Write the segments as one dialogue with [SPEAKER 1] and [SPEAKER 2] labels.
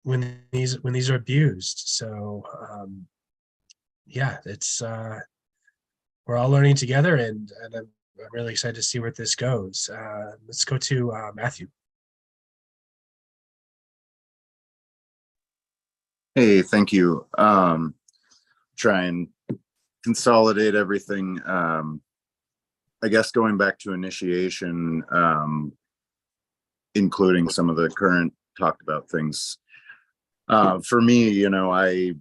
[SPEAKER 1] when these are abused. So yeah, it's we're all learning together, and I'm really excited to see where this goes. Let's go to Matthew.
[SPEAKER 2] Hey, thank you. Try and consolidate everything. I guess going back to initiation, including some of the current talked about things. For me, I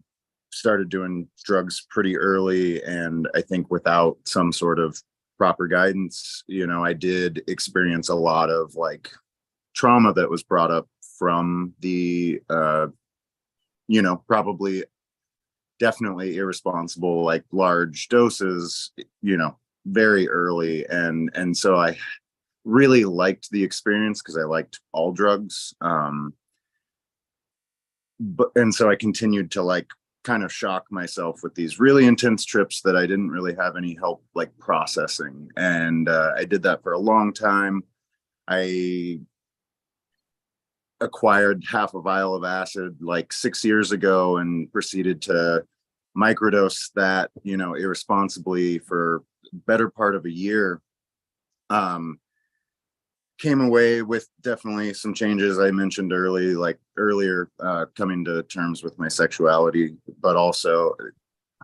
[SPEAKER 2] started doing drugs pretty early, and I think without some sort of proper guidance, I did experience a lot of like trauma that was brought up from the probably definitely irresponsible, like large doses, very early. And so I really liked the experience because I liked all drugs. And so I continued to like kind of shock myself with these really intense trips that I didn't really have any help like processing. And I did that for a long time. I acquired half a vial of acid like 6 years ago and proceeded to microdose that, irresponsibly for better part of a year. Came away with definitely some changes I mentioned earlier, coming to terms with my sexuality, but also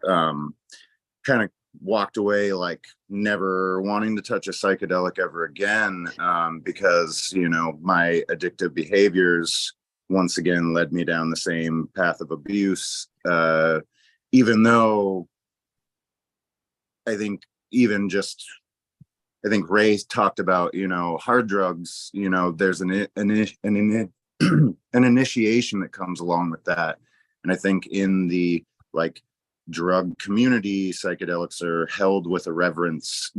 [SPEAKER 2] kind of walked away like never wanting to touch a psychedelic ever again, because my addictive behaviors once again led me down the same path of abuse, even though I think Ray talked about hard drugs. There's an initiation that comes along with that, and I think in the like drug community, psychedelics are held with a reverence,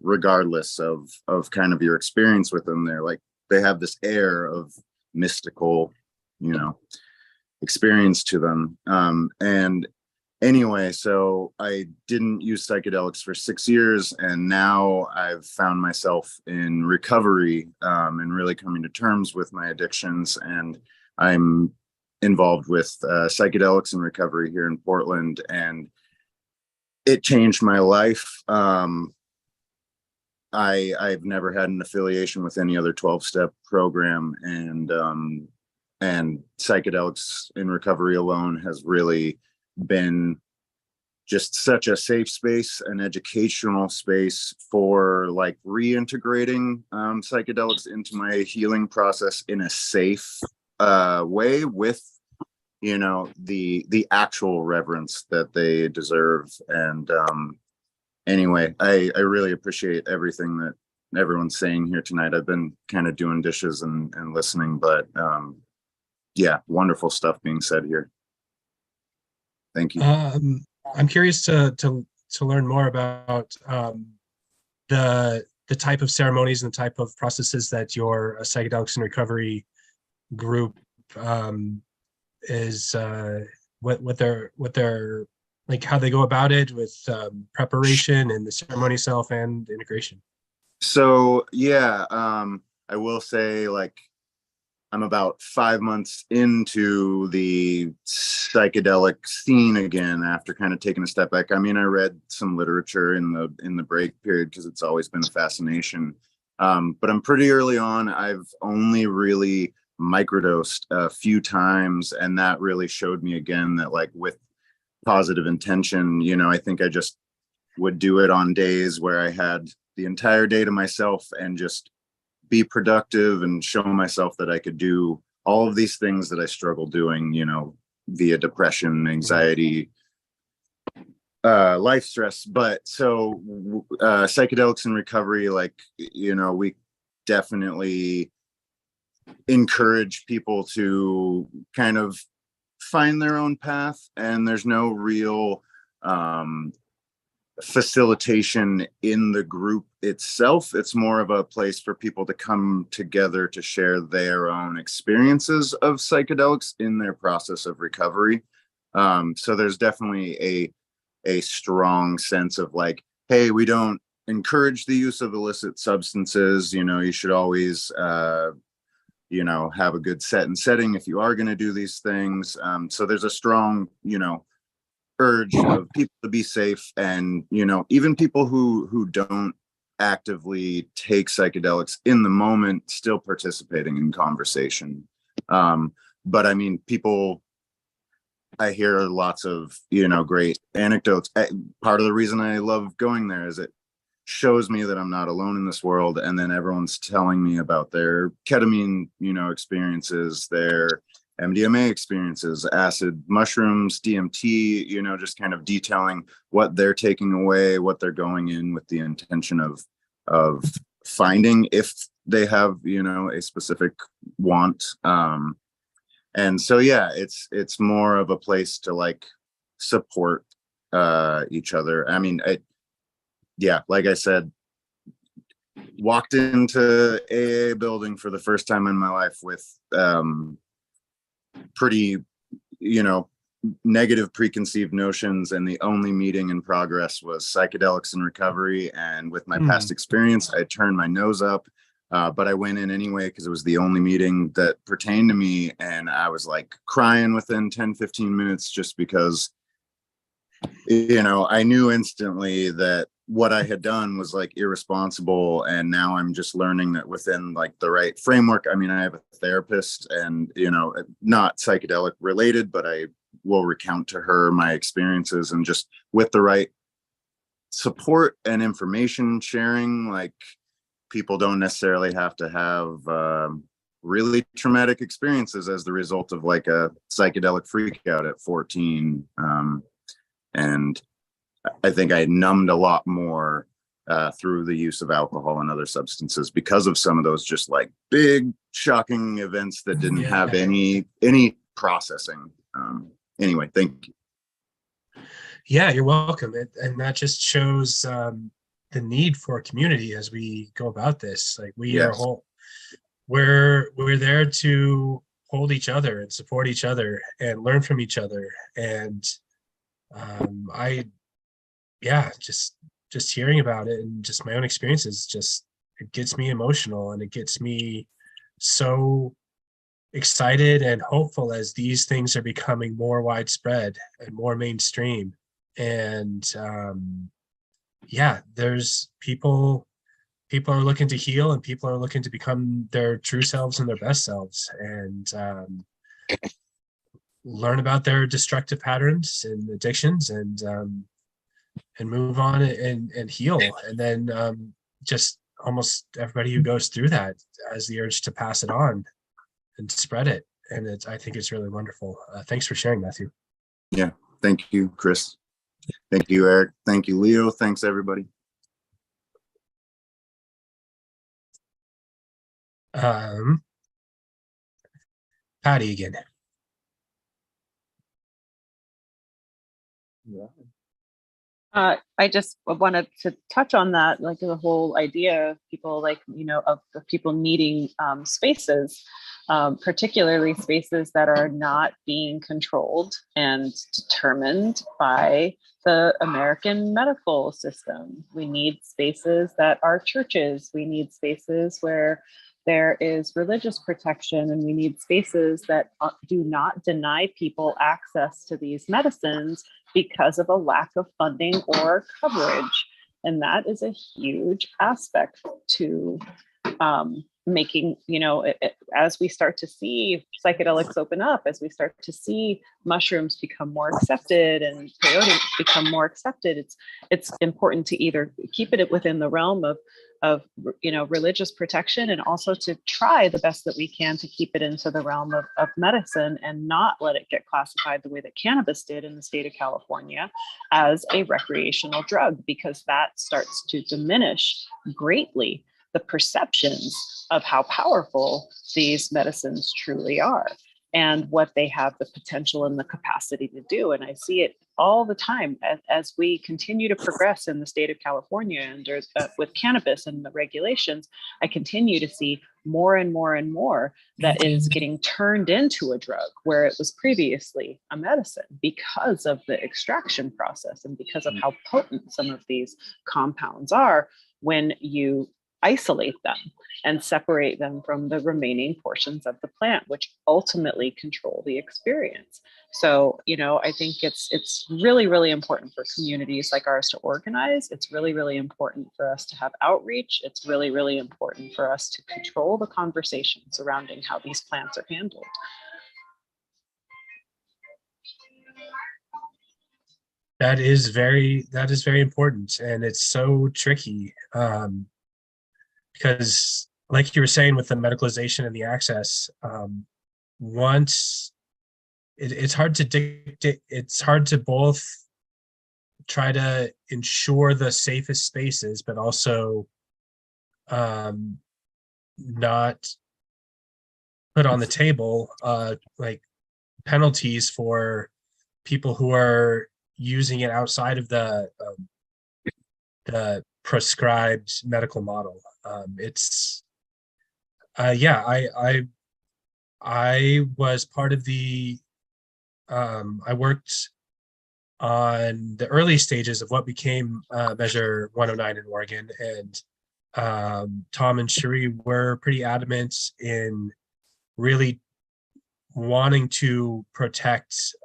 [SPEAKER 2] regardless of kind of your experience with them. They have this air of mystical, experience to them. And anyway, so I didn't use psychedelics for 6 years, and now I've found myself in recovery, and really coming to terms with my addictions. And I'm involved with psychedelics in recovery here in Portland, and it changed my life. I've never had an affiliation with any other 12-step program, and psychedelics in recovery alone has really been just such a safe space, an educational space for like reintegrating psychedelics into my healing process in a safe way, with the actual reverence that they deserve. And anyway, I really appreciate everything that everyone's saying here tonight. I've been kind of doing dishes and listening, but yeah, wonderful stuff being said here. Thank you.
[SPEAKER 1] I'm curious to learn more about the type of ceremonies and the type of processes that your psychedelics in recovery group is, what they're like, how they go about it with preparation and the ceremony itself and integration.
[SPEAKER 2] So yeah, I will say, like, I'm about 5 months into the psychedelic scene again after kind of taking a step back. I mean, I read some literature in the break period because it's always been a fascination. But I'm pretty early on. I've only really microdosed a few times, and that really showed me again that, like, with positive intention, I think I just would do it on days where I had the entire day to myself and just be productive and show myself that I could do all of these things that I struggle doing, via depression, anxiety, life stress. But so psychedelics in recovery, like, we definitely encourage people to kind of find their own path, and there's no real facilitation in the group itself. It's more of a place for people to come together to share their own experiences of psychedelics in their process of recovery. So there's definitely a strong sense of like, hey, we don't encourage the use of illicit substances. You should always have a good set and setting if you are going to do these things. So there's a strong, urge of people to be safe, and even people who don't actively take psychedelics in the moment still participating in conversation. But I mean, I hear lots of great anecdotes. Part of the reason I love going there is it shows me that I'm not alone in this world, and then everyone's telling me about their ketamine experiences, their MDMA experiences, acid, mushrooms, DMT, just kind of detailing what they're taking away, what they're going in with the intention of finding, if they have, a specific want. And so, yeah, it's more of a place to like support each other. I mean, like I said, walked into AA building for the first time in my life with pretty, negative preconceived notions, and the only meeting in progress was psychedelics in recovery. And with my past experience, I turned my nose up, but I went in anyway because it was the only meeting that pertained to me. And I was like crying within 10-15 minutes, just because, I knew instantly that what I had done was like irresponsible. And now I'm just learning that within like the right framework. I mean, I have a therapist, and, not psychedelic related, but I will recount to her my experiences, and just with the right support and information sharing, like, people don't necessarily have to have really traumatic experiences as the result of like a psychedelic freak out at 14. And I think I numbed a lot more through the use of alcohol and other substances because of some of those just like big shocking events that didn't have any processing. Anyway, thank you.
[SPEAKER 1] Yeah, you're welcome. And that just shows the need for a community as we go about this. Like we're there to hold each other and support each other and learn from each other. And just hearing about it and just my own experiences, it gets me emotional, and it gets me so excited and hopeful as these things are becoming more widespread and more mainstream. And there's people are looking to heal, and people are looking to become their true selves and their best selves, and learn about their destructive patterns and addictions, and move on and heal. And then just almost everybody who goes through that has the urge to pass it on and spread it. And I think it's really wonderful. Thanks for sharing, Matthew.
[SPEAKER 2] Yeah. Thank you, Chris. Thank you, Eric. Thank you, Leo. Thanks, everybody.
[SPEAKER 1] Patty again.
[SPEAKER 3] I just wanted to touch on that, like the whole idea of people, like, of people needing spaces, particularly spaces that are not being controlled and determined by the American medical system. We need spaces that are churches. We need spaces where there is religious protection, and we need spaces that do not deny people access to these medicines because of a lack of funding or coverage. And that is a huge aspect to making, as we start to see psychedelics open up, as we start to see mushrooms become more accepted and peyote become more accepted, it's important to either keep it within the realm of religious protection, and also to try the best that we can to keep it into the realm of medicine, and not let it get classified the way that cannabis did in the state of California as a recreational drug, because that starts to diminish greatly the perceptions of how powerful these medicines truly are and what they have the potential and the capacity to do. And I see it all the time as we continue to progress in the state of California under with cannabis and the regulations. I continue to see more and more and more that is getting turned into a drug where it was previously a medicine, because of the extraction process and because of how potent some of these compounds are when you isolate them and separate them from the remaining portions of the plant, which ultimately control the experience. So, I think it's really, really important for communities like ours to organize. It's really, really important for us to have outreach. It's really, really important for us to control the conversation surrounding how these plants are handled.
[SPEAKER 1] That is very important, and it's so tricky, because like you were saying with the medicalization and the access, once it's hard to dictate, it's hard to both try to ensure the safest spaces, but also not put on the table like penalties for people who are using it outside of the prescribed medical model. It's yeah, I was part of the I worked on the early stages of what became Measure 109 in Oregon, and Tom and Cherie were pretty adamant in really wanting to protect,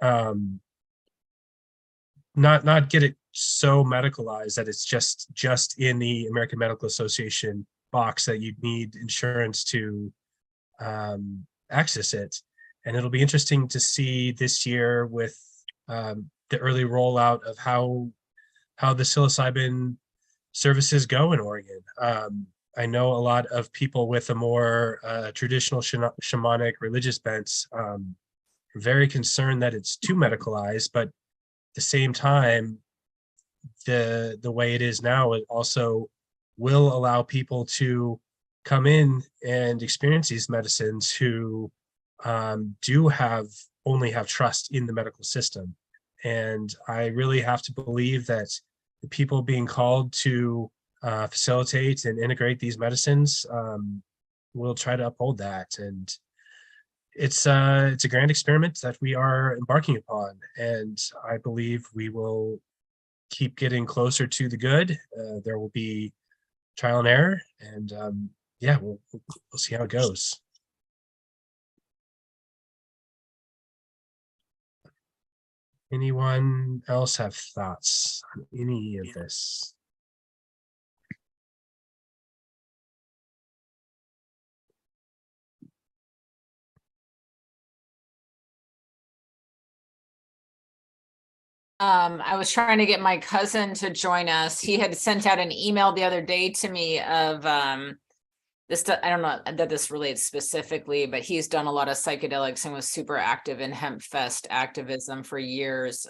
[SPEAKER 1] not get it so medicalized that it's just in the American Medical Association box that you need insurance to access it. And it'll be interesting to see this year with the early rollout of how the psilocybin services go in Oregon. I know a lot of people with a more traditional shamanic religious bents are very concerned that it's too medicalized, but at the same time, the way it is now, it also will allow people to come in and experience these medicines who do only have trust in the medical system. And I really have to believe that the people being called to facilitate and integrate these medicines will try to uphold that. And it's a grand experiment that we are embarking upon, and I believe we will keep getting closer to the good. There will be trial and error, and yeah, we'll see how it goes. Anyone else have thoughts on any of this?
[SPEAKER 4] I was trying to get my cousin to join us. He had sent out an email the other day to me of this. I don't know that this relates specifically, but he's done a lot of psychedelics and was super active in hemp fest activism for years.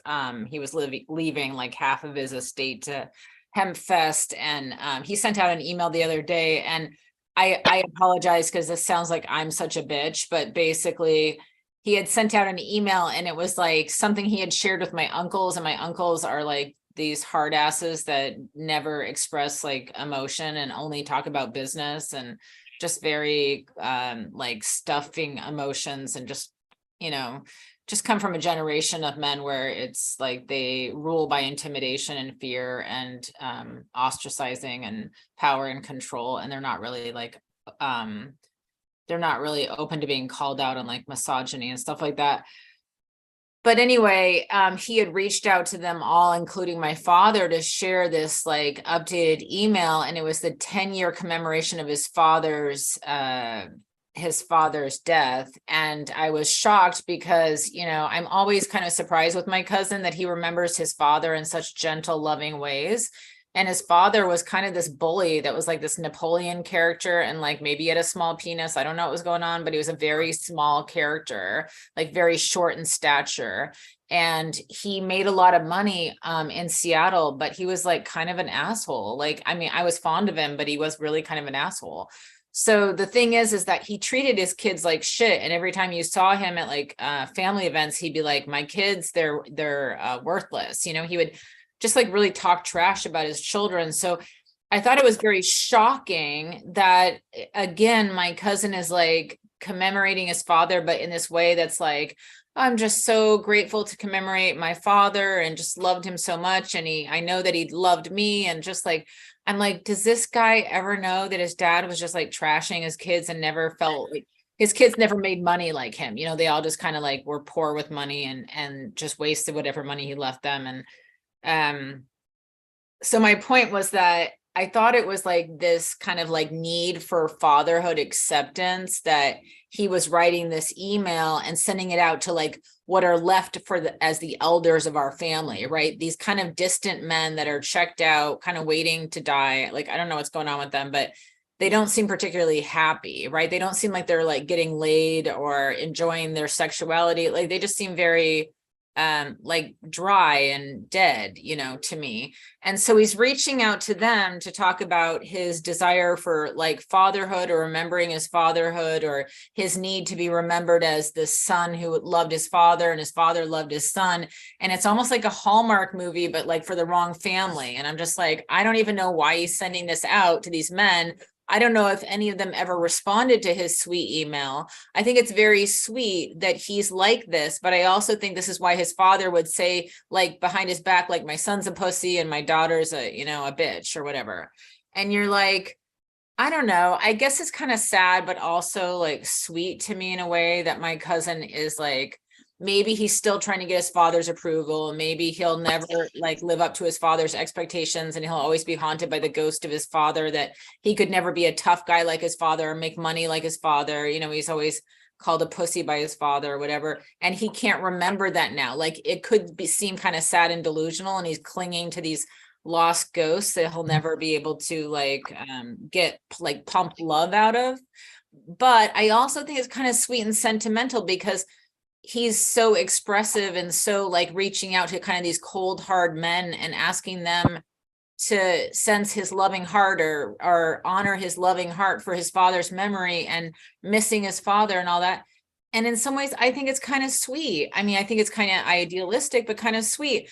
[SPEAKER 4] He was leaving like half of his estate to hemp fest, and he sent out an email the other day, and I apologize because this sounds like I'm such a bitch, but basically he had sent out an email, and it was like something he had shared with my uncles, and my uncles are like these hard asses that never express like emotion and only talk about business, and just very like stuffing emotions, and just just come from a generation of men where it's like they rule by intimidation and fear and ostracizing and power and control, and they're not really like they're not really open to being called out on like misogyny and stuff like that. But anyway, he had reached out to them all, including my father, to share this like updated email. And it was the 10-year commemoration of his father's death. And I was shocked because, I'm always kind of surprised with my cousin that he remembers his father in such gentle, loving ways. And his father was kind of this bully that was like this Napoleon character, and like maybe he had a small penis. I don't know what was going on, but he was a very small character, like very short in stature. And he made a lot of money in Seattle, but he was like kind of an asshole. Like, I mean, I was fond of him, but he was really kind of an asshole. So the thing is that he treated his kids like shit. And every time you saw him at like family events, he'd be like, my kids, they're worthless. He would just like really talk trash about his children. So I thought it was very shocking that, again, my cousin is like commemorating his father, but in this way that's like, I'm just so grateful to commemorate my father and just loved him so much. And I know that he loved me, and just like, I'm like, does this guy ever know that his dad was just like trashing his kids and never felt like his kids never made money like him? You know, they all just kind of like were poor with money and just wasted whatever money he left them. And so my point was that I thought it was like this kind of like need for fatherhood acceptance, that he was writing this email and sending it out to like what are left for as the elders of our family, right? These kind of distant men that are checked out, kind of waiting to die. Like, I don't know what's going on with them, but they don't seem particularly happy, right? They don't seem like they're like getting laid or enjoying their sexuality. Like, they just seem very like dry and dead, you know, to me. And so he's reaching out to them to talk about his desire for like fatherhood, or remembering his fatherhood, or his need to be remembered as the son who loved his father and his father loved his son. And it's almost like a Hallmark movie, but like for the wrong family. And I'm just like, I don't even know why he's sending this out to these men. I don't know if any of them ever responded to his sweet email. I think it's very sweet that he's like this, but I also think this is why his father would say, like, behind his back, like, my son's a pussy and my daughter's a, you know, a bitch or whatever. And you're like, I don't know. I guess it's kind of sad, but also like sweet to me in a way, that my cousin is like, maybe he's still trying to get his father's approval. Maybe he'll never like live up to his father's expectations, and he'll always be haunted by the ghost of his father, that he could never be a tough guy like his father or make money like his father. You know, he's always called a pussy by his father or whatever. And he can't remember that now. Like, it could seem kind of sad and delusional, and he's clinging to these lost ghosts that he'll never be able to like get like pump love out of. But I also think it's kind of sweet and sentimental, because he's so expressive and so like reaching out to kind of these cold, hard men and asking them to sense his loving heart, or honor his loving heart for his father's memory, and missing his father and all that. And in some ways, I think it's kind of sweet. I mean, I think it's kind of idealistic, but kind of sweet.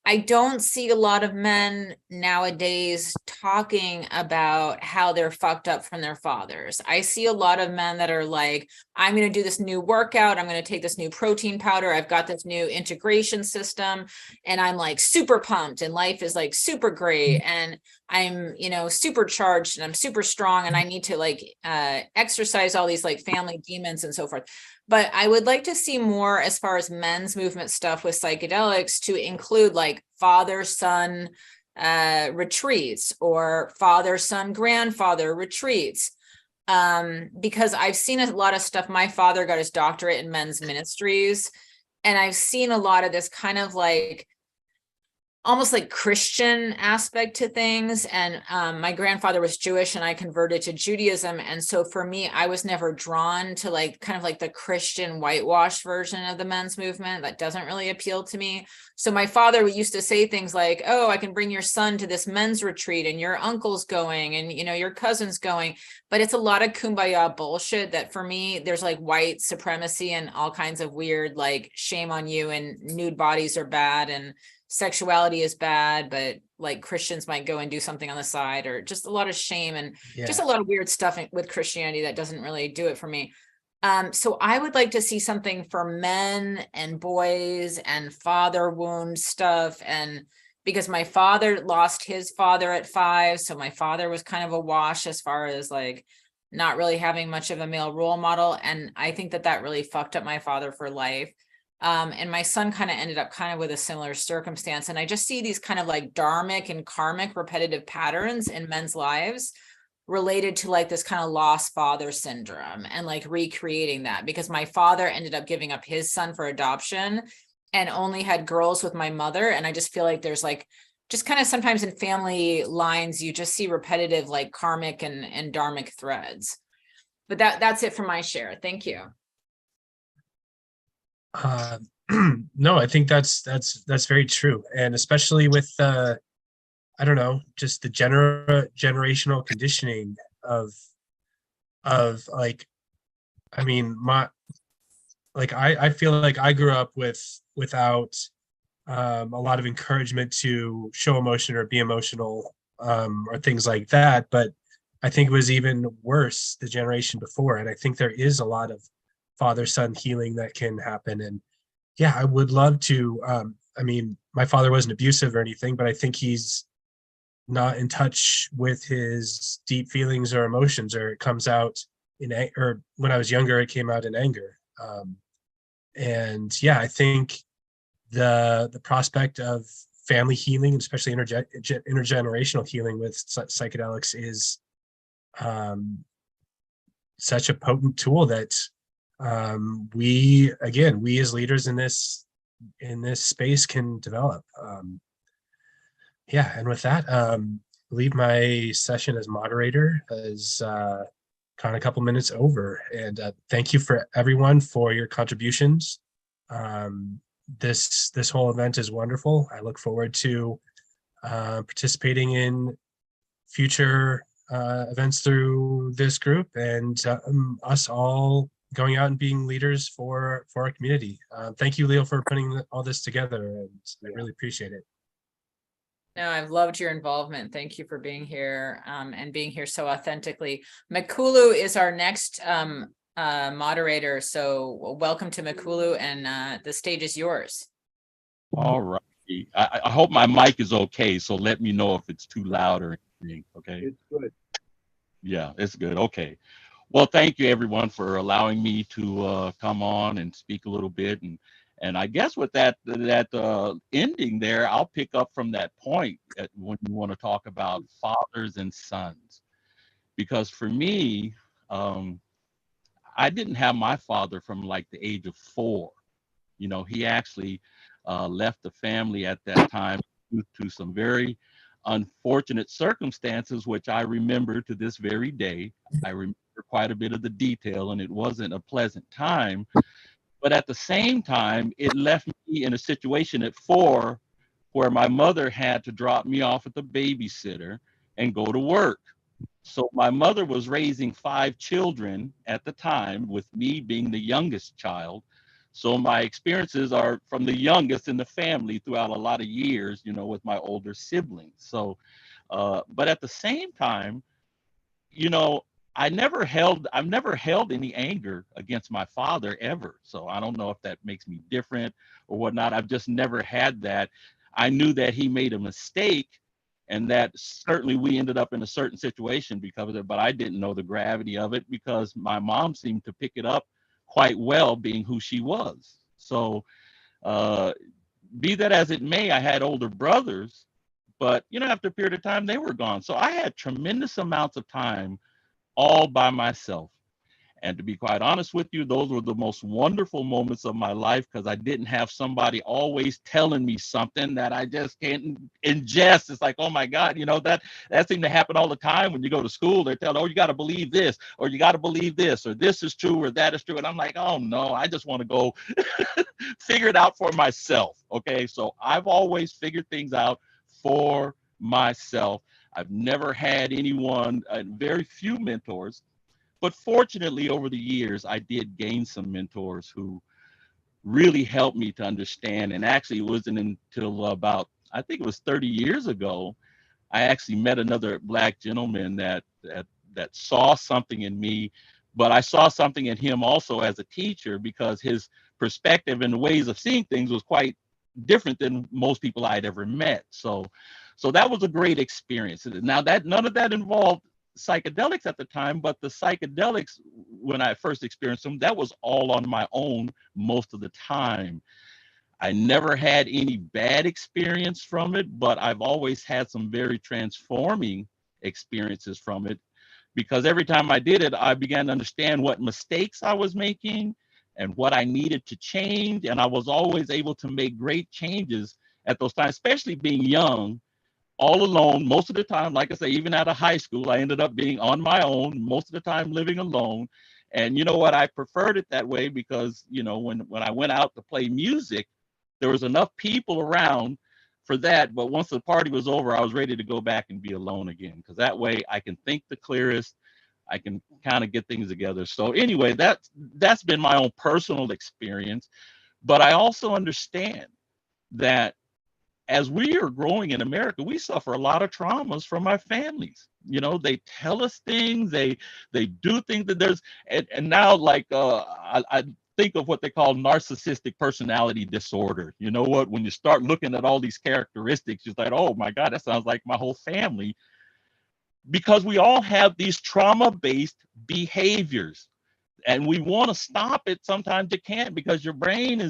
[SPEAKER 4] I don't see a lot of men nowadays talking about how they're fucked up from their fathers. I see a lot of men that are like, I'm going to do this new workout. I'm going to take this new protein powder. I've got this new integration system, and I'm like super pumped, and life is like super great. And I'm, you know, supercharged, and I'm super strong, and I need to like exercise all these like family demons and so forth. But I would like to see more as far as men's movement stuff with psychedelics, to include like father-son retreats, or father-son grandfather retreats. Because I've seen a lot of stuff. My father got his doctorate in men's ministries, and I've seen a lot of this kind of like almost like Christian aspect to things. And my grandfather was Jewish, and I converted to Judaism. And so for me, I was never drawn to like kind of like the Christian whitewash version of the men's movement. That doesn't really appeal to me. So my father used to say things like, oh, I can bring your son to this men's retreat, and your uncle's going, and, you know, your cousin's going. But it's a lot of kumbaya bullshit that for me, there's like white supremacy and all kinds of weird, like, shame on you, and nude bodies are bad, and sexuality is bad, but like Christians might go and do something on the side, or just a lot of shame and just a lot of weird stuff with Christianity that doesn't really do it for me. So I would like to see something for men and boys and father wound stuff. And because my father lost his father at 5, so my father was kind of a wash as far as like not really having much of a male role model. And I think that really fucked up my father for life. And my son kind of ended up kind of with a similar circumstance. And I just see these kind of like dharmic and karmic repetitive patterns in men's lives related to like this kind of lost father syndrome, and like recreating that, because my father ended up giving up his son for adoption and only had girls with my mother. And I just feel like there's like, just kind of sometimes in family lines, you just see repetitive like karmic and dharmic threads. But that's it for my share. Thank you.
[SPEAKER 1] No, I think that's very true, and especially with I don't know, just the generational conditioning of like, I mean, I feel like I grew up without a lot of encouragement to show emotion or be emotional or things like that. But I think it was even worse the generation before. And I think there is a lot of father-son healing that can happen. And yeah, I would love to. I mean, my father wasn't abusive or anything, but I think he's not in touch with his deep feelings or emotions, or it comes out or when I was younger, it came out in anger. And yeah, I think the prospect of family healing, especially intergenerational healing with psychedelics, is such a potent tool that we as leaders in this space can develop. Yeah, and with that, I believe my session as moderator has gone a couple minutes over, and thank you for everyone for your contributions. This whole event is wonderful. I look forward to participating in future events through this group, and us all going out and being leaders for our community. Thank you, Leo, for putting all this together, and I really appreciate it.
[SPEAKER 4] No, I've loved your involvement. Thank you for being here and being here so authentically. Makulu is our next moderator. So welcome to Makulu, and the stage is yours.
[SPEAKER 5] All right. I hope my mic is okay. So let me know if it's too loud or anything. Okay.
[SPEAKER 2] It's good.
[SPEAKER 5] Yeah, it's good. Okay. Well, thank you everyone for allowing me to come on and speak a little bit. And I guess with that ending there, I'll pick up from that point when you want to talk about fathers and sons. Because for me, I didn't have my father from like the age of 4. You know, he actually left the family at that time due to some very unfortunate circumstances, which I remember to this very day. I remember quite a bit of the detail, and it wasn't a pleasant time. But at the same time, it left me in a situation at 4 where my mother had to drop me off at the babysitter and go to work. So my mother was raising 5 children at the time, with me being the youngest child. So my experiences are from the youngest in the family throughout a lot of years, you know, with my older siblings. So, but at the same time, you know, I've never held any anger against my father ever. So I don't know if that makes me different or whatnot. I've just never had that. I knew that he made a mistake, and that certainly we ended up in a certain situation because of it, but I didn't know the gravity of it because my mom seemed to pick it up quite well, being who she was. So be that as it may, I had older brothers, but you know, after a period of time, they were gone. So I had tremendous amounts of time all by myself. And to be quite honest with you, those were the most wonderful moments of my life because I didn't have somebody always telling me something that I just can't ingest. It's like, oh my God, you know, that seemed to happen all the time when you go to school. They're telling, oh, you got to believe this, or you got to believe this, or this is true, or that is true. And I'm like, oh no, I just want to go figure it out for myself. Okay. So I've always figured things out for myself. I've never had anyone, very few mentors. But fortunately, over the years, I did gain some mentors who really helped me to understand. And actually, it wasn't until about, I think it was 30 years ago, I actually met another Black gentleman that saw something in me, but I saw something in him also as a teacher because his perspective and the ways of seeing things was quite different than most people I'd ever met. So that was a great experience. Now that none of that involved psychedelics at the time, but the psychedelics, when I first experienced them, that was all on my own most of the time. I never had any bad experience from it, but I've always had some very transforming experiences from it because every time I did it, I began to understand what mistakes I was making and what I needed to change. And I was always able to make great changes at those times, especially being young, all alone. Most of the time, like I say, even out of high school, I ended up being on my own, most of the time living alone. And you know what? I preferred it that way because, you know, when I went out to play music, there was enough people around for that. But once the party was over, I was ready to go back and be alone again, because that way I can think the clearest. I can kind of get things together. So anyway, that's been my own personal experience. But I also understand that as we are growing in America, we suffer a lot of traumas from our families. You know, they tell us things, they do things that and now like I think of what they call narcissistic personality disorder. You know what? When you start looking at all these characteristics, it's like, oh my God, that sounds like my whole family. Because we all have these trauma-based behaviors, and we want to stop it. Sometimes you can't, because your brain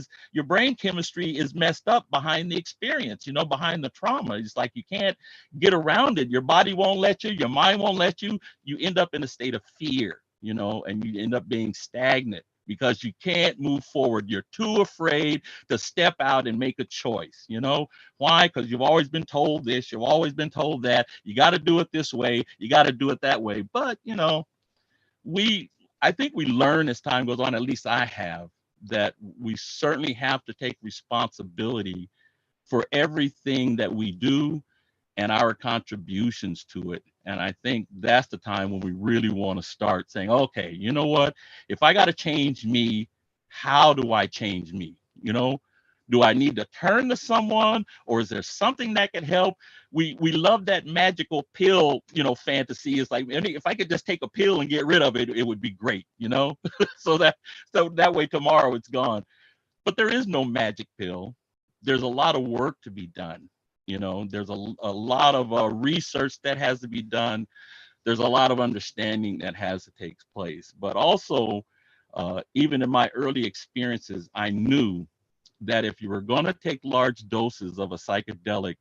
[SPEAKER 5] chemistry is messed up behind the experience, you know, behind the trauma. It's like you can't get around it. Your body won't let you, your mind won't let you. You end up in a state of fear, you know, and you end up being stagnant because you can't move forward. You're too afraid to step out and make a choice. You know why? Because you've always been told this, you've always been told that. You got to do it this way, you got to do it that way. But you know, I think we learn as time goes on, at least I have, that we certainly have to take responsibility for everything that we do and our contributions to it. And I think that's the time when we really want to start saying, okay, you know what? If I got to change me, how do I change me? You know, do I need to turn to someone, or is there something that can help? We love that magical pill, you know, fantasy. It's like, if I could just take a pill and get rid of it, it would be great, you know? so that way tomorrow it's gone. But there is no magic pill. There's a lot of work to be done. You know, there's a lot of research that has to be done. There's a lot of understanding that has to take place. But also, even in my early experiences, I knew that if you were going to take large doses of a psychedelic,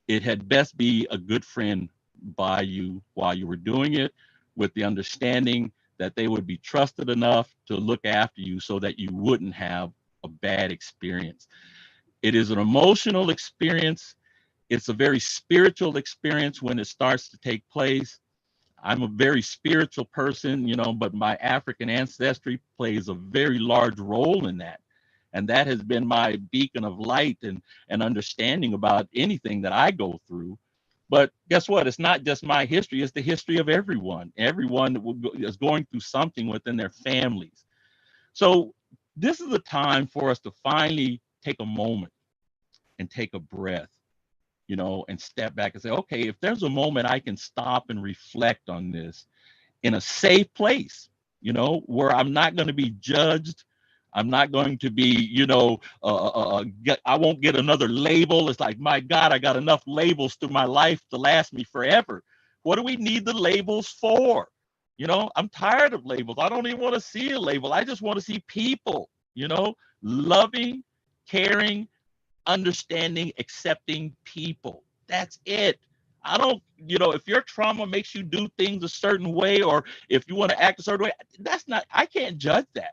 [SPEAKER 5] it had best be a good friend by you while you were doing it, with the understanding that they would be trusted enough to look after you so that you wouldn't have a bad experience. It is an emotional experience. It's a very spiritual experience when it starts to take place. I'm a very spiritual person, you know, but my African ancestry plays a very large role in that. And that has been my beacon of light and understanding about anything that I go through. But guess what? It's not just my history, it's the history of everyone. Everyone is going through something within their families. So this is a time for us to finally take a moment and take a breath, you know, and step back and say, okay, if there's a moment I can stop and reflect on this in a safe place, you know, where I'm not going to be judged. I'm not going to be, you know, I won't get another label. It's like, my God, I got enough labels through my life to last me forever. What do we need the labels for? You know, I'm tired of labels. I don't even want to see a label. I just want to see people, you know, loving, caring, understanding, accepting people. That's it. I don't, you know, if your trauma makes you do things a certain way, or if you want to act a certain way, that's not, I can't judge that.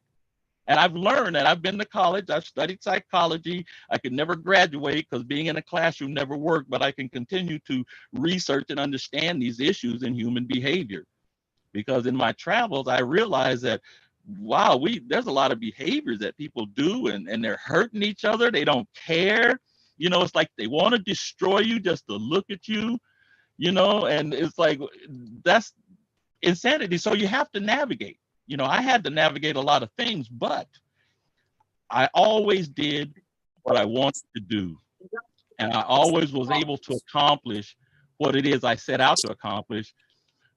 [SPEAKER 5] And I've learned that. I've been to college, I've studied psychology. I could never graduate because being in a classroom never worked, but I can continue to research and understand these issues in human behavior. Because in my travels, I realized that, wow, there's a lot of behaviors that people do, and they're hurting each other. They don't care. You know, it's like they want to destroy you just to look at you, you know, and it's like, that's insanity. So you have to navigate. You know, I had to navigate a lot of things, but I always did what I wanted to do. And I always was able to accomplish what it is I set out to accomplish.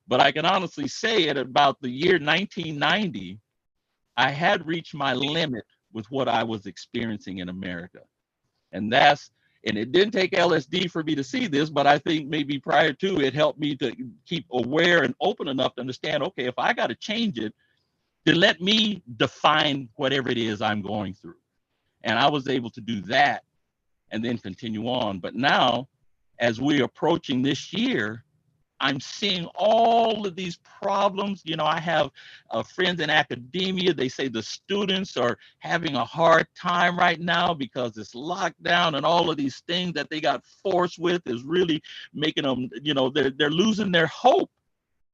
[SPEAKER 5] But I can honestly say at about the year 1990, I had reached my limit with what I was experiencing in America. And it didn't take LSD for me to see this, but I think maybe prior to it helped me to keep aware and open enough to understand, okay, if I got to change it, then let me define whatever it is I'm going through. And I was able to do that and then continue on. But now, as we're approaching this year, I'm seeing all of these problems. You know, I have friends in academia. They say the students are having a hard time right now because this lockdown and all of these things that they got forced with is really making them, you know, they're losing their hope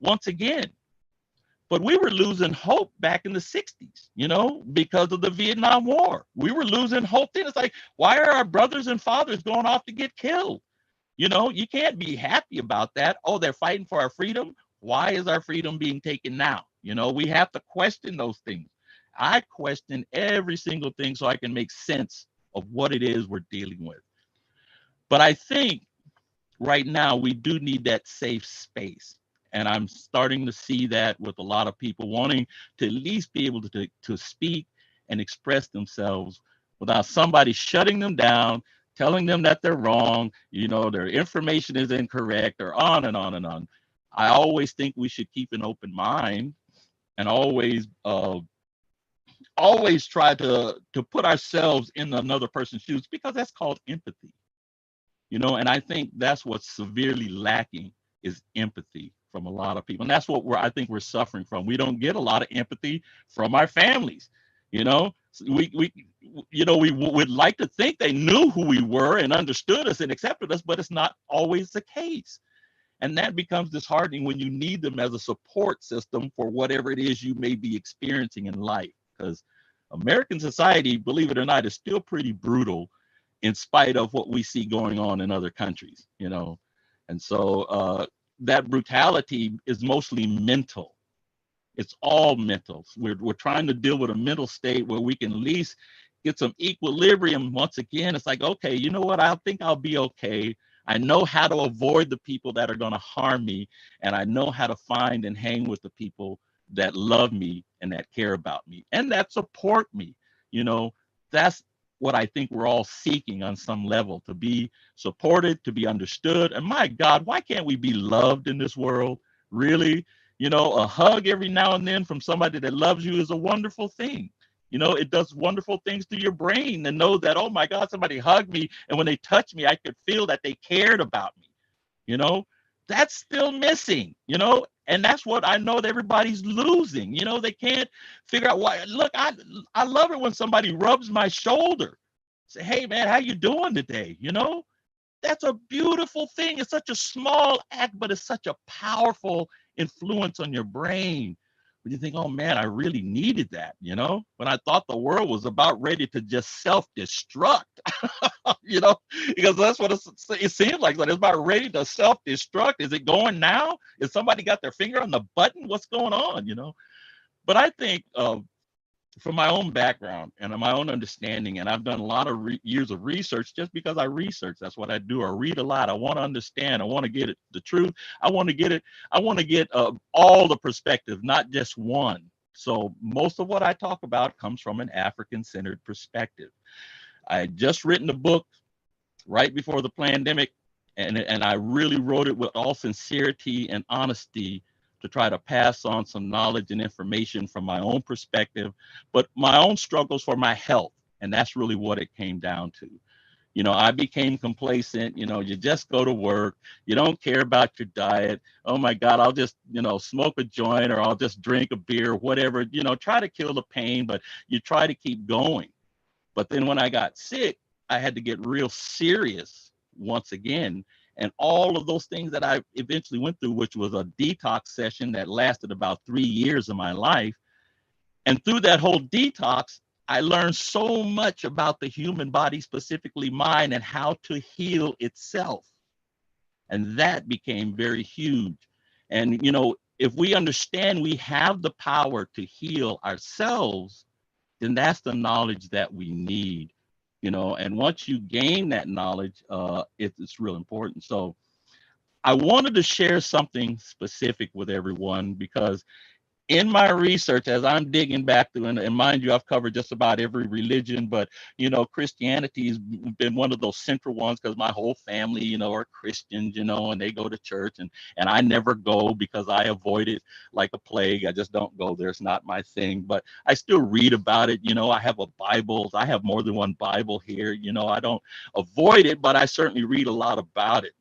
[SPEAKER 5] once again. But we were losing hope back in the 60s, you know, because of the Vietnam War. We were losing hope then. It's like, why are our brothers and fathers going off to get killed? You know, you can't be happy about that. Oh, they're fighting for our freedom. Why is our freedom being taken now? You know, we have to question those things. I question every single thing so I can make sense of what it is we're dealing with. But I think right now we do need that safe space. And I'm starting to see that with a lot of people wanting to at least be able to speak and express themselves without somebody shutting them down, telling them that they're wrong, their information is incorrect, or on and on and on. I always think we should keep an open mind and always try to put ourselves in another person's shoes, because that's called empathy. And I think that's what's severely lacking is empathy from a lot of people. And that's what I think we're suffering from. We don't get a lot of empathy from our families. We would like to think they knew who we were and understood us and accepted us, but it's not always the case. And that becomes disheartening when you need them as a support system for whatever it is you may be experiencing in life. Because American society, believe it or not, is still pretty brutal in spite of what we see going on in other countries, And so that brutality is mostly mental. It's all mental. We're trying to deal with a mental state where we can at least get some equilibrium. Once again, it's like, okay, you know what? I think I'll be okay. I know how to avoid the people that are going to harm me, and I know how to find and hang with the people that love me and that care about me and that support me. That's what I think we're all seeking on some level, to be supported, to be understood. And my God, why can't we be loved in this world? Really? A hug every now and then from somebody that loves you is a wonderful thing. It does wonderful things to your brain, and know that, oh my God, somebody hugged me. And when they touched me, I could feel that they cared about me. That's still missing, and that's what I know that everybody's losing. They can't figure out why. Look, I love it when somebody rubs my shoulder. Say, hey man, how you doing today? That's a beautiful thing. It's such a small act, but it's such a powerful influence on your brain. When you think, oh man, I really needed that, when I thought the world was about ready to just self-destruct, because that's what it seems like. It's about ready to self-destruct. Is it going now? Is somebody got their finger on the button? What's going on, But I think from my own background and my own understanding, and I've done a lot of years of research just because I research. That's what I do. I read a lot. I want to understand. I want to get the truth. I want to get it. I want to get all the perspective, not just one. So most of what I talk about comes from an African-centered perspective. I had just written a book right before the pandemic, and I really wrote it with all sincerity and honesty to try to pass on some knowledge and information from my own perspective, but my own struggles for my health. And that's really what it came down to. I became complacent. You just go to work. You don't care about your diet. Oh my God, I'll just, smoke a joint, or I'll just drink a beer, whatever, try to kill the pain, but you try to keep going. But then when I got sick, I had to get real serious once again. And all of those things that I eventually went through, which was a detox session that lasted about 3 years of my life. And through that whole detox, I learned so much about the human body, specifically mine, and how to heal itself. And that became very huge. And, if we understand we have the power to heal ourselves, then that's the knowledge that we need. And once you gain that knowledge, it's real important. So I wanted to share something specific with everyone, because in my research, as I'm digging back through, and mind you, I've covered just about every religion, but, Christianity has been one of those central ones, because my whole family, are Christians, and they go to church, and I never go because I avoid it like a plague. I just don't go there. It's not my thing, but I still read about it. I have a Bible. I have more than one Bible here. I don't avoid it, but I certainly read a lot about it.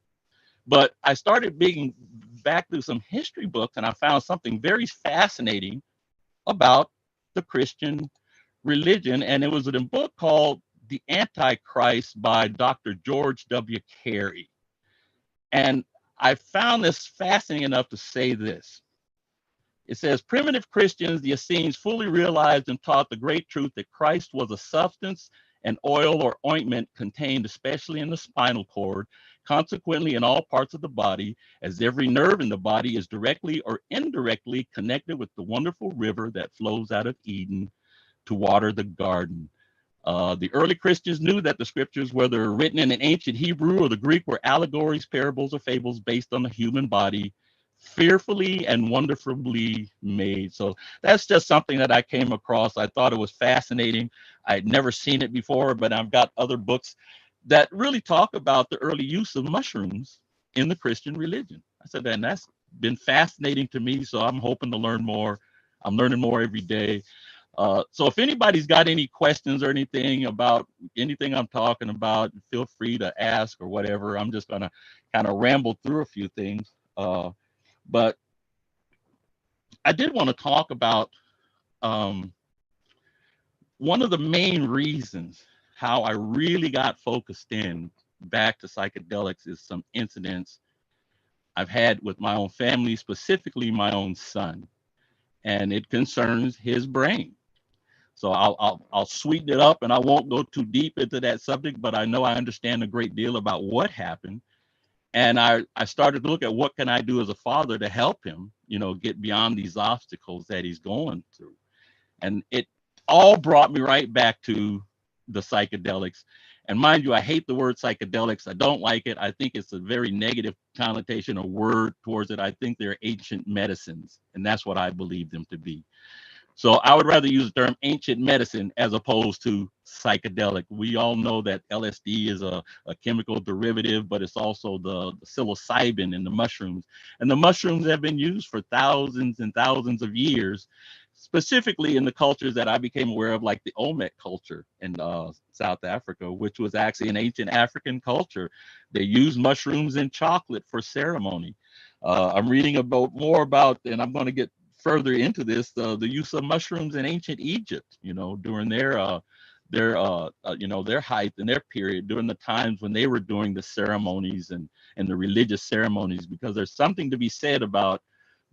[SPEAKER 5] But I started digging back through some history books, and I found something very fascinating about the Christian religion. And it was in a book called The Antichrist by Dr. George W. Carey. And I found this fascinating enough to say this. It says, primitive Christians, the Essenes, fully realized and taught the great truth that Christ was a substance, an oil or ointment contained especially in the spinal cord, consequently in all parts of the body, as every nerve in the body is directly or indirectly connected with the wonderful river that flows out of Eden to water the garden. The early Christians knew that the scriptures, whether written in an ancient Hebrew or the Greek, were allegories, parables, or fables based on the human body, fearfully and wonderfully made. So that's just something that I came across. I thought it was fascinating. I'd never seen it before, but I've got other books that really talk about the early use of mushrooms in the Christian religion. I said, and that's been fascinating to me. So I'm hoping to learn more. I'm learning more every day. So if anybody's got any questions or anything about anything I'm talking about, feel free to ask or whatever. I'm just going to kind of ramble through a few things. But I did want to talk about one of the main reasons how I really got focused in back to psychedelics is some incidents I've had with my own family, specifically my own son, and it concerns his brain. So I'll sweeten it up, and I won't go too deep into that subject, but I know I understand a great deal about what happened. And I started to look at what can I do as a father to help him, get beyond these obstacles that he's going through. And it all brought me right back to the psychedelics. And mind you, I hate the word psychedelics. I don't like it. I think it's a very negative connotation or word towards it. I think they're ancient medicines, and that's what I believe them to be. So I would rather use the term ancient medicine as opposed to psychedelic. We all know that LSD is a chemical derivative, but it's also the psilocybin in the mushrooms. And the mushrooms have been used for thousands and thousands of years, specifically in the cultures that I became aware of, like the Olmec culture in South Africa, which was actually an ancient African culture. They used mushrooms in chocolate for ceremony. I'm reading about more about, and I'm going to get further into this, the use of mushrooms in ancient Egypt, during their height and their period, during the times when they were doing the ceremonies and the religious ceremonies, because there's something to be said about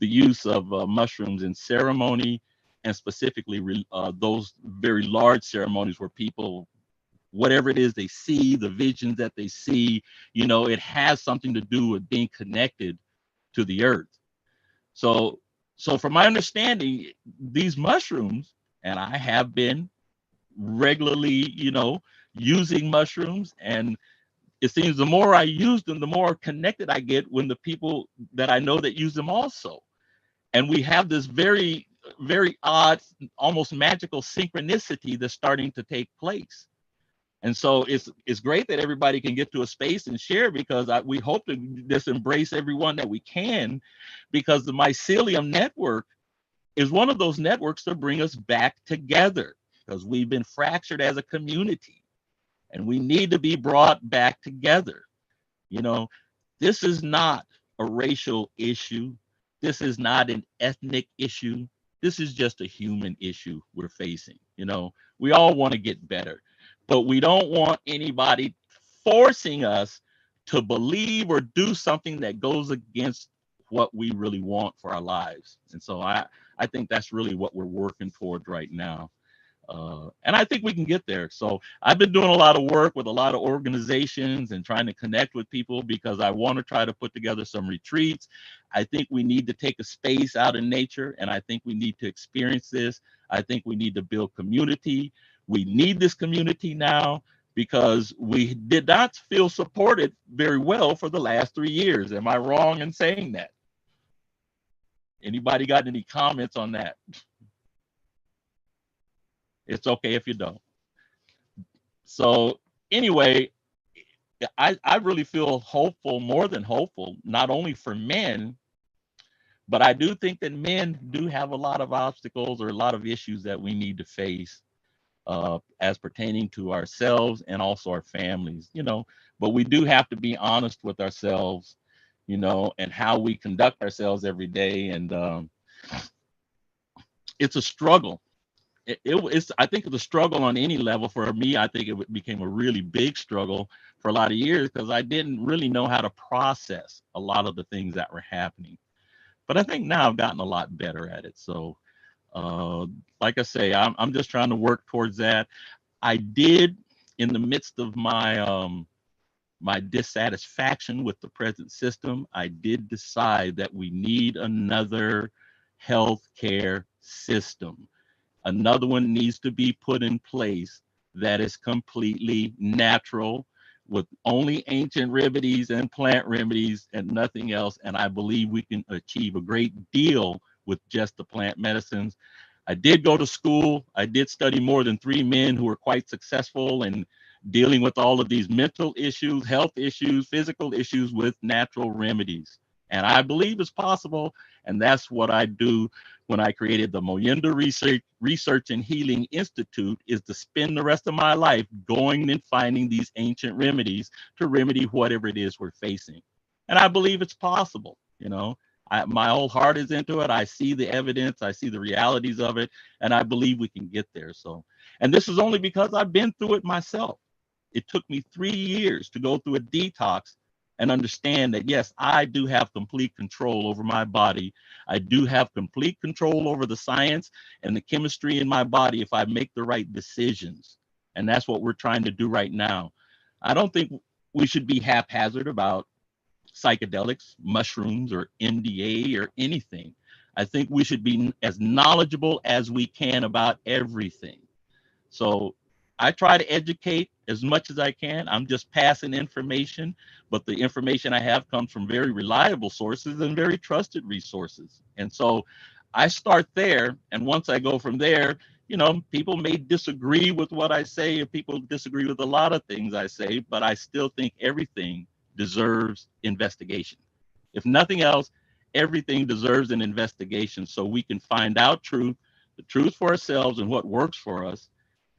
[SPEAKER 5] the use of mushrooms in ceremony, and specifically those very large ceremonies where people, whatever it is they see, the visions that they see, it has something to do with being connected to the earth. So from my understanding, these mushrooms, and I have been regularly, using mushrooms, and it seems the more I use them, the more connected I get when the people that I know that use them also. And we have this very, very odd, almost magical synchronicity that's starting to take place. And so it's great that everybody can get to a space and share, because we hope to just embrace everyone that we can, because the mycelium network is one of those networks to bring us back together, because we've been fractured as a community and we need to be brought back together. This is not a racial issue. This is not an ethnic issue. This is just a human issue we're facing. We all want to get better, but we don't want anybody forcing us to believe or do something that goes against what we really want for our lives. And so I think that's really what we're working toward right now. And I think we can get there. So I've been doing a lot of work with a lot of organizations and trying to connect with people, because I want to try to put together some retreats. I think we need to take a space out in nature, and I think we need to experience this. I think we need to build community. We need this community now, because we did not feel supported very well for the last 3 years. Am I wrong in saying that? Anybody got any comments on that? It's okay if you don't. So anyway, I really feel hopeful, more than hopeful, not only for men, but I do think that men do have a lot of obstacles or a lot of issues that we need to face as pertaining to ourselves and also our families, but we do have to be honest with ourselves, and how we conduct ourselves every day. And it's a struggle. It's I think it's a struggle on any level. For me, I think it became a really big struggle for a lot of years, because I didn't really know how to process a lot of the things that were happening. But I think now I've gotten a lot better at it. So like I say, I'm just trying to work towards that. I did, in the midst of my dissatisfaction with the present system, I did decide that we need another healthcare system. Another one needs to be put in place that is completely natural with only ancient remedies and plant remedies and nothing else. And I believe we can achieve a great deal with just the plant medicines. I did go to school. I did study more than 3 men who were quite successful in dealing with all of these mental issues, health issues, physical issues with natural remedies. And I believe it's possible. And that's what I do when I created the Moyenda Research and Healing Institute, is to spend the rest of my life going and finding these ancient remedies to remedy whatever it is we're facing. And I believe it's possible. You know, my whole heart is into it. I see the evidence, I see the realities of it, and I believe we can get there. So, and this is only because I've been through it myself. It took me 3 years to go through a detox and understand that, yes, I do have complete control over my body. I do have complete control over the science and the chemistry in my body if I make the right decisions. And that's what we're trying to do right now. I don't think we should be haphazard about psychedelics, mushrooms, or MDA or anything. I think we should be as knowledgeable as we can about everything. So I try to educate as much as I can. I'm just passing information, but the information I have comes from very reliable sources and very trusted resources. And so I start there. And once I go from there, you know, people may disagree with what I say, or people disagree with a lot of things I say, but I still think everything deserves investigation. If nothing else, everything deserves an investigation so we can find out the truth for ourselves and what works for us,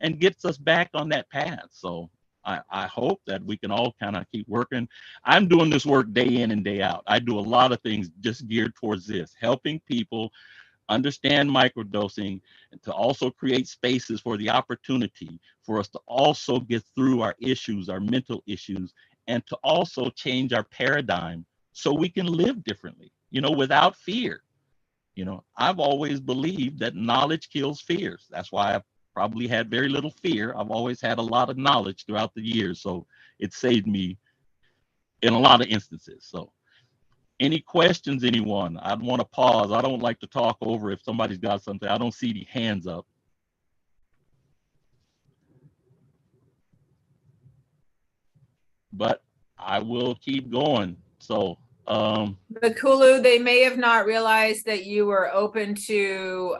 [SPEAKER 5] and gets us back on that path. So I hope that we can all kind of keep working. I'm doing this work day in and day out. I do a lot of things just geared towards this, helping people understand microdosing, and to also create spaces for the opportunity for us to also get through our issues, our mental issues, and to also change our paradigm so we can live differently, you know, without fear. You know, I've always believed that knowledge kills fears. That's why I've probably had very little fear. I've always had a lot of knowledge throughout the years. So it saved me in a lot of instances. So any questions, anyone? I'd want to pause. I don't like to talk over if somebody's got something. I don't see the hands up. But I will keep going. So
[SPEAKER 4] The Kulu, they may have not realized that you were open to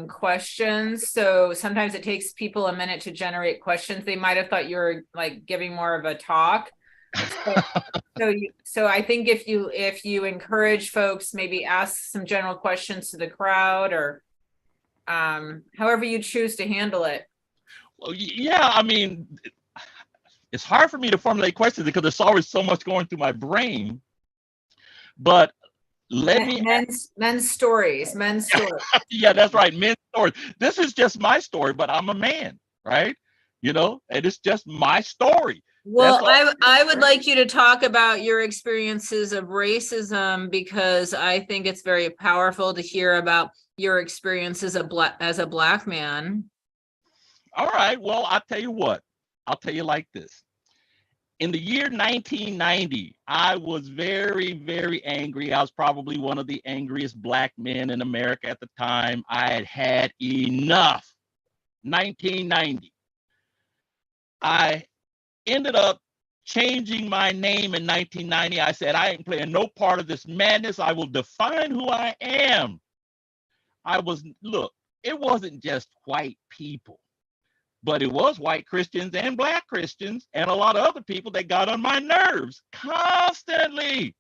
[SPEAKER 4] questions. So sometimes it takes people a minute to generate questions. They might have thought you were like giving more of a talk. So I think if you encourage folks, maybe ask some general questions to the crowd, or however you choose to handle it.
[SPEAKER 5] well, yeah, I mean, it's hard for me to formulate questions because there's always so much going through my brain. But let me
[SPEAKER 4] men's stories.
[SPEAKER 5] Yeah, that's right, men's stories. This is just my story, but I'm a man, right? You know, and it's just my story.
[SPEAKER 4] Well, I would like you to talk about your experiences of racism, because I think it's very powerful to hear about your experience as a black man.
[SPEAKER 5] All right. Well, I'll tell you what. I'll tell you like this. In the year 1990, I was very, very angry. I was probably one of the angriest black men in America at the time. I had had enough. 1990. I ended up changing my name in 1990. I said, I ain't playing no part of this madness. I will define who I am. Look, it wasn't just white people, but it was white Christians and black Christians and a lot of other people that got on my nerves constantly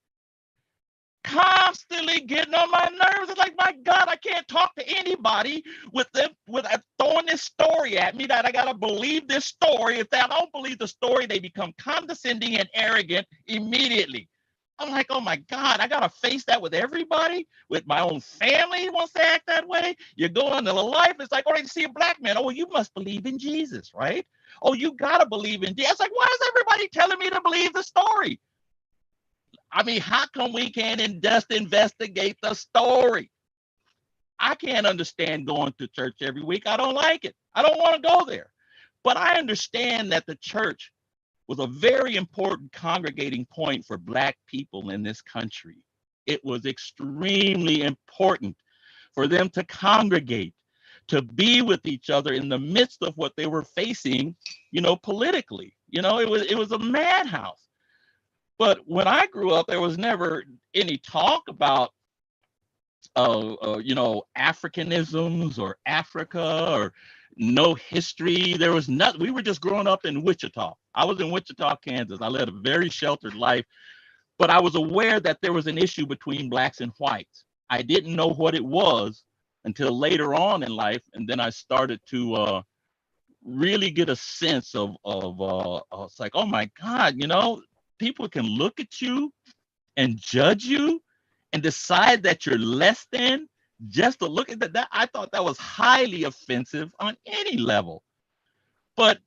[SPEAKER 5] getting on my nerves. It's like, my God, I can't talk to anybody with them without throwing this story at me that I gotta believe this story. If I don't believe the story, they become condescending and arrogant immediately. I'm like, oh my God, I gotta face that with everybody, with my own family wants to act that way. You go into life, it's like, oh, you see a black man, oh, you must believe in Jesus, right? Oh, you gotta believe in Jesus. It's like, why is everybody telling me to believe the story? I mean, how come we can't just investigate the story? I can't understand going to church every week. I don't like it. I don't want to go there. But I understand that the church was a very important congregating point for black people in this country. It was extremely important for them to congregate, to be with each other in the midst of what they were facing, politically. It was a madhouse. But when I grew up, there was never any talk about Africanisms or Africa or no history. There was nothing. We were just growing up in Wichita. I was in Wichita, Kansas. I led a very sheltered life, but I was aware that there was an issue between blacks and whites. I didn't know what it was until later on in life, and then I started to really get a sense of it's like, oh my God, people can look at you and judge you and decide that you're less than just to look at that. I thought that was highly offensive on any level. But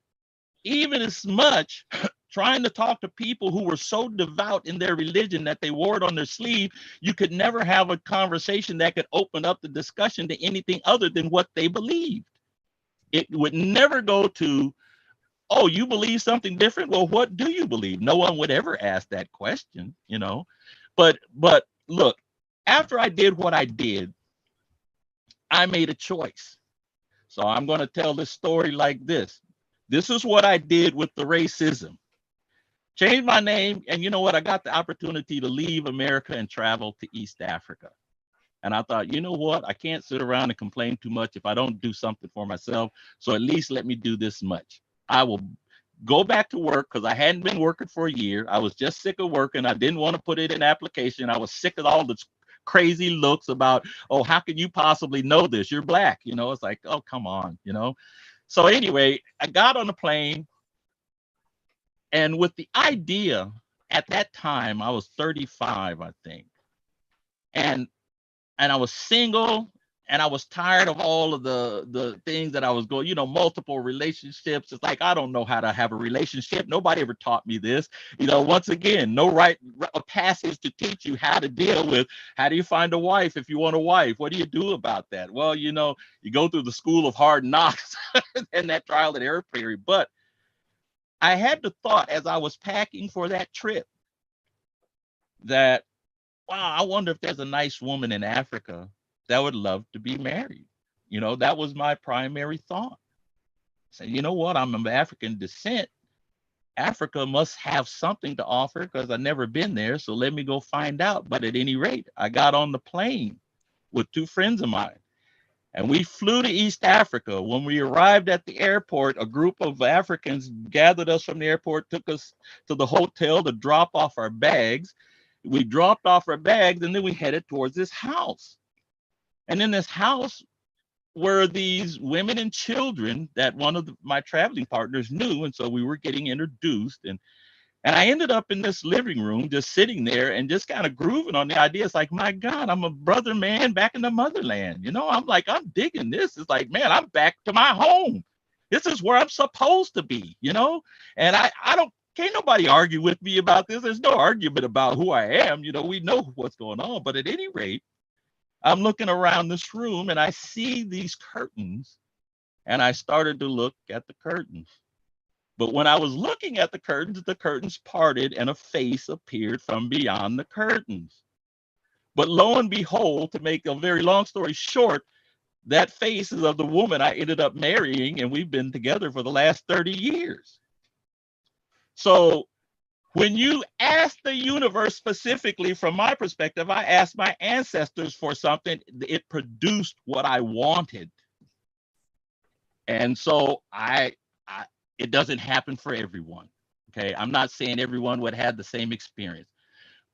[SPEAKER 5] even as much trying to talk to people who were so devout in their religion that they wore it on their sleeve, you could never have a conversation that could open up the discussion to anything other than what they believed. It would never go to, oh, you believe something different? Well, what do you believe? No one would ever ask that question, But look, after I did what I did, I made a choice. So I'm going to tell this story like this. This is what I did with the racism. Changed my name, and you know what? I got the opportunity to leave America and travel to East Africa. And I thought, you know what? I can't sit around and complain too much if I don't do something for myself. So at least let me do this much. I will go back to work because I hadn't been working for a year. I was just sick of working. I didn't want to put it in application. I was sick of all the crazy looks about, oh, how can you possibly know this? You're black. It's like, oh, come on, So anyway, I got on the plane. And with the idea, at that time, I was 35, I think. And I was single, and I was tired of all of the things that I was going, multiple relationships. It's like, I don't know how to have a relationship. Nobody ever taught me this. Once again, no a passage to teach you how to deal with, how do you find a wife if you want a wife? What do you do about that? Well, you go through the school of hard knocks and that trial and error period. But I had the thought as I was packing for that trip that, wow, I wonder if there's a nice woman in Africa that would love to be married. That was my primary thought. So, you know what? I'm of African descent. Africa must have something to offer because I've never been there. So let me go find out. But at any rate, I got on the plane with two friends of mine. And we flew to East Africa. When we arrived at the airport, a group of Africans gathered us from the airport, took us to the hotel to drop off our bags. We dropped off our bags, and then we headed towards this house. And in this house were these women and children that one of my traveling partners knew. And so we were getting introduced. And I ended up in this living room, just sitting there and just kind of grooving on the idea. It's like, my God, I'm a brother man back in the motherland. I'm like, I'm digging this. It's like, man, I'm back to my home. This is where I'm supposed to be, And can't nobody argue with me about this. There's no argument about who I am. We know what's going on. But at any rate, I'm looking around this room and I see these curtains, and I started to look at the curtains. But when I was looking at the curtains parted and a face appeared from beyond the curtains. But lo and behold, to make a very long story short, that face is of the woman I ended up marrying, and we've been together for the last 30 years. So when you ask the universe specifically, from my perspective, I asked my ancestors for something, it produced what I wanted. And so it doesn't happen for everyone. Okay. I'm not saying everyone would have the same experience,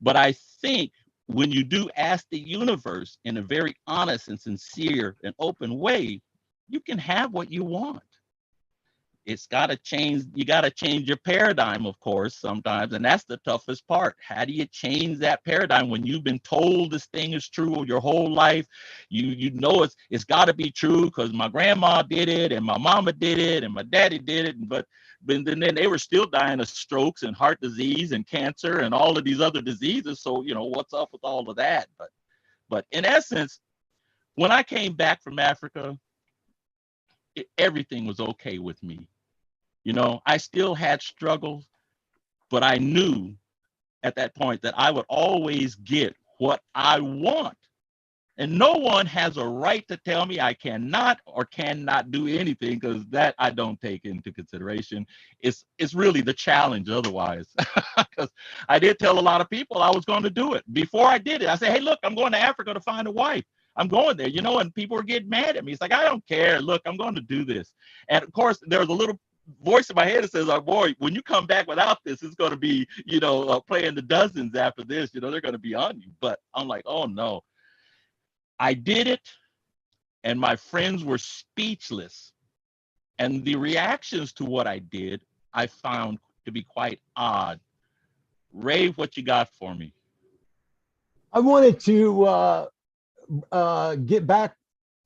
[SPEAKER 5] but I think when you do ask the universe in a very honest and sincere and open way, you can have what you want. It's got to change. You got to change your paradigm, of course, sometimes. And that's the toughest part. How do you change that paradigm when you've been told this thing is true your whole life? You know it's got to be true because my grandma did it and my mama did it and my daddy did it. But then they were still dying of strokes and heart disease and cancer and all of these other diseases. So, what's up with all of that? But in essence, when I came back from Africa, everything was okay with me. I still had struggles, but I knew at that point that I would always get what I want. And no one has a right to tell me I cannot or cannot do anything, because that I don't take into consideration. It's really the challenge otherwise. Because I did tell a lot of people I was going to do it. Before I did it, I said, hey, look, I'm going to Africa to find a wife. I'm going there, you know, and people were getting mad at me. It's like, I don't care. Look, I'm going to do this. And of course, there was a little voice in my head that says, oh boy, when you come back without this, it's going to be, you know, playing the dozens after this, you know, they're going to be on you. But I'm like, oh no. I did it, and my friends were speechless. And the reactions to what I did, I found to be quite odd. Ray, what you got for me?
[SPEAKER 6] I wanted to get back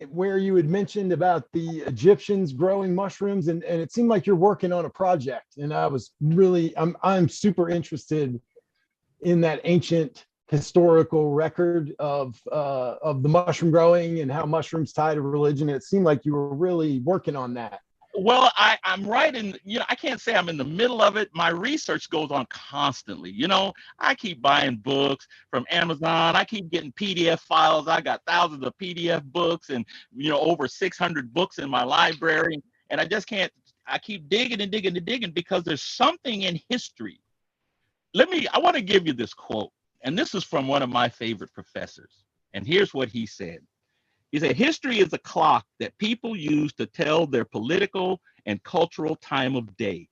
[SPEAKER 6] where you had mentioned about the Egyptians growing mushrooms, and it seemed like you're working on a project. And I was really, I'm super interested in that ancient historical record of the mushroom growing and how mushrooms tie to religion. It seemed like you were really working on that.
[SPEAKER 5] Well, I'm right in, you know, I can't say I'm in the middle of it. My research goes on constantly. You know, I keep buying books from Amazon. I keep getting PDF files. I got thousands of PDF books and, you know, over 600 books in my library. And I just can't, I keep digging and digging and digging because there's something in history. I want to give you this quote. And this is from one of my favorite professors. And here's what he said. He said, history is a clock that people use to tell their political and cultural time of day.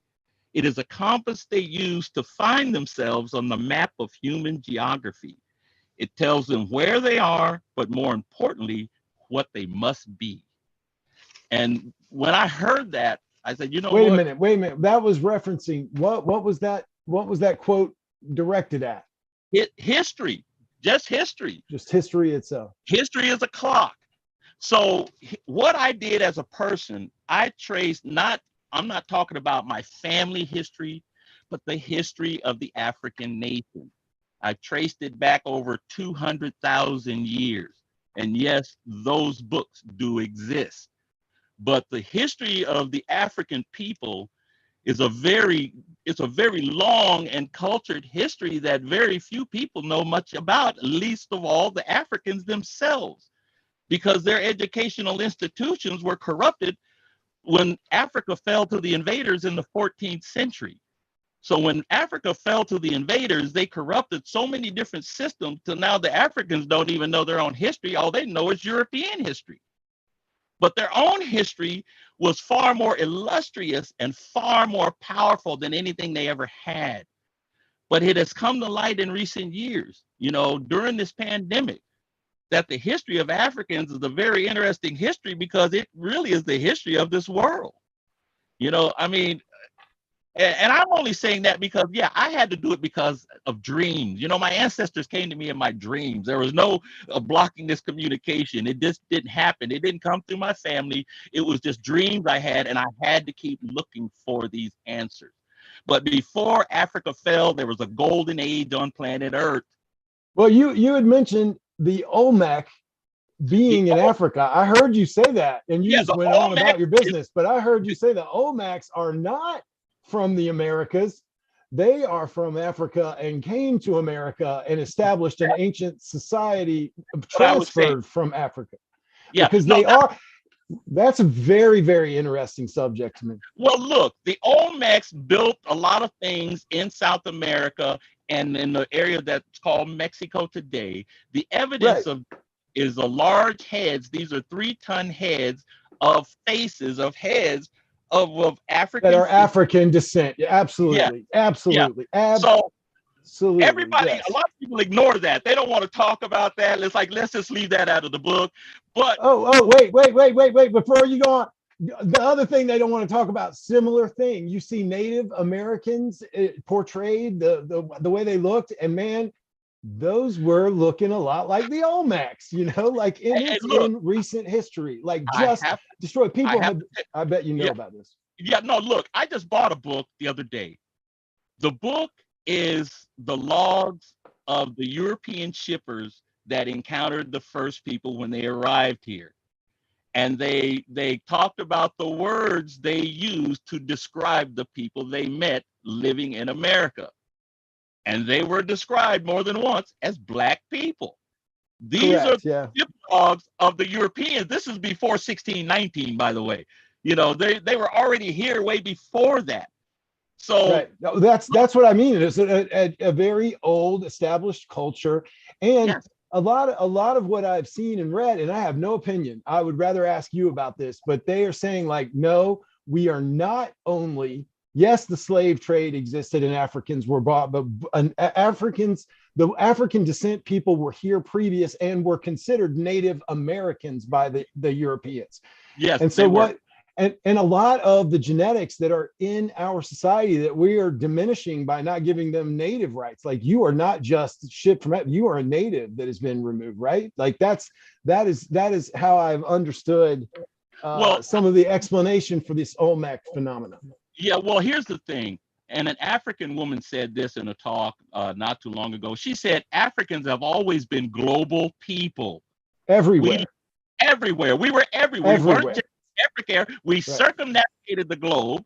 [SPEAKER 5] It is a compass they use to find themselves on the map of human geography. It tells them where they are, but more importantly, what they must be. And when I heard that, I said, you know
[SPEAKER 6] wait
[SPEAKER 5] what?
[SPEAKER 6] a minute. That was referencing what was that? What was that quote directed at?
[SPEAKER 5] History, just history.
[SPEAKER 6] Just history itself.
[SPEAKER 5] History is a clock. So what I did as a person, I traced I'm not talking about my family history, but the history of the African nation. I traced it back over 200,000 years. And yes, those books do exist. But the history of the African people is a very long and cultured history that very few people know much about, least of all the Africans themselves, because their educational institutions were corrupted when Africa fell to the invaders in the 14th century. So when Africa fell to the invaders, they corrupted so many different systems till now the Africans don't even know their own history. All they know is European history. But their own history was far more illustrious and far more powerful than anything they ever had. But it has come to light in recent years, you know, during this pandemic, that the history of Africans is a very interesting history because it really is the history of this world. You know, I mean, and I'm only saying that because, yeah, I had to do it because of dreams. You know, my ancestors came to me in my dreams. There was no blocking this communication. It just didn't happen. It didn't come through my family. It was just dreams I had, and I had to keep looking for these answers. But before Africa fell, there was a golden age on planet Earth.
[SPEAKER 6] Well, you had mentioned the Olmec being in Africa. I heard you say that, and you just went on about your business. But I heard you say the Olmecs are not from the Americas. They are from Africa and came to America and established an ancient society transferred from Africa.
[SPEAKER 5] Yeah,
[SPEAKER 6] because they are. That's a very, very interesting subject to me.
[SPEAKER 5] Well, look, the Olmecs built a lot of things in South America and in the area that's called Mexico today. The evidence is the large heads. These are 3-ton heads of faces of heads of African
[SPEAKER 6] that are African descent. Yeah, absolutely, absolutely, absolutely.
[SPEAKER 5] Everybody, a lot of people ignore that. They don't want to talk about that. It's like, let's just leave that out of the book. But
[SPEAKER 6] wait. Before you go on, the other thing they don't want to talk about, similar thing. You see Native Americans portrayed the way they looked, and man, those were looking a lot like the Olmecs, you know, like in recent history, like just destroyed people. I bet you know about this.
[SPEAKER 5] Yeah, no, look, I just bought a book the other day. The book is the logs of the European shippers that encountered the first people when they arrived here. And they talked about the words they used to describe the people they met living in America. And they were described more than once as Black people. These are
[SPEAKER 6] Correct. Yeah.
[SPEAKER 5] dogs of the Europeans. This is before 1619, by the way. You know, they were already here way before that. So
[SPEAKER 6] Right. No, that's what I mean. It's a very old established culture, and
[SPEAKER 5] yes,
[SPEAKER 6] a lot of what I've seen and read, and I have no opinion. I would rather ask you about this, but they are saying like, no, we are not only, yes, the slave trade existed and Africans were bought, but Africans, the African descent people were here previous and were considered Native Americans by the Europeans.
[SPEAKER 5] yes,
[SPEAKER 6] And
[SPEAKER 5] they
[SPEAKER 6] so
[SPEAKER 5] were.
[SPEAKER 6] what, and a lot of the genetics that are in our society that we are diminishing by not giving them native rights. Like, you are not just shipped from, you are a native that has been removed, right? Like that is how I've understood
[SPEAKER 5] Well,
[SPEAKER 6] some of the explanation for this Olmec phenomenon.
[SPEAKER 5] yeah, well, here's the thing. And an African woman said this in a talk not too long ago. She said, Africans have always been global people.
[SPEAKER 6] Everywhere,
[SPEAKER 5] Everywhere. We were everywhere. We weren't
[SPEAKER 6] everywhere.
[SPEAKER 5] just Africa. We
[SPEAKER 6] Right.
[SPEAKER 5] circumnavigated the globe.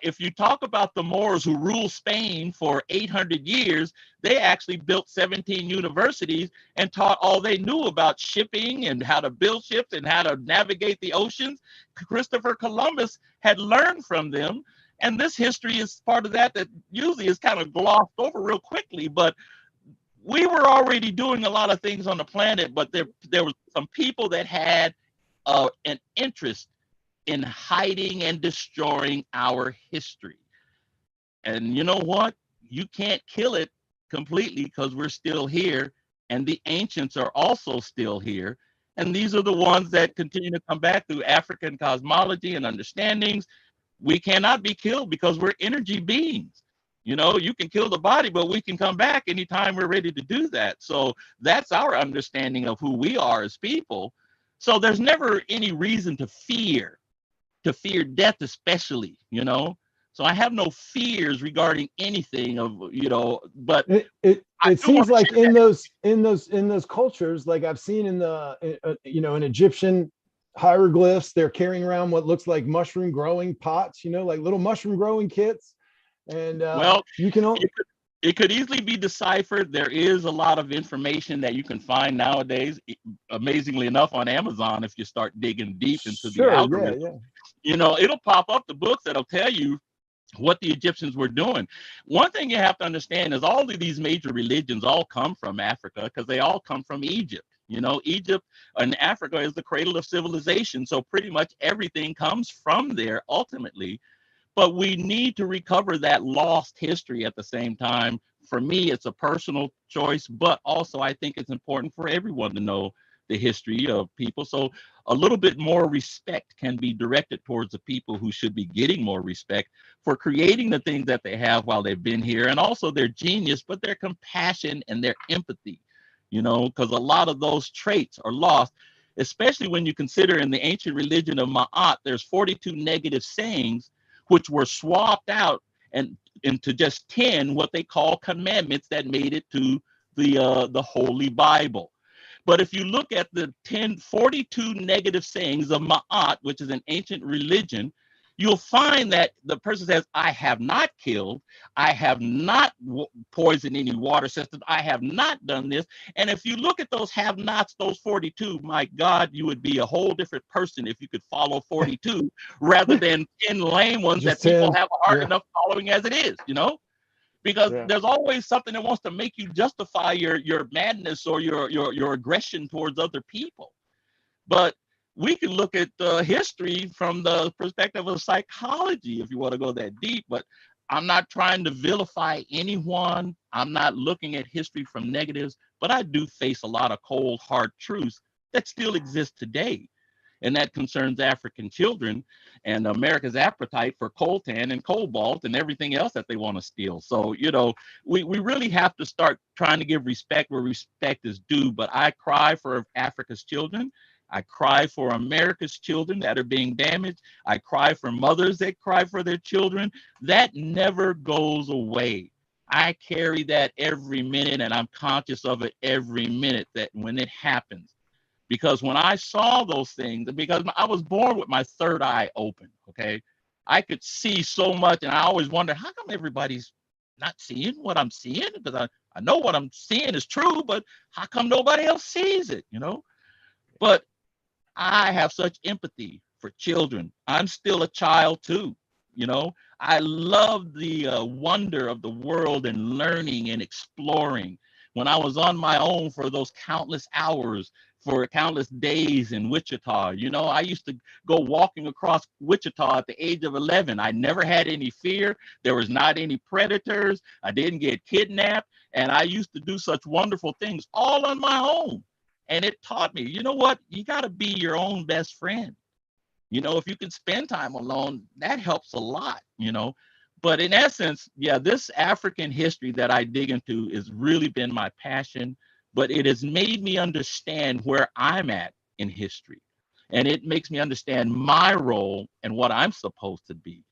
[SPEAKER 5] If you talk about the Moors who ruled Spain for 800 years, they actually built 17 universities and taught all they knew about shipping and how to build ships and how to navigate the oceans. Christopher Columbus had learned from them. And this history is part of that usually is kind of glossed over real quickly. But we were already doing a lot of things on the planet, but there was some people that had an interest in hiding and destroying our history. And you know what? You can't kill it completely because we're still here, and the ancients are also still here. And these are the ones that continue to come back through African cosmology and understandings. We cannot be killed because we're energy beings. You know, you can kill the body, but we can come back anytime we're ready to do that. So that's our understanding of who we are as people. So there's never any reason to fear death, especially, you know. So I have no fears regarding anything of, you know, but I
[SPEAKER 6] It
[SPEAKER 5] do want
[SPEAKER 6] seems
[SPEAKER 5] to
[SPEAKER 6] like
[SPEAKER 5] share
[SPEAKER 6] in those cultures, like I've seen in the in Egyptian hieroglyphs, they're carrying around what looks like mushroom growing pots, like little mushroom growing kits, and
[SPEAKER 5] well,
[SPEAKER 6] you can
[SPEAKER 5] it could easily be deciphered. There is a lot of information that you can find nowadays, amazingly enough, on Amazon if you start digging deep into the
[SPEAKER 6] sure, yeah,
[SPEAKER 5] algorithm.
[SPEAKER 6] yeah.
[SPEAKER 5] You know, it'll pop up the books that'll tell you what the Egyptians were doing. One thing you have to understand is all of these major religions all come from Africa because they all come from Egypt. You know, Egypt and Africa is the cradle of civilization. So pretty much everything comes from there ultimately. But we need to recover that lost history at the same time. For me, it's a personal choice, but also I think it's important for everyone to know the history of people. So a little bit more respect can be directed towards the people who should be getting more respect for creating the things that they have while they've been here, and also their genius, but their compassion and their empathy, you know, because a lot of those traits are lost, especially when you consider in the ancient religion of Ma'at, there's 42 negative sayings which were swapped out and into just 10 what they call commandments that made it to the Holy Bible. But if you look at the 42 negative sayings of Ma'at, which is an ancient religion, you'll find that the person says, I have not killed, I have not poisoned any water systems, I have not done this. And if you look at those have nots, those 42, my God, you would be a whole different person if you could follow 42 rather than 10 lame ones that
[SPEAKER 6] Just
[SPEAKER 5] people
[SPEAKER 6] 10.
[SPEAKER 5] have a hard
[SPEAKER 6] Yeah,
[SPEAKER 5] enough following as it is, you know? Because
[SPEAKER 6] yeah.
[SPEAKER 5] there's always something that wants to make you justify your madness or your aggression towards other people. But we can look at history from the perspective of psychology if you want to go that deep. But I'm not trying to vilify anyone. I'm not looking at history from negatives, but I do face a lot of cold, hard truths that still exist today. And that concerns African children and America's appetite for coltan and cobalt and everything else that they want to steal. So, you know, we really have to start trying to give respect where respect is due. But I cry for Africa's children. I cry for America's children that are being damaged. I cry for mothers that cry for their children. That never goes away. I carry that every minute, and I'm conscious of it every minute that when it happens. Because when I saw those things, because I was born with my third eye open, okay, I could see so much, and I always wondered, how come everybody's not seeing what I'm seeing? Because I know what I'm seeing is true, but how come nobody else sees it, you know? But I have such empathy for children. I'm still a child too, you know? I love the wonder of the world and learning and exploring. When I was on my own for those countless hours, for countless days in Wichita, you know, I used to go walking across Wichita at the age of 11. I never had any fear. There was not any predators. I didn't get kidnapped. And I used to do such wonderful things all on my own. And it taught me, you know what? You got to be your own best friend. You know, if you can spend time alone, that helps a lot, you know. But in essence, yeah, this African history that I dig into has really been my passion, but it has made me understand where I'm at in history. And it makes me understand my role and what I'm supposed to be.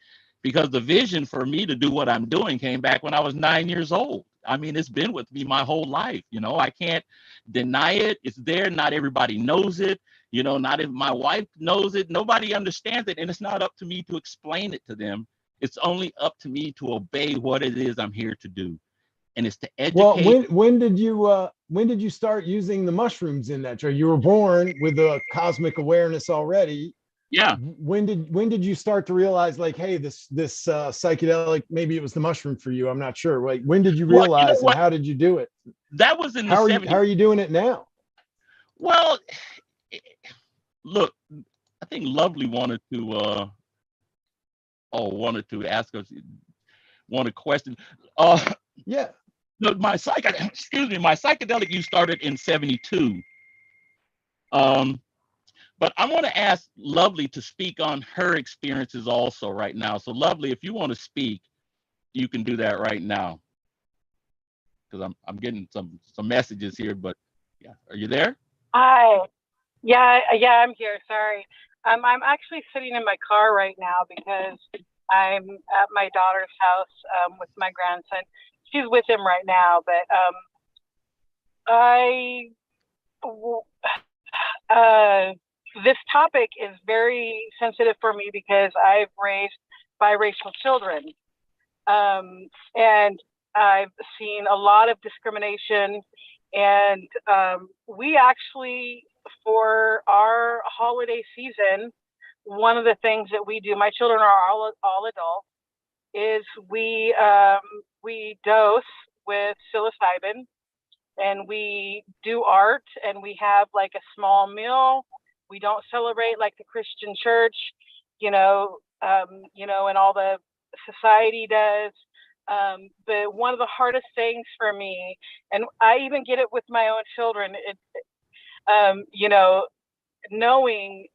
[SPEAKER 5] Because the vision for me to do what I'm doing came back when I was 9 years old. I mean, it's been with me my whole life. You know, I can't deny it. It's there. Not everybody knows it. You know, not if my wife knows it, nobody understands it. And it's not up to me to explain it to them. It's only up to me to obey what it is I'm here to do. And it's to
[SPEAKER 6] Well,
[SPEAKER 5] educate.
[SPEAKER 6] when did you start using the mushrooms in that trail? You were born with a cosmic awareness already.
[SPEAKER 5] Yeah.
[SPEAKER 6] When did you start to realize, like, hey, this psychedelic, maybe it was the mushroom for you, I'm not sure. Like, when did you
[SPEAKER 5] Well, you know
[SPEAKER 6] realize, and
[SPEAKER 5] what?
[SPEAKER 6] how did you do it?
[SPEAKER 5] That was in the
[SPEAKER 6] How
[SPEAKER 5] 70s.
[SPEAKER 6] are you doing it now?
[SPEAKER 5] Well, look, I think Lovely wanted to ask us one question.
[SPEAKER 6] Yeah.
[SPEAKER 5] No, my psychedelic use started in 72. Um, but I want to ask Lovely to speak on her experiences also right now. So Lovely, if you want to speak, you can do that right now. Because I'm getting some messages here, but yeah, are you there?
[SPEAKER 7] Hi. Yeah, I'm here. Sorry. I'm actually sitting in my car right now because I'm at my daughter's house with my grandson. She's with him right now, but I this topic is very sensitive for me because I've raised biracial children, and I've seen a lot of discrimination, and we actually, for our holiday season, one of the things that we do, my children are all adults, is we dose with psilocybin, and we do art, and we have like a small meal. We don't celebrate like the Christian church, and all the society does. But one of the hardest things for me, and I even get it with my own children, knowing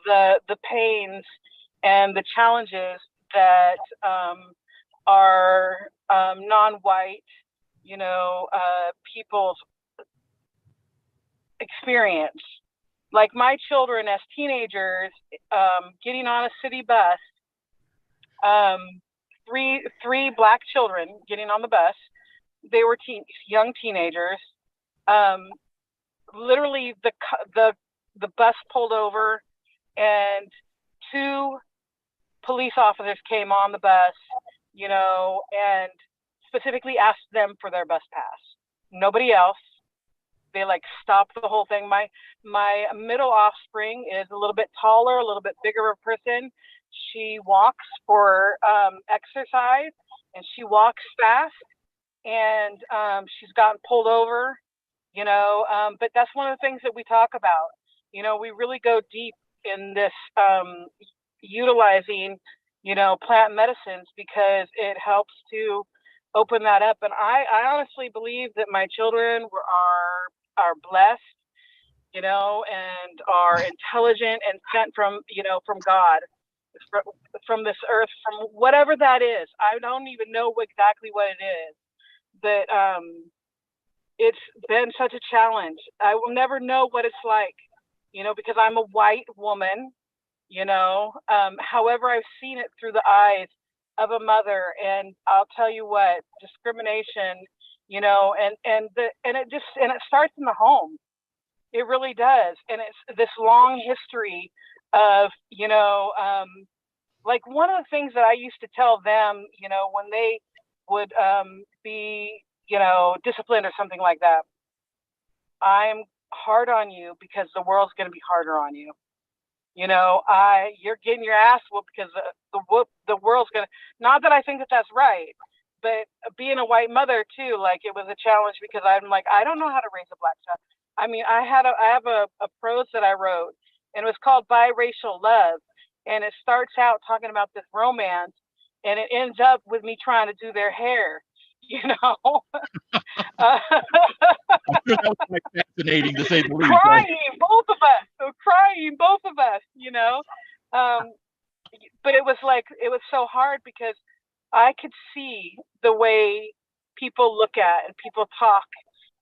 [SPEAKER 7] the pains and the challenges that are non-white, people's experience. Like my children as teenagers, getting on a city bus, three black children getting on the bus. They were young teenagers. Literally, the bus pulled over, and two police officers came on the bus, and specifically asked them for their bus pass. Nobody else. They like stopped the whole thing. My middle offspring is a little bit taller, a little bit bigger of a person. She walks for exercise, and she walks fast, and she's gotten pulled over, but that's one of the things that we talk about. We really go deep in this utilizing, plant medicines, because it helps to open that up. And I honestly believe that my children are blessed, and are intelligent and sent from God, from this earth, from whatever that is. I don't even know exactly what it is, but it's been such a challenge. I will never know what it's like, because I'm a white woman, however, I've seen it through the eyes of a mother, and I'll tell you what, discrimination, and it starts in the home. It really does. And it's this long history of, like one of the things that I used to tell them, when they would be, disciplined or something like that. I'm hard on you because the world's going to be harder on you. You're getting your ass whooped because the world's going to, not that I think that that's right, but being a white mother too, like it was a challenge because I'm like, I don't know how to raise a black child. I mean, I have a prose that I wrote, and it was called Biracial Love. And it starts out talking about this romance, and it ends up with me trying to do their hair,
[SPEAKER 5] I'm sure that was quite fascinating to say the least.
[SPEAKER 7] crying, both of us. So crying, both of us, But it was so hard because I could see the way people look at and people talk,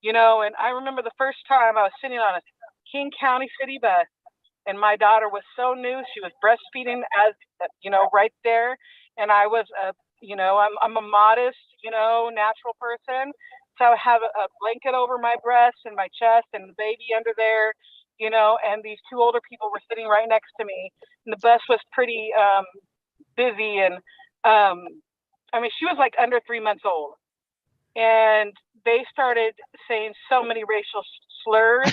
[SPEAKER 7] and I remember the first time I was sitting on a King County city bus, and my daughter was so new. She was breastfeeding as, right there. And I was, I'm a modest, natural person. So I have a blanket over my breast and my chest and the baby under there, and these two older people were sitting right next to me. And the bus was pretty busy. And she was like under 3 months old. And they started saying so many racial slurs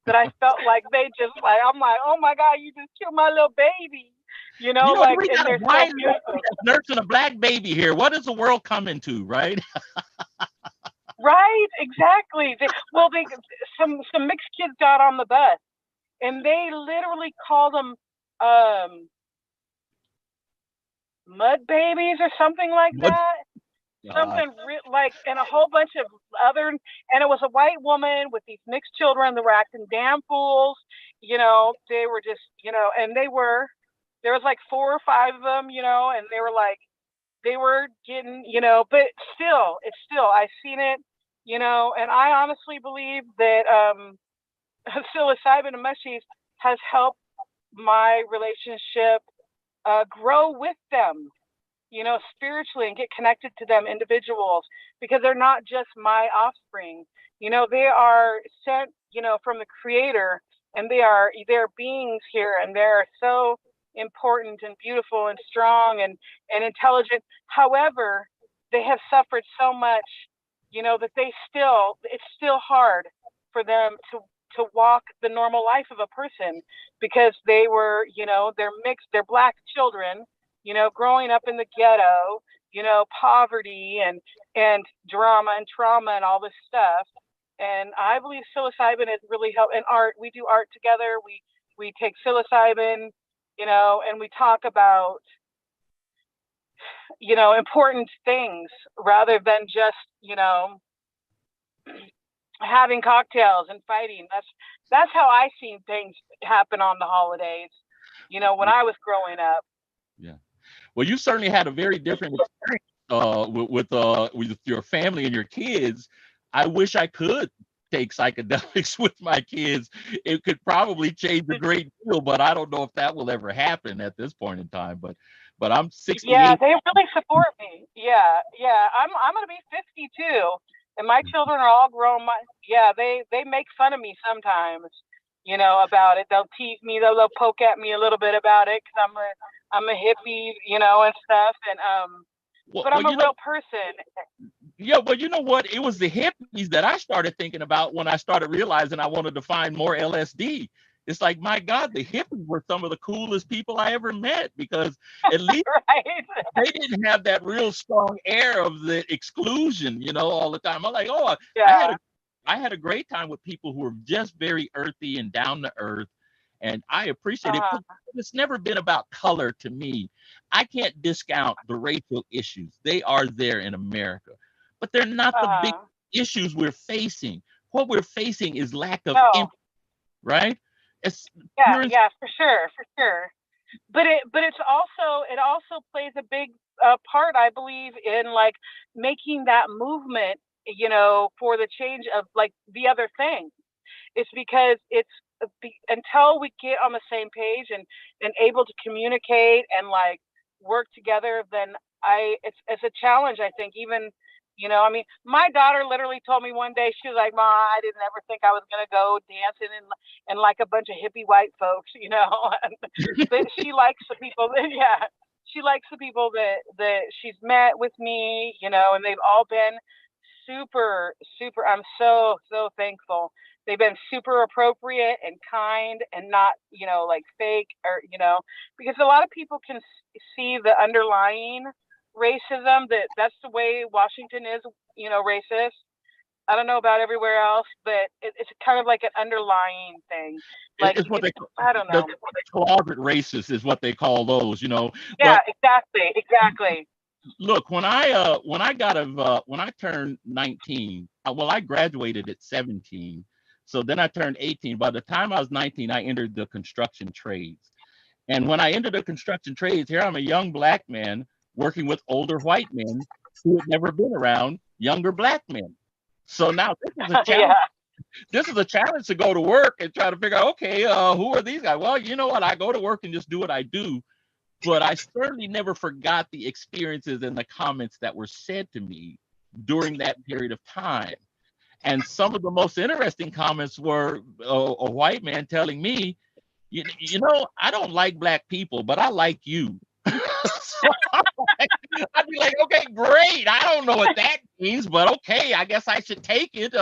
[SPEAKER 7] that I felt like I'm like, oh my God, you just killed my little baby.
[SPEAKER 5] We
[SPEAKER 7] and
[SPEAKER 5] got
[SPEAKER 7] they're
[SPEAKER 5] a white
[SPEAKER 7] so beautiful.
[SPEAKER 5] nursing a black baby here. What is the world coming to, right?
[SPEAKER 7] Right, exactly. Some mixed kids got on the bus, and they literally called them mud babies or something like that. Something and a whole bunch of other, and it was a white woman with these mixed children that were acting damn fools. They were just, and there was like 4 or 5 of them, and they were getting, but it's still, I've seen it, and I honestly believe that psilocybin and mushies has helped my relationship grow with them, spiritually, and get connected to them individuals, because they're not just my offspring. They are sent, from the creator, and they're beings here, and they're so important and beautiful and strong and intelligent. However, they have suffered so much, that it's still hard for them to walk the normal life of a person, because they were, they're black children, growing up in the ghetto, poverty and drama and trauma and all this stuff. And I believe psilocybin has really helped. And art, we do art together. We take psilocybin, and we talk about, important things rather than just, having cocktails and fighting. That's how I seen things happen on the holidays, when I was growing up.
[SPEAKER 5] Yeah. Well, you certainly had a very different experience with your family and your kids. I wish I could take psychedelics with my kids. It could probably change a great deal, but I don't know if that will ever happen at this point in time. But I'm 68.
[SPEAKER 7] Yeah, they really support me. Yeah. I'm gonna be 52, and my children are all grown. They make fun of me sometimes, about it. They'll tease me. They'll poke at me a little bit about it because I'm a hippie, and stuff. And but I'm a real person.
[SPEAKER 5] Yeah, well, you know what? It was the hippies that I started thinking about when I started realizing I wanted to find more LSD. It's like, my God, the hippies were some of the coolest people I ever met, because at least
[SPEAKER 7] right.
[SPEAKER 5] They didn't have that real strong air of the exclusion, all the time. I'm like, oh,
[SPEAKER 7] yeah.
[SPEAKER 5] I had a great time with people who were just very earthy and down to earth. And I appreciate it. It's never been about color to me. I can't discount the racial issues. They are there in America, but they're not the big issues we're facing. What we're facing is lack of empathy, right? It's
[SPEAKER 7] for sure. But it also plays a big part, I believe, in like making that movement, for the change of like the other thing. It's because until we get on the same page and able to communicate and like work together, then it's a challenge, I think. Even, my daughter literally told me one day, she was like, "Ma, I didn't ever think I was going to go dancing and like a bunch of hippie white folks," But she likes the people. Yeah. she likes the people that she's met with me, you know, and they've all been super, super. I'm so thankful. They've been super appropriate and kind and not, you know, like fake or, you know, because a lot of people can see the underlying racism. That's the way Washington is, you know, racist. I don't know about everywhere else, but it's kind of like an underlying thing. Like,
[SPEAKER 5] It's what they
[SPEAKER 7] I don't know.
[SPEAKER 5] the closet racist is what they call those, you know.
[SPEAKER 7] Yeah,
[SPEAKER 5] But
[SPEAKER 7] exactly.
[SPEAKER 5] look, when I turned 19, well, I graduated at 17. So then I turned 18. By the time I was 19, I entered the construction trades. And when I entered the construction trades, here I'm a young black man working with older white men who had never been around younger black men. So now this is a challenge.
[SPEAKER 7] Yeah.
[SPEAKER 5] This is a challenge to go to work and try to figure out, okay, who are these guys? Well, you know what? I go to work and just do what I do. But I certainly never forgot the experiences and the comments that were said to me during that period of time. And some of the most interesting comments were a white man telling me, you know, I don't like black people, but I like you. So I'd be like, okay, great. I don't know what that means, but okay, I guess I should take it.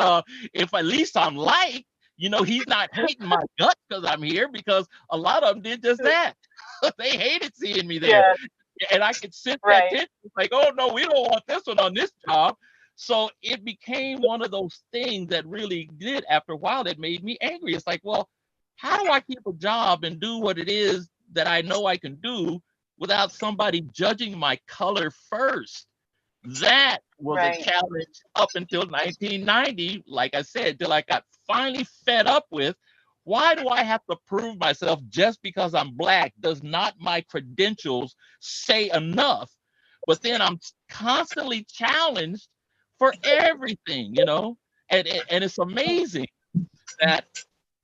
[SPEAKER 5] If at least I'm liked, you know, he's not hating my guts because I'm here, because a lot of them did just that. They hated seeing me there.
[SPEAKER 7] Yeah.
[SPEAKER 5] And I could sit that
[SPEAKER 7] Right.
[SPEAKER 5] tension, like, oh no, we don't want this one on this job. So it became one of those things that really did, after a while, that made me angry. It's like, well, how do I keep a job and do what it is that I know I can do without somebody judging my color first? That was a
[SPEAKER 7] Right.
[SPEAKER 5] challenge up until 1990, like I said, till I got finally fed up with, why do I have to prove myself just because I'm black? Does not my credentials say enough? But then I'm constantly challenged for everything, you know? And it's amazing that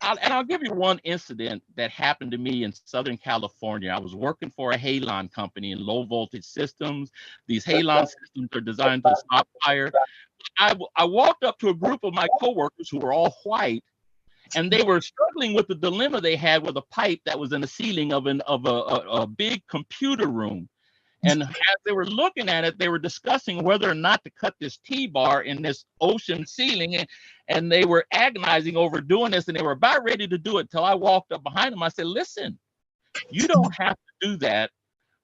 [SPEAKER 5] I'll give you one incident that happened to me in Southern California. I was working for a halon company in low voltage systems. These halon systems are designed to stop fire. I walked up to a group of my coworkers who were all white, and they were struggling with the dilemma they had with a pipe that was in the ceiling of a big computer room. And as they were looking at it, they were discussing whether or not to cut this T-bar in this ocean ceiling. And they were agonizing over doing this, and they were about ready to do it till I walked up behind them. I said, listen, you don't have to do that.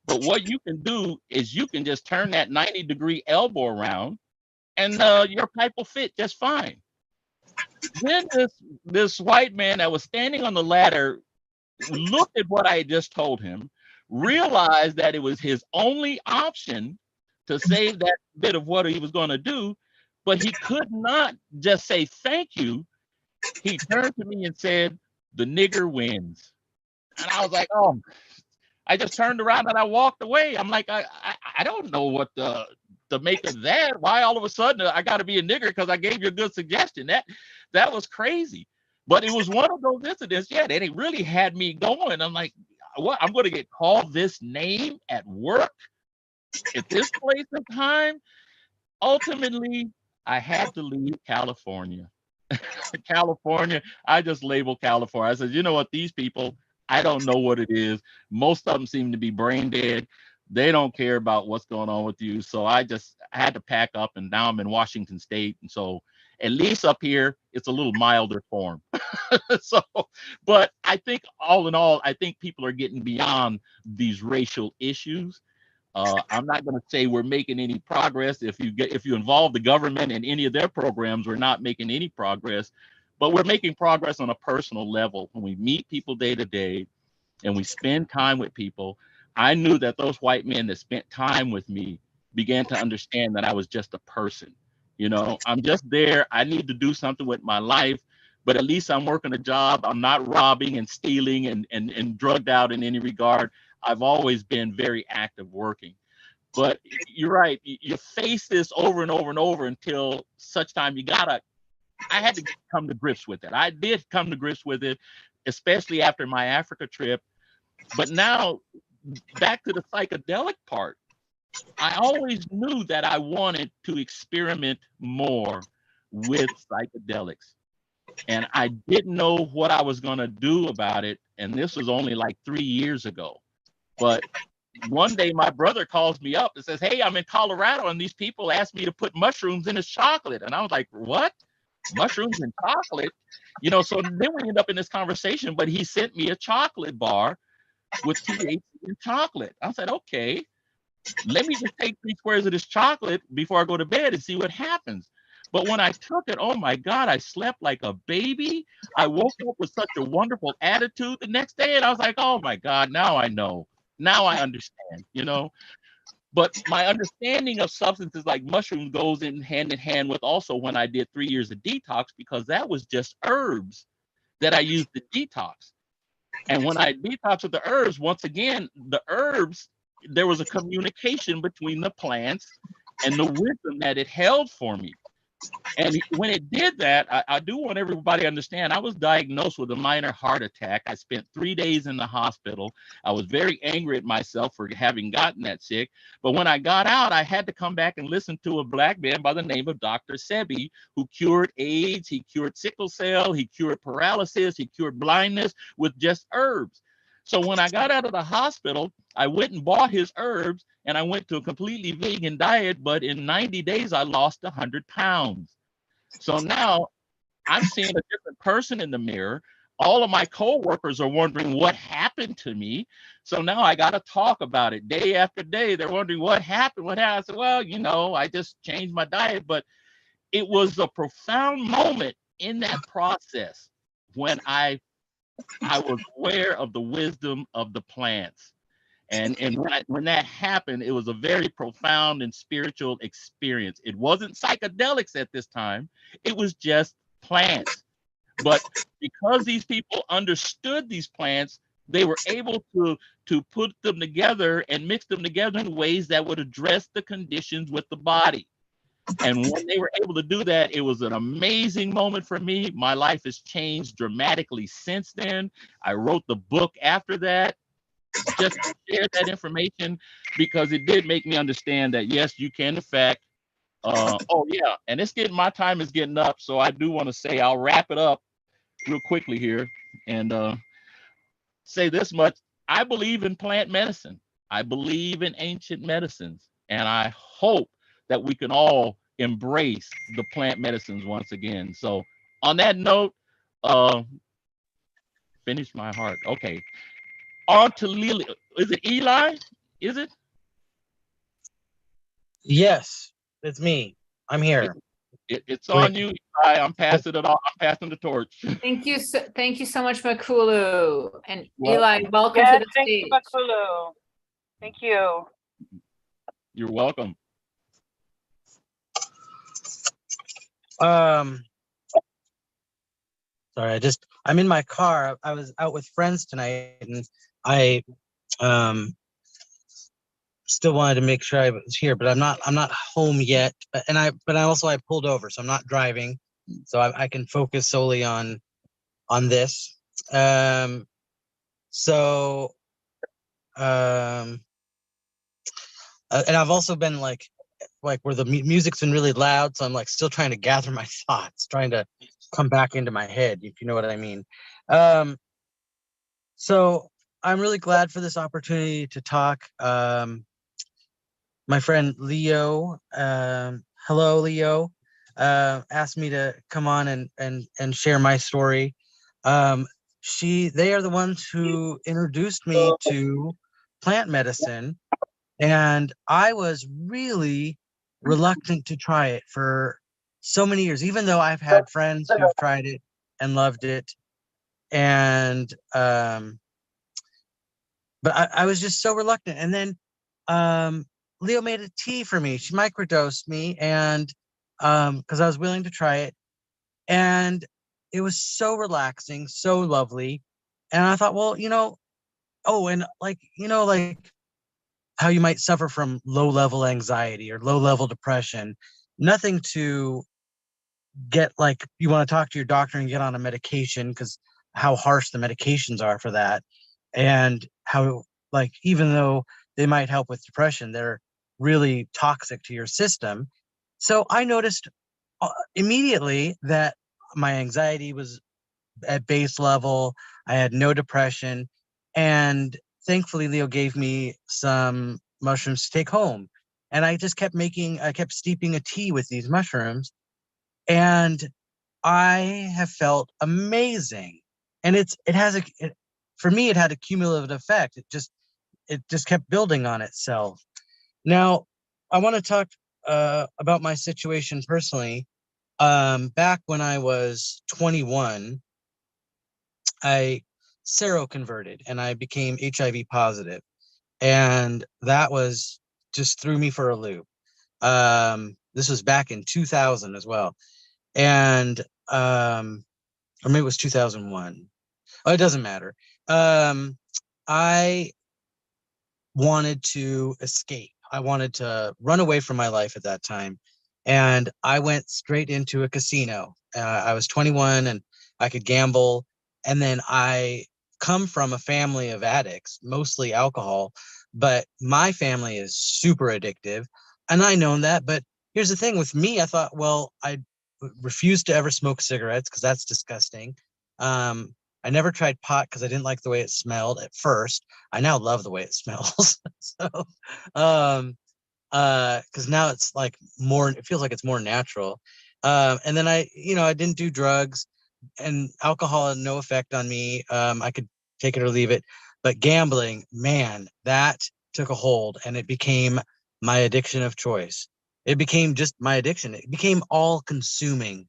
[SPEAKER 5] But what you can do is you can just turn that 90-degree elbow around, and your pipe will fit just fine. Then this white man that was standing on the ladder looked at what I had just told him, realized that it was his only option to save that bit of what he was going to do, but he could not just say thank you. He turned to me and said, "The nigger wins." And I was like, oh, I just turned around and I walked away. I'm like, I don't know what to make of that. Why all of a sudden I got to be a nigger because I gave you a good suggestion? That was crazy. But it was one of those incidents, yeah, that it really had me going. I'm like, what? I'm going to get called this name at work at this place and time? Ultimately, I had to leave California. California, I just labeled California. I said, you know what, these people, I don't know what it is. Most of them seem to be brain dead. They don't care about what's going on with you. So I had to pack up, and now I'm in Washington State. And so at least up here, it's a little milder form. So, but I think all in all, I think people are getting beyond these racial issues. I'm not going to say we're making any progress. If you involve the government in any of their programs, we're not making any progress, but we're making progress on a personal level. When we meet people day to day and we spend time with people, I knew that those white men that spent time with me began to understand that I was just a person. You know, I'm just there. I need to do something with my life, but at least I'm working a job. I'm not robbing and stealing and drugged out in any regard. I've always been very active working. But you're right. You face this over and over and over until such time I had to come to grips with it. I did come to grips with it, especially after my Africa trip. But now back to the psychedelic part. I always knew that I wanted to experiment more with psychedelics. And I didn't know what I was going to do about it. And this was only like 3 years ago. But one day my brother calls me up and says, "Hey, I'm in Colorado and these people asked me to put mushrooms in his chocolate." And I was like, "What? Mushrooms in chocolate?" So then we end up in this conversation, but he sent me a chocolate bar with THC and chocolate. I said, "Okay, let me just take 3 squares of this chocolate before I go to bed and see what happens." But when I took it, oh my God, I slept like a baby. I woke up with such a wonderful attitude the next day. And I was like, oh my God, now I know. Now I understand. But my understanding of substances like mushrooms goes in hand with also when I did 3 years of detox, because that was just herbs that I used to detox. And when I detoxed with the herbs, once again, the herbs, there was a communication between the plants and the wisdom that it held for me. And when it did that, I do want everybody to understand, I was diagnosed with a minor heart attack. I spent 3 days in the hospital. I was very angry at myself for having gotten that sick. But when I got out, I had to come back and listen to a black man by the name of Dr. Sebi, who cured AIDS, he cured sickle cell, he cured paralysis, he cured blindness with just herbs. So when I got out of the hospital, I went and bought his herbs and I went to a completely vegan diet. But in 90 days, I lost 100 pounds. So now I'm seeing a different person in the mirror. All of my coworkers are wondering what happened to me. So now I got to talk about it day after day. They're wondering what happened. What happened? I said, well, I just changed my diet. But it was a profound moment in that process when I was aware of the wisdom of the plants. And when that happened, it was a very profound and spiritual experience. It wasn't psychedelics at this time. It was just plants. But because these people understood these plants, they were able to put them together and mix them together in ways that would address the conditions with the body. And when they were able to do that, it was an amazing moment for me. My life has changed dramatically since then. I wrote the book after that, just to share that information, because it did make me understand that yes, you can in fact. Oh yeah, and my time is getting up, so I do want to say I'll wrap it up real quickly here and say this much: I believe in plant medicine. I believe in ancient medicines, and I hope that we can all embrace the plant medicines once again. So on that note, uh, finish my heart. Okay. On to Lily. Is it Eli? Is it?
[SPEAKER 8] Yes, it's me. I'm here.
[SPEAKER 5] It's
[SPEAKER 8] Wait.
[SPEAKER 5] on you, Eli. I'm passing it on. I'm passing the torch.
[SPEAKER 4] Thank you so much, Makulu. And
[SPEAKER 5] Well,
[SPEAKER 4] Eli, welcome
[SPEAKER 7] Yes,
[SPEAKER 4] to the
[SPEAKER 7] thank
[SPEAKER 4] stage.
[SPEAKER 7] you, Bakulu. Thank you.
[SPEAKER 5] You're welcome.
[SPEAKER 8] Sorry, I'm in my car. I was out with friends tonight, and I still wanted to make sure I was here, but I'm not home yet. And I pulled over, so I'm not driving, so I can focus solely on this. And I've also been like where the music's been really loud, so I'm like still trying to gather my thoughts, trying to come back into my head, if you know what I mean. So I'm really glad for this opportunity to talk. My friend Leo, hello Leo, asked me to come on and share my story. They are the ones who introduced me to plant medicine, and I was really reluctant to try it for so many years, even though I've had friends who've tried it and loved it. And but I was just so reluctant. And then Leo made a tea for me. She microdosed me, and because I was willing to try it, and it was so relaxing, so lovely. And I thought, well, and like how you might suffer from low-level anxiety or low-level depression, nothing to get like you want to talk to your doctor and get on a medication, because how harsh the medications are for that, and how like even though they might help with depression, they're really toxic to your system. So I noticed immediately that my anxiety was at base level. I had no depression, and thankfully Leo gave me some mushrooms to take home, and I just I kept steeping a tea with these mushrooms, and I have felt amazing. And for me, it had a cumulative effect. It just kept building on itself. Now, I want to talk about my situation personally. Back when I was 21, I seroconverted and I became HIV positive, and that was just threw me for a loop. This was back in 2000 as well, and or maybe it was 2001. Oh, it doesn't matter. I wanted to escape. I wanted to run away from my life at that time. And I went straight into a casino. I was 21 and I could gamble. And then I come from a family of addicts, mostly alcohol, but my family is super addictive. And I known that. But here's the thing with me, I thought, well, I refused to ever smoke cigarettes because that's disgusting. I never tried pot because I didn't like the way it smelled at first. I now love the way it smells. So, because now it's like it feels like it's more natural. And then I didn't do drugs, and alcohol had no effect on me. I could take it or leave it, but gambling, man, that took a hold, and it became my addiction of choice. It became just my addiction. It became all consuming.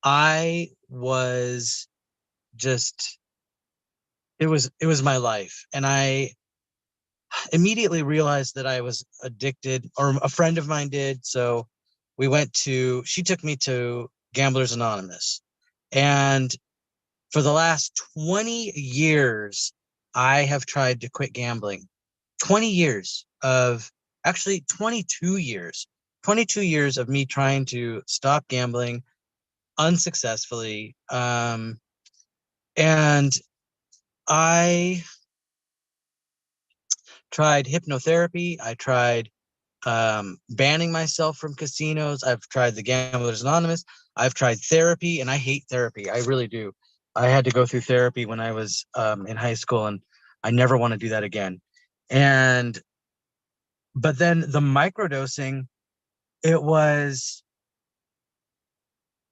[SPEAKER 8] I was just, it was my life. And I immediately realized that I was addicted, or a friend of mine did. So she took me to Gamblers Anonymous. And for the last 20 years, I have tried to quit gambling. 20 years of, actually 22 years, 22 years of me trying to stop gambling unsuccessfully. And I tried hypnotherapy. I tried banning myself from casinos. I've tried the Gamblers Anonymous. I've tried therapy, and I hate therapy. I really do. I had to go through therapy when I was in high school, and I never want to do that again. And but then the microdosing, it was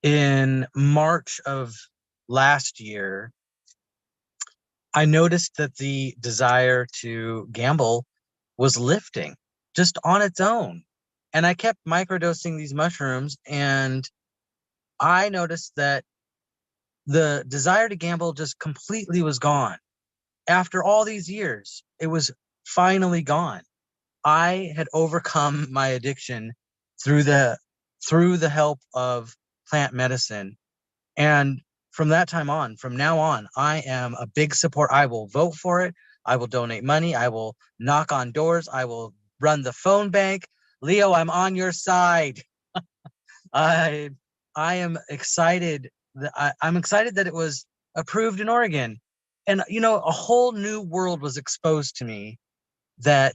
[SPEAKER 8] in March of last year. I noticed that the desire to gamble was lifting just on its own. And I kept microdosing these mushrooms, and I noticed that the desire to gamble just completely was gone. After all these years, it was finally gone. I had overcome my addiction through the help of plant medicine. And from now on, I am a big support. I will vote for it. I will donate money. I will knock on doors. I will run the phone bank. Leo, I'm on your side. I I am excited I'm excited that it was approved in Oregon. And a whole new world was exposed to me that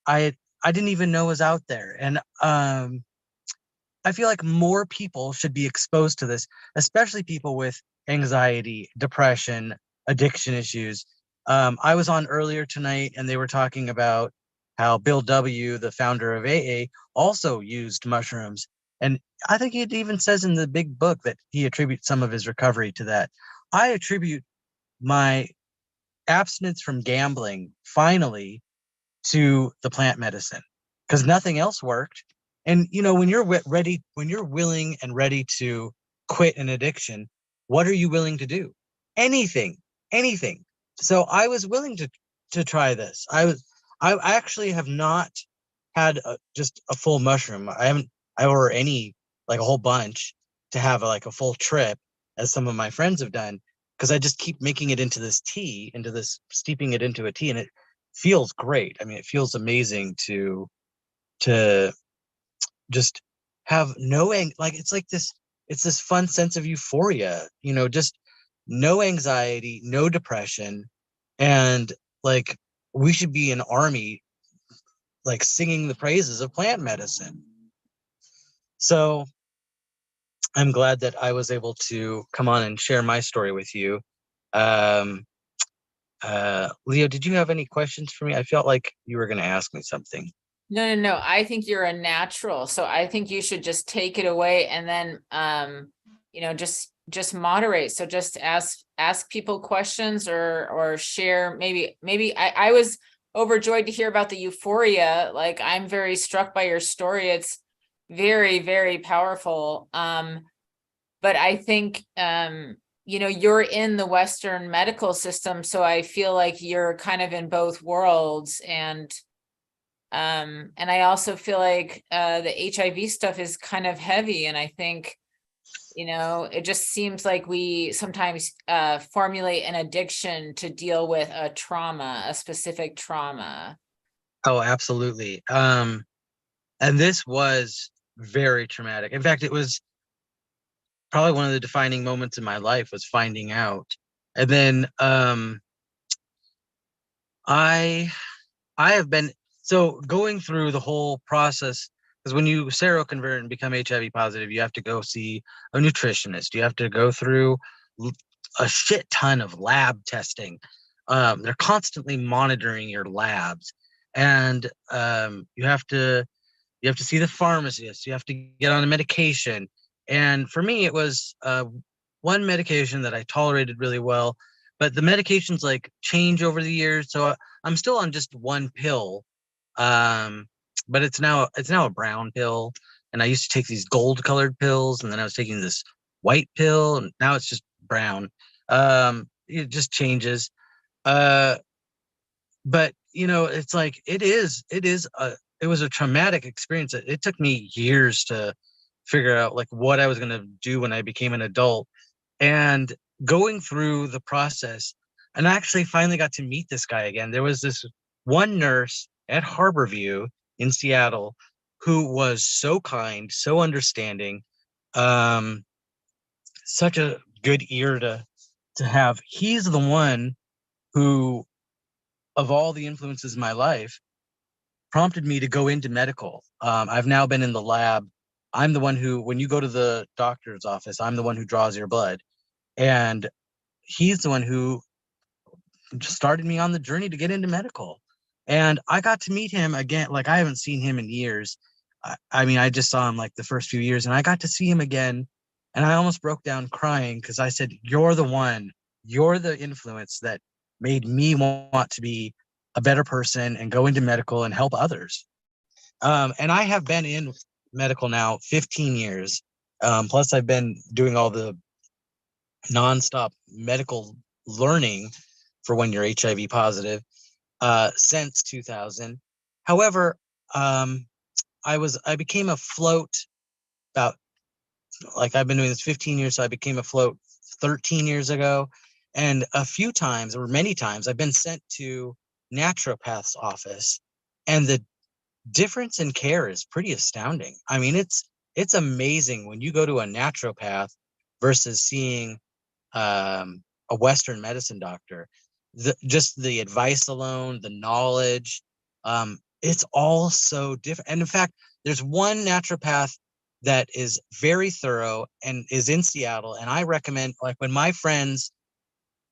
[SPEAKER 8] I I didn't even know was out there. And I feel like more people should be exposed to this, especially people with anxiety, depression, addiction issues. I was on earlier tonight, and they were talking about how Bill W., the founder of AA, also used mushrooms. And I think it even says in the big book that he attributes some of his recovery to that. I attribute my abstinence from gambling finally to the plant medicine, because nothing else worked. And when you're when you're willing and ready to quit an addiction, what are you willing to do? Anything, anything. So I was willing to try this. I actually have not had just a full mushroom. I order any, like a whole bunch, to have like a full trip, as some of my friends have done, because I just keep making it into this tea, steeping it into a tea, and it feels great. I mean, it feels amazing to just have like it's this fun sense of euphoria, just no anxiety, no depression. And like, we should be an army, like singing the praises of plant medicine. So I'm glad that I was able to come on and share my story with you. Leo, did you have any questions for me? I felt like you were going to ask me something.
[SPEAKER 4] No. I think you're a natural. So I think you should just take it away and then just moderate. So just ask people questions or share. Maybe I was overjoyed to hear about the euphoria. Like, I'm very struck by your story. It's very, very powerful. But I think you're in the Western medical system, so I feel like you're kind of in both worlds. And I also feel like the HIV stuff is kind of heavy, and I think it just seems like we sometimes formulate an addiction to deal with a specific trauma.
[SPEAKER 8] Oh, absolutely. And this was very traumatic. In fact, it was probably one of the defining moments in my life, was finding out. And then I have been going through the whole process, because when you seroconvert and become HIV positive, you have to go see a nutritionist. You have to go through a shit ton of lab testing. They're constantly monitoring your labs, and you have to see the pharmacist. You have to get on a medication. And for me, it was one medication that I tolerated really well, but the medications like change over the years. So I'm still on just one pill, but it's now a brown pill. And I used to take these gold colored pills, and then I was taking this white pill, and now it's just brown. It just changes. But it's like it was a traumatic experience. It took me years to figure out like what I was going to do when I became an adult, and going through the process. And I actually finally got to meet this guy again. There was this one nurse at Harborview in Seattle who was so kind, so understanding, such a good ear to have. He's the one who, of all the influences in my life, prompted me to go into medical. I've now been in the lab. I'm the one who, when you go to the doctor's office, I'm the one who draws your blood. And he's the one who started me on the journey to get into medical. And I got to meet him again. Like, I haven't seen him in years. I mean, I just saw him like the first few years, and I got to see him again. And I almost broke down crying, because I said, you're the one, you're the influence that made me want to be a better person and go into medical and help others. And I have been in medical now 15 years. Plus I've been doing all the nonstop medical learning for when you're HIV positive since 2000. However, I became afloat about, like, I've been doing this 15 years, so I became afloat 13 years ago. And a few times, or many times, I've been sent to naturopath's office, and the difference in care is pretty astounding. I mean, it's amazing when you go to a naturopath versus seeing a Western medicine doctor. Just the advice alone, the knowledge, it's all so different. And in fact, there's one naturopath that is very thorough and is in Seattle. And I recommend, like, when my friends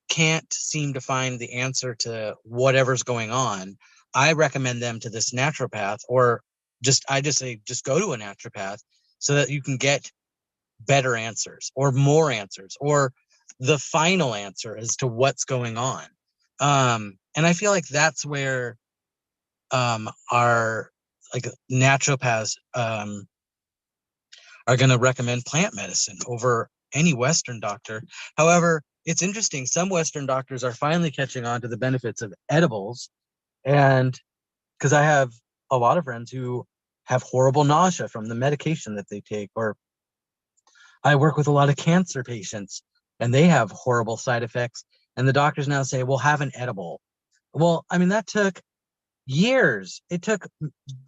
[SPEAKER 8] can't seem to find the answer to whatever's going on, I recommend them to this naturopath, or I just say, just go to a naturopath so that you can get better answers or more answers or the final answer as to what's going on. And I feel like that's where our like naturopaths are going to recommend plant medicine over any Western doctor. However, it's interesting. Some Western doctors are finally catching on to the benefits of edibles. And because I have a lot of friends who have horrible nausea from the medication that they take, or I work with a lot of cancer patients and they have horrible side effects. And the doctors now say, well, have an edible. Well, I mean, that took years. It took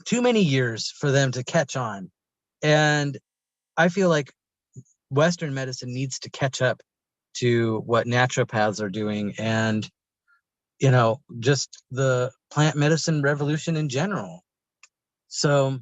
[SPEAKER 8] too many years for them to catch on. And I feel like Western medicine needs to catch up to what naturopaths are doing, and just the plant medicine revolution in general. So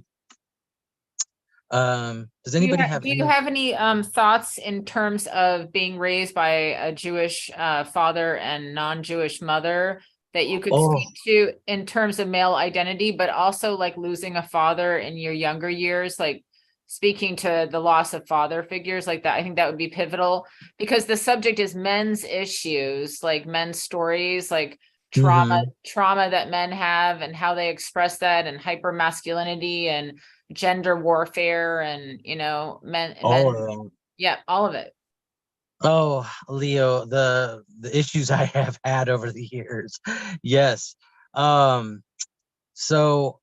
[SPEAKER 6] Does anybody have
[SPEAKER 4] Do you
[SPEAKER 6] any?
[SPEAKER 4] have any thoughts in terms of being raised by a Jewish father and non-Jewish mother that you could
[SPEAKER 6] Oh,
[SPEAKER 4] speak to in terms of male identity, but also like losing a father in your younger years, like speaking to the loss of father figures like that? I think that would be pivotal because the subject is men's issues, like men's stories, like
[SPEAKER 6] mhm.
[SPEAKER 4] trauma that men have and how they express that, and hyper masculinity and gender warfare, and
[SPEAKER 6] All
[SPEAKER 4] men,
[SPEAKER 6] of them.
[SPEAKER 4] yeah, all of it.
[SPEAKER 6] Oh, Leo, the issues I have had over the years. Yes. Um, so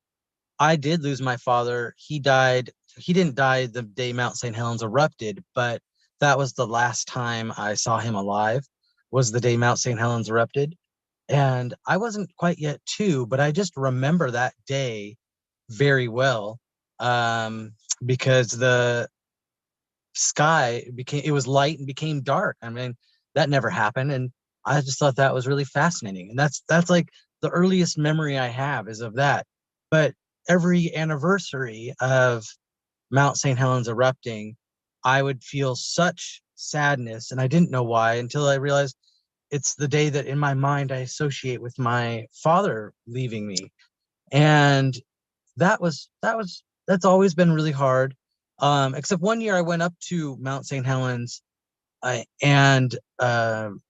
[SPEAKER 6] I did lose my father. He died. He didn't die the day Mount St. Helens erupted, but that was the last time I saw him alive, was the day Mount St. Helens erupted. And I wasn't quite yet two, but I just remember that day very well, um, because the sky became, it was light and became dark. I mean, that never happened. And I just thought that was really fascinating. And that's like the earliest memory I have is of that. But every anniversary of Mount St. Helens erupting, I would feel such sadness. And I didn't know why until I realized it's the day that in my mind I associate with my father leaving me. And that's always been really hard. Except one year I went up to Mount St. Helens, and on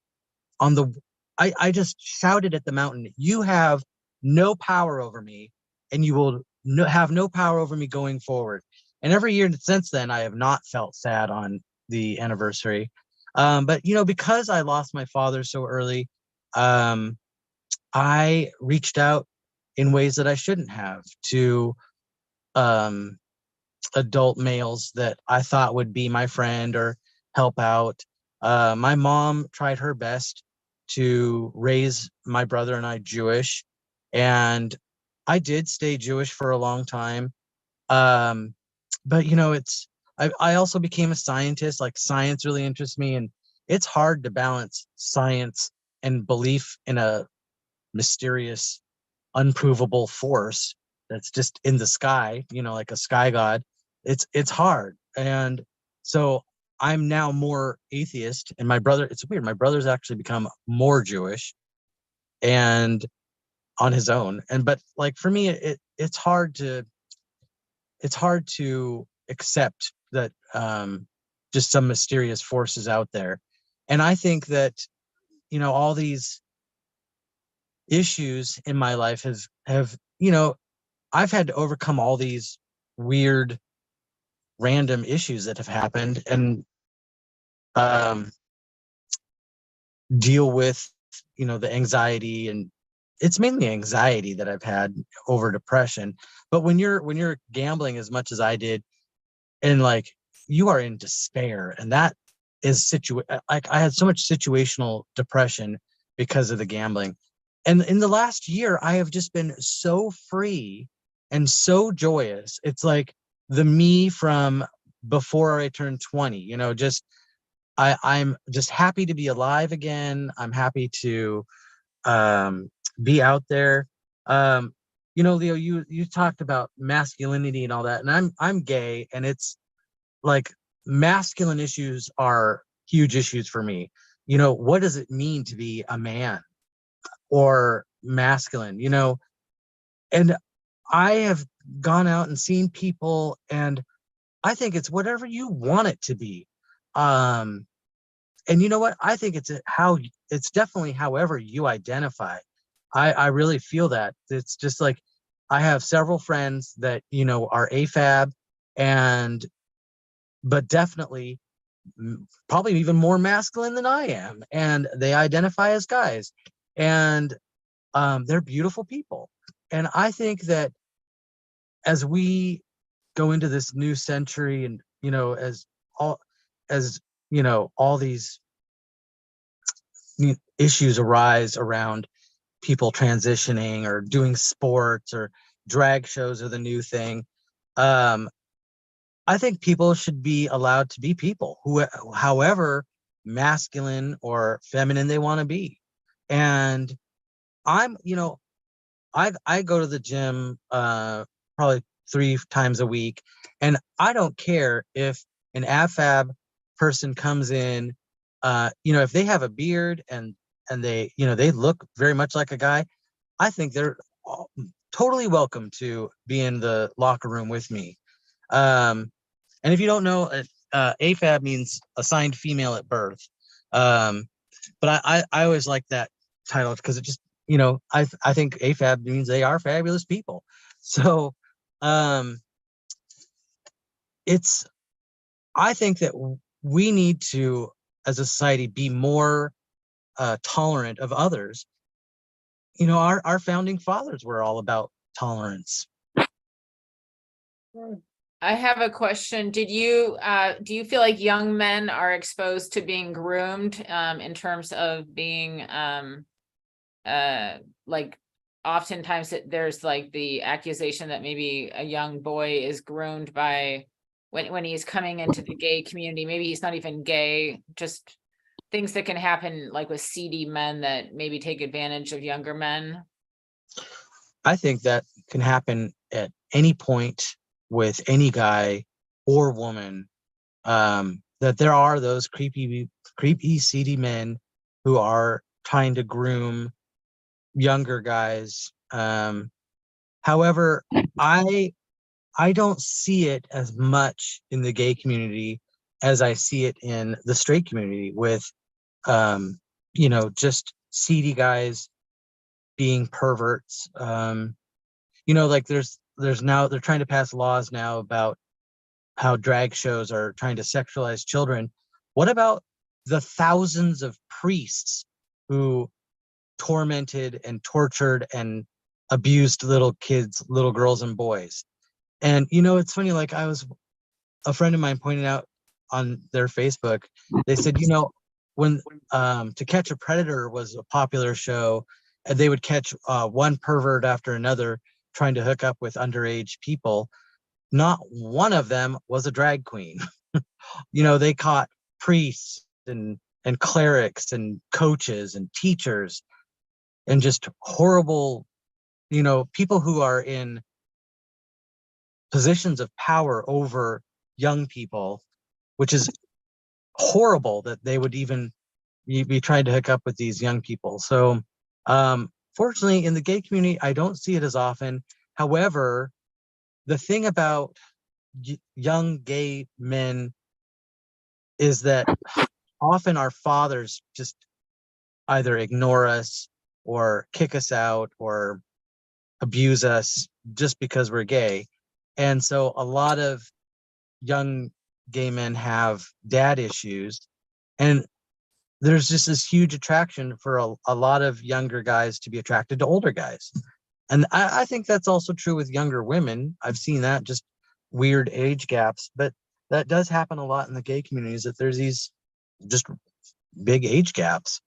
[SPEAKER 6] the I just shouted at the mountain, "You have no power over me, and you will have no power over me going forward." And every year since then, I have not felt sad on the anniversary. But because I lost my father so early, um, I reached out in ways that I shouldn't have to um, adult males that I thought would be my friend or help out. My mom tried her best to raise my brother and I Jewish, and I did stay Jewish for a long time. Um, but I also became a scientist. Like, science really interests me, and it's hard to balance science and belief in a mysterious, unprovable force that's just in the sky, like a sky god. It's hard. And so I'm now more atheist, and my brother, it's weird, my brother's actually become more Jewish and on his own. And but like for me, it's hard to accept that just some mysterious forces out there. And I think that all these issues in my life have I've had to overcome all these weird random issues that have happened, and um deal with the anxiety. And it's mainly anxiety that I've had over depression. But when you're gambling as much as I did, and like, you are in despair, and that is like, I had so much situational depression because of the gambling. And in the last year I have just been so free and so joyous. It's like the me from before I turned 20. Just I'm just happy to be alive again. I'm happy to be out there. Leo, you talked about masculinity and all that, and I'm gay, and it's like, masculine issues are huge issues for me. What does it mean to be a man or masculine? And I have gone out and seen people, and I think it's whatever you want it to be. And you know what? I think it's definitely however you identify. I really feel that. It's just like, I have several friends that are AFAB, and but definitely probably even more masculine than I am, and they identify as guys, and they're beautiful people. And I think that as we go into this new century, and all as all these issues arise around people transitioning or doing sports, or drag shows are the new thing. um I think people should be allowed to be people, however masculine or feminine they want to be. And I'm, I go to the gym probably
[SPEAKER 8] 3 times a week. And I don't care if an AFAB person comes in, if they have a beard and they, they look very much like a guy, I think they're totally welcome to be in the locker room with me. And if you don't know, AFAB means assigned female at birth. But I always like that title because it just, I think AFAB means they are fabulous people. So I think that we need to, as a society, be more tolerant of others. Our founding fathers were all about tolerance.
[SPEAKER 4] I have a question. Do you feel like young men are exposed to being groomed in terms of being like oftentimes there's like the accusation that maybe a young boy is groomed by when he's coming into the gay community, maybe he's not even gay, just things that can happen like with seedy men that maybe take advantage of younger men?
[SPEAKER 8] I think that can happen at any point with any guy or woman, that there are those creepy, seedy men who are trying to groom younger guys. However, I don't see it as much in the gay community as I see it in the straight community with, just seedy guys being perverts. Like there's now, they're trying to pass laws now about how drag shows are trying to sexualize children. What about the thousands of priests who tormented and tortured and abused little kids, little girls and boys? And it's funny, like a friend of mine pointed out on their Facebook, they said, when To Catch a Predator was a popular show, and they would catch one pervert after another trying to hook up with underage people, not one of them was a drag queen. They caught priests and clerics and coaches and teachers and just horrible, people who are in positions of power over young people, which is horrible that they would even be trying to hook up with these young people. So fortunately, in the gay community, I don't see it as often. However, the thing about young gay men is that often our fathers just either ignore us or kick us out or abuse us just because we're gay. And so a lot of young gay men have dad issues, and there's just this huge attraction for a lot of younger guys to be attracted to older guys. And I think that's also true with younger women. I've seen that, just weird age gaps, but that does happen a lot in the gay communities, that there's these just big age gaps.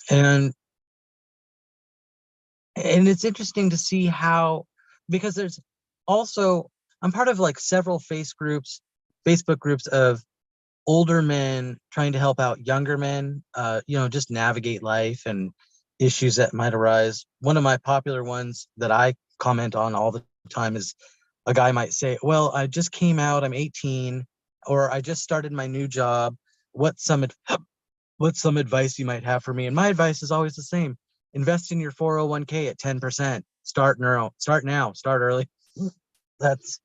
[SPEAKER 8] And it's interesting to see how, because there's also, I'm part of like several Facebook groups of older men trying to help out younger men, just navigate life and issues that might arise. One of my popular ones that I comment on all the time is a guy might say, well, I just came out, I'm 18, or I just started my new job. What's some advice you might have for me? And my advice is always the same. Invest in your 401k at 10%. Start now, start early. That's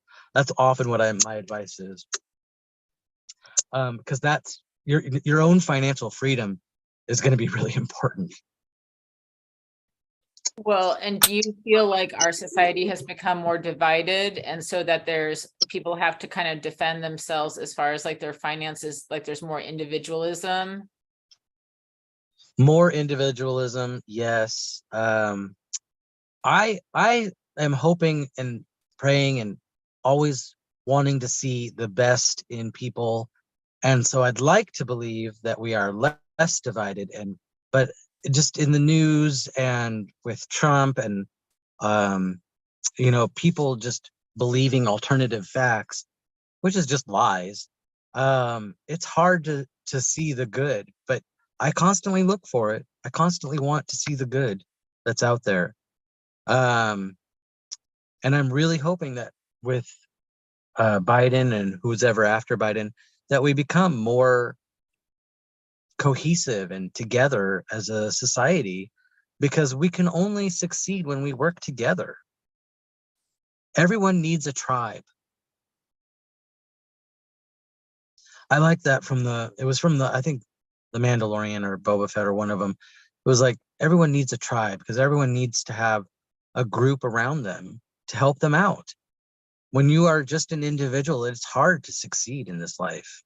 [SPEAKER 8] often what my advice is. Because that's your own financial freedom is going to be really important.
[SPEAKER 4] Well, and do you feel like our society has become more divided, and so that people have to kind of defend themselves as far as like their finances, like there's more individualism?
[SPEAKER 8] More individualism, yes. I am hoping and praying and always wanting to see the best in people. And so I'd like to believe that we are less divided, but just in the news and with Trump and, people just believing alternative facts, which is just lies. It's hard to see the good, but I constantly look for it. I constantly want to see the good that's out there. Um, and I'm really hoping that with Biden and who's ever after Biden, that we become more cohesive and together as a society, because we can only succeed when we work together. Everyone needs a tribe. I like that it was from I think the Mandalorian or Boba Fett or one of them. It was like, everyone needs a tribe because everyone needs to have a group around them to help them out. When you are just an individual, it's hard to succeed in this life.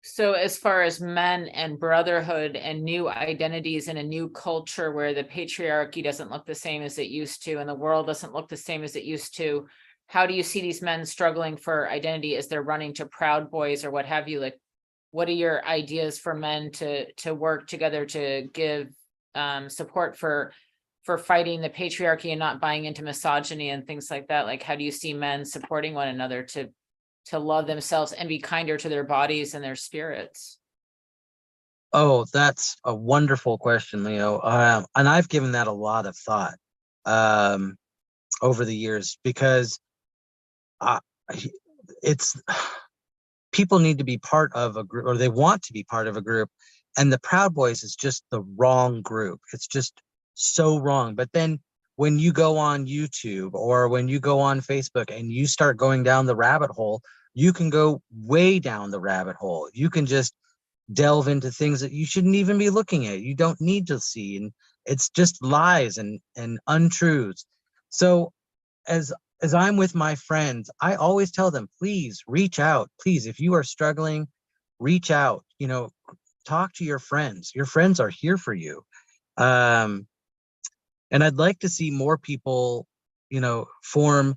[SPEAKER 4] So as far as men and brotherhood and new identities in a new culture where the patriarchy doesn't look the same as it used to and the world doesn't look the same as it used to, how do you see these men struggling for identity as they're running to Proud Boys or what have you? Like, what are your ideas for men to work together to give support for fighting the patriarchy and not buying into misogyny and things like that? Like, how do you see men supporting one another to love themselves and be kinder to their bodies and their spirits?
[SPEAKER 8] Oh, that's a wonderful question, Leo. And I've given that a lot of thought over the years, because it's people need to be part of a group, or they want to be part of a group, and the Proud Boys is just the wrong group. It's just so wrong. But then when you go on YouTube or when you go on Facebook and you start going down the rabbit hole, you can go way down the rabbit hole. You can just delve into things that you shouldn't even be looking at. You don't need to see, and it's just lies and untruths. So as I'm with my friends, I always tell them, please reach out. Please, if you are struggling, reach out. Talk to your friends. Your friends are here for you. And I'd like to see more people, form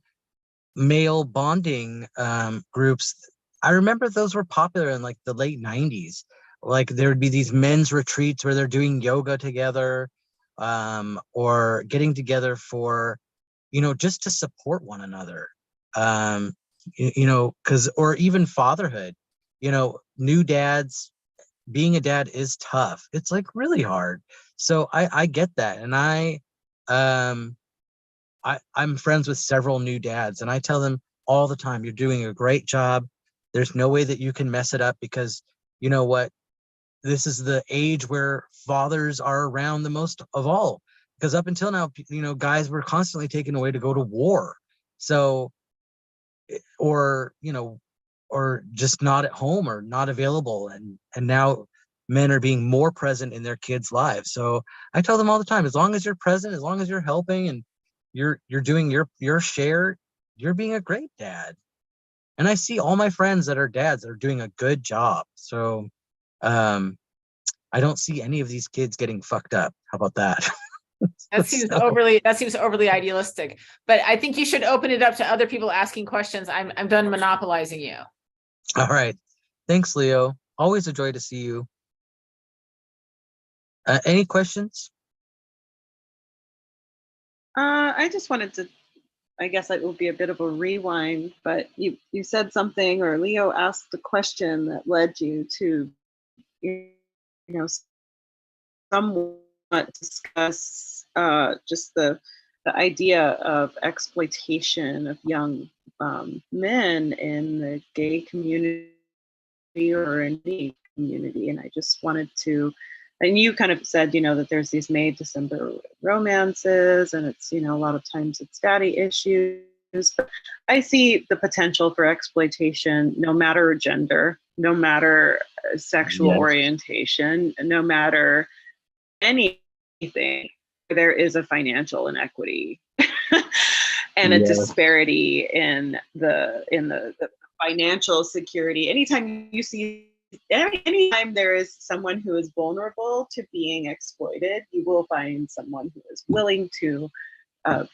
[SPEAKER 8] male bonding groups. I remember those were popular in like the late 90s. Like there would be these men's retreats where they're doing yoga together, or getting together for, just to support one another. Or even fatherhood, new dads, being a dad is tough. It's like really hard. So I get that. And I'm friends with several new dads, and I tell them all the time, you're doing a great job. There's no way that you can mess it up, because you know what? This is the age where fathers are around the most of all, because up until now, guys were constantly taken away to go to war. So, or, or just not at home or not available. And now men are being more present in their kids' lives. So I tell them all the time, as long as you're present, as long as you're helping and you're doing your share, you're being a great dad. And I see all my friends that are dads that are doing a good job. So I don't see any of these kids getting fucked up. How about that?
[SPEAKER 4] That seems overly idealistic, but I think you should open it up to other people asking questions. I'm done monopolizing you.
[SPEAKER 8] All right. Thanks, Leo. Always a joy to see you. Any questions?
[SPEAKER 3] I just wanted to, I guess it will be a bit of a rewind, but you said something, or Leo asked a question that led you to, somewhat discuss just the idea of exploitation of young men in the gay community or in the community. And I just wanted to, and you kind of said, that there's these May December romances, and it's, a lot of times it's daddy issues. But I see the potential for exploitation, no matter gender, no matter sexual orientation, no matter anything. There is a financial inequity and a disparity in the financial security. Anytime there is someone who is vulnerable to being exploited, you will find someone who is willing to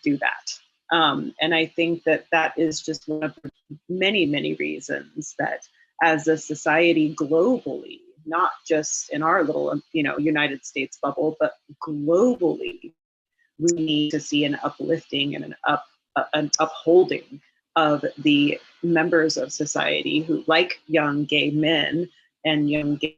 [SPEAKER 3] do that. And I think that is just one of the many, many reasons that as a society globally, not just in our little, United States bubble, but globally, we need to see an uplifting and an upholding of the members of society who, like young gay men and young gay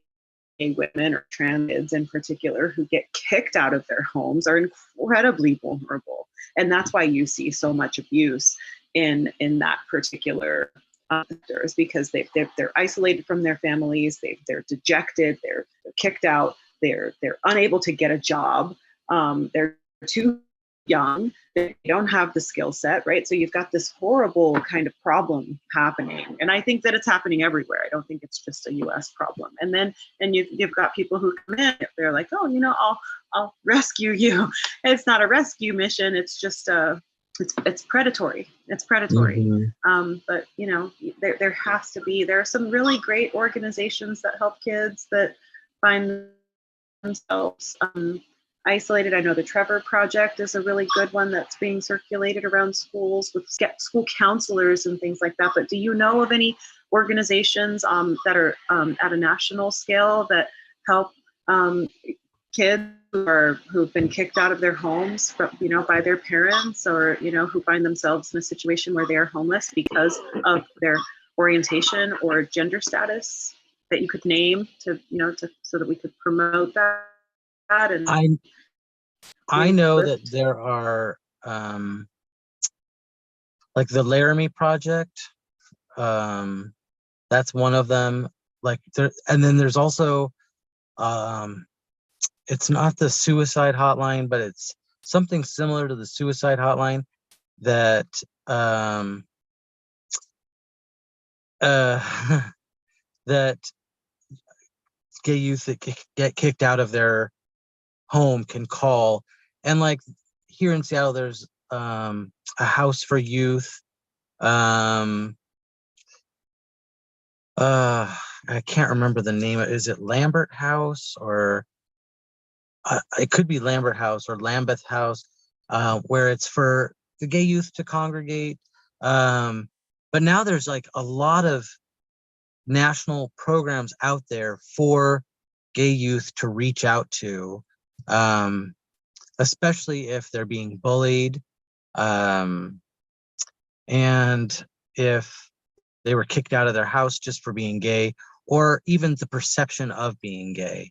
[SPEAKER 3] women or trans kids in particular who get kicked out of their homes are incredibly vulnerable. And that's why you see so much abuse in that particular sector, is because they're isolated from their families, they're dejected, they're kicked out, they're unable to get a job, they're too young, they don't have the skill set, right? So you've got this horrible kind of problem happening. And I think that it's happening everywhere. I don't think it's just a US problem. And then you've got people who come in, they're like, oh, I'll rescue you. It's not a rescue mission. It's just it's predatory. It's predatory. But there has to be, there are some really great organizations that help kids that find themselves isolated. I know the Trevor Project is a really good one that's being circulated around schools with school counselors and things like that. But do you know of any organizations that are at a national scale that help kids who've been kicked out of their homes, by their parents, or who find themselves in a situation where they are homeless because of their orientation or gender status, that you could name so that we could promote that? And
[SPEAKER 8] I know that there are like the Laramie Project, that's one of them. Like there, and then there's also it's not the suicide hotline, but it's something similar to the suicide hotline that that gay youth that get kicked out of their home can call. And like here in Seattle, there's a house for youth. I can't remember the name. Is it Lambert House, or it could be Lambert House or Lambeth House, where it's for the gay youth to congregate. But now there's like a lot of national programs out there for gay youth to reach out to, especially if they're being bullied, and if they were kicked out of their house just for being gay, or even the perception of being gay.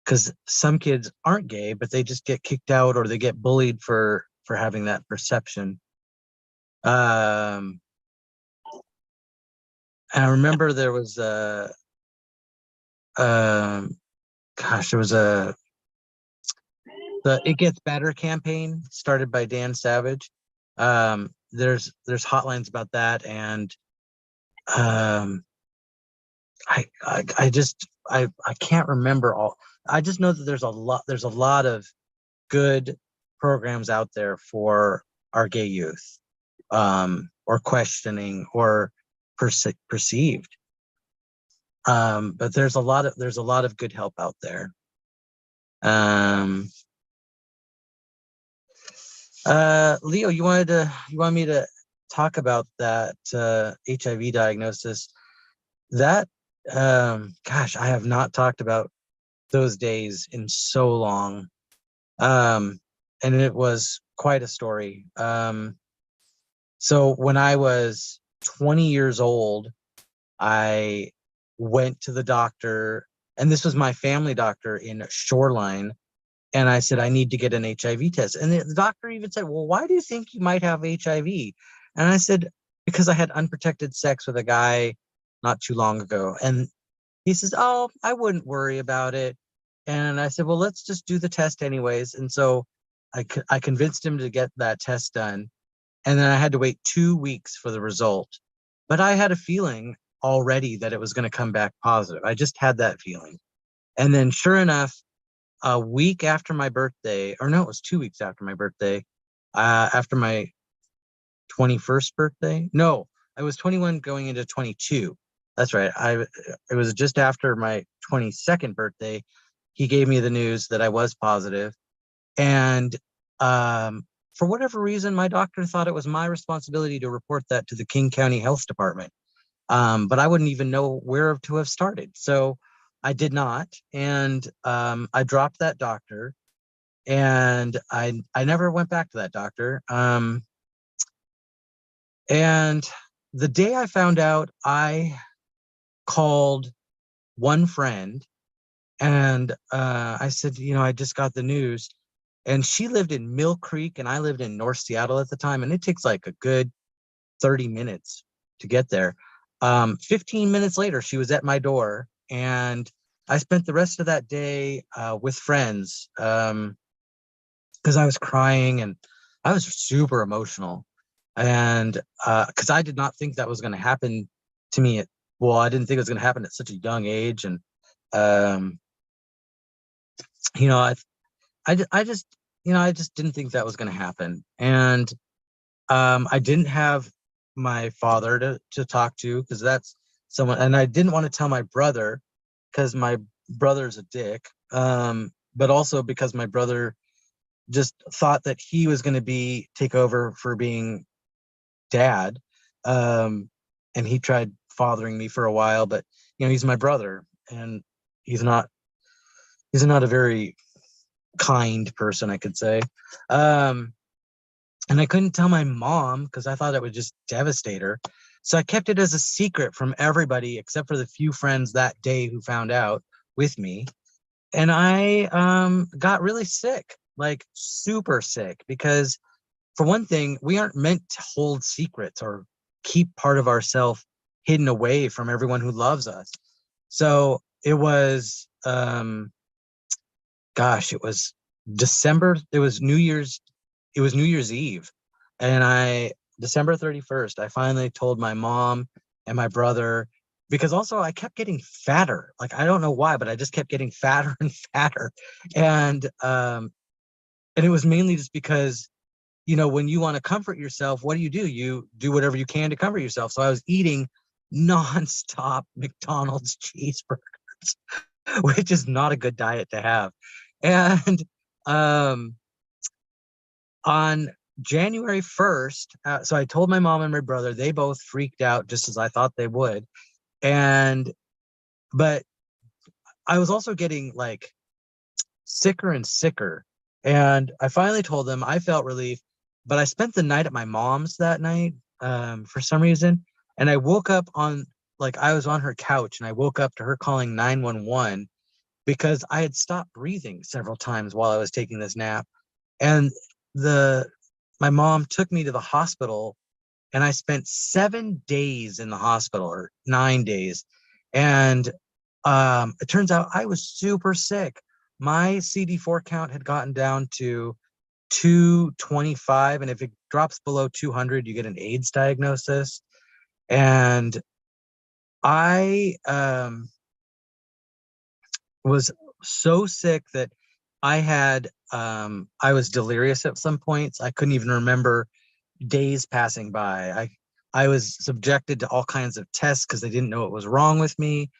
[SPEAKER 8] Because some kids aren't gay, but they just get kicked out or they get bullied for having that perception. And I remember there was there was the It Gets Better campaign started by Dan Savage. There's hotlines about that, and I can't remember all. I just know that there's a lot of good programs out there for our gay youth, or questioning or perceived. But there's a lot of good help out there. Leo, you want me to talk about that HIV diagnosis? That gosh, I have not talked about those days in so long. And it was quite a story. So when I was 20 years old, I went to the doctor, and this was my family doctor in Shoreline. And I said, I need to get an HIV test. And the doctor even said, well, why do you think you might have HIV? And I said, because I had unprotected sex with a guy not too long ago. And he says, oh, I wouldn't worry about it. And I said, well, let's just do the test anyways. And so I convinced him to get that test done. And then I had to wait 2 weeks for the result. But I had a feeling already that it was going to come back positive. I just had that feeling. And then sure enough, a week after my birthday, or no, it was 2 weeks after my birthday, after my 21st birthday. No, I was 21 going into 22. That's right. It was just after my 22nd birthday. He gave me the news that I was positive. And for whatever reason, my doctor thought it was my responsibility to report that to the King County Health Department. But I wouldn't even know where to have started. So I did not. And I dropped that doctor, and I never went back to that doctor. And the day I found out, I called one friend, and I said, I just got the news. And she lived in Mill Creek, and I lived in North Seattle at the time, and it takes like a good 30 minutes to get there. 15 minutes later, she was at my door, and I spent the rest of that day with friends because I was crying and I was super emotional. And because I did not think that was going to happen to me I didn't think it was going to happen at such a young age. And, you know, I just, I just didn't think that was going to happen. And I didn't have my father to talk to, because that's someone, and I didn't want to tell my brother because my brother's a dick. But also because my brother just thought that he was going to take over for being dad. And he tried fathering me for a while, but he's my brother, and he's not a very kind person, I could say. And I couldn't tell my mom because I thought it would just devastate her. So I kept it as a secret from everybody except for the few friends that day who found out with me. And I got really sick, like super sick, because for one thing, we aren't meant to hold secrets or keep part of ourselves hidden away from everyone who loves us. So it was, it was December. It was New Year's Eve. And December 31st, I finally told my mom and my brother, because also I kept getting fatter. Like, I don't know why, but I just kept getting fatter and fatter. And it was mainly just because, when you want to comfort yourself, what do? You do whatever you can to comfort yourself. So I was eating nonstop McDonald's cheeseburgers, which is not a good diet to have. And on January 1st, so I told my mom and my brother, they both freaked out just as I thought they would. But I was also getting like sicker and sicker. And I finally told them. I felt relief, but I spent the night at my mom's that night for some reason. And I woke up I was on her couch, and I woke up to her calling 911 because I had stopped breathing several times while I was taking this nap. And my mom took me to the hospital, and I spent 7 days in the hospital, or 9 days. And it turns out I was super sick. My CD4 count had gotten down to 225. And if it drops below 200, you get an AIDS diagnosis. And I was so sick that I was delirious at some points. I couldn't even remember days passing by. I was subjected to all kinds of tests because they didn't know what was wrong with me.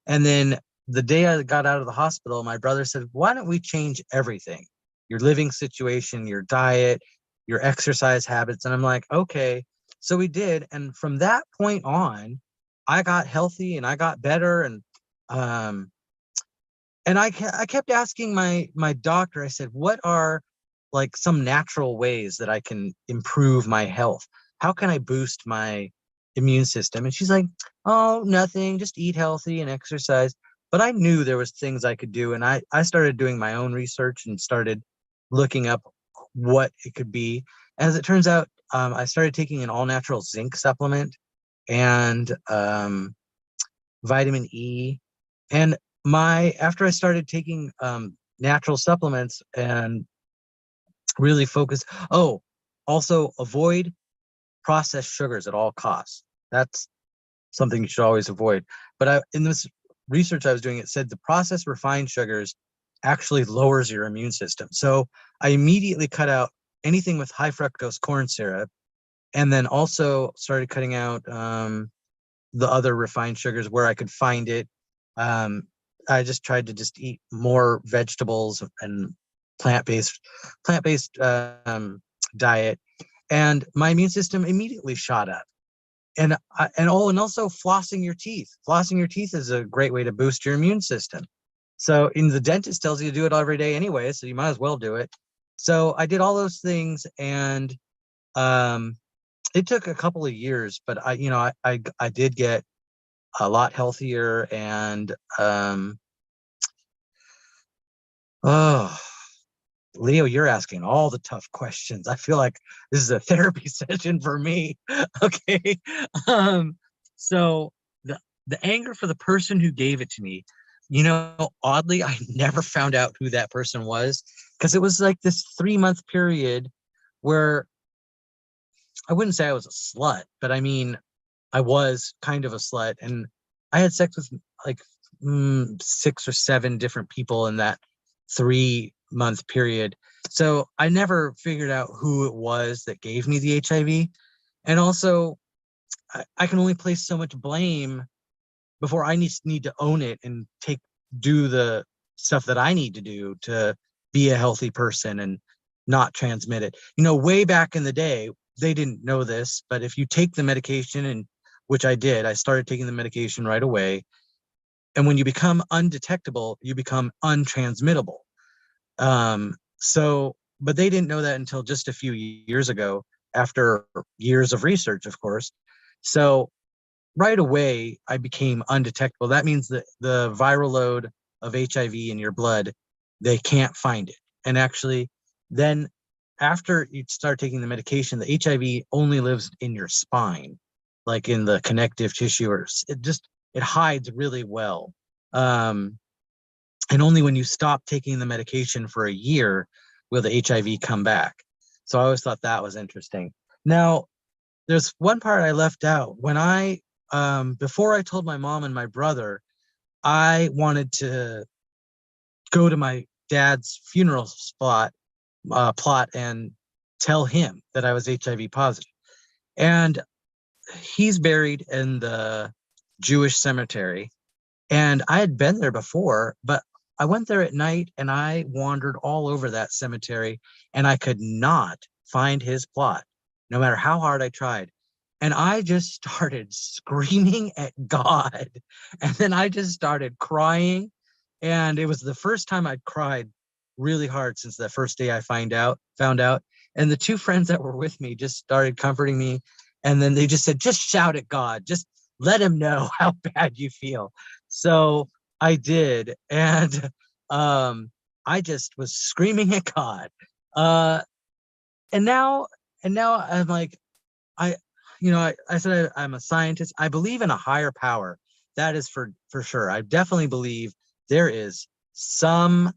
[SPEAKER 8] And then the day I got out of the hospital, my brother said, why don't we change everything? Your living situation, your diet, your exercise habits. And I'm like, okay. So we did. And from that point on, I got healthy and I got better. And I kept asking my doctor, I said, what are like some natural ways that I can improve my health? How can I boost my immune system? And she's like, oh, nothing, just eat healthy and exercise. But I knew there was things I could do. And I started doing my own research and started looking up what it could be. As it turns out, I started taking an all natural zinc supplement and vitamin E. And after I started taking natural supplements and really focus, also avoid processed sugars at all costs. That's something you should always avoid. But in this research I was doing, it said the processed refined sugars actually lowers your immune system. So I immediately cut out anything with high fructose corn syrup, and then also started cutting out the other refined sugars where I could find it. I just tried to just eat more vegetables and plant-based diet, and my immune system immediately shot up. And also flossing your teeth. Flossing your teeth is a great way to boost your immune system. So, the dentist tells you to do it every day anyway, so you might as well do it. So I did all those things, and it took a couple of years, but I did get a lot healthier. And oh, Leo, you're asking all the tough questions. I feel like this is a therapy session for me. Okay. So the anger for the person who gave it to me, oddly, I never found out who that person was, because it was like this 3-month period where I wouldn't say I was a slut, but I mean, I was kind of a slut, and I had sex with like 6 or 7 different people in that 3-month period. So I never figured out who it was that gave me the HIV. And also, I can only place so much blame before I need to own it and do the stuff that I need to do to be a healthy person and not transmit it. Way back in the day, they didn't know this, but if you take the medication, and which I did, I started taking the medication right away. And when you become undetectable, you become untransmittable. But they didn't know that until just a few years ago, after years of research, of course. So right away, I became undetectable. That means that the viral load of HIV in your blood, they can't find it. And actually, then after you start taking the medication, the HIV only lives in your spine, like in the connective tissue, or it hides really well. And only when you stop taking the medication for a year will the HIV come back. So I always thought that was interesting. Now, there's one part I left out. When before I told my mom and my brother, I wanted to go to my dad's funeral plot and tell him that I was HIV positive. And he's buried in the Jewish cemetery. And I had been there before, but I went there at night and I wandered all over that cemetery, and I could not find his plot, no matter how hard I tried. And I just started screaming at God. And then I just started crying. And it was the first time I'd cried really hard since that first day I found out. And the 2 friends that were with me just started comforting me. And then they just said, just shout at God. Just let him know how bad you feel. So I did. And I just was screaming at God. And now I'm like, I said I'm a scientist. I believe in a higher power. That is for sure. I definitely believe there is some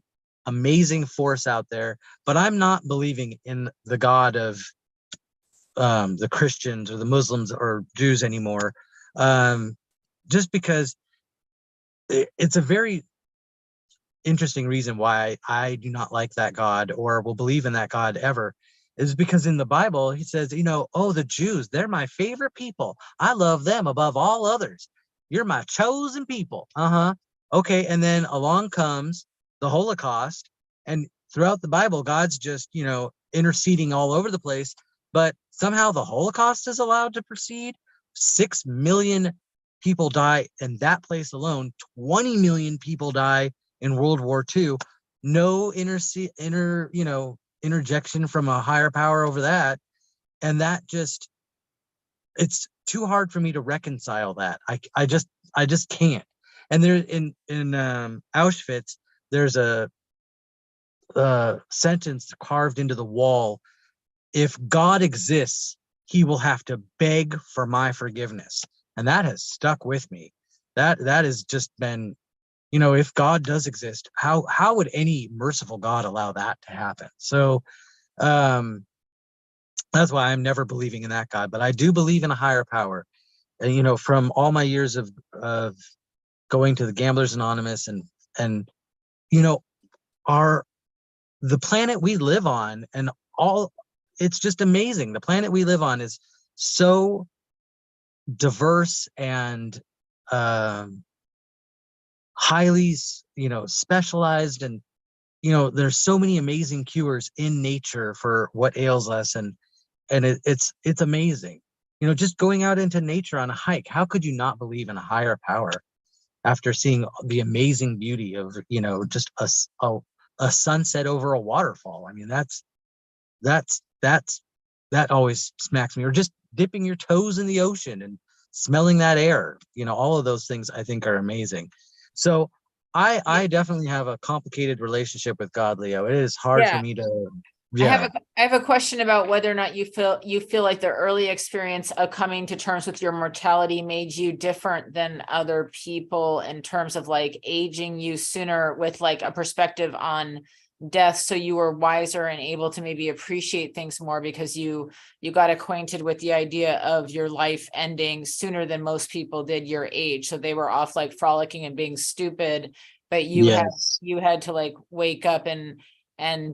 [SPEAKER 8] amazing force out there, but I'm not believing in the God of the Christians or the Muslims or Jews anymore. Just because it's a very interesting reason why I do not like that God or will believe in that God ever, is because in the Bible, he says, oh, the Jews, they're my favorite people. I love them above all others. You're my chosen people. Okay. And then along comes the Holocaust. And throughout the Bible, God's just, interceding all over the place. But somehow the Holocaust is allowed to proceed. 6 million people die in that place alone. 20 million people die in World War II. No interjection from a higher power over that. And that it's too hard for me to reconcile that. I just can't. And there in Auschwitz, there's a sentence carved into the wall: if God exists, he will have to beg for my forgiveness. And that has stuck with me. That has just been, if God does exist, how would any merciful God allow that to happen? So that's why I'm never believing in that God, but I do believe in a higher power. And, from all my years of going to the Gamblers Anonymous and the planet we live on and all, it's just amazing. The planet we live on is so diverse and highly, specialized, and there's so many amazing cures in nature for what ails us, and it's amazing. Just going out into nature on a hike, how could you not believe in a higher power after seeing the amazing beauty of just a sunset over a waterfall? I mean, that always smacks me. Or just dipping your toes in the ocean and smelling that air, all of those things I think are amazing. So I definitely have a complicated relationship with God, Leo. It is hard for
[SPEAKER 4] Yeah.
[SPEAKER 8] me to,
[SPEAKER 4] I have a question about whether or not you feel like the early experience of coming to terms with your mortality made you different than other people in terms of like aging you sooner with like a perspective on death, so you were wiser and able to maybe appreciate things more because you got acquainted with the idea of your life ending sooner than most people did your age. So they were off like frolicking and being stupid, but
[SPEAKER 8] yes.
[SPEAKER 4] you had to like wake up and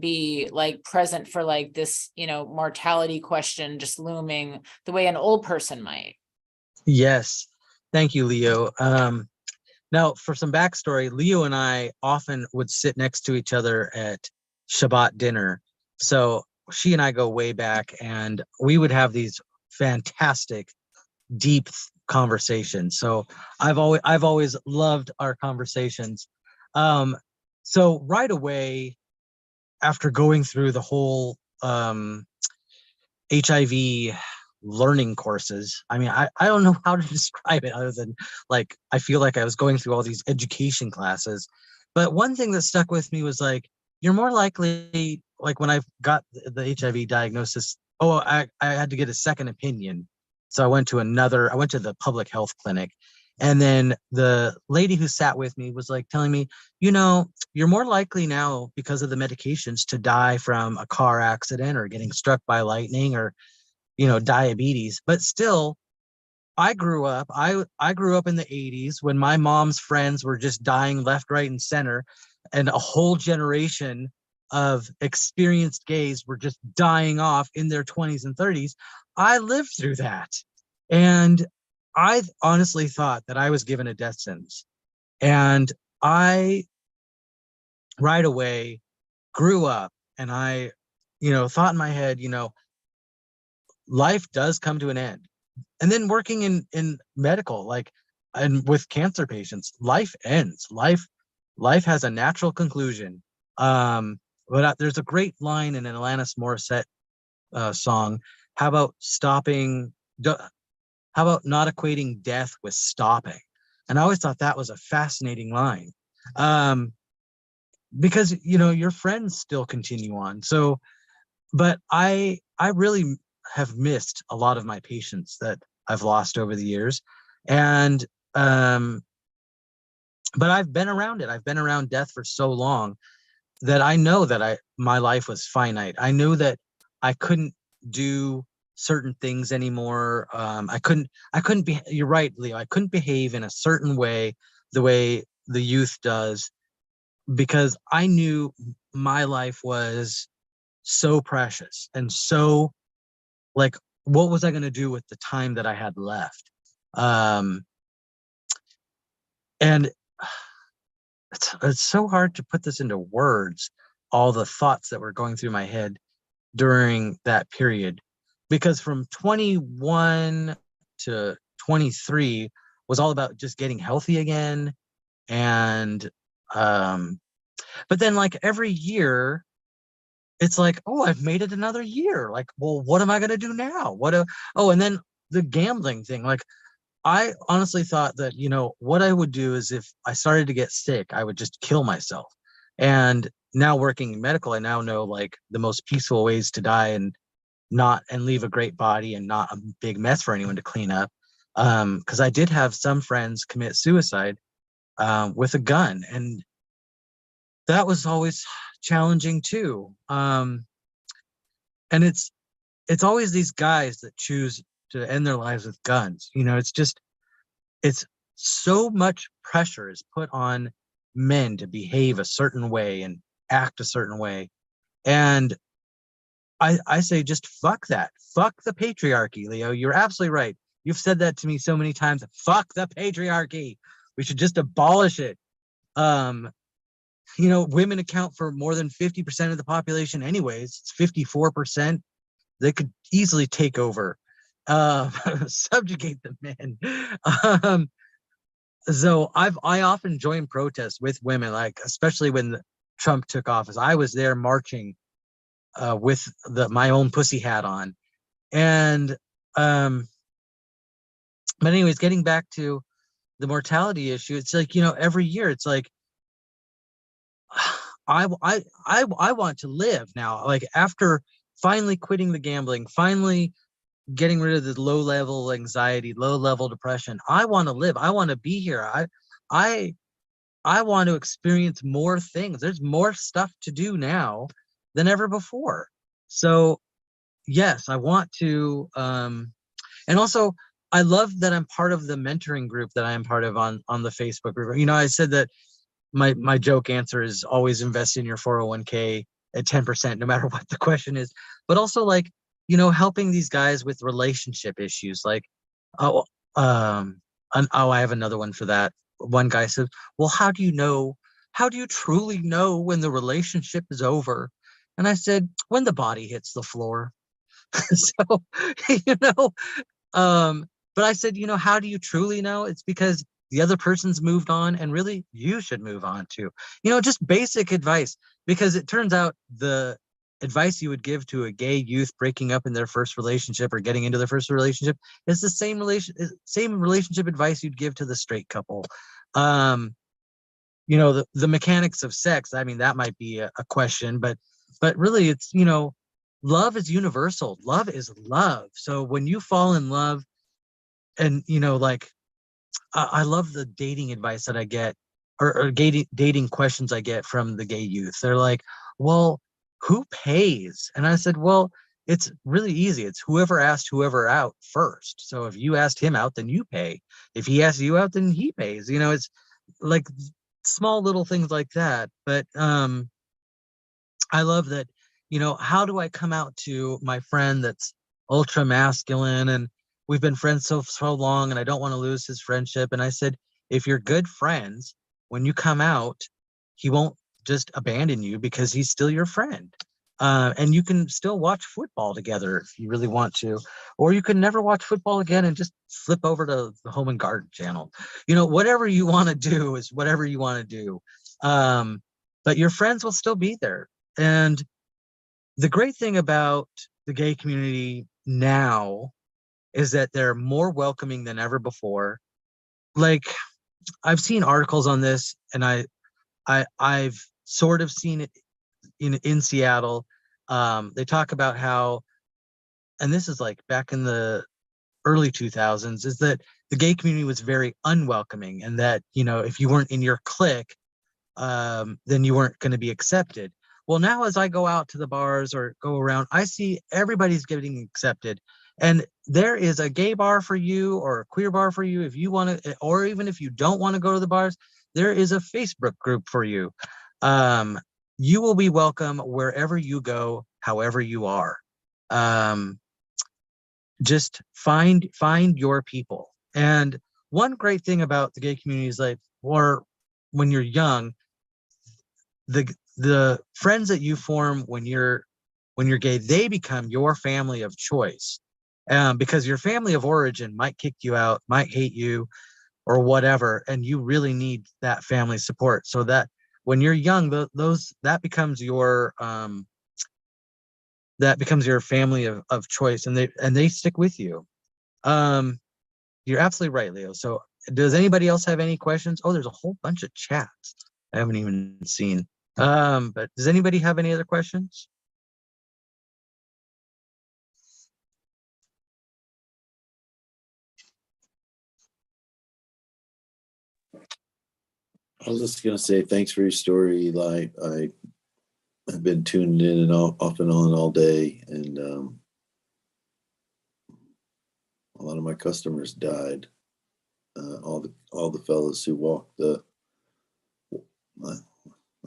[SPEAKER 4] be like present for like this, mortality question just looming the way an old person might.
[SPEAKER 8] Yes. Thank you, Leo. Now, for some backstory, Leo and I often would sit next to each other at Shabbat dinner. So she and I go way back, and we would have these fantastic, deep conversations. So I've always loved our conversations. So right away, after going through the whole HIV learning courses, I mean, I don't know how to describe it other than like I feel like I was going through all these education classes. But one thing that stuck with me was like, you're more likely, like when I got the HIV diagnosis, I had to get a second opinion. So I went to the public health clinic. And then the lady who sat with me was like telling me, you're more likely now because of the medications to die from a car accident or getting struck by lightning or, diabetes. But still, I grew up in the 80s when my mom's friends were just dying left, right, and center. And a whole generation of experienced gays were just dying off in their 20s and 30s. I lived through that. And I honestly thought that I was given a death sentence. And I right away grew up and I, thought in my head, life does come to an end. And then working in medical, like, and with cancer patients, life ends. Life has a natural conclusion. But there's a great line in an Alanis Morissette song. How about how about not equating death with stopping? And I always thought that was a fascinating line. Because your friends still continue on. So, but I really have missed a lot of my patients that I've lost over the years. And but I've been around it. I've been around death for so long that I know that my life was finite. I knew that I couldn't do certain things anymore. I couldn't be, you're right, Leo, I couldn't behave in a certain way, the way the youth does, because I knew my life was so precious and so, like, what was I going to do with the time that I had left? And it's so hard to put this into words, all the thoughts that were going through my head during that period, because from 21 to 23 was all about just getting healthy again. And but then like every year it's like, oh, I've made it another year. Like, well, what am I going to do now? And then the gambling thing. Like, I honestly thought that, what I would do is if I started to get sick, I would just kill myself. And now working in medical, I now know like the most peaceful ways to die and leave a great body and not a big mess for anyone to clean up. Because I did have some friends commit suicide with a gun, and that was always challenging too. And it's always these guys that choose to end their lives with guns. It's so much pressure is put on men to behave a certain way and act a certain way. And I say, just fuck that. Fuck the patriarchy, Leo. You're absolutely right. You've said that to me so many times. Fuck the patriarchy. We should just abolish it. Women account for more than 50% of the population anyways. It's 54%. They could easily take over, subjugate the men. So I often join protests with women, like especially when Trump took office. I was there marching with my own pussy hat on, and But anyways, getting back to the mortality issue, it's like, every year it's like, I want to live now. Like after finally quitting the gambling, finally getting rid of the low level anxiety, low level depression. I want to live. I want to be here. I I want to experience more things. There's more stuff to do now than ever before. So yes, I want to and also I love that I'm part of the mentoring group that I am part of on the Facebook group. I said that my joke answer is always invest in your 401k at 10%, no matter what the question is. But also like, helping these guys with relationship issues. Like, oh, I have another one for that. One guy said, well, how do you truly know when the relationship is over? And I said, when the body hits the floor. So, you know, but I said, how do you truly know? It's because the other person's moved on, and really you should move on too. Just basic advice, because it turns out the advice you would give to a gay youth breaking up in their first relationship or getting into their first relationship is the same relationship advice you'd give to the straight couple. The mechanics of sex, I mean, that might be a question, but really it's, love is universal. Love is love. So when you fall in love, and like I love the dating advice that I get, or dating questions I get from the gay youth. They're like, well, who pays? And I said, well, it's really easy. It's whoever asked whoever out first. So if you asked him out, then you pay. If he asked you out, then he pays. It's like small little things like that. But I love that, how do I come out to my friend that's ultra masculine and we've been friends so long and I don't want to lose his friendship. And I said, if you're good friends, when you come out, he won't just abandon you because he's still your friend. And you can still watch football together if you really want to, or you can never watch football again and just flip over to the Home and Garden channel. Whatever you want to do is whatever you want to do. But your friends will still be there. And the great thing about the gay community now is that they're more welcoming than ever before. Like, I've seen articles on this, and I've sort of seen it in Seattle. They talk about how, and this is like back in the early 2000s, is that the gay community was very unwelcoming, and that, if you weren't in your clique, then you weren't going to be accepted. Well, now as I go out to the bars or go around, I see everybody's getting accepted. And there is a gay bar for you or a queer bar for you if you want to, or even if you don't want to go to the bars, there is a Facebook group for you. You will be welcome wherever you go, however you are. Just find your people. And one great thing about the gay community is, like, or when you're young, the friends that you form when you're gay, they become your family of choice, because your family of origin might kick you out, might hate you, or whatever, and you really need that family support. So that when you're young, that becomes your family of choice, and they stick with you. You're absolutely right, Leo. So does anybody else have any questions? Oh, there's a whole bunch of chats I haven't even seen. But does anybody have any other questions?
[SPEAKER 9] I was just gonna say thanks for your story, Eli. I've been tuned in and off and on all day, and a lot of my customers died. All the fellas who walked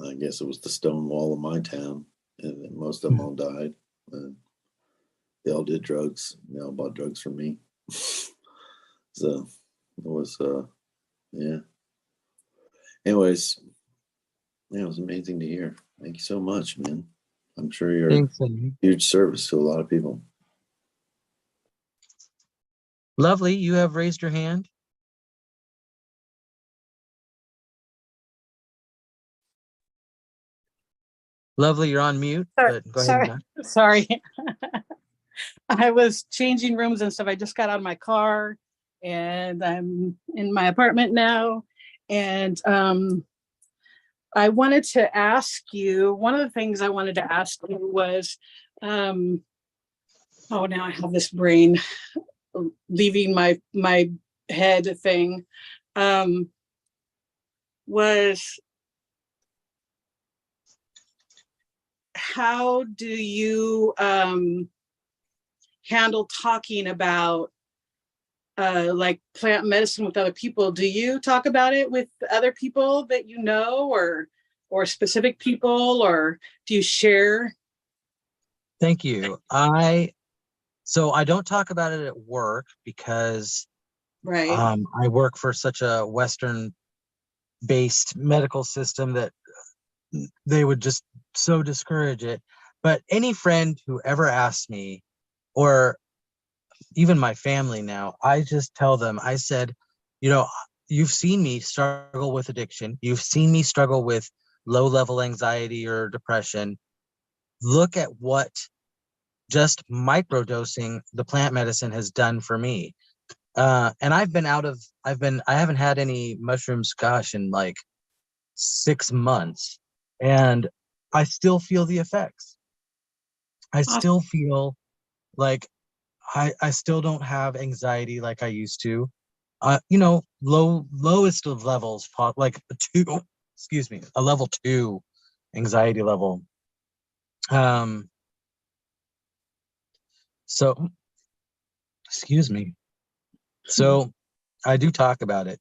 [SPEAKER 9] I guess it was the stone wall of my town, and most of them all died. And they all did drugs. They all bought drugs from me. So it was yeah. Anyways, yeah, it was amazing to hear. Thank you so much, man. I'm sure you're
[SPEAKER 8] Thanks,
[SPEAKER 9] a huge service to a lot of people.
[SPEAKER 8] Lovely. You have raised your hand. Lovely, you're on mute, but go ahead.
[SPEAKER 10] Sorry. I was changing rooms and stuff. I just got out of my car and I'm in my apartment now. And I wanted to ask you, one of the things I wanted to ask you was, oh, now I have this brain leaving my head thing, was how do you handle talking about like plant medicine with other people? Do you talk about it with other people that you know, or specific people, or do you share?
[SPEAKER 8] Thank you. So I don't talk about it at work because
[SPEAKER 10] Right.
[SPEAKER 8] I work for such a Western based medical system that they would just so discourage it. But any friend who ever asks me, or even my family now, I just tell them, I said, you know, you've seen me struggle with addiction. You've seen me struggle with low level anxiety or depression. Look at what just microdosing the plant medicine has done for me. And I haven't had any mushrooms, gosh, in like 6 months. And I still feel the effects. I still feel like I still don't have anxiety like I used to. Lowest of levels, like a 2, excuse me, a level 2 anxiety level. So, excuse me. So I do talk about it.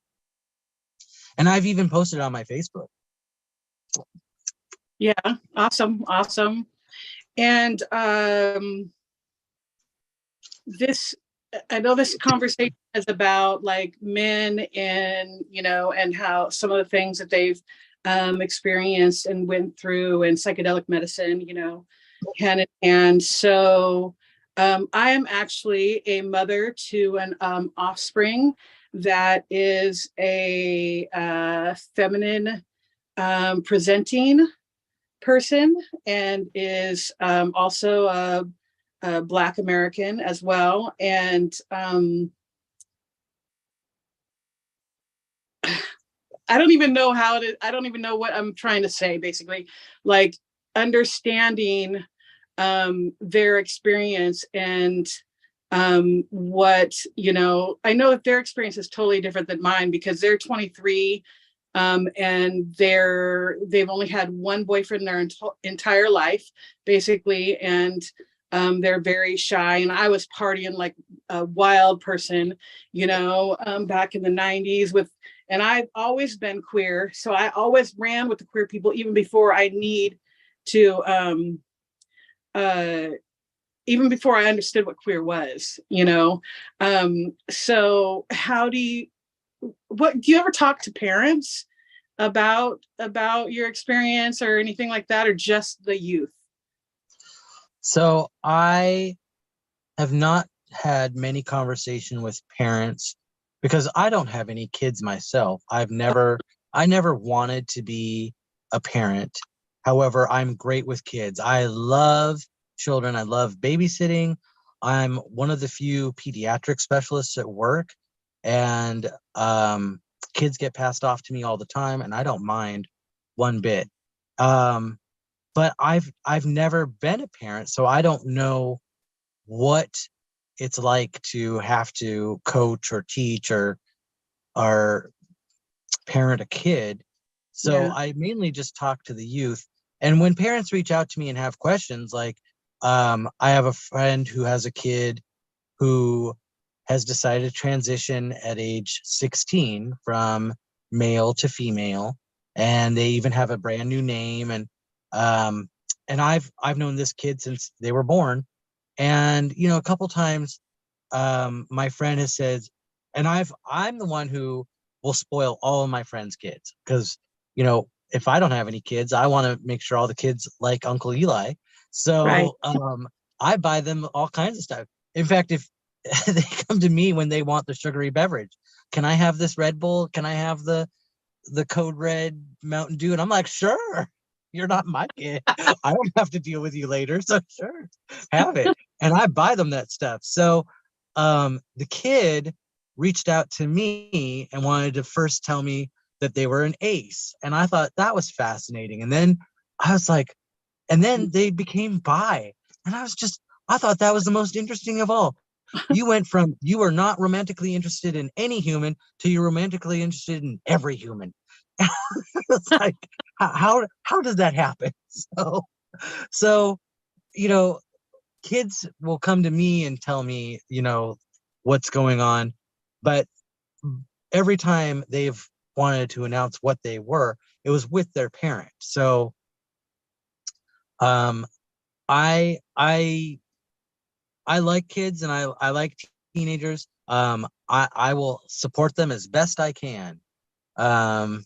[SPEAKER 8] And I've even posted it on my Facebook.
[SPEAKER 10] Yeah, awesome. And this, I know this conversation is about like men and, and how some of the things that they've experienced and went through, and psychedelic medicine, hand in hand. So I am actually a mother to an offspring that is a feminine presenting person, and is also a Black American as well. And I don't even know I don't even know what I'm trying to say, basically, like understanding their experience, and what, I know that their experience is totally different than mine, because they're 23, and they've only had one boyfriend their entire life, basically, and they're very shy. And I was partying like a wild person, back in the 90s and I've always been queer, so I always ran with the queer people even before I need to even before I understood what queer was, so how do you ever talk to parents about your experience or anything like that, or just the youth?
[SPEAKER 8] So I have not had many conversations with parents because I don't have any kids myself. I never wanted to be a parent. However, I'm great with kids. I love children. I love babysitting. I'm one of the few pediatric specialists at work, and kids get passed off to me all the time, and I don't mind one bit. But I've never been a parent, so I don't know what it's like to have to coach or teach or parent a kid. So
[SPEAKER 10] Yeah.
[SPEAKER 8] I mainly just talk to the youth. And when parents reach out to me and have questions, like I have a friend who has a kid who has decided to transition at age 16 from male to female, and they even have a brand new name. And I've known this kid since they were born. And a couple times my friend has said, and I'm the one who will spoil all of my friends' kids, because if I don't have any kids, I want to make sure all the kids like Uncle Eli.
[SPEAKER 10] Right.
[SPEAKER 8] So I buy them all kinds of stuff. In fact, if they come to me when they want the sugary beverage, can I have this Red Bull? Can I have the Code Red Mountain Dew? And I'm like, sure. You're not my kid. I don't have to deal with you later. So sure, have it. And I buy them that stuff. So the kid reached out to me and wanted to first tell me that they were an ace. And I thought that was fascinating. And then I was like, and then they became bi. And I thought that was the most interesting of all. You went from you were not romantically interested in any human to you're romantically interested in every human. It's like, how does that happen? So, kids will come to me and tell me, what's going on. But every time they've wanted to announce what they were, it was with their parent. So I like kids and I like teenagers. I will support them as best I can. And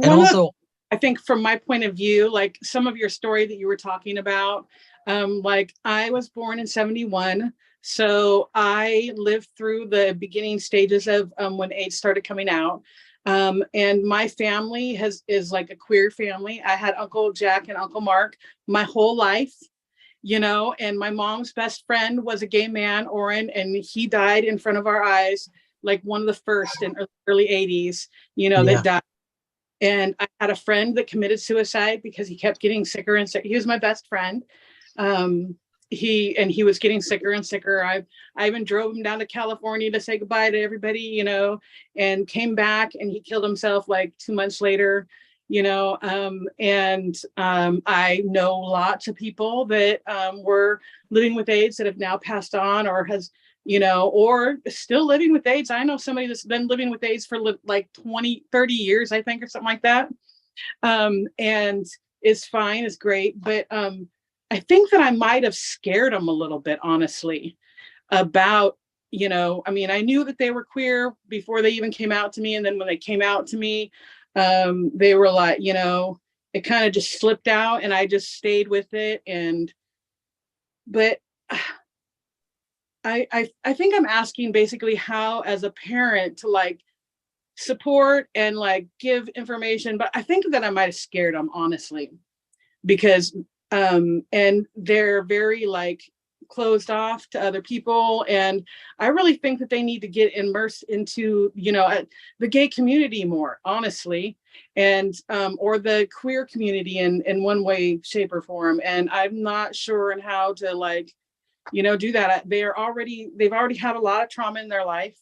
[SPEAKER 8] also,
[SPEAKER 10] I think from my point of view, like some of your story that you were talking about, like I was born in 71. So I lived through the beginning stages of when AIDS started coming out. And my family is like a queer family. I had Uncle Jack and Uncle Mark my whole life, and my mom's best friend was a gay man, Orrin, and he died in front of our eyes, like one of the first in early 80s, that died. And I had a friend that committed suicide because he kept getting sicker and sicker. He was my best friend. He was getting sicker and sicker. I even drove him down to California to say goodbye to everybody, and came back, and he killed himself like 2 months later, I know lots of people that were living with AIDS that have now passed on or or still living with AIDS. I know somebody that's been living with AIDS for like 20, 30 years, I think, or something like that. And it's fine, it's great. But I think that I might have scared them a little bit, honestly, about, I knew that they were queer before they even came out to me. And then when they came out to me, they were like, it kind of just slipped out and I just stayed with it. But I think I'm asking basically how, as a parent, to like support and like give information, but I think that I might have scared them, honestly, because and they're very like closed off to other people, and I really think that they need to get immersed into the gay community more, honestly, and or the queer community in one way, shape, or form. And I'm not sure on how to like do that. They've already had a lot of trauma in their life,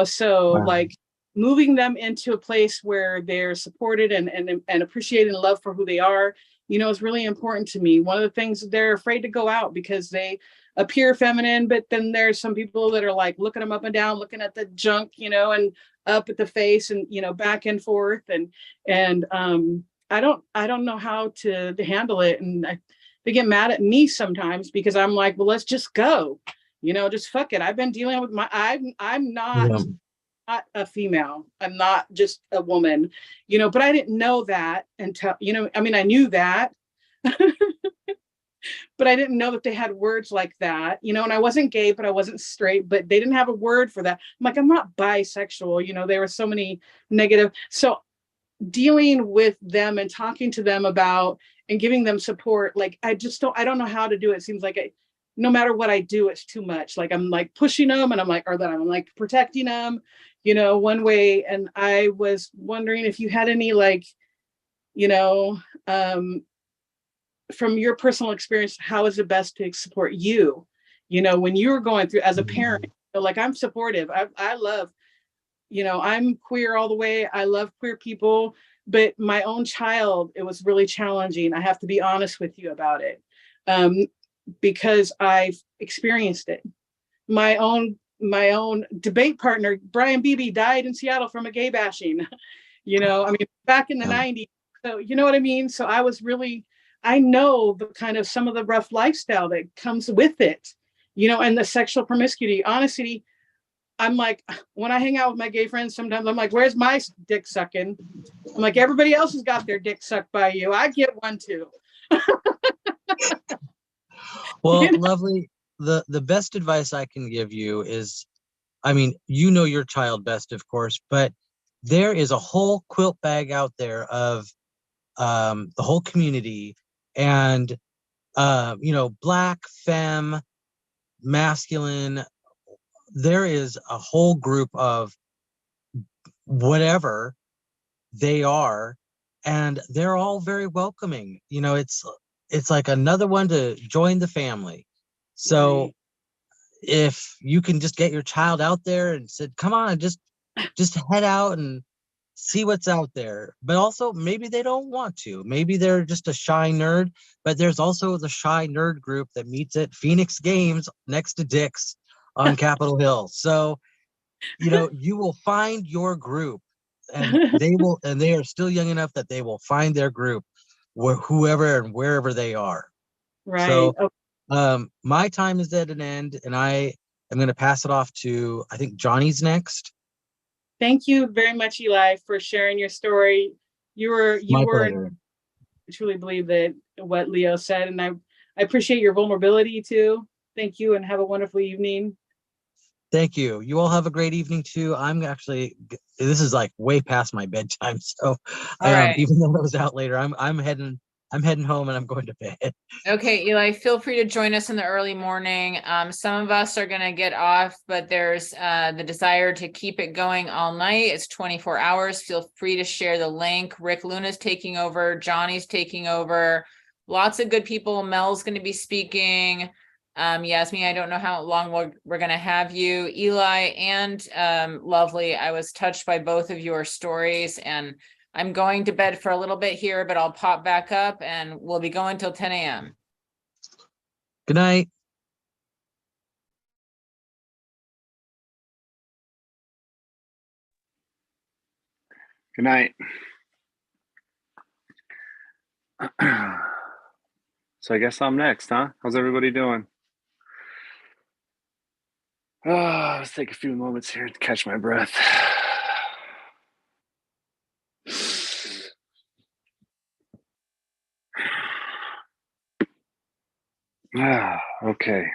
[SPEAKER 10] so
[SPEAKER 8] wow.
[SPEAKER 10] like moving them into a place where they're supported and appreciated and loved for who they are, is really important to me. One of the things, they're afraid to go out because they appear feminine, but then there's some people that are like looking them up and down, looking at the junk, and up at the face and, back and forth. And I don't know how to handle it. And they get mad at me sometimes because I'm like, well, let's just go, just fuck it. I've been dealing with I'm not a female. I'm not just a woman, but I didn't know that until, I knew that, but I didn't know that they had words like that, and I wasn't gay, but I wasn't straight, but they didn't have a word for that. I'm like, I'm not bisexual, there were so many negative. So dealing with them and talking to them about and giving them support, like I don't know how to do it. It seems like no matter what I do, it's too much. Like I'm like pushing them and I'm like protecting them, one way. And I was wondering if you had any like, from your personal experience, how is it best to support you, when you're going through as a parent, like I'm supportive. I love, I'm queer all the way. I love queer people, but my own child, it was really challenging. I have to be honest with you about it, because I've experienced it. My own debate partner, Brian Beebe, died in Seattle from a gay bashing, back in the 90s. So, you know what I mean? So I know the kind of some of the rough lifestyle that comes with it, and the sexual promiscuity. Honestly, I'm like, when I hang out with my gay friends, sometimes I'm like, where's my dick sucking? I'm like, everybody else has got their dick sucked by you. I get one too.
[SPEAKER 8] Well, lovely. The best advice I can give you is, your child best, of course, but there is a whole quilt bag out there of the whole community, and Black, femme, masculine, there is a whole group of whatever they are, and they're all very welcoming. You know, it's like another one to join the family. So
[SPEAKER 10] Right.
[SPEAKER 8] if you can just get your child out there and said, come on, just head out and see what's out there. But also maybe they don't want to. Maybe they're just a shy nerd, but there's also the shy nerd group that meets at Phoenix Games next to Dick's on Capitol Hill. So, you know, you will find your group, and they are still young enough that they will find their group, whoever and wherever they are.
[SPEAKER 10] Right.
[SPEAKER 8] So my time is at an end, and I am going to pass it off to, I think Johnny's next.
[SPEAKER 10] Thank you very much, Eli, for sharing your story. You
[SPEAKER 8] My
[SPEAKER 10] were
[SPEAKER 8] pleasure.
[SPEAKER 10] I truly believe that what Leo said, and I appreciate your vulnerability too. Thank you, and have a wonderful evening.
[SPEAKER 8] Thank you. You all have a great evening too. This is like way past my bedtime. So
[SPEAKER 4] All right.
[SPEAKER 8] even though I was out later, I'm heading home and I'm going to bed.
[SPEAKER 4] Okay, Eli, feel free to join us in the early morning. Some of us are going to get off, but there's the desire to keep it going all night. It's 24 hours. Feel free to share the link. Rick Luna's taking over. Johnny's taking over. Lots of good people. Mel's going to be speaking. Yasmin, I don't know how long we're going to have you. Eli and Lovely, I was touched by both of your stories, and I'm going to bed for a little bit here, but I'll pop back up and we'll be going till 10 a.m.
[SPEAKER 8] Good night.
[SPEAKER 2] Good night. So I guess I'm next, huh? How's everybody doing? Let's take a few moments here to catch my breath. Okay.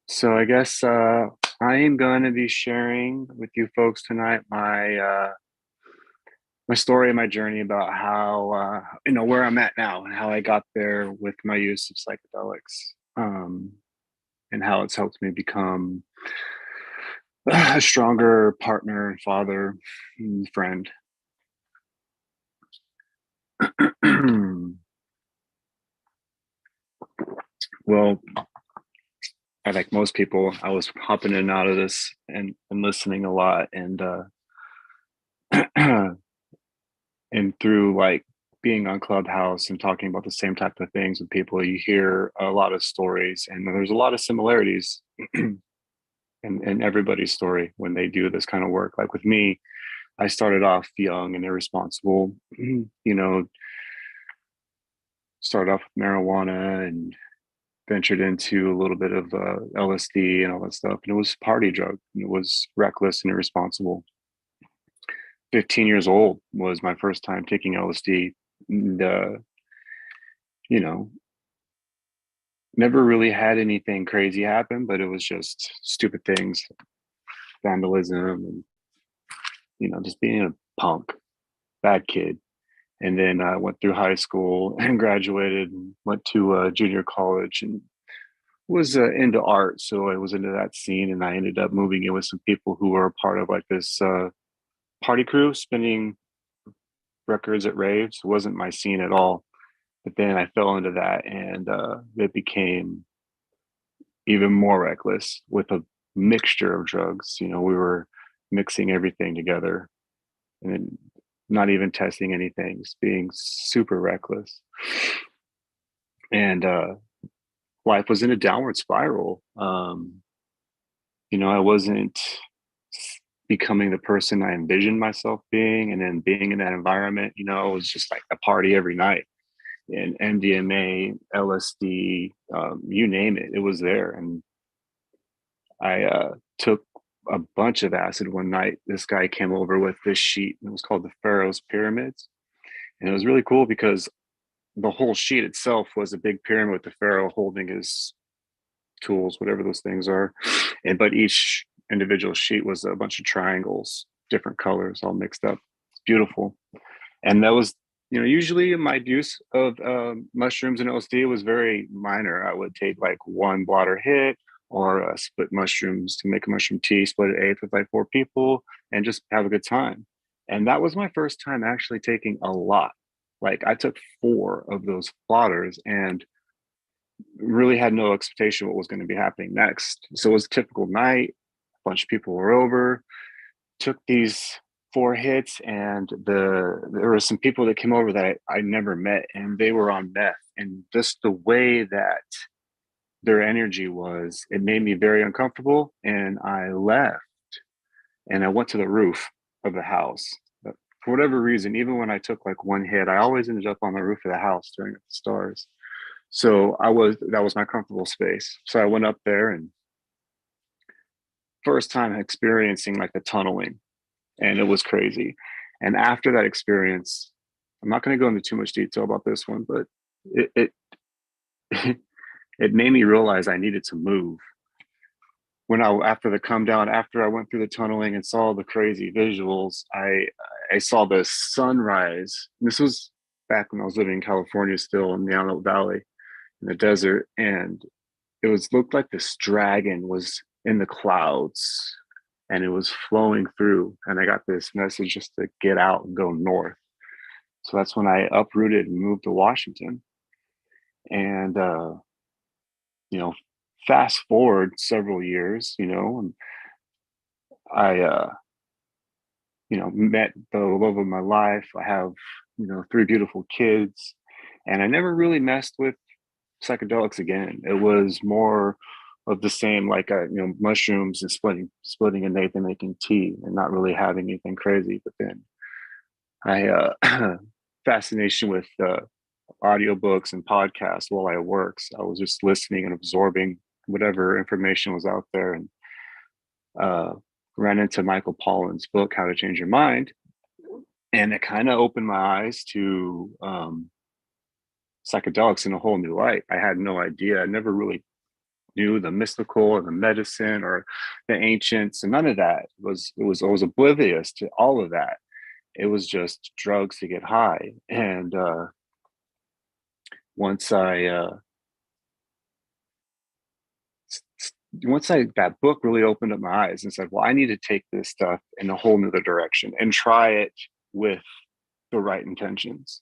[SPEAKER 2] So I guess I am going to be sharing with you folks tonight my story and my journey about how where I'm at now and how I got there with my use of psychedelics, and how it's helped me become a stronger partner and father and friend. Well, I, like most people, I was hopping in and out of this and listening a lot, and and through like being on Clubhouse and talking about the same type of things with people, you hear a lot of stories, and there's a lot of similarities in everybody's story when they do this kind of work. Like with me, I started off young and irresponsible, started off with marijuana and ventured into a little bit of LSD and all that stuff. And it was a party drug. And it was reckless and irresponsible. 15 years old was my first time taking LSD. And, never really had anything crazy happen, but it was just stupid things, vandalism, and, just being a punk, bad kid. And then I went through high school and graduated and went to junior college and was into art. So I was into that scene, and I ended up moving in with some people who were a part of like this party crew spinning records at raves. It wasn't my scene at all. But then I fell into that, and it became even more reckless with a mixture of drugs. We were mixing everything together and not even testing anything, just being super reckless. And life was in a downward spiral. I wasn't becoming the person I envisioned myself being. And then being in that environment, it was just like a party every night. And MDMA, LSD, you name it, it was there. And I took a bunch of acid one night. This guy came over with this sheet. It was called the Pharaoh's Pyramids. And it was really cool because the whole sheet itself was a big pyramid with the Pharaoh holding his tools, whatever those things are. But each individual sheet was a bunch of triangles, different colors, all mixed up. It's beautiful. And that was, usually my use of mushrooms and LSD was very minor. I would take like one blotter hit
[SPEAKER 11] or split mushrooms to make a mushroom tea, split it eighth with like 4 people, and just have a good time. And that was my first time actually taking a lot. Like I took 4 of those plotters and really had no expectation what was going to be happening next. So it was a typical night. A bunch of people were over, took these 4 hits, and there were some people that came over that I never met, and they were on meth. And just the way that their energy was, it made me very uncomfortable. And I left and I went to the roof of the house. But for whatever reason, even when I took like 1 hit, I always ended up on the roof of the house staring at the stars. So that was my comfortable space. So I went up there, and first time experiencing like the tunneling, and it was crazy. And after that experience, I'm not going to go into too much detail about this one, but it it made me realize I needed to move. After the come down, after I went through the tunneling and saw the crazy visuals, I saw the sunrise. This was back when I was living in California, still in the Antelope Valley in the desert, and looked like this dragon was in the clouds and it was flowing through, and I got this message just to get out and go north. So that's when I uprooted and moved to Washington. And fast forward several years, and I met the love of my life. I have 3 beautiful kids, and I never really messed with psychedelics again. It was more of the same, like mushrooms and splitting a nape and making tea, and not really having anything crazy. But then I fascination with audiobooks and podcasts while I work. So I was just listening and absorbing whatever information was out there, and ran into Michael Pollan's book, How to Change Your Mind. And it kind of opened my eyes to psychedelics in a whole new light. I had no idea. I never really knew the mystical or the medicine or the ancients, and none of that. I was oblivious to all of that. It was just drugs to get high. And once that book really opened up my eyes and said, well, I need to take this stuff in a whole nother direction and try it with the right intentions.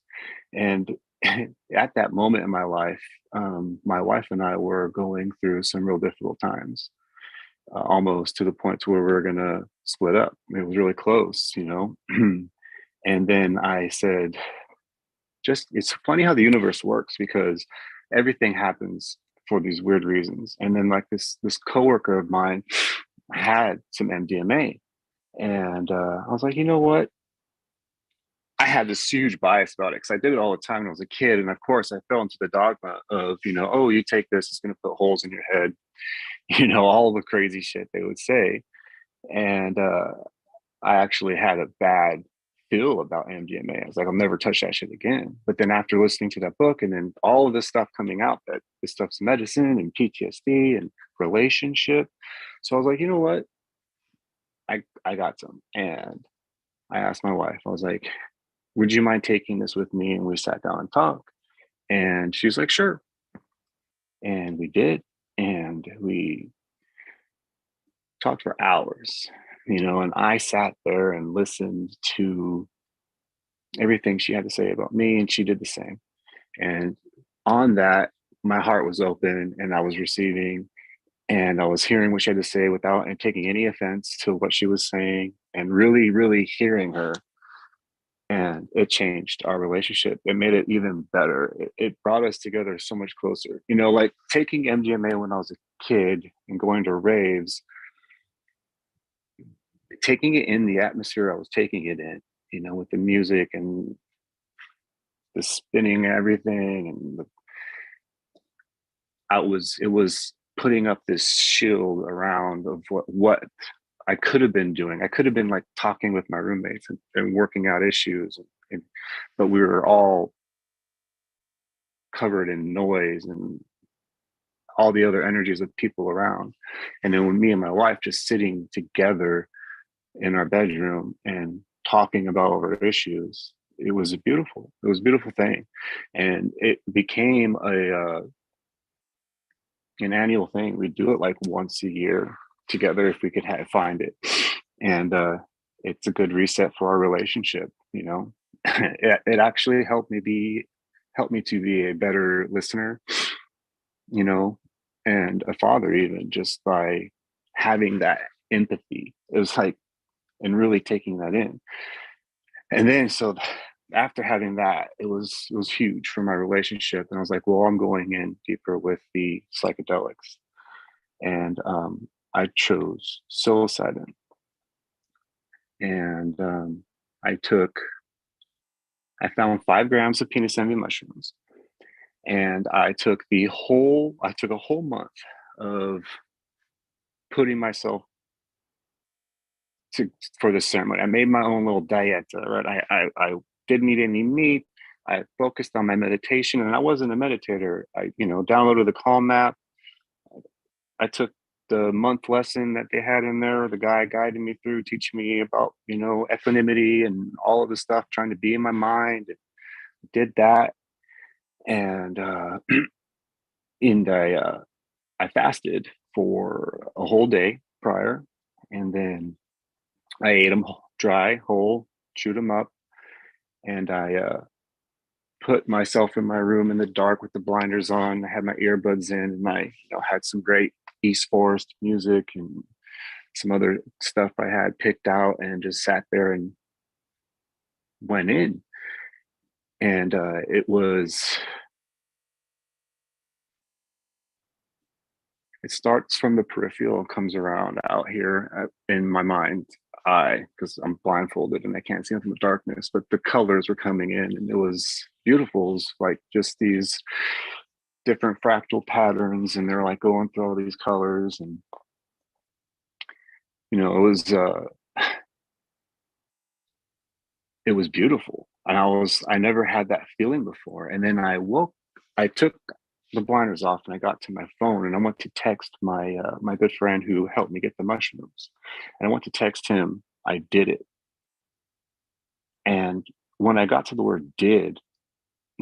[SPEAKER 11] And at that moment in my life, my wife and I were going through some real difficult times, almost to the point to where we were going to split up. It was really close, And then I said, it's funny how the universe works, because everything happens for these weird reasons. And then like this coworker of mine had some MDMA, and I was like, you know what? I had this huge bias about it because I did it all the time when I was a kid. And of course I fell into the dogma of, oh, you take this, it's going to put holes in your head, all the crazy shit they would say. And I actually had a bad feel about MDMA. I was like, I'll never touch that shit again. But then after listening to that book, and then all of this stuff coming out, that this stuff's medicine and PTSD and relationship. So I was like, you know what? I got some. And I asked my wife, I was like, would you mind taking this with me? And we sat down and talked. And she was like, sure. And we did. And we talked for hours, and I sat there and listened to everything she had to say about me, and she did the same. And on that, my heart was open, and I was receiving, and I was hearing what she had to say without taking any offense to what she was saying, and really, really hearing her. And it changed our relationship. It made it even better. It brought us together so much closer. Like taking MDMA when I was a kid and going to raves, taking it in the atmosphere I was taking it in, with the music and the spinning and everything. And it was putting up this shield around of what I could have been doing. I could have been like talking with my roommates and working out issues, but we were all covered in noise and all the other energies of people around. And then when me and my wife just sitting together in our bedroom and talking about our issues, it was a beautiful thing. And it became an annual thing. We do it like once a year together if we could find it. And it's a good reset for our relationship, you know. It actually helped me to be a better listener, you know, and a father, even just by having that empathy. It was like, and really taking that in. And then so after having that, it was huge for my relationship. And I was like, well, I'm going in deeper with the psychedelics. And I chose psilocybin. And I found 5 grams of penis envy mushrooms. And I took a whole month of putting myself for the ceremony. I made my own little diet, right? I didn't eat any meat. I focused on my meditation, and I wasn't a meditator. I, downloaded the Calm app. I took the month lesson that they had in there. The guy guided me through, teaching me about, equanimity and all of the stuff, trying to be in my mind. Did that. And I fasted for a whole day prior, and then I ate them dry, whole, chewed them up, and I put myself in my room in the dark with the blinders on. I had my earbuds in, and I had some great East Forest music and some other stuff I had picked out, and just sat there and went in. And it starts from the peripheral and comes around out here in my mind eye, because I'm blindfolded and I can't see them from the darkness, but the colors were coming in, and it was beautiful. It was like just these different fractal patterns, and they're like going through all these colors, and it was beautiful. And I never had that feeling before. And then I took the blinders off, and I got to my phone, and I went to text my my good friend who helped me get the mushrooms. And I went to text him, I did it. And when I got to the word did,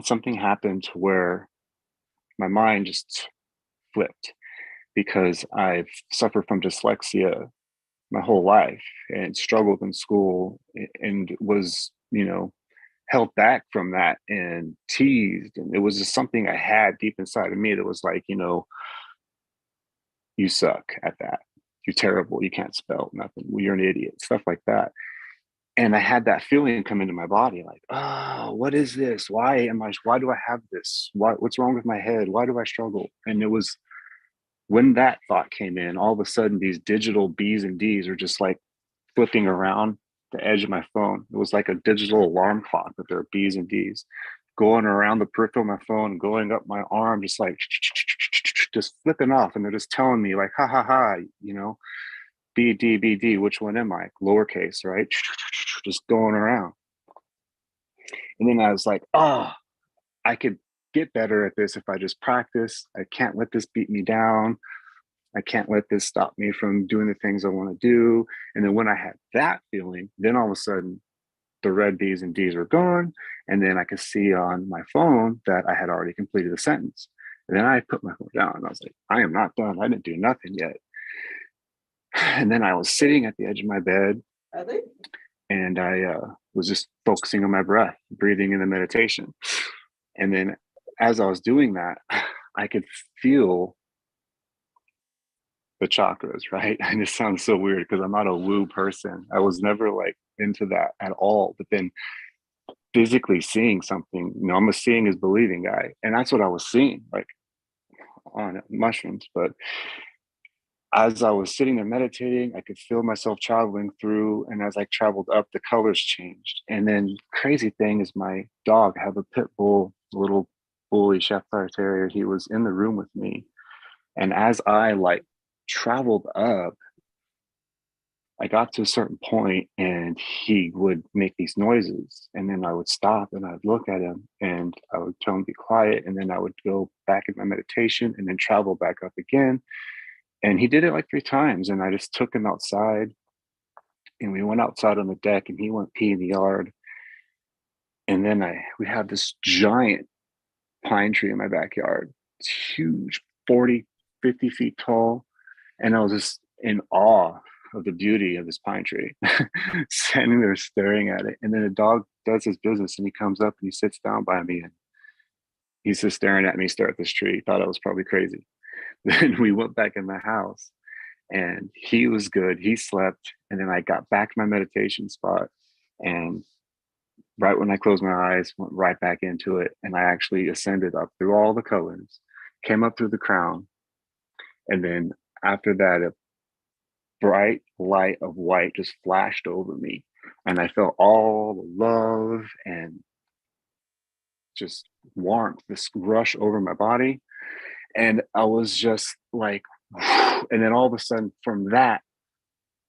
[SPEAKER 11] something happened to where my mind just flipped, because I've suffered from dyslexia my whole life and struggled in school, and was, held back from that and teased. And it was just something I had deep inside of me that was like, you suck at that. You're terrible. You can't spell nothing. You're an idiot. Stuff like that. And I had that feeling come into my body, like, oh, what is this? Why do I have this? What's wrong with my head? Why do I struggle? And it was when that thought came in, all of a sudden these digital B's and D's are just like flipping around the edge of my phone. It was like a digital alarm clock, but there are B's and D's going around the peripheral of my phone, going up my arm, just like just flipping off. And they're just telling me like, ha ha ha, B D B D, which one am I? Lowercase, right? Just going around. And then I was like, oh, I could get better at this if I just practice. I can't let this beat me down. I can't let this stop me from doing the things I want to do. And then when I had that feeling, then all of a sudden the red B's and D's were gone. And then I could see on my phone that I had already completed the sentence. And then I put my phone down, and I was like, I am not done. I didn't do nothing yet. And then I was sitting at the edge of my bed, and I was just focusing on my breath, breathing in the meditation. And then as I was doing that, I could feel the chakras, right? And it sounds so weird because I'm not a woo person. I was never like into that at all. But then physically seeing something, I'm a seeing is believing guy. And that's what I was seeing, like on mushrooms. But as I was sitting there meditating, I could feel myself traveling through. And as I traveled up, the colors changed. And then crazy thing is my dog, I have a pit bull, little bully Shepard Terrier. He was in the room with me. And as I like traveled up, I got to a certain point, and he would make these noises, and then I would stop and I'd look at him, and I would tell him to be quiet, and then I would go back in my meditation and then travel back up again. And he did it like 3 times, and I just took him outside, and we went outside on the deck, and he went pee in the yard. And then we have this giant pine tree in my backyard. It's huge, 40 50 feet tall. And I was just in awe of the beauty of this pine tree, standing there staring at it. And then a dog does his business and he comes up and he sits down by me and he's just staring at me, stare at this tree. Thought I was probably crazy. Then we went back in the house and he was good. He slept. And then I got back to my meditation spot. And right when I closed my eyes, went right back into it. And I actually ascended up through all the colors, came up through the crown. And then after that, a bright light of white just flashed over me. And I felt all the love and just warmth, this rush over my body. And I was just like, and then all of a sudden from that,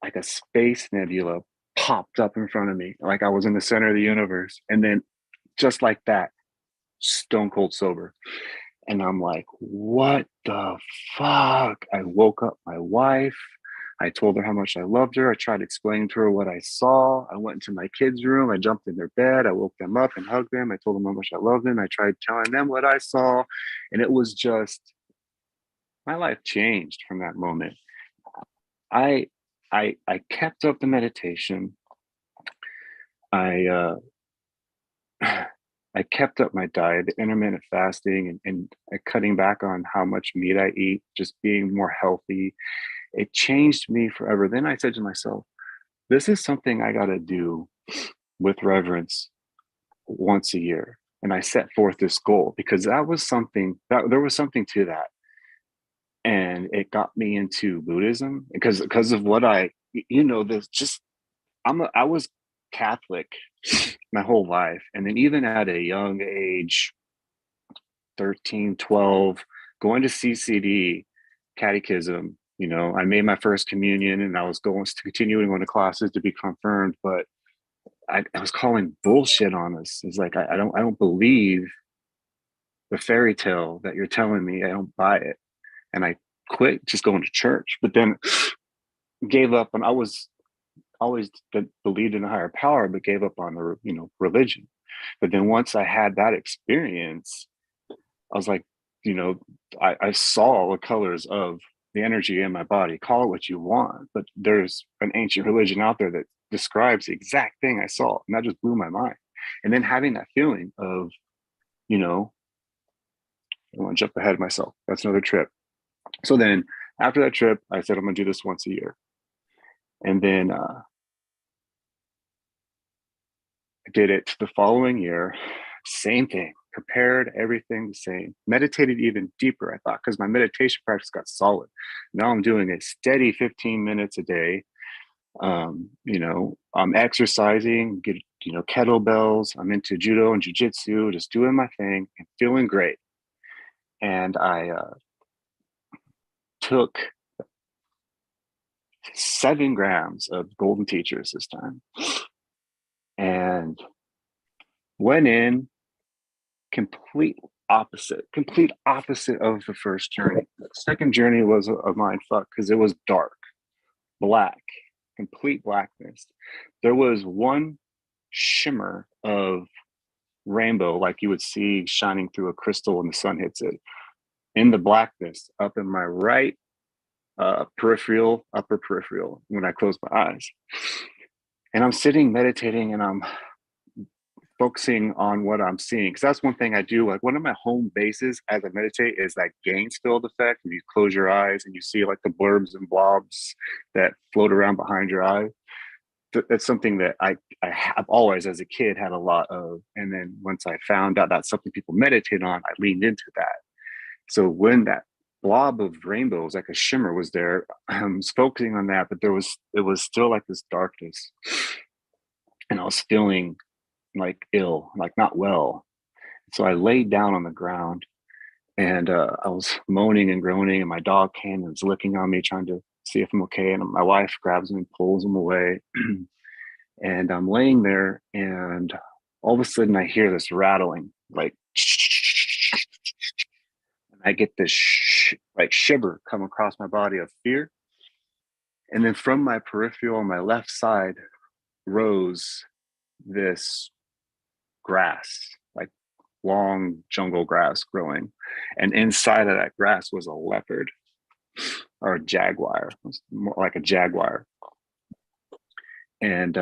[SPEAKER 11] like a space nebula popped up in front of me. Like I was in the center of the universe. And then just like that, stone cold sober. And I'm like, what the fuck? I woke up my wife. I told her how much I loved her. I tried explaining to her what I saw. I went into my kids' room. I jumped in their bed. I woke them up and hugged them. I told them how much I loved them. I tried telling them what I saw. And it was just, my life changed from that moment. I kept up the meditation. I kept up my diet, the intermittent fasting, and cutting back on how much meat I eat, just being more healthy. It changed me forever. Then I said to myself, this is something I got to do with reverence once a year. And I set forth this goal because that was something that there was something to that. And it got me into Buddhism because of what there's just, I was Catholic my whole life. And then even at a young age, 13, 12, going to CCD, catechism, I made my first communion and I was continuing going to classes to be confirmed, but I was calling bullshit on us. It's like, I don't believe the fairy tale that you're telling me. I don't buy it. And I quit just going to church, but then gave up. And I was always believed in a higher power, but gave up on the religion. But then once I had that experience, I was like, I saw the colors of the energy in my body. Call it what you want, but there's an ancient religion out there that describes the exact thing I saw, and that just blew my mind. And then having that feeling of, I want to jump ahead of myself. That's another trip. So then after that trip, I said, I'm going to do this once a year. And then I did it the following year. Same thing, prepared everything the same, meditated even deeper, I thought, because my meditation practice got solid. Now I'm doing a steady 15 minutes a day. I'm exercising, get kettlebells. I'm into judo and jujitsu, just doing my thing and feeling great. And I took 7 grams of golden teachers this time and went in complete opposite of the first journey. The second journey was a mind fuck because it was dark, black, complete blackness. There was one shimmer of rainbow like you would see shining through a crystal when the sun hits it in the blackness up in my right upper peripheral when I close my eyes. And I'm sitting meditating and I'm focusing on what I'm seeing. Because that's one thing I do. Like one of my home bases as I meditate is that Gainesfield effect. When you close your eyes and you see like the blurbs and blobs that float around behind your eye. That's something that I have always as a kid had a lot of. And then once I found out that's something people meditate on, I leaned into that. So when that blob of rainbows, like a shimmer was there, I was focusing on that, but it was still like this darkness. And I was feeling like ill, like not well. So I laid down on the ground and I was moaning and groaning, and my dog came and was licking on me, trying to see if I'm okay. And my wife grabs him and pulls him away. And I'm laying there, and all of a sudden I hear this rattling, like, and I get this like shiver come across my body of fear. And then from my peripheral on my left side rose this grass, like long jungle grass growing. And inside of that grass was a leopard. or a jaguar. It was more like a jaguar. And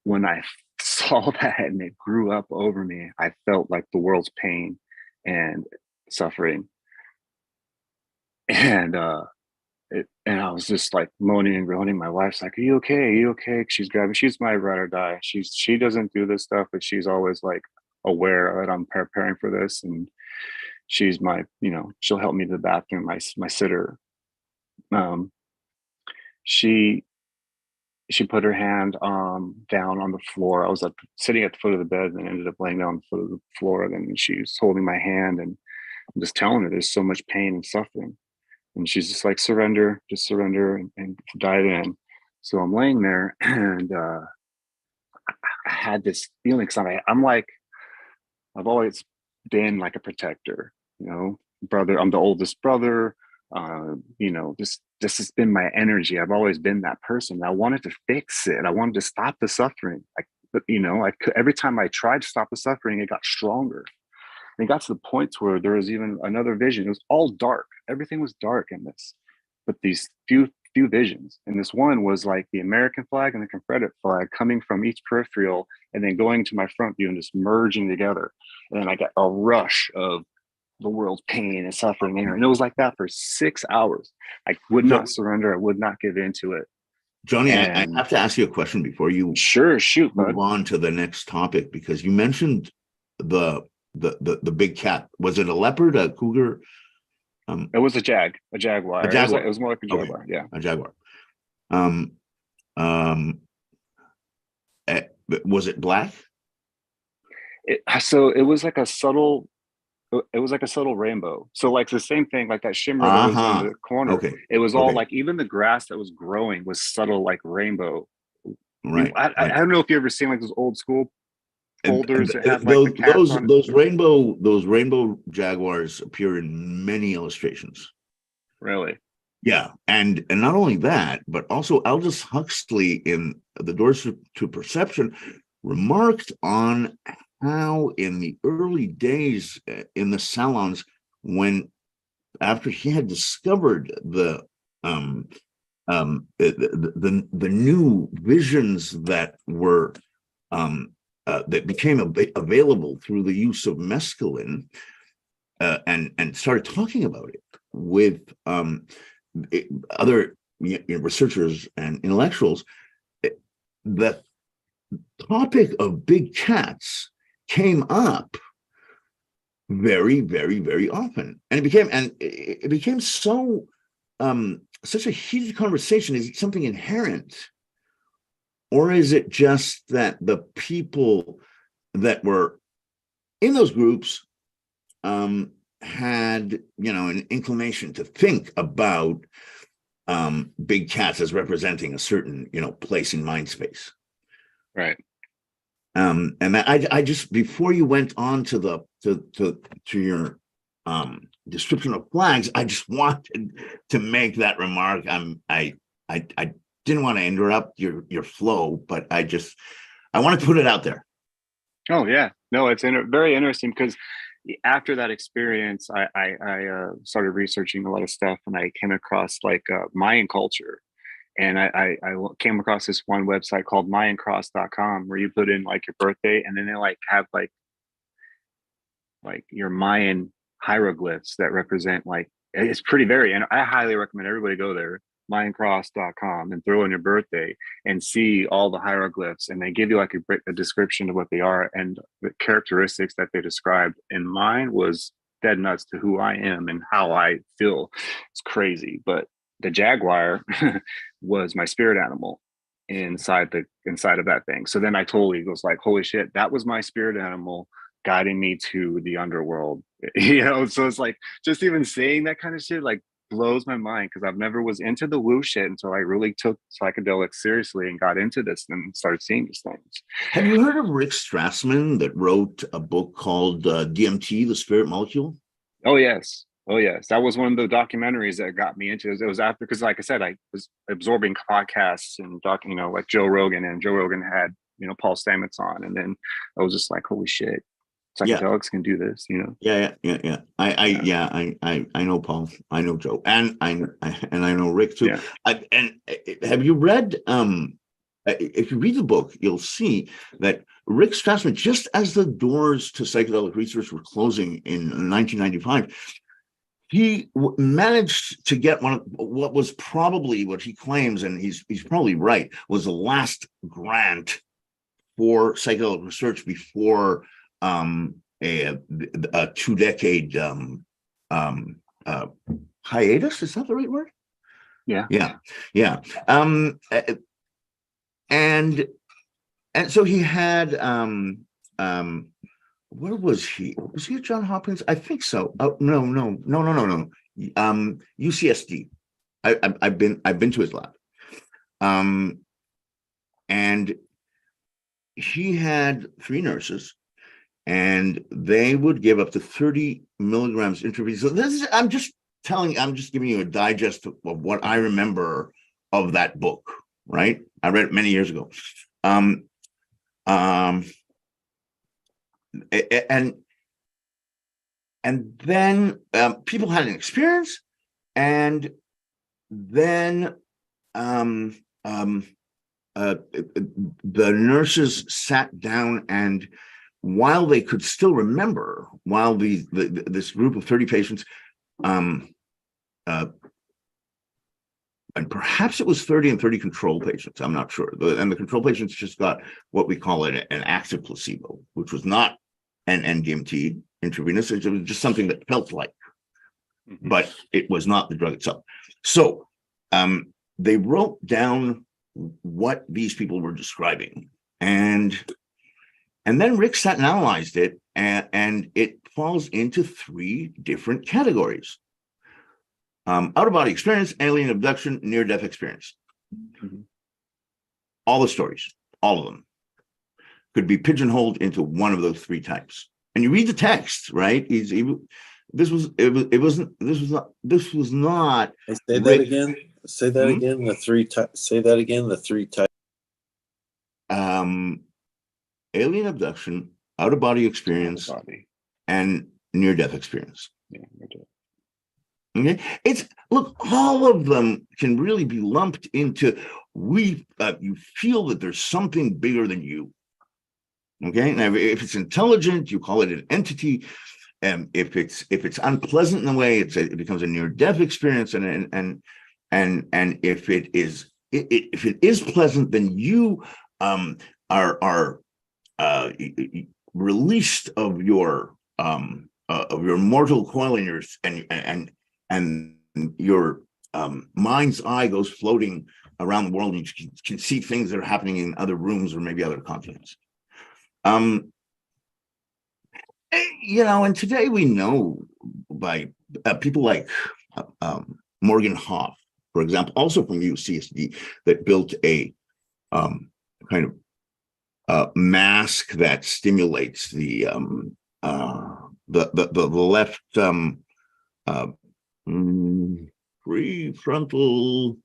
[SPEAKER 11] when I saw that and it grew up over me, I felt like the world's pain and suffering. And and I was just like moaning and groaning. My wife's like, "Are you okay? Are you okay?" She's grabbing. She's my ride or die. She doesn't do this stuff, but she's always like aware that I'm preparing for this, and she's my, she'll help me to the bathroom. My sitter. She put her hand down on the floor. I was sitting at the foot of the bed and ended up laying down on the foot of the floor. And then she's holding my hand, and I'm just telling her there's so much pain and suffering. And she's just like, surrender, just surrender and dive in. So I'm laying there, and I had this feeling, because I'm like, I've always been like a protector, brother. I'm the oldest brother. This has been my energy. I've always been that person. I wanted to fix it. I wanted to stop the suffering. Every time I tried to stop the suffering, it got stronger. And it got to the point where there was even another vision. It was all dark. Everything was dark in this, but these few visions. And this one was like the American flag and the Confederate flag coming from each peripheral and then going to my front view and just merging together. And then I got a rush of the world's pain and suffering there. And it was like that for 6 hours. I would not surrender. I would not give into it.
[SPEAKER 12] Johnny, I have to ask you a question before you
[SPEAKER 11] shoot
[SPEAKER 12] move on to the next topic, because you mentioned the big cat. Was it a leopard, a cougar?
[SPEAKER 11] It was a jaguar.
[SPEAKER 12] A jaguar.
[SPEAKER 11] It was more like a jaguar. Okay. Yeah,
[SPEAKER 12] a jaguar. Was it black?
[SPEAKER 11] So it was like a subtle. It was like a subtle rainbow. So like the same thing, like that shimmer that was in the corner.
[SPEAKER 12] Okay.
[SPEAKER 11] It was all like, even the grass that was growing was subtle, like rainbow.
[SPEAKER 12] Right.
[SPEAKER 11] I don't know if you ever seen like those old school folders that have
[SPEAKER 12] like
[SPEAKER 11] those
[SPEAKER 12] rainbow jaguars appear in many illustrations.
[SPEAKER 11] Really?
[SPEAKER 12] Yeah, and not only that, but also Aldous Huxley in The Doors to Perception remarked on how in the early days in the salons, after he had discovered the new visions that were that became available through the use of mescaline, and started talking about it with other researchers and intellectuals, the topic of big cats came up very, very, very often, and it became so such a heated conversation. Is it something inherent, or is it just that the people that were in those groups had an inclination to think about big cats as representing a certain place in mind space?
[SPEAKER 11] Right.
[SPEAKER 12] And I just, before you went on to your description of flags, I just wanted to make that remark. I didn't want to interrupt your flow, but I want to put it out there.
[SPEAKER 11] Oh yeah, no, it's very interesting, because after that experience, I started researching a lot of stuff, and I came across like Mayan culture. And I came across this one website called MayanCross.com, where you put in like your birthday, and then they like have like your Mayan hieroglyphs that represent, like, it's and I highly recommend everybody go there, MayanCross.com, and throw in your birthday and see all the hieroglyphs, and they give you like a description of what they are, and the characteristics that they described. And mine was dead nuts to who I am and how I feel. It's crazy, but the jaguar was my spirit animal inside of that thing. So then I told Eagles, like, holy shit, that was my spirit animal guiding me to the underworld. So it's like, just even saying that kind of shit like blows my mind, because I've never was into the woo shit until I really took psychedelics seriously and got into this and started seeing these things.
[SPEAKER 12] Have you heard of Rick Strassman that wrote a book called DMT, The Spirit Molecule?
[SPEAKER 11] Oh yes. That was one of the documentaries that got me into it. It was after, because like I said, I was absorbing podcasts and like Joe Rogan, and Joe Rogan had, Paul Stamets on. And then I was just like, holy shit, psychedelics can do this, you know.
[SPEAKER 12] Yeah. I know Paul. I know Joe, and I know Rick too.
[SPEAKER 11] Yeah.
[SPEAKER 12] Have you read? If you read the book, you'll see that Rick Strassman, just as the doors to psychedelic research were closing in 1995, he managed to get one of what was probably what he claims, and he's probably right, was the last grant for psychedelic research before a 2-decade hiatus. Is that the right word? Yeah. And so he had where was he? Was he at Johns Hopkins? I think so. Oh, no. UCSD. I've been to his lab. And he had 3 nurses, and they would give up to 30 milligrams intravenously. So this is, I'm just giving you a digest of what I remember of that book, right? I read it many years ago. And then people had an experience, and then the nurses sat down, and while they could still remember, while this group of 30 patients, and perhaps it was 30 and 30 control patients, I'm not sure. And the control patients just got what we call an active placebo, which was not an NDMT intravenous. It was just something that felt like, but it was not the drug itself. So they wrote down what these people were describing. And then Rick sat and analyzed it, and it falls into 3 different categories. Out-of-body experience, alien abduction, near-death experience. All the stories, all of them, could be pigeonholed into one of those 3 types. And you read the text, right? This was not.
[SPEAKER 9] Say that again. Say that again. The 3 types. Say that again. The 3 types.
[SPEAKER 12] Alien abduction, out-of-body experience, and near-death experience. Okay, look, all of them can really be lumped into you feel that there's something bigger than you. Okay, now if it's intelligent, you call it an entity. If it's unpleasant in a way, it becomes a near-death experience, and if it is pleasant, then you are released of your mortal coil, and your mind's eye goes floating around the world, and you can see things that are happening in other rooms or maybe other continents. And today we know by people like Morgan Hoff, for example, also from UCSD, that built a kind of mask that stimulates the left prefrontal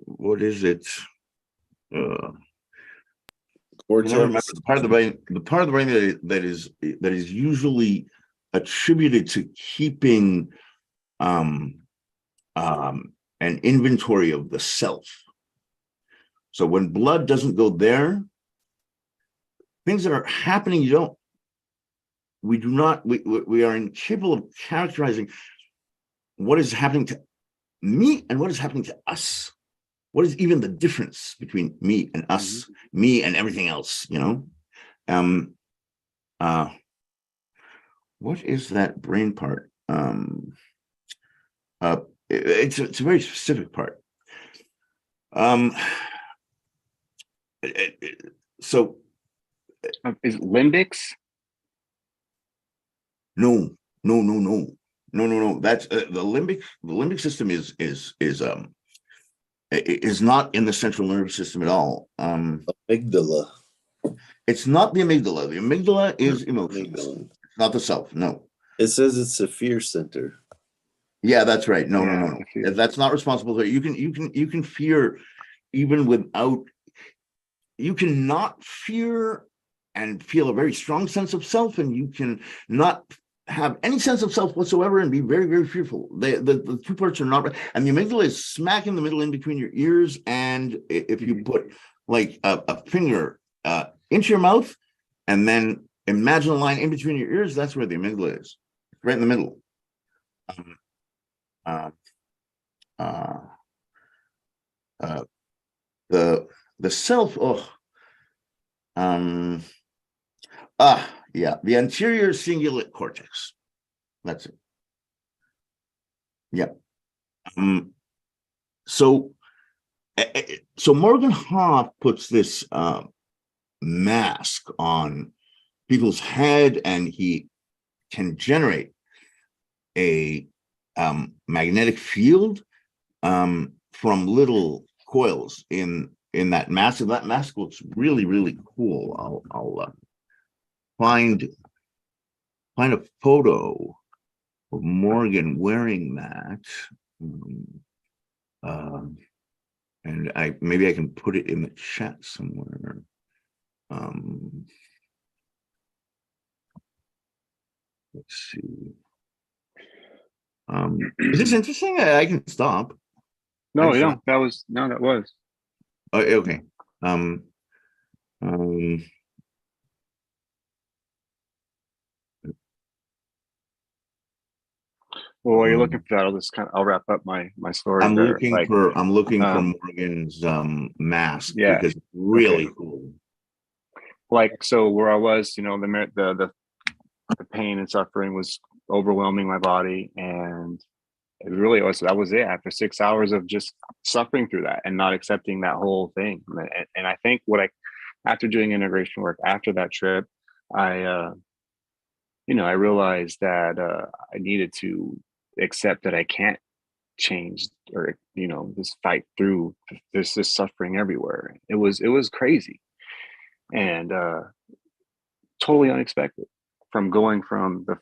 [SPEAKER 12] what is it?
[SPEAKER 9] Cortex.
[SPEAKER 12] The part of the brain that is usually attributed to keeping an inventory of the self. So when blood doesn't go there, things that are happening, we are incapable of characterizing what is happening to me and what is happening to us. What is even the difference between me and us, me and everything else, what is that brain part? It's a very specific part. So
[SPEAKER 11] is limbics?
[SPEAKER 12] No. That's the limbic system is not in the central nervous system at all.
[SPEAKER 9] Amygdala.
[SPEAKER 12] It's not the amygdala. The amygdala is emotions. It's not the self. No.
[SPEAKER 9] It says it's a fear center.
[SPEAKER 12] Yeah, that's right. No. That's not responsible for it. You can fear even without. you can not fear and feel a very strong sense of self, and you can not have any sense of self whatsoever and be very, very fearful. The two parts are not right. And the amygdala is smack in the middle in between your ears. And if you put like a finger into your mouth and then imagine a line in between your ears, that's where the amygdala is, right in the middle. The self, yeah, the anterior cingulate cortex. That's it. Yeah. So Morgan Hoff puts this mask on people's head, and he can generate a magnetic field from little coils in that mask. And that mask looks really, really cool. I'll find a photo of Morgan wearing that. And maybe I can put it in the chat somewhere. Let's see. Is this interesting? I can stop.
[SPEAKER 11] No, that was.
[SPEAKER 12] Okay.
[SPEAKER 11] Well, while you're looking for that, I'll wrap up my story.
[SPEAKER 12] I'm looking for Morgan's mask,
[SPEAKER 11] yeah,
[SPEAKER 12] because it's really cool.
[SPEAKER 11] Like, so where I was, the pain and suffering was overwhelming my body, and it really was. That was it. After 6 hours of just suffering through that and not accepting that whole thing, and I think after doing integration work after that trip, I realized that I needed to accept that I can't change, or just fight through. There's this suffering everywhere. It was crazy, and totally unexpected. From going from the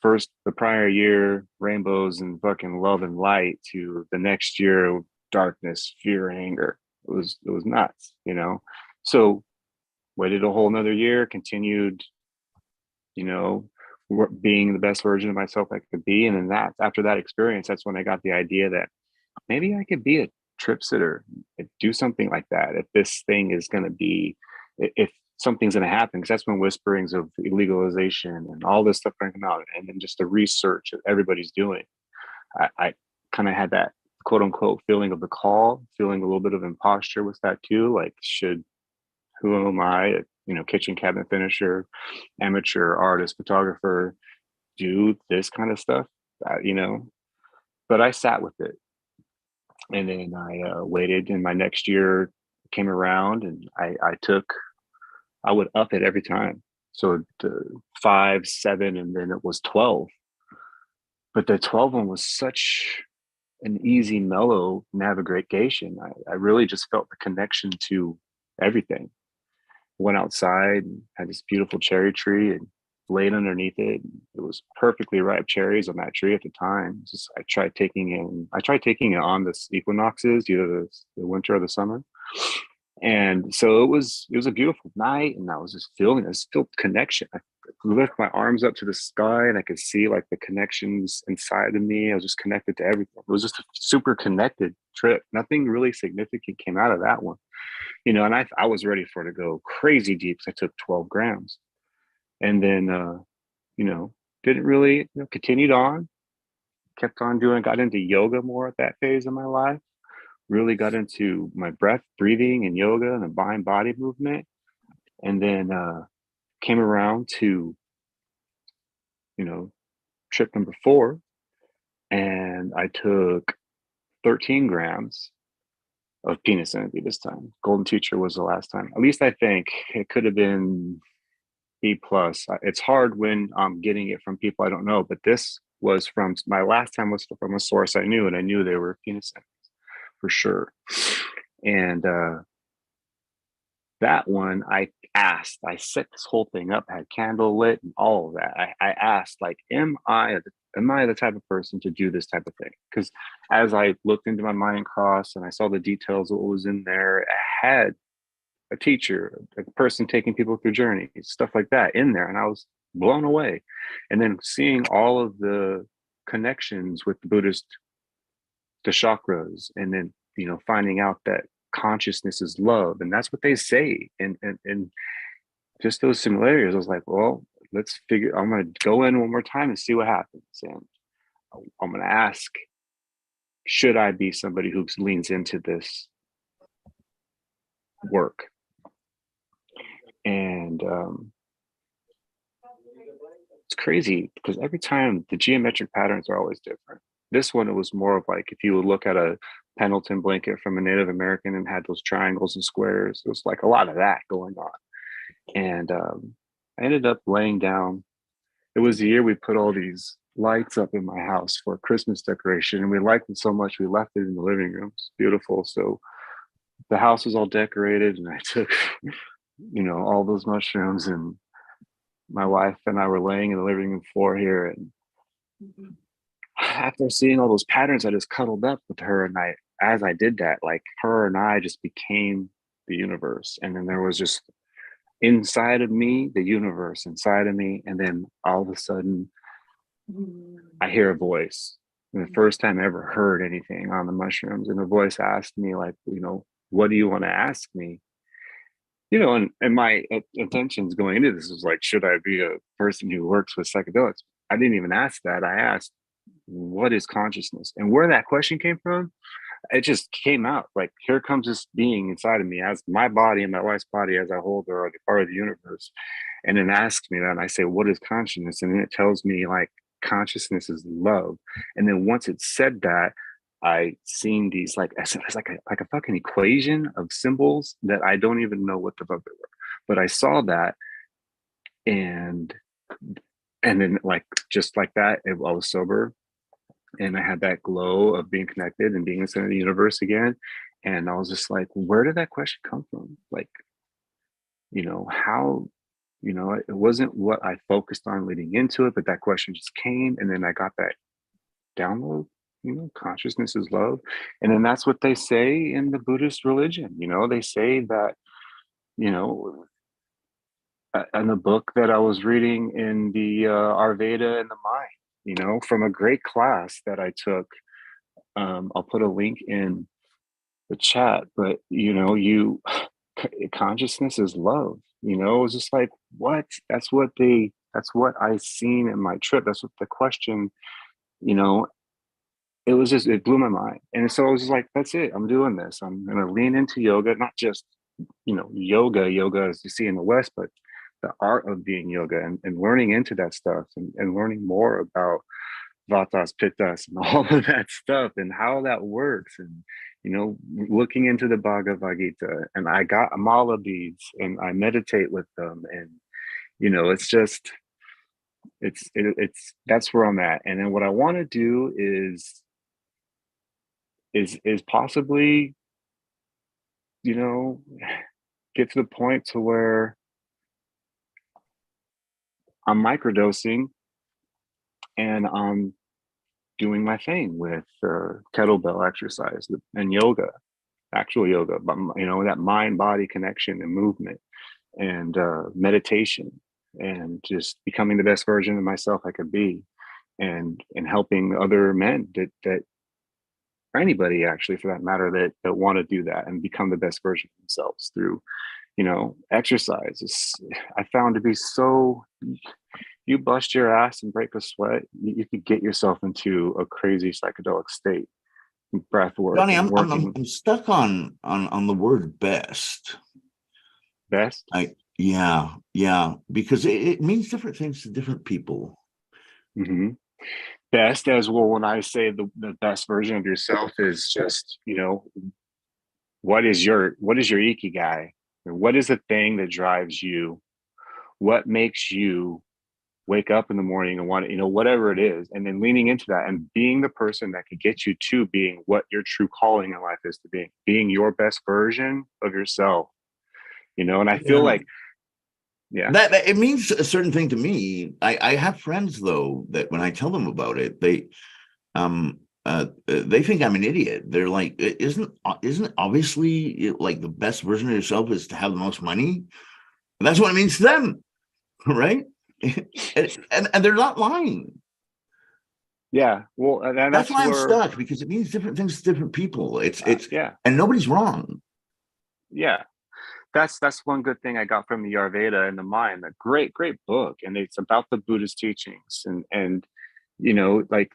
[SPEAKER 11] prior year rainbows and fucking love and light to the next year darkness, fear, and anger. It was nuts, So waited a whole nother year, continued, being the best version of myself I could be. And then after that experience, that's when I got the idea that maybe I could be a trip sitter, do something like that. If this thing is going to be, if something's going to happen, because that's when whisperings of legalization and all this stuff going to come out, and then just the research that everybody's doing. I kind of had that quote unquote feeling of the call, feeling a little bit of imposter with that too. Like, who am I, kitchen cabinet finisher, amateur artist, photographer, do this kind of stuff, but I sat with it. And then I waited, and my next year came around, and I would up it every time. So 5, 7, and then it was 12. But the 12 one was such an easy, mellow navigation. I really just felt the connection to everything. Went outside and had this beautiful cherry tree and laid underneath it. It was perfectly ripe cherries on that tree at the time. I tried taking it on this equinoxes, either the winter or the summer. And so it was a beautiful night, and I was just feeling this connection. I lift my arms up to the sky, and I could see like the connections inside of me. I was just connected to everything. It was just a super connected trip. Nothing really significant came out of that one, and I was ready for it to go crazy deep. So I took 12 grams, and then didn't really continued on, kept on doing. Got into yoga more at that phase of my life. Really got into my breathing and yoga and the mind body movement. And then came around to, trip number 4. And I took 13 grams of penis energy this time. Golden Teacher was the last time. At least I think it could have been B+. It's hard when I'm getting it from people I don't know, but this was from, my last time was from a source I knew, and I knew they were penis energy for sure. And that one, I set this whole thing up, had candle lit and all of that. I asked, like, am I the type of person to do this type of thing? Because as I looked into my mind cross and I saw the details of what was in there, it had a teacher, a person taking people through journeys, stuff like that in there. And I was blown away. And then seeing all of the connections with the Buddhist, the chakras, and then, you know, finding out that consciousness is love. And that's what they say. And just those similarities, I was like, well, I'm going to go in one more time and see what happens. And I'm going to ask, should I be somebody who leans into this work? And it's crazy because every time the geometric patterns are always different. This one, it was more of like, if you would look at a Pendleton blanket from a Native American and had those triangles and squares, it was like a lot of that going on. And I ended up laying down. It was the year we put all these lights up in my house for Christmas decoration, and we liked it so much we left it in the living room. It's beautiful. So the house was all decorated, and I took, you know, all those mushrooms, and my wife and I were laying in the living room floor here, and after seeing all those patterns, I just cuddled up with her, and as I did that, like, her and I just became the universe. And then there was just inside of me, the universe inside of me. And then all of a sudden I hear a voice. And the first time I ever heard anything on the mushrooms, and the voice asked me, like, you know, what do you want to ask me? You know, and my intentions going into this was like, should I be a person who works with psychedelics? I didn't even ask that. I asked, what is consciousness? And where that question came from, it just came out. Like, here comes this being inside of me, as my body and my wife's body, as I hold her, are the part of the universe. And then asks me that, and I say, what is consciousness? And then it tells me, like, consciousness is love. And then once it said that, I seen these, like, it's like a fucking equation of symbols that I don't even know what the fuck they were. But I saw that, and then, like, just like that, I was sober, and I had that glow of being connected and being inside the universe again. And I was just like, where did that question come from? Like, you know, how, you know, it wasn't what I focused on leading into it, but that question just came, and then I got that download. You know, consciousness is love. And then that's what they say in the Buddhist religion. You know, they say that, you know, in the book that I was reading in the Ayurveda and the Mind, you know, from a great class that I took. I'll put a link in the chat, but, you know, consciousness is love. You know, it was just like, what? That's what I seen in my trip. That's what the question, you know, it blew my mind. And so I was just like, that's it. I'm doing this. I'm going to lean into yoga, not just, you know, yoga as you see in the West, but the art of being yoga, and learning into that stuff, and learning more about vatas, pittas, and all of that stuff, and how that works. And, you know, looking into the Bhagavad Gita, and I got mala beads, and I meditate with them. And, you know, it's just, it's that's where I'm at. And then what I want to do is possibly, you know, get to the point to where I'm microdosing and I'm doing my thing with kettlebell exercise and yoga, actual yoga, but, you know, that mind-body connection and movement, and meditation, and just becoming the best version of myself I could be, and helping other men that or anybody, actually, for that matter, that want to do that and become the best version of themselves through, you know, exercise. I found to be so, you bust your ass and break a sweat, you could get yourself into a crazy psychedelic state. Breath work.
[SPEAKER 12] Johnny, I'm stuck on the word best.
[SPEAKER 11] Best?
[SPEAKER 12] Yeah, because it means different things to different people.
[SPEAKER 11] Mm-hmm. Best as well, when I say the best version of yourself, is just, you know, what is your ikigai? What is the thing that drives you? What makes you wake up in the morning and want to, you know, whatever it is, and then leaning into that and being the person that could get you to being what your true calling in life is, to being your best version of yourself, you know. And I feel like, yeah,
[SPEAKER 12] that it means a certain thing to me. I have friends, though, that when I tell them about it, they they think I'm an idiot. They're like, isn't obviously like the best version of yourself is to have the most money? And that's what it means to them, right? and they're not lying.
[SPEAKER 11] Yeah, well, and
[SPEAKER 12] That's
[SPEAKER 11] that's
[SPEAKER 12] why I'm
[SPEAKER 11] where,
[SPEAKER 12] stuck, because it means different things to different people. It's
[SPEAKER 11] yeah,
[SPEAKER 12] and nobody's wrong.
[SPEAKER 11] yeah. That's one good thing I got from the Ayurveda and the Mind. A great book, and it's about the Buddhist teachings, and you know, like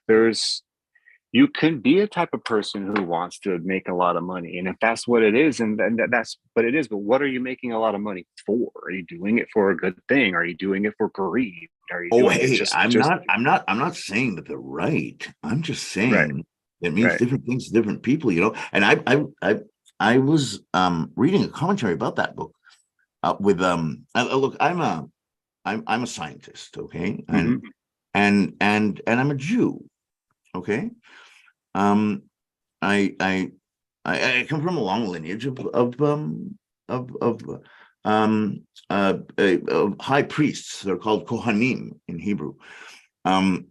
[SPEAKER 11] you can be a type of person who wants to make a lot of money, and if that's what it is, and then that's what it is. But what are you making a lot of money for? Are you doing it for a good thing? Are you doing it for greed? Are you
[SPEAKER 12] Oh,
[SPEAKER 11] doing it
[SPEAKER 12] hey,
[SPEAKER 11] just
[SPEAKER 12] I'm not saying that they're right. I'm just
[SPEAKER 11] right,
[SPEAKER 12] saying it means
[SPEAKER 11] right?
[SPEAKER 12] different things to different people, you know. And I was reading a commentary about that book with look, I'm a scientist, okay,
[SPEAKER 11] Hmm.
[SPEAKER 12] and I'm a Jew, okay. Um, I I I come from a long lineage of high priests. They're called Kohanim in Hebrew. And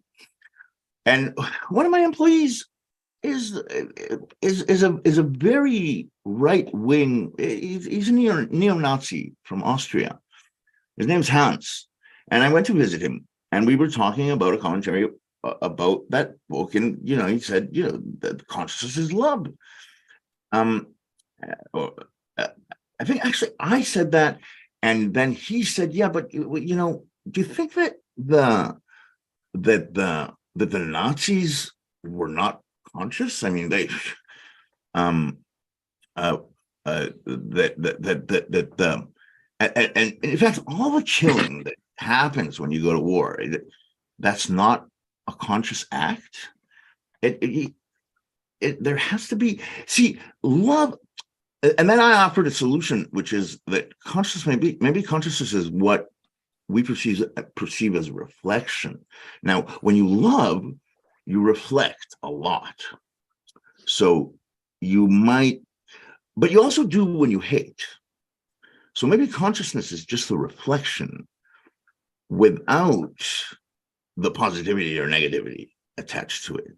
[SPEAKER 12] one of my employees is is a very right wing. He's a neo-Nazi from Austria. His name's Hans, and I went to visit him, and we were talking about a commentary about that book, and you know, he said, you know, that consciousness is love. Um, or, I think actually I said that, and then he said, yeah, but you know, do you think that the Nazis were not conscious? I mean, they um and in fact, all the killing that happens when you go to war, that's not a conscious act. There has to be, see, love. And then I offered a solution, which is that consciousness, maybe consciousness is what we perceive as reflection. Now, when you love, you reflect a lot. So you might, but you also do when you hate. So maybe consciousness is just the reflection without the positivity or negativity attached to it.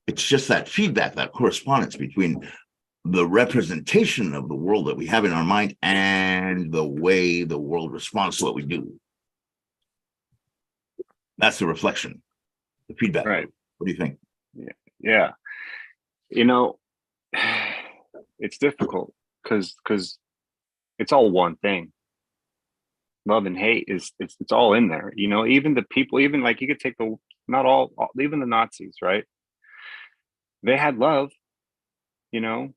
[SPEAKER 12] It's just that feedback, that correspondence between the representation of the world that we have in our mind and the way the world responds to what we do. That's the reflection, the feedback.
[SPEAKER 11] Right.
[SPEAKER 12] What do you think?
[SPEAKER 11] Yeah. You know, it's difficult because it's all one thing. Love and hate it's all in there. You know, even the people, even like you could take the not all even the Nazis, right? They had love, you know,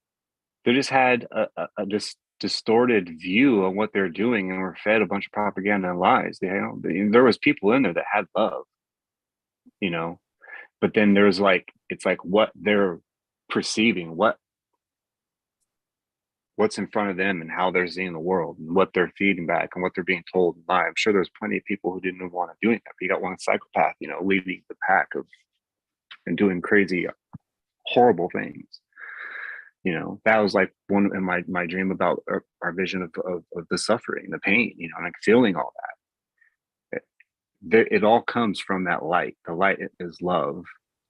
[SPEAKER 11] they just had a distorted view of what they're doing and were fed a bunch of propaganda and lies. There was people in there that had love, you know, but then there's like, it's like what they're perceiving, what's in front of them and how they're seeing the world and what they're feeding back and what they're being told and lie. I'm sure there's plenty of people who didn't want to do that. But you got one psychopath, you know, leading the pack of and doing crazy, horrible things. You know, that was like one in my dream about our vision of the suffering, the pain, you know, like feeling all that. It all comes from that light. The light is love,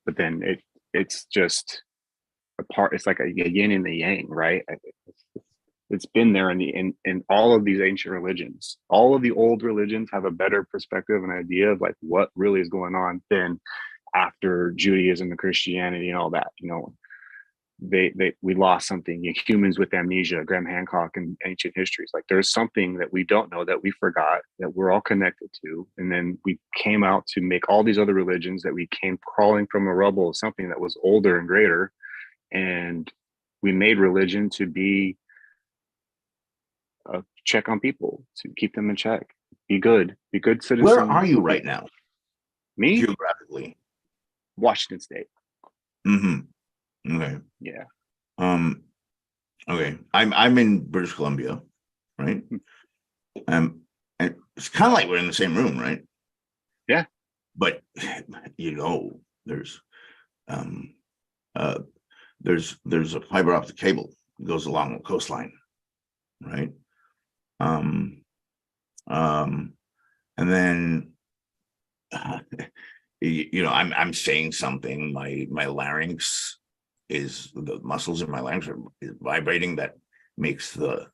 [SPEAKER 11] but then it's just a part. It's like a yin and the yang, right? It's been there in all of these ancient religions. All of the old religions have a better perspective and idea of like what really is going on than after Judaism and Christianity and all that. You know, we lost something. Humans with amnesia, Graham Hancock, and ancient histories. Like there's something that we don't know, that we forgot, that we're all connected to, and then we came out to make all these other religions that we came crawling from the rubble of something that was older and greater, and we made religion to be a check on people, to keep them in check. Be good citizens.
[SPEAKER 12] Where are you right now?
[SPEAKER 11] Me?
[SPEAKER 12] Geographically.
[SPEAKER 11] Washington State.
[SPEAKER 12] Mm-hmm. Okay.
[SPEAKER 11] Yeah.
[SPEAKER 12] Okay. I'm in British Columbia, right? And it's kind of like we're in the same room, right?
[SPEAKER 11] Yeah.
[SPEAKER 12] But you know, there's a fiber optic cable that goes along the coastline, right? And then I'm saying something, my larynx is, the muscles in my larynx are vibrating, that makes the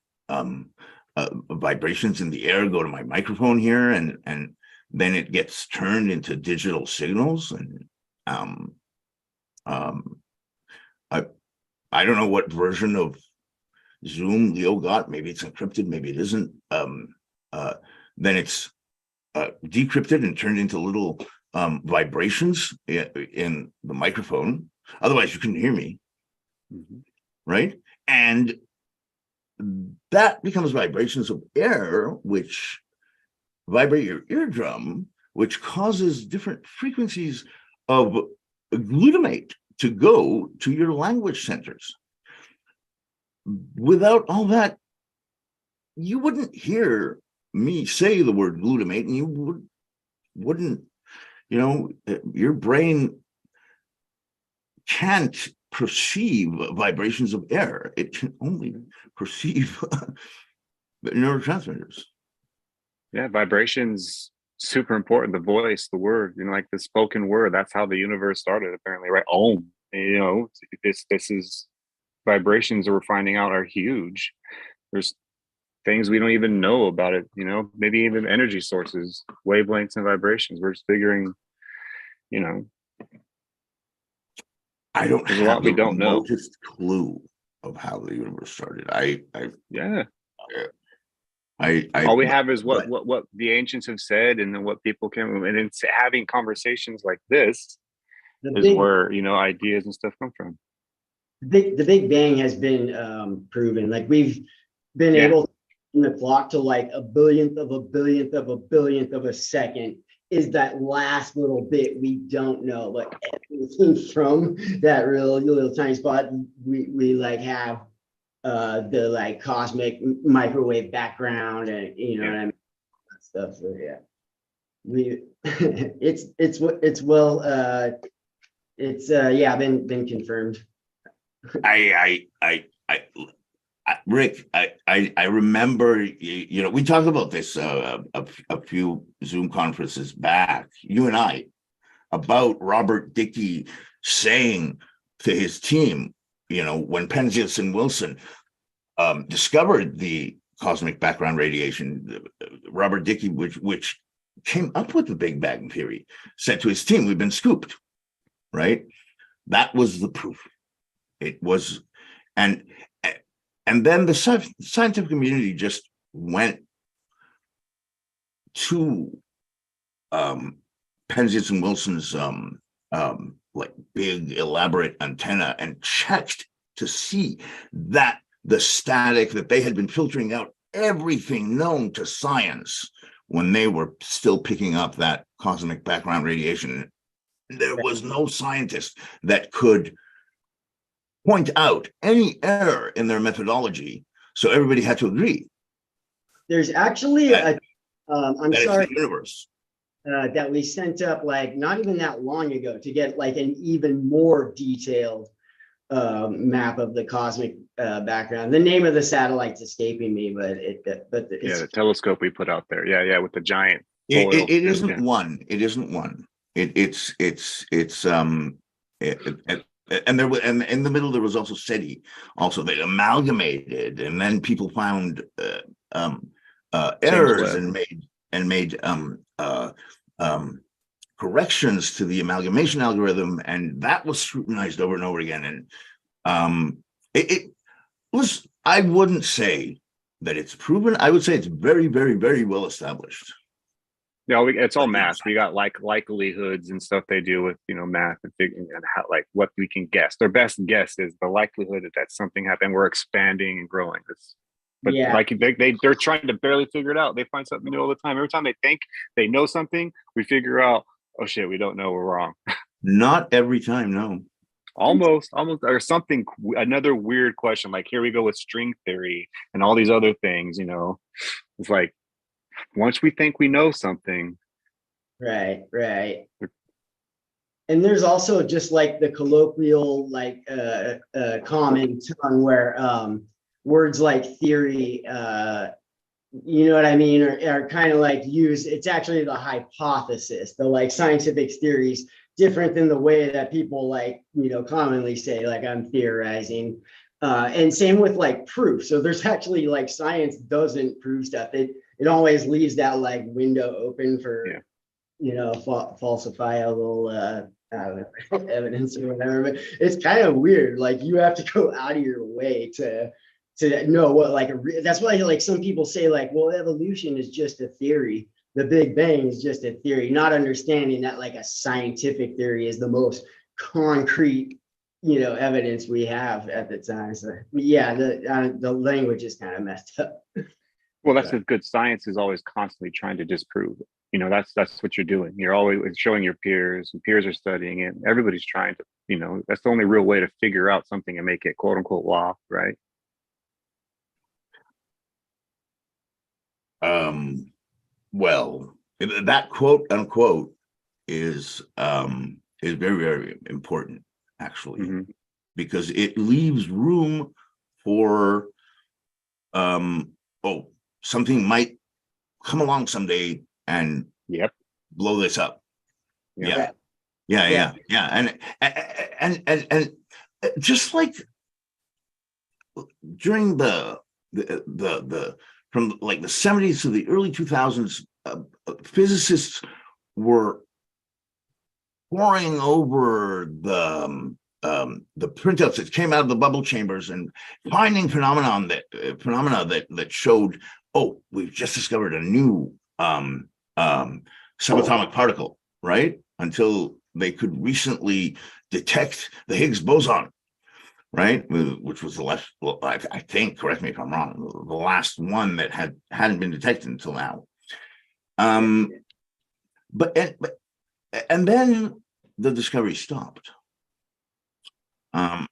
[SPEAKER 12] vibrations in the air go to my microphone here, and then it gets turned into digital signals. And I don't know what version of Zoom Leo got. Maybe it's encrypted, maybe it isn't. Then it's decrypted and turned into little vibrations in the microphone. Otherwise, you couldn't hear me, right? And that becomes vibrations of air, which vibrate your eardrum, which causes different frequencies of glutamate to go to your language centers. Without all that, you wouldn't hear me say the word glutamate, and you wouldn't, your brain can't perceive vibrations of air. It can only perceive neurotransmitters.
[SPEAKER 11] Yeah, vibrations super important. The voice, the word, like the spoken word. That's how the universe started, apparently, right? Om. This is vibrations that we're finding out are huge. There's things we don't even know about it. Maybe even energy sources, wavelengths, and vibrations. We're just figuring.
[SPEAKER 12] I don't
[SPEAKER 11] There's
[SPEAKER 12] have
[SPEAKER 11] a lot we don't know.
[SPEAKER 12] Just clue of how the universe started.
[SPEAKER 11] All we have is what the ancients have said, and then what people can, and it's having conversations like this is where ideas and stuff come from.
[SPEAKER 13] The Big Bang has been proven. Like, we've been able to turn the clock to like a billionth of a billionth of a billionth of a second is that last little bit we don't know. But everything from that little tiny spot, we like have the like cosmic microwave background, and what I mean, that stuff. So been confirmed.
[SPEAKER 12] Rick, I remember, we talked about this a few Zoom conferences back, you and I, about Robert Dickey saying to his team, when Penzias and Wilson discovered the cosmic background radiation, Robert Dickey, which came up with the Big Bang theory, said to his team, "We've been scooped," right? That was the proof. It was, and then the scientific community just went to Penzias and Wilson's like big elaborate antenna and checked to see that the static that they had been filtering out everything known to science when they were still picking up that cosmic background radiation. There was no scientist that could point out any error in their methodology, so everybody had to agree.
[SPEAKER 13] There's actually I'm sorry,
[SPEAKER 12] universe
[SPEAKER 13] that we sent up like not even that long ago to get like an even more detailed map of the cosmic background. The name of the satellite's escaping me, but it's,
[SPEAKER 11] the telescope we put out there. Yeah, with the giant.
[SPEAKER 12] It isn't one. It isn't one. It's and in the middle there was also SETI. Also, they amalgamated, and then people found errors and made corrections to the amalgamation algorithm, and that was scrutinized over and over again. And it was, I wouldn't say that it's proven. I would say it's very, very, very well established.
[SPEAKER 11] Yeah, it's all math. We got like likelihoods and stuff they do with math and figuring and how, like, what we can guess. Their best guess is the likelihood that something happened. We're expanding and growing. But like they're trying to barely figure it out. They find something new all the time. Every time they think they know something, we figure out, oh shit, we don't know, we're wrong.
[SPEAKER 12] Not every time, no.
[SPEAKER 11] Almost, or something. Another weird question, like here we go with string theory and all these other things. It's like, once we think we know something,
[SPEAKER 13] right, and there's also just like the colloquial like common tongue where words like theory you know what I mean, or kind of like use, it's actually the hypothesis, the like scientific theories, different than the way that people like, you know, commonly say, like I'm theorizing. And same with like proof. So there's actually like science doesn't prove stuff. It always leaves that like window open for, you know, falsifiable evidence or whatever. But it's kind of weird. Like you have to go out of your way to know what like that's why like some people say like, well, evolution is just a theory. The Big Bang is just a theory, not understanding that like a scientific theory is the most concrete, you know, evidence we have at the time. So yeah, the language is kind of messed up.
[SPEAKER 11] Well, that's a good science is always constantly trying to disprove it. You know, that's what you're doing. You're always showing your peers, and peers are studying it. Everybody's trying to, you know, that's the only real way to figure out something and make it quote unquote law, right?
[SPEAKER 12] Well, that quote unquote is very, very important, actually, because it leaves room for something might come along someday and blow this up. Yeah. And just like during the from like the 70s to the early 2000s, physicists were poring over the printouts that came out of the bubble chambers and finding phenomena that showed, oh, we've just discovered a new subatomic particle, right? Until they could recently detect the Higgs boson, right? Which was the last, well, I think, correct me if I'm wrong, the last one that hadn't been detected until now. But then the discovery stopped. And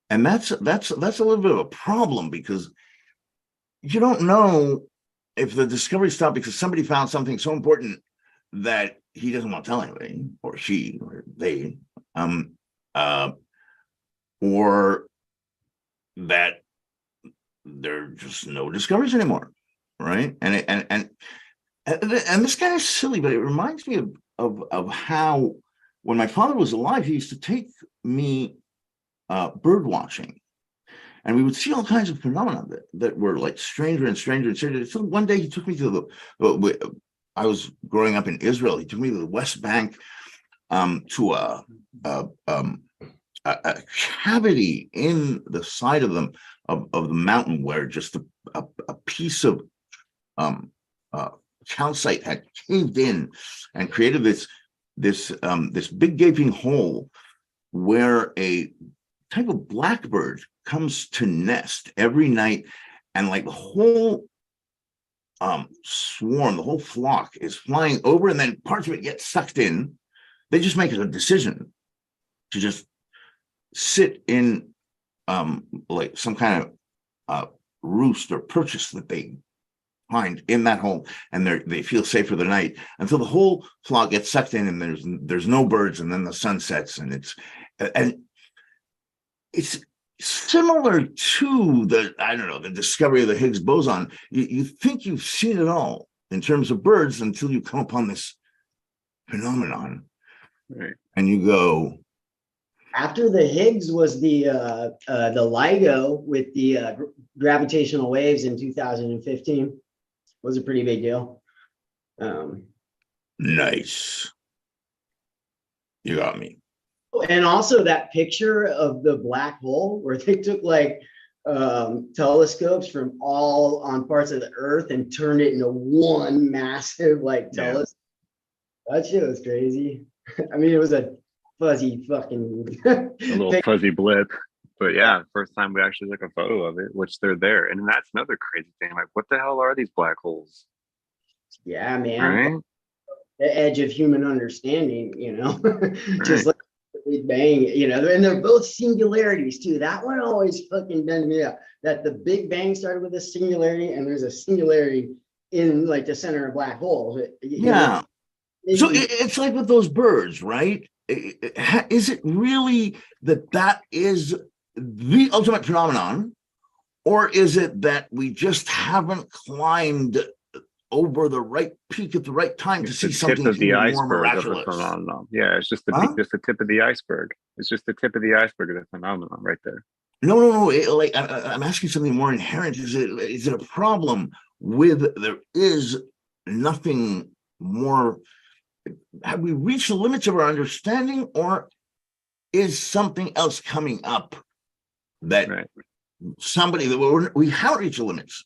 [SPEAKER 12] that's a little bit of a problem, because you don't know if the discovery stopped because somebody found something so important that he doesn't want to tell anybody, or she, or they, or that there are just no discoveries anymore, right? And this kind of silly, but it reminds me of how when my father was alive, he used to take me bird watching, and we would see all kinds of phenomena that were like stranger and stranger and stranger. So one day he took me to I was growing up in Israel. He took me to the West Bank, to a cavity in the side of the mountain where just a piece of calcite had caved in and created this big gaping hole where a type of blackbird comes to nest every night, and like the whole swarm, the whole flock is flying over, and then parts of it get sucked in. They just make a decision to just sit in like some kind of roost or purchase that they find in that hole, and they feel safe for the night until the whole flock gets sucked in, and there's no birds, and then the sun sets, and it's similar to the discovery of the Higgs boson. You think you've seen it all in terms of birds until you come upon this phenomenon, right? And you go,
[SPEAKER 13] after the Higgs was the LIGO with the gravitational waves in 2015, was a pretty big deal.
[SPEAKER 12] Nice. You got me.
[SPEAKER 13] And also that picture of the black hole where they took like telescopes from all on parts of the earth and turned it into one massive like telescope. That shit was crazy. I mean, it was a fuzzy fucking
[SPEAKER 11] a little fuzzy blip. But yeah, first time we actually took a photo of it, which they're there. And that's another crazy thing. Like, what the hell are these black holes?
[SPEAKER 13] Yeah, man.
[SPEAKER 11] Right?
[SPEAKER 13] The edge of human understanding, you know. Just like Big Bang, you know, and they're both singularities too. That one always fucking done me up. That the Big Bang started with a singularity, and there's a singularity in like the center of black holes.
[SPEAKER 12] Yeah. So it's like with those birds, right? Is it really that is the ultimate phenomenon, Or is it that we just haven't climbed over the right peak at the right time to
[SPEAKER 11] It's
[SPEAKER 12] see
[SPEAKER 11] the tip
[SPEAKER 12] something
[SPEAKER 11] of the
[SPEAKER 12] even more
[SPEAKER 11] iceberg of the
[SPEAKER 12] miraculous?
[SPEAKER 11] phenomenon. Yeah, it's just
[SPEAKER 12] Huh?
[SPEAKER 11] just the tip of the iceberg. It's just the tip of the iceberg of the phenomenon right there.
[SPEAKER 12] No. Like I'm asking something more inherent. Is it a problem with there is nothing more? Have we reached the limits of our understanding, or is something else coming up that
[SPEAKER 11] Right.
[SPEAKER 12] somebody that we haven't reached the limits?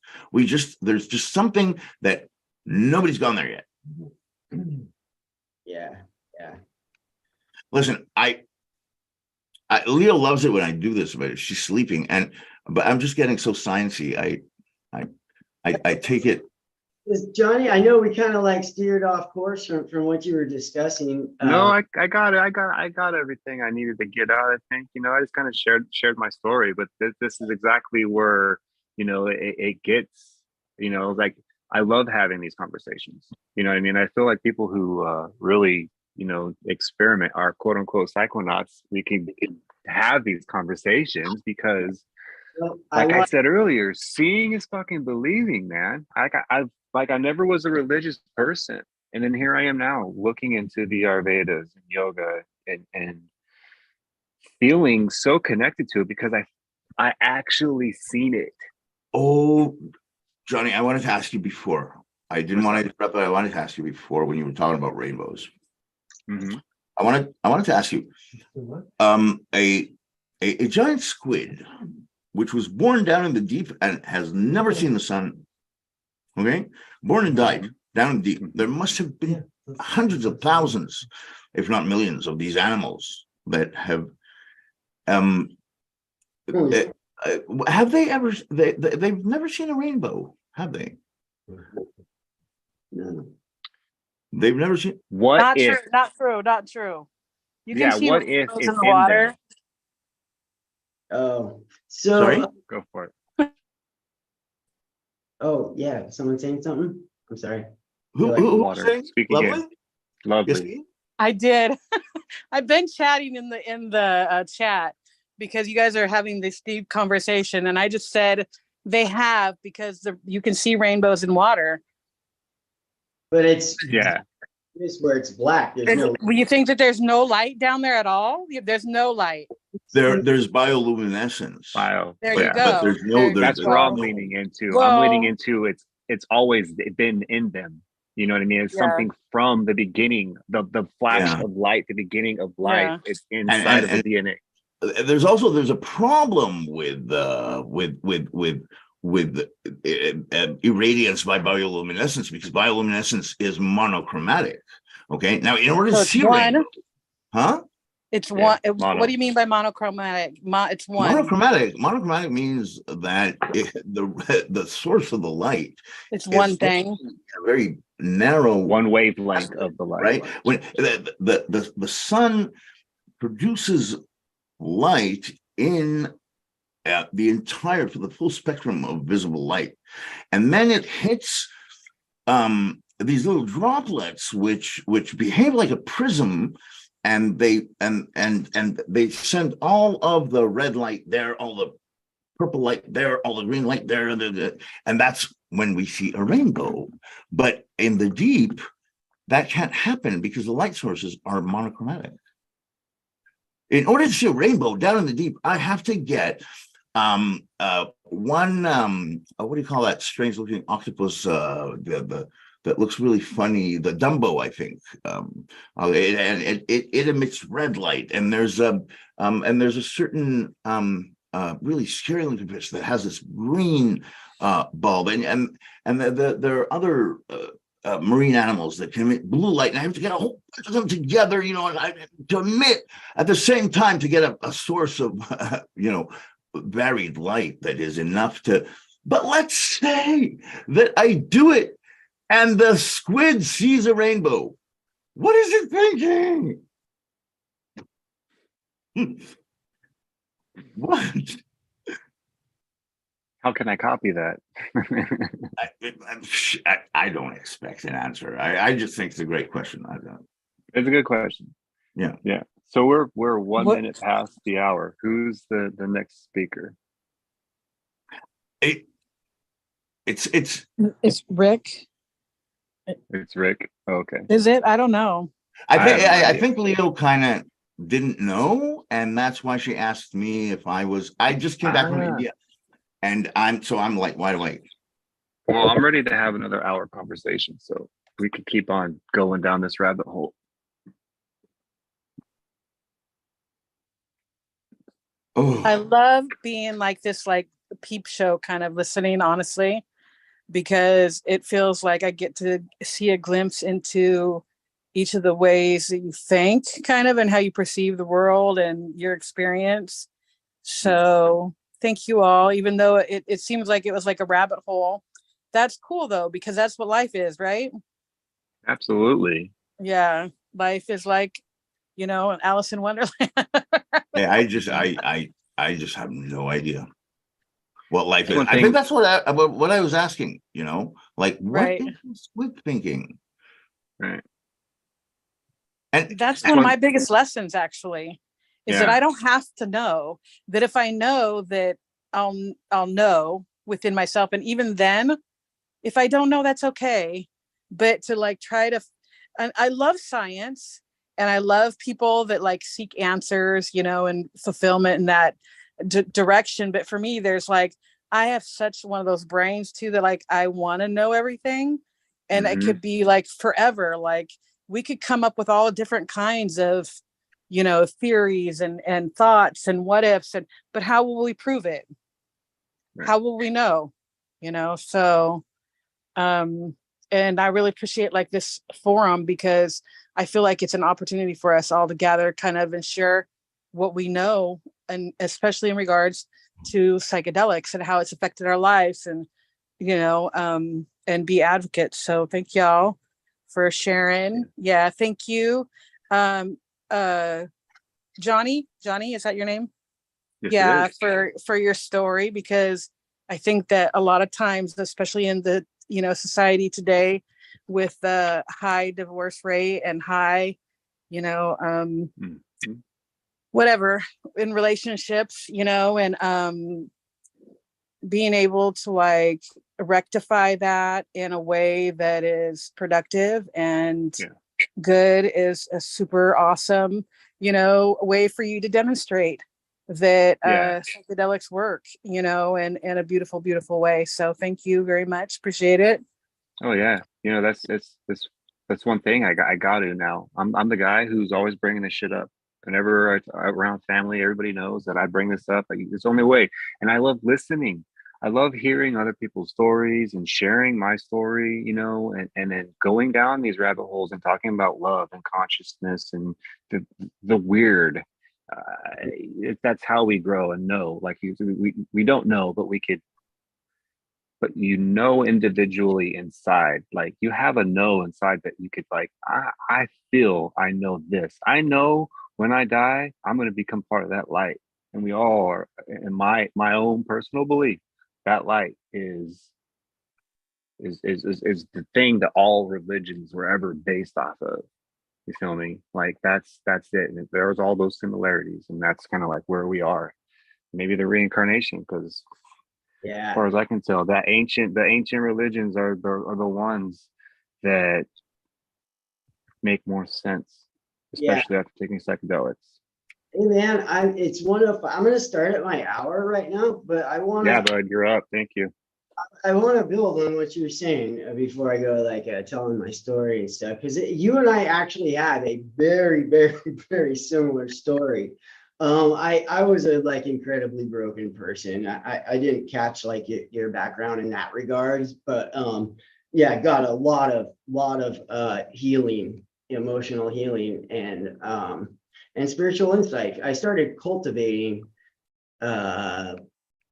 [SPEAKER 12] There's just something that nobody's gone there yet.
[SPEAKER 13] Yeah.
[SPEAKER 12] Listen, Leo loves it when I do this, but she's sleeping, but I'm just getting so sciencey. I take it.
[SPEAKER 13] Johnny, I know we kind of like steered off course from what you were discussing.
[SPEAKER 11] No, I got it. I got everything I needed to get out. I think, I just kind of shared my story, but this is exactly where, it gets, like, I love having these conversations. You know what I mean? I feel like people who really, experiment are quote unquote psychonauts. We can have these conversations because,
[SPEAKER 13] Well,
[SPEAKER 11] like I said earlier, seeing is fucking believing, man. I never was a religious person. And then here I am now looking into the Ayurvedas and yoga and feeling so connected to it because I actually seen it.
[SPEAKER 12] Oh, Johnny, I wanted to ask you before. I didn't want to interrupt, but I wanted to ask you before when you were talking about rainbows.
[SPEAKER 11] Mm-hmm.
[SPEAKER 12] I wanted to ask you, a giant squid, which was born down in the deep and has never seen the sun. Okay, born and died down in the deep. There must have been hundreds of thousands, if not millions, of these animals that have. Have they ever? They've never seen a rainbow, have they?
[SPEAKER 13] No.
[SPEAKER 12] They've never seen.
[SPEAKER 11] What
[SPEAKER 7] Not
[SPEAKER 11] if?
[SPEAKER 7] true. Not true. Not true. You can
[SPEAKER 11] Yeah.
[SPEAKER 7] see
[SPEAKER 11] What if
[SPEAKER 7] rainbows
[SPEAKER 11] it's
[SPEAKER 7] in the
[SPEAKER 11] in
[SPEAKER 7] water.
[SPEAKER 11] them?
[SPEAKER 13] Oh, so
[SPEAKER 12] Sorry?
[SPEAKER 11] Go for it.
[SPEAKER 13] oh yeah, someone saying something? I'm sorry.
[SPEAKER 12] Who
[SPEAKER 13] Go ahead.
[SPEAKER 12] was
[SPEAKER 11] Water.
[SPEAKER 12] saying?
[SPEAKER 11] Speak
[SPEAKER 12] Lovely?
[SPEAKER 11] again. Lovely.
[SPEAKER 12] Yes,
[SPEAKER 7] I did. I've been chatting in the chat because you guys are having this deep conversation, and I just said they have because you can see rainbows in water.
[SPEAKER 13] But it's
[SPEAKER 11] Yeah.
[SPEAKER 13] where it's black. There's no.
[SPEAKER 7] You think that there's no light down there at all? There's no light.
[SPEAKER 12] there's bioluminescence.
[SPEAKER 7] There
[SPEAKER 12] but,
[SPEAKER 7] you go.
[SPEAKER 12] But there's no.
[SPEAKER 11] That's
[SPEAKER 12] There's
[SPEAKER 11] where I'm
[SPEAKER 12] no.
[SPEAKER 11] leaning into.
[SPEAKER 7] Well,
[SPEAKER 11] I'm leaning into it's always been in them. You know what I mean? It's something from the beginning, the flash of light, the beginning of life is inside of the DNA.
[SPEAKER 12] There's a problem with irradiance by bioluminescence because bioluminescence is monochromatic. Okay, now in order to see rainbow, huh?
[SPEAKER 7] It's one. What do you mean by monochromatic? It's one.
[SPEAKER 12] Monochromatic means that the source of the light.
[SPEAKER 7] It's one thing.
[SPEAKER 12] A very narrow
[SPEAKER 11] one wavelength of the light.
[SPEAKER 12] Right when the sun produces light in for the full spectrum of visible light, and then it hits these little droplets which behave like a prism, and they send all of the red light there, all the purple light there, all the green light there, and that's when we see a rainbow. But in the deep, that can't happen because the light sources are monochromatic. In order to see a rainbow down in the deep, I have to get one what do you call that strange looking octopus that looks really funny, the Dumbo, I think. It emits red light, and there's a certain really scary looking fish that has this green bulb, and there are other marine animals that can emit blue light, and I have to get a whole bunch of them together, to emit at the same time to get a source of varied light that is enough to. But let's say that I do it and the squid sees a rainbow. What is it thinking? What?
[SPEAKER 11] How can I copy that?
[SPEAKER 12] I don't expect an answer. I just think it's a great question.
[SPEAKER 11] It's a good question.
[SPEAKER 12] Yeah.
[SPEAKER 11] Yeah. So we're 1 minute past the hour. Who's the next speaker?
[SPEAKER 12] It's
[SPEAKER 10] It's Rick.
[SPEAKER 11] It's Rick. Okay.
[SPEAKER 10] Is it? I don't know.
[SPEAKER 12] I
[SPEAKER 11] I
[SPEAKER 12] think
[SPEAKER 11] have no
[SPEAKER 12] I
[SPEAKER 11] idea.
[SPEAKER 12] think Leo kind of didn't know, and that's why she asked me if I was. I just came back from
[SPEAKER 10] Ah.
[SPEAKER 12] India, and I'm like wide awake.
[SPEAKER 11] Well, I'm ready to have another hour conversation, so we could keep on going down this rabbit hole.
[SPEAKER 10] I
[SPEAKER 12] Oh,
[SPEAKER 10] love being like this, like peep show kind of listening, honestly, because it feels like I get to see a glimpse into each of the ways that you think, kind of, and how you perceive the world and your experience. So thank you all, even though it seems like it was like a rabbit hole. That's cool though, because that's what life is, right?
[SPEAKER 11] Absolutely.
[SPEAKER 10] Yeah. Life is like, an Alice in Wonderland.
[SPEAKER 12] yeah, I just have no idea what life is.
[SPEAKER 11] One
[SPEAKER 12] I think
[SPEAKER 11] thing,
[SPEAKER 12] that's what I was asking. Like what
[SPEAKER 10] Right.
[SPEAKER 12] is Squid thinking?
[SPEAKER 11] right?
[SPEAKER 12] And
[SPEAKER 10] That's
[SPEAKER 11] This
[SPEAKER 10] one of
[SPEAKER 11] one,
[SPEAKER 10] my biggest lessons, actually, is that
[SPEAKER 11] yeah,
[SPEAKER 10] I don't have to know. That if I know that I'll know within myself. And even then, if I don't know, that's okay. But to like try to, and I love science, and I love people that like seek answers, and fulfillment in that direction. But for me, there's like, I have such one of those brains too that like I want to know everything. And it
[SPEAKER 11] hmm
[SPEAKER 10] could be like forever. Like we could come up with all different kinds of, theories and thoughts and what ifs, but how will we prove it?
[SPEAKER 11] right.
[SPEAKER 10] How will we know? So and I really appreciate like this forum, because I feel like it's an opportunity for us all to gather kind of and share what we know, and especially in regards to psychedelics and how it's affected our lives, and be advocates. So thank y'all for sharing. Yeah, thank you. um Johnny, is that your name?
[SPEAKER 11] Yes, it
[SPEAKER 10] Yeah,
[SPEAKER 11] is.
[SPEAKER 10] for your story, because I think that a lot of times, especially in the society today, with the high divorce rate and high, you know
[SPEAKER 11] Mhm.
[SPEAKER 10] whatever, in relationships, and being able to like rectify that in a way that is productive and
[SPEAKER 11] Yeah,
[SPEAKER 10] good is a super awesome, way for you to demonstrate that
[SPEAKER 11] yeah.
[SPEAKER 10] psychedelics work, in a beautiful, beautiful way. So thank you very much. Appreciate it.
[SPEAKER 11] Oh yeah. That's one thing I got to now. I'm the guy who's always bringing this shit up. Whenever around family, everybody knows that I bring this up. Like, it's the only way. And I love listening. I love hearing other people's stories and sharing my story, and then going down these rabbit holes and talking about love and consciousness and the weird. That's how we grow and know. Like we don't know, but we could, but individually inside, like you have a know inside that you could like, I feel, I know this, I know when I die I'm going to become part of that light. And we all are. In my own personal belief, that light is the thing that all religions were ever based off of. You feel me? Like that's it. And there's all those similarities, and that's kind of like where we are. Maybe the reincarnation, because
[SPEAKER 13] Yeah.
[SPEAKER 11] as far as I can tell, the ancient religions are the ones that make more sense,
[SPEAKER 13] Yeah.
[SPEAKER 11] especially after taking psychedelics.
[SPEAKER 13] Hey man, I'm gonna start at my hour right now, but
[SPEAKER 11] Yeah, bud, you're up. Thank you.
[SPEAKER 13] I want to build on what you're saying before I go like telling my story and stuff, because you and I actually had a very, very, very similar story. I was a like incredibly broken person. I didn't catch like your background in that regards, but yeah, got a lot of healing, emotional healing, and spiritual insight. I started cultivating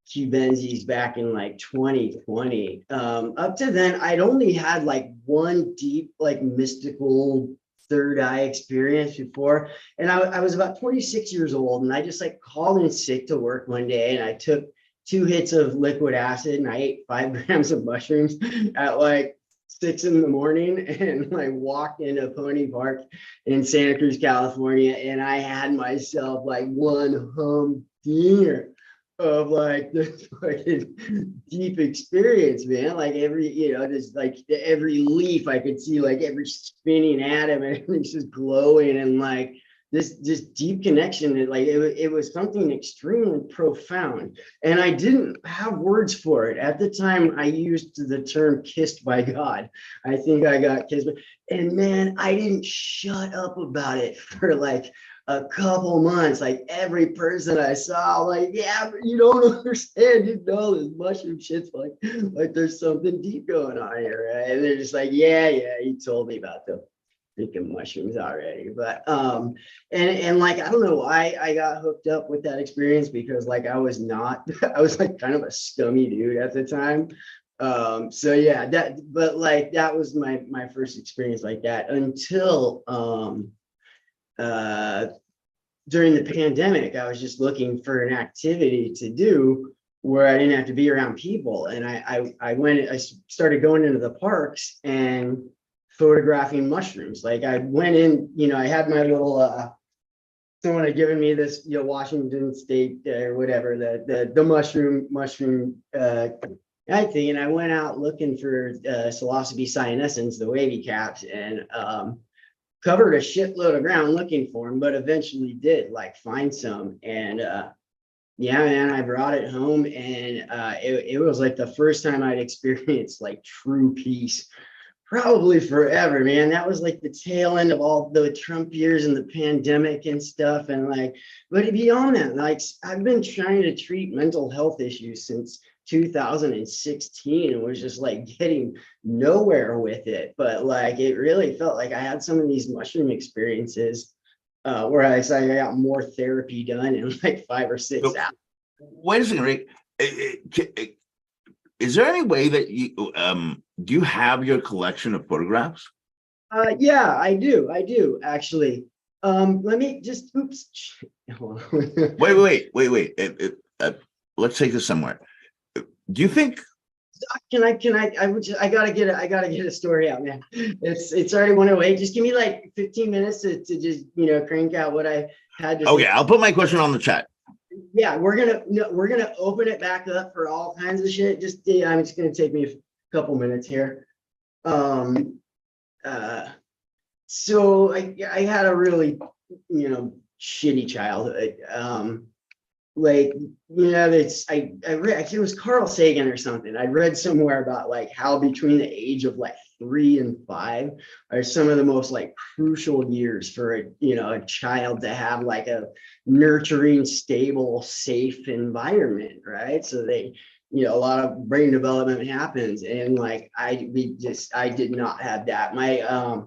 [SPEAKER 13] Cubensis back in like 2020. Up to then, I'd only had like one deep, like mystical third eye experience before. And I was about 26 years old, and I just like called in sick to work one day, and I took 2 hits of liquid acid and I ate 5 grams of mushrooms at like 6 in the morning, and I walked into Pony Park in Santa Cruz, California, and I had myself like one humdinger. of like this fucking deep experience, man. Like every, just like every leaf I could see, like every spinning atom, and everything's just glowing, and like this deep connection. And like it was something extremely profound. And I didn't have words for it. At the time, I used the term kissed by God. I think I got kissed. And man, I didn't shut up about it for like a couple months. Like every person I saw, like, yeah, but you don't understand, this mushroom shit's like there's something deep going on here, right? And they're just like, yeah, you told me about the freaking mushrooms already. But and like I don't know why I got hooked up with that experience, because like I was like kind of a scummy dude at the time. So yeah, but like that was my first experience like that, until during the pandemic. I was just looking for an activity to do where I didn't have to be around people. And I started going into the parks and photographing mushrooms. Like I went in, I had my little, someone had given me this, Washington State or whatever, the mushroom thing. And I went out looking for psilocybe cyanescens, the wavy caps, and covered a shitload of ground looking for them, but eventually did like find some. And yeah, man, I brought it home, and it was like the first time I'd experienced like true peace, probably forever, man. That was like the tail end of all the Trump years and the pandemic and stuff. And like, but beyond that, like I've been trying to treat mental health issues since 2016, and was just like getting nowhere with it. But like it really felt like I had some of these mushroom experiences where I got more therapy done in like 5 or 6 hours.
[SPEAKER 12] Wait a second, Rick. Is there any way that you do you have your collection of photographs?
[SPEAKER 13] Yeah, I do actually. Let me just
[SPEAKER 12] Wait. Let's take this somewhere. Do you think?
[SPEAKER 13] I gotta get a story out, man. It's already went away. Just give me like 15 minutes to just crank out what I had to say.
[SPEAKER 12] Okay, I'll put my question on the chat.
[SPEAKER 13] Yeah, we're gonna open it back up for all kinds of shit. I'm just gonna take me a couple minutes here. So I had a really shitty childhood. I read, it was Carl Sagan or something. I read somewhere about like how between the age of like 3 and 5 are some of the most like crucial years for a child to have like a nurturing, stable, safe environment, right? So they, a lot of brain development happens, and like I did not have that. My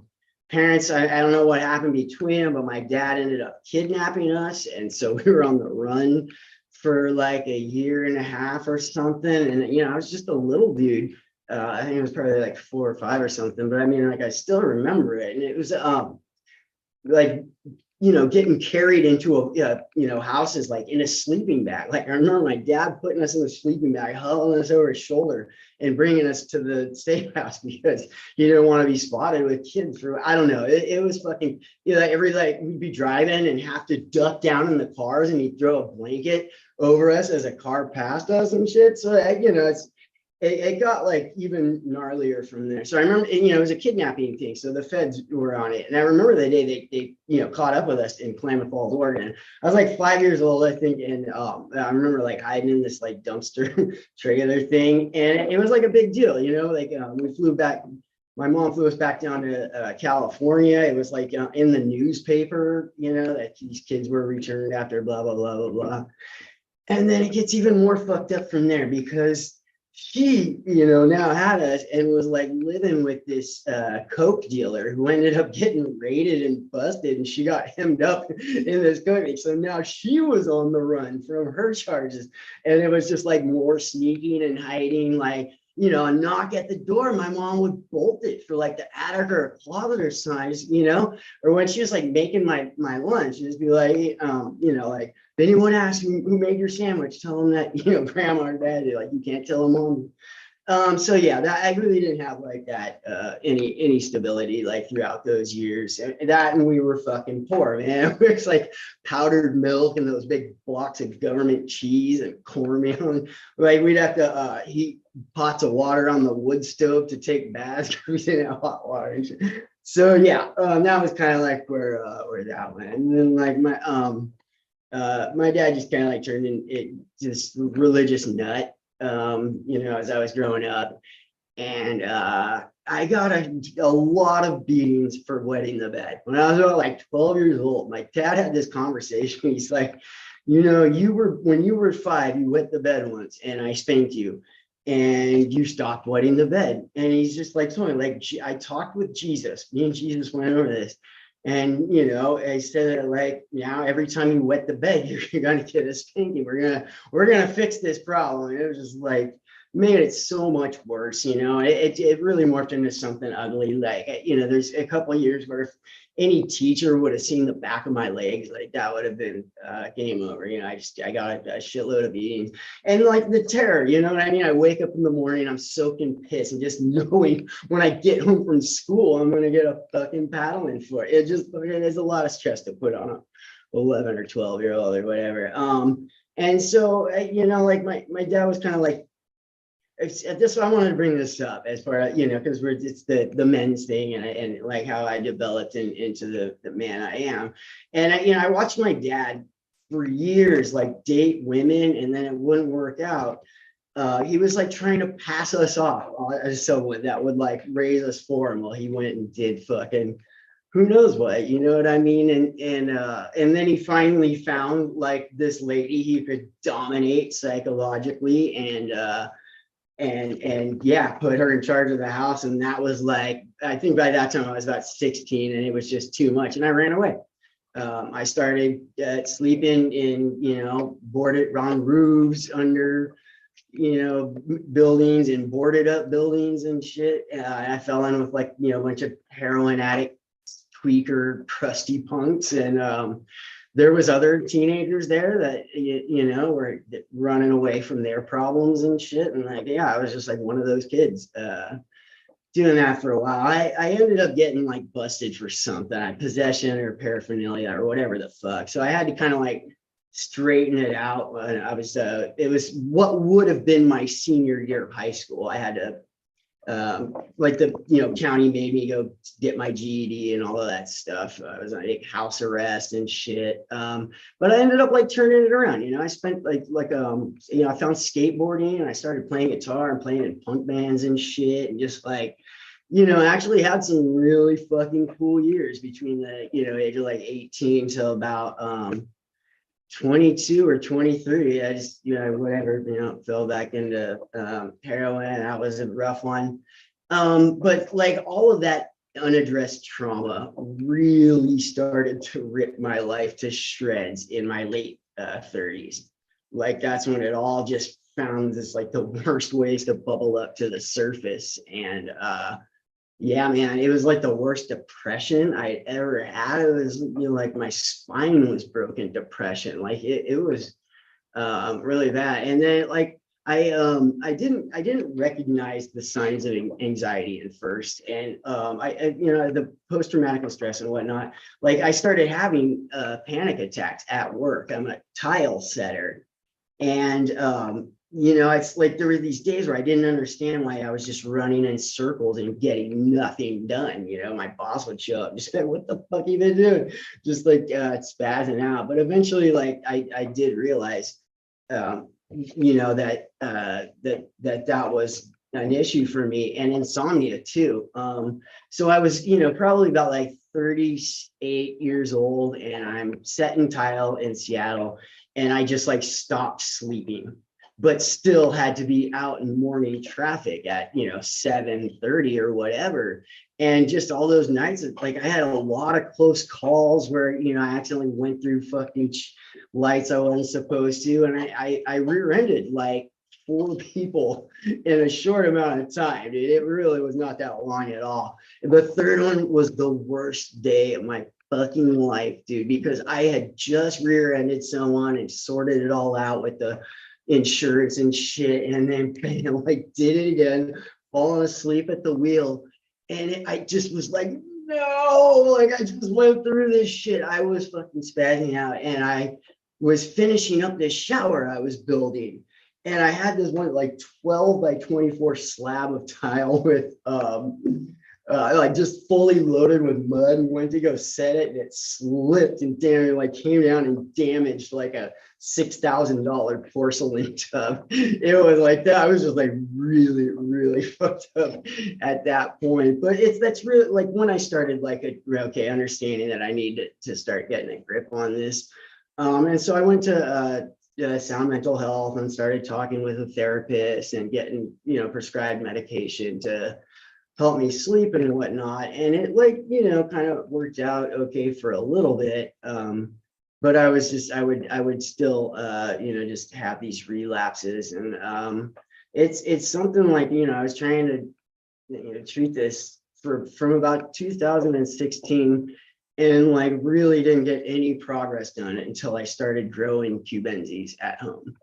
[SPEAKER 13] parents, I don't know what happened between them, but my dad ended up kidnapping us, and so we were on the run for like a year and a half or something. And I was just a little dude. I think it was probably like 4 or 5 or something, but I mean, like I still remember it. And it was like getting carried into a houses like in a sleeping bag. Like I remember my dad putting us in a sleeping bag, huddling us over his shoulder and bringing us to the state house because he didn't want to be spotted with kids through. I don't know. It was fucking, we'd be driving and have to duck down in the cars, and he'd throw a blanket over us as a car passed us and shit. So, it got like even gnarlier from there. So I remember, it was a kidnapping thing. So the feds were on it. And I remember the day they caught up with us in Klamath Falls, Oregon. I was like 5 years old, I think. And I remember like hiding in this like dumpster trailer thing. And it was like a big deal, we flew back. My mom flew us back down to California. It was like in the newspaper, that these kids were returned after blah, blah, blah, blah, blah. And then it gets even more fucked up from there, because she, now had us and was like living with this coke dealer who ended up getting raided and busted, and she got hemmed up in this coke. So now she was on the run from her charges, and it was just like more sneaking and hiding, like, a knock at the door. My mom would bolt it for like the attic or closet or size, or when she was like making my lunch, she'd just be like, like, if anyone asks who made your sandwich, tell them that, grandma or dad, like, you can't tell them mom. So yeah, that I really didn't have like that any stability like throughout those years. And we were fucking poor, man. It was like powdered milk and those big blocks of government cheese and cornmeal. Like we'd have to heat pots of water on the wood stove to take baths because we didn't have hot water and shit. So yeah, that was kind of like where that went. And then like my dad just kind of like turned in it just religious nut. As I was growing up. And I got a lot of beatings for wetting the bed. When I was about like 12 years old, my dad had this conversation. He's like, when you were 5, you wet the bed once and I spanked you and you stopped wetting the bed. And he's just like, something like, I talked with Jesus. Me and Jesus went over this. And I said that like now every time you wet the bed, you're gonna get a spanking. We're gonna fix this problem. And it was just like made it so much worse. It really morphed into something ugly. Like there's a couple of years where if any teacher would have seen the back of my legs, like that would have been game over. I got a shitload of beatings and like the terror. You know what I mean? I wake up in the morning, I'm soaking piss, and just knowing when I get home from school, I'm gonna get a fucking paddling for it. There's a lot of stress to put on a 11 or 12-year-old or whatever. And so like my dad was kind of like. This I wanted to bring this up as far as because it's the men's thing and like how I developed into the man I am, and I watched my dad for years like date women and then it wouldn't work out. He was like trying to pass us off as someone that would like raise us for him while he went and did fucking who knows what, you know what I mean? And then he finally found like this lady he could dominate psychologically and yeah, put her in charge of the house. And that was like, I think by that time I was about 16 and it was just too much. And I ran away. I started sleeping in, boarded on roofs under, buildings and boarded up buildings and shit. I fell in with like, a bunch of heroin addict, tweaker, crusty punks. And there was other teenagers there that were running away from their problems and shit. And like, yeah, I was just like one of those kids doing that for a while. I ended up getting like busted for something, possession or paraphernalia or whatever the fuck. So I had to kind of like straighten it out when I was it was what would have been my senior year of high school. I had to like the county made me go get my GED and all of that stuff. I was on house arrest and shit. But I ended up like turning it around. I spent I found skateboarding and I started playing guitar and playing in punk bands and shit and just like actually had some really fucking cool years between the age of like 18 till about 22 or 23. I just whatever fell back into heroin. That was a rough one, but like all of that unaddressed trauma really started to rip my life to shreds in my late 30s. Like that's when it all just found this like the worst ways to bubble up to the surface. And yeah, man, it was like the worst depression I ever had. It was like my spine was broken depression. Like it was really bad. And then like I didn't recognize the signs of anxiety at first. And the post-traumatic stress and whatnot, like I started having panic attacks at work. I'm a tile setter. And it's like there were these days where I didn't understand why I was just running in circles and getting nothing done. My boss would show up, just like, what the fuck you been doing? Just like spazzing out. But eventually, like I did realize, that was an issue for me, and insomnia too. So I was, probably about like 38 years old, and I'm setting tile in Seattle, and I just like stopped sleeping, but still had to be out in morning traffic at 7:30 or whatever. And just all those nights, like I had a lot of close calls where I accidentally went through fucking lights I wasn't supposed to, and I rear-ended like 4 people in a short amount of time, dude. It really was not that long at all. The third one was the worst day of my fucking life, dude, because I had just rear-ended someone and sorted it all out with the insurance and shit, and then bam, like did it again, falling asleep at the wheel. And I just was like, no, like I just went through this shit. I was fucking spazzing out, and I was finishing up this shower I was building. And I had this one like 12 by 24 slab of tile with like just fully loaded with mud, and went to go set it, and it slipped and damn, like came down and damaged like a $6,000 porcelain tub. It was like that. I was just like really, really fucked up at that point. But that's really like when I started like okay, understanding that I need to start getting a grip on this. And so I went to Sound Mental Health and started talking with a therapist and getting, prescribed medication to help me sleep and whatnot. And it kind of worked out okay for a little bit. But I would still, just have these relapses. And it's something like, I was trying to, treat this from about 2016, and like really didn't get any progress done until I started growing Cubensis at home.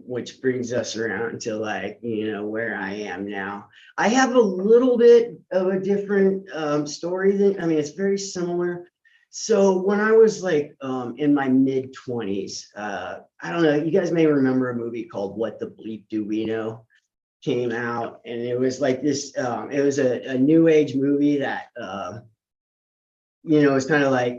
[SPEAKER 13] Which brings us around to like, where I am now. I have a little bit of a different story it's very similar. So when I was like in my mid 20s, I don't know, you guys may remember a movie called What the Bleep Do We Know? Came out, and it was like this, it was a new age movie that it's kind of like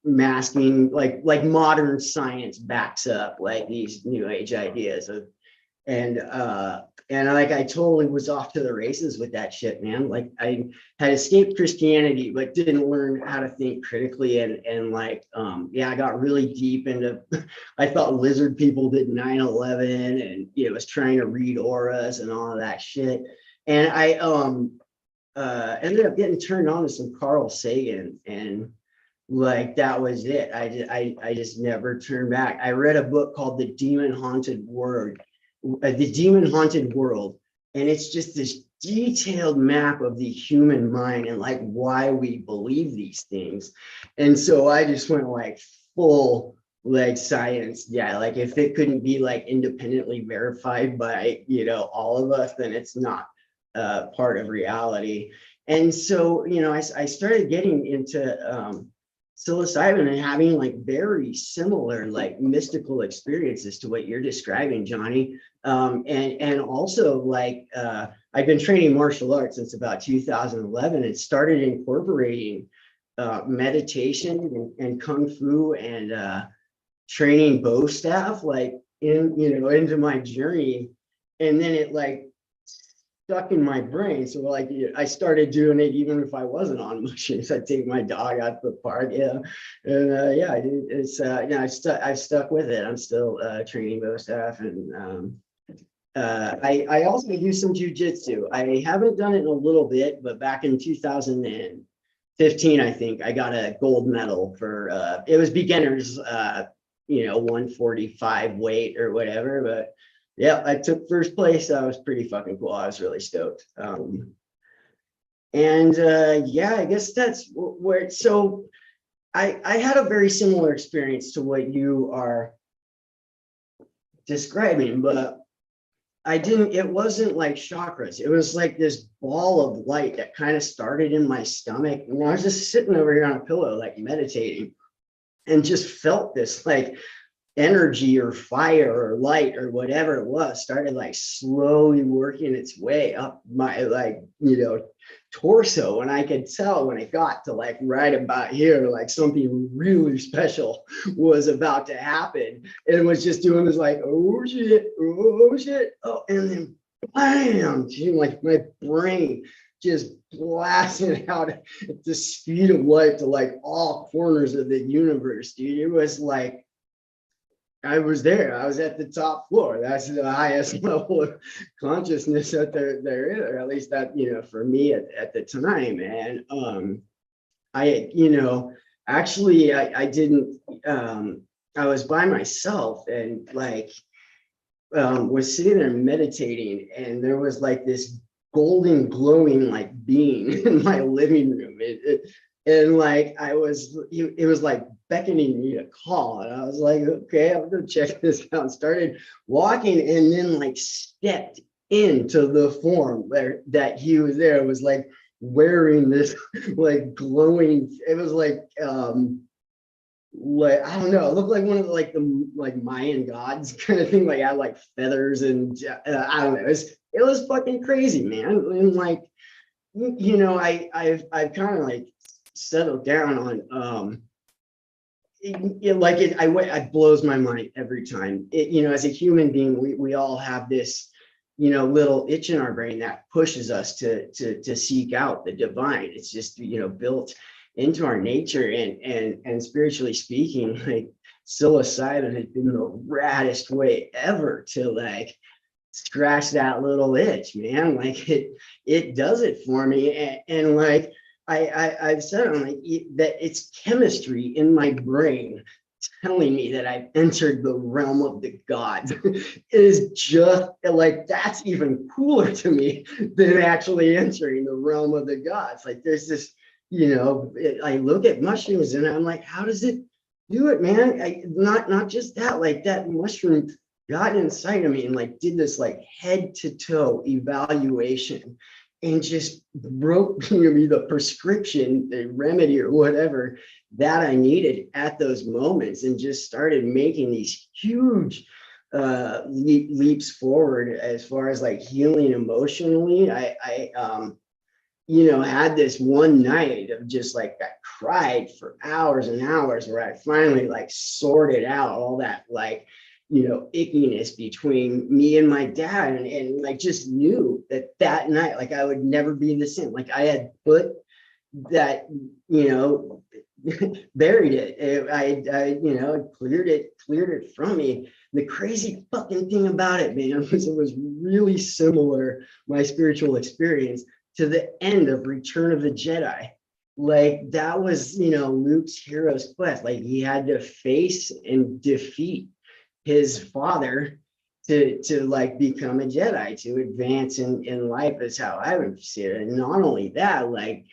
[SPEAKER 13] masking like modern science backs up like these new age ideas of, and like I totally was off to the races with that shit, man. Like I had escaped Christianity but didn't learn how to think critically, and like I got really deep into I thought lizard people did 9/11, and was trying to read auras and all of that shit. And I ended up getting turned on to some Carl Sagan, and like that was it. I just never turned back. I read a book called The Demon Haunted World, and it's just this detailed map of the human mind and like why we believe these things. And so I just went like full like science. Yeah, like if it couldn't be like independently verified by all of us, then it's not part of reality. And so I started getting into psilocybin and having like very similar like mystical experiences to what you're describing, Johnny. And also like I've been training martial arts since about 2011, and started incorporating meditation and kung fu and training bow staff like into my journey. And then it like stuck in my brain. So like I started doing it even if I wasn't on mushrooms. I'd take my dog out to the park, and it's I've stuck with it. I'm still training bow staff, and I also do some jujitsu. I haven't done it in a little bit, but back in 2015, I think I got a gold medal for it was beginners 145 weight or whatever, but yeah, I took first place. That was pretty fucking cool. I was really stoked. I guess that's where. So I had a very similar experience to what you are describing, but it wasn't like chakras. It was like this ball of light that kind of started in my stomach. And I was just sitting over here on a pillow, like meditating, and just felt this like energy or fire or light or whatever it was started like slowly working its way up my torso, and I could tell when it got to like right about here like something really special was about to happen, and it was just doing this like oh shit, and then bam, like my brain just blasting out at the speed of light to like all corners of the universe, dude. It was like I was there. I was at the top floor. That's the highest level of consciousness that there is, or at least that, for me at the time. And I didn't, I was by myself, and like was sitting there meditating, and there was like this golden glowing like being in my living room. And like it was like beckoning me to call. And I was like, okay, I'm gonna check this out. And started walking and then like stepped into the form where that he was there. It was like wearing this like glowing, it was like I don't know, it looked like one of the like Mayan gods kind of thing, like I had like feathers and I don't know, it was fucking crazy, man. And like you know, I've kind of like settled down on it blows my mind every time. You know, as a human being, we all have this, you know, little itch in our brain that pushes us to seek out the divine. It's just, you know, built into our nature, and spiritually speaking, like psilocybin has been the raddest way ever to like scratch that little itch, man. Like it does it for me, and like I've said, I'm like that it's chemistry in my brain telling me that I've entered the realm of the gods. It is just like, that's even cooler to me than actually entering the realm of the gods. Like there's this, you know, I look at mushrooms and I'm like, how does it do it, man? Not just that, like that mushroom got inside of me and like did this like head to toe evaluation and just wrote me the prescription, the remedy or whatever that I needed at those moments, and just started making these huge leaps forward as far as like healing emotionally. I you know, had this one night of just like I cried for hours and hours, where I finally like sorted out all that like, you know, ickiness between me and my dad, and like just knew that night, like I would never be the same. Like I had put that, you know, buried it. I, you know, cleared it from me. The crazy fucking thing about it, man, was it was really similar, my spiritual experience, to the end of Return of the Jedi. Like that was, you know, Luke's hero's quest. Like he had to face and defeat his father to like become a Jedi, to advance in life, is how I would see it. And not only that, like,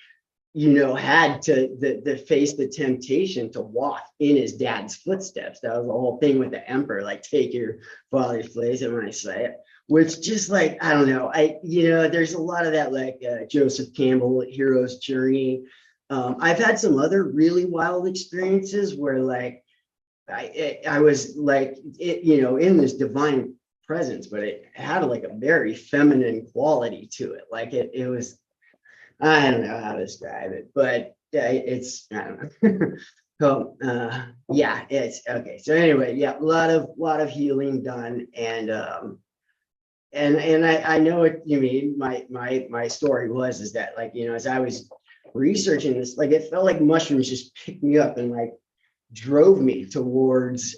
[SPEAKER 13] you know, had to face the temptation to walk in his dad's footsteps. That was the whole thing with the emperor, like take your father's place. And when I say it, which just like, I don't know, you know, there's a lot of that, like Joseph Campbell, hero's journey. I've had some other really wild experiences where like I was like, you know, in this divine presence, but it had like a very feminine quality to it. Like it was, I don't know how to describe it, but it's, I don't know. So yeah, it's okay. So anyway, yeah, a lot of healing done, and I know what you mean. My story is that, like, you know, as I was researching this, like it felt like mushrooms just picked me up and like drove me towards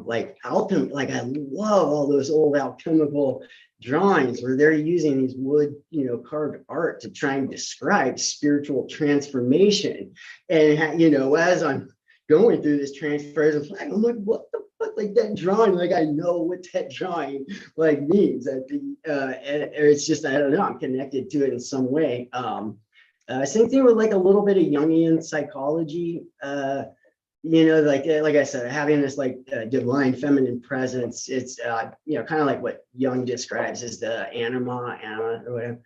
[SPEAKER 13] like alchemy. Like I love all those old alchemical drawings where they're using these wood, you know, carved art to try and describe spiritual transformation. And you know, as I'm going through this transformation, I'm like, what the fuck? Like that drawing, like I know what that drawing like means. At the and it's just, I don't know, I'm connected to it in some way. Same thing with like a little bit of Jungian psychology. You know, like I said, having this like divine feminine presence, it's you know, kind of like what Jung describes as the anima or whatever.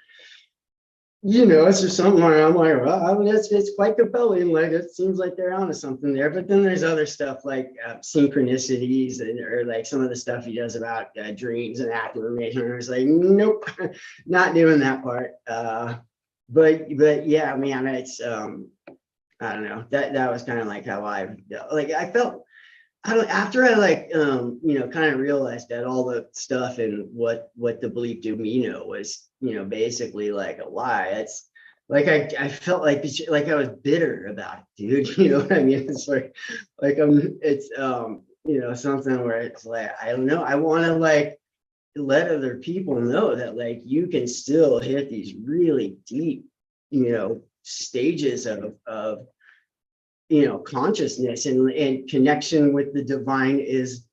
[SPEAKER 13] You know, it's just something where I'm like, well, I mean, it's quite compelling. Like it seems like they're onto something there. But then there's other stuff like synchronicities, or like some of the stuff he does about dreams and affirmation. I was like, nope, not doing that part. But yeah, man, it's I don't know, that was kind of like how I felt. After I like you know, kind of realized that all the stuff and what the belief Dumino was, you know, basically like a lie. It's like I felt like I was bitter about it, dude. You know what I mean? It's like it's you know, something where it's like, I don't know, I want to like let other people know that like you can still hit these really deep, you know, stages of you know, consciousness, and connection with the divine is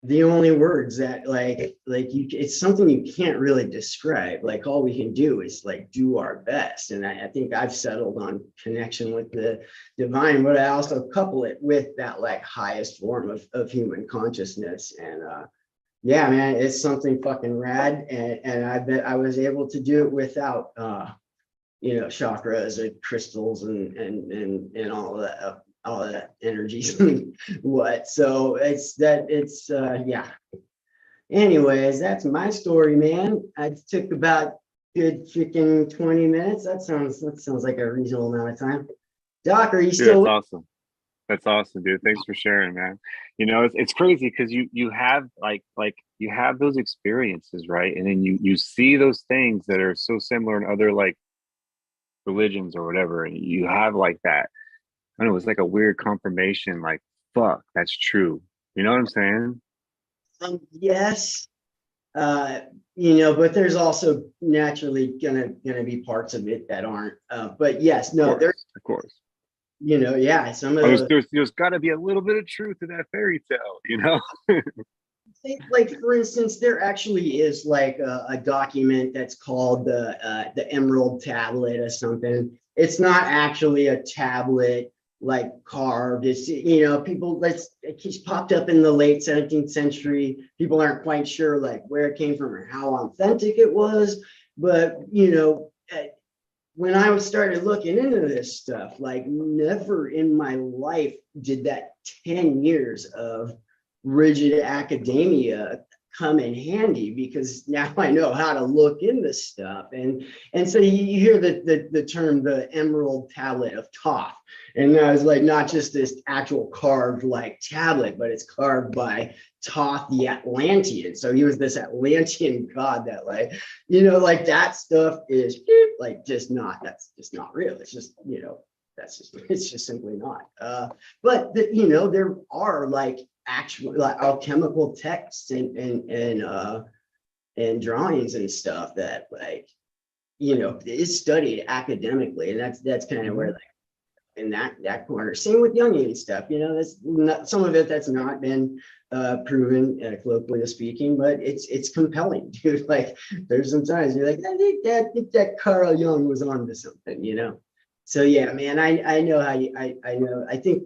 [SPEAKER 13] the only words that like you, it's something you can't really describe. Like all we can do is like do our best. And I think I've settled on connection with the divine, but I also couple it with that like highest form of human consciousness. And yeah, man, it's something fucking rad. And I bet I was able to do it without you know, chakras and crystals and all that energy. What? So it's yeah. Anyways, that's my story, man. I took about good freaking 20 minutes. That sounds like a reasonable amount of time. Doc, are you
[SPEAKER 11] Dude,
[SPEAKER 13] still?
[SPEAKER 11] that's awesome. That's awesome, dude. Thanks for sharing, man. You know, it's crazy because you have like you have those experiences, right? And then you see those things that are so similar in other like religions or whatever, and you have like that. I don't know, it's like a weird confirmation, like, fuck, that's true. You know what I'm saying?
[SPEAKER 13] Yes. You know, but there's also naturally gonna be parts of it that aren't. But yes, no, there's,
[SPEAKER 11] of course.
[SPEAKER 13] you know, yeah, some of
[SPEAKER 11] Oh,
[SPEAKER 13] those.
[SPEAKER 11] there's got to be a little bit of truth to that fairy tale, you know?
[SPEAKER 13] Like for instance, there actually is like a document that's called the Emerald Tablet or something. It's not actually a tablet like carved. It's, you know, people, it just popped up in the late 17th century. People aren't quite sure like where it came from or how authentic it was. But, you know, when I started looking into this stuff, like never in my life did that 10 years of rigid academia come in handy, because now I know how to look into stuff. And so you hear the term the Emerald Tablet of Thoth, and I was like, not just this actual carved like tablet, but it's carved by Thoth the Atlantean. So he was this Atlantean god that, like, you know, like that stuff is like just not, that's just not real. It's just, you know, that's just, it's just simply not. But you know, there are like actual like alchemical texts and drawings and stuff that, like, you know, is studied academically, and that's kind of where like in that corner. Same with Jungian stuff, you know, that's not, some of it that's not been proven colloquially speaking, but it's compelling, dude. Like there's some times you're like, I think that Carl Jung was onto something, you know. So yeah, man, I know how you, I know, I think,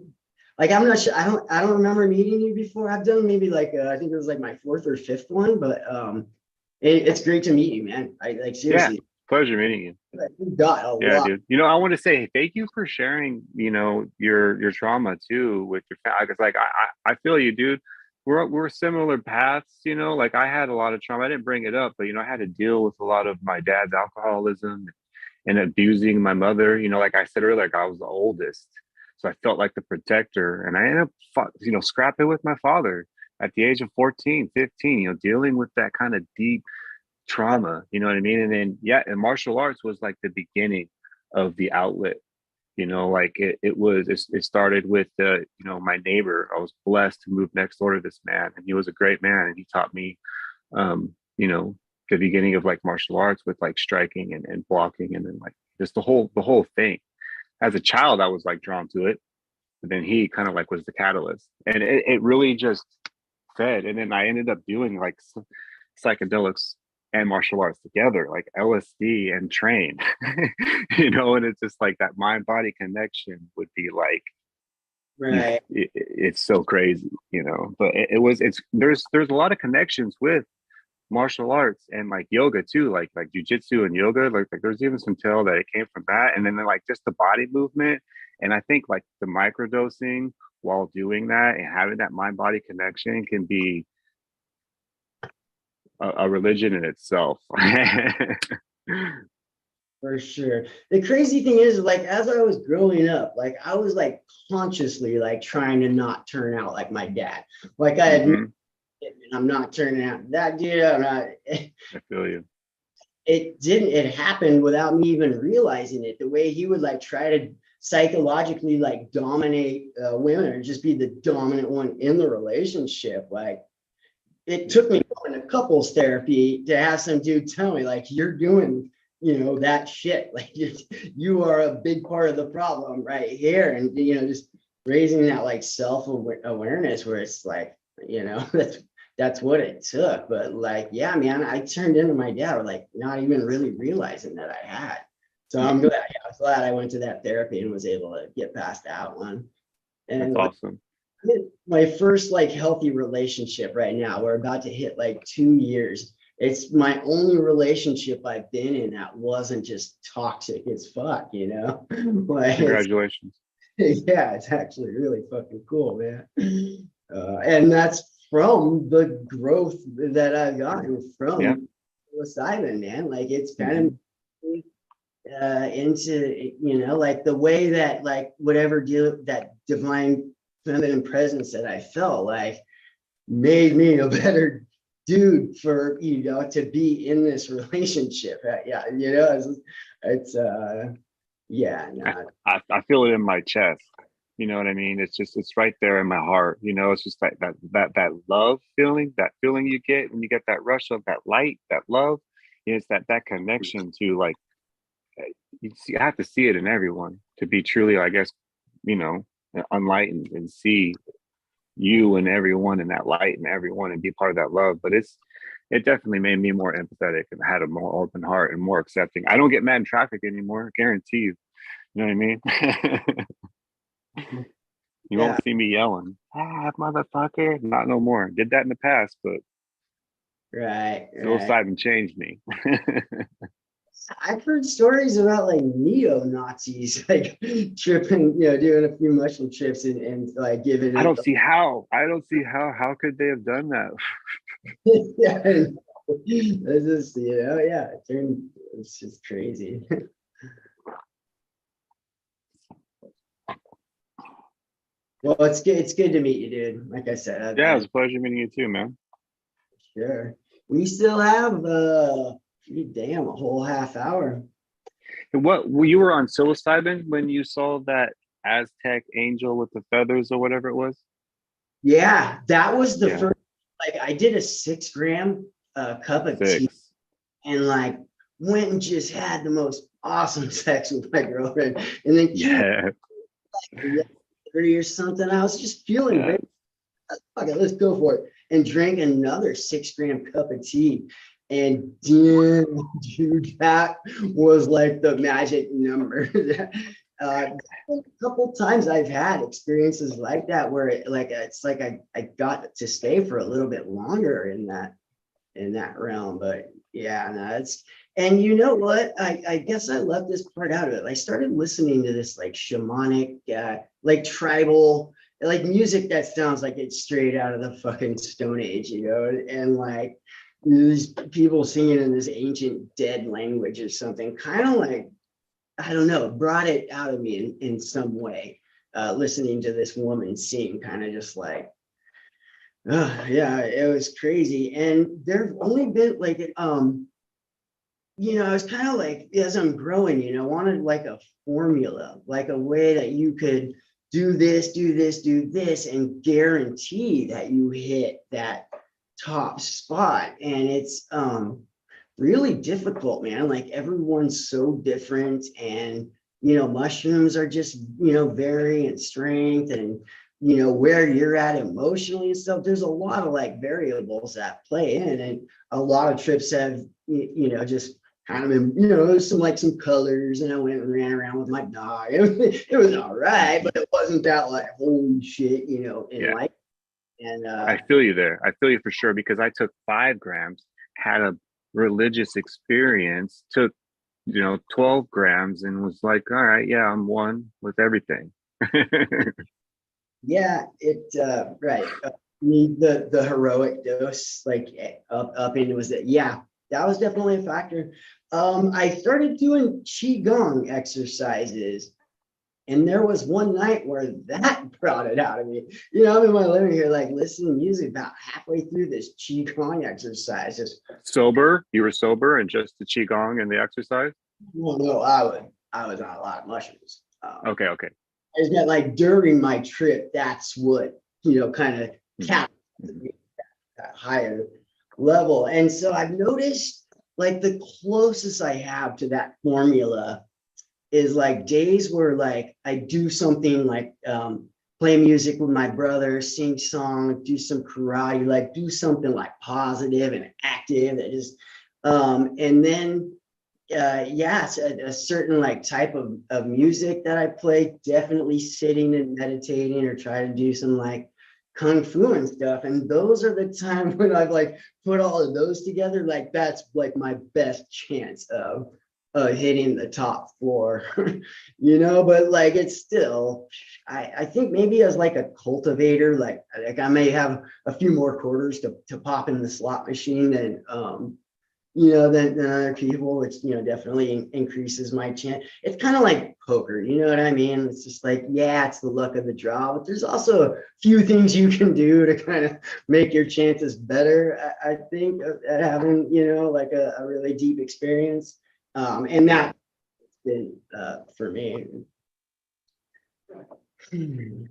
[SPEAKER 13] like, I'm not sure, I don't remember meeting you before. I've done maybe like I think it was like my 4th or 5th one, but it's great to meet you, man. I like, seriously.
[SPEAKER 11] Yeah, pleasure meeting you.
[SPEAKER 13] You got a
[SPEAKER 11] Yeah,
[SPEAKER 13] lot.
[SPEAKER 11] dude. You know, I want to say thank you for sharing, you know, your trauma too with your family. Because like I feel you, dude. We're similar paths, you know. Like I had a lot of trauma. I didn't bring it up, but you know, I had to deal with a lot of my dad's alcoholism and abusing my mother. You know, like I said earlier, like I was the oldest. So I felt like the protector, and I ended up, you know, scrapping with my father at the age of 14, 15, you know, dealing with that kind of deep trauma, you know what I mean? And then, yeah, and martial arts was like the beginning of the outlet, you know, like it started with, you know, my neighbor. I was blessed to move next door to this man, and he was a great man. And he taught me, you know, the beginning of like martial arts with like striking and blocking, and then like just the whole thing. As a child, I was like drawn to it, but then he kind of like was the catalyst, and it really just fed. And then I ended up doing like psychedelics and martial arts together, like LSD and train, you know, and it's just like that mind body connection would be like,
[SPEAKER 13] Right.
[SPEAKER 11] it's so crazy, you know. But there's a lot of connections with martial arts and like yoga too, like jujitsu and yoga, like there's even some tell that it came from that. And then like just the body movement, and I think like the microdosing while doing that and having that mind body connection can be a religion in itself.
[SPEAKER 13] For sure. The crazy thing is, like, as I was growing up, like I was like consciously like trying to not turn out like my dad. Like I had, I'm not turning out that dude. I'm not.
[SPEAKER 11] I feel you.
[SPEAKER 13] It happened without me even realizing it. The way he would like try to psychologically like dominate women or just be the dominant one in the relationship. Like it took me going to couples therapy to have some dude tell me, like, you're doing, you know, that shit. Like you are a big part of the problem right here. And, you know, just raising that like self-awareness where it's like, you know, that's what it took. But like, yeah, man, I turned into my dad, like not even really realizing that I had. So I'm glad, yeah, I was glad I went to that therapy and was able to get past that one. And
[SPEAKER 11] That's awesome.
[SPEAKER 13] my first like healthy relationship right now, we're about to hit like 2 years. It's my only relationship I've been in that wasn't just toxic as fuck, you know? Like,
[SPEAKER 11] Congratulations.
[SPEAKER 13] yeah, it's actually really fucking cool, man. And that's from the growth that I've gotten from psilocybin, man. Like it's kind of into, you know, like the way that like whatever that divine feminine presence that I felt like made me a better dude for, you know, to be in this relationship. Yeah, you know, it's yeah, no.
[SPEAKER 11] I feel it in my chest. You know what I mean? It's just, it's right there in my heart. You know, it's just that love feeling, that feeling you get when you get that rush of that light, that love. It's that connection to like, you have to see it in everyone to be truly, I guess, you know, enlightened and see you and everyone in that light and everyone and be part of that love. But it definitely made me more empathetic and had a more open heart and more accepting. I don't get mad in traffic anymore, I guarantee you. You know what I mean? You won't see me yelling, motherfucker. Not no more. Did that in the past, but
[SPEAKER 13] right.
[SPEAKER 11] psilocybin changed me.
[SPEAKER 13] I've heard stories about like neo-Nazis like tripping, you know, doing a few mushroom trips and like giving.
[SPEAKER 11] I don't see how. How could they have done that?
[SPEAKER 13] Yeah, it's just, you know, yeah, it's just crazy. Well, it's good. It's good to meet you, dude. Like I said,
[SPEAKER 11] Yeah, it was a pleasure meeting you too, man.
[SPEAKER 13] Sure. We still have damn, a whole half hour.
[SPEAKER 11] What, you were on psilocybin when you saw that Aztec angel with the feathers or whatever it was?
[SPEAKER 13] Yeah, that was the first. Like, I did a 6 gram cup of tea, and like went and just had the most awesome sex with my girlfriend, and then like 30 or something. I was just feeling great. Okay, let's go for it. And drank another 6 gram cup of tea. And damn, dude, that was like the magic number. A couple times I've had experiences like that where it's like I got to stay for a little bit longer in that realm. But yeah, no, and you know what? I guess I left this part out of it. I started listening to this like shamanic, like tribal, like music that sounds like it's straight out of the fucking Stone Age, you know, and like these people singing in this ancient dead language or something, kind of like, I don't know, brought it out of me in some way. Listening to this woman sing, kind of just like, yeah, it was crazy. And there've only been like, you know, I was kind of like, as I'm growing, you know, wanted like a formula, like a way that you could do this, do this, do this, and guarantee that you hit that top spot. And it's really difficult, man. Like everyone's so different, and you know, mushrooms are just, you know, vary in strength and, you know, where you're at emotionally and stuff. There's a lot of like variables that play in, and a lot of trips have, you know, just kind of been, you know, there's some colors, and I went and ran around with my dog. It was all right, but it wasn't that like holy shit, you know, in life. And
[SPEAKER 11] I feel you there. I feel you for sure, because I took 5 grams, had a religious experience, took, you know, 12 grams and was like, all right, yeah, I'm one with everything.
[SPEAKER 13] Yeah, right. Need the heroic dose, like up into was that. Yeah, that was definitely a factor. I started doing qigong exercises, and there was one night where that brought it out of me. You know, I'm in my living here, like listening to music about halfway through this qigong exercise. Just
[SPEAKER 11] sober? You were sober and just the qigong and the exercise?
[SPEAKER 13] Well, no, I was on a lot of mushrooms.
[SPEAKER 11] Okay.
[SPEAKER 13] I just got like during my trip, that's what, you know, kind of capped that higher level. And so I've noticed like the closest I have to that formula is like days where like I do something like play music with my brother, sing songs, do some karate, like do something like positive and active that just, and then, yeah, it's a certain like type of music that I play, definitely sitting and meditating or try to do some like kung fu and stuff. And those are the times when I've like put all of those together, like that's like my best chance of hitting the top floor, you know, but like it's still, I think maybe as like a cultivator, like I may have a few more quarters to pop in the slot machine and you know, than other people, which, you know, definitely increases my chance. It's kind of like poker, you know what I mean? It's just like, yeah, it's the luck of the draw, but there's also a few things you can do to kind of make your chances better, I think, at having, you know, like a really deep experience. And that's been for me.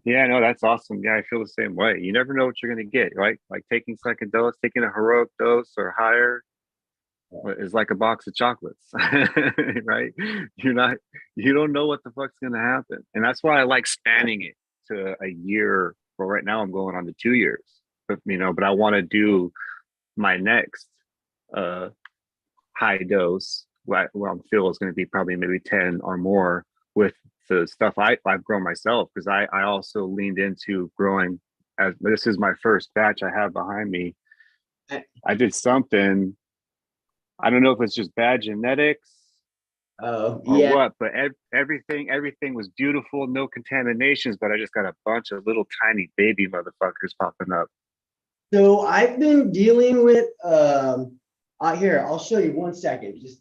[SPEAKER 11] Yeah, no, that's awesome. Yeah, I feel the same way. You never know what you're gonna get, right? Like taking psychedelics, taking a heroic dose or higher is like a box of chocolates, right? You don't know what the fuck's gonna happen. And that's why I like spanning it to a year. Well, right now I'm going on to 2 years, but you know, but I want to do my next high dose. What I feel is going to be probably maybe 10 or more with the stuff I've grown myself, because I also leaned into growing. As this is my first batch I have behind me. I did something. I don't know if it's just bad genetics or
[SPEAKER 13] Yeah.
[SPEAKER 11] what, but everything was beautiful, no contaminations, but I just got a bunch of little tiny baby motherfuckers popping up.
[SPEAKER 13] So I've been dealing with here, I'll show you 1 second. Just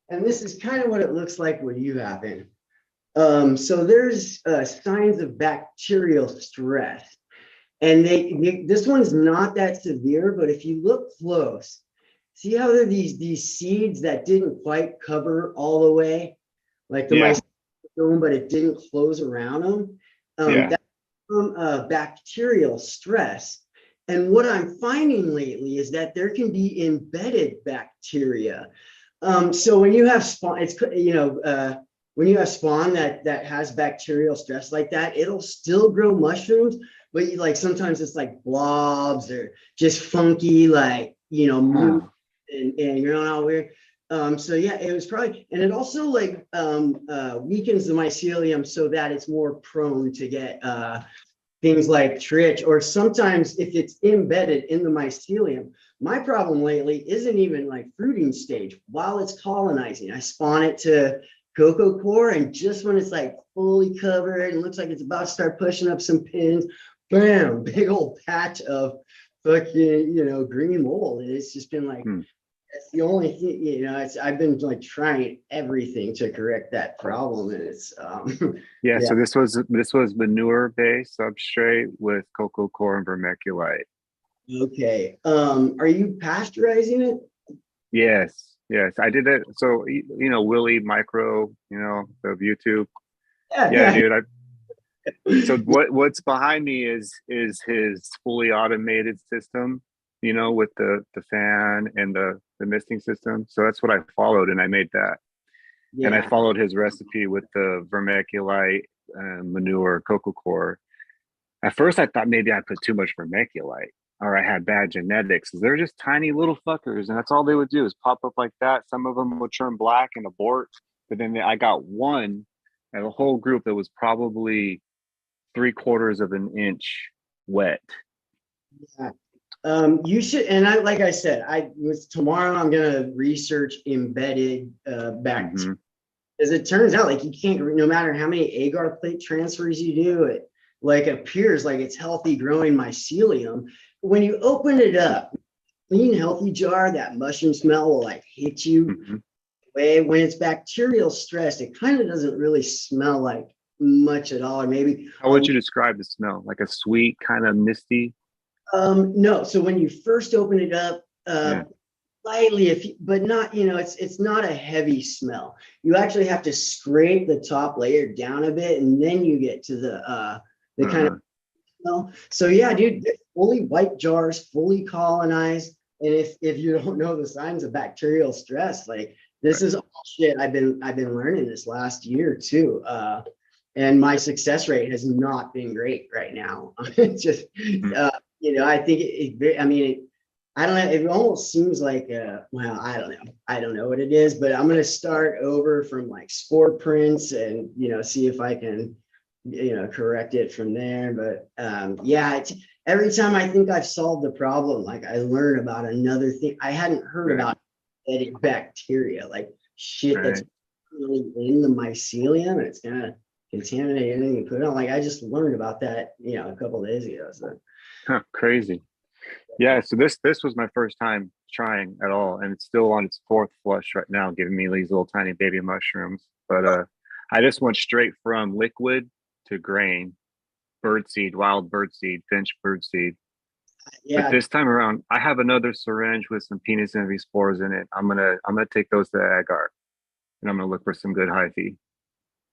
[SPEAKER 13] and this is kind of what it looks like when you happen. So there's signs of bacterial stress. And this one's not that severe, but if you look close, see how there are these seeds that didn't quite cover all the way, like the mycelium, but it didn't close around them. That's from bacterial stress. And what I'm finding lately is that there can be embedded bacteria. So when you have spawn, it's when you have spawn that has bacterial stress like that, it'll still grow mushrooms, but like sometimes it's like blobs or just funky, like, you know, and you're not all weird. So yeah, it was probably, and it also like weakens the mycelium so that it's more prone to get things like trich, or sometimes if it's embedded in the mycelium. My problem lately isn't even like fruiting stage. While it's colonizing, I spawn it to cocoa core, and just when it's like fully covered and looks like it's about to start pushing up some pins, bam, big old patch of fucking, you know, green mold. And it's just been like, that's the only thing, you know, I've been like trying everything to correct that problem. And it's
[SPEAKER 11] yeah, so this was manure based substrate with cocoa core and vermiculite.
[SPEAKER 13] Okay. Are you pasteurizing it?
[SPEAKER 11] Yes, I did it. So you know, Willie Micro, you know, of YouTube. Yeah, dude. So what's behind me is his fully automated system, you know, with the fan and the misting system. So that's what I followed, and I made that. And I followed his recipe with the vermiculite, manure, cocoa core. At first, I thought maybe I put too much vermiculite, or I had bad genetics. They're just tiny little fuckers, and that's all they would do is pop up like that. Some of them would turn black and abort, but then I got one and a whole group that was probably 3/4 of an inch wet.
[SPEAKER 13] Yeah. You should, and like I said, tomorrow I'm gonna research embedded bacteria. As it turns out, like you can't, no matter how many agar plate transfers you do, it like appears like it's healthy growing mycelium. When you open it up, clean, healthy jar, that mushroom smell will like hit you. When it's bacterial stress, it kind of doesn't really smell like much at all, or maybe.
[SPEAKER 11] How would you describe the smell? Like a sweet kind of misty?
[SPEAKER 13] No. So when you first open it up,
[SPEAKER 11] Yeah.
[SPEAKER 13] slightly, but not, it's not a heavy smell. You actually have to scrape the top layer down a bit, and then you get to the kind of smell. So yeah, dude, they're fully white jars, fully colonized. And if you don't know the signs of bacterial stress, like this is all shit I've been learning this last year too. And my success rate has not been great right now. It's just, I think I mean, I don't know. It almost seems like, well, I don't know. I don't know what it is, but I'm going to start over from like spore prints and, see if I can, correct it from there. But yeah, every time I think I've solved the problem, like I learn about another thing. I hadn't heard about bacteria, like shit that's really in the mycelium, and it's going to contaminate anything you put on. Like I just learned about that, a couple of days ago. So
[SPEAKER 11] Crazy. Yeah, so this was my first time trying at all, and it's still on its fourth flush right now, giving me these little tiny baby mushrooms. But I just went straight from liquid to grain, birdseed, wild birdseed, finch birdseed.
[SPEAKER 13] yeah.
[SPEAKER 11] But this time around, I have another syringe with some penis envy spores in it. I'm gonna take those to agar, and I'm gonna look for some good hyphae.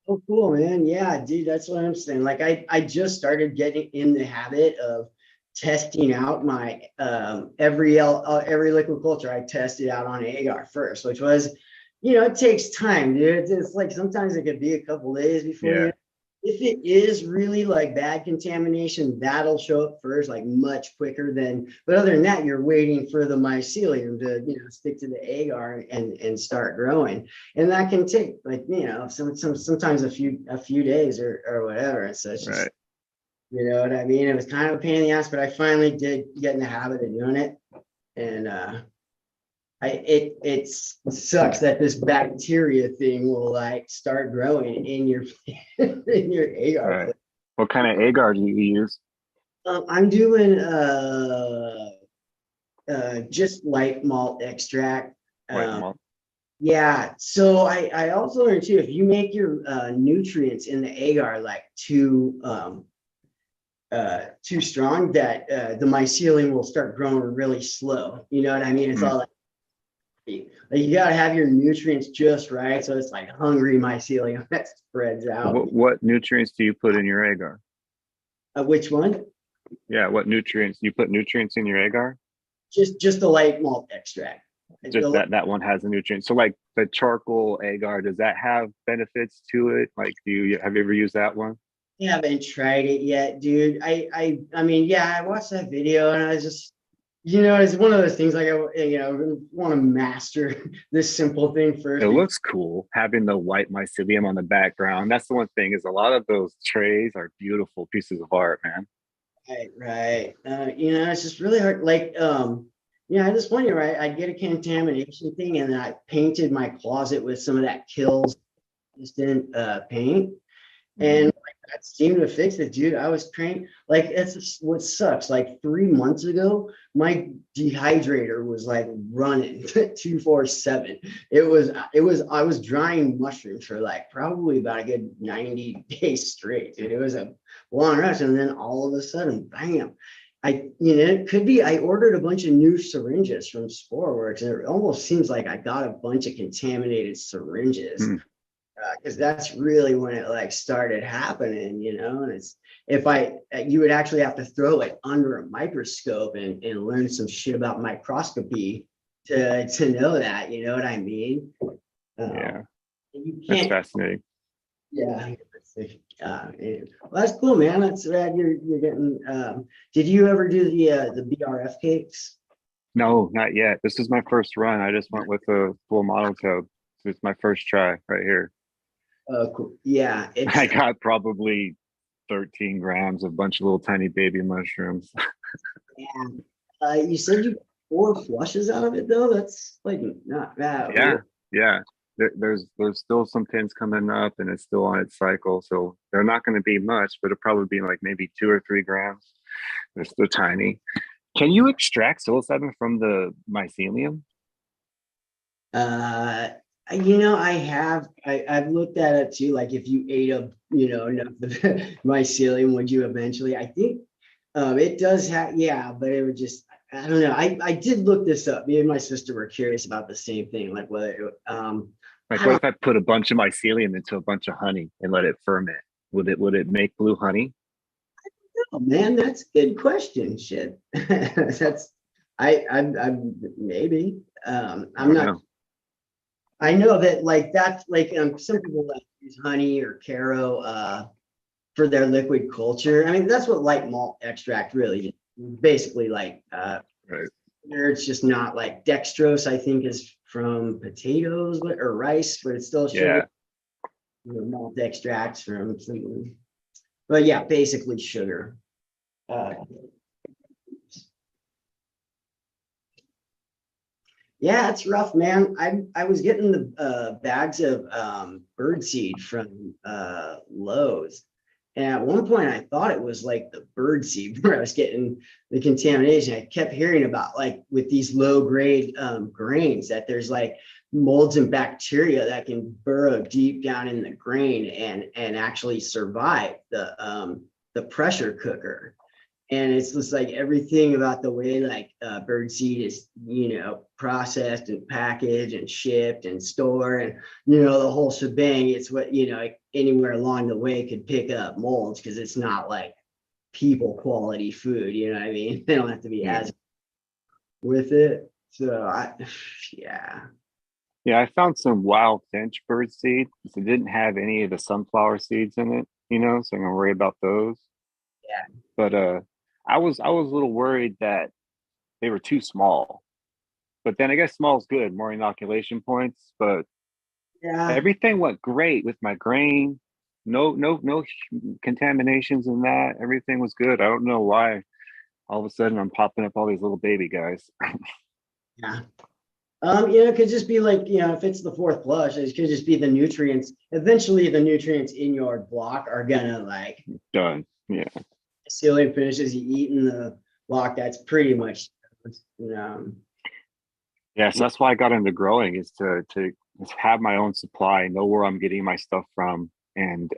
[SPEAKER 13] Oh, cool, man. Yeah, dude, that's what I'm saying. Like I just started getting in the habit of testing out my every liquid culture I tested out on agar first, which was, it takes time, dude. It's like sometimes it could be a couple days before if it is really like bad contamination, that'll show up first, like much quicker than, but other than that, you're waiting for the mycelium to, stick to the agar and start growing. And that can take like, sometimes a few days or whatever. So it's just, you know what I mean? It was kind of a pain in the ass, but I finally did get in the habit of doing it. And it sucks that this bacteria thing will like start growing in your in your agar.
[SPEAKER 11] Right. What kind of agar do you use?
[SPEAKER 13] I'm doing just light malt extract.
[SPEAKER 11] White malt.
[SPEAKER 13] Yeah. So I also learned too, if you make your nutrients in the agar like too strong, that the mycelium will start growing really slow. You know what I mean? It's all like you gotta have your nutrients just right, so it's like hungry mycelium that spreads out.
[SPEAKER 11] What nutrients do you put in your agar?
[SPEAKER 13] Which one?
[SPEAKER 11] Yeah, what nutrients? You put nutrients in your agar?
[SPEAKER 13] Just the light malt extract.
[SPEAKER 11] Just that one has a nutrient. So like the charcoal agar, does that have benefits to it? Like, have you ever used that one?
[SPEAKER 13] I haven't tried it yet, dude. I mean, yeah, I watched that video and I was just, it's one of those things like I want to master this simple thing first.
[SPEAKER 11] It looks cool having the white mycelium on the background. That's the one thing, is a lot of those trays are beautiful pieces of art, man.
[SPEAKER 13] Right. It's just really hard. Like, I just wonder, right? I'd get a contamination thing, and then I painted my closet with some of that Kills instant paint, and that seemed to fix it, dude. I was trained. Like, that's what sucks. Like 3 months ago, my dehydrator was like running 247. I was drying mushrooms for like probably about a good 90 days straight, dude. It was a long rush, and then all of a sudden, bam. It could be I ordered a bunch of new syringes from Sporeworks, and it almost seems like I got a bunch of contaminated syringes. Because that's really when it like started happening, and it's you would actually have to throw it under a microscope and learn some shit about microscopy to know that, you know what I mean?
[SPEAKER 11] Yeah,
[SPEAKER 13] you can't,
[SPEAKER 11] that's fascinating.
[SPEAKER 13] Yeah. Well, that's cool, man. That's rad. You're getting. Did you ever do the BRF cakes?
[SPEAKER 11] No, not yet. This is my first run. I just went with a full model code. So it's my first try right here.
[SPEAKER 13] Cool. Yeah.
[SPEAKER 11] I got probably 13 grams of a bunch of little tiny baby mushrooms.
[SPEAKER 13] Yeah. You said you got 4 flushes out of it though. That's like not bad.
[SPEAKER 11] Yeah. There's still some pins coming up, and it's still on its cycle. So they're not going to be much, but it'll probably be like maybe 2 or 3 grams. They're still tiny. Can you extract psilocybin from the mycelium?
[SPEAKER 13] I've looked at it too. Like if you ate enough of the mycelium, would you eventually? I think It does have, yeah, but it would just, I don't know. I did look this up. Me and my sister were curious about the same thing, like whether
[SPEAKER 11] Like,
[SPEAKER 13] I
[SPEAKER 11] what
[SPEAKER 13] don't
[SPEAKER 11] if I put a bunch of mycelium into a bunch of honey and let it ferment? Would it make blue honey?
[SPEAKER 13] know, man. That's a good question. Shit. That's I maybe.
[SPEAKER 11] I
[SPEAKER 13] I'm
[SPEAKER 11] don't
[SPEAKER 13] not.
[SPEAKER 11] know.
[SPEAKER 13] I know that like that's like some people like use honey or Caro for their liquid culture. I mean, that's what light malt extract really is, basically like
[SPEAKER 11] Right.
[SPEAKER 13] it's just not like dextrose, I think, is from potatoes or rice, but it's still sugar.
[SPEAKER 11] Yeah.
[SPEAKER 13] Malt extracts from something. But yeah, basically sugar. Yeah, it's rough, man. I was getting the bags of birdseed from Lowe's. And at one point I thought it was like the birdseed where I was getting the contamination. I kept hearing about like with these low grade grains that there's like molds and bacteria that can burrow deep down in the grain and actually survive the pressure cooker. And it's just like everything about the way like birdseed is, processed and packaged and shipped and stored and, the whole shebang. It's what, like anywhere along the way could pick up molds because it's not like people quality food, you know what I mean? They don't have to be as with it. So yeah.
[SPEAKER 11] Yeah, I found some wild finch bird seed. It didn't have any of the sunflower seeds in it, so I'm gonna worry about those.
[SPEAKER 13] Yeah.
[SPEAKER 11] But I was a little worried that they were too small. But then I guess small is good, more inoculation points. But
[SPEAKER 13] Yeah.
[SPEAKER 11] everything went great with my grain. No contaminations in that. Everything was good. I don't know why all of a sudden I'm popping up all these little baby guys.
[SPEAKER 13] Yeah. It could just be like, if it's the fourth flush, it could just be the nutrients. Eventually the nutrients in your block are gonna like
[SPEAKER 11] Done. Yeah.
[SPEAKER 13] ceiling finishes, you eat in the block, that's pretty much
[SPEAKER 11] Yeah, so that's why I got into growing is to have my own supply, know where I'm getting my stuff from, and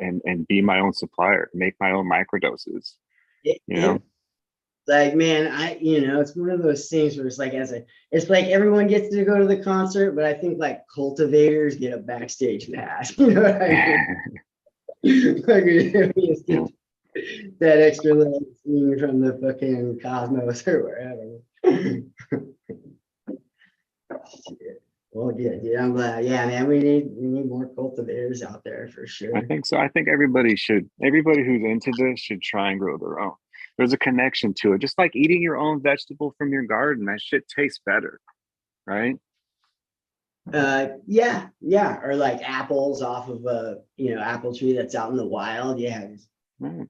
[SPEAKER 11] be my own supplier, make my own microdoses.
[SPEAKER 13] Like, man, it's one of those things where it's like it's like everyone gets to go to the concert, but I think like cultivators get a backstage pass. You know what I mean? Like, that extra little thing from the fucking cosmos or wherever. Well, yeah, dude, I'm glad. Yeah, man, we need more cultivators out there for sure.
[SPEAKER 11] I think so. I think everybody who's into this should try and grow their own. There's a connection to it. Just like eating your own vegetable from your garden, that shit tastes better, right?
[SPEAKER 13] Yeah, or like apples off of a apple tree that's out in the wild. Yeah.
[SPEAKER 11] Right.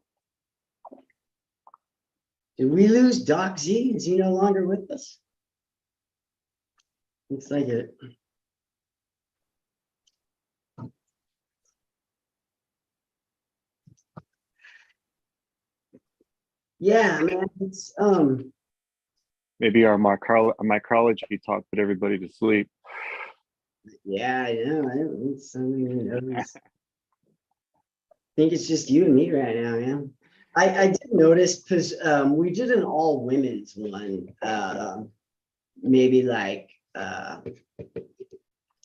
[SPEAKER 13] Did we lose Doc Z? Is he no longer with us? Looks like it. Yeah, man, it's
[SPEAKER 11] Maybe our micrology talk put everybody to sleep.
[SPEAKER 13] yeah, I know. I think it's just you and me right now, man. I did notice because we did an all women's one, maybe like I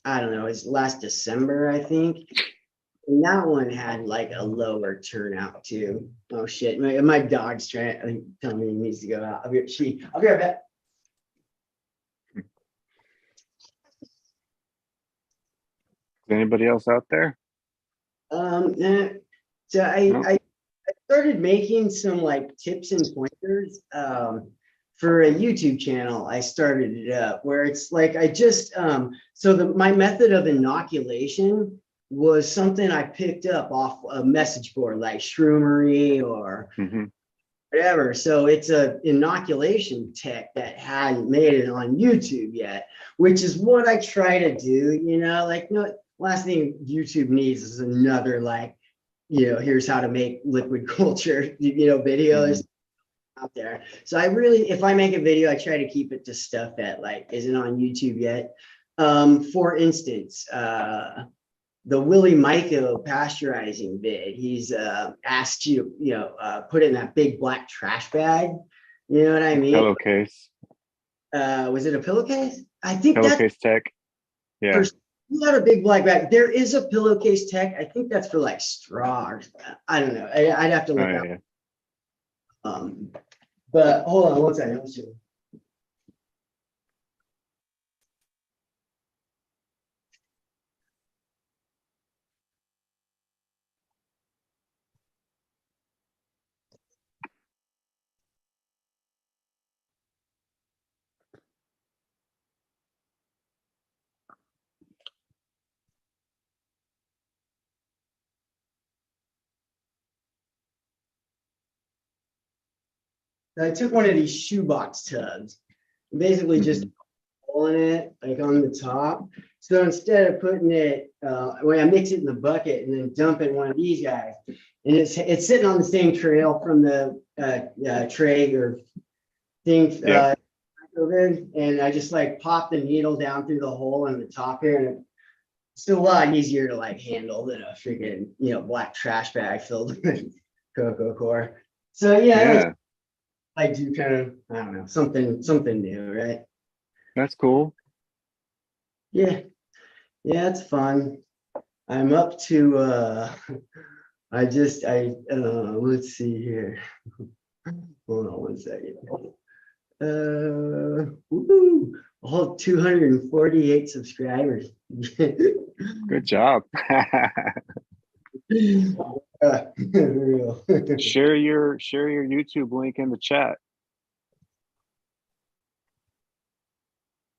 [SPEAKER 13] don't know, it's last December, I think. And that one had like a lower turnout too. Oh shit, my dog's telling me he needs to go out. I'll be right back.
[SPEAKER 11] Is anybody else out there?
[SPEAKER 13] So I started making some like tips and pointers for a YouTube channel. I started it up where it's like I just my method of inoculation was something I picked up off a message board like Shroomery or whatever. So it's a inoculation tech that hadn't made it on YouTube yet, which is what I try to do. Last thing YouTube needs is another like, here's how to make liquid culture, videos out there. So if I make a video, I try to keep it to stuff that like isn't on YouTube yet. For instance, the Willie Myco pasteurizing bid. He's asked you, put it in that big black trash bag. You know what I mean?
[SPEAKER 11] Pillowcase.
[SPEAKER 13] Was it a pillowcase? I think that's
[SPEAKER 11] Pillowcase tech. Yeah.
[SPEAKER 13] not a big black bag. There is a pillowcase tech. I think that's for like straw. Or, I don't know. I'd have to
[SPEAKER 11] Oh,
[SPEAKER 13] look
[SPEAKER 11] yeah,
[SPEAKER 13] up.
[SPEAKER 11] yeah.
[SPEAKER 13] But hold on one second. Let's see. I took one of these shoebox tubs, basically just in it, like on the top. So instead of putting it, when I mix it in the bucket and then dump it in one of these guys, and it's sitting on the same trail from the tray or thing,
[SPEAKER 11] Yeah.
[SPEAKER 13] and I just like pop the needle down through the hole in the top here, and it's a lot easier to like handle than a freaking black trash bag filled with cocoa core. So
[SPEAKER 11] Yeah.
[SPEAKER 13] I do kind of, I don't know, something new, right?
[SPEAKER 11] That's cool.
[SPEAKER 13] Yeah, it's fun. I'm up to let's see here. Hold on one second. A whole 248 subscribers.
[SPEAKER 11] Good job.
[SPEAKER 13] For real.
[SPEAKER 11] Share your YouTube link in the chat.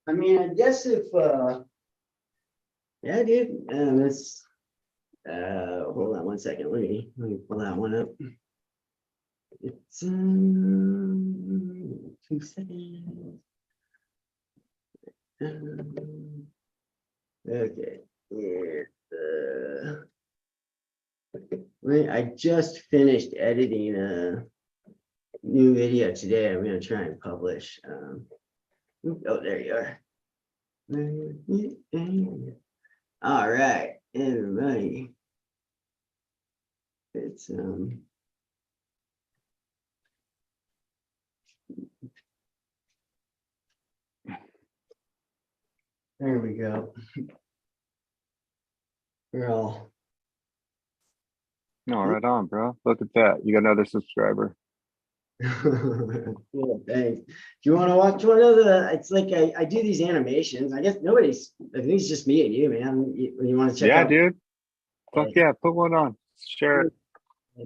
[SPEAKER 13] I mean, I guess if yeah, dude. It's hold on one second. Let me pull that one up. It's 2 seconds. Okay. I just finished editing a new video today. I'm gonna try and publish. Oh, there you are. All right, everybody. It's there we go. We're all
[SPEAKER 11] No, right on, bro. Look at that. You got another subscriber.
[SPEAKER 13] cool, thanks. Do you want to watch one of the? It's like I do these animations. I guess nobody's. I think it's just me and you, man. You want to check
[SPEAKER 11] Yeah,
[SPEAKER 13] out?
[SPEAKER 11] dude. Fuck yeah, put one on. Share it.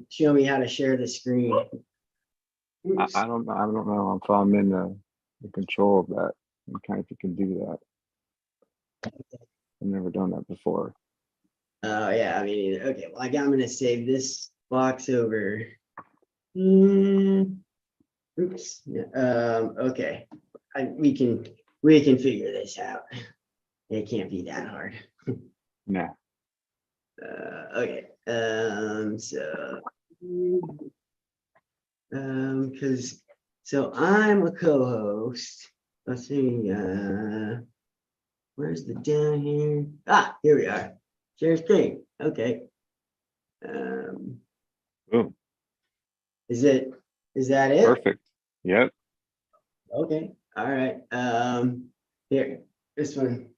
[SPEAKER 13] Show me how to share the screen.
[SPEAKER 11] I don't know if I'm in the control of that. I'm kind of if you can do that. I've never done that before.
[SPEAKER 13] Oh yeah, I mean, okay. Well, I'm gonna save this box over. Oops. Okay. We can figure this out. It can't be that hard.
[SPEAKER 11] Nah.
[SPEAKER 13] Okay. Because so I'm a co-host. Let's see. Where's the down here? Ah, here we are. Share screen. Okay.
[SPEAKER 11] Boom.
[SPEAKER 13] Is that it?
[SPEAKER 11] Perfect. Yep.
[SPEAKER 13] Okay. All right. Here, this one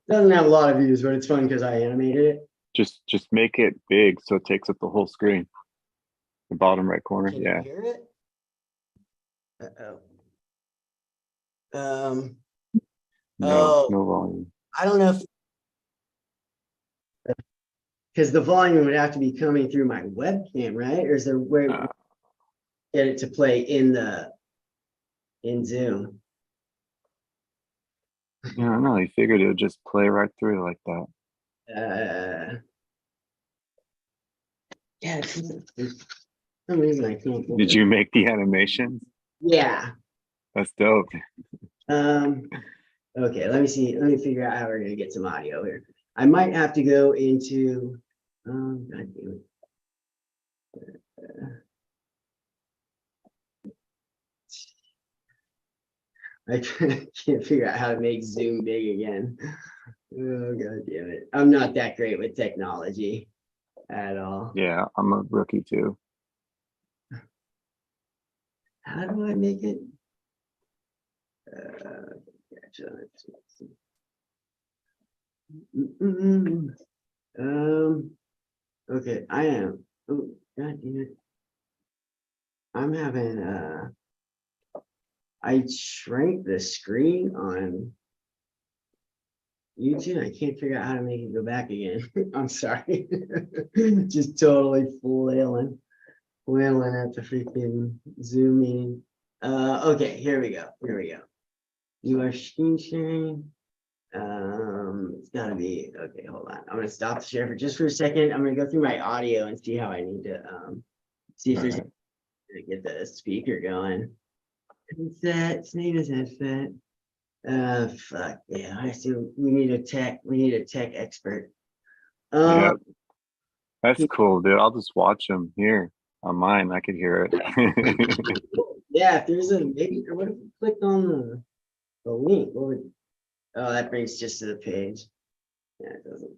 [SPEAKER 13] doesn't have a lot of views, but it's fun because I animated it.
[SPEAKER 11] Just make it big so it takes up the whole screen. The bottom right corner.
[SPEAKER 13] Can
[SPEAKER 11] Yeah.
[SPEAKER 13] you hear it?
[SPEAKER 11] No volume.
[SPEAKER 13] I don't know if because the volume would have to be coming through my webcam, right? Or is there a way to get it to play in Zoom?
[SPEAKER 11] Yeah, no, you figured it would just play right through like that.
[SPEAKER 13] Yeah, for some reason I can't.
[SPEAKER 11] Did you make the animations?
[SPEAKER 13] Yeah.
[SPEAKER 11] That's dope.
[SPEAKER 13] Okay, let me see. Let me figure out how we're gonna get some audio here. I might have to go into God damn it. I can't figure out how to make Zoom big again. Oh, God damn it. I'm not that great with technology at all.
[SPEAKER 11] Yeah, I'm a rookie too.
[SPEAKER 13] How do I make it? Gotcha. Okay, I am. Oh, God damn it. I'm having I shrank the screen on YouTube. I can't figure out how to make it go back again. I'm sorry. Just totally flailing at the freaking Zoom meeting. Okay, here we go. You are screen sharing. It's gotta be okay. Hold on. I'm gonna stop the share for just for a second. I'm gonna go through my audio and see how I need to see if there's to get the speaker going. Headset, name is headset. Fuck yeah. I see. We need a tech expert.
[SPEAKER 11] Yeah, that's cool, dude. I'll just watch them here on mine. I could hear it.
[SPEAKER 13] Yeah, if there's a maybe, what if we clicked on the link? What would, oh, that brings just to the page. Yeah, it doesn't.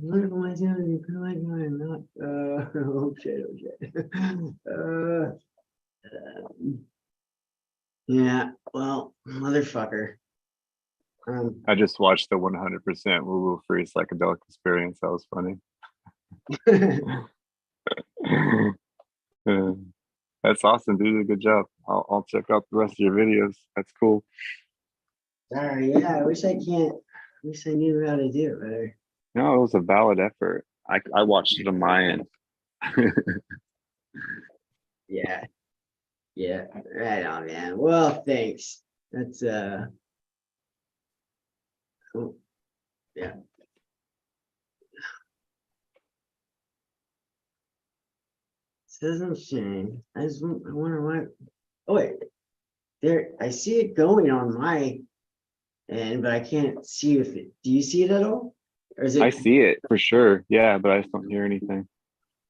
[SPEAKER 13] What am I doing? I'm not. Oh shit! Yeah. Well, motherfucker.
[SPEAKER 11] I just watched the 100% woo-woo free psychedelic experience. That was funny. That's awesome, dude. You did a good job. I'll check out the rest of your videos. That's cool.
[SPEAKER 13] Sorry. Yeah. I wish I knew how to do it better.
[SPEAKER 11] No, it was a valid effort. I watched it on my end.
[SPEAKER 13] Yeah. Yeah. Right on, man. Well, thanks. That's cool. Yeah. Doesn't shame. I wonder why. Oh wait, there. I see it going on my end, but I can't see if it. Do you see it at all? Or is it?
[SPEAKER 11] I see it for sure. Yeah, but I just don't hear anything.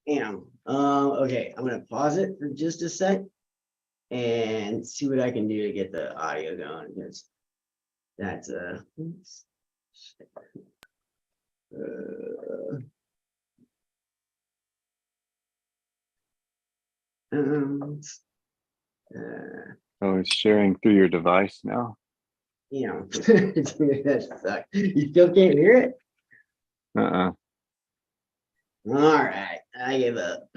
[SPEAKER 13] Damn. Okay, I'm gonna pause it for just a sec and see what I can do to get the audio going. Because that's oops. Um,
[SPEAKER 11] Oh, it's sharing through your device now.
[SPEAKER 13] you know, that sucks. You still can't hear it?
[SPEAKER 11] Uh-uh.
[SPEAKER 13] All right, I give up.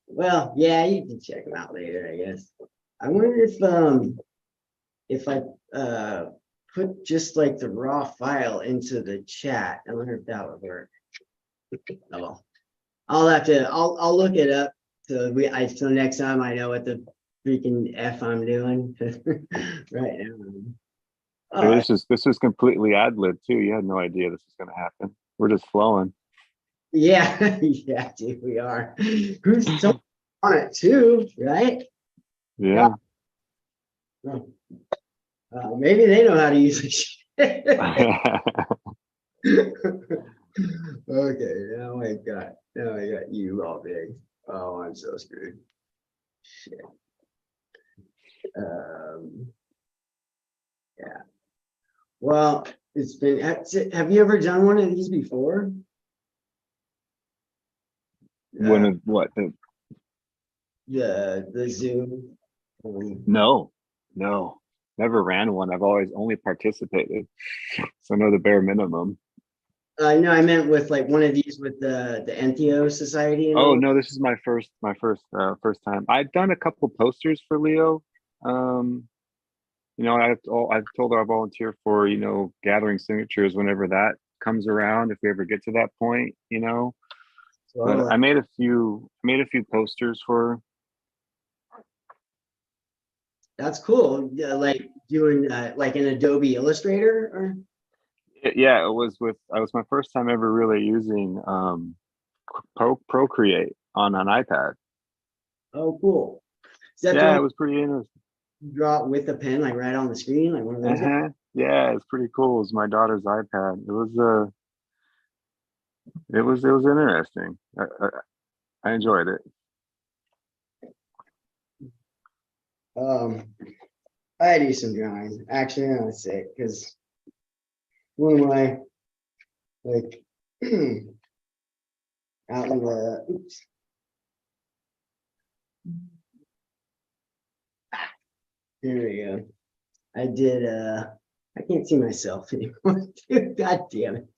[SPEAKER 13] Well, yeah, you can check them out later, I guess. I wonder if I put just like the raw file into the chat. I wonder if that would work. Oh well. I'll look it up so so next time I know what the freaking F I'm doing right now. Oh,
[SPEAKER 11] This is completely ad lib too. You had no idea this was gonna happen. We're just flowing.
[SPEAKER 13] yeah, yeah, dude, we are. Who's so on it too, right?
[SPEAKER 11] Yeah.
[SPEAKER 13] Maybe they know how to use it. Okay, now I got you all big. Oh, I'm so screwed. Shit. Yeah. Well, it's been. Have you ever done one of these before?
[SPEAKER 11] One of what?
[SPEAKER 13] The Zoom.
[SPEAKER 11] No, never ran one. I've always only participated, so I know the bare minimum.
[SPEAKER 13] No, I meant with like one of these with the Entheo Society. And
[SPEAKER 11] Oh
[SPEAKER 13] all.
[SPEAKER 11] no, this is my first time. I've done a couple posters for Leo. You know, I've told her I'll volunteer for, you know, gathering signatures whenever that comes around, if we ever get to that point, you know. But I made a few posters for her.
[SPEAKER 13] That's cool. Yeah, like doing like an Adobe Illustrator or.
[SPEAKER 11] Yeah, it was my first time ever really using Procreate on an iPad.
[SPEAKER 13] Oh, cool. Is that
[SPEAKER 11] Yeah, it was pretty interesting.
[SPEAKER 13] Draw it with a pen, like right on the screen, like one of those.
[SPEAKER 11] Yeah, it's pretty cool. It was my daughter's iPad. It was interesting. I enjoyed it.
[SPEAKER 13] I do some drawing. Actually, I'm gonna say because one of my like out in the oops. Here we go. I did I can't see myself anymore. Dude, God damn it.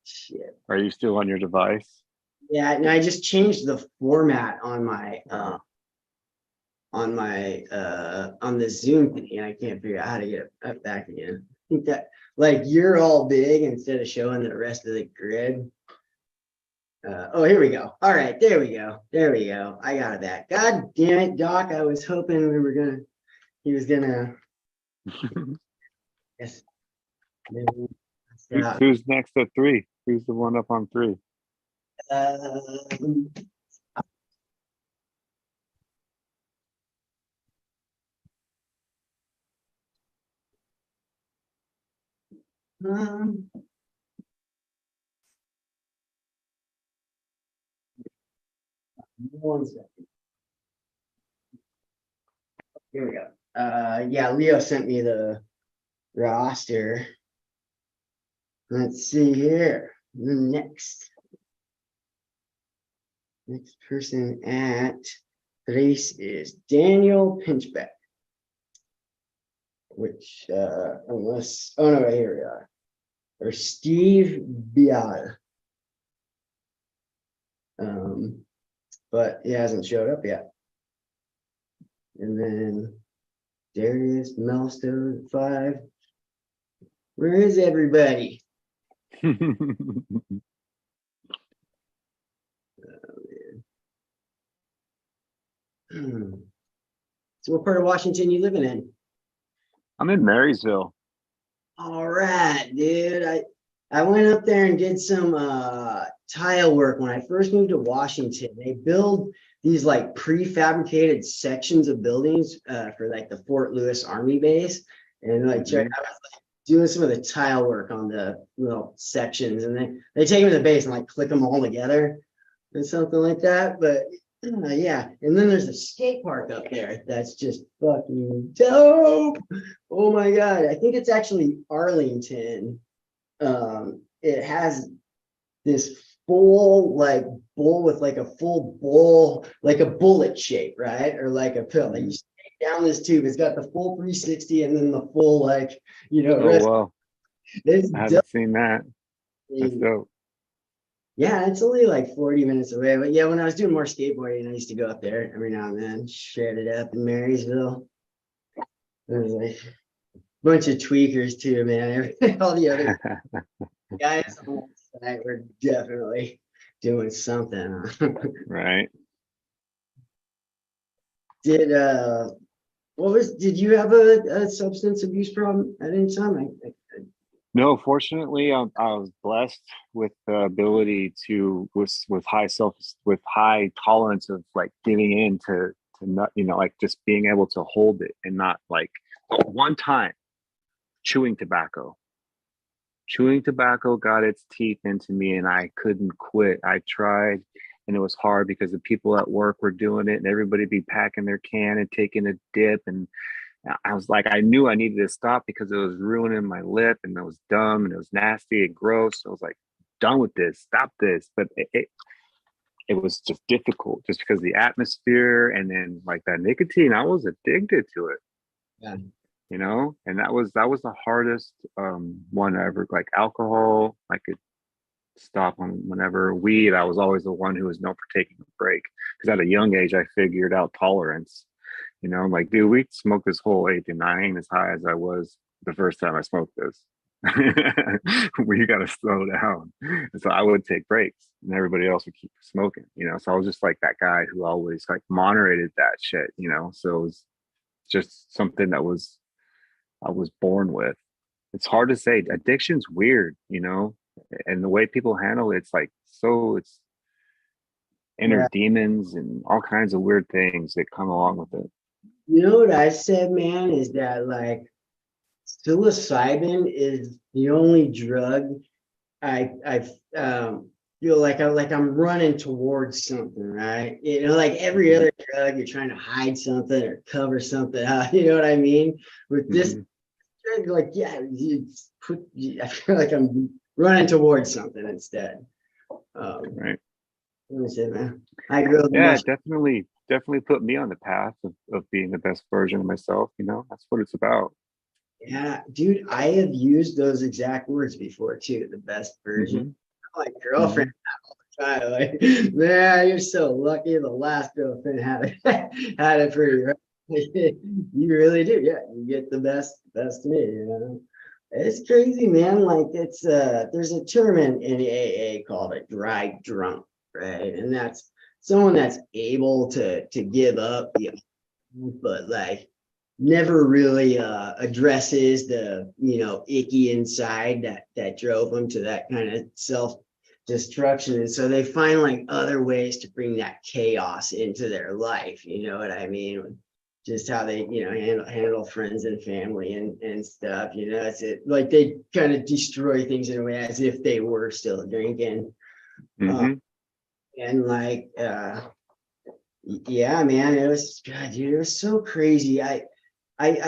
[SPEAKER 13] Shit.
[SPEAKER 11] Are you still on your device?
[SPEAKER 13] Yeah, and I just changed the format on my on the Zoom thing, and I can't figure out how to get it back again. I think that like you're all big instead of showing the rest of the grid. Oh, here we go. All right, there we go. There we go. I got it back. God damn it, Doc. I was hoping he was gonna. Yes.
[SPEAKER 11] Who's next at 3? Who's the one up on 3?
[SPEAKER 13] Um, um, 1 second. Here we go. Yeah, Leo sent me the roster. Let's see here. The next person at race is Daniel Pinchbeck, which unless oh no, right here we are. Or Steve Bial. But he hasn't showed up yet. And then Darius Milestone 5. Where is everybody? So what part of Washington you living in?
[SPEAKER 11] I'm in Marysville.
[SPEAKER 13] All right, dude. I went up there and did some tile work when I first moved to Washington. They build these like prefabricated sections of buildings for like the Fort Lewis Army base. And like I was like doing some of the tile work on the little sections, and they take them to the base and like click them all together and something like that. But yeah, and then there's a skate park up there that's just fucking dope. Oh my god, I think it's actually Arlington. It has this full like bowl with like a full bowl, like a bullet shape, right? Or like a pill. Like you skate down this tube, it's got the full 360 and then the full like,
[SPEAKER 11] Oh
[SPEAKER 13] rest.
[SPEAKER 11] wow.
[SPEAKER 13] It's
[SPEAKER 11] I haven't seen that. That's dope.
[SPEAKER 13] Yeah, it's only like 40 minutes away. But yeah, when I was doing more skateboarding, I used to go up there every now and then, shred it up in Marysville. It was like a bunch of tweakers too, man. All the other guys on the site were definitely doing something.
[SPEAKER 11] Right.
[SPEAKER 13] Did you have a substance abuse problem at any time?
[SPEAKER 11] No, fortunately, I was blessed with the ability to with high tolerance of like giving in to not, like just being able to hold it and not like one time chewing tobacco got its teeth into me and I couldn't quit. I tried and it was hard because the people at work were doing it and everybody be packing their can and taking a dip, and I was like, I knew I needed to stop because it was ruining my lip and it was dumb and it was nasty and gross. I was like, done with this, stop this. But it was just difficult just because of the atmosphere and then like that nicotine, I was addicted to it.
[SPEAKER 13] Yeah.
[SPEAKER 11] And that was the hardest one ever. Like alcohol, I could stop on whenever. Weed, I was always the one who was known for taking a break because at a young age I figured out tolerance. I'm like, dude, we smoked this whole 8 to 9, I ain't as high as I was the first time I smoked this. We got to slow down. And so I would take breaks and everybody else would keep smoking, So I was just like that guy who always like moderated that shit, So it was just something that I was born with. It's hard to say. Addiction's weird, and the way people handle it's like, it's inner demons and all kinds of weird things that come along with it.
[SPEAKER 13] You know what I said, man, is that like psilocybin is the only drug I've feel like I'm running towards something, right? You know, like every other drug, you're trying to hide something or cover something up. You know what I mean? With this drug, like, yeah, I feel like I'm running towards something instead.
[SPEAKER 11] Right.
[SPEAKER 13] Let me say, man, I grew up.
[SPEAKER 11] Yeah, definitely put me on the path of being the best version of myself. You know, that's what it's about.
[SPEAKER 13] Yeah, dude, I have used those exact words before too. The best version. My girlfriend all the time, like, man, you're so lucky. The last girlfriend had it, had it pretty rough. You really do. Yeah, you get the best of me, you know. It's crazy, man. Like it's there's a term in AA called a dry drunk, right? And that's someone that's able to give up, but like never really addresses the icky inside that drove them to that kind of self destruction. And so they find like other ways to bring that chaos into their life, you know what I mean? Just how they handle friends and family and stuff, it's like they kind of destroy things in a way as if they were still drinking. And like yeah, man, it was God, dude, it was so crazy. I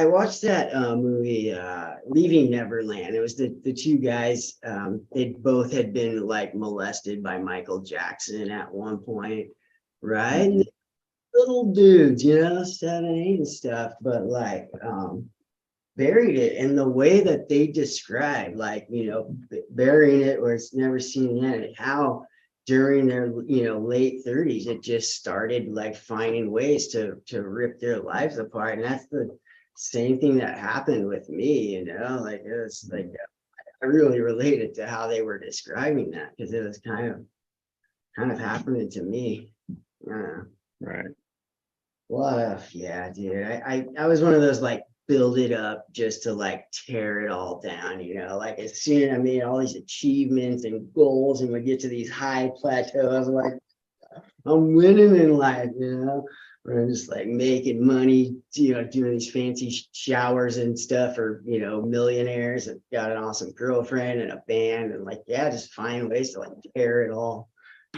[SPEAKER 13] watched that movie Leaving Neverland. It was the two guys, they both had been like molested by Michael Jackson at one point, right? Little dudes, 7, 8 and stuff, but like buried it. And the way that they describe, like, burying it where it's never seen yet, how during their late 30s it just started like finding ways to rip their lives apart. And that's the same thing that happened with me, like it was like I really related to how they were describing that, because it was kind of happening to me.
[SPEAKER 11] Right.
[SPEAKER 13] Yeah, dude. I was one of those like build it up just to like tear it all down, like as soon as I made all these achievements and goals and would get to these high plateaus, I'm like, I'm winning in life, where I'm just like making money, doing these fancy showers and stuff for, millionaires, and got an awesome girlfriend and a band, and like, yeah, just find ways to like tear it all,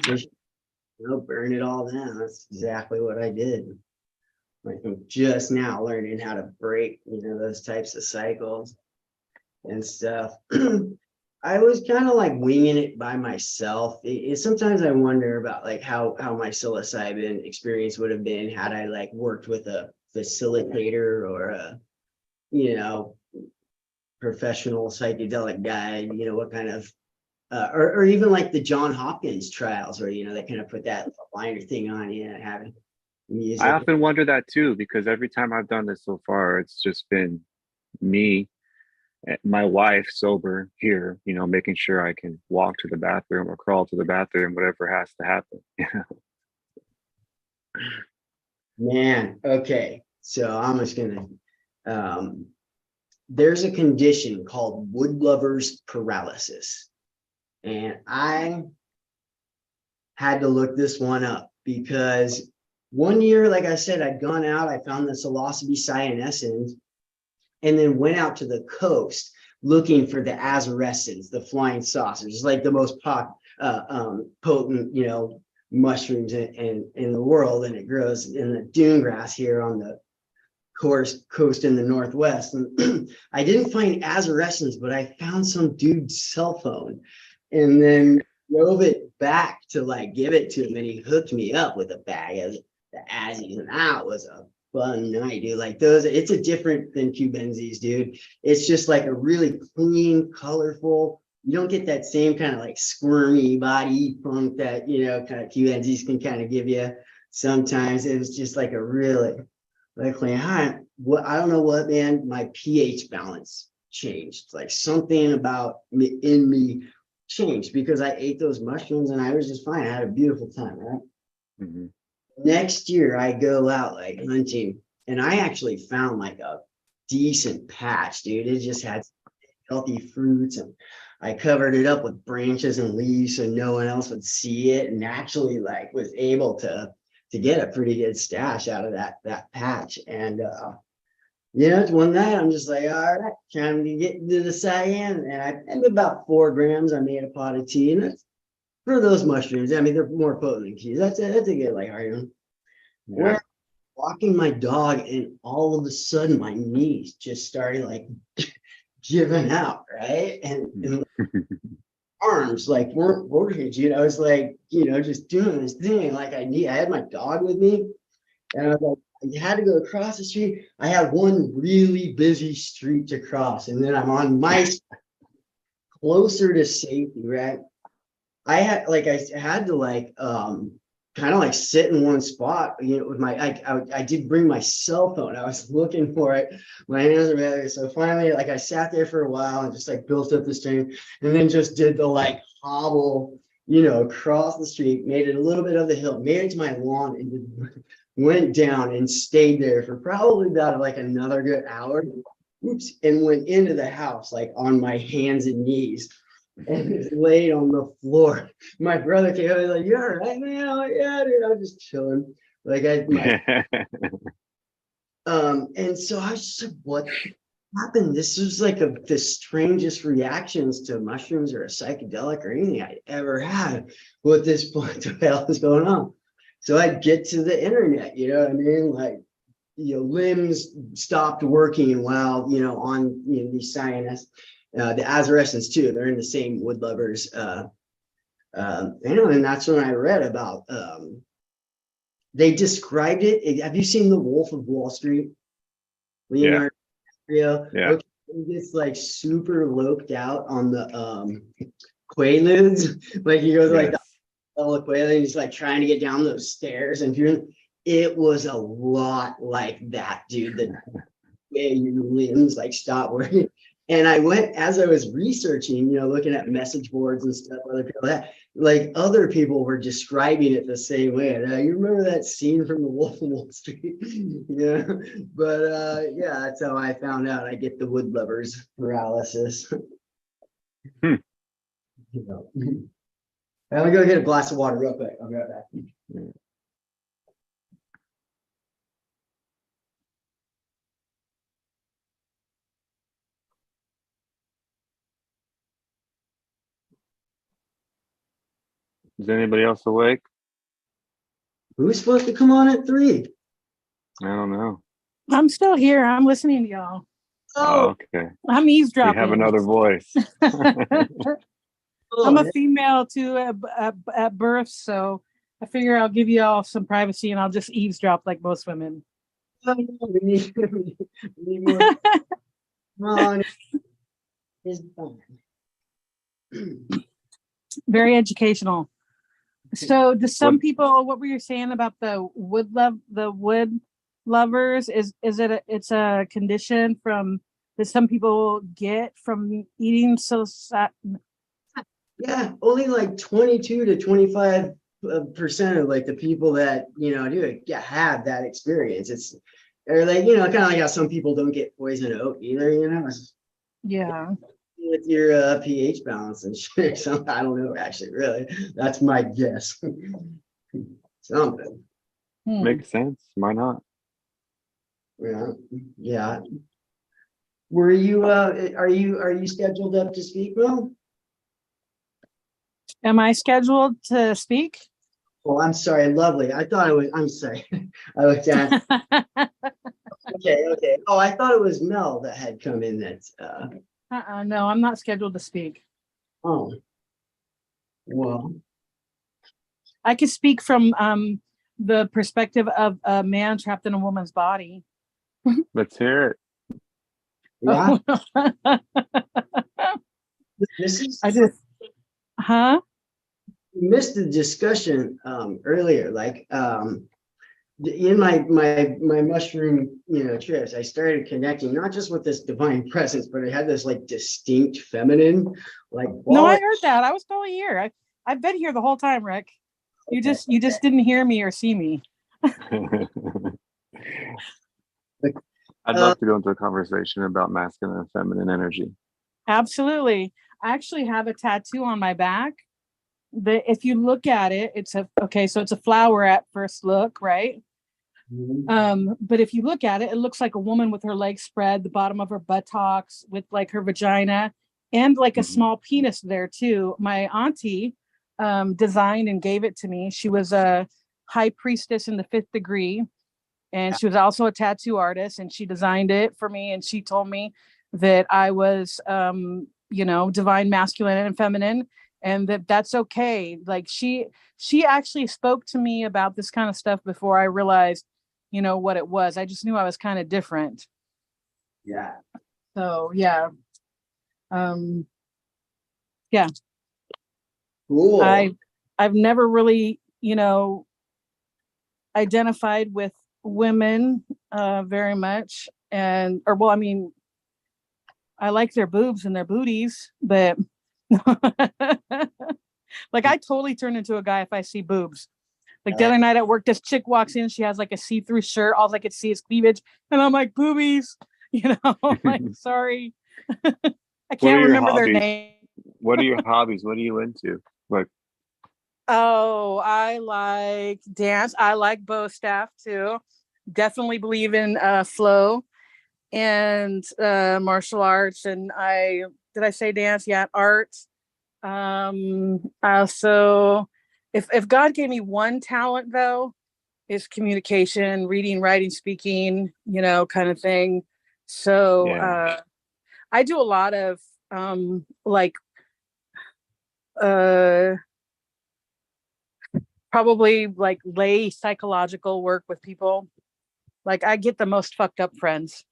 [SPEAKER 13] just, burn it all down. That's exactly what I did. Like I'm just now learning how to break, those types of cycles and stuff. I was kind of like winging it by myself. Sometimes I wonder about like how my psilocybin experience would have been had I like worked with a facilitator or a, professional psychedelic guide, what kind of, or even like the John Hopkins trials where, they kind of put that liner thing on you and having music.
[SPEAKER 11] I often wonder that too, because every time I've done this so far, it's just been me, my wife sober here, making sure I can walk to the bathroom or crawl to the bathroom, whatever has to happen.
[SPEAKER 13] Man, okay. So I'm just gonna, there's a condition called wood lovers paralysis. And I had to look this one up because one year, like I said, I'd gone out, I found the psilocybe cyanescens, and then went out to the coast looking for the azarescens, the flying saucers, like the most potent, mushrooms in the world. And it grows in the dune grass here on the coast in the Northwest. And I didn't find azarescens, but I found some dude's cell phone, and then drove it back to like give it to him, and he hooked me up with a bag of the Azzies, and that was a fun night, dude. Like those, it's a different than Cubenzis, dude. It's just like a really clean, colorful. You don't get that same kind of like squirmy body funk that kind of Cubenzis can kind of give you sometimes. It was just like a really like I don't know what, man. My pH balance changed. Like something about me in me changed because I ate those mushrooms and I was just fine. I had a beautiful time, right? Next year I go out like hunting, and I actually found like a decent patch, dude. It just had healthy fruits, and I covered it up with branches and leaves so no one else would see it, and actually like was able to get a pretty good stash out of that patch. And one night I'm just like, all right, time to get into the cyan, and I about 4 grams. I made a pot of tea, and for those mushrooms. I mean, they're more potent than keys. That's a good like argument.
[SPEAKER 11] Yeah.
[SPEAKER 13] Where walking my dog, and all of a sudden my knees just started like giving out, right? And arms like weren't working, dude. I was like, just doing this thing. Like I had my dog with me, and I was like, I had to go across the street. I had one really busy street to cross, and then I'm on my closer to safety, right? I had to like kind of like sit in one spot, with I did bring my cell phone. I was looking for it. My hands are ready. So finally, like I sat there for a while and just like built up the strength, and then just did the like hobble, across the street, made it a little bit of the hill, made it to my lawn, and went down and stayed there for probably about like another good hour. Oops, and went into the house like on my hands and knees. And just laid on the floor. My brother came over, like, "You all right, man?" I'm like, "Yeah, dude, I'm just chilling." Like and so I was just like, "What happened?" This was like the strangest reactions to mushrooms or a psychedelic or anything I ever had. What this point the hell is going on? So I get to the internet, you know what I mean? Like, limbs stopped working while, on these scientists. The Azarescents too, they're in the same wood lovers. And that's when I read about, they described it. Have you seen The Wolf of Wall Street? Leonardo DiCaprio?
[SPEAKER 11] Yeah.
[SPEAKER 13] Okay, he gets like super loped out on the Quaaludes. Like he goes like the Quaalude, he's like trying to get down those stairs, and it was a lot like that, dude. The way your limbs like stop working. And I went, as I was researching, looking at message boards and stuff, other people were describing it the same way. You remember that scene from The Wolf of Wall Street? Yeah. But yeah, that's how I found out I get the wood lovers paralysis. I'm gonna go get a glass of water real quick. I'll be right back.
[SPEAKER 11] Is anybody else awake?
[SPEAKER 13] Who's supposed to come on at 3?
[SPEAKER 11] I don't know.
[SPEAKER 10] I'm still here. I'm listening to y'all.
[SPEAKER 11] Oh, okay.
[SPEAKER 10] I'm eavesdropping.
[SPEAKER 11] We have another voice.
[SPEAKER 10] I'm a female too at birth, so I figure I'll give you all some privacy and I'll just eavesdrop like most women.
[SPEAKER 13] We need more. Come on. It's fun.
[SPEAKER 10] Very educational. So do some people, what were you saying about the wood lovers? Is it it's a condition that some people get from eating
[SPEAKER 13] Yeah, only like 22 to 25% of like the people that do it have that experience. It's or like kind of like how some people don't get poison oak either.
[SPEAKER 10] Yeah.
[SPEAKER 13] With your pH balance and shit. So I don't know, actually, really. That's my guess. Something.
[SPEAKER 11] Makes sense. Why not?
[SPEAKER 13] Yeah. Were you are you scheduled up to speak, Will?
[SPEAKER 10] Am I scheduled to speak?
[SPEAKER 13] Oh, I'm sorry, lovely. I thought I'm sorry. I looked at okay. Oh, I thought it was Mel that had come in
[SPEAKER 10] no, I'm not scheduled to speak.
[SPEAKER 13] Oh. Well.
[SPEAKER 10] I could speak from the perspective of a man trapped in a woman's body.
[SPEAKER 11] Let's hear it.
[SPEAKER 13] Yeah. You missed the discussion earlier. Like in my mushroom trips, I started connecting not just with this divine presence, but I had this like distinct feminine like
[SPEAKER 10] no, I heard that. I was totally here. I've been here the whole time, Rick. You just didn't hear me or see me.
[SPEAKER 11] I'd love to go into a conversation about masculine and feminine energy.
[SPEAKER 10] Absolutely. I actually have a tattoo on my back. If you look at it, it's a flower at first look, right?
[SPEAKER 13] Mm-hmm.
[SPEAKER 10] But if you look at it, it looks like a woman with her legs spread, the bottom of her buttocks with like her vagina and like a small penis there too. My auntie designed and gave it to me. She was a high priestess in the 5th degree, and she was also a tattoo artist, and she designed it for me. And she told me that I was, divine masculine and feminine, and that's okay. Like she actually spoke to me about this kind of stuff before I realized, what it was. I just knew I was kind of different.
[SPEAKER 13] Yeah.
[SPEAKER 10] So yeah. Yeah.
[SPEAKER 13] Cool.
[SPEAKER 10] I've never really, identified with women very much. I like their boobs and their booties, but like I totally turn into a guy if I see boobs. Like the other night at work, this chick walks in, she has like a see-through shirt, all I could see is cleavage, and I'm like, boobies, like, sorry. I can't remember their name.
[SPEAKER 11] What are your hobbies? What are you into? Like,
[SPEAKER 10] oh, I like dance. I like bow staff too. Definitely believe in flow and martial arts. And did I say dance? Yeah, art. Also, if God gave me one talent though, is communication, reading, writing, speaking, kind of thing. So I do a lot of probably like lay psychological work with people. Like I get the most fucked up friends.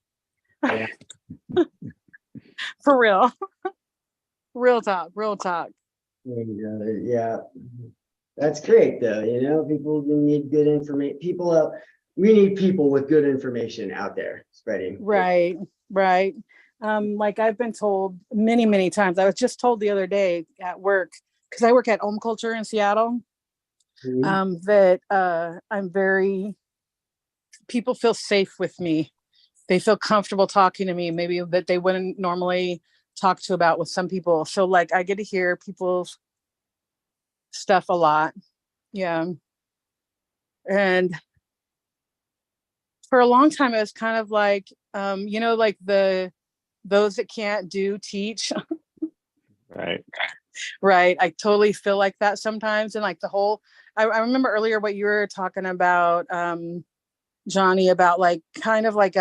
[SPEAKER 11] yeah.
[SPEAKER 10] For real. Real talk.
[SPEAKER 13] Yeah. That's great though. People need good information. We need people with good information out there spreading.
[SPEAKER 10] Right. Like I've been told many, many times. I was just told the other day at work, because I work at Home Culture in Seattle, that people feel safe with me. They feel comfortable talking to me, maybe that they wouldn't normally talk to about with some people. So like I get to hear people's stuff a lot. Yeah. And for a long time, it was kind of like, like those that can't do teach.
[SPEAKER 11] Right.
[SPEAKER 10] Right. I totally feel like that sometimes. And like I remember earlier what you were talking about, Johnny, about like kind of like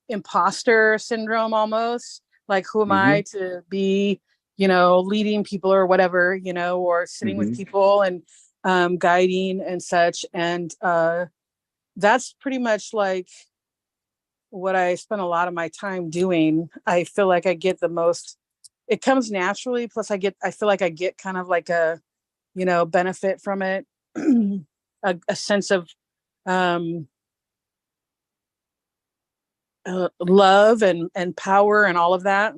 [SPEAKER 10] imposter syndrome almost. Like who am I to be, leading people or whatever, or sitting with people and guiding and such. And that's pretty much like what I spend a lot of my time doing. I feel like I get the most, it comes naturally. Plus I feel like I get kind of like a, benefit from it, a sense of love and power and all of that.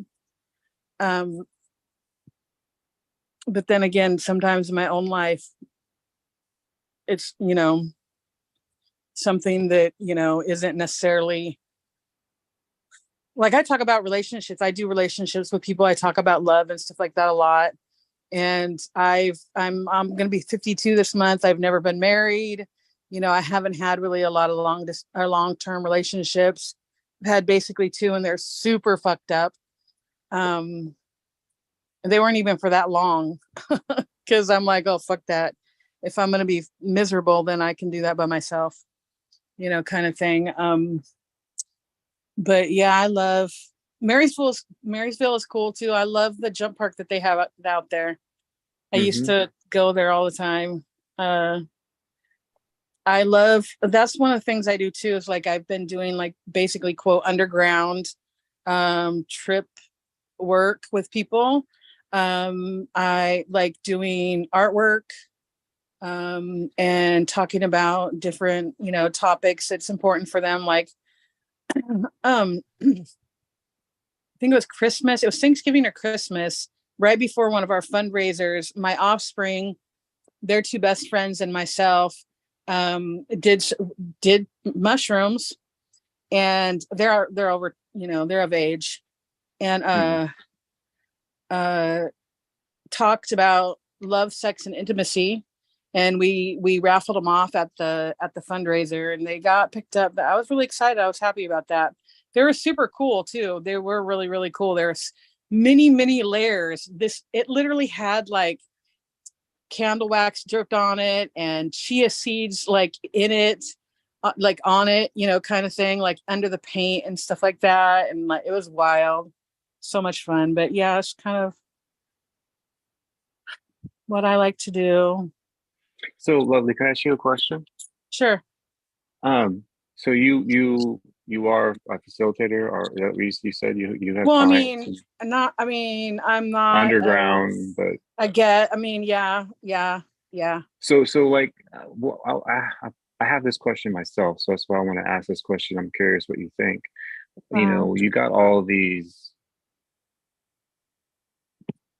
[SPEAKER 10] But then again, sometimes in my own life, it's, something that, isn't necessarily like I talk about relationships. I do relationships with people. I talk about love and stuff like that a lot. And I'm going to be 52 this month. I've never been married. I haven't had really a lot of long-term relationships. I've had basically 2 and they're super fucked up. And they weren't even for that long because I'm like, oh, fuck that. If I'm going to be miserable, then I can do that by myself, kind of thing. But yeah, I love Marysville is cool too. I love the jump park that they have out there. I used to go there all the time. That's one of the things I do too, is like I've been doing like basically quote underground trip work with people. I like doing artwork and talking about different, topics that's important for them. Like I think it was Christmas. It was Thanksgiving or Christmas, right before one of our fundraisers. My offspring, their 2 best friends, and myself did mushrooms, and they're over, they're of age, and talked about love, sex, and intimacy. And we raffled them off at the fundraiser, and they got picked up. I was really excited. I was happy about that. They were super cool too. They were really, really cool. There's many, many layers. It literally had like candle wax dripped on it and chia seeds like in it, like on it, you know, kind of thing, like under the paint and stuff like that. And like, it was wild, so much fun. But yeah, it's kind of what I like to do.
[SPEAKER 11] So Lovely, can I ask you a question?
[SPEAKER 10] Sure.
[SPEAKER 11] So you are a facilitator, or at least you said you have
[SPEAKER 10] Well, I
[SPEAKER 11] clients
[SPEAKER 10] mean, I'm not
[SPEAKER 11] underground, but
[SPEAKER 10] yeah.
[SPEAKER 11] so like, well, I have this question myself, so that's why I want to ask this question. I'm curious what you think. You know, you got all these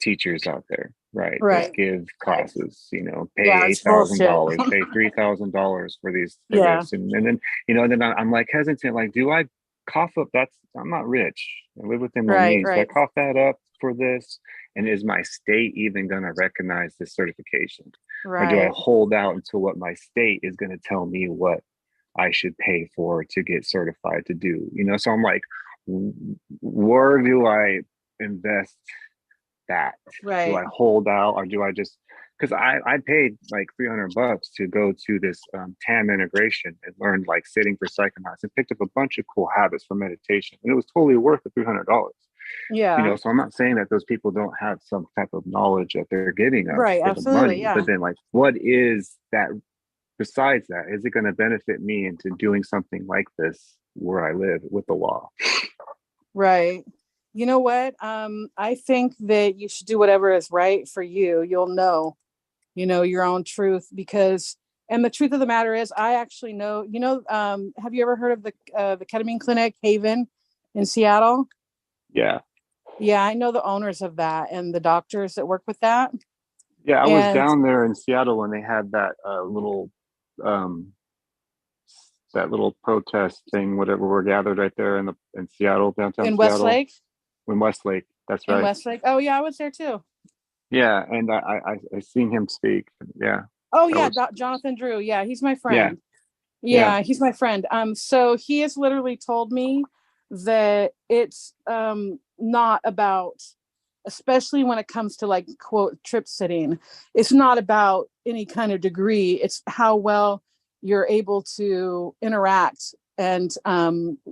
[SPEAKER 11] teachers out there, right? That give classes, you know, pay
[SPEAKER 10] Yeah, it's
[SPEAKER 11] $8,000,
[SPEAKER 10] bullshit.
[SPEAKER 11] pay $3,000 for
[SPEAKER 10] Yeah.
[SPEAKER 11] this, and then you know, then I'm like hesitant, like, do I cough up? I'm not rich. I live within my means. Do I cough that up for this? And is my state even going to recognize this certification, or do I hold out until what my state is going to tell me what I should pay for to get certified to do? You know, so I'm like, where do I invest that? Do I hold out, or do I just, because I paid like $300 to go to this TAM integration and learn like sitting for psychonauts and picked up a bunch of cool habits for meditation, and it was totally worth the $300.
[SPEAKER 10] Yeah.
[SPEAKER 11] You know, so I'm not saying that those people don't have some type of knowledge that they're giving us for the money, but then like, what is that besides that? Is it going to benefit me into doing something like this where I live with the law?
[SPEAKER 10] Right. You know what? I think that you should do whatever is right for you. You'll know, you know, your own truth, because, and the truth of the matter is, I actually know, you know, have you ever heard of the ketamine clinic, Haven, in Seattle?
[SPEAKER 11] Yeah.
[SPEAKER 10] Yeah, I know the owners of that and the doctors that work with that.
[SPEAKER 11] Yeah, I was down there in Seattle when they had that little protest thing, whatever, we're gathered right there in Seattle, downtown
[SPEAKER 10] In
[SPEAKER 11] Seattle.
[SPEAKER 10] Westlake?
[SPEAKER 11] In Westlake, that's right.
[SPEAKER 10] In Westlake. Oh yeah, I was there too.
[SPEAKER 11] Yeah, and I seen him speak. Yeah.
[SPEAKER 10] Oh yeah, Jonathan Drew. Yeah, he's my friend.
[SPEAKER 11] Yeah.
[SPEAKER 10] Yeah, he's my friend. So he has literally told me that it's not about, especially when it comes to like quote trip sitting, it's not about any kind of degree. It's how well you're able to interact and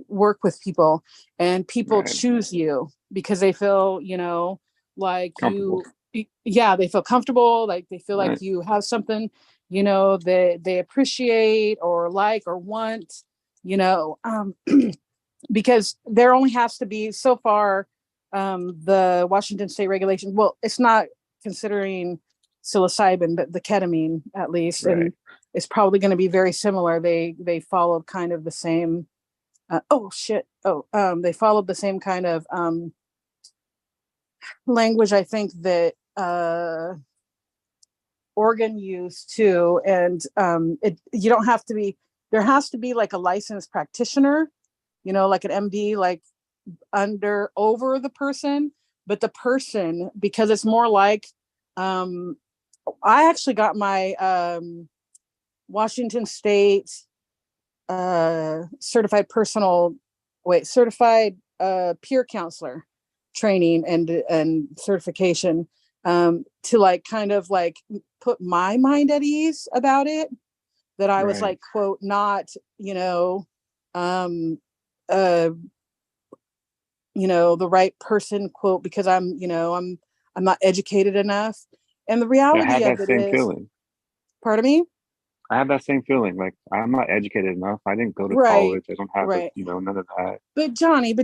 [SPEAKER 10] work with people, and people choose you because they feel, you know, like they feel comfortable, like they feel like you have something, you know, that they appreciate or like or want, you know, because there only has to be so far, the Washington state regulation, well, it's not considering psilocybin, but the ketamine at least, and it's probably going to be very similar. They followed kind of the same they followed the same kind of language, I think, that Oregon used too. And you don't have to be, there has to be like a licensed practitioner, you know, like an MD, like over the person, but the person, because it's more like, I actually got my Washington State certified peer counselor training and certification, to like kind of like put my mind at ease about it, that I was like, quote, not, you know, you know, the right person, quote, because I'm, you know, I'm not educated enough. And the reality of it is,
[SPEAKER 11] feeling.
[SPEAKER 10] Pardon me?
[SPEAKER 11] I have that same feeling. Like, I'm not educated enough. I didn't go to college. I don't have you know, none of that.
[SPEAKER 10] But Johnny,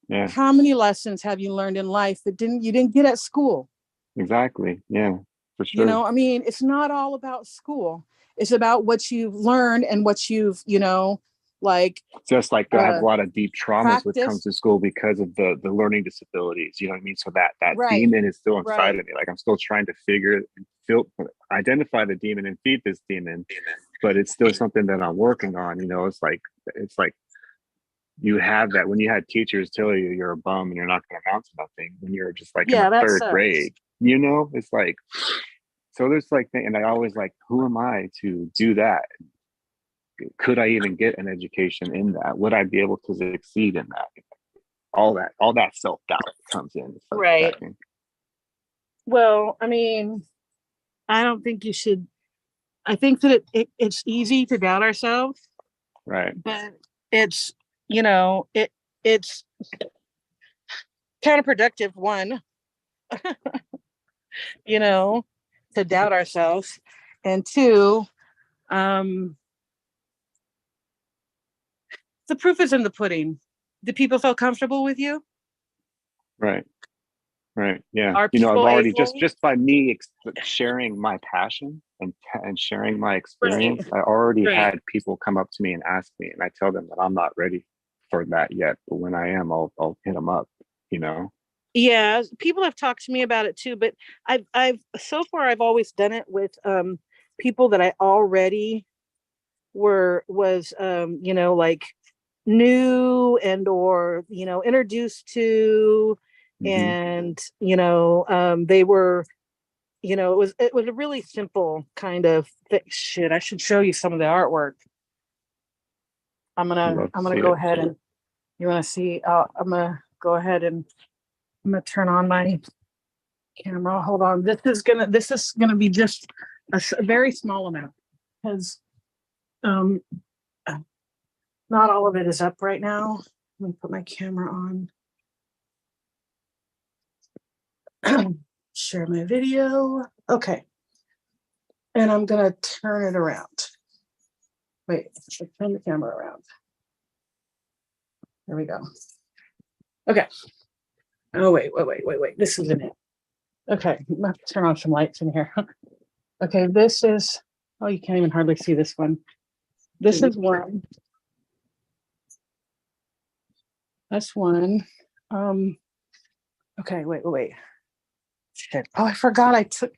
[SPEAKER 11] yeah,
[SPEAKER 10] how many lessons have you learned in life that you didn't get at school?
[SPEAKER 11] Exactly. Yeah, for sure.
[SPEAKER 10] You know, I mean, it's not all about school. It's about what you've learned and what you've, you know, like,
[SPEAKER 11] just like I have a lot of deep traumas when it comes
[SPEAKER 10] practice.
[SPEAKER 11] to school because of the learning disabilities. You know what I mean? So that demon is still inside of me. Like, I'm still trying to identify the demon and feed this demon, but it's still something that I'm working on. You know, it's like you have that when you had teachers tell you you're a bum and you're not going to amount to nothing when you're just like in the third grade. You know, it's like, so there's like, and I always like, who am I to do that? Could I even get an education in that? Would I be able to succeed in that? All that self-doubt comes in.
[SPEAKER 10] Well, I mean, I don't think you should. I think that it's easy to doubt ourselves,
[SPEAKER 11] Right.
[SPEAKER 10] but it's, it's counterproductive, one, to doubt ourselves, and two, the proof is in the pudding. Do people feel comfortable with you?
[SPEAKER 11] Right. Right. Yeah.
[SPEAKER 10] Are
[SPEAKER 11] I've
[SPEAKER 10] people
[SPEAKER 11] already
[SPEAKER 10] able?
[SPEAKER 11] just by me sharing my passion and sharing my experience,
[SPEAKER 10] Right.
[SPEAKER 11] I already
[SPEAKER 10] Right.
[SPEAKER 11] had people come up to me and ask me, and I tell them that I'm not ready for that yet, but when I am, I'll hit them up,
[SPEAKER 10] Yeah, people have talked to me about it too, but I've so far I've always done it with people that I already was like new and or introduced to,
[SPEAKER 11] Mhm.
[SPEAKER 10] and they were, it was a really simple kind of thing. Shit, I should show you some of the artwork. I'm
[SPEAKER 11] I'd love to
[SPEAKER 10] gonna
[SPEAKER 11] see
[SPEAKER 10] go
[SPEAKER 11] it.
[SPEAKER 10] ahead and you want to see, I'm gonna go ahead and I'm gonna turn on my camera. Hold on. This is gonna be just a very small amount, because um not all of it is up right now. Let me put my camera on. Share my video. Okay. And I'm gonna turn it around. Wait, turn the camera around. There we go. Okay. Oh, wait. This isn't it. Okay, I'm gonna turn on some lights in here. Okay, this is, oh, you can't even hardly see this one. This is one. That's one. Okay, wait. Shit. Oh, I forgot I took,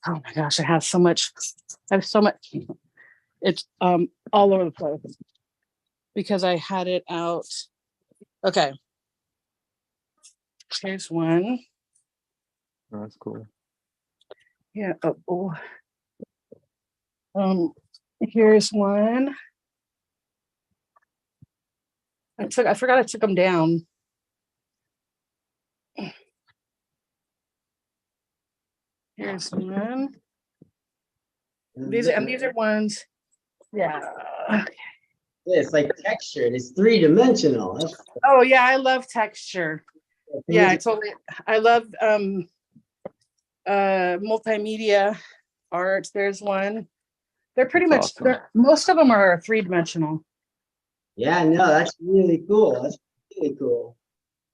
[SPEAKER 10] oh my gosh, I have so much. It's all over the place because I had it out. Okay. Here's one.
[SPEAKER 11] Oh, that's cool.
[SPEAKER 10] Yeah. Here's one. I forgot I took them down. Here's one. These are ones. Yeah.
[SPEAKER 13] Yeah, it's like textured. It's 3-dimensional.
[SPEAKER 10] Oh yeah, I love texture. Yeah, I love multimedia art. There's one. They're pretty
[SPEAKER 11] That's
[SPEAKER 10] much
[SPEAKER 11] awesome.
[SPEAKER 10] most of them are 3-dimensional.
[SPEAKER 13] Yeah, no, that's really cool. That's really cool.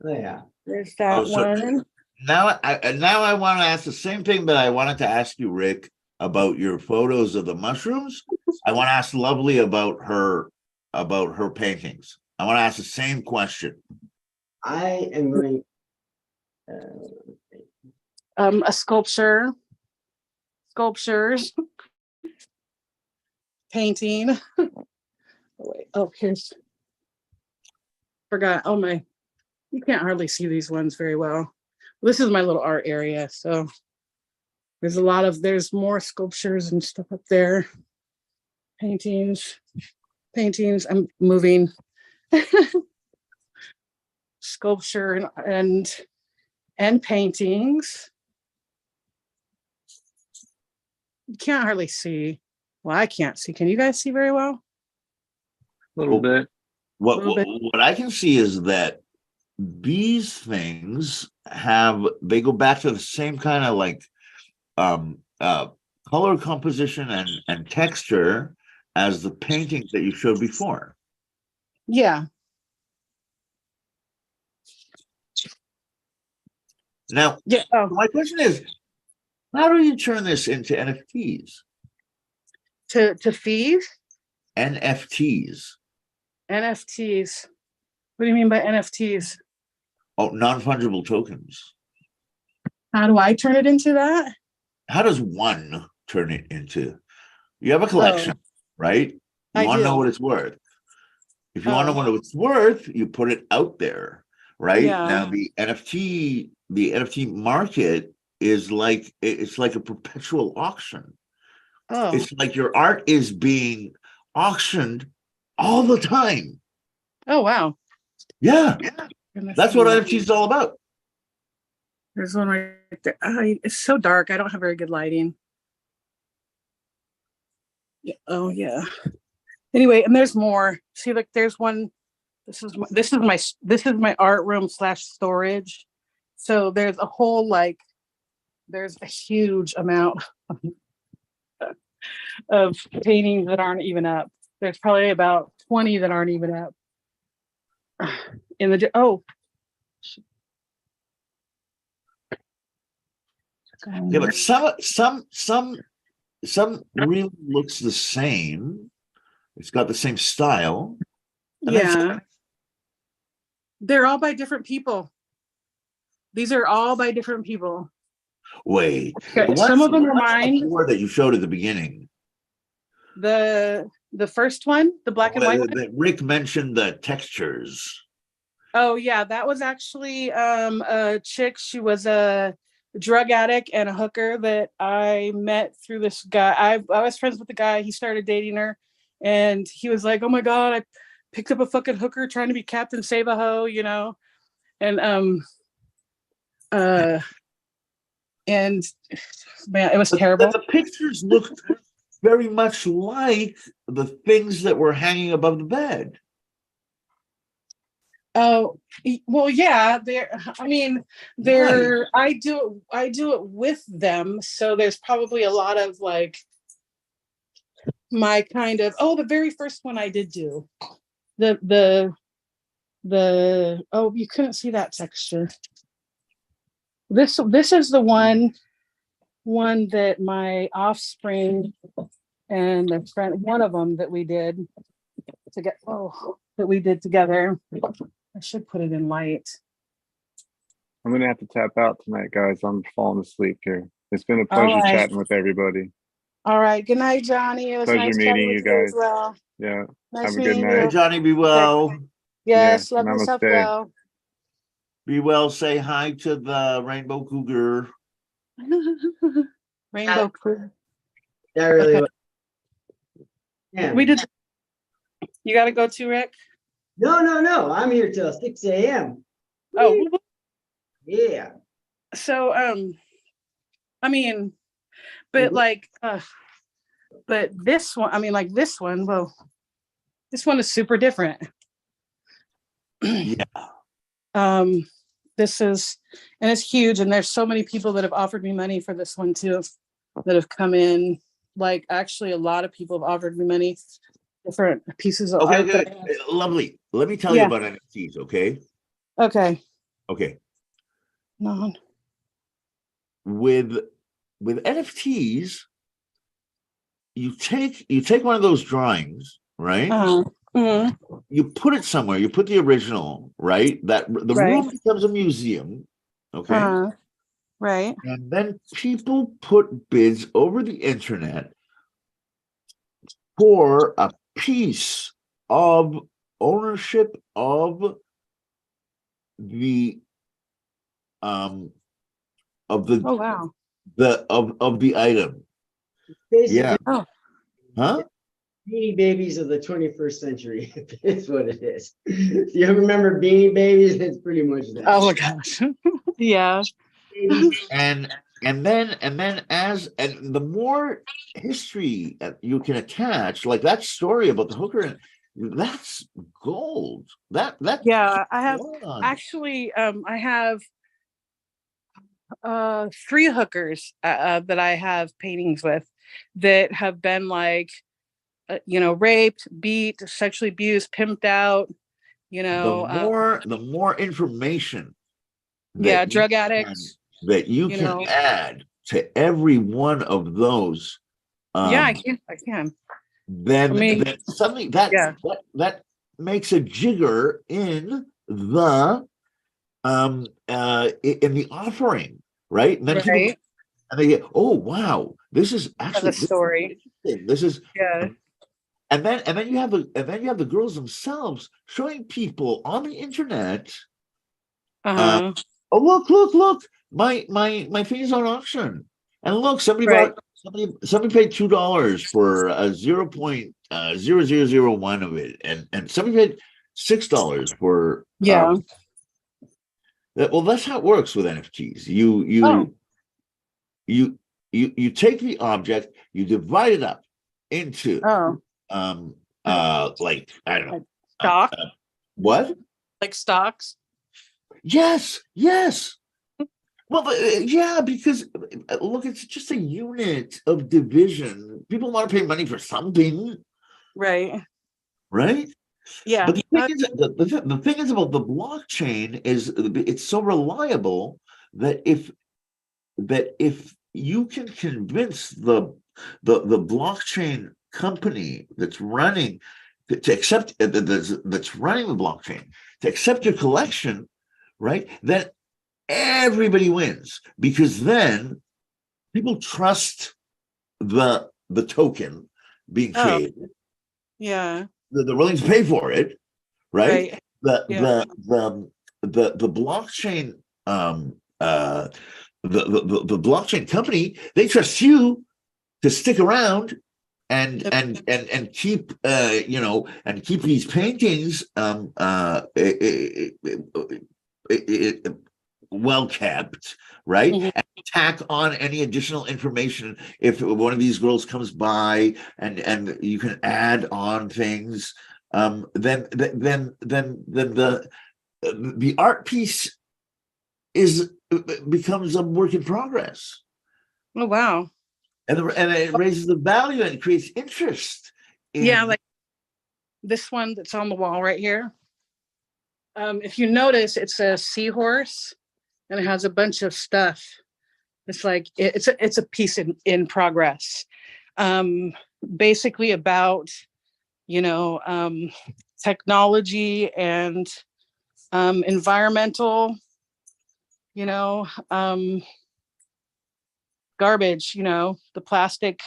[SPEAKER 13] Oh yeah.
[SPEAKER 10] There's that one.
[SPEAKER 12] Now I want to ask the same thing, but I wanted to ask you, Rick, about your photos of the mushrooms. I want to ask Lovely about her paintings. I want to ask the same question.
[SPEAKER 13] I am going.
[SPEAKER 10] A sculptures, painting. Wait, here's, forgot. Oh my, you can't hardly see these ones very well. This is my little art area, so there's more sculptures and stuff up there. Paintings. I'm moving. Sculpture and paintings. You can't hardly see. Well, I can't see. Can you guys see very well?
[SPEAKER 11] A little bit.
[SPEAKER 12] What I can see is that these things they go back to the same kind of like color composition and texture as the paintings that you showed before.
[SPEAKER 10] Yeah.
[SPEAKER 12] Now,
[SPEAKER 10] yeah.
[SPEAKER 12] My question is, how do you turn this into NFTs?
[SPEAKER 10] To fees?
[SPEAKER 12] NFTs.
[SPEAKER 10] NFTs. What do you mean by NFTs?
[SPEAKER 12] Oh, non-fungible tokens.
[SPEAKER 10] How do I turn it into that?
[SPEAKER 12] How does one turn it into? You have a collection, right? You want to know what it's worth. If you want to know what it's worth, you put it out there, right?
[SPEAKER 10] Yeah.
[SPEAKER 12] Now the NFT market is like it's like a perpetual auction.
[SPEAKER 10] Oh.
[SPEAKER 12] It's like your art is being auctioned all the time.
[SPEAKER 10] Oh wow.
[SPEAKER 12] Yeah. That's what NFT is all about.
[SPEAKER 10] There's one right there. It's so dark. I don't have very good lighting. Yeah. Oh yeah. Anyway, and there's more. See, like there's one. This is my art room / storage. So there's a whole like there's a huge amount of paintings that aren't even up. There's probably about 20 that aren't even up. In the
[SPEAKER 12] Yeah, but some really looks the same. It's got the same style. And then
[SPEAKER 10] yeah, they're all by different people. These are all by different people.
[SPEAKER 12] wait,
[SPEAKER 10] Okay, some of them are mine.
[SPEAKER 12] Four that you showed at the beginning.
[SPEAKER 10] The first one, the black and white one.
[SPEAKER 12] Rick mentioned the textures.
[SPEAKER 10] Oh yeah, that was actually a chick. She was a drug addict and a hooker that I met through this guy. I was friends with the guy. He started dating her, and he was like, "Oh my god, I picked up a fucking hooker trying to be Captain Save a Ho," you know, and and man, it was terrible.
[SPEAKER 12] The pictures looked very much like the things that were hanging above the bed.
[SPEAKER 10] Oh, well, yeah, I mean,
[SPEAKER 12] Right.
[SPEAKER 10] I do it with them. So there's probably a lot of like my kind of, the very first one I did do the oh, you couldn't see that texture. This is the one that my offspring and a friend, one of them that we did together. I should put it in light.
[SPEAKER 11] I'm gonna have to tap out tonight, guys. I'm falling asleep here. It's been a pleasure chatting with everybody.
[SPEAKER 10] All right. Good night, Johnny. It was
[SPEAKER 11] Pleasure
[SPEAKER 10] nice
[SPEAKER 11] meeting you guys.
[SPEAKER 10] as well.
[SPEAKER 11] Yeah.
[SPEAKER 10] Nice
[SPEAKER 11] Have a good
[SPEAKER 10] meeting
[SPEAKER 11] night.
[SPEAKER 10] you.
[SPEAKER 12] Hey, Johnny, be well.
[SPEAKER 10] Yes,
[SPEAKER 11] Yeah,
[SPEAKER 10] love yourself
[SPEAKER 11] namaste.
[SPEAKER 10] well.
[SPEAKER 12] Be well. Say hi to the rainbow cougar.
[SPEAKER 10] Rainbow crew.
[SPEAKER 13] That really
[SPEAKER 10] Okay.
[SPEAKER 13] was. Yeah.
[SPEAKER 10] We did. You got to go to Rick.
[SPEAKER 13] No. I'm here till 6 a.m.
[SPEAKER 10] Oh,
[SPEAKER 13] Yeah.
[SPEAKER 10] so I mean, but like but this one, I mean, like this one, well, this one is super different.
[SPEAKER 12] Yeah.
[SPEAKER 10] This is, and it's huge, and there's so many people that have offered me money for this one too, that have come in. Like actually a lot of people have offered me money, different pieces of art.
[SPEAKER 12] Okay. Lovely. Let me tell you about NFTs, okay?
[SPEAKER 10] Okay.
[SPEAKER 12] No. With NFTs, you take one of those drawings, right?
[SPEAKER 10] Mm-hmm.
[SPEAKER 12] You put it somewhere. You put the original, right? That the room becomes a museum, okay?
[SPEAKER 10] Right.
[SPEAKER 12] And then people put bids over the internet for a piece of ownership of the of the
[SPEAKER 10] Oh wow.
[SPEAKER 12] of the item.
[SPEAKER 13] Basically,
[SPEAKER 12] Huh?
[SPEAKER 13] Beanie Babies of the 21st century is what it is. If you ever remember Beanie Babies, it's pretty much that.
[SPEAKER 10] Oh my gosh. Yeah.
[SPEAKER 12] And then the more history you can attach, like that story about the hooker, that's gold. That
[SPEAKER 10] Yeah, I have actually I have 3 hookers that I have paintings with that have been like raped, beat, sexually abused, pimped out,
[SPEAKER 12] the more information
[SPEAKER 10] drug addicts
[SPEAKER 12] that you can add to every one of those,
[SPEAKER 10] I can.
[SPEAKER 12] Then something that makes a jigger in the offering, right? And then people, and they get, oh wow, this is actually
[SPEAKER 10] the story.
[SPEAKER 12] This is and then you have the girls themselves showing people on the internet. Oh look, my thing is on auction, and look, somebody paid $2 for a 0.0001 of it, and somebody paid $6 for well, that's how it works with NFTs. You take the object, you divide it up, into
[SPEAKER 10] Oh,
[SPEAKER 12] like I don't know,
[SPEAKER 10] like stock,
[SPEAKER 12] what?
[SPEAKER 10] like stocks.
[SPEAKER 12] Yes, yes. Well, yeah, because look, it's just a unit of division. People want to pay money for something,
[SPEAKER 10] Right.
[SPEAKER 12] right?
[SPEAKER 10] Yeah.
[SPEAKER 12] But the thing is, the thing is about the blockchain is it's so reliable that if you can convince the blockchain company that's running to accept that's running the blockchain to accept your collection, right? Then everybody wins because then people trust the token being
[SPEAKER 10] Oh,
[SPEAKER 12] created.
[SPEAKER 10] yeah.
[SPEAKER 12] They're willing to pay for it, right?
[SPEAKER 10] Right.
[SPEAKER 12] The
[SPEAKER 10] Yeah.
[SPEAKER 12] the blockchain the blockchain company, they trust you to stick around
[SPEAKER 10] Yep.
[SPEAKER 12] and keep and keep these paintings well kept, right?
[SPEAKER 10] Mhm.
[SPEAKER 12] And tack on any additional information if one of these girls comes by, and you can add on things. Then the art piece is becomes a work in progress,
[SPEAKER 10] Oh, wow.
[SPEAKER 12] and it raises the value and it creates interest
[SPEAKER 10] Yeah,
[SPEAKER 12] in.
[SPEAKER 10] like this one that's on the wall right here. If you notice, it's a seahorse and it has a bunch of stuff. It's like it's a piece in progress. Basically about, you know, technology and environmental, you know, garbage, you know, the plastic,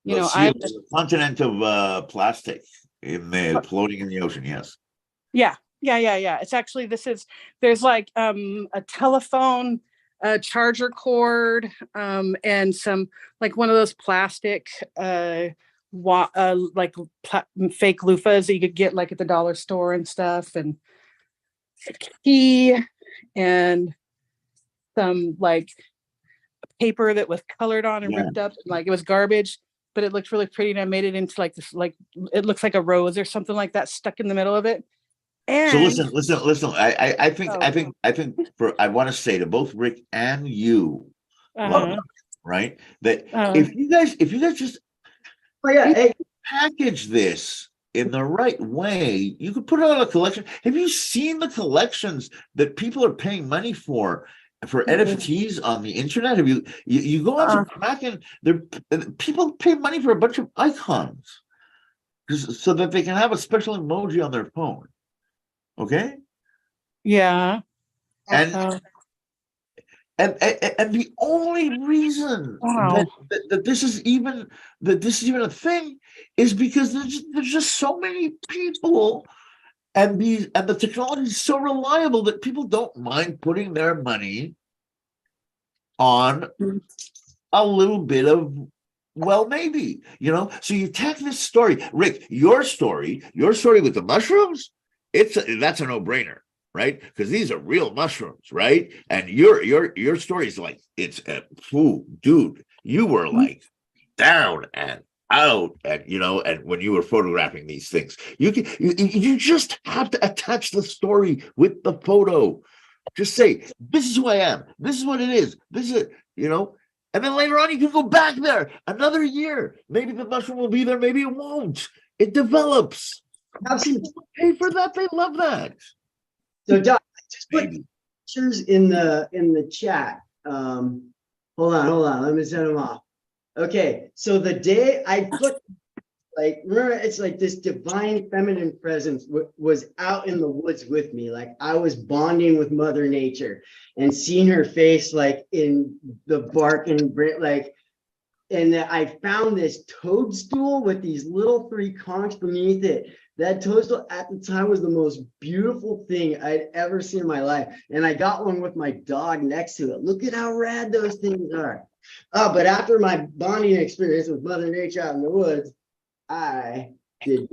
[SPEAKER 10] you
[SPEAKER 12] The
[SPEAKER 10] know,
[SPEAKER 12] sea, the continent of plastic in the floating in the ocean. Yes.
[SPEAKER 10] yeah, yeah. It's actually there's like a telephone, a charger cord, and some like one of those plastic fake loofahs that you could get like at the dollar store and stuff, and key and some like paper that was colored on and
[SPEAKER 12] Yeah.
[SPEAKER 10] ripped up, like it was garbage, but it looked really pretty, and I made it into like this, like it looks like a rose or something like that stuck in the middle of it. And
[SPEAKER 12] So listen. I think I want to say to both Rick and you, right, that if you guys just
[SPEAKER 13] Oh yeah, hey,
[SPEAKER 12] package this in the right way, you could put it on a collection. Have you seen the collections that people are paying money for NFTs on the internet? Have you go on to Kraken? There, people pay money for a bunch of icons so that they can have a special emoji on their phone. Okay.
[SPEAKER 10] yeah.
[SPEAKER 12] And the only reason
[SPEAKER 10] Wow.
[SPEAKER 12] that this is even a thing is because there's just so many people, and the technology is so reliable that people don't mind putting their money on a little bit of, well, maybe, so you take this story, Rick, your story with the mushrooms, that's a no-brainer, right? Because these are real mushrooms, right? And your story is like, it's dude, you were like down and out, and and when you were photographing these things, you just have to attach the story with the photo. Just say, this is who I am, this is what it is, this is and then later on you can go back there another year. Maybe the mushroom will be there, maybe it won't. It develops.
[SPEAKER 13] have some.
[SPEAKER 12] Pay for that. They love that.
[SPEAKER 13] So Doc, just put pictures in the chat. Hold on. Let me send them off. Okay, so the day I put, like, remember, it's like this divine feminine presence was out in the woods with me. Like I was bonding with Mother Nature and seeing her face, like in the bark and like, and I found this toadstool with these little 3 conchs beneath it. That toadstool at the time was the most beautiful thing I'd ever seen in my life. And I got one with my dog next to it. Look at how rad those things are. But after my bonding experience with Mother Nature out in the woods, I did.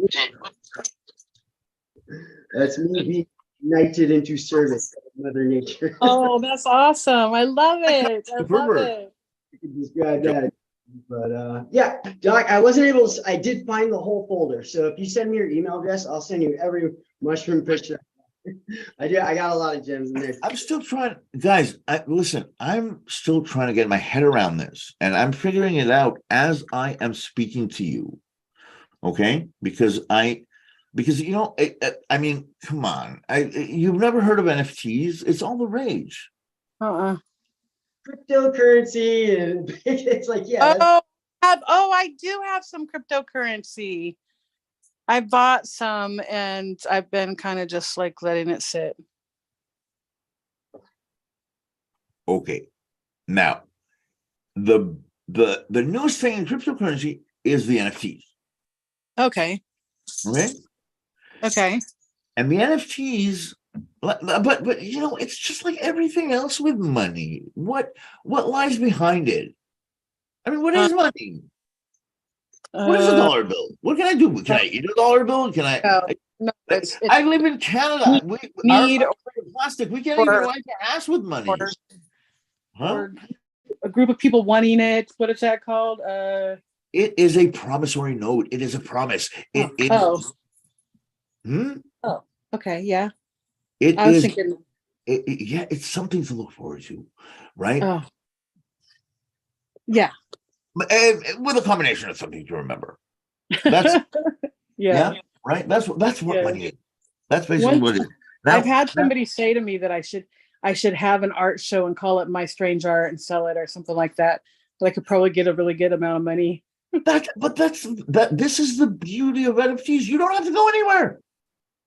[SPEAKER 13] That's me being united into service of Mother Nature.
[SPEAKER 10] Oh, that's awesome. I love it. I love it.
[SPEAKER 13] You can describe that. But yeah, Doc, I wasn't able to, I did find the whole folder. So if you send me your email address, I'll send you every mushroom picture. I got a lot of gems in there.
[SPEAKER 12] I'm still trying, guys. Listen, I'm still trying to get my head around this, and I'm figuring it out as I am speaking to you. Okay, because you know, I mean, come on, you've never heard of NFTs? It's all the rage.
[SPEAKER 13] Cryptocurrency, and it's like, yeah.
[SPEAKER 10] I do have some cryptocurrency. I bought some and I've been kind of just like letting it sit.
[SPEAKER 12] Okay, now the newest thing in cryptocurrency is the NFTs.
[SPEAKER 10] Okay.
[SPEAKER 12] Okay. And the NFTs, but you know, it's just like everything else with money. What lies behind it? I mean, what is money? What is a dollar bill? What can I do? Can I eat a dollar bill? Can I?
[SPEAKER 10] No, it's
[SPEAKER 12] I live in Canada.
[SPEAKER 10] Need
[SPEAKER 12] plastic. We can't even wipe our ass with money.
[SPEAKER 10] Or a group of people wanting it. What is that called?
[SPEAKER 12] It is a promissory note. It is a promise. It is.
[SPEAKER 10] Oh, okay, yeah.
[SPEAKER 12] I was
[SPEAKER 10] thinking.
[SPEAKER 12] Yeah, it's something to look forward to, right?
[SPEAKER 10] Oh, yeah.
[SPEAKER 12] With a combination of something to remember. That's
[SPEAKER 10] yeah,
[SPEAKER 12] right. That's what money is. That's basically what it is. Now,
[SPEAKER 10] I've had somebody say to me that I should have an art show and call it My Strange Art and sell it or something like that. But I could probably get a really good amount of money.
[SPEAKER 12] This is the beauty of NFTs. You don't have to go anywhere.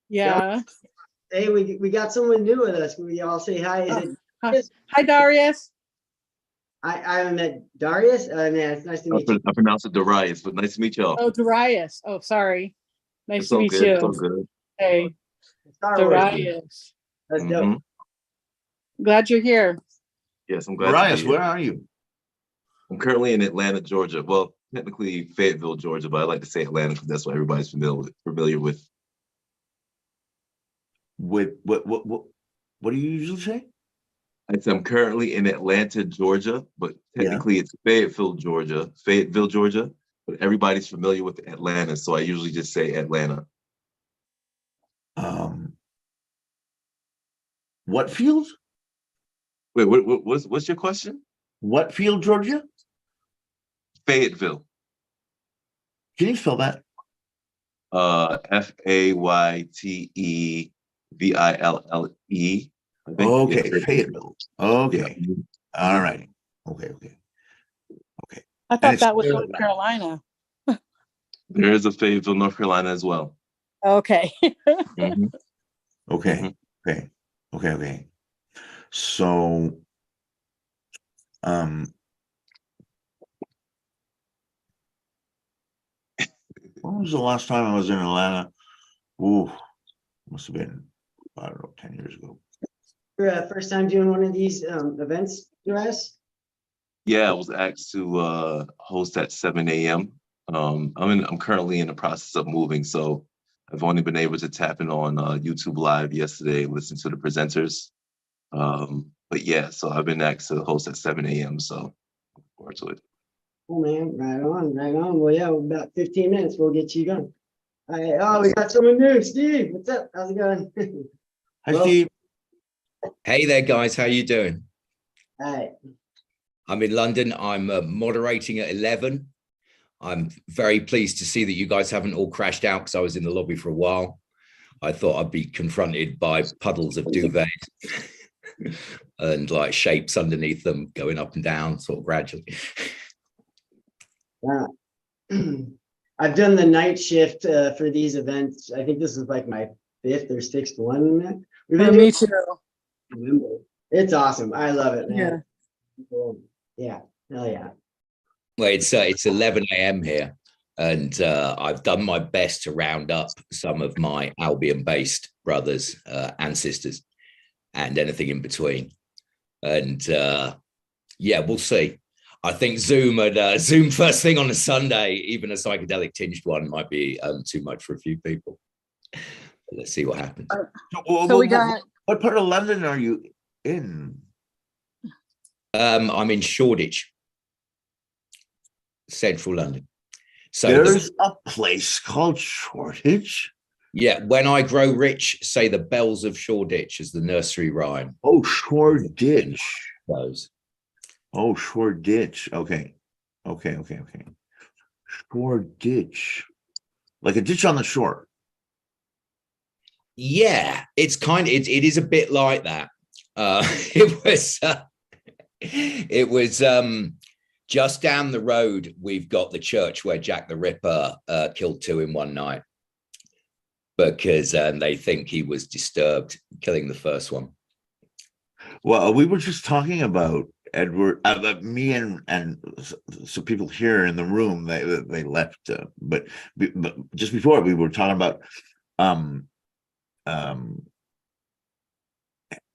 [SPEAKER 10] Yeah.
[SPEAKER 13] Hey, we got someone new with us. We all say hi.
[SPEAKER 10] Hi, Darius.
[SPEAKER 13] I met Darius. Man, it's nice to meet you.
[SPEAKER 14] I pronounce it Darius, but nice to meet y'all.
[SPEAKER 10] Oh, Darius. Oh, sorry. Nice
[SPEAKER 14] It's
[SPEAKER 10] to
[SPEAKER 14] all
[SPEAKER 10] meet
[SPEAKER 14] good.
[SPEAKER 10] you.
[SPEAKER 14] It's all good.
[SPEAKER 10] Hey, Darius.
[SPEAKER 13] That's dope.
[SPEAKER 10] Glad you're here.
[SPEAKER 14] Yes, I'm glad
[SPEAKER 12] Darius,
[SPEAKER 14] to be here.
[SPEAKER 12] where are you?
[SPEAKER 14] I'm currently in Atlanta, Georgia. Well, technically Fayetteville, Georgia, but I like to say Atlanta because that's what everybody's familiar with.
[SPEAKER 12] What do you usually say?
[SPEAKER 14] I'm currently in Atlanta, Georgia, but technically it's Fayetteville, Georgia, but everybody's familiar with Atlanta, so I usually just say Atlanta.
[SPEAKER 12] What field?
[SPEAKER 14] Wait, what's your question?
[SPEAKER 12] What field, Georgia?
[SPEAKER 14] Fayetteville.
[SPEAKER 12] Can you spell that?
[SPEAKER 14] Fayetteville.
[SPEAKER 12] Okay, Fayetteville. Okay. Yeah. All right. Okay.
[SPEAKER 10] I thought that was North Carolina.
[SPEAKER 14] There is a Fayetteville, North Carolina as well.
[SPEAKER 10] Okay.
[SPEAKER 14] Mm-hmm.
[SPEAKER 12] Okay. So, when was the last time I was in Atlanta? Ooh, must have been, I don't know, 10 years ago.
[SPEAKER 13] First time doing one of these events, Darius?
[SPEAKER 14] Yeah, I was asked to host at 7 a.m. I'm currently in the process of moving, so I've only been able to tap in on YouTube Live yesterday, listen to the presenters. But yeah, so I've been asked to host at 7 a.m. So looking forward to it.
[SPEAKER 13] Oh man, right on. Well, yeah, about 15 minutes, we'll get you going. All right. Oh, we got someone new. Steve, what's up? How's it going?
[SPEAKER 12] Hi, Steve.
[SPEAKER 15] Hey there, guys. How you doing?
[SPEAKER 13] Hi.
[SPEAKER 15] I'm in London. I'm moderating at 11. I'm very pleased to see that you guys haven't all crashed out because I was in the lobby for a while. I thought I'd be confronted by puddles of duvet and like shapes underneath them going up and down sort of gradually.
[SPEAKER 13] Yeah. I've done the night shift for these events. I think this is like my 5th or 6th one.
[SPEAKER 10] Me too.
[SPEAKER 13] It's awesome. I love it, man. Yeah. Hell yeah.
[SPEAKER 15] Well, it's 11 a.m. here, and I've done my best to round up some of my Albion-based brothers and sisters, and anything in between. And yeah, we'll see. I think Zoom first thing on a Sunday, even a psychedelic tinged one, might be too much for a few people. Let's see what happens.
[SPEAKER 10] So we got.
[SPEAKER 12] What part of London are you in?
[SPEAKER 15] I'm in Shoreditch. central London. So
[SPEAKER 12] There's a place called Shoreditch.
[SPEAKER 15] yeah, when I grow rich, say the bells of Shoreditch as the nursery rhyme.
[SPEAKER 12] Oh, Shoreditch.
[SPEAKER 15] Those.
[SPEAKER 12] Oh, Shoreditch. Okay. Okay. Shoreditch. Like a ditch on the shore.
[SPEAKER 15] Yeah, it's it is a bit like that. It was just down the road. We've got the church where Jack the Ripper killed 2 in one night because they think he was disturbed killing the first one.
[SPEAKER 12] Well, we were just talking about Edward, me and some people here in the room. They left, but just before we were talking about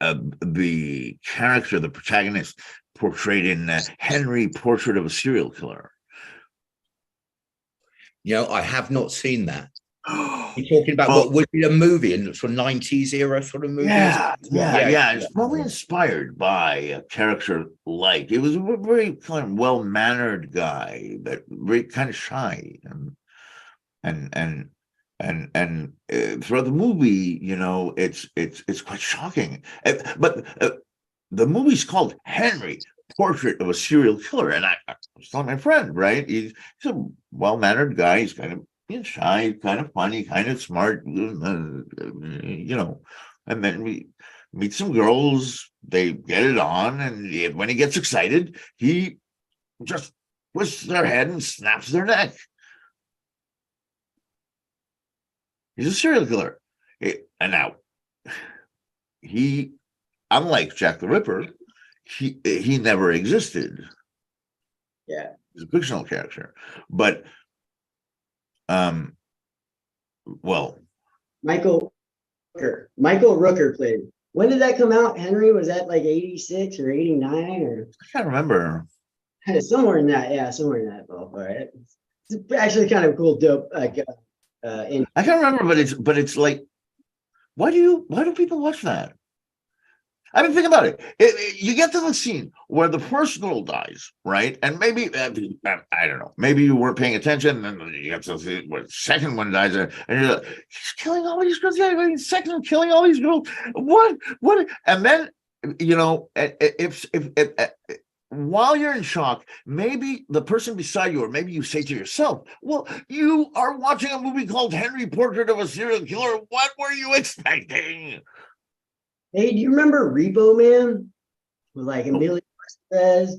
[SPEAKER 12] the character, the protagonist portrayed in Henry, Portrait of a Serial Killer.
[SPEAKER 15] You know, I have not seen that. You're talking about what would be a movie in sort of 90s era sort of movie?
[SPEAKER 12] Yeah. It's probably inspired by a character like it was a very kind of well-mannered guy, but very kind of shy and throughout the movie, you know, it's quite shocking. But the movie's called Henry, Portrait of a Serial Killer, and I was telling my friend, right? He's a well-mannered guy. He's kind of shy, kind of funny, kind of smart, you know. And then we meet some girls. They get it on, and when he gets excited, he just twists their head and snaps their neck. He's a serial killer. And now, unlike Jack the Ripper, he never existed.
[SPEAKER 13] Yeah.
[SPEAKER 12] He's a fictional character. But, well.
[SPEAKER 13] Michael Rooker played. When did that come out, Henry? Was that like 86 or 89 or?
[SPEAKER 12] I can't remember.
[SPEAKER 13] Somewhere in that ballpark. It's actually kind of cool, dope. Like,
[SPEAKER 12] I can't remember, but it's like, why do people watch that? I mean, think about it. You get to the scene where the first girl dies, right? And maybe I don't know. Maybe you weren't paying attention, and then you get to see where the second one dies, and you're like, he's killing all these girls. Yeah, second one killing all these girls. What? And then, you know, if while you're in shock, maybe the person beside you, or maybe you say to yourself, well, you are watching a movie called Henry, Portrait of a Serial Killer. What were you expecting?
[SPEAKER 13] Hey, do you remember Repo Man? With like Emilio Estevez?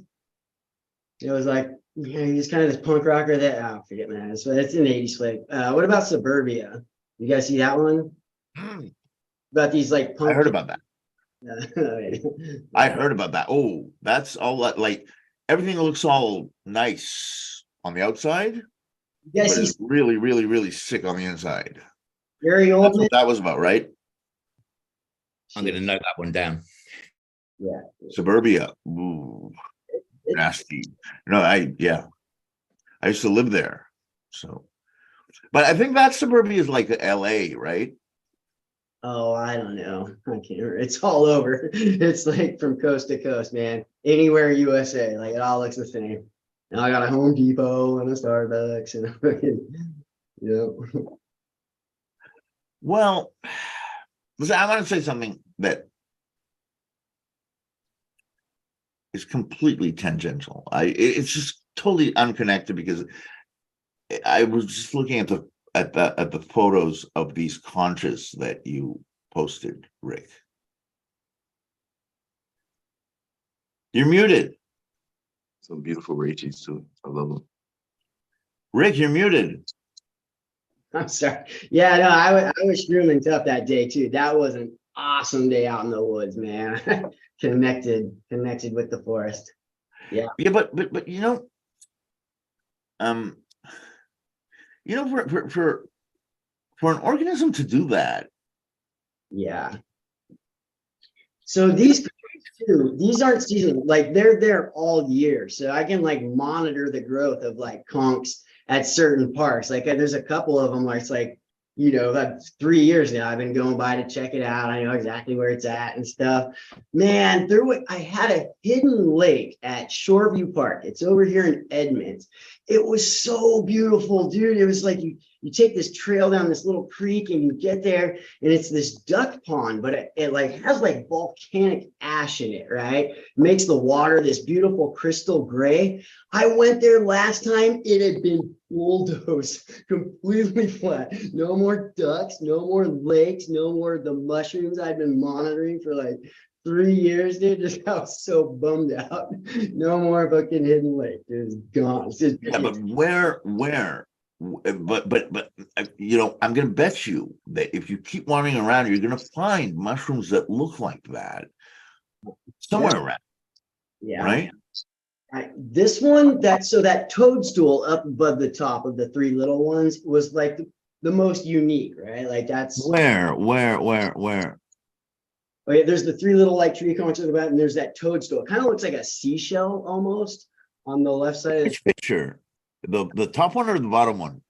[SPEAKER 13] It was like, you know, he's kind of this punk rocker that, forget man. So it's an 80s flick. What about Suburbia? You guys see that one? About these like punk.
[SPEAKER 12] I heard about that. I heard about that. Oh, that's all like everything looks all nice on the outside.
[SPEAKER 13] Yes,
[SPEAKER 12] he's really, really, really sick on the inside.
[SPEAKER 13] Gary Oldman.
[SPEAKER 12] That's what that was about, right?
[SPEAKER 15] I'm going to note that one down.
[SPEAKER 13] Yeah.
[SPEAKER 12] Suburbia. Ooh, nasty. No, I used to live there. So, but I think that Suburbia is like LA, right?
[SPEAKER 13] Oh, I don't know. I can't remember. It's all over. It's like from coast to coast, man. Anywhere in USA, like it all looks the same. And I got a Home Depot and a Starbucks and a fucking, you know.
[SPEAKER 12] Well, listen, I want to say something that is completely tangential. It's just totally unconnected because I was just looking at the photos of these conches that you posted, Rick. You're muted.
[SPEAKER 14] Some beautiful Rachis too. I love them.
[SPEAKER 12] Rick, you're muted.
[SPEAKER 13] I'm sorry. Yeah, no, I was shrooming tough that day too. That was an awesome day out in the woods, man. connected with the forest. Yeah.
[SPEAKER 12] Yeah, but you know, for an organism to do that.
[SPEAKER 13] Yeah. So these aren't seasonal, like they're there all year. So I can like monitor the growth of like conchs at certain parks. Like there's a couple of them where it's like, you know, that's 3 years now I've been going by to check it out. I know exactly where it's at and stuff. Man, I had a hidden lake at Shoreview Park. It's over here in Edmonds. It was so beautiful, dude. It was like you take this trail down this little creek and you get there and it's this duck pond, but it like has like volcanic ash in it, right? It makes the water this beautiful crystal gray. I went there last time. It had been bulldozed, completely flat. No more ducks, no more lakes, no more the mushrooms I'd been monitoring for like 3 years, dude. Just I was so bummed out. No more fucking hidden lake. It's gone. It's just,
[SPEAKER 12] Yeah, but where? But you know, I'm gonna bet you that if you keep wandering around, you're gonna find mushrooms that look like that somewhere around,
[SPEAKER 13] yeah.
[SPEAKER 12] right?
[SPEAKER 13] This one, that toadstool up above the top of the three little ones was like the most unique, right? Like that's
[SPEAKER 12] Where?
[SPEAKER 13] okay, there's the three little like tree conchs at the back, and there's that toadstool. It kind of looks like a seashell almost on the left side.
[SPEAKER 12] Which picture? The top one or the bottom one?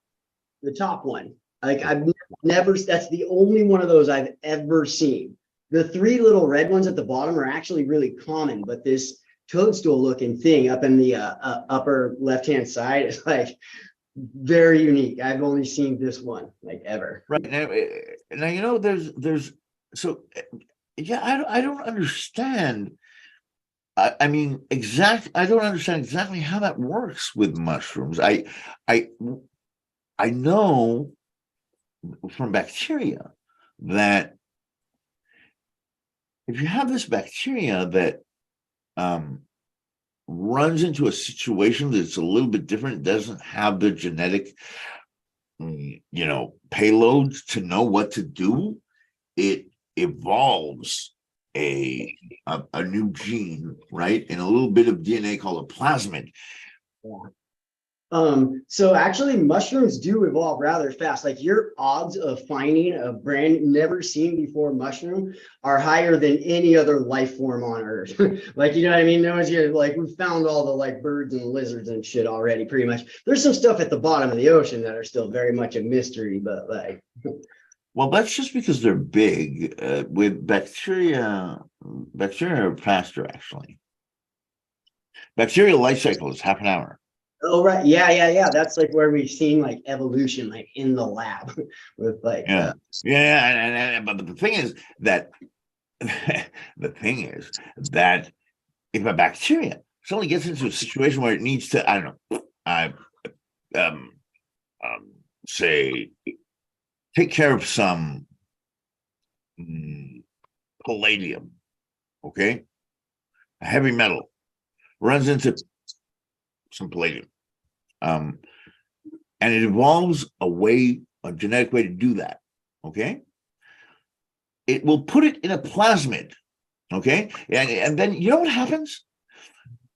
[SPEAKER 13] The top one. Like I've never, that's the only one of those I've ever seen. The three little red ones at the bottom are actually really common, but this toadstool looking thing up in the upper left-hand side is like very unique. I've only seen this one like ever.
[SPEAKER 12] Right now you know there's so yeah, I don't understand. I mean, I don't understand exactly how that works with mushrooms. I know from bacteria that if you have this bacteria that runs into a situation that's a little bit different, doesn't have the genetic, payloads to know what to do, it evolves a new gene, right? And a little bit of DNA called a plasmid.
[SPEAKER 13] Yeah. So actually mushrooms do evolve rather fast. Like your odds of finding a brand never seen before mushroom are higher than any other life form on earth. Like, you know what I mean? No one's gonna, like, we found all the like birds and lizards and shit already pretty much. There's some stuff at the bottom of the ocean that are still very much a mystery, but like
[SPEAKER 12] well, that's just because they're big. With bacteria are faster actually. Bacterial life cycle is half an hour.
[SPEAKER 13] oh right, yeah. That's like where we've seen like evolution, like in the lab with like
[SPEAKER 12] but the thing is that if a bacteria suddenly gets into a situation where it needs to, I don't know, say take care of some palladium, okay, a heavy metal runs into some palladium. And it evolves a genetic way to do that. Okay. It will put it in a plasmid. Okay. And then you know what happens?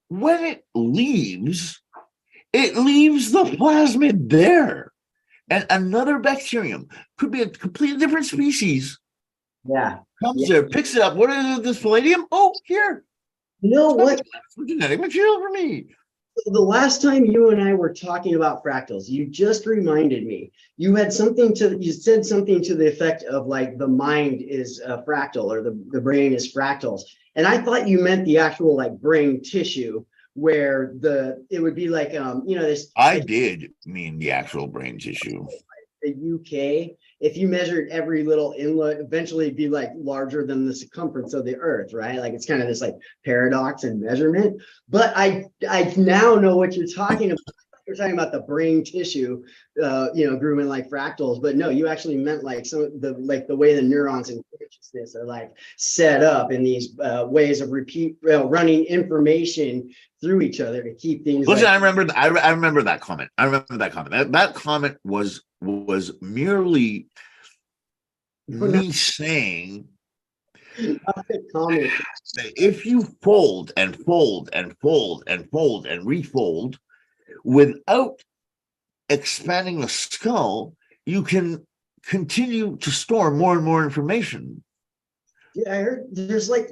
[SPEAKER 12] When it leaves the plasmid there. And another bacterium, could be a completely different species.
[SPEAKER 13] Yeah.
[SPEAKER 12] Comes there, picks it up. What is this palladium? Oh, here.
[SPEAKER 13] You know what?
[SPEAKER 12] Genetic material for me.
[SPEAKER 13] The last time you and I were talking about fractals, you just reminded me. You said something to the effect of like the mind is a fractal or the brain is fractals. And I thought you meant the actual like brain tissue where it would be like this.
[SPEAKER 12] I did mean the actual brain tissue.
[SPEAKER 13] The UK, if you measured every little inlet, eventually it'd be like larger than the circumference of the earth, right? Like it's kind of this like paradox in measurement. But I now know what you're talking about. You're talking about the brain tissue, grooming like fractals, but no, you actually meant like the way the neurons in consciousness are like set up in these ways of running information through each other to keep things.
[SPEAKER 12] Listen,
[SPEAKER 13] like,
[SPEAKER 12] I remember that comment. That comment was merely me saying that if you fold and fold and fold and fold and refold without expanding the skull, you can continue to store more and more information.
[SPEAKER 13] Yeah, I heard there's like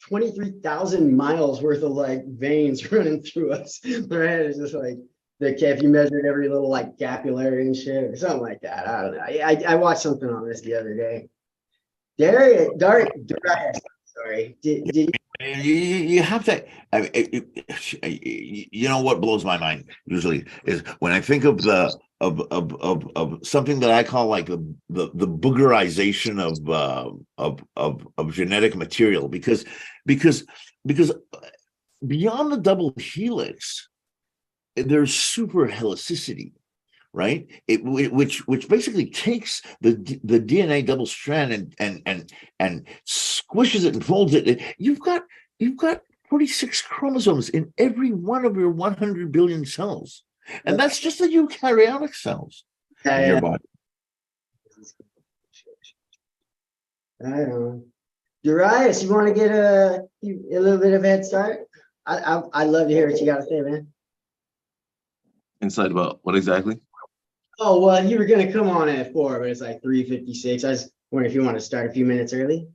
[SPEAKER 13] 23,000 miles worth of like veins running through us. Right? It's just like if you measured every little like capillary and shit or something like that. I don't know. I watched something on this the other day. Darius, sorry. Did you
[SPEAKER 12] You have to. I mean, you know what blows my mind usually is when I think of the of something that I call like the boogerization of genetic material because because beyond the double helix, there's super helicity, right? Which basically takes the DNA double strand and squishes it and folds it. You've got 46 chromosomes in every one of your 100 billion cells, and that's just the eukaryotic cells in your body.
[SPEAKER 13] I don't know. Darius, you want to get a little bit of a head start? I'd love to hear what you got to say, man.
[SPEAKER 14] Insight about what exactly?
[SPEAKER 13] Oh, well, you were going to come on at 4, but it's like 3:56. I was wondering if you want to start a few minutes early.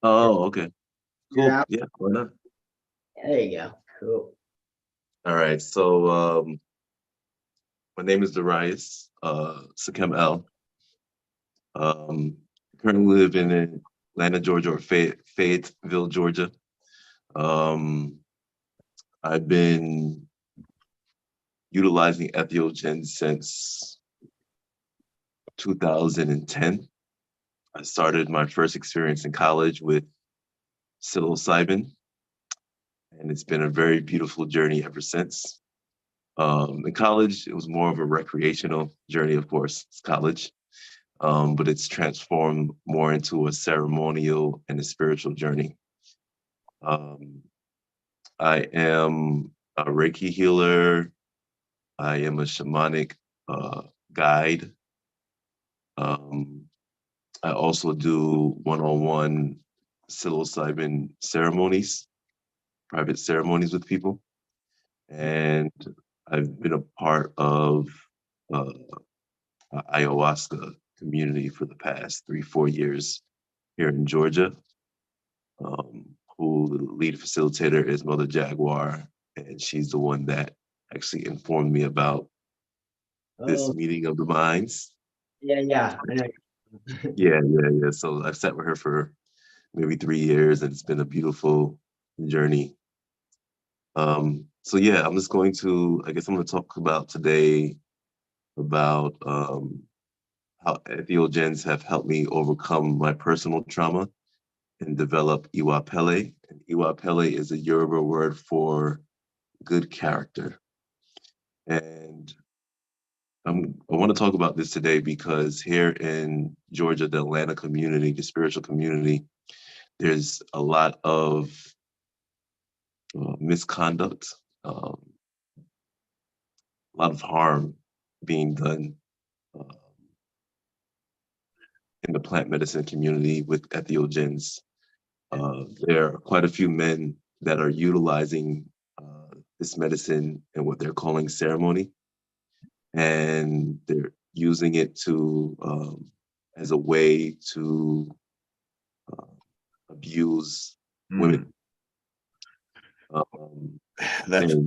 [SPEAKER 14] Oh, okay. Cool.
[SPEAKER 13] Yeah.
[SPEAKER 14] Yeah, why not?
[SPEAKER 13] There you go. Cool.
[SPEAKER 14] All right. So my name is Darius Sakem L. Currently live in Atlanta, Georgia, or Fayetteville, Georgia. I've been utilizing entheogens since 2010. I started my first experience in college with psilocybin, and it's been a very beautiful journey ever since. In college, it was more of a recreational journey, of course, it's college, but it's transformed more into a ceremonial and a spiritual journey. I am a Reiki healer. I am a shamanic guide. I also do one-on-one psilocybin ceremonies, private ceremonies with people. And I've been a part of ayahuasca community for the past 3-4 years here in Georgia, who the lead facilitator is Mother Jaguar, and she's the one that actually informed me about this meeting of the minds.
[SPEAKER 13] Yeah, I know.
[SPEAKER 14] Yeah. So I've sat with her for maybe 3 years, and it's been a beautiful journey. So yeah, I'm going to talk about today about how entheogens have helped me overcome my personal trauma and develop Iwa Pele. And Iwa Pele is a Yoruba word for good character. And I want to talk about this today because here in Georgia, the Atlanta community, the spiritual community, there's a lot of misconduct, a lot of harm being done in the plant medicine community with entheogens. There are quite a few men that are utilizing this medicine in what they're calling ceremony, and they're using it to as a way to abuse women.
[SPEAKER 12] That's
[SPEAKER 14] yeah.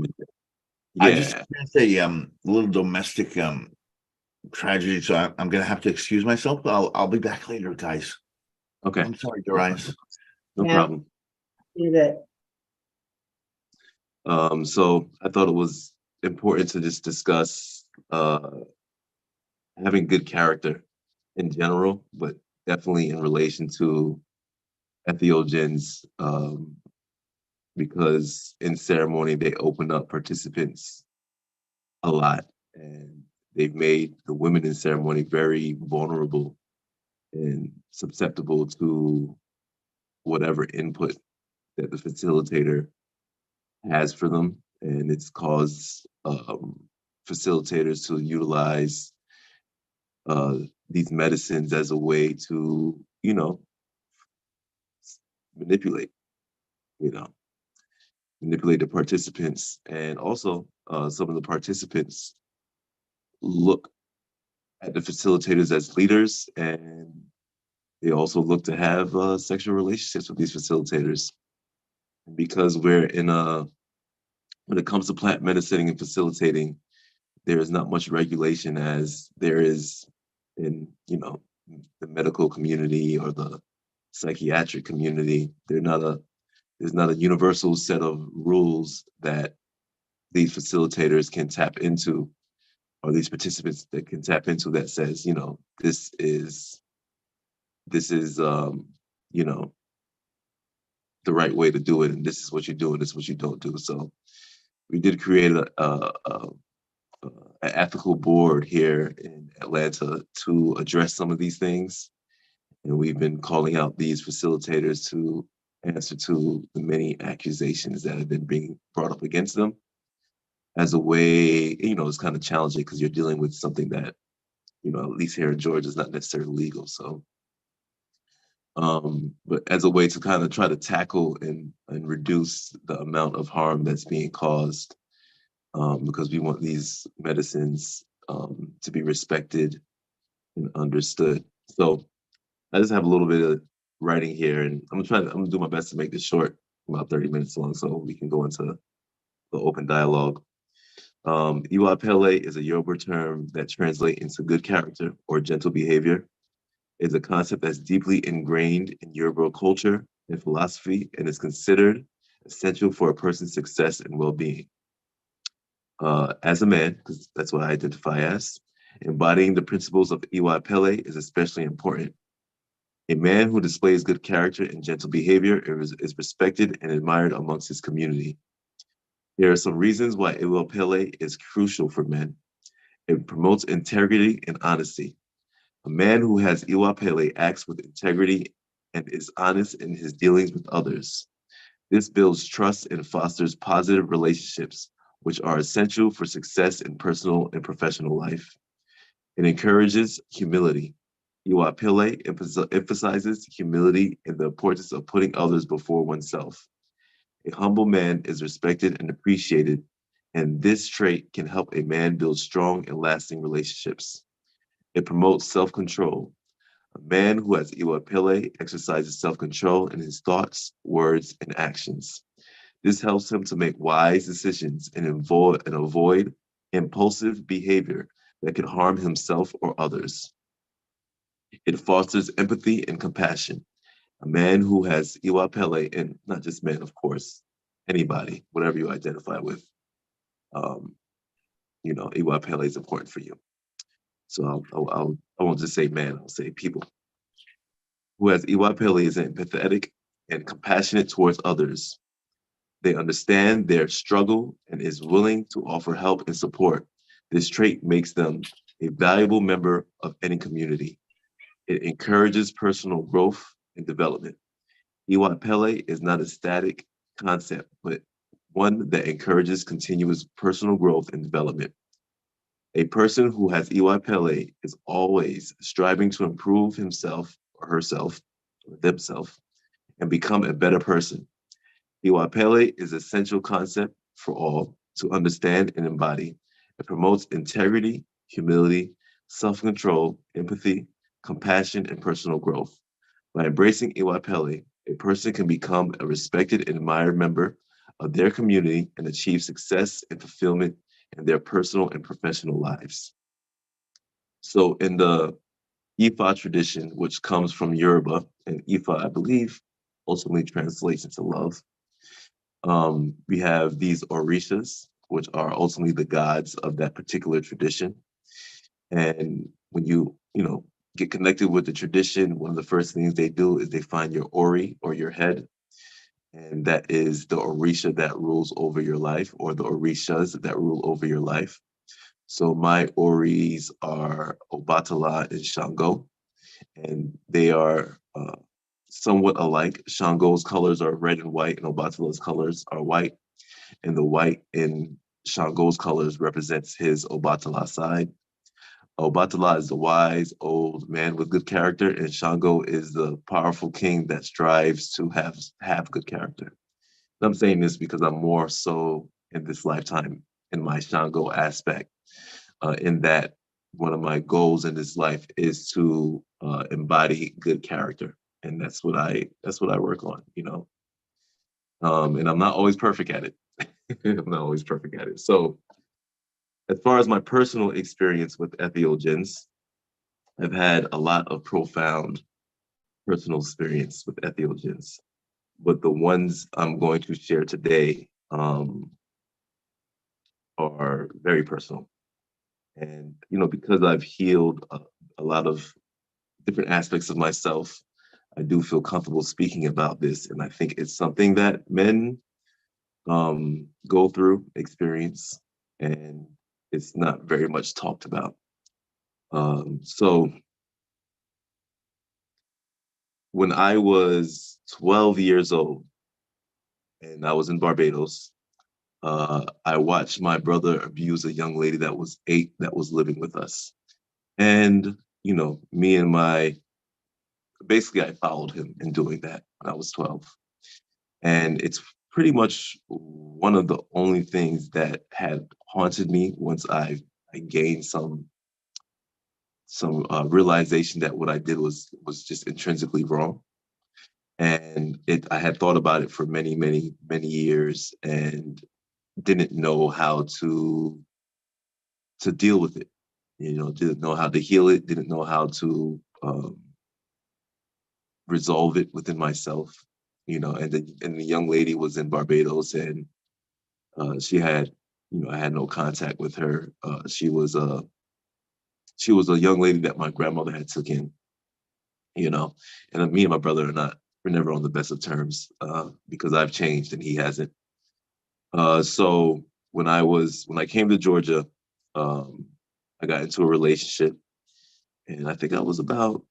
[SPEAKER 12] I just experienced a little domestic tragedy, so I'm gonna have to excuse myself. I'll be back later, guys.
[SPEAKER 14] Okay.
[SPEAKER 12] I'm sorry, Darius.
[SPEAKER 14] No problem. So I thought it was important to just discuss having good character in general, but definitely in relation to entheogens, because in ceremony they open up participants a lot, and they've made the women in ceremony very vulnerable and susceptible to whatever input that the facilitator has for them, and it's caused facilitators to utilize these medicines as a way to, manipulate, manipulate the participants, and also some of the participants look at the facilitators as leaders, and they also look to have sexual relationships with these facilitators. Because when it comes to plant medicine and facilitating, there is not much regulation as there is in, the medical community or the psychiatric community. There's not a There's not a universal set of rules that these facilitators can tap into, or these participants that can tap into, that says, you know, this is you know, the right way to do it, and this is what you do, and this is what you don't do. So we did create an ethical board here in Atlanta to address some of these things. And we've been calling out these facilitators to answer to the many accusations that have been being brought up against them as a way, you know, it's kind of challenging because you're dealing with something that, you know, at least here in Georgia is not necessarily legal. So, but as a way to kind of try to tackle and reduce the amount of harm that's being caused, because we want these medicines to be respected and understood. So I just have a little bit of writing here, and I'm gonna do my best to make this short, about 30 minutes long, so we can go into the open dialogue. Iwa Pele is a Yoruba term that translates into good character or gentle behavior. It's a concept that's deeply ingrained in Yoruba culture and philosophy, and is considered essential for a person's success and well-being. As a man, because that's what I identify as, embodying the principles of Iwa Pele is especially important. A man who displays good character and gentle behavior is respected and admired amongst his community. There are some reasons why Iwa Pele is crucial for men. It promotes integrity and honesty. A man who has Iwa Pele acts with integrity and is honest in his dealings with others. This builds trust and fosters positive relationships, which are essential for success in personal and professional life. It encourages humility. Iwa Pele emphasizes humility and the importance of putting others before oneself. A humble man is respected and appreciated, and this trait can help a man build strong and lasting relationships. It promotes self-control. A man who has Iwa Pele exercises self-control in his thoughts, words, and actions. This helps him to make wise decisions and avoid impulsive behavior that could harm himself or others. It fosters empathy and compassion. A man who has Iwa Pele, and not just men, of course, anybody, whatever you identify with, you know, Iwa Pele is important for you. So I won't just say man, I'll say people. Who has Iwa Pele is empathetic and compassionate towards others. They understand their struggle and is willing to offer help and support. This trait makes them a valuable member of any community. It encourages personal growth and development. Iwa Pele is not a static concept, but one that encourages continuous personal growth and development. A person who has Iwa Pele is always striving to improve himself or herself, or themselves, and become a better person. Iwa Pele is an essential concept for all to understand and embody. It promotes integrity, humility, self-control, empathy, compassion, and personal growth. By embracing Iwa Pele, a person can become a respected and admired member of their community and achieve success and fulfillment in their personal and professional lives. So in the Ifa tradition, which comes from Yoruba, and Ifa, I believe, ultimately translates into love, we have these orishas, which are ultimately the gods of that particular tradition. And when you know, get connected with the tradition, one of the first things they do is they find your ori, or your head. And that is the orisha that rules over your life, or the orishas that rule over your life. So my oris are Obatala and Shango, and they are somewhat alike. Shango's colors are red and white, and Obatala's colors are white. And the white in Shango's colors represents his Obatala side. Obatala is the wise old man with good character, and Shango is the powerful king that strives to have good character. And I'm saying this because I'm more so in this lifetime in my Shango aspect, in that one of my goals in this life is to embody good character, and that's what I work on, you know. And I'm not always perfect at it. I'm not always perfect at it. So as far as my personal experience with entheogens, I've had a lot of profound personal experience with entheogens. but the ones I'm going to share today are very personal. And, because I've healed a lot of different aspects of myself, I do feel comfortable speaking about this. And I think it's something that men go through, experience, and it's not very much talked about. So when I was 12 years old and I was in Barbados, I watched my brother abuse a young lady that was 8 that was living with us. And, me and basically I followed him in doing that when I was 12. And it's pretty much one of the only things that had haunted me once I gained some realization that what I did was just intrinsically wrong. And I had thought about it for many, many, many years and didn't know how to deal with it. Didn't know how to heal it, didn't know how to resolve it within myself. And the young lady was in Barbados, and she had, I had no contact with her. She was a young lady that my grandmother had took in. And me and my brother we're never on the best of terms because I've changed and he hasn't. So when I came to Georgia, I got into a relationship, and I think I was about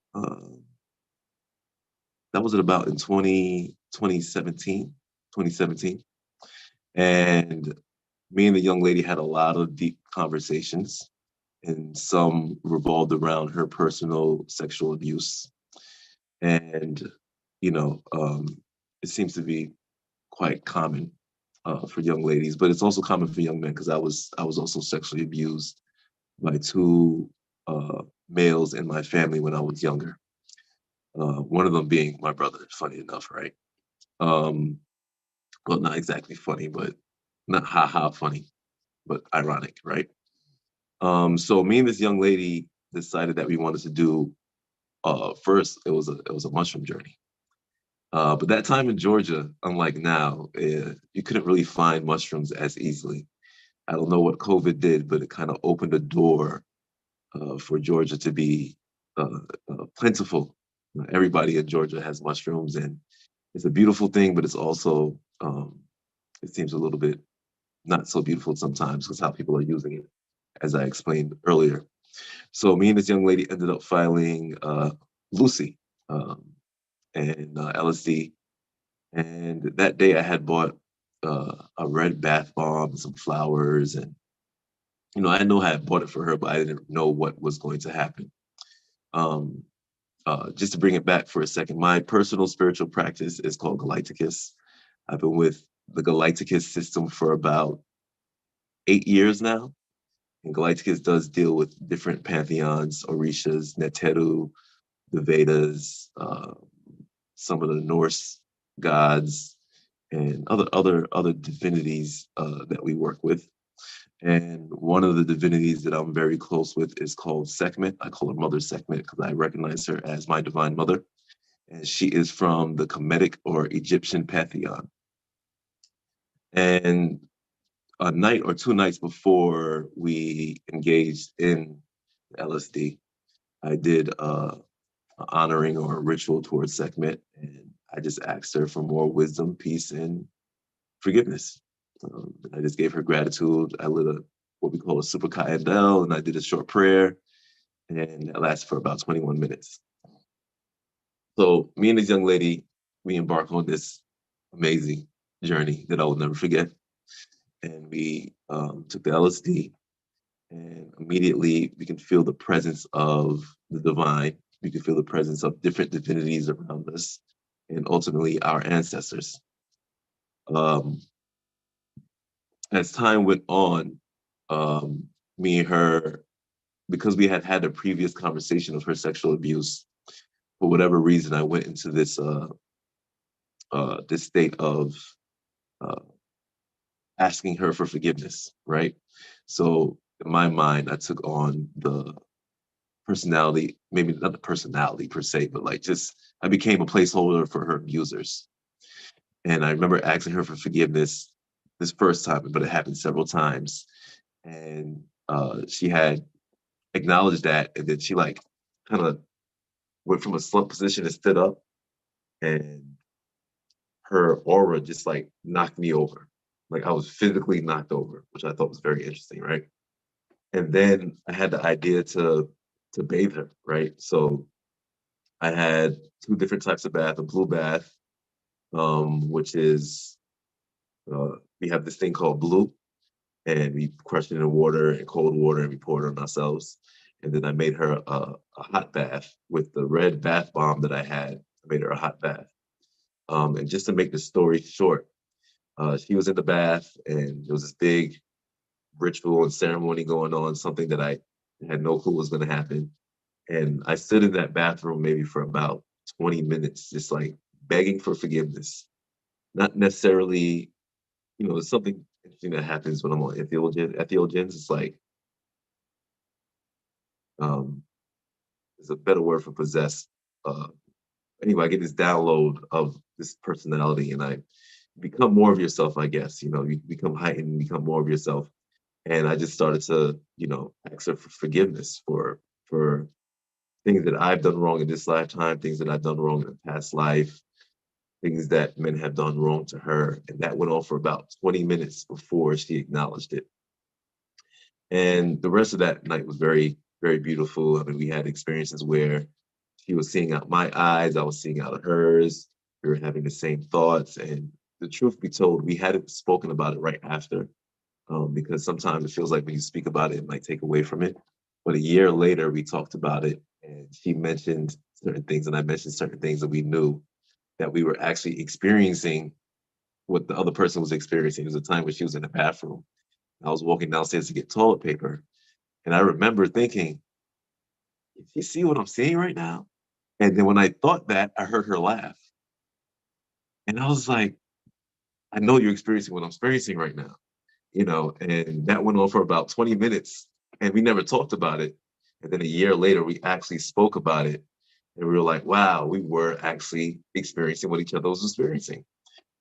[SPEAKER 14] that was about in 2017. And me and the young lady had a lot of deep conversations, and some revolved around her personal sexual abuse. And, it seems to be quite common for young ladies, but it's also common for young men because I was also sexually abused by 2 males in my family when I was younger. One of them being my brother, funny enough, right? Well, not exactly funny, but not ha funny, but ironic, right? So me and this young lady decided that we wanted to do first it was a mushroom journey. But that time in Georgia, unlike now, you couldn't really find mushrooms as easily. I don't know what COVID did, but it kind of opened a door for Georgia to be plentiful. Everybody in Georgia has mushrooms, and it's a beautiful thing, but it's also, it seems a little bit not so beautiful sometimes because how people are using it, as I explained earlier. So me and this young lady ended up filing Lucy and LSD. And that day I had bought a red bath bomb, some flowers, and I know I had bought it for her, but I didn't know what was going to happen. Just to bring it back for a second, my personal spiritual practice is called Galacticus. I've been with the Galacticus system for about 8 years now. And Galacticus does deal with different pantheons, Orishas, Neteru, the Vedas, some of the Norse gods, and other divinities that we work with. And one of the divinities that I'm very close with is called Sekhmet. I call her Mother Sekhmet because I recognize her as my divine mother. And she is from the Kemetic or Egyptian pantheon. And a night or 2 nights before we engaged in LSD, I did an honoring or a ritual towards Sekhmet, and I just asked her for more wisdom, peace, and forgiveness. I just gave her gratitude. I lit what we call a super candle, and I did a short prayer, and it lasted for about 21 minutes. So me and this young lady, we embark on this amazing journey that I will never forget. And we took the LSD, and immediately we can feel the presence of the divine. We can feel the presence of different divinities around us, and ultimately our ancestors. As time went on, me and her, because we had had a previous conversation of her sexual abuse, for whatever reason, I went into this this state of asking her for forgiveness, right? So in my mind, I took on the personality, maybe not the personality per se, but like just I became a placeholder for her abusers. And I remember asking her for forgiveness this first time, but it happened several times. And she had acknowledged that, and then she like kind of went from a slump position and stood up, and her aura just like knocked me over. Like I was physically knocked over, which I thought was very interesting, right? And then I had the idea to bathe her, right? So I had two different types of bath: a blue bath, which is we have this thing called blue, and we crushed it in water and cold water, and we poured it on ourselves. And then I made her a hot bath with the red bath bomb that I had. I made her a hot bath. And just to make the story short, she was in the bath, and there was this big ritual and ceremony going on, something that I had no clue was going to happen. And I stood in that bathroom maybe for about 20 minutes, just like begging for forgiveness. Not necessarily, there's something interesting that happens when I'm on entheogens. It's like, um, there's a better word for possessed. Uh, anyway, I get this download of this personality, and I become more of yourself, I guess. You become heightened, become more of yourself. And I just started to, ask her for forgiveness for things that I've done wrong in this lifetime, things that I've done wrong in a past life, things that men have done wrong to her. And that went on for about 20 minutes before she acknowledged it. And the rest of that night was very, very beautiful. I mean, we had experiences where she was seeing out my eyes, I was seeing out of hers. We were having the same thoughts. And the truth be told, we hadn't spoken about it right after, because sometimes it feels like when you speak about it, it might take away from it. But a year later, we talked about it, and she mentioned certain things, and I mentioned certain things, that we knew that we were actually experiencing what the other person was experiencing. There was a time when she was in the bathroom. I was walking downstairs to get toilet paper, and I remember thinking, "Did she see what I'm seeing right now?" And then when I thought that, I heard her laugh, and I was like, "I know you're experiencing what I'm experiencing right now." And that went on for about 20 minutes, and we never talked about it. And then a year later, we actually spoke about it, and we were like, wow, we were actually experiencing what each other was experiencing.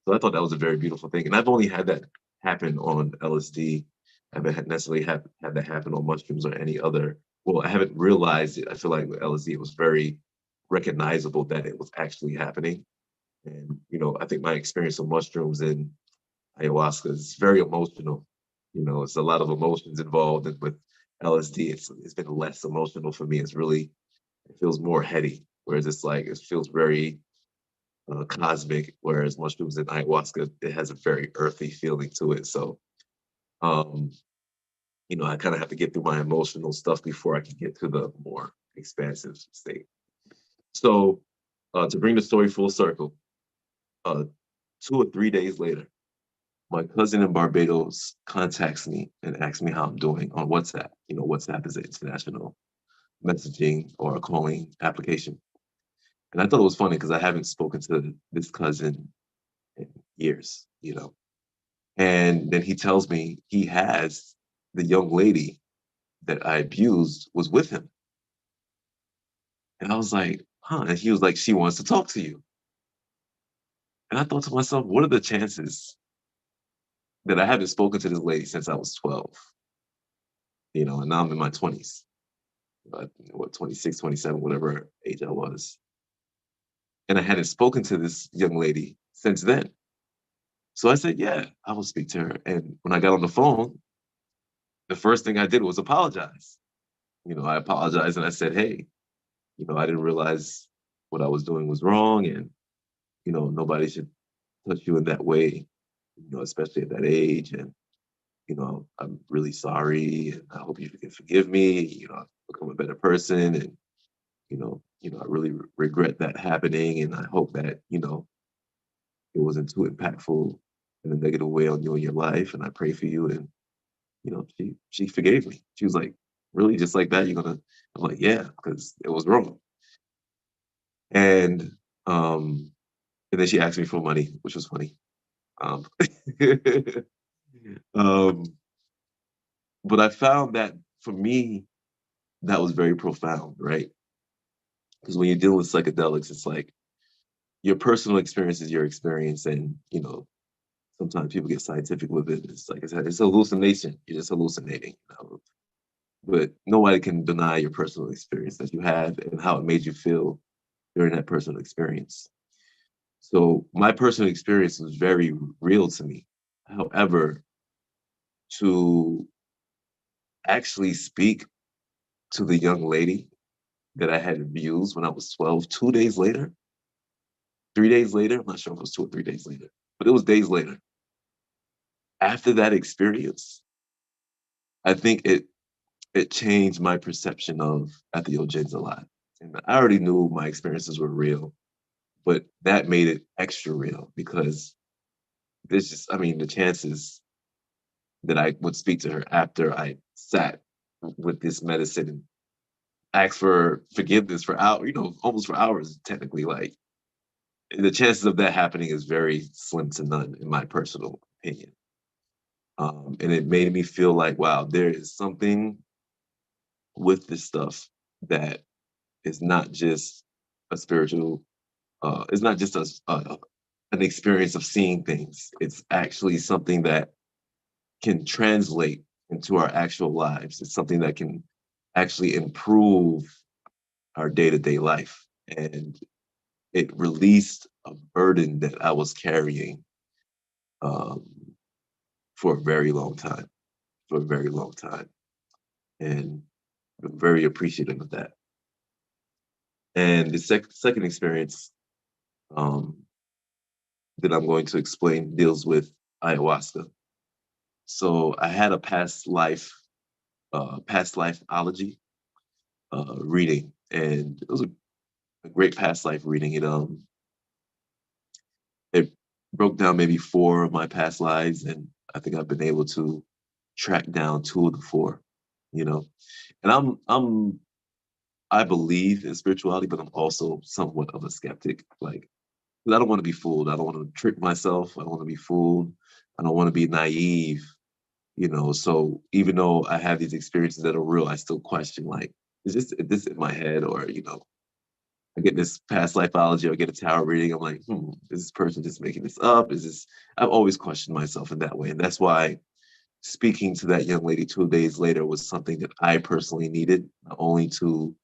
[SPEAKER 14] So I thought that was a very beautiful thing. And I've only had that happen on LSD. I haven't necessarily had that happen on mushrooms or any other. Well, I haven't realized it. I feel like with LSD, it was very recognizable that it was actually happening. And, I think my experience of mushrooms and ayahuasca is very emotional. It's a lot of emotions involved, and with LSD, it's been less emotional for me. It feels more heady, whereas it feels very cosmic. Whereas mushrooms and ayahuasca, it has a very earthy feeling to it. So, um, I kind of have to get through my emotional stuff before I can get to the more expansive state. So, to bring the story full circle, 2 or 3 days later, my cousin in Barbados contacts me and asks me how I'm doing on WhatsApp. WhatsApp is an international messaging or a calling application. And I thought it was funny because I haven't spoken to this cousin in years. And then he tells me he has the young lady that I abused was with him. And I was like, huh. And he was like, she wants to talk to you. And I thought to myself, what are the chances that I haven't spoken to this lady since I was 12? And now I'm in my 20s. 26, 27, whatever age I was. And I hadn't spoken to this young lady since then. So I said, yeah, I will speak to her. And when I got on the phone, the first thing I did was apologize. I apologized and I said, hey, I didn't realize what I was doing was wrong. And, nobody should touch you in that way, especially at that age. And, I'm really sorry. And I hope you can forgive me. I've become a better person. And, I really regret that happening. And I hope that, it wasn't too impactful in a negative way on you and your life. And I pray for you. And, she forgave me. She was like, really, just like that? I'm like, yeah, because it was wrong. And then she asked me for money, which was funny. Um, um, but I found that for me, that was very profound, right? Because when you're dealing with psychedelics, it's like your personal experience is your experience, and you know, sometimes people get scientific with it. It's like I said, it's hallucination. You're just hallucinating. You know? But nobody can deny your personal experience that you had and how it made you feel during that personal experience. So my personal experience was very real to me. However, to actually speak to the young lady that I had abused when I was 12, 2 days later, 3 days later, I'm not sure if it was 2 or 3 days later, but it was days later. After that experience, I think it changed my perception of Ethiogens a lot. And I already knew my experiences were real, but that made it extra real because there's just, I mean, the chances that I would speak to her after I sat with this medicine and asked for forgiveness for hours, you know, almost for hours, technically, like the chances of that happening is very slim to none, in my personal opinion. And it made me feel like, wow, there is something with this stuff that is not just a spiritual, it's not just an experience of seeing things. It's actually something that can translate into our actual lives. It's something that can actually improve our day-to-day life. And it released a burden that I was carrying um, for a very long time, for a very long time. And I'm very appreciative of that. And the second experience um, that I'm going to explain deals with ayahuasca. So I had a past lifeology reading, and it was a great past life reading. It broke down maybe 4 of my past lives, and I think I've been able to track down 2 of the 4. You know, and I believe in spirituality, but I'm also somewhat of a skeptic. Like, 'cause I don't want to be fooled. I don't want to trick myself. I don't want to be fooled. I don't want to be naive. You know, so even though I have these experiences that are real, I still question, like, is this in my head, or you know, I get this past lifeology, or I get a tarot reading. I'm like, is this person just making this up? Is this? I've always questioned myself in that way, and that's why speaking to that young lady 2 days later was something that I personally needed, not only to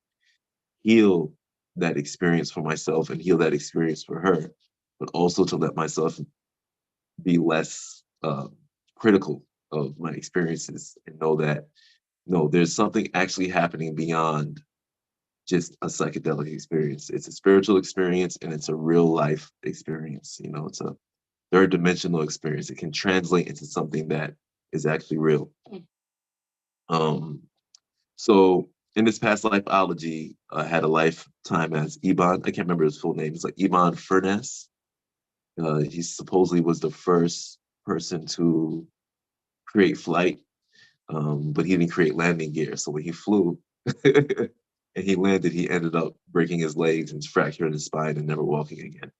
[SPEAKER 14] heal that experience for myself and heal that experience for her, but also to let myself be less critical of my experiences and know that no, there's something actually happening beyond just a psychedelic experience. It's a spiritual experience and it's a real life experience. You know, it's a third dimensional experience. It can translate into something that is actually real. Um, so in this past lifeology, I had a lifetime as Iban. I can't remember his full name. It's like Iban Furness. He supposedly was the first person to create flight, but he didn't create landing gear. So when he flew and he landed, he ended up breaking his legs and fracturing his spine and never walking again.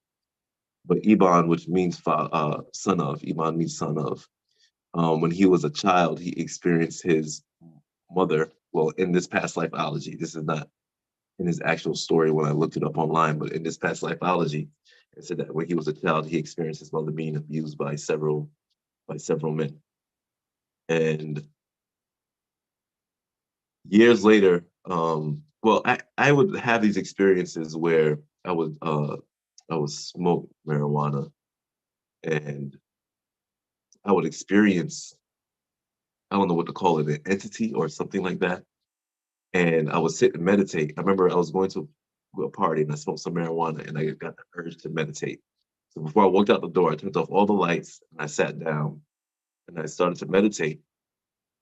[SPEAKER 14] But Iban, which means son of, Iban means son of. When he was a child, he experienced his mother. Well, in this past lifeology, this is not in his actual story when I looked it up online, but in this past lifeology, it said that when he was a child, he experienced his mother being abused by several men. And years later, well, I would have these experiences where I would smoke marijuana and I would experience, I don't know what to call it, an entity or something like that. And I would sit and meditate. I remember I was going to a party and I smoked some marijuana and I got the urge to meditate. So before I walked out the door, I turned off all the lights and I sat down and I started to meditate.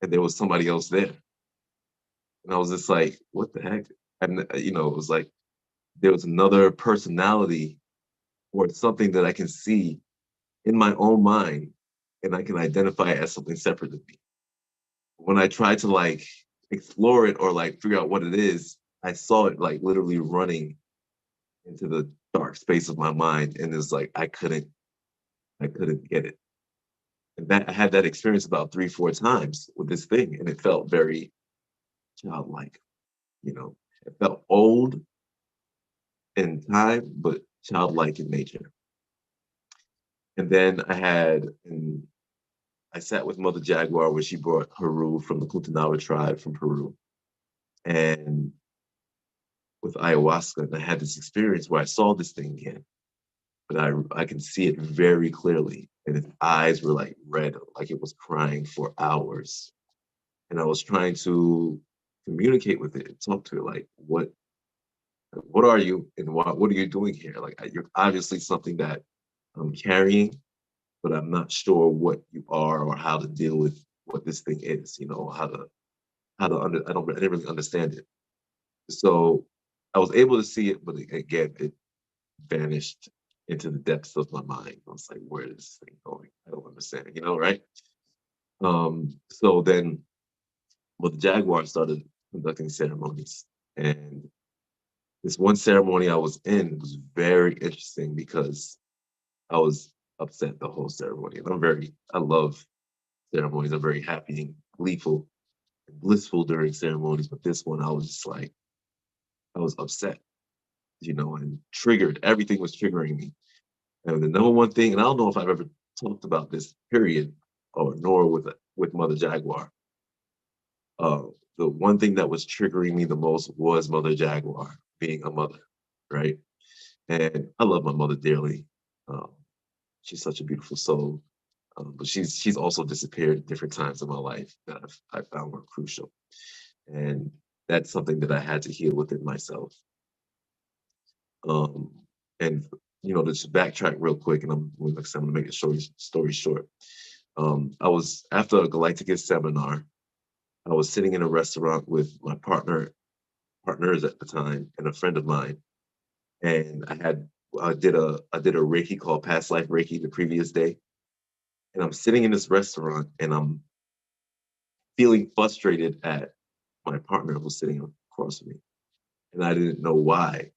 [SPEAKER 14] And there was somebody else there. And I was just like, what the heck? And, you know, it was like there was another personality or something that I can see in my own mind and I can identify it as something separate to me. When I tried to like explore it or like figure out what it is, I saw it like literally running into the dark space of my mind. And it's like I couldn't get it. And that I had that experience about 3, 4 times with this thing, and it felt very childlike, you know. It felt old in time, but childlike in nature. And then I sat with Mother Jaguar when she brought Haru from the Kutanawa tribe from Peru. And with ayahuasca, and I had this experience where I saw this thing again, but I can see it very clearly. And its eyes were like red, like it was crying for hours. And I was trying to communicate with it and talk to it, like, what are you and what are you doing here? Like, you're obviously something that I'm carrying, but I'm not sure what you are or how to deal with what this thing is, I didn't really understand it. So I was able to see it, but again, it vanished into the depths of my mind. I was like, where is this thing going? I don't understand, right? So then the Jaguar started conducting ceremonies. And this one ceremony I was in was very interesting because I was upset the whole ceremony. And I love ceremonies. I'm very happy and gleeful and blissful during ceremonies. But this one, I was just like, I was upset, and triggered. Everything was triggering me. And the number one thing, and I don't know if I've ever talked about this, period, or nor with Mother Jaguar. The one thing that was triggering me the most was Mother Jaguar being a mother, right? And I love my mother dearly. She's such a beautiful soul, but she's also disappeared at different times in my life that I found were crucial, and that's something that I had to heal within myself. And just backtrack real quick, and I'm going to make the story short. I was after a Galacticus seminar. I was sitting in a restaurant with my partners at the time and a friend of mine, and I did a Reiki called Past Life Reiki the previous day, and I'm sitting in this restaurant and I'm feeling frustrated at my partner who's sitting across from me, and I didn't know why.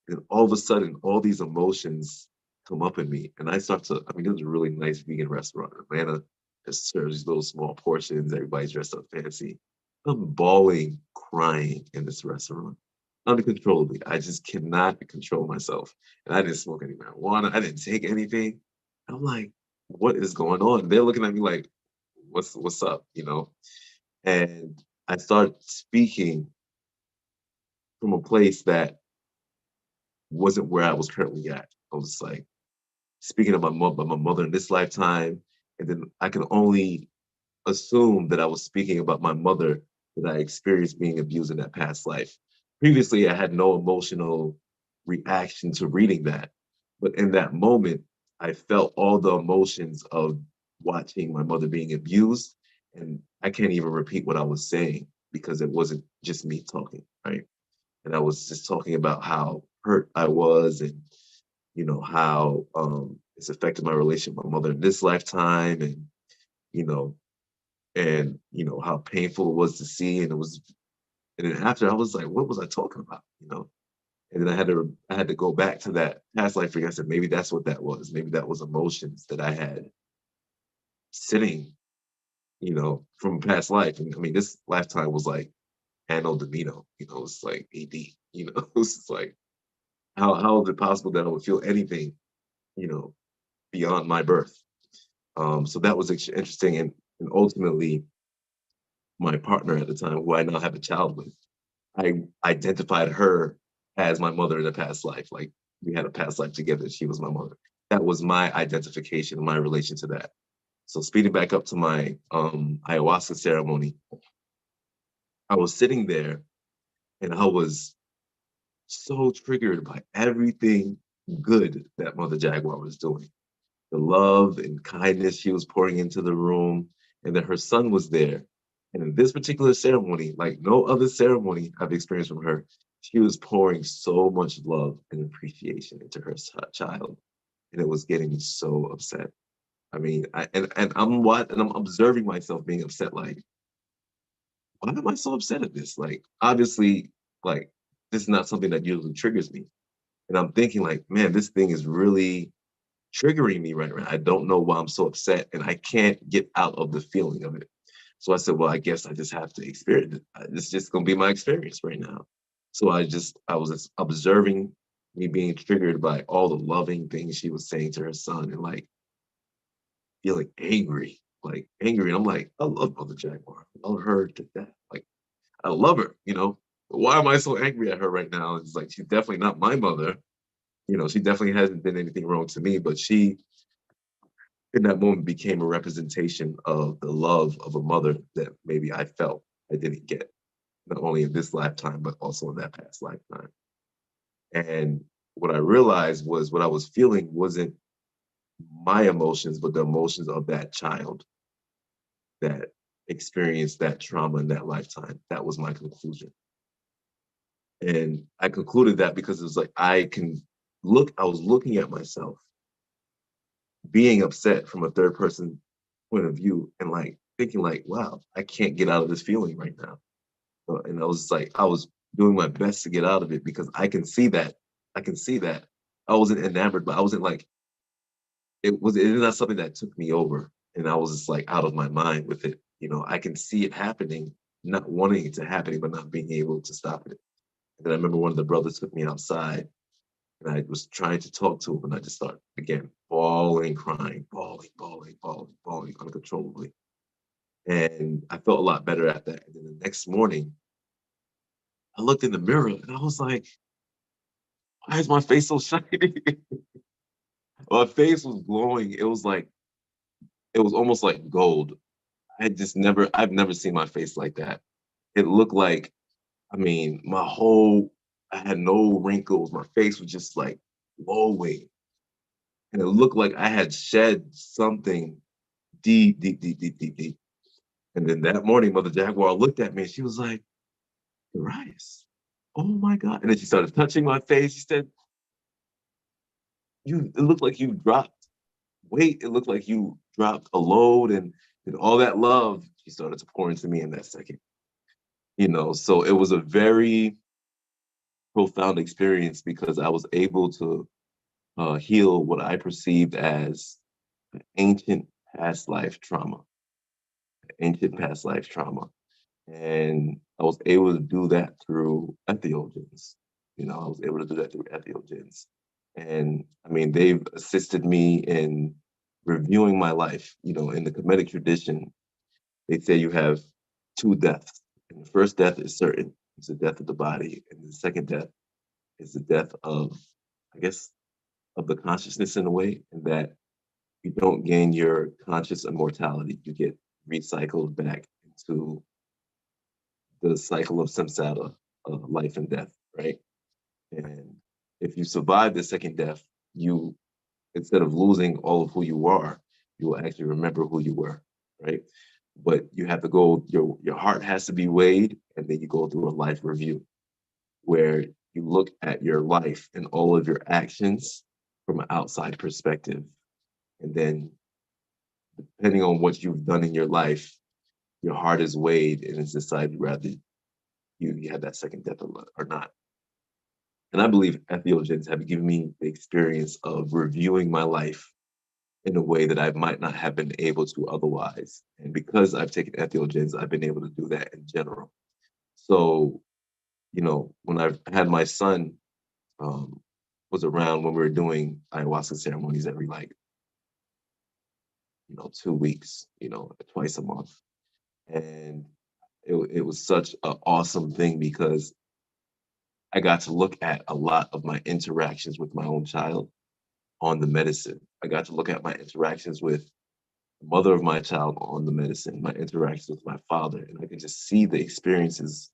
[SPEAKER 14] And all of a sudden, all these emotions come up in me, and I start to. I mean, it was a really nice vegan restaurant in Atlanta. It serves these little small portions. Everybody's dressed up fancy. I'm bawling, crying in this restaurant uncontrollably. I just cannot control myself. And I didn't smoke any marijuana. I didn't take anything. I'm like, what is going on? They're looking at me like, what's up? And I started speaking from a place that wasn't where I was currently at. I was like speaking about my mother in this lifetime. And then I can only assume that I was speaking about my mother that I experienced being abused in that past life. Previously, I had no emotional reaction to reading that. But in that moment, I felt all the emotions of watching my mother being abused. And I can't even repeat what I was saying because it wasn't just me talking, right? And I was just talking about how hurt I was and, how it's affected my relationship with my mother in this lifetime and, you know, how painful it was to see. And then after I was like, what was I talking about? And then I had to go back to that past life. I said, maybe that's what that was. Maybe that was emotions that I had sitting, from past life. And I mean, this lifetime was like Anno Domino, it's like AD, it's just like, how is it possible that I would feel anything, beyond my birth? So that was interesting. And ultimately, my partner at the time, who I now have a child with, I identified her as my mother in a past life. Like we had a past life together. She was my mother. That was my identification, my relation to that. So speeding back up to my ayahuasca ceremony, I was sitting there and I was so triggered by everything good that Mother Jaguar was doing. The love and kindness she was pouring into the room, and that her son was there. And in this particular ceremony, like no other ceremony I've experienced from her, she was pouring so much love and appreciation into her child. And it was getting me so upset. I mean, I'm observing myself being upset, like, why am I so upset at this? Like, obviously, like, this is not something that usually triggers me. And I'm thinking, like, man, this thing is really triggering me right now. I don't know why I'm so upset, and I can't get out of the feeling of it. So I said, well, I guess I just have to experience it. It's just gonna be my experience right now. So I was just observing me being triggered by all the loving things she was saying to her son, and like feeling angry, And I'm like, I love Mother Jaguar. I love her to death. Like, I love her, Why am I so angry at her right now? It's like, she's definitely not my mother. She definitely hasn't done anything wrong to me, but she, in that moment, became a representation of the love of a mother that maybe I felt I didn't get, not only in this lifetime, but also in that past lifetime. And what I realized was what I was feeling wasn't my emotions, but the emotions of that child that experienced that trauma in that lifetime. That was my conclusion. And I concluded that because it was like, I was looking at myself being upset from a third person point of view and like thinking like, wow, I can't get out of this feeling right now. And I was like, I was doing my best to get out of it because I can see that. I wasn't enamored, but I wasn't like, it is not something that took me over. And I was just like out of my mind with it. I can see it happening, not wanting it to happen, but not being able to stop it. And then I remember one of the brothers took me outside and I was trying to talk to him and I just started again, bawling, crying, bawling uncontrollably. And I felt a lot better at that. And then the next morning, I looked in the mirror and I was like, why is my face so shiny? My face was glowing. It was almost like gold. I've never seen my face like that. It looked like, I had no wrinkles. My face was just like glowing. And it looked like I had shed something deep, deep, deep, deep, deep, deep. And then that morning, Mother Jaguar looked at me and she was like, Urias, oh my God. And then she started touching my face. She said, it looked like you dropped weight. It looked like you dropped a load and all that love. She started to pour into me in that second. So it was a very profound experience because I was able to heal what I perceived as ancient past life trauma, ancient past life trauma. And I was able to do that through entheogens. I was able to do that through entheogens. And they've assisted me in reviewing my life. In the Kemetic tradition, they say you have two deaths. And the first death is certain, it's the death of the body. And the second death is the death of, I guess, of the consciousness in a way, and that you don't gain your conscious immortality. You get recycled back into the cycle of samsara, life and death, right? And if you survive the second death, you, instead of losing all of who you are, you will actually remember who you were, right? But you have to go, your heart has to be weighed, and then you go through a life review where you look at your life and all of your actions from an outside perspective. And then depending on what you've done in your life, your heart is weighed and it's decided whether you have that second death or not. And I believe entheogens have given me the experience of reviewing my life in a way that I might not have been able to otherwise. And because I've taken entheogens, I've been able to do that in general. So, when I've had my son was around when we were doing ayahuasca ceremonies every 2 weeks, twice a month. And it was such an awesome thing because I got to look at a lot of my interactions with my own child on the medicine. I got to look at my interactions with the mother of my child on the medicine, my interactions with my father, and I could just see the experiences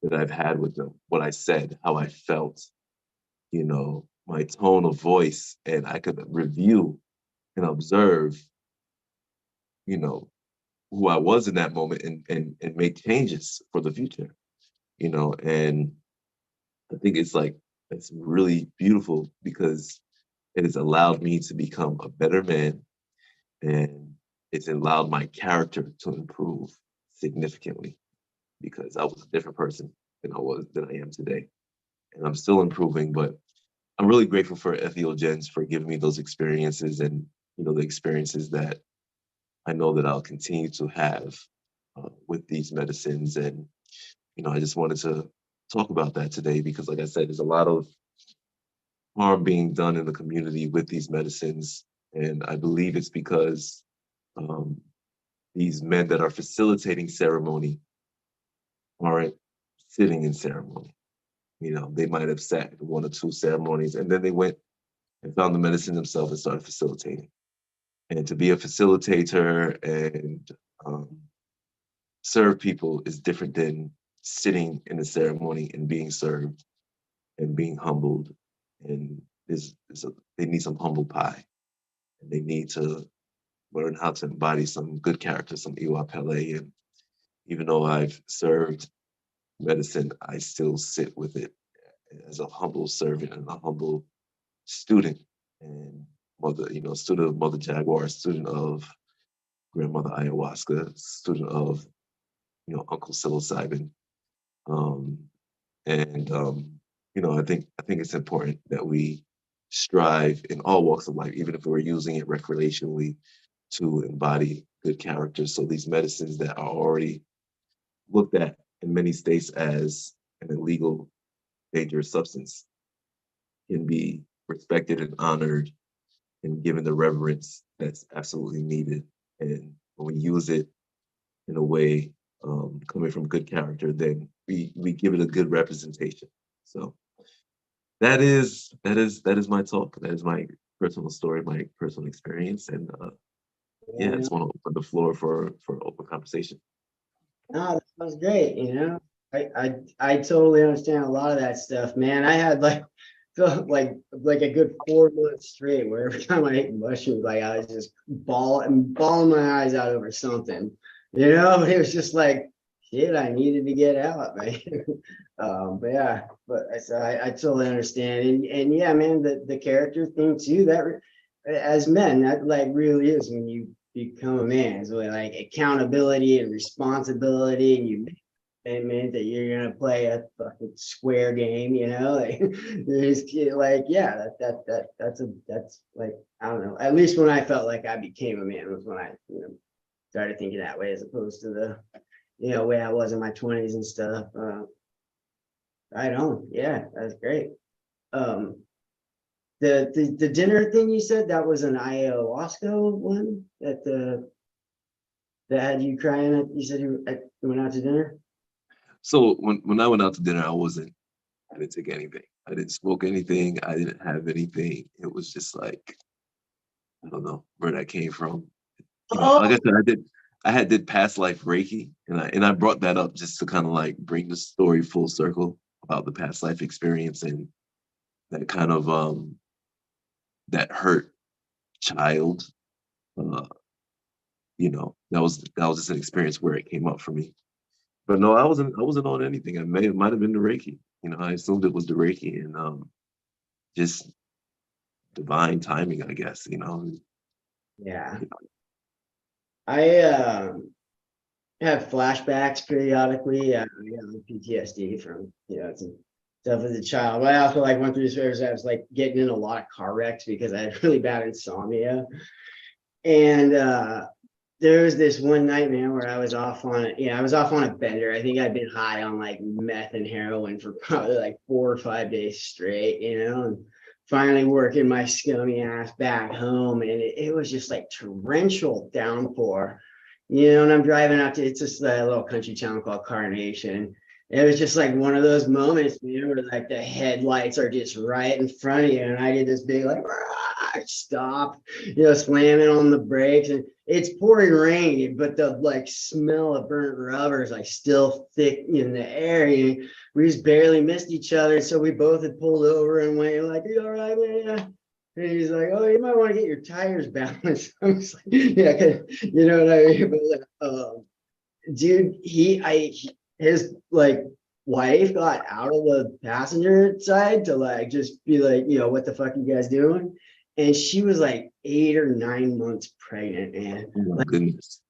[SPEAKER 14] that I've had with them, what I said, how I felt, my tone of voice, and I could review and observe, who I was in that moment and make changes for the future, and I think it's really beautiful because it has allowed me to become a better man, and it's allowed my character to improve significantly because I was a different person than I am today. And I'm still improving, but I'm really grateful for entheogens for giving me those experiences and, the experiences that I know that I'll continue to have with these medicines. And, I just wanted to talk about that today because, like I said, there's a lot of harm being done in the community with these medicines. And I believe it's because these men that are facilitating ceremony aren't sitting in ceremony. You know, they might have sat in 1 or 2 ceremonies, and then they went and found the medicine themselves and started facilitating. And to be a facilitator and serve people is different than sitting in the ceremony and being served and being humbled. And they need some humble pie, and they need to learn how to embody some good character, some Iwa Pele. And even though I've served medicine, I still sit with it as a humble servant and a humble student and mother, student of Mother Jaguar, student of Grandmother Ayahuasca, student of, Uncle Psilocybin. I think it's important that we strive in all walks of life, even if we're using it recreationally, to embody good characters. So these medicines that are already looked at in many states as an illegal, dangerous substance can be respected and honored and given the reverence that's absolutely needed. And when we use it in a way coming from good character, then we give it a good representation. So that is my talk. That is my personal story, my personal experience, and I just want to open the floor for open conversation.
[SPEAKER 13] No, that sounds great. I totally understand a lot of that stuff, man. I had like a good 4 months straight where every time I ate mushrooms, like I was just bawling my eyes out over something. It was just like shit I needed to get out, man. I totally understand. And yeah, man, the character thing too, that as men, that like really is when you become a man. It's really like accountability and responsibility, and you meant that you're gonna play a fucking square game, that's like, I don't know. At least when I felt like I became a man was when I, started thinking that way, as opposed to the, way I was in my 20s and stuff. Right on. Yeah, that's great. The dinner thing you said, that was an ayahuasca one that had you crying. You said you went out to dinner.
[SPEAKER 14] So when I went out to dinner, I didn't take anything. I didn't smoke anything. I didn't have anything. It was just like, I don't know where that came from. Like I said, I did past life Reiki, and I brought that up just to kind of like bring the story full circle about the past life experience and that kind of that hurt child. That was just an experience where it came up for me. But no, I wasn't on anything. It might have been the Reiki. I assumed it was the Reiki, and just divine timing, I guess.
[SPEAKER 13] Yeah. I have flashbacks periodically. I have PTSD from some stuff as a child. But I also like went through this phase. I was like getting in a lot of car wrecks because I had really bad insomnia. And there was this one night, man, where I was off on a bender. I think I'd been high on like meth and heroin for probably like 4 or 5 days straight, and finally working my scummy ass back home. And it was just like torrential downpour, and I'm driving out to, it's just a little country town called Carnation. It was just like one of those moments, where like the headlights are just right in front of you. And I get this big like, stop, slamming on the brakes, and it's pouring rain, but the like smell of burnt rubber is like still thick in the air. We just barely missed each other. So we both had pulled over and went like, "You all right, man?" And he's like, "Oh, you might want to get your tires balanced." I'm just like, yeah, you know what I mean? But dude, his like wife got out of the passenger side to like just be like, "What the fuck are you guys doing?" And she was like 8 or 9 months pregnant, man.
[SPEAKER 14] Oh my goodness.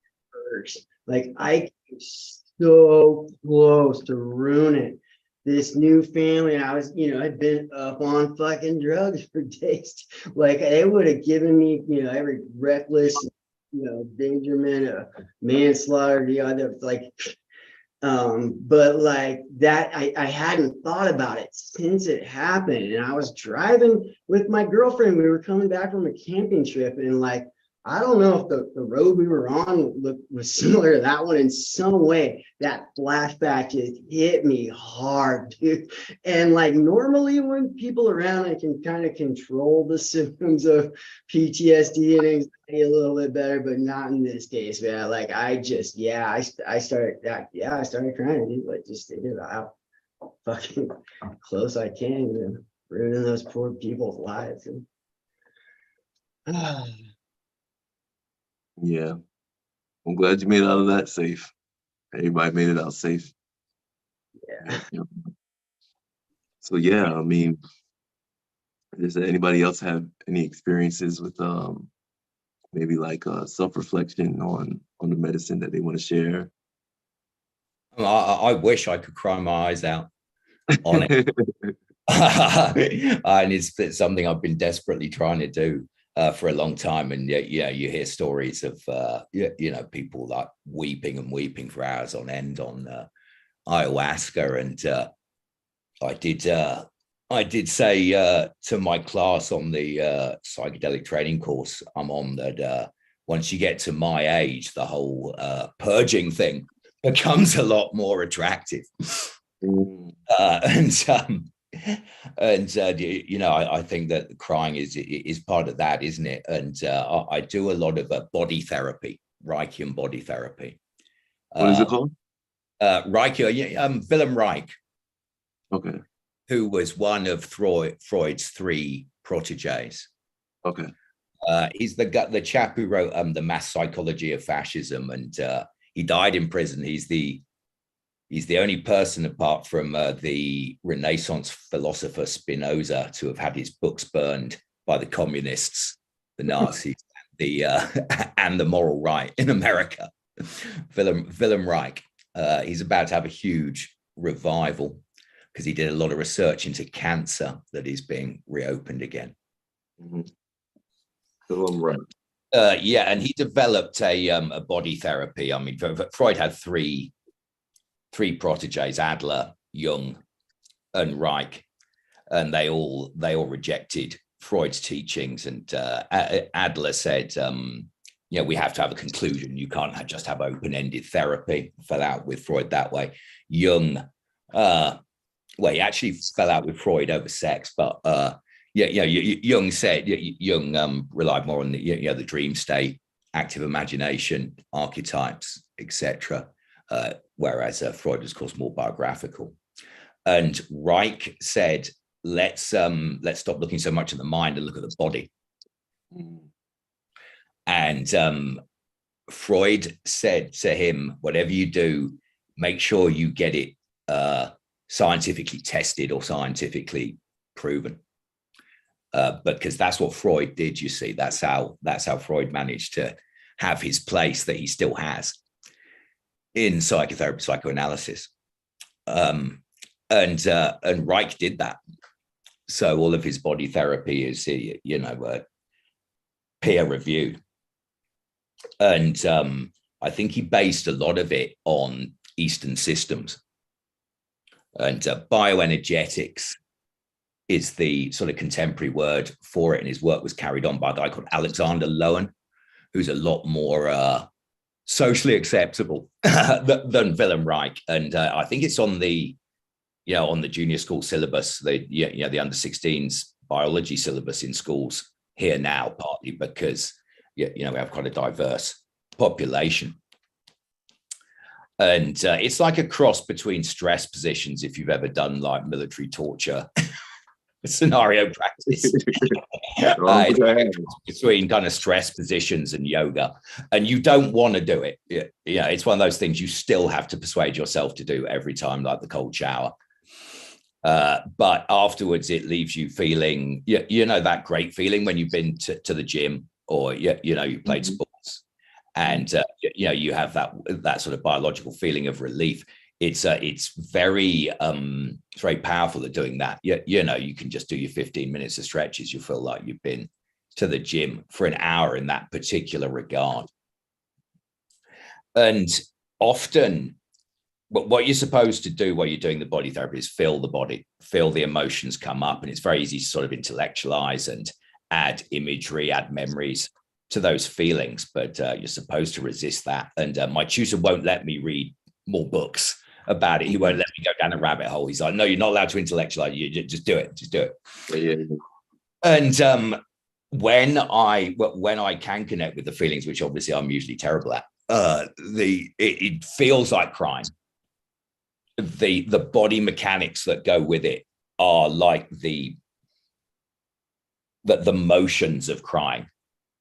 [SPEAKER 13] Like I came so close to ruining this new family. And I was, had been up on fucking drugs for days. Like they would have given me, every reckless, endangerment, manslaughter, like But like that, I hadn't thought about it since it happened. And I was driving with my girlfriend. We were coming back from a camping trip, and like, I don't know if the road we were on was similar to that one in some way. That flashback just hit me hard, dude. And like normally when people around, I can kind of control the symptoms of PTSD and anxiety a little bit better, but not in this case, man. Like I just, I started crying, dude. Like just thinking about how fucking close I came and ruining those poor people's lives. And,
[SPEAKER 14] Yeah. I'm glad you made it out of that safe. Everybody made it out safe.
[SPEAKER 13] yeah.
[SPEAKER 14] So yeah, I mean, does anybody else have any experiences with maybe like self-reflection on the medicine that they want to share?
[SPEAKER 15] I wish I could cry my eyes out on it. And it's something I've been desperately trying to do for a long time. And yeah, you hear stories of people like weeping and weeping for hours on end on ayahuasca. And I did say to my class on the psychedelic training course I'm on that once you get to my age, the whole purging thing becomes a lot more attractive. I think that crying is part of that, isn't it? And I do a lot of body therapy, Reichian body therapy.
[SPEAKER 14] What is it called?
[SPEAKER 15] Reich, Wilhelm Reich.
[SPEAKER 14] Okay.
[SPEAKER 15] Who was one of Freud's 3 proteges.
[SPEAKER 14] Okay.
[SPEAKER 15] He's the chap who wrote The Mass Psychology of Fascism, and he died in prison. He's the only person apart from the Renaissance philosopher Spinoza to have had his books burned by the communists, the Nazis, and the moral right in America. Wilhelm Reich. He's about to have a huge revival because he did a lot of research into cancer that is being reopened again.
[SPEAKER 14] Mm-hmm. Wilhelm Reich.
[SPEAKER 15] And he developed a body therapy. I mean, Freud had three proteges: Adler, Jung, and Reich, and they all rejected Freud's teachings. And Adler said, we have to have a conclusion. You can't just have open-ended therapy. Fell out with Freud that way. Jung, he actually fell out with Freud over sex, but Jung said Jung relied more on the dream state, active imagination, archetypes, etc. Whereas Freud was, of course, more biographical. And Reich said, let's stop looking so much at the mind and look at the body. And Freud said to him, whatever you do, make sure you get it scientifically tested or scientifically proven. Because that's what Freud did, you see. That's how Freud managed to have his place that he still has in psychotherapy, psychoanalysis. And Reich did that. So all of his body therapy is, peer reviewed. And I think he based a lot of it on Eastern systems. And bioenergetics is the sort of contemporary word for it. And his work was carried on by a guy called Alexander Lowen, who's a lot more socially acceptable than Wilhelm Reich. And I think it's on the junior school syllabus, the under 16s biology syllabus in schools here now, partly because we have quite a diverse population. And it's like a cross between stress positions, if you've ever done like military torture scenario practice. Between kind of stress positions and yoga. And you don't want to do it. It's one of those things you still have to persuade yourself to do every time, like the cold shower. But afterwards, it leaves you feeling, that great feeling when you've been to the gym or, you played sports. And you have that sort of biological feeling of relief. It's very powerful at doing that. You can just do your 15 minutes of stretches. You feel like you've been to the gym for an hour in that particular regard. And often what you're supposed to do while you're doing the body therapy is feel the body, feel the emotions come up. And it's very easy to sort of intellectualize and add imagery, add memories to those feelings, but you're supposed to resist that. And my tutor won't let me read more books about it. He won't let me go down a rabbit hole. He's like, no, you're not allowed to intellectualize. You just do it. Just do it.
[SPEAKER 14] Yeah.
[SPEAKER 15] And when I can connect with the feelings, which obviously I'm usually terrible at, it feels like crying. The body mechanics that go with it are like the motions of crying.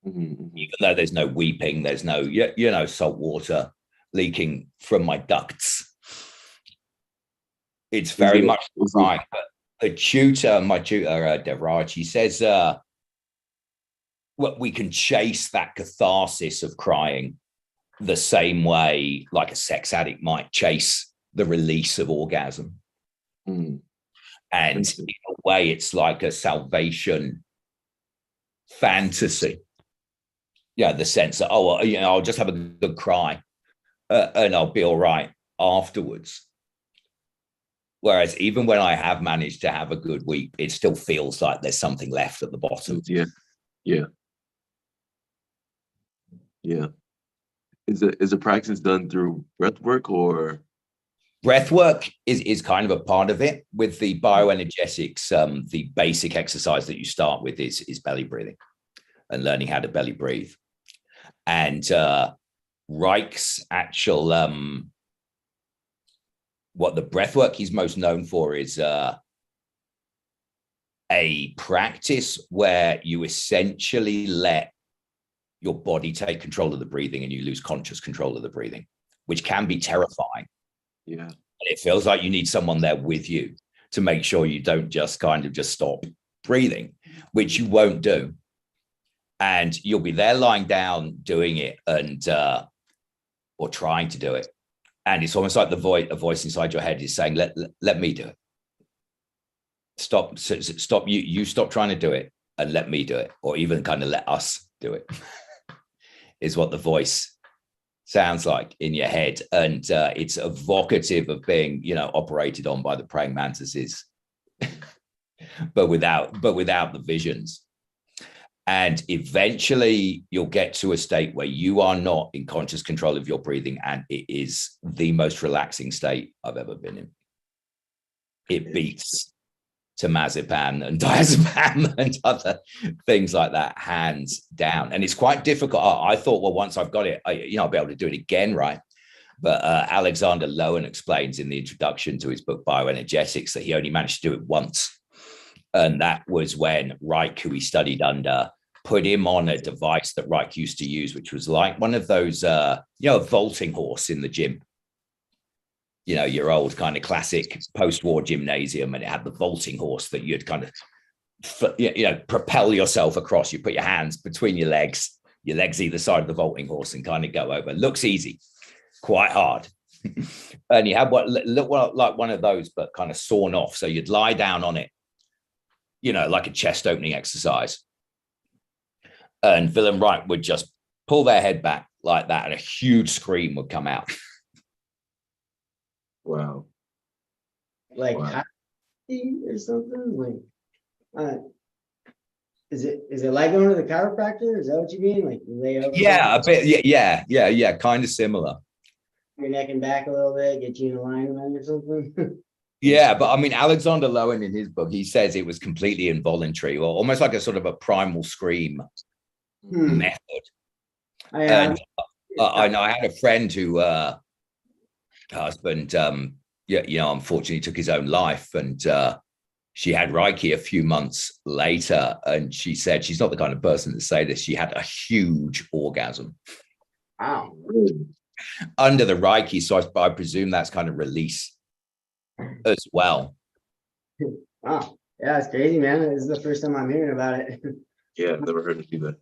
[SPEAKER 14] Mm-hmm.
[SPEAKER 15] Even though there's no weeping, there's no salt water leaking from my ducts. It's very much crying. But my tutor, Devraj, he says, we can chase that catharsis of crying the same way like a sex addict might chase the release of orgasm.
[SPEAKER 14] Mm.
[SPEAKER 15] And in a way, it's like a salvation fantasy. Yeah, the sense that, I'll just have a good cry and I'll be all right afterwards. Whereas even when I have managed to have a good week, it still feels like there's something left at the bottom.
[SPEAKER 14] Yeah. Is the practice done through breath work or?
[SPEAKER 15] Breath work is kind of a part of it. With the bioenergetics, the basic exercise that you start with is belly breathing and learning how to belly breathe. And Reich's actual, what the breath work he's most known for is a practice where you essentially let your body take control of the breathing and you lose conscious control of the breathing, which can be terrifying.
[SPEAKER 14] Yeah.
[SPEAKER 15] And it feels like you need someone there with you to make sure you don't just kind of just stop breathing, which you won't do. And you'll be there lying down doing it and or trying to do it. And it's almost like a voice inside your head is saying, let me do it. Stop, you stop trying to do it and let me do it. Or even kind of let us do it is what the voice sounds like in your head. And it's evocative of being, operated on by the praying mantises, but without the visions. And eventually you'll get to a state where you are not in conscious control of your breathing. And it is the most relaxing state I've ever been in. It beats temazepam and diazepam and other things like that, hands down. And it's quite difficult. I thought, well, once I've got it, I'll be able to do it again, right? But Alexander Lowen explains in the introduction to his book, Bioenergetics, that he only managed to do it once. And that was when Reich, who he studied under, put him on a device that Reich used to use, which was like one of those, a vaulting horse in the gym. Your old kind of classic post-war gymnasium, and it had the vaulting horse that you'd kind of, propel yourself across. You put your hands between your legs either side of the vaulting horse and kind of go over. Looks easy, quite hard. And you had what looked like one of those, but kind of sawn off. So you'd lie down on it, like a chest opening exercise. And Willem Reich would just pull their head back like that, and a huge scream would come out.
[SPEAKER 14] Wow.
[SPEAKER 13] Like or something? Like is it like going to the chiropractor? Is that what you mean? Like you lay over?
[SPEAKER 15] Yeah, a bit. Yeah. Kind of similar.
[SPEAKER 13] Your neck and back a little bit, get you in alignment or something.
[SPEAKER 15] Yeah, but I mean, Alexander Lowen in his book, he says it was completely involuntary, or almost like a sort of a primal scream method. And I know I had a friend who husband, unfortunately took his own life, and she had Reiki a few months later, and she said she's not the kind of person to say this. She had a huge orgasm.
[SPEAKER 13] Wow.
[SPEAKER 15] Under the Reiki, so I presume that's kind of release as well.
[SPEAKER 13] Wow. Yeah, it's crazy, man. This is the first time I'm hearing about it.
[SPEAKER 14] Yeah, I've never heard of that.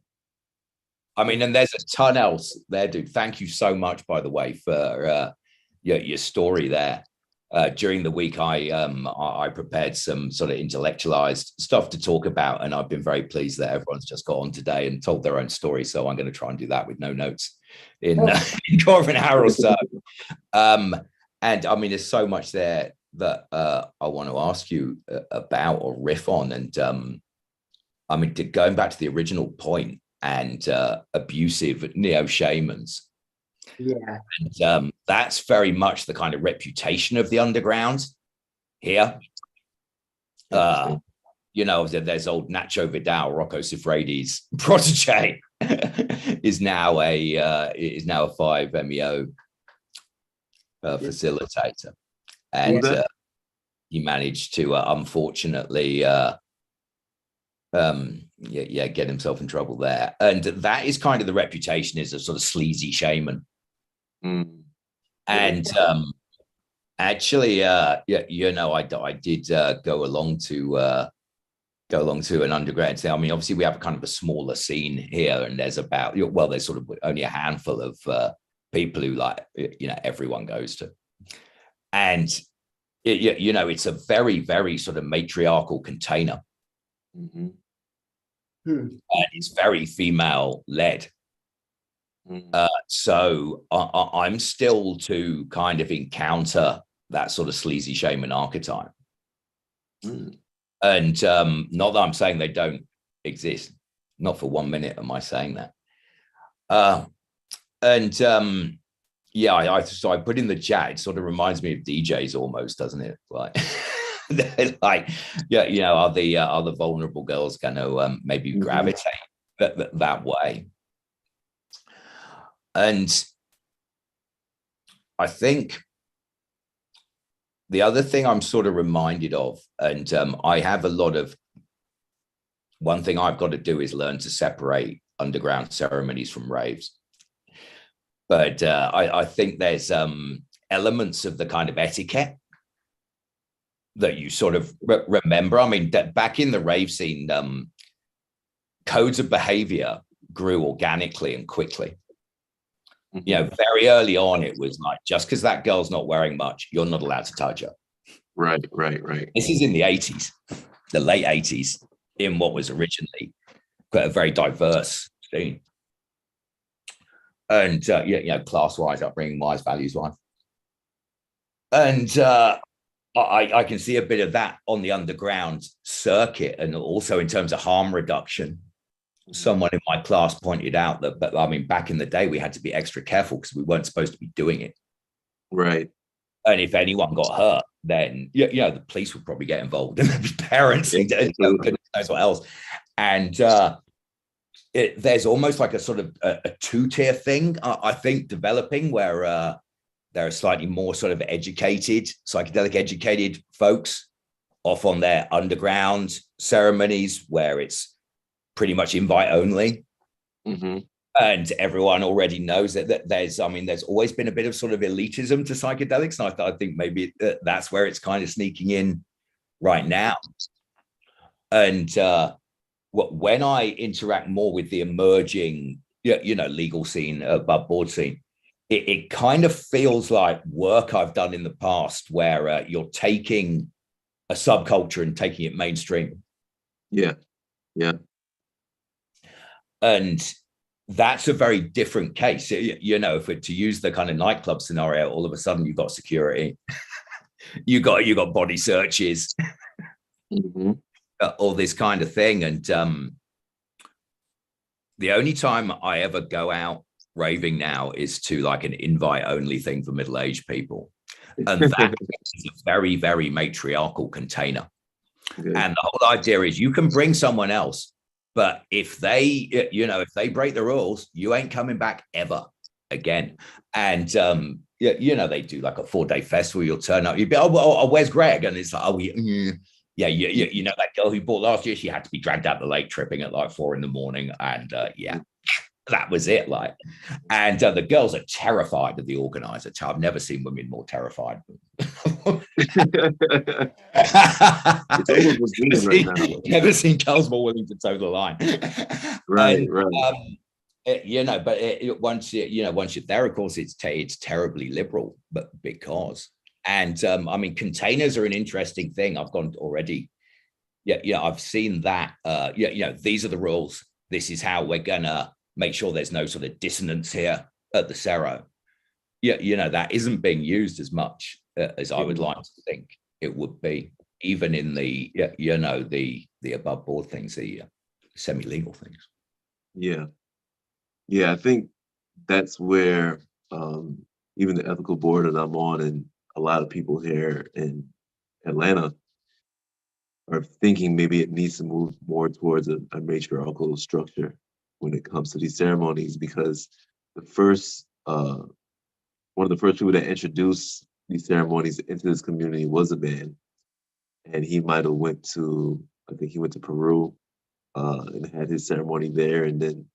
[SPEAKER 15] I mean, and there's a ton else there, dude. Thank you so much, by the way, for your story there. During the week, I prepared some sort of intellectualized stuff to talk about, and I've been very pleased that everyone's just got on today and told their own story. So I'm going to try and do that with no notes in Corbin Harrell. So, And I mean, there's so much there that I want to ask you about or riff on. And I mean, going back to the original point and abusive neo shamans.
[SPEAKER 13] Yeah.
[SPEAKER 15] And that's very much the kind of reputation of the underground here. You know, there's old Nacho Vidal, Rocco Siffredi's protege, is now a 5-MEO facilitator, and he managed to unfortunately get himself in trouble there. And that is kind of the reputation, is a sort of sleazy shaman. And actually you know, I did go along to an underground thing. I mean, obviously we have a kind of a smaller scene here, and there's sort of only a handful of people who, like, you know, everyone goes to. And you know, it's a very, very sort of matriarchal container. And it's very female led. So I'm still to kind of encounter that sort of sleazy shaman archetype. And not that I'm saying they don't exist, not for 1 minute am I saying that. So I put in the chat, it sort of reminds me of DJs almost, doesn't it? Like, like, yeah, you know, are the vulnerable girls going to maybe gravitate that way? And I think the other thing I'm sort of reminded of, and I have one thing I've got to do is learn to separate underground ceremonies from raves. But I think there's elements of the kind of etiquette that you sort of remember. I mean, back in the rave scene, codes of behavior grew organically and quickly. You know, very early on, it was like, just because that girl's not wearing much, you're not allowed to touch her.
[SPEAKER 14] Right.
[SPEAKER 15] This is in the 80s, the late 80s, in what was originally quite a very diverse scene. And, you know, class-wise, upbringing-wise, values-wise. And I can see a bit of that on the underground circuit, and also in terms of harm reduction. Someone in my class pointed out that, but I mean, back in the day, we had to be extra careful because we weren't supposed to be doing it.
[SPEAKER 14] Right.
[SPEAKER 15] And if anyone got hurt, then, you know, the police would probably get involved, and there'd be parents and goodness knows what else. And there's almost like a sort of a two-tier thing, I think, developing, where there are slightly more sort of psychedelic educated folks off on their underground ceremonies, where it's pretty much invite only. And everyone already knows that there's always been a bit of sort of elitism to psychedelics. And I think maybe that's where it's kind of sneaking in right now. And when I interact more with the emerging, you know, legal scene, above board scene, it kind of feels like work I've done in the past, where you're taking a subculture and taking it mainstream.
[SPEAKER 14] Yeah.
[SPEAKER 15] And that's a very different case. You know, to use the kind of nightclub scenario, all of a sudden you've got security, you got body searches, all this kind of thing. And the only time I ever go out raving now is to like an invite only thing for middle-aged people. And that is a very, very matriarchal container. And the whole idea is you can bring someone else, but if they break the rules, you ain't coming back ever again. And you know, they do like a 4-day festival. You'll turn up, you'd be, oh, where's Greg? And it's like, yeah, you know, that girl who bought last year, she had to be dragged out the lake tripping at like 4 a.m. And that was it. Like, and the girls are terrified of the organizer. I've never seen women more terrified. Never seen girls more willing to toe the line.
[SPEAKER 14] Right.
[SPEAKER 15] You know, but once you're there, of course, it's terribly liberal, but because. And I mean, containers are an interesting thing. I've gone already. Yeah, I've seen that. You know, these are the rules. This is how we're gonna make sure there's no sort of dissonance here at the Cerro. yeah, that isn't being used as much as I would like to think it would be, even in the the above board things, the semi-legal things.
[SPEAKER 14] Yeah. Yeah, I think that's where even the ethical board that I'm on and a lot of people here in Atlanta are thinking maybe it needs to move more towards a matriarchal structure when it comes to these ceremonies, because the first one of the first people that introduced these ceremonies into this community was a man, and he might have went to, I think he went to Peru and had his ceremony there, and then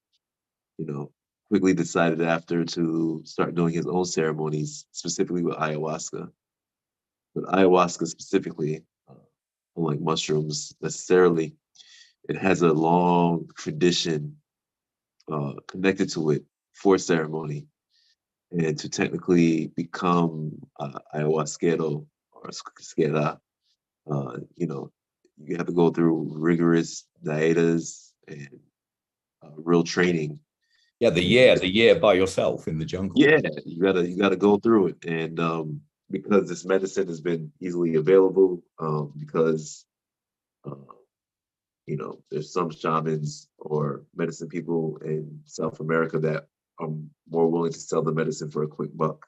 [SPEAKER 14] quickly decided after to start doing his own ceremonies, specifically with ayahuasca. But ayahuasca specifically, unlike mushrooms necessarily, it has a long tradition connected to it for ceremony. And to technically become ayahuasquero or squera, you have to go through rigorous dietas and real training.
[SPEAKER 15] Yeah, the year by yourself in the jungle.
[SPEAKER 14] Yeah, you gotta go through it, and because this medicine has been easily available, because uh, there's some shamans or medicine people in South America that are more willing to sell the medicine for a quick buck,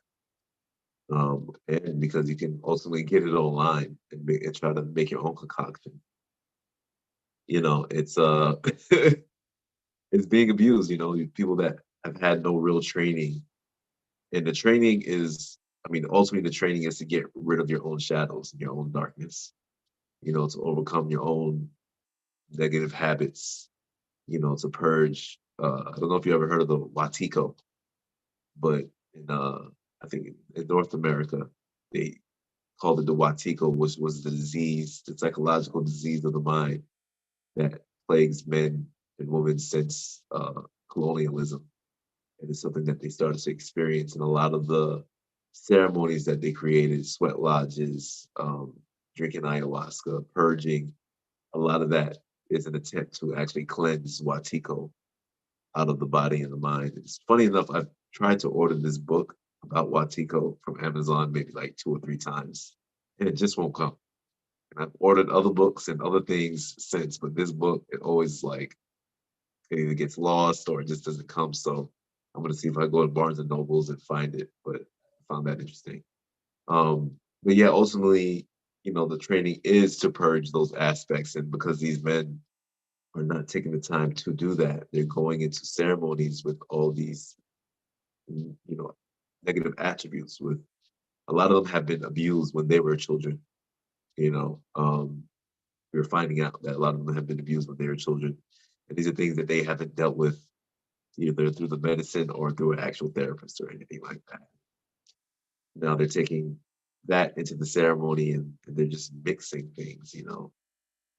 [SPEAKER 14] and because you can ultimately get it online and try to make your own concoction. It's it's being abused. People that have had no real training. And the training is, I mean, ultimately the training is to get rid of your own shadows and your own darkness, to overcome your own negative habits, to purge. I don't know if you ever heard of the Watiko, but I think in North America, they called it the Watiko, which was the disease, the psychological disease of the mind that plagues men and women since colonialism. And it's something that they started to experience in a lot of the ceremonies that they created, sweat lodges, drinking ayahuasca, purging. A lot of that is an attempt to actually cleanse Watiko out of the body and the mind. It's funny enough, I've tried to order this book about Watiko from Amazon maybe like 2 or 3 times, and it just won't come. And I've ordered other books and other things since, but this book, it always it either gets lost or it just doesn't come. So I'm gonna see if I go to Barnes and Nobles and find it. But I found that interesting. But yeah, ultimately, the training is to purge those aspects, and because these men are not taking the time to do that, they're going into ceremonies with all these, negative attributes. With a lot of them have been abused when they were children. You know, we're finding out that a lot of them have been abused when they were children, and these are things that they haven't dealt with either through the medicine or through an actual therapist or anything like that. Now they're taking that into the ceremony and they're just mixing things, in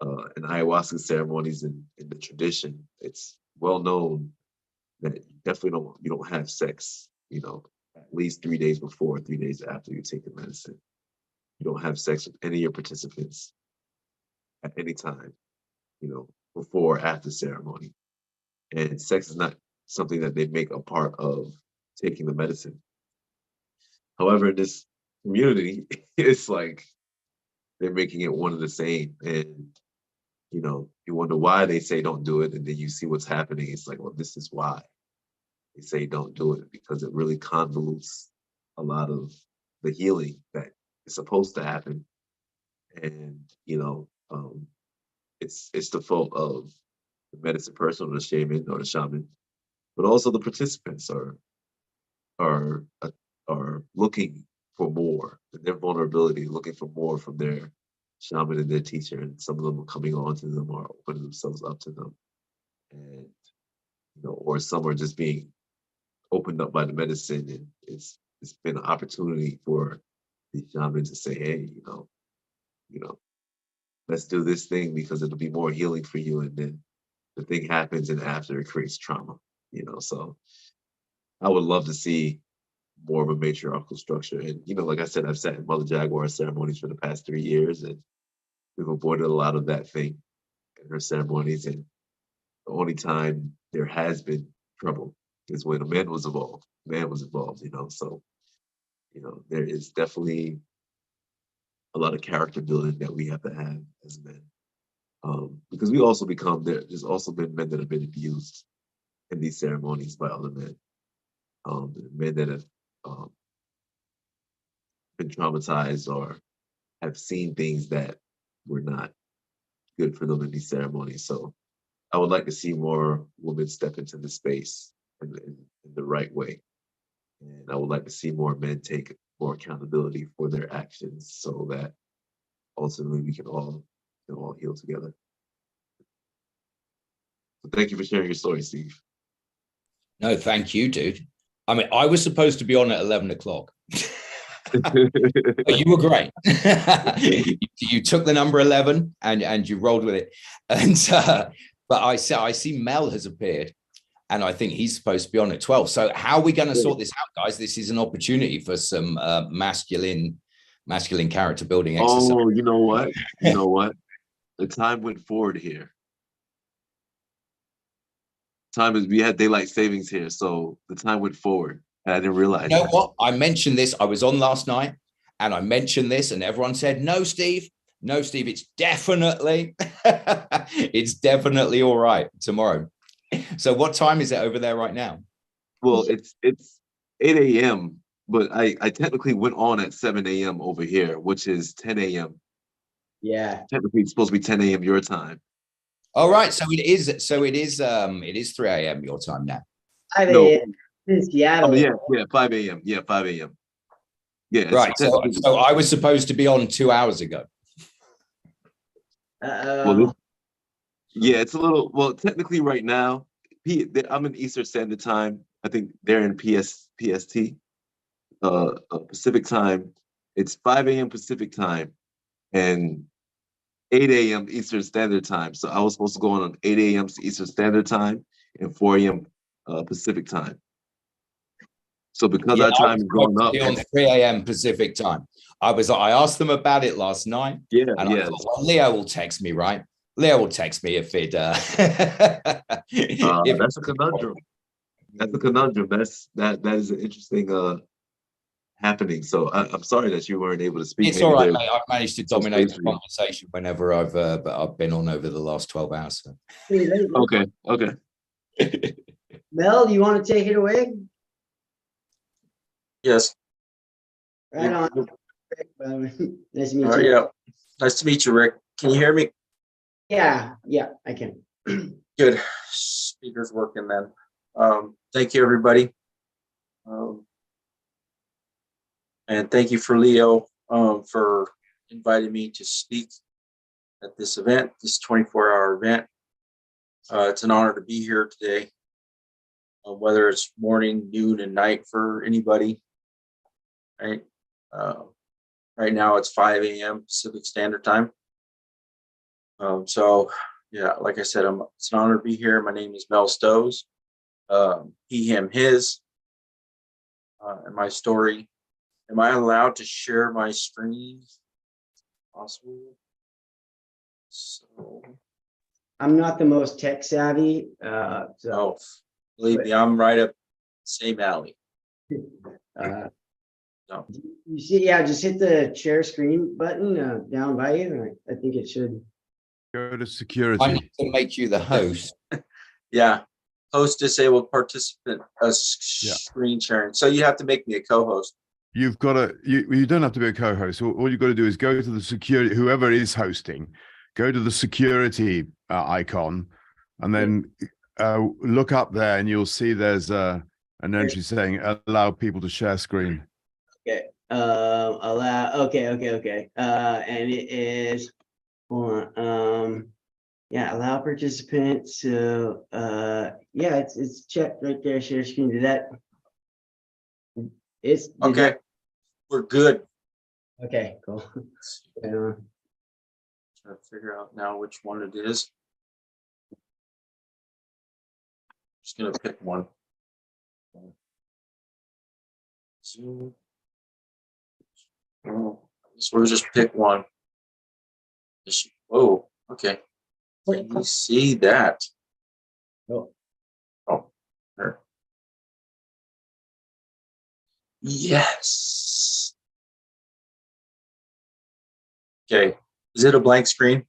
[SPEAKER 14] ayahuasca ceremonies in the tradition, it's well known that you don't have sex, at least 3 days before, 3 days after you take the medicine. You don't have sex with any of your participants at any time, before or after ceremony. And sex is not something that they make a part of taking the medicine. However, in this community, it's like they're making it one of the same. And, you wonder why they say don't do it. And then you see what's happening. It's like, well, this is why they say don't do it, because it really convolutes a lot of the healing that is supposed to happen. And, it's the fault of the medicine person or the shaman, but also the participants are uh, are looking for more, and their vulnerability, looking for more from their shaman and their teacher, and some of them are coming on to them or opening themselves up to them, and or some are just being opened up by the medicine, and it's been an opportunity for the shaman to say, hey, you know, let's do this thing because it'll be more healing for you, and then the thing happens, and after it creates trauma, so I would love to see more of a matriarchal structure. And, like I said, I've sat in Mother Jaguar ceremonies for the past 3 years, and we've avoided a lot of that thing in her ceremonies. And the only time there has been trouble is when a man was involved. So you know, there is definitely a lot of character building that we have to have as men. Because we also become, there's also been men that have been abused in these ceremonies by other men. Men that have been traumatized or have seen things that were not good for them in these ceremonies. So I would like to see more women step into the space in the right way. And I would like to see more men take more accountability for their actions so that ultimately we can all heal together. So thank you for sharing your story, Steve.
[SPEAKER 15] No, thank you, dude. I mean, I was supposed to be on at 11 o'clock. But you were great. You took the number 11 and you rolled with it. And but I see Mel has appeared, and I think he's supposed to be on at 12. So how are we going to sort this out, guys? This is an opportunity for some masculine character building exercise.
[SPEAKER 14] Oh, you know what? You know what? The time went forward here. We had daylight savings here, so the time went forward. And I didn't realize.
[SPEAKER 15] You know what? I mentioned this. I was on last night, and I mentioned this, and everyone said, "No, Steve. No, Steve. It's definitely, it's definitely all right tomorrow." So, what time is it over there right now?
[SPEAKER 14] Well, it's 8 a.m., but I technically went on at 7 a.m. over here, which is 10 a.m.
[SPEAKER 13] Yeah.
[SPEAKER 14] Technically, it's supposed to be 10 a.m. your time.
[SPEAKER 15] All right. So it is 3 a.m. your time now.
[SPEAKER 13] 5
[SPEAKER 14] No.
[SPEAKER 13] a.m. in Seattle.
[SPEAKER 14] Oh, yeah, 5 a.m. Yeah, 5 a.m. Yeah.
[SPEAKER 15] Right. So I was supposed to be on 2 hours ago.
[SPEAKER 14] Well, yeah, it's a little, well, technically right now, I'm in Eastern Standard Time. I think they're in PST, Pacific Time. It's 5 a.m. Pacific Time and 8 a.m. Eastern Standard Time. So I was supposed to go on 8 a.m. Eastern Standard Time and 4 a.m. Pacific Time. So because our time is going up
[SPEAKER 15] on 3 a.m. Pacific Time. I asked them about it last night.
[SPEAKER 14] Yeah,
[SPEAKER 15] and
[SPEAKER 14] yeah.
[SPEAKER 15] I thought, well, Leo will text me, right? Leo will text me if it
[SPEAKER 14] that's a conundrum. That's a conundrum. That is an interesting happening. So I'm sorry that you weren't able to speak.
[SPEAKER 15] It's
[SPEAKER 14] Maybe
[SPEAKER 15] all right, mate. I've managed to dominate the
[SPEAKER 14] you.
[SPEAKER 15] conversation whenever I've been on over the last 12 hours. So.
[SPEAKER 14] Okay.
[SPEAKER 13] Mel, you want to take it away?
[SPEAKER 16] Yes.
[SPEAKER 13] Right on. Nice to meet you.
[SPEAKER 16] Yeah. Nice to meet you, Rick. Can you hear me?
[SPEAKER 13] Yeah, I can.
[SPEAKER 16] Good. Speaker's working then. Thank you, everybody. And thank you for Leo for inviting me to speak at this event, this 24-hour event. It's an honor to be here today, whether it's morning, noon, and night for anybody. Right. Right now it's 5 a.m. Pacific Standard Time. So yeah, like I said, it's an honor to be here. My name is Mel Stows. He, him, his, and my story. Am I allowed to share my screen? Possible. So
[SPEAKER 13] I'm not the most tech savvy. So
[SPEAKER 16] believe me, I'm right up the same alley. No.
[SPEAKER 13] You see, just hit the share screen button down by you. I think it should
[SPEAKER 17] go to security.
[SPEAKER 15] I need to make you the host.
[SPEAKER 16] Yeah, host disabled participant screen sharing. So you have to make me a co-host.
[SPEAKER 17] You've got to. You don't have to be a co-host. All you've got to do is go to the security. Whoever is hosting, go to the security icon, and then look up there, and you'll see there's an entry saying allow people to share screen.
[SPEAKER 13] Okay. Allow. Okay. And it is. Hold on. Yeah. Allow participants. So. It's checked right there. Share screen. Did that? It's
[SPEAKER 16] okay. We're good.
[SPEAKER 13] Okay. Cool.
[SPEAKER 16] Trying to figure out now which one it is. Just gonna pick one. Zoom. So we'll just pick one. Oh, okay. Can you see that?
[SPEAKER 13] Oh.
[SPEAKER 16] There. Yes. Okay. Is it a blank screen?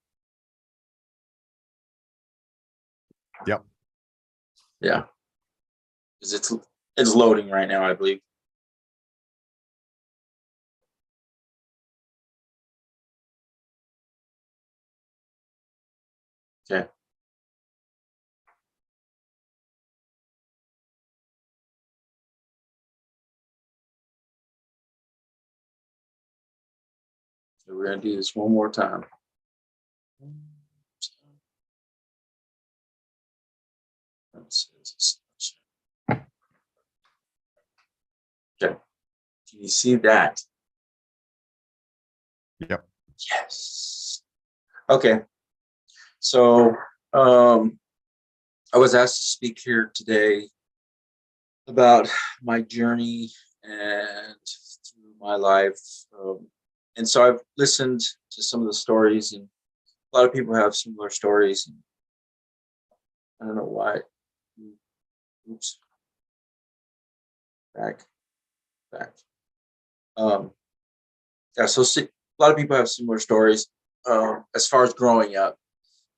[SPEAKER 17] Yep.
[SPEAKER 16] Yeah. Because it's loading right now, I believe. Okay. So we're gonna do this one more time. Okay. Can you see that?
[SPEAKER 17] Yep.
[SPEAKER 16] Yes. Okay. So I was asked to speak here today about my journey and through my life. And so I've listened to some of the stories, and a lot of people have similar stories. And I don't know why. Oops. Back. Yeah, so a lot of people have similar stories as far as growing up.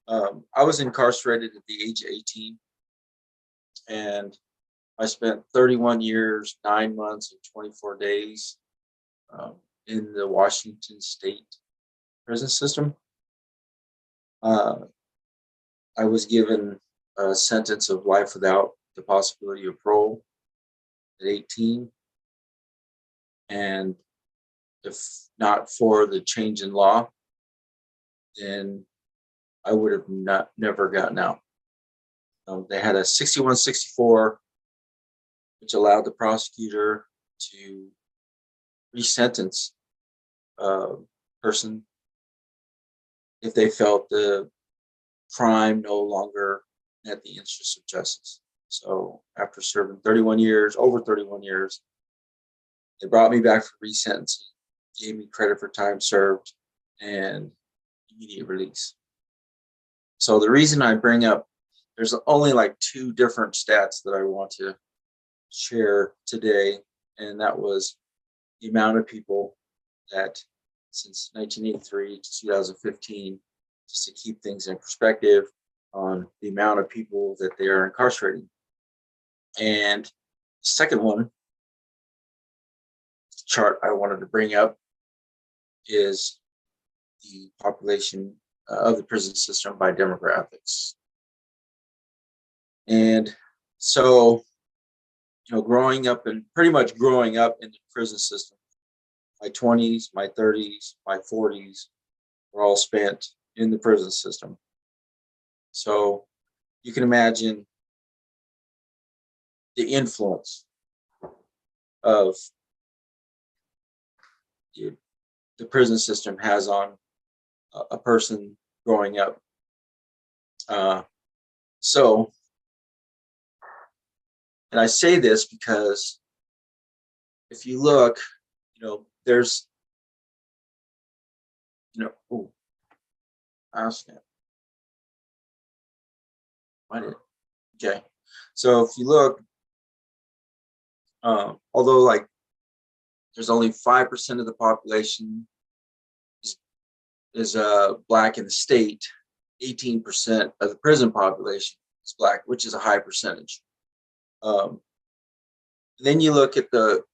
[SPEAKER 16] I was incarcerated at the age of 18, and I spent 31 years, 9 months, and 24 days in the Washington State prison system. I was given a sentence of life without the possibility of parole at 18. And if not for the change in law, then I would have never gotten out. They had a 6164, which allowed the prosecutor to resentence a person if they felt the crime no longer met the interests of justice. So after serving 31 years, over 31 years, they brought me back for resentencing, gave me credit for time served, and immediate release. So the reason I bring up, there's only like 2 different stats that I want to share today, and that was the amount of people that since 1983 to 2015, just to keep things in perspective on the amount of people that they are incarcerating. And the second one, chart I wanted to bring up, is the population of the prison system by demographics. And so, growing up and pretty much growing up in the prison system, my 20s, my 30s, my 40s were all spent in the prison system. So you can imagine the influence of the prison system has on a person growing up. And I say this because if you look, there's, okay. So if you look, although like there's only 5% of the population is Black in the state, 18% of the prison population is Black, which is a high percentage. Then you look at the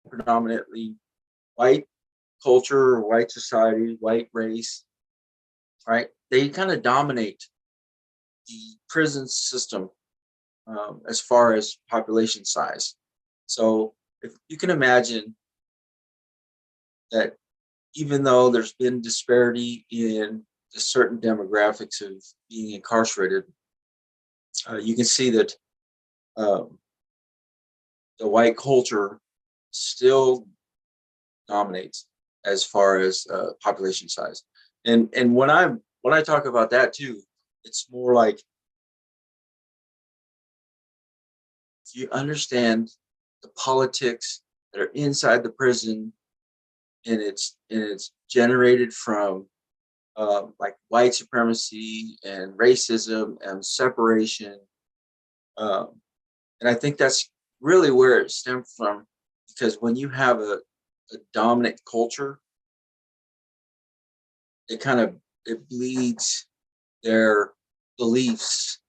[SPEAKER 16] predominantly white culture, white society, white race, right? They kind of dominate the prison system as far as population size. So if you can imagine that even though there's been disparity in the certain demographics of being incarcerated, you can see that the white culture still dominates as far as population size. And when I talk about that too, it's more like, if you understand the politics that are inside the prison, and it's generated from like white supremacy and racism and separation, and I think that's really where it stemmed from, because when you have a dominant culture, it bleeds their beliefs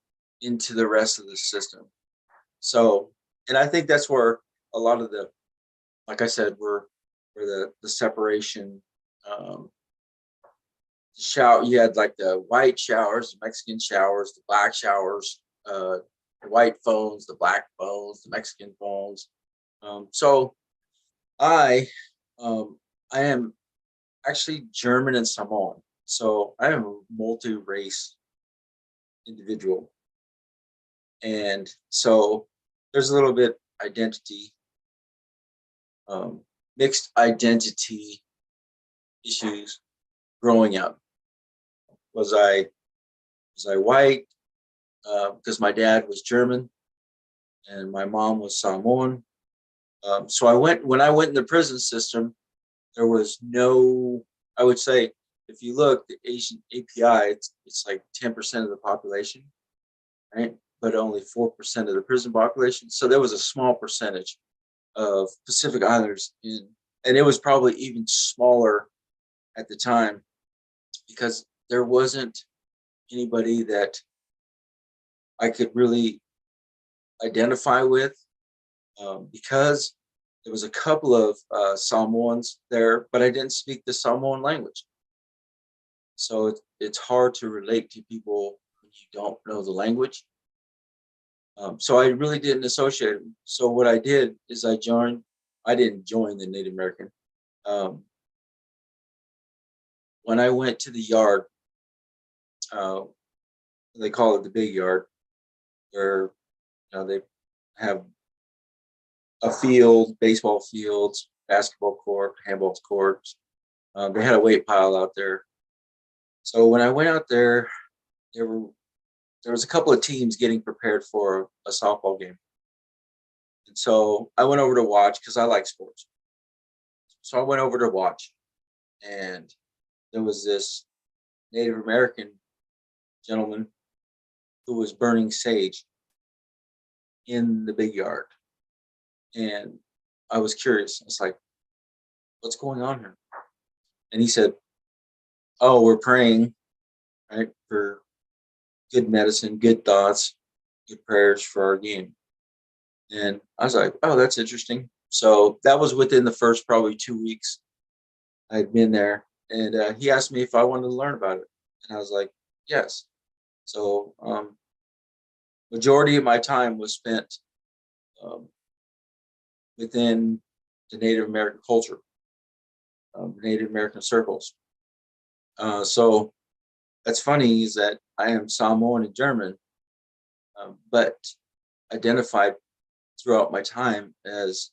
[SPEAKER 16] into the rest of the system. So, and I think that's where a lot of the, like I said, where the separation, you had like the white showers, the Mexican showers, the black showers, the white phones, the black phones, the Mexican phones. So I am actually German and Samoan. So I am a multi-race individual. And so there's a little bit identity, mixed identity issues growing up. Was I white? Because my dad was German and my mom was Samoan. So when I went in the prison system, there was no, I would say, if you look, the Asian API, it's like 10% of the population, right? But only 4% of the prison population. So there was a small percentage of Pacific Islanders and it was probably even smaller at the time because there wasn't anybody that I could really identify with, because there was a couple of Samoans there, but I didn't speak the Samoan language. So it's hard to relate to people when you don't know the language. So I really didn't associate them. So what I did is I didn't join the Native American. When I went to the yard, they call it the big yard, where they have a field, baseball fields, basketball court, handball courts. They had a weight pile out there. So when I went out there, there was a couple of teams getting prepared for a softball game. And so I went over to watch because I like sports. So I went over to watch, and there was this Native American gentleman who was burning sage in the big yard. And I was curious. I was like, what's going on here? And he said, oh, we're praying, right, for good medicine, good thoughts, good prayers for our game. And I was like, oh, that's interesting. So that was within the first probably 2 weeks I had been there. And he asked me if I wanted to learn about it. And I was like, yes. So majority of my time was spent within the Native American culture, Native American circles. So that's funny is that I am Samoan and German, but identified throughout my time as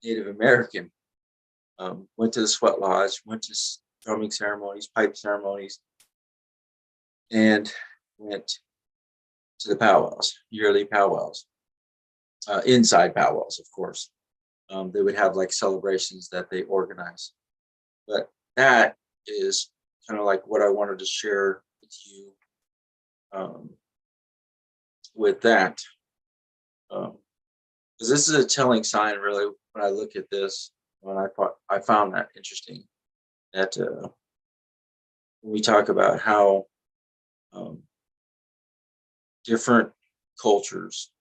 [SPEAKER 16] Native American. Went to the sweat lodge, went to drumming ceremonies, pipe ceremonies, and went to the powwows, yearly powwows, inside powwows, of course. They would have like celebrations that they organize. But that is kind of like what I wanted to share with you with that. Because this is a telling sign, really, when I look at this, when I found that interesting, that when we talk about how different cultures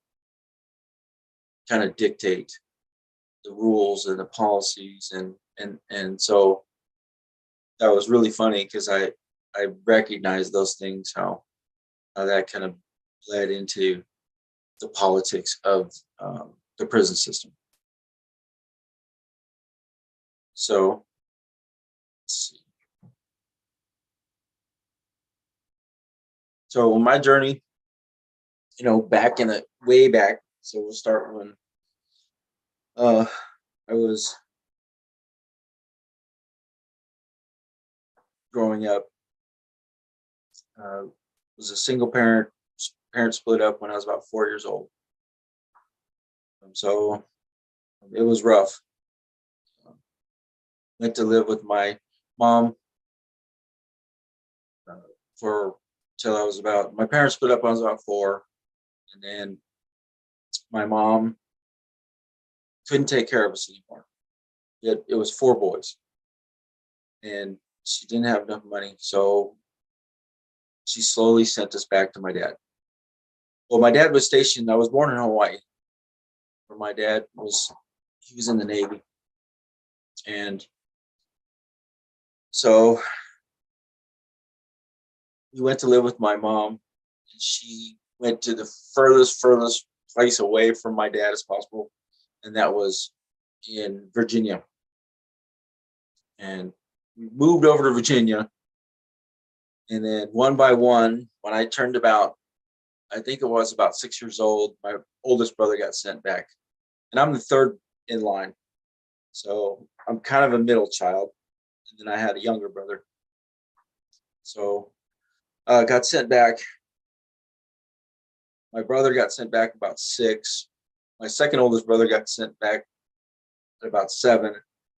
[SPEAKER 16] kind of dictate the rules and the policies, and so that was really funny because I recognized those things, how that kind of led into the politics of the prison system. So let's see. So my journey, back in the way back. So we'll start when I was growing up. Was a single parent. Parents split up when I was about 4 years old. So it was rough. Went to live with my mom till I was my parents split up when I was about 4. And then my mom couldn't take care of us anymore. It was 4 boys, and she didn't have enough money, so she slowly sent us back to my dad. Well, my dad was stationed. I was born in Hawaii, where my dad was. He was in the Navy, and so we went to live with my mom, and she went to the furthest place away from my dad as possible, and that was in Virginia. And we moved over to Virginia, and then one by one, when I turned about, I think it was about 6 years old, my oldest brother got sent back, and I'm the third in line, so I'm kind of a middle child, and then I had a younger brother, so got sent back. My brother got sent back about 6. My second oldest brother got sent back at about 7,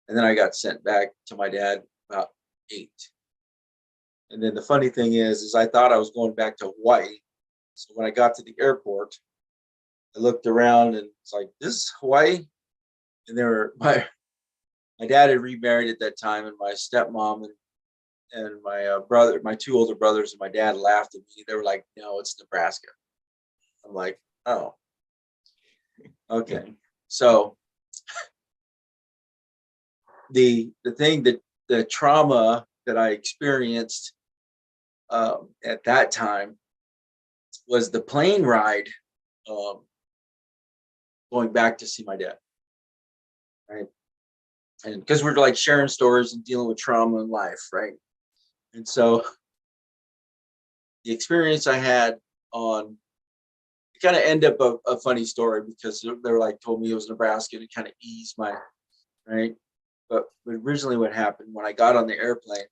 [SPEAKER 16] and then I got sent back to my dad about 8. And then the funny thing is I thought I was going back to Hawaii. So when I got to the airport, I looked around and it's like, this is Hawaii? And my dad had remarried at that time, and my stepmom and my brother, my 2 older brothers, and my dad laughed at me. They were like, no, it's Nebraska. I'm like, oh, okay. So the thing that the trauma that I experienced at that time was the plane ride going back to see my dad, right? And because we're like sharing stories and dealing with trauma in life, right? And so the experience I had on it kind of ended up a funny story, because they were like told me it was Nebraska to kind of ease my right. But originally what happened when I got on the airplane,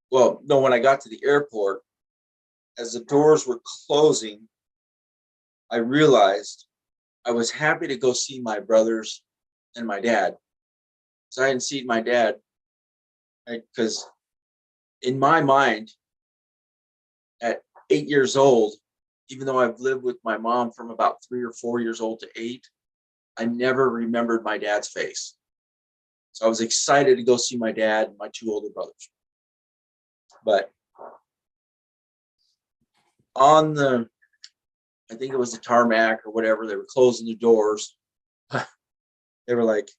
[SPEAKER 16] when I got to the airport, as the doors were closing, I realized I was happy to go see my brothers and my dad. So I hadn't seen my dad, right? Because in my mind, at 8 years old, even though I've lived with my mom from about 3 or 4 years old to 8, I never remembered my dad's face. So I was excited to go see my dad and my 2 older brothers. But on the, I think it was the tarmac or whatever, they were closing the doors. They were like,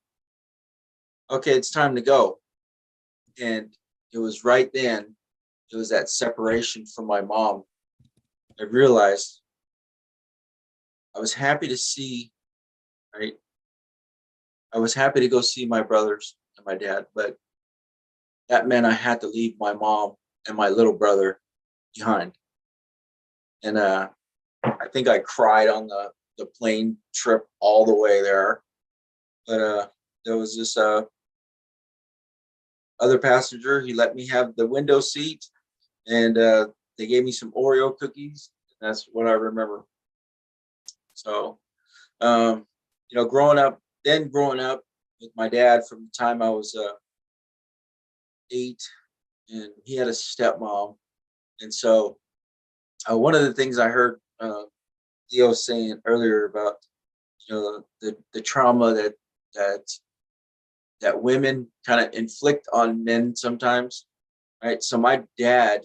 [SPEAKER 16] okay, it's time to go. And it was right then, it was that separation from my mom. I realized I was happy to see, right? I was happy to go see my brothers and my dad, but that meant I had to leave my mom and my little brother behind. And I think I cried on the plane trip all the way there. But there was this other passenger. He let me have the window seat, and they gave me some Oreo cookies. That's what I remember. So, growing up with my dad from the time I was 8, and he had a stepmom. And so one of the things I heard Leo saying earlier about, the trauma that women kind of inflict on men sometimes, right? So my dad,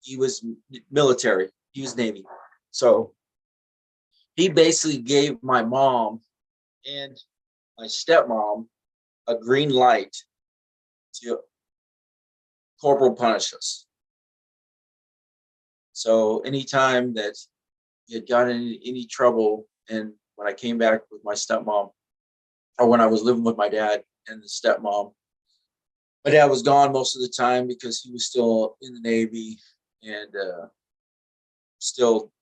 [SPEAKER 16] he was military, he was Navy. So he basically gave my mom and my stepmom a green light to corporal punish us. So anytime that you had gotten in any trouble, and when I came back with my stepmom, or when I was living with my dad and the stepmom, my dad was gone most of the time because he was still in the Navy and still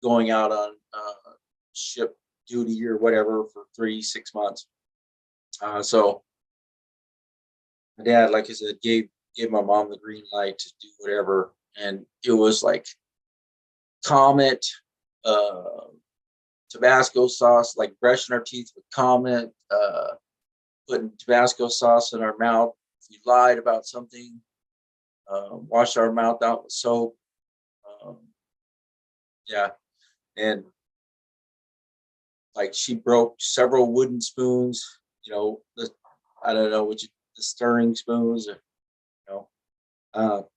[SPEAKER 16] going out on ship duty or whatever for 3-6 months. So my dad, like I said, gave my mom the green light to do whatever, and it was like Comet, Tabasco sauce, like brushing our teeth with Comet, putting Tabasco sauce in our mouth if we lied about something, wash our mouth out with soap. Yeah, and like she broke several wooden spoons, you know, I don't know which, the stirring spoons, or, you know,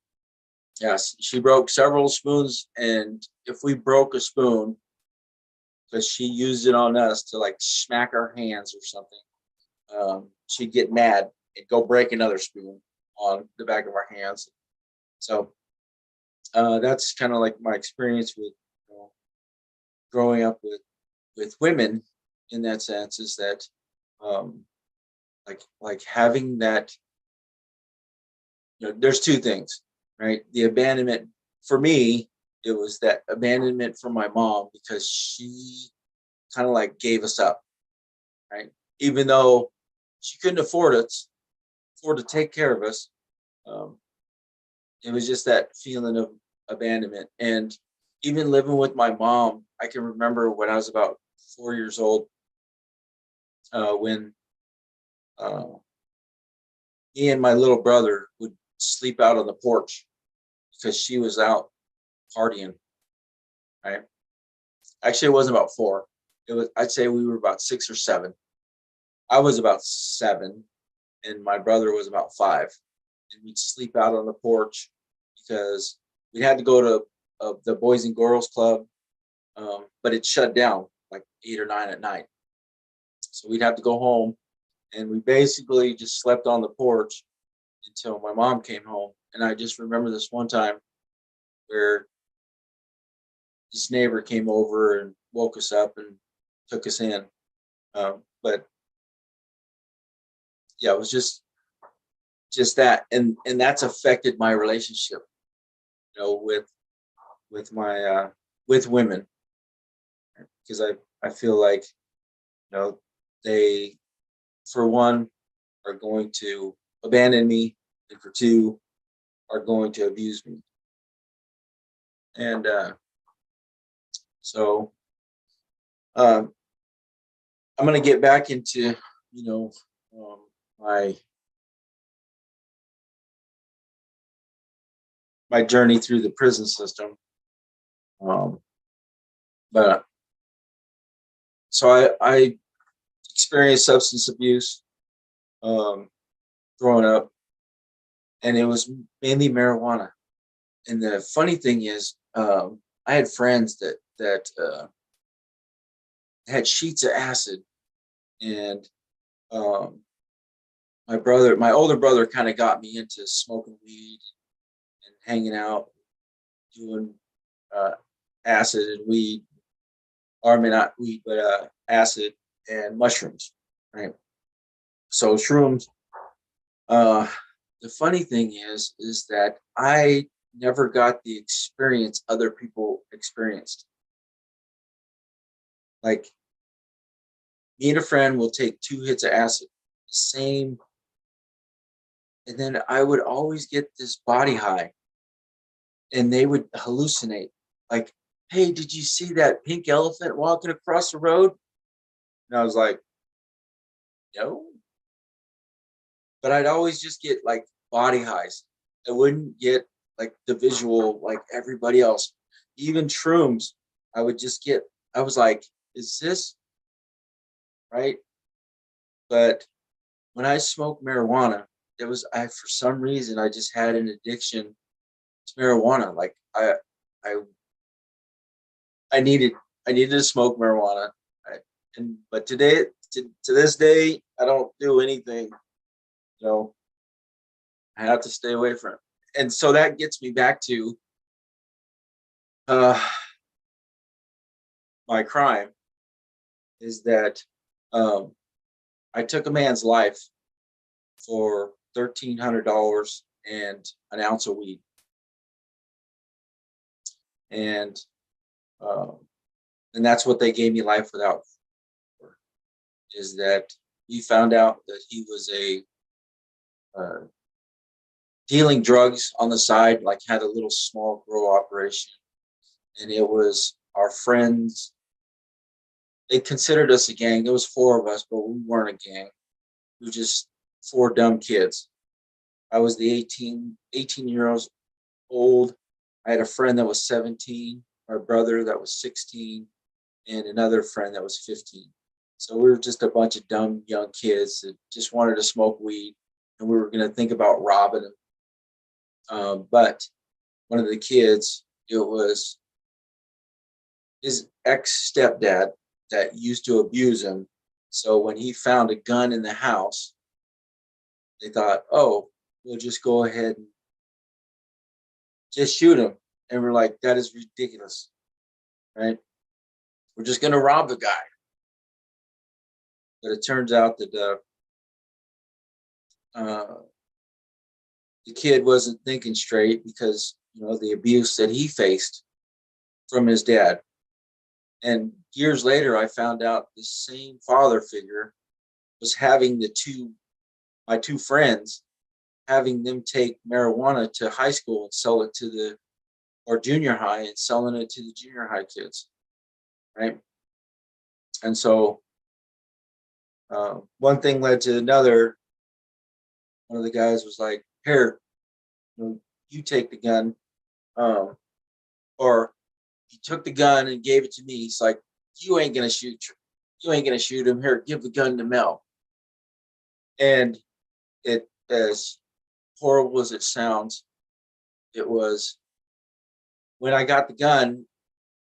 [SPEAKER 16] yes, she broke several spoons, and if we broke a spoon, because she used it on us to like smack our hands or something, she'd get mad and go break another spoon on the back of our hands. So that's kind of like my experience with, you know, growing up with women in that sense, is that like having that, you know, there's two things, right? The abandonment for me, it was that abandonment from my mom, because she kind of like gave us up, right? Even though she couldn't afford to take care of us. It was just that feeling of abandonment. And even living with my mom, I can remember when I was about 4 years old, when me and my little brother would sleep out on the porch because she was out partying, right? Actually, it wasn't about 4. It was, I'd say we were about 6 or 7. I was about 7 and my brother was about 5. And we'd sleep out on the porch because we had to go to the Boys and Girls Club, but it shut down like 8 or 9 at night. So we'd have to go home, and we basically just slept on the porch until my mom came home. And I just remember this one time where this neighbor came over and woke us up and took us in. But yeah, it was just that, and that's affected my relationship, you know, with my with women, because I feel like, you know, they, for one, are going to abandon me, and for 2, are going to abuse me. And so I'm going to get back into, you know, my journey through the prison system. But so I experienced substance abuse growing up, and it was mainly marijuana. And the funny thing is, I had friends that had sheets of acid, and my older brother kind of got me into smoking weed and hanging out, doing acid and weed, or I mean not weed, but acid and mushrooms, right? So shrooms. The funny thing is that I never got the experience other people experienced. Like, me and a friend will take 2 hits of acid, same, and then I would always get this body high, and they would hallucinate. Like, hey, did you see that pink elephant walking across the road? And I was like, no. But I'd always just get like body highs. I wouldn't get like the visual like everybody else. Even shrooms, I would just get, I was like, is this right? But when I smoked marijuana, it was, for some reason I just had an addiction to marijuana. Like I needed to smoke marijuana. But today, to this day, I don't do anything. You know, I have to stay away from it. And so that gets me back to my crime, is that I took a man's life for $1,300 and an ounce of weed. And that's what they gave me life without, is that we found out that he was dealing drugs on the side, like had a little small grow operation. And it was our friends. They considered us a gang. There was 4 of us, but we weren't a gang. We were just 4 dumb kids. I was the 18 years old. I had a friend that was 17, my brother that was 16, and another friend that was 15. So we were just a bunch of dumb young kids that just wanted to smoke weed, and we were going to think about robbing them. But one of the kids, it was his ex stepdad that used to abuse him. So when he found a gun in the house, they thought, oh, we'll just go ahead and just shoot him. And we're like, that is ridiculous, right? We're just going to rob the guy. But it turns out that the kid wasn't thinking straight because, you know, the abuse that he faced from his dad. And years later, I found out the same father figure was having my two friends, having them take marijuana to high school and sell it to or junior high and selling it to the junior high kids, right? And so one thing led to another. One of the guys was like, here, you take the gun. Or he took the gun and gave it to me. He's like, you ain't gonna shoot him. Here, give the gun to Mel. And it, as horrible as it sounds, it was, when I got the gun,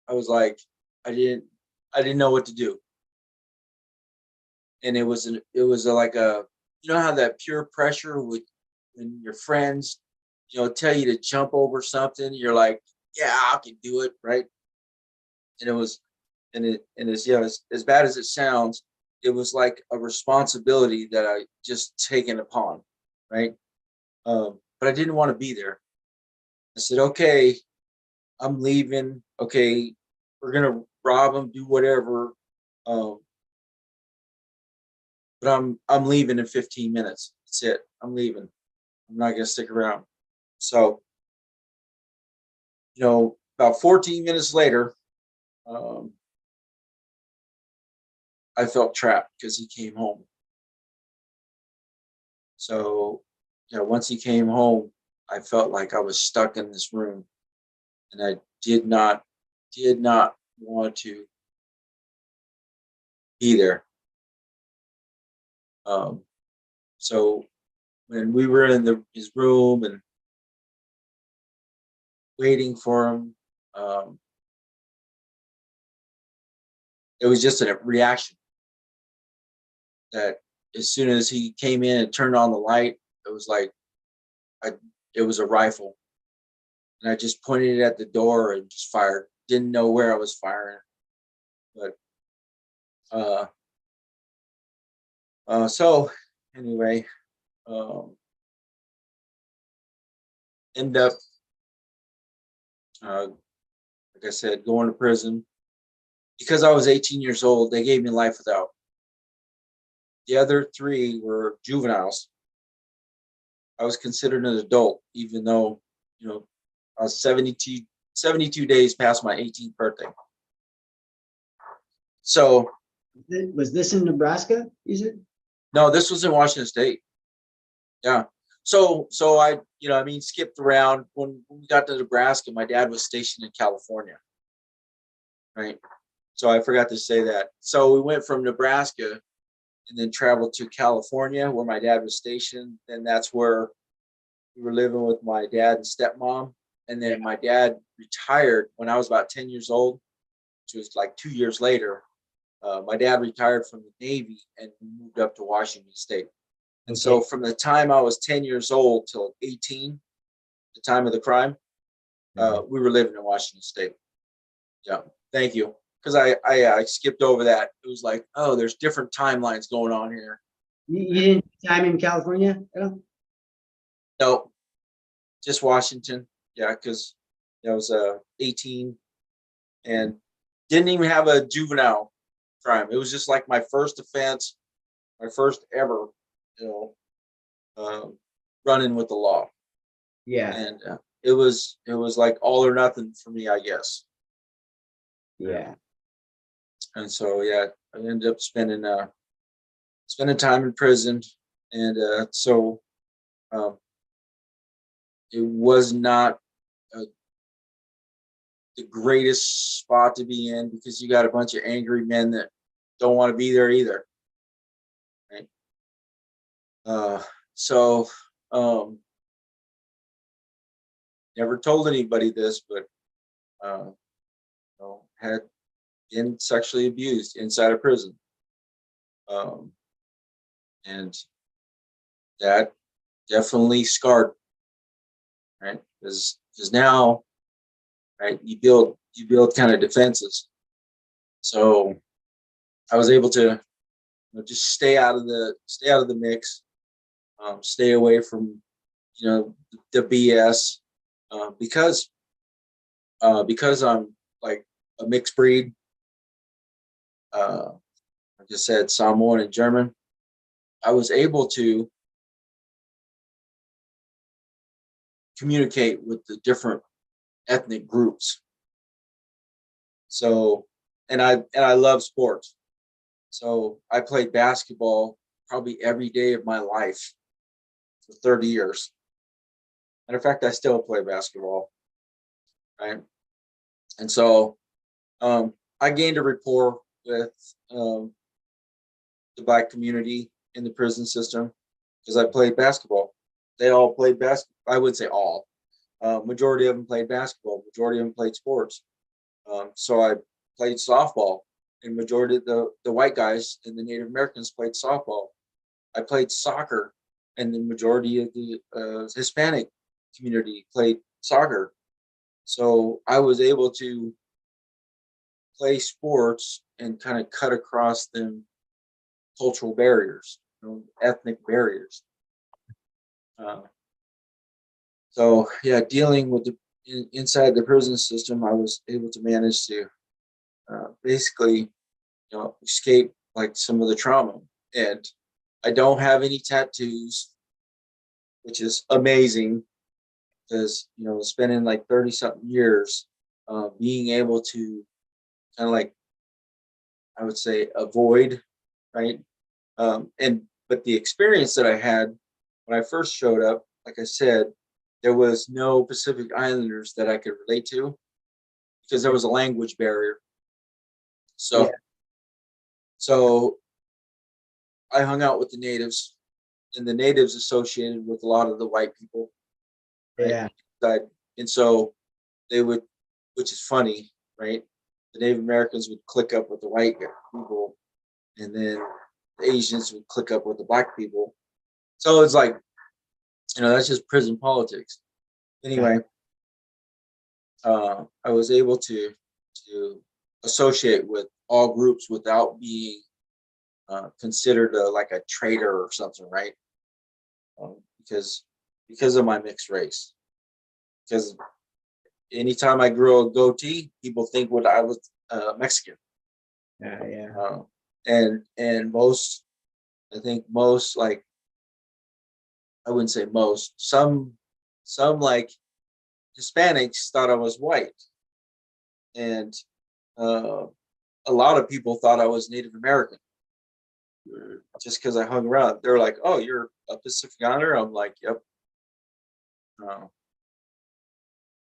[SPEAKER 16] I was like, I didn't know what to do. And it was like a, you know how that pure pressure would, when your friends, you know, tell you to jump over something, you're like, yeah, I can do it, right? And it was, and it's, yeah, as bad as it sounds, it was like a responsibility that I just taken upon, right? But I didn't want to be there. I said, okay, I'm leaving. Okay, we're gonna rob him, do whatever. But I'm leaving in 15 minutes. That's it. I'm leaving. I'm not gonna stick around. So, you know, about 14 minutes later, I felt trapped because he came home. So, you know, once he came home, I felt like I was stuck in this room, and I did not want to be there. So when we were in his room and waiting for him, it was just a reaction that as soon as he came in and turned on the light, it was like it was a rifle, and I just pointed it at the door and just fired. Didn't know where I was firing, but so anyway, end up, like I said, going to prison because I was 18 years old. They gave me life without. The other 3 were juveniles. I was considered an adult, even though, you know, I was 72 days past my 18th birthday. So,
[SPEAKER 13] was this in Nebraska, you said?
[SPEAKER 16] No, this was in Washington State. Yeah. So I, you know, I mean, skipped around. When we got to Nebraska, my dad was stationed in California. Right. So I forgot to say that. So we went from Nebraska and then traveled to California where my dad was stationed. And that's where we were living with my dad and stepmom. And then my dad retired when I was about 10 years old, which was like 2 years later. My dad retired from the Navy and moved up to Washington State. And so from the time I was 10 years old till 18, the time of the crime, we were living in Washington State. Yeah, thank you. Because I skipped over that. It was like, oh, there's different timelines going on here.
[SPEAKER 13] You didn't time in California at all?
[SPEAKER 16] No, just Washington. Yeah, because I was 18 and didn't even have a juvenile crime. It was just like my first offense, my first ever, you know, running with the law.
[SPEAKER 13] Yeah.
[SPEAKER 16] And it was like all or nothing for me, I guess.
[SPEAKER 13] Yeah.
[SPEAKER 16] And so yeah, I ended up spending time in prison, and so it was not the greatest spot to be in, because you got a bunch of angry men that don't want to be there either. Right. So never told anybody this, but you know, had been sexually abused inside a prison. And that definitely scarred, right? Because now, right, you build kind of defenses. So I was able to, you know, just stay out of the mix, stay away from, you know, the BS, because I'm like a mixed breed. Like I said, Samoan and German. I was able to communicate with the different ethnic groups. So, and I love sports. So I played basketball probably every day of my life for 30 years. Matter of fact, I still play basketball, right? And so I gained a rapport with the Black community in the prison system because I played basketball. They all played basketball. I would say all. Majority of them played basketball. Majority of them played sports. So I played softball, and majority of the white guys and the Native Americans played softball. I played soccer, and the majority of the Hispanic community played soccer. So I was able to play sports and kind of cut across them cultural barriers, you know, ethnic barriers. So yeah, dealing with inside the prison system, I was able to manage to basically, you know, escape like some of the trauma. And I don't have any tattoos, which is amazing because, you know, spending like 30 something years, being able to kind of like, I would say, avoid, right? But the experience that I had when I first showed up, like I said, there was no Pacific Islanders that I could relate to because there was a language barrier. So, so I hung out with the natives, and the natives associated with a lot of the white people. Right? Yeah. And so they would, which is funny, right? The Native Americans would click up with the white people, and then the Asians would click up with the Black people. So it's like, you know, that's just prison politics. Anyway, I was able to associate with all groups without being considered like a traitor or something, right? Because of my mixed race. Because anytime I grew a goatee, people think what I was Mexican. And most, I think most, like, I wouldn't say most, some like Hispanics thought I was white, and a lot of people thought I was Native American just because I hung around. They're like, "Oh, you're a Pacific Islander?" I'm like, "Yep."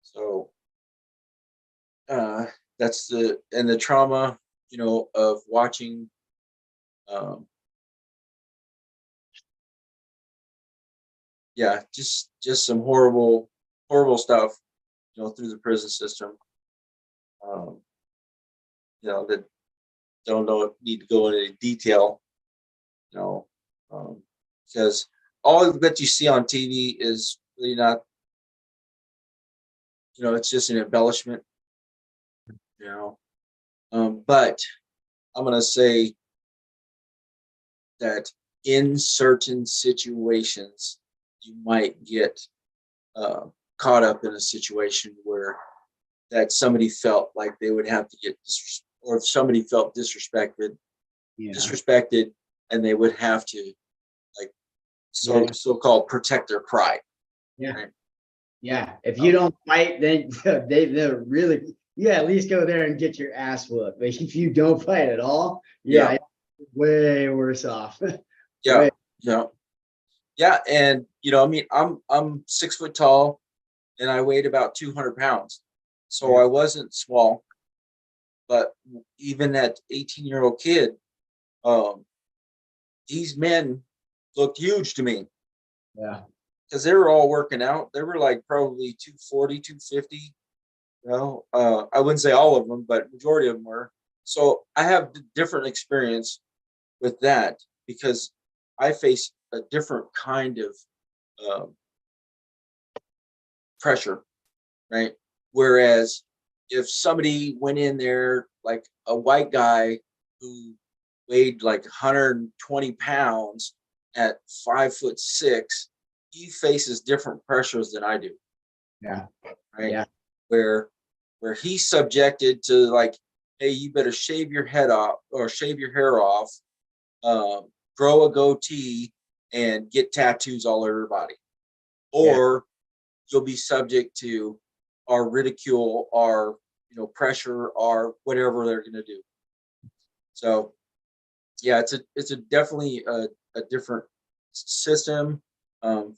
[SPEAKER 16] So that's the trauma, you know, of watching yeah, just some horrible stuff, you know, through the prison system. You know, that need to go into detail, you know, because all that you see on TV is really not, you know, it's just an embellishment, you know. But I'm gonna say that in certain situations, you might get caught up in a situation where that somebody felt like they would have to get or if somebody felt disrespected, and they would have to, like, so-called protect their pride.
[SPEAKER 13] Yeah.
[SPEAKER 16] Right?
[SPEAKER 13] Yeah. If you don't fight, then they're really, you at least go there and get your ass whooped. But if you don't fight at all, way worse off.
[SPEAKER 16] Yeah. And you know, I mean, I'm 6 foot tall, and I weighed about 200 pounds. So I wasn't small, but even that 18-year-old kid, these men looked huge to me.
[SPEAKER 13] Yeah.
[SPEAKER 16] Because they were all working out. They were like probably 240, 250. You know, I wouldn't say all of them, but majority of them were. So I have different experience with that because I face a different kind of pressure, right? Whereas if somebody went in there, like a white guy who weighed like 120 pounds at 5'6", he faces different pressures than I do.
[SPEAKER 13] Yeah.
[SPEAKER 16] Right.
[SPEAKER 13] Yeah.
[SPEAKER 16] Where he's subjected to like, hey, you better shave your head off or shave your hair off, grow a goatee, and get tattoos all over your body, or you'll be subject to our ridicule, our pressure, or whatever they're going to do. So, yeah, it's a definitely a different system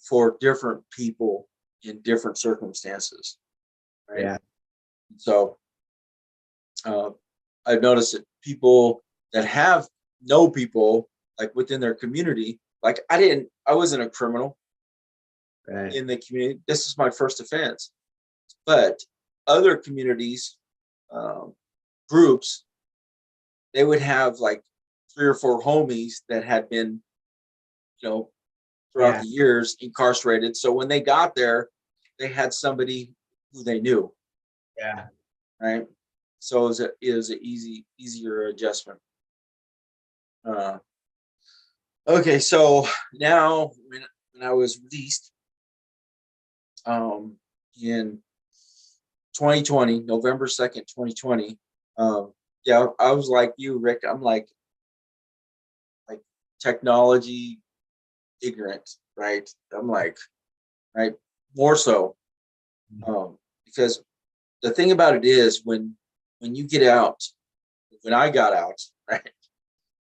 [SPEAKER 16] for different people in different circumstances. Right.
[SPEAKER 13] Yeah.
[SPEAKER 16] So I've noticed that people that have know people like within their community, like I wasn't a criminal in the community. This is my first offense, but other communities, groups, they would have like 3 or 4 homies that had been, throughout the years incarcerated. So when they got there, they had somebody who they knew.
[SPEAKER 13] Yeah.
[SPEAKER 16] Right. So it was an easier adjustment. Okay, so now when I was released in 2020, November 2nd, 2020, yeah, I was like you, Rick. I'm like technology ignorant, right? I'm like, right, more so. Because the thing about it is when you get out, when I got out, right?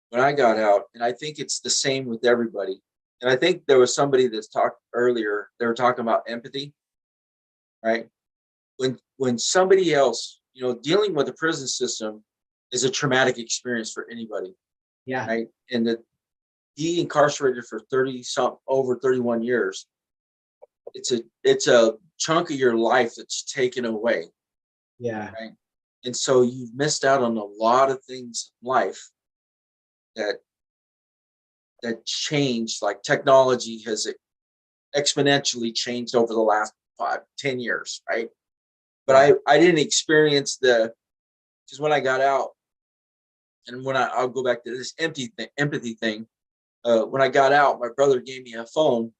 [SPEAKER 16] When I got out, and I think it's the same with everybody. And I think there was somebody that's talked earlier, they were talking about empathy, right? When somebody else, dealing with the prison system is a traumatic experience for anybody.
[SPEAKER 13] Yeah.
[SPEAKER 16] Right. And that be incarcerated for over 31 years. It's a chunk of your life that's taken away.
[SPEAKER 13] Yeah.
[SPEAKER 16] Right. And so you've missed out on a lot of things in life that changed. Like technology has exponentially changed over the last 5-10 years, right? But I didn't experience because when I got out, and when I'll go back to this empathy thing. When I got out, my brother gave me a phone,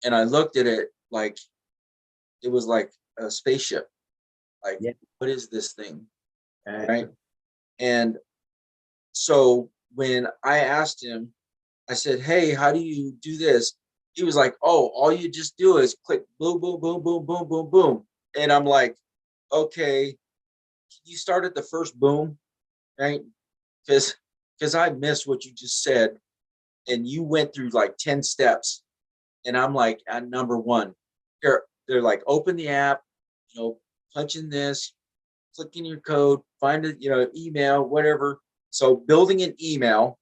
[SPEAKER 16] and I looked at it like it was like a spaceship. Like, what is this thing? Right. And so when I asked him, I said, hey, how do you do this? He was like, oh, all you just do is click boom, boom, boom, boom, boom, boom, boom. And I'm like, okay, you start at the first boom, right? Because I missed what you just said. And you went through like 10 steps. And I'm like at number 1. They're like, open the app, punch in this, click in your code, find it, email, whatever. So building an email,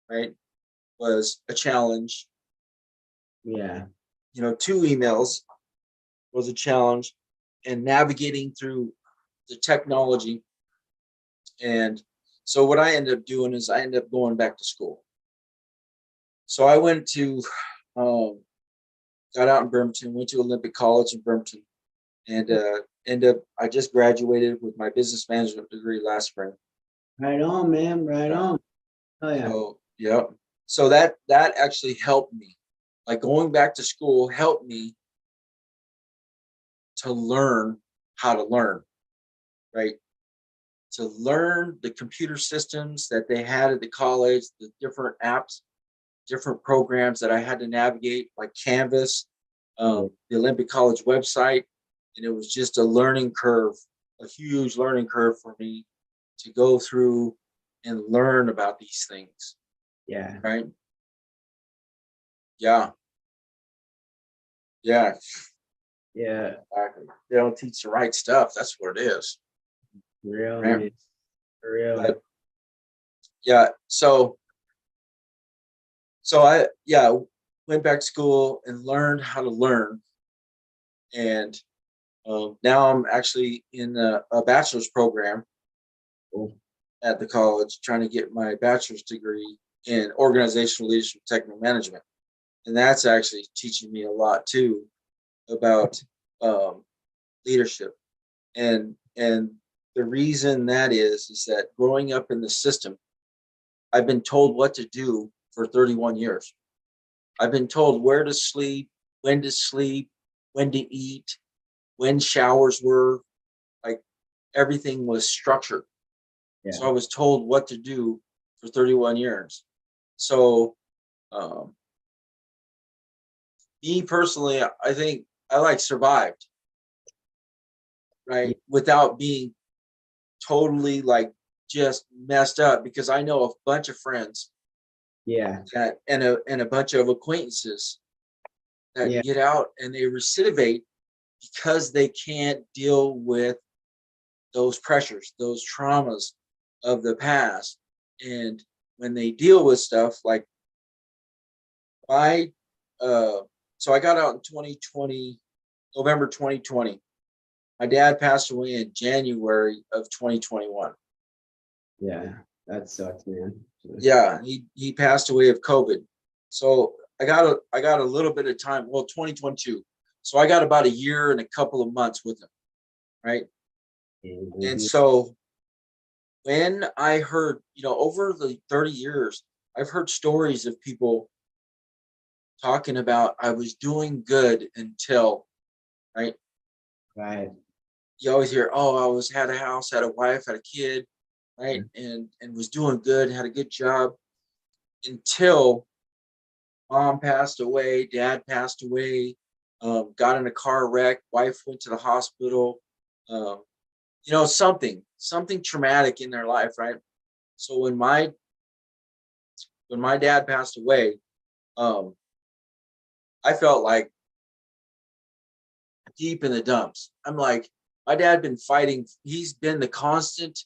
[SPEAKER 16] right, was a challenge.
[SPEAKER 13] Yeah.
[SPEAKER 16] 2 emails was a challenge, and navigating through the technology. And so what I ended up doing is I ended up going back to school. So I went to, got out in Bremerton, went to Olympic College in Bremerton, and I just graduated with my business management degree last spring.
[SPEAKER 13] Right on, man. Right on. Oh yeah.
[SPEAKER 16] So, yeah. So that actually helped me. Like going back to school helped me to learn how to learn, right? To learn the computer systems that they had at the college, the different apps, different programs that I had to navigate, like Canvas, the Olympic College website. And it was just a learning curve, a huge learning curve for me to go through and learn about these things.
[SPEAKER 13] Yeah.
[SPEAKER 16] Right. Yeah. Yeah.
[SPEAKER 13] Yeah.
[SPEAKER 16] Exactly. They don't teach the right stuff. That's what it is.
[SPEAKER 13] Real,
[SPEAKER 16] Right?
[SPEAKER 13] man. For real.
[SPEAKER 16] But, yeah. So I went back to school and learned how to learn, and now I'm actually in a bachelor's program at the college, trying to get my bachelor's degree in organizational leadership technical management, and that's actually teaching me a lot too about leadership. And the reason that is that growing up in the system, I've been told what to do for 31 years. I've been told where to sleep, when to eat, when showers were, like everything was structured.
[SPEAKER 13] Yeah.
[SPEAKER 16] So I was told what to do for 31 years. So me personally, I think I survived, right?
[SPEAKER 13] Yeah.
[SPEAKER 16] Without being totally just messed up, because I know a bunch of friends that and a bunch of acquaintances that
[SPEAKER 13] Yeah.
[SPEAKER 16] get out and they recidivate because they can't deal with those pressures, those traumas of the past. And when they deal with stuff like I so I got out in 2020, November 2020. My dad passed away in January of 2021.
[SPEAKER 13] Yeah. That sucks, man.
[SPEAKER 16] Yeah, he passed away of COVID. So I got a little bit of time. Well, 2022. So I got about a year and a couple of months with him, right?
[SPEAKER 13] Mm-hmm.
[SPEAKER 16] And so when I heard, over the 30 years, I've heard stories of people talking about I was doing good until, right?
[SPEAKER 13] Right.
[SPEAKER 16] You always hear, oh, had a house, had a wife, had a kid, right? And was doing good, had a good job until mom passed away, dad passed away, got in a car wreck, wife went to the hospital, something traumatic in their life, right? So when my dad passed away, I felt like deep in the dumps. I'm like, my dad been fighting. He's been the constant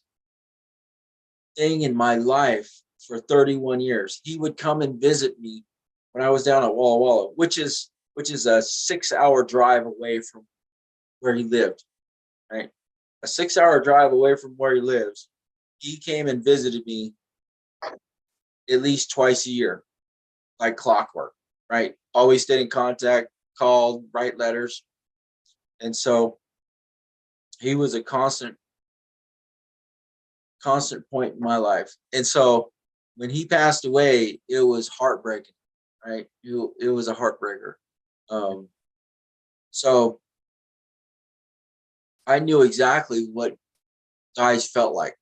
[SPEAKER 16] thing in my life for 31 years. He would come and visit me when I was down at Walla Walla, which is a 6-hour drive away from where he lived, right? A 6-hour drive away from where he lives. He came and visited me at least twice a year, like clockwork, right? Always stayed in contact, called, write letters. And so he was a constant point in my life. And so when he passed away, it was heartbreaking, right? It was a heartbreaker. So I knew exactly what guys felt like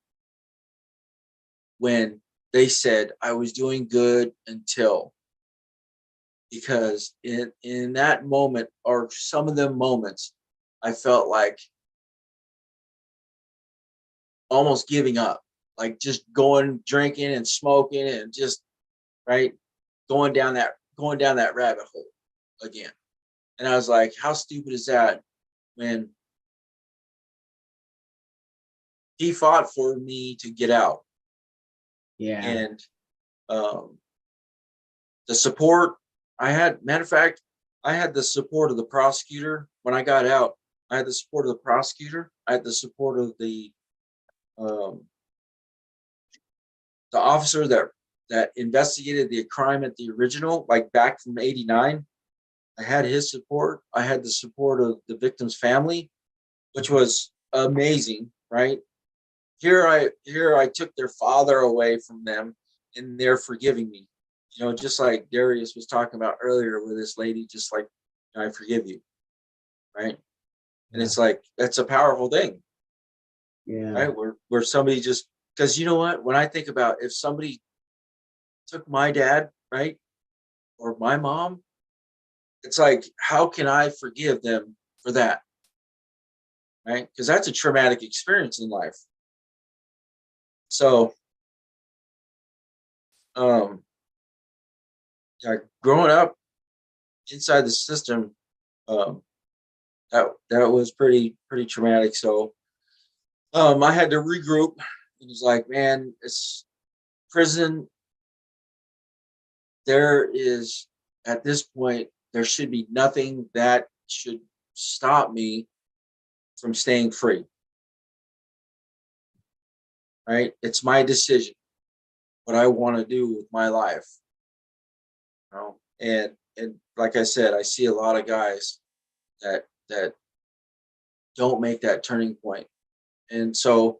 [SPEAKER 16] when they said I was doing good until, because in that moment, or some of them moments, I felt like almost giving up, like just going drinking and smoking and just right going down that rabbit hole again. And I was like, how stupid is that, when he fought for me to get out.
[SPEAKER 13] Yeah.
[SPEAKER 16] And the support I had, matter of fact, I had the support of the prosecutor when I got out. I had the support of the prosecutor. I had the support of the officer that investigated the crime at the original, like back from '89. I had his support. I had the support of the victim's family, which was amazing, right? Here I took their father away from them, and they're forgiving me. Just like Darius was talking about earlier with this lady, just like, I forgive you, right? And it's like, that's a powerful thing,
[SPEAKER 13] Yeah.
[SPEAKER 16] right? Where somebody just, because you know what? When I think about if somebody took my dad, right, or my mom, it's like, how can I forgive them for that, right? Because that's a traumatic experience in life. So, growing up inside the system, that was pretty traumatic. So I had to regroup. It was like, man, it's prison. There is, at this point, there should be nothing that should stop me from staying free. Right? It's my decision what I want to do with my life. You know? And like I said, I see a lot of guys that don't make that turning point. And so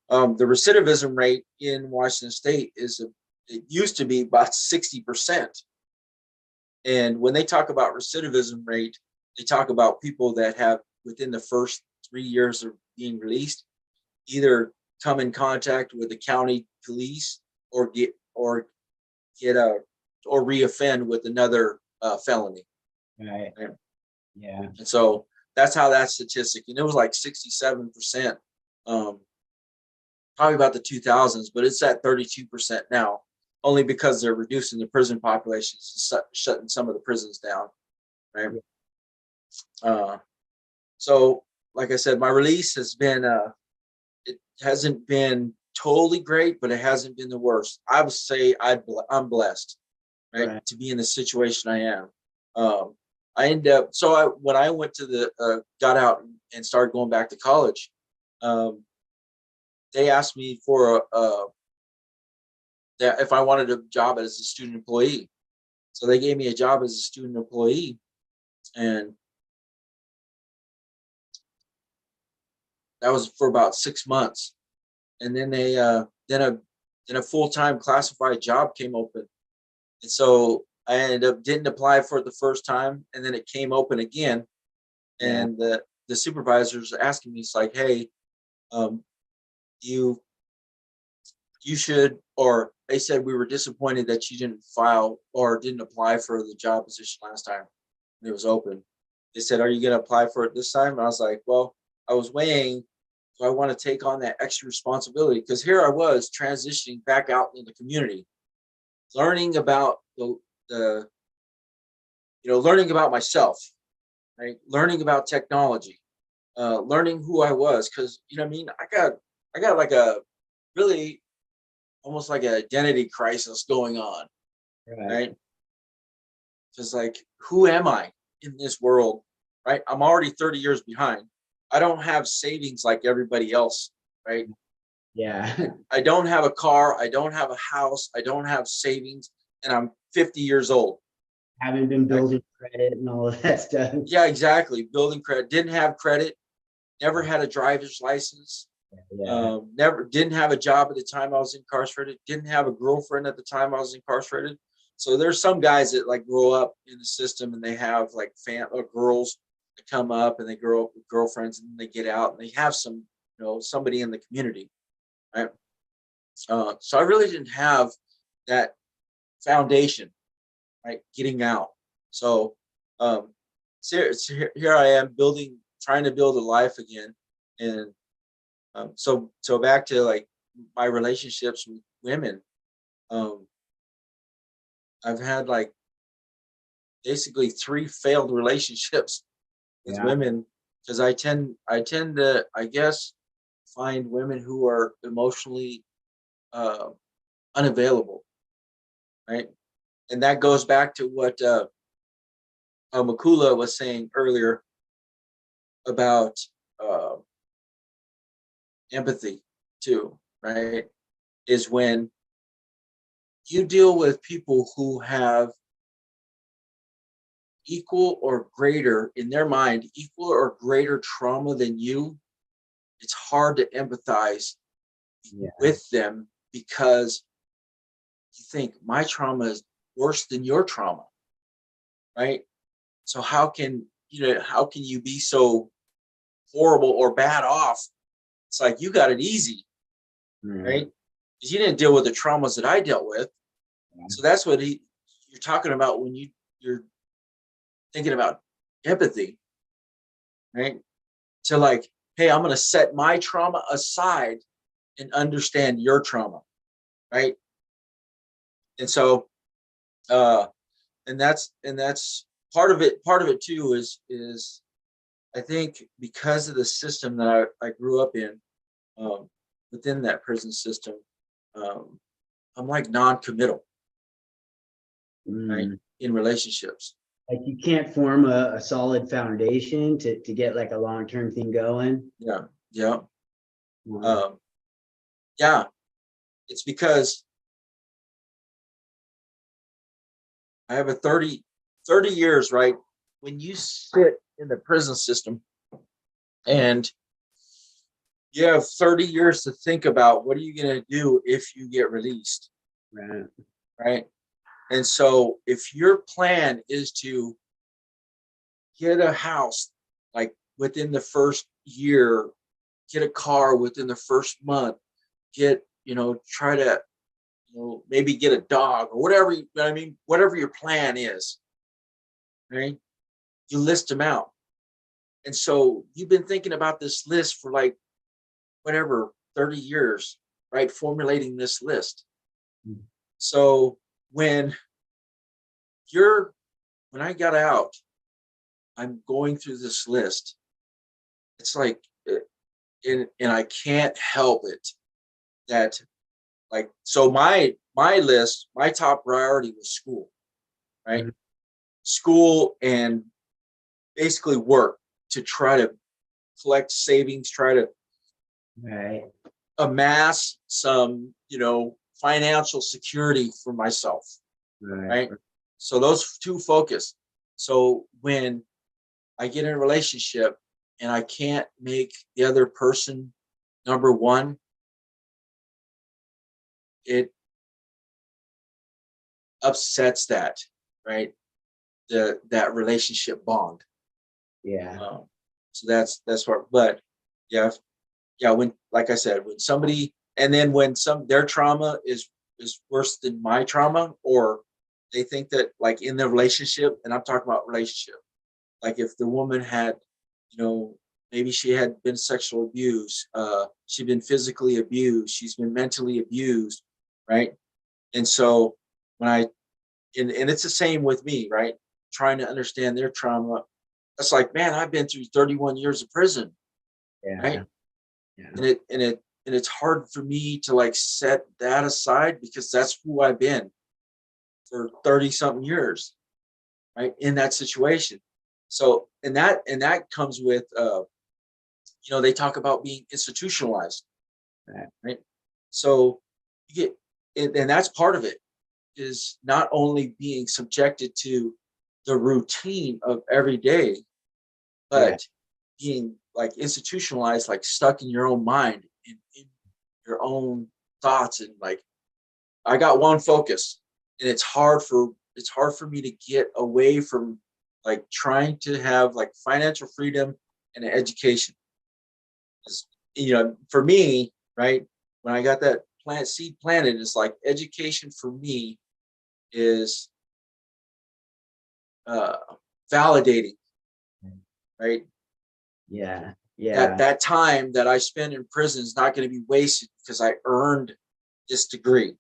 [SPEAKER 16] the recidivism rate in Washington State it used to be about 60%. And when they talk about recidivism rate, they talk about people that have within the first 3 years of being released, either come in contact with the county police or reoffend with another felony.
[SPEAKER 13] Right. Yeah.
[SPEAKER 16] And so that's how that statistic, and it was like 67%, probably about the 2000s, but it's at 32% now, only because they're reducing the prison populations and shutting some of the prisons down. Right. So like I said, my release has been, it hasn't been totally great, but it hasn't been the worst. I would say I'm blessed, right, to be in the situation I am. I ended up, when I went to got out and started going back to college, they asked me for that if I wanted a job as a student employee. So they gave me a job as a student employee, and that was for about 6 months. And then then a full-time classified job came open. And so I ended up didn't apply for it the first time, and then it came open again. And the supervisor's asking me, it's like, hey, you should, or they said, we were disappointed that you didn't file or didn't apply for the job position last time when it was open. They said, are you going to apply for it this time? And I was like, well, I was weighing, do I want to take on that extra responsibility? Because here I was transitioning back out in the community, learning about learning about myself, right? Learning about technology, learning who I was. Because, you know what I mean? I got like a really almost like an identity crisis going on, right? Because like, who am I in this world, right? I'm already 30 years behind. I don't have savings like everybody else, right?
[SPEAKER 13] Yeah.
[SPEAKER 16] I don't have a car. I don't have a house. I don't have savings, and I'm 50 years old.
[SPEAKER 13] Haven't been building credit and all of that stuff.
[SPEAKER 16] Yeah, exactly. Building credit. Didn't have credit. Never had a driver's license. Never didn't have a job at the time I was incarcerated. Didn't have a girlfriend at the time I was incarcerated. So there's some guys that like grow up in the system and they have like girls that come up and they grow up with girlfriends and they get out and they have some, somebody in the community, right? So I really didn't have that foundation, right? Getting out. So here I am trying to build a life again. And so back to like my relationships with women, I've had like basically 3 failed relationships with women, because I tend to, I guess, find women who are emotionally unavailable, right? And that goes back to what Makula was saying earlier about empathy too, right? Is when you deal with people who have equal or greater, in their mind, equal or greater trauma than you, it's hard to empathize with them, because you think my trauma is worse than your trauma, right? So how can you be so horrible or bad off? It's like, you got it easy, right? Because you didn't deal with the traumas that I dealt with. So that's what you're talking about when you're thinking about empathy, right? To like, hey, I'm going to set my trauma aside and understand your trauma, right? And so, and that's part of it. Part of it too is I think because of the system that I grew up in, within that prison system, I'm like non-committal, right? In relationships.
[SPEAKER 13] Like you can't form a solid foundation to get like a long-term thing going.
[SPEAKER 16] Yeah, yeah.
[SPEAKER 13] Wow.
[SPEAKER 16] Yeah, it's because I have a 30 years, right? When you sit in the prison system and you have 30 years to think about what are you going to do if you get released,
[SPEAKER 13] Right.
[SPEAKER 16] right? And so if your plan is to get a house like within the first year, get a car within the first month, try to, maybe get a dog or whatever, whatever your plan is, right? You list them out. And so you've been thinking about this list for like, whatever, 30 years, right? Formulating this list. So when I got out, I'm going through this list. It's like, and I can't help it that, like, so my list, my top priority was school, right? School and basically work to try to collect savings, try to amass some, financial security for myself, right? So those two focus. So when I get in a relationship and I can't make the other person number one, it upsets that, right? That relationship bond.
[SPEAKER 13] Yeah.
[SPEAKER 16] So that's what, but yeah, when, like I said, when somebody, and then when their trauma is worse than my trauma, or they think that, like, in the relationship, and I'm talking about relationship, like if the woman had, maybe she had been sexual abuse, she'd been physically abused, she's been mentally abused, right? And so and it's the same with me, right? Trying to understand their trauma. It's like, man, I've been through 31 years of prison, right? And it's hard for me to like set that aside because that's who I've been for 30 something years, right? In that situation. So, and that comes with, they talk about being institutionalized, right? So you get, and that's part of it, is not only being subjected to the routine of every day, but being like institutionalized, like stuck in your own mind, in your own thoughts, and like I got one focus, and it's hard for me to get away from like trying to have like financial freedom and an education. For me, right, when I got that seed planted, it's like education for me is validating, right?
[SPEAKER 13] Yeah. Yeah.
[SPEAKER 16] That time that I spend in prison is not going to be wasted because I earned this degree.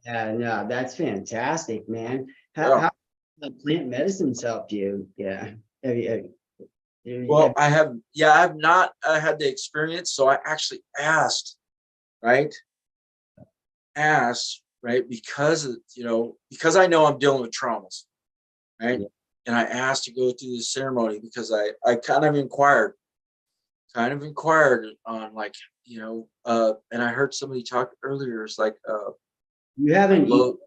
[SPEAKER 13] Yeah, no, that's fantastic, man. How the plant medicines helped you? Yeah.
[SPEAKER 16] Well, I have not had the experience, so I actually asked, right? Because because I know I'm dealing with traumas, right?
[SPEAKER 13] Yeah.
[SPEAKER 16] And I asked to go through the ceremony because I kind of inquired on, like, and I heard somebody talk earlier. It's like,
[SPEAKER 13] you have an
[SPEAKER 16] low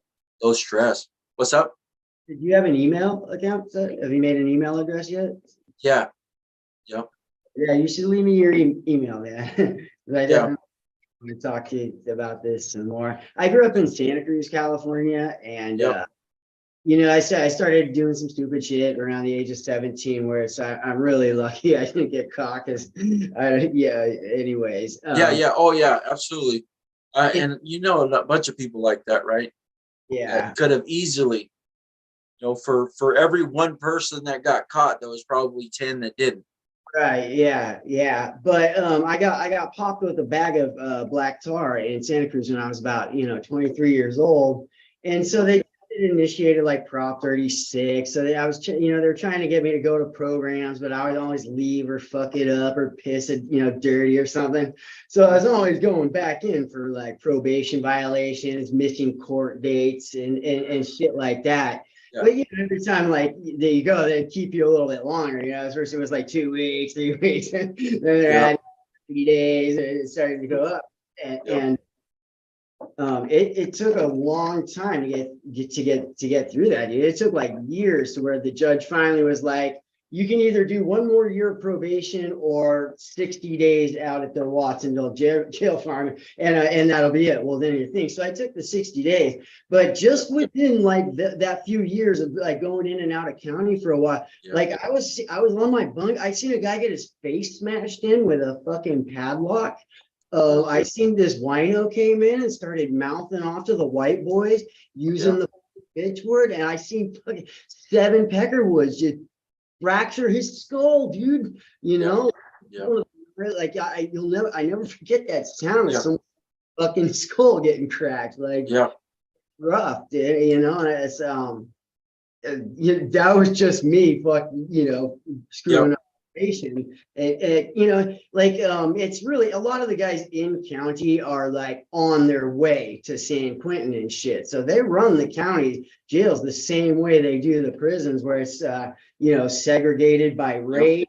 [SPEAKER 16] stress. What's up?
[SPEAKER 13] Did you have an email account? Have you made an email address yet?
[SPEAKER 16] Yeah. Yep.
[SPEAKER 13] Yeah, you should leave me your email, man. I definitely want to talk to you about this some more. I grew up in Santa Cruz, California, and I started doing some stupid shit around the age of 17, where I'm really lucky I didn't get caught. Because anyways.
[SPEAKER 16] Oh yeah, absolutely. And a bunch of people like that, right?
[SPEAKER 13] Yeah.
[SPEAKER 16] That could have easily, for every one person that got caught, there was probably 10 that didn't.
[SPEAKER 13] Right. Yeah. But I got popped with a bag of black tar in Santa Cruz when I was about 23 years old, and so they initiated like Prop 36. So I was, they're trying to get me to go to programs, but I would always leave or fuck it up or piss it, dirty or something. So I was always going back in for like probation violations, missing court dates and shit like that.
[SPEAKER 16] Yeah.
[SPEAKER 13] But every time like there you go, they keep you a little bit longer. First it was like 2 weeks, 3 weeks, and then they're at 3 days, and it started to go up. And it took a long time to get through that. It took like years to where the judge finally was like, you can either do 1 more year of probation or 60 days out at the Watsonville jail farm, and that'll be it. Well, then you think. So I took the 60 days, but just within like that few years of like going in and out of county for a while, like I was on my bunk. I seen a guy get his face smashed in with a fucking padlock. I seen this wino came in and started mouthing off to the white boys using the bitch word, and I seen fucking 7 Peckerwoods just fracture his skull, dude. Like I never forget that sound of some fucking skull getting cracked. Like rough, dude. And it's that was just me, screwing up. And it's really a lot of the guys in county are like on their way to San Quentin and shit. So they run the county jails the same way they do the prisons, where it's segregated by race,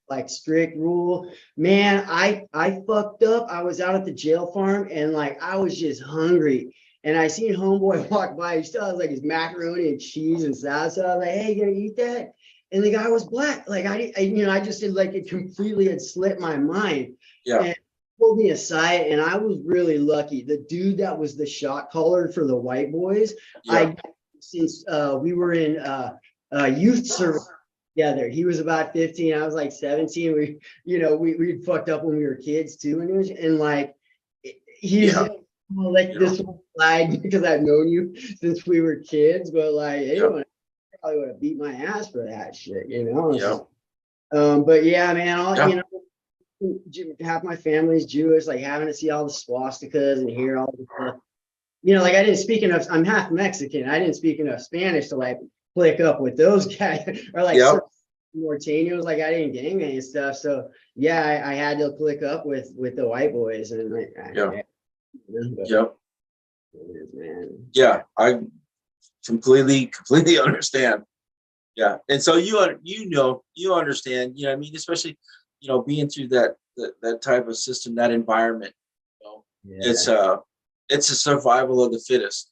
[SPEAKER 13] like strict rule. Man, I fucked up. I was out at the jail farm and like I was just hungry. And I seen homeboy walk by. He still has like his macaroni and cheese and salsa. I was like, hey, you gonna eat that? And the guy was black. Like I just did like it completely had slipped my mind.
[SPEAKER 16] Yeah.
[SPEAKER 13] And pulled me aside, and I was really lucky. The dude that was the shot caller for the white boys, since we were in youth service together. He was about 15. I was like 17. We fucked up when we were kids too, and he's like this one slide because I've known you since we were kids, but like anyway. Probably would have beat my ass for that shit, but yeah, man, half my family's Jewish, like having to see all the swastikas and hear all the stuff. Like I didn't speak enough. I'm half Mexican. I didn't speak enough Spanish to like click up with those guys or like Morteños. Like I didn't gang and stuff. So yeah, I had to click up with the white boys and like
[SPEAKER 16] man. I completely understand. Yeah. And so you understand, I mean, especially, being through that type of system, that environment, it's a survival of the fittest.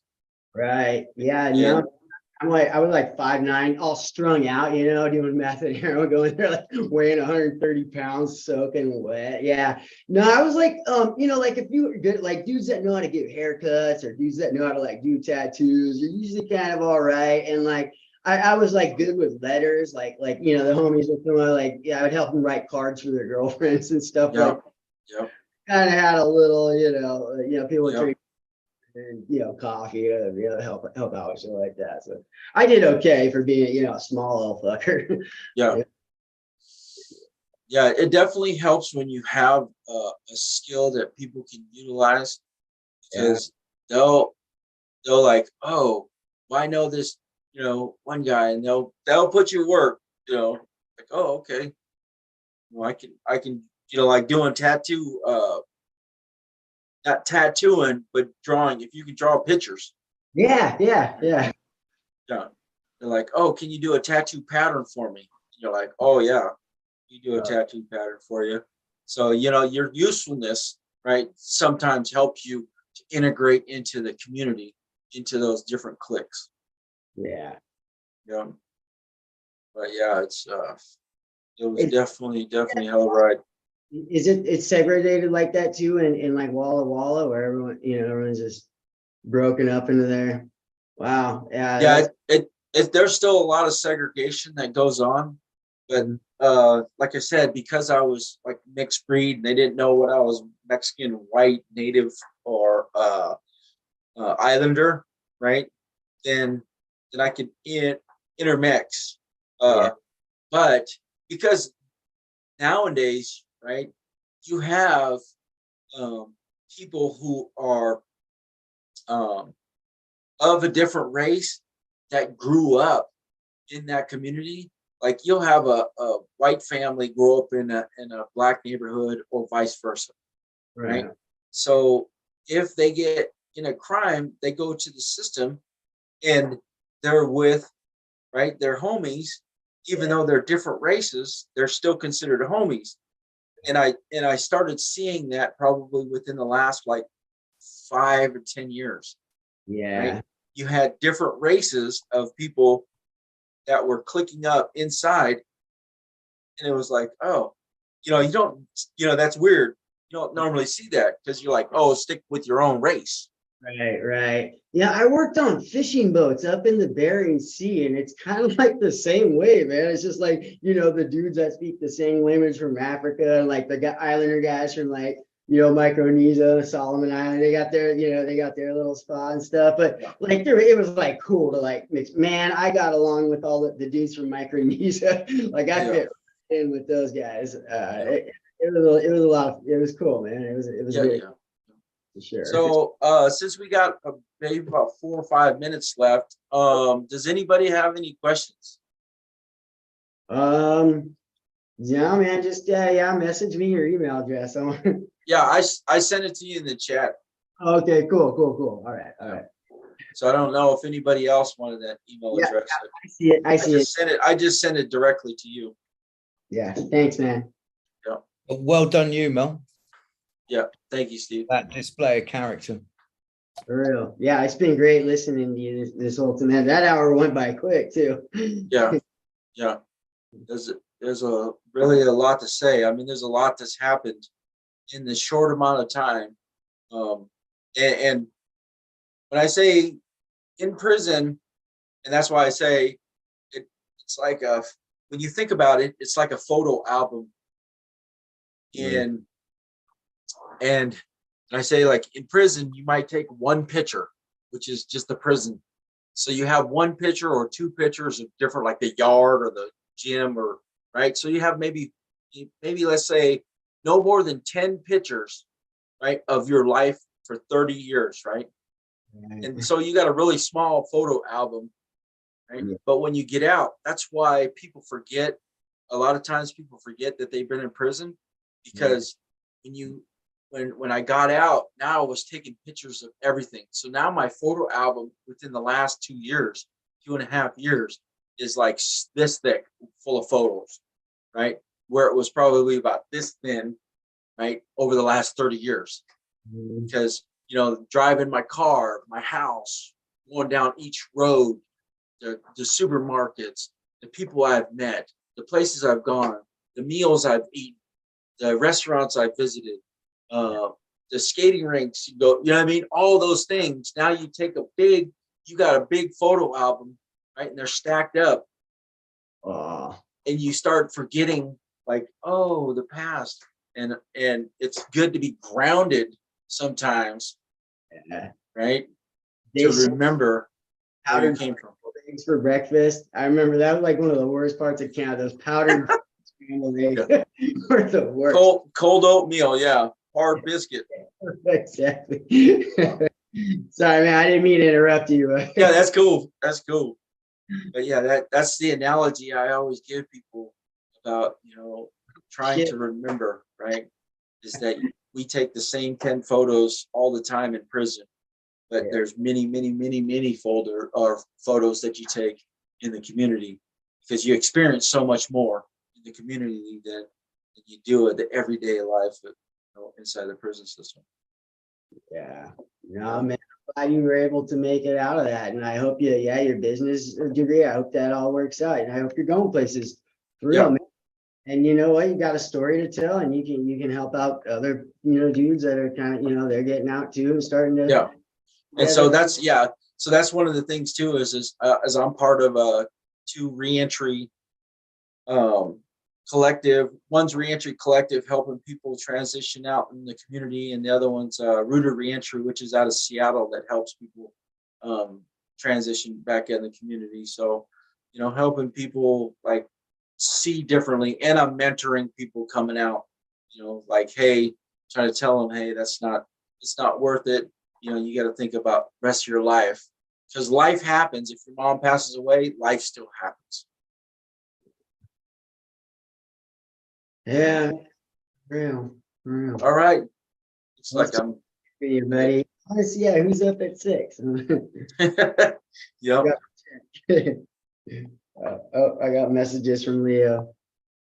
[SPEAKER 13] Right. Yeah. No, I was like 5'9", all strung out, doing meth and heroin, going there, like weighing 130 pounds, soaking wet. Yeah. No, I was like, like if you were good, like dudes that know how to get haircuts or dudes that know how to like do tattoos, you're usually kind of all right. And like, I was like good with letters, like the homies would come out, like, I would help them write cards for their girlfriends and stuff. Like, kind of had a little, people would drink and coffee, help out with shit like that. So I did okay for being, a small little fucker.
[SPEAKER 16] Yeah, it definitely helps when you have a skill that people can utilize, because they'll like, oh, well, I know this, one guy, and they'll put you to work, like, oh, okay, well, I can, like doing tattoo, not tattooing, but drawing. If you can draw pictures.
[SPEAKER 13] Yeah.
[SPEAKER 16] They're like, oh, can you do a tattoo pattern for me? You're like, oh yeah, you do a tattoo pattern for you. So, your usefulness, right, sometimes helps you to integrate into the community, into those different cliques.
[SPEAKER 13] Yeah.
[SPEAKER 16] But yeah, it was definitely hell of a ride.
[SPEAKER 13] Is it's segregated like that too in like Walla Walla, where everyone's just broken up into there? Wow.
[SPEAKER 16] Yeah, there's still a lot of segregation that goes on, but like I said, because I was like mixed breed, they didn't know what I was, Mexican, white, native, or islander, right? Then I could intermix. But because nowadays, right, you have people who are of a different race, that grew up in that community. Like you'll have a white family grow up in a black neighborhood or vice versa, right? So if they get in a crime, they go to the system and they're with, right, their homies, even though they're different races, they're still considered homies. And I started seeing that probably within the last like 5 or 10 years.
[SPEAKER 13] Yeah.
[SPEAKER 16] Right? You had different races of people that were clicking up inside, and it was like, oh, you don't, that's weird. You don't normally see that because you're like, oh, stick with your own race.
[SPEAKER 13] Right. Yeah, I worked on fishing boats up in the Bering Sea, and it's kind of like the same way, man. It's just like, the dudes that speak the same language from Africa, and like the islander guys from like, Micronesia, Solomon Island, they got their little spot and stuff. But like, it was like cool to like mix. Man, I got along with all the dudes from Micronesia. Like I fit in with those guys. It was a lot. It was cool, man. It was really, for sure.
[SPEAKER 16] So since we got maybe about 4 or 5 minutes left, does anybody have any questions?
[SPEAKER 13] Yeah, man, just message me your email address.
[SPEAKER 16] Yeah, I sent it to you in the chat.
[SPEAKER 13] Okay, cool. All right.
[SPEAKER 16] So I don't know if anybody else wanted that email address.
[SPEAKER 13] I see it.
[SPEAKER 16] I just sent it directly to you.
[SPEAKER 13] Yeah, thanks, man.
[SPEAKER 16] Yeah.
[SPEAKER 15] Well done, you, Mel.
[SPEAKER 16] Yeah, thank you, Steve.
[SPEAKER 15] That display of character.
[SPEAKER 13] For real. Yeah, it's been great listening to you this whole time. That hour went by quick too.
[SPEAKER 16] Yeah. There's really a lot to say. I mean, there's a lot that's happened in this short amount of time. And when I say in prison, and that's why I say it's like when you think about it, it's like a photo album. And I say, like, in prison, you might take one picture, which is just the prison. So you have one picture or two pictures of different, like the yard or the gym, or right. So you have maybe let's say no more than 10 pictures, right, of your life for 30 years, right? And so you got a really small photo album, right? But when you get out, that's why people forget. A lot of times people forget that they've been in prison, because when I got out, now I was taking pictures of everything. So now my photo album within the last 2 years, 2.5 years, is like this thick, full of photos, right? Where it was probably about this thin, right, over the last 30 years. Because, driving my car, my house, going down each road, the supermarkets, the people I've met, the places I've gone, the meals I've eaten, the restaurants I've visited, the skating rinks, you know what I mean? All those things. Now you got a big photo album, right? And they're stacked up. And you start forgetting, like, oh, the past. And it's good to be grounded sometimes, right? To remember where you came from.
[SPEAKER 13] Eggs for breakfast. I remember that was like one of the worst parts of Canada. Those powdered scrambled eggs were the worst.
[SPEAKER 16] Cold oatmeal, yeah. Hard biscuit.
[SPEAKER 13] Exactly. Sorry, man. I didn't mean to interrupt you.
[SPEAKER 16] Yeah, that's cool. But yeah, that's the analogy I always give people about, trying to remember, right? Is that we take the same 10 photos all the time in prison, but there's many photos that you take in the community, because you experience so much more in the community than you do in the everyday life inside the prison system.
[SPEAKER 13] Yeah. No, man, I'm glad you were able to make it out of that. And I hope your business degree, I hope that all works out. And I hope you're going places for real, man. And you know what? You got a story to tell, and you can help out other, dudes that are kind of, they're getting out too and starting to.
[SPEAKER 16] And so that's one of the things too, is as I'm part of 2 reentry collective. One's reentry collective, helping people transition out in the community, and the other one's Rooted Reentry, which is out of Seattle, that helps people transition back in the community. So, helping people like see differently, and I'm mentoring people coming out. Like, hey, trying to tell them, hey, it's not worth it. You got to think about the rest of your life. Because life happens. If your mom passes away, life still happens.
[SPEAKER 13] Yeah, real.
[SPEAKER 16] All right. It's like
[SPEAKER 13] Let's see you, buddy. Let's see, yeah, who's up at 6?
[SPEAKER 16] Yep.
[SPEAKER 13] Oh, I got messages from Leo.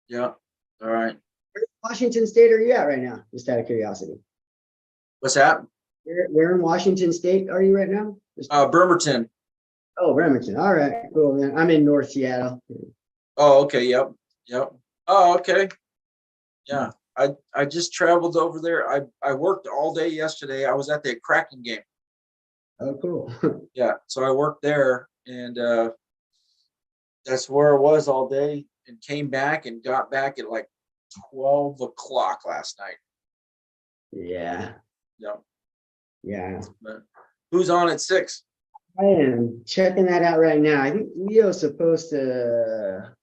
[SPEAKER 16] Yeah. All right.
[SPEAKER 13] Where in Washington State are you at right now? Just out of curiosity.
[SPEAKER 16] What's that?
[SPEAKER 13] Where in Washington State are you right now?
[SPEAKER 16] Bremerton.
[SPEAKER 13] Oh, Bremerton. All right, cool. Man. I'm in North Seattle.
[SPEAKER 16] Oh, okay. Yep. Oh, okay. Yeah. I just traveled over there. I worked all day yesterday. I was at the Kraken game.
[SPEAKER 13] Oh, cool.
[SPEAKER 16] Yeah. So I worked there, and that's where I was all day, and came back and got back at like 12 o'clock last night.
[SPEAKER 13] Yeah.
[SPEAKER 16] Yep.
[SPEAKER 13] Yeah.
[SPEAKER 16] But who's on at 6?
[SPEAKER 13] I am checking that out right now. I think Leo's supposed to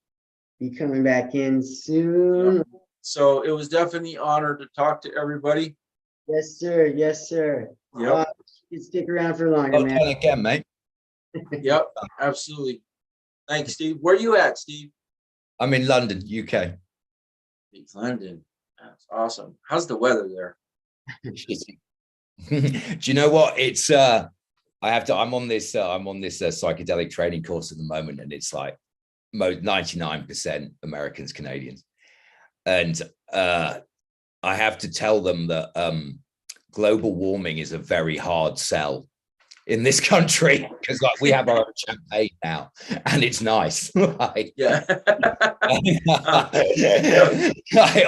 [SPEAKER 13] be coming back in soon.
[SPEAKER 16] Yep. So it was definitely an honor to talk to everybody.
[SPEAKER 13] Yes, sir. Yes, sir.
[SPEAKER 16] Yep.
[SPEAKER 13] You can stick around for longer,
[SPEAKER 15] Well
[SPEAKER 13] man.
[SPEAKER 15] done again, mate.
[SPEAKER 16] Yep. Absolutely. Thanks, Steve. Where you at, Steve?
[SPEAKER 15] I'm in London, UK.
[SPEAKER 16] London. That's awesome. How's the weather there?
[SPEAKER 15] Do you know what? It's I'm on this psychedelic training course at the moment, and it's like 99% Americans, Canadians. And I have to tell them that global warming is a very hard sell in this country, because like we have our own champagne now, and it's nice. Like,
[SPEAKER 16] yeah.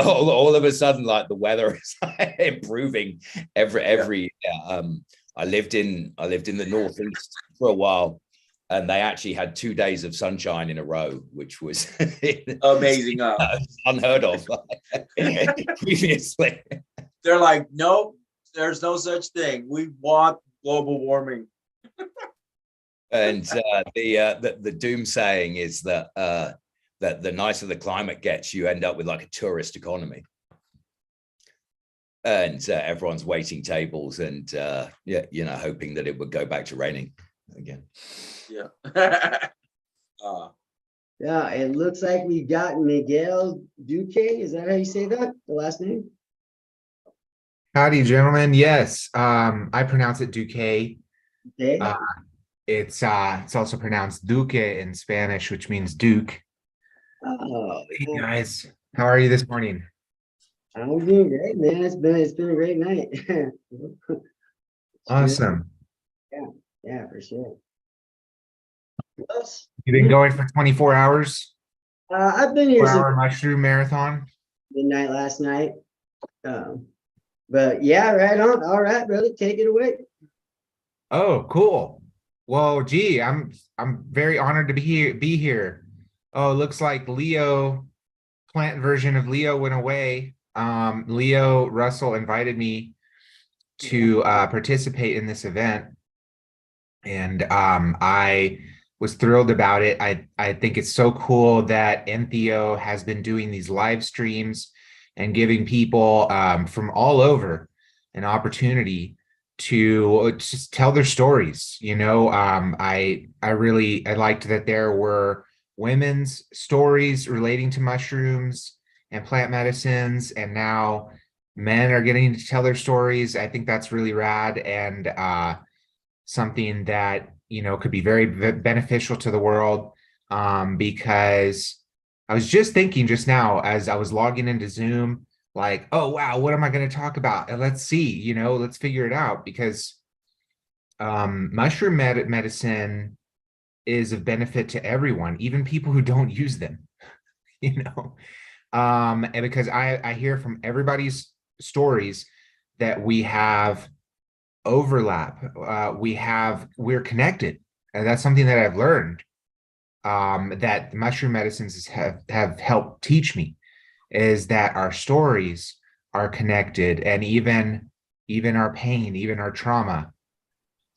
[SPEAKER 15] all of a sudden, like the weather is improving every. I lived in the Northeast for a while, and they actually had 2 days of sunshine in a row, which was
[SPEAKER 16] amazing.
[SPEAKER 15] Unheard of previously.
[SPEAKER 16] They're like, no, there's no such thing. We want global warming.
[SPEAKER 15] And the doom saying is that that the nicer the climate gets, you end up with like a tourist economy, and everyone's waiting tables and hoping that it would go back to raining again.
[SPEAKER 16] Yeah.
[SPEAKER 13] Yeah, it looks like we got Miguel Duque. Is that how you say that? The last name?
[SPEAKER 18] Howdy, gentlemen. Yes, I pronounce it Duque.
[SPEAKER 13] Okay.
[SPEAKER 18] It's also pronounced Duque in Spanish, which means Duke.
[SPEAKER 13] Oh,
[SPEAKER 18] hey guys, how are you this morning?
[SPEAKER 13] I'm doing great, man. It's been a great night.
[SPEAKER 18] Awesome.
[SPEAKER 13] Yeah, for sure.
[SPEAKER 18] You've been going for 24 hours?
[SPEAKER 13] I've been here
[SPEAKER 18] 4-hour mushroom marathon.
[SPEAKER 13] Midnight last night. But yeah, right on. All right, brother, take it away.
[SPEAKER 18] Oh, cool. Well, gee, I'm very honored to be here. Oh, it looks like Leo, plant version of Leo went away. Leo Russell invited me to participate in this event, and I was thrilled about it. I think it's so cool that Entheo has been doing these live streams and giving people from all over an opportunity to just tell their stories. I liked that there were women's stories relating to mushrooms and plant medicines, and now men are getting to tell their stories. I think that's really rad, and something that could be very beneficial to the world, because I was just thinking just now as I was logging into Zoom, like, oh wow, what am I going to talk about? And let's see, let's figure it out, because mushroom medicine is of benefit to everyone, even people who don't use them. And because I hear from everybody's stories that we have overlap, we're connected, and that's something that I've learned, that mushroom medicines have helped teach me, is that our stories are connected, and even our pain, even our trauma,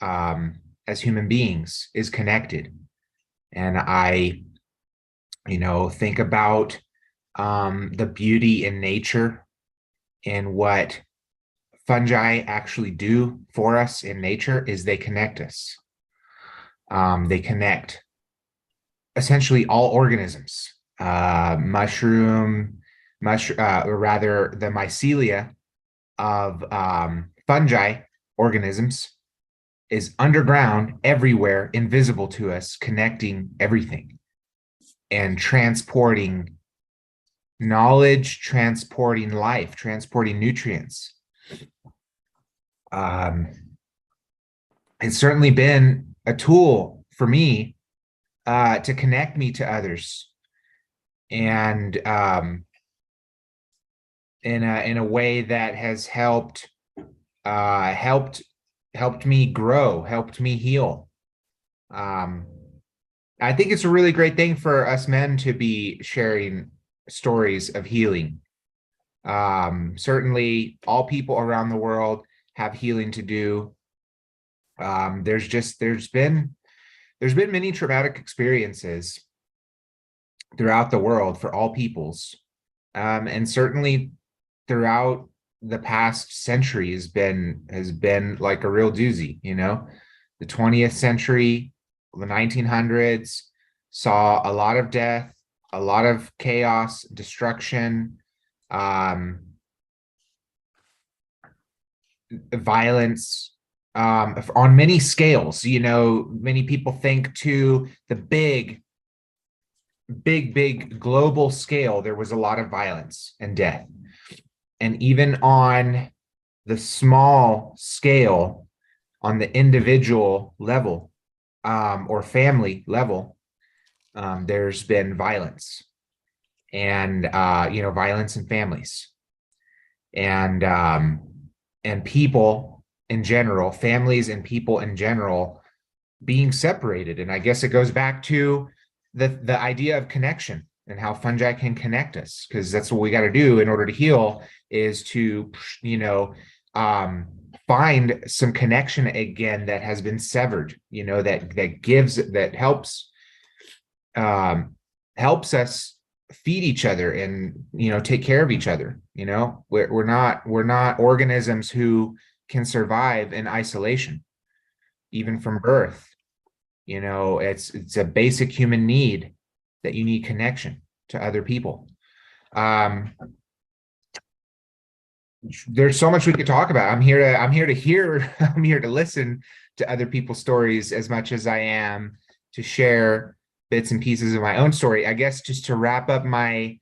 [SPEAKER 18] as human beings, is connected. And I think about the beauty in nature and what fungi actually do for us in nature is they connect us. They connect essentially all organisms. Or rather the mycelia of fungi organisms is underground everywhere, invisible to us, connecting everything and transporting knowledge, transporting life, transporting nutrients. It's certainly been a tool for me to connect me to others, and in a way that has helped me grow, helped me heal. I think it's a really great thing for us men to be sharing stories of healing. Certainly all people around the world have healing to do. There's been many traumatic experiences throughout the world for all peoples. And certainly throughout the past century has been like a real doozy, you know. The 20th century, the 1900s saw a lot of death, a lot of chaos, destruction, violence, on many scales. You know, many people think to the big global scale, there was a lot of violence and death. And even on the small scale, on the individual level, or family level, there's been violence, and you know, violence in families, and people in general, families and people in general being separated. And I guess it goes back to the idea of connection and how fungi can connect us, because that's what we got to do in order to heal, is to, you know, find some connection again that has been severed, you know, that helps us feed each other and, you know, take care of each other. You know, we're not organisms who can survive in isolation, even from birth. You know, it's a basic human need that you need connection to other people. There's so much we could talk about. I'm here to hear, I'm here to listen to other people's stories as much as I am to share bits and pieces of my own story. I guess just to wrap up my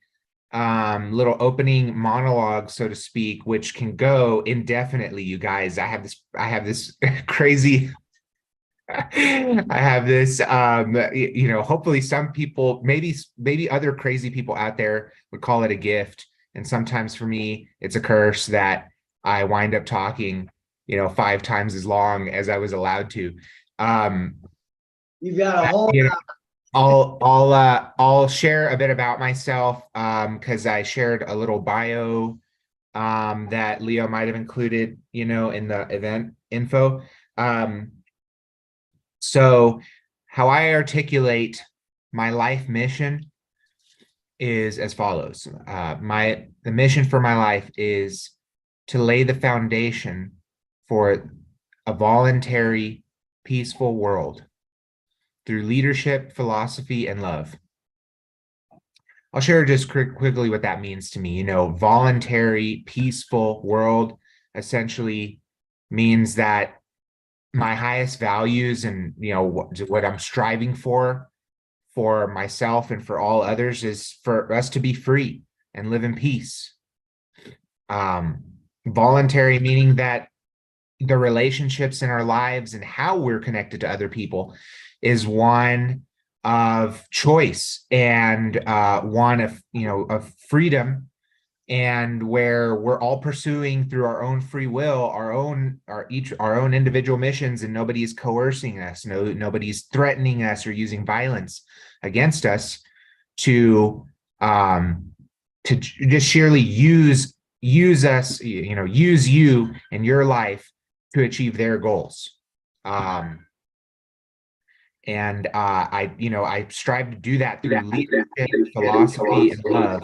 [SPEAKER 18] little opening monologue, so to speak, which can go indefinitely, you guys. I have this crazy I have this, you know, hopefully some people, maybe other crazy people out there would call it a gift. And sometimes for me, it's a curse that I wind up talking, you know, 5 times as long as I was allowed to.
[SPEAKER 13] You've got a whole.
[SPEAKER 18] You know, I'll share a bit about myself, because I shared a little bio that Leo might have included, you know, in the event info. So how I articulate my life mission is as follows. The mission for my life is to lay the foundation for a voluntary, peaceful world through leadership, philosophy, and love. I'll share just quickly what that means to me. You know, voluntary, peaceful world essentially means that my highest values and, you know, what I'm striving for myself and for all others is for us to be free and live in peace. Voluntary meaning that the relationships in our lives and how we're connected to other people is one of choice and one of, you know, of freedom, and where we're all pursuing through our own free will, our own individual missions, and nobody's coercing us, nobody's threatening us or using violence against us to just sheerly use us, you know, use you in your life to achieve their goals. And I strive to do that through leadership, philosophy, and love.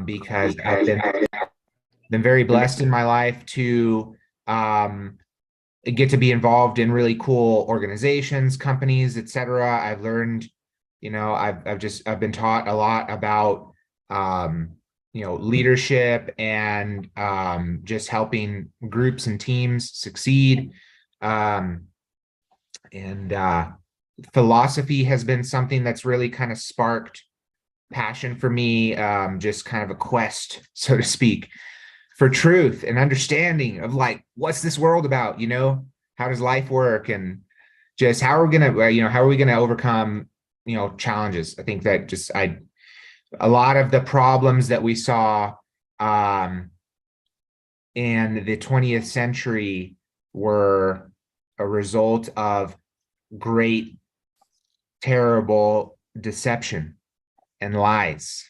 [SPEAKER 18] Because I've been very blessed in my life to get to be involved in really cool organizations, companies, etc. I've learned, I've been taught a lot about leadership and just helping groups and teams succeed. And philosophy has been something that's really kind of sparked passion for me, just kind of a quest, so to speak, for truth and understanding of like, what's this world about? How does life work? And just how are we gonna overcome, challenges? I think that a lot of the problems that we saw in the 20th century were a result of great, terrible deception and lies.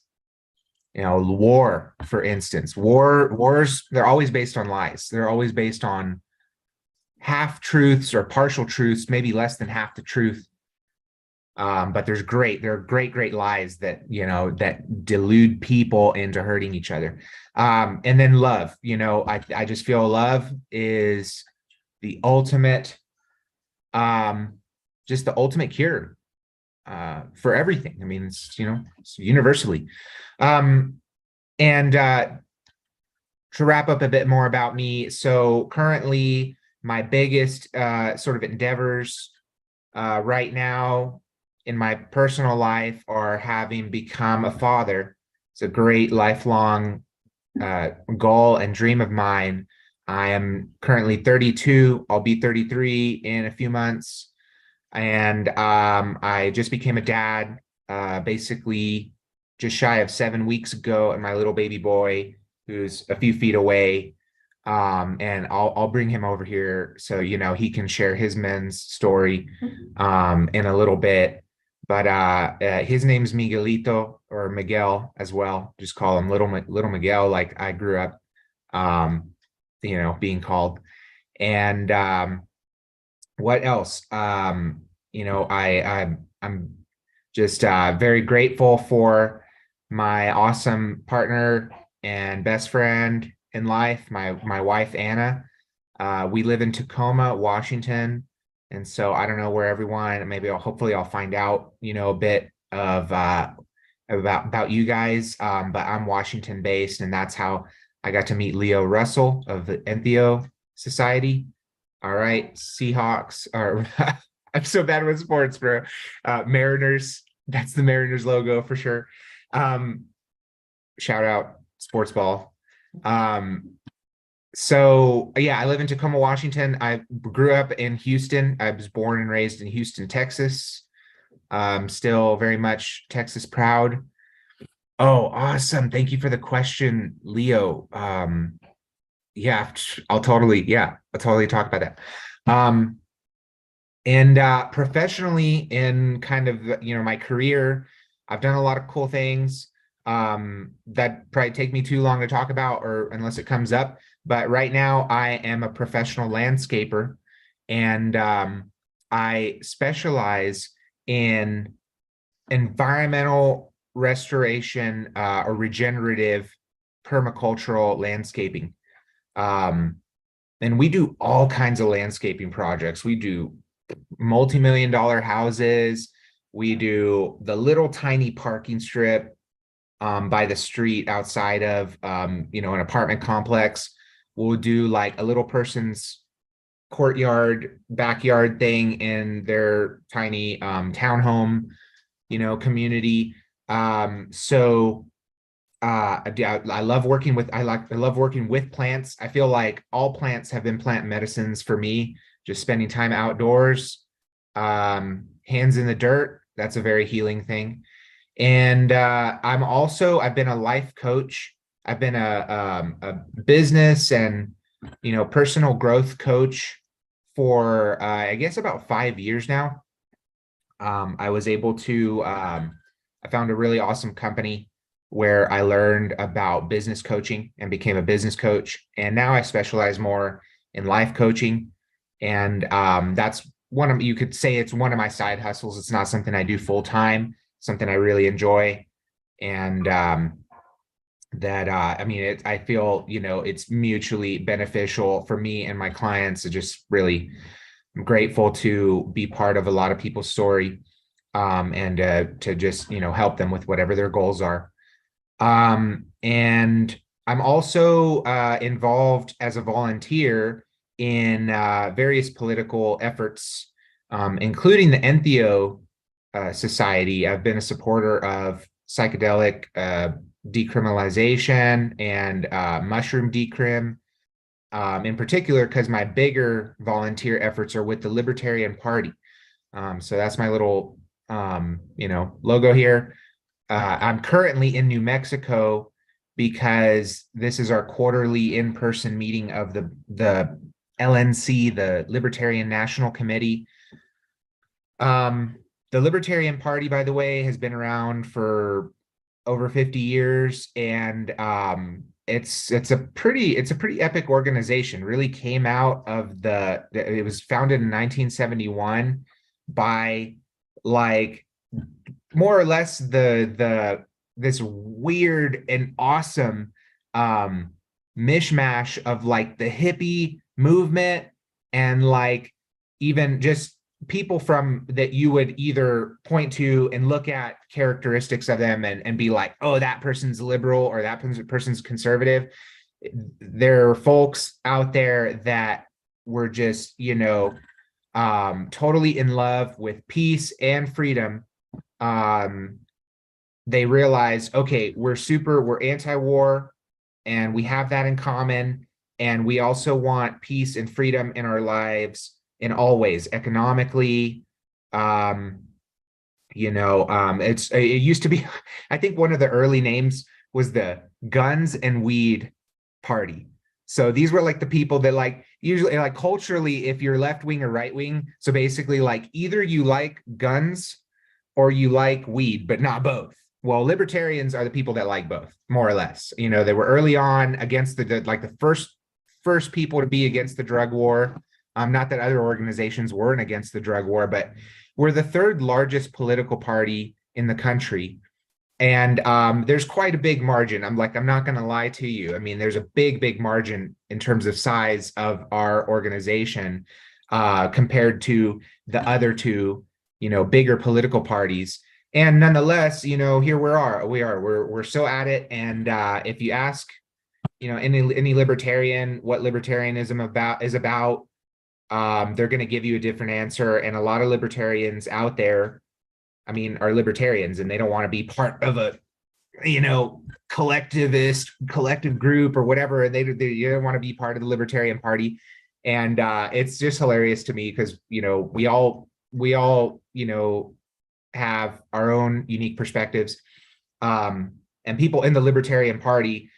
[SPEAKER 18] War, for instance. Wars, they're always based on lies. They're always based on half truths or partial truths, maybe less than half the truth. But there are great lies that, that delude people into hurting each other. And then love, I just feel love is the ultimate, just the ultimate cure for everything. I mean, it's universally. And to wrap up a bit more about me, so currently my biggest sort of endeavors right now in my personal life are having become a father. It's a great lifelong goal and dream of mine. I am currently 32. I'll be 33 in a few months. And I just became a dad, basically just shy of 7 weeks ago, and my little baby boy, who's a few feet away. And I'll bring him over here so he can share his men's story in a little bit. But his name's Miguelito, or Miguel as well. Just call him little Miguel, like I grew up being called. And what else? I'm just very grateful for my awesome partner and best friend in life, my wife Anna. We live in Tacoma, Washington, and so I don't know where everyone. Maybe hopefully I'll find out a bit of about you guys. But I'm Washington based, and that's how I got to meet Leo Russell of the Entheo Society. All right, Seahawks are. I'm so bad with sports, bro. Mariners. That's the Mariners logo for sure. Shout out sports ball. So yeah, I live in Tacoma, Washington. I grew up in Houston. I was born and raised in Houston, Texas. Still very much Texas proud. Oh, awesome. Thank you for the question, Leo. Yeah, I'll totally talk about that. And professionally, in kind of my career, I've done a lot of cool things that probably take me too long to talk about, or unless it comes up. But right now I am a professional landscaper, and I specialize in environmental restoration or regenerative permacultural landscaping. And we do all kinds of landscaping projects. We do multi-million-dollar houses. We do the little tiny parking strip by the street outside of an apartment complex. We'll do like a little person's courtyard, backyard thing in their tiny townhome, community. I love working with plants. I feel like all plants have been plant medicines for me. Just spending time outdoors, hands in the dirt, that's a very healing thing. And I've been a life coach. I've been a business and personal growth coach for I guess about 5 years now. I was able to I found a really awesome company where I learned about business coaching and became a business coach. And now I specialize more in life coaching. And that's you could say it's one of my side hustles. It's not something I do full time, something I really enjoy. And that I mean, I feel, it's mutually beneficial for me and my clients. To just really, I'm grateful to be part of a lot of people's story, and to just, help them with whatever their goals are. And I'm also involved as a volunteer in various political efforts, including the Entheo Society. I've been a supporter of psychedelic decriminalization and mushroom decrim, in particular because my bigger volunteer efforts are with the Libertarian Party. So that's my little, logo here. I'm currently in New Mexico because this is our quarterly in-person meeting of the LNC, the Libertarian National Committee. The Libertarian Party, by the way, has been around for over 50 years, and it's a pretty epic organization. Really came out of it was founded in 1971 by, like, more or less this weird and awesome mishmash of, like, the hippie movement and, like, even just people from that you would either point to and look at characteristics of them and be like, oh, that person's liberal or that person's conservative. There are folks out there that were just, totally in love with peace and freedom. They realize, okay, we're anti-war, and we have that in common, and we also want peace and freedom in our lives in all ways, economically. It used to be, I think one of the early names was the Guns and Weed Party. So these were, like, the people that, like, usually, like, culturally, if you're left wing or right wing, so basically, like, either you like guns or you like weed, but not both. Well, libertarians are the people that like both, more or less. They were early on against the first people to be against the drug war. Not that other organizations weren't against the drug war, but we're the third largest political party in the country. And there's quite a big margin. I'm not going to lie to you. I mean, there's a big margin in terms of size of our organization compared to the other two, bigger political parties. And nonetheless, here we're still at it. And if you ask, any libertarian what libertarianism is about, they're going to give you a different answer. And a lot of libertarians out there, I mean, are libertarians, and they don't want to be part of a, collective group or whatever. And they don't want to be part of the Libertarian Party. And it's just hilarious to me because, we all, have our own unique perspectives. And people in the Libertarian Party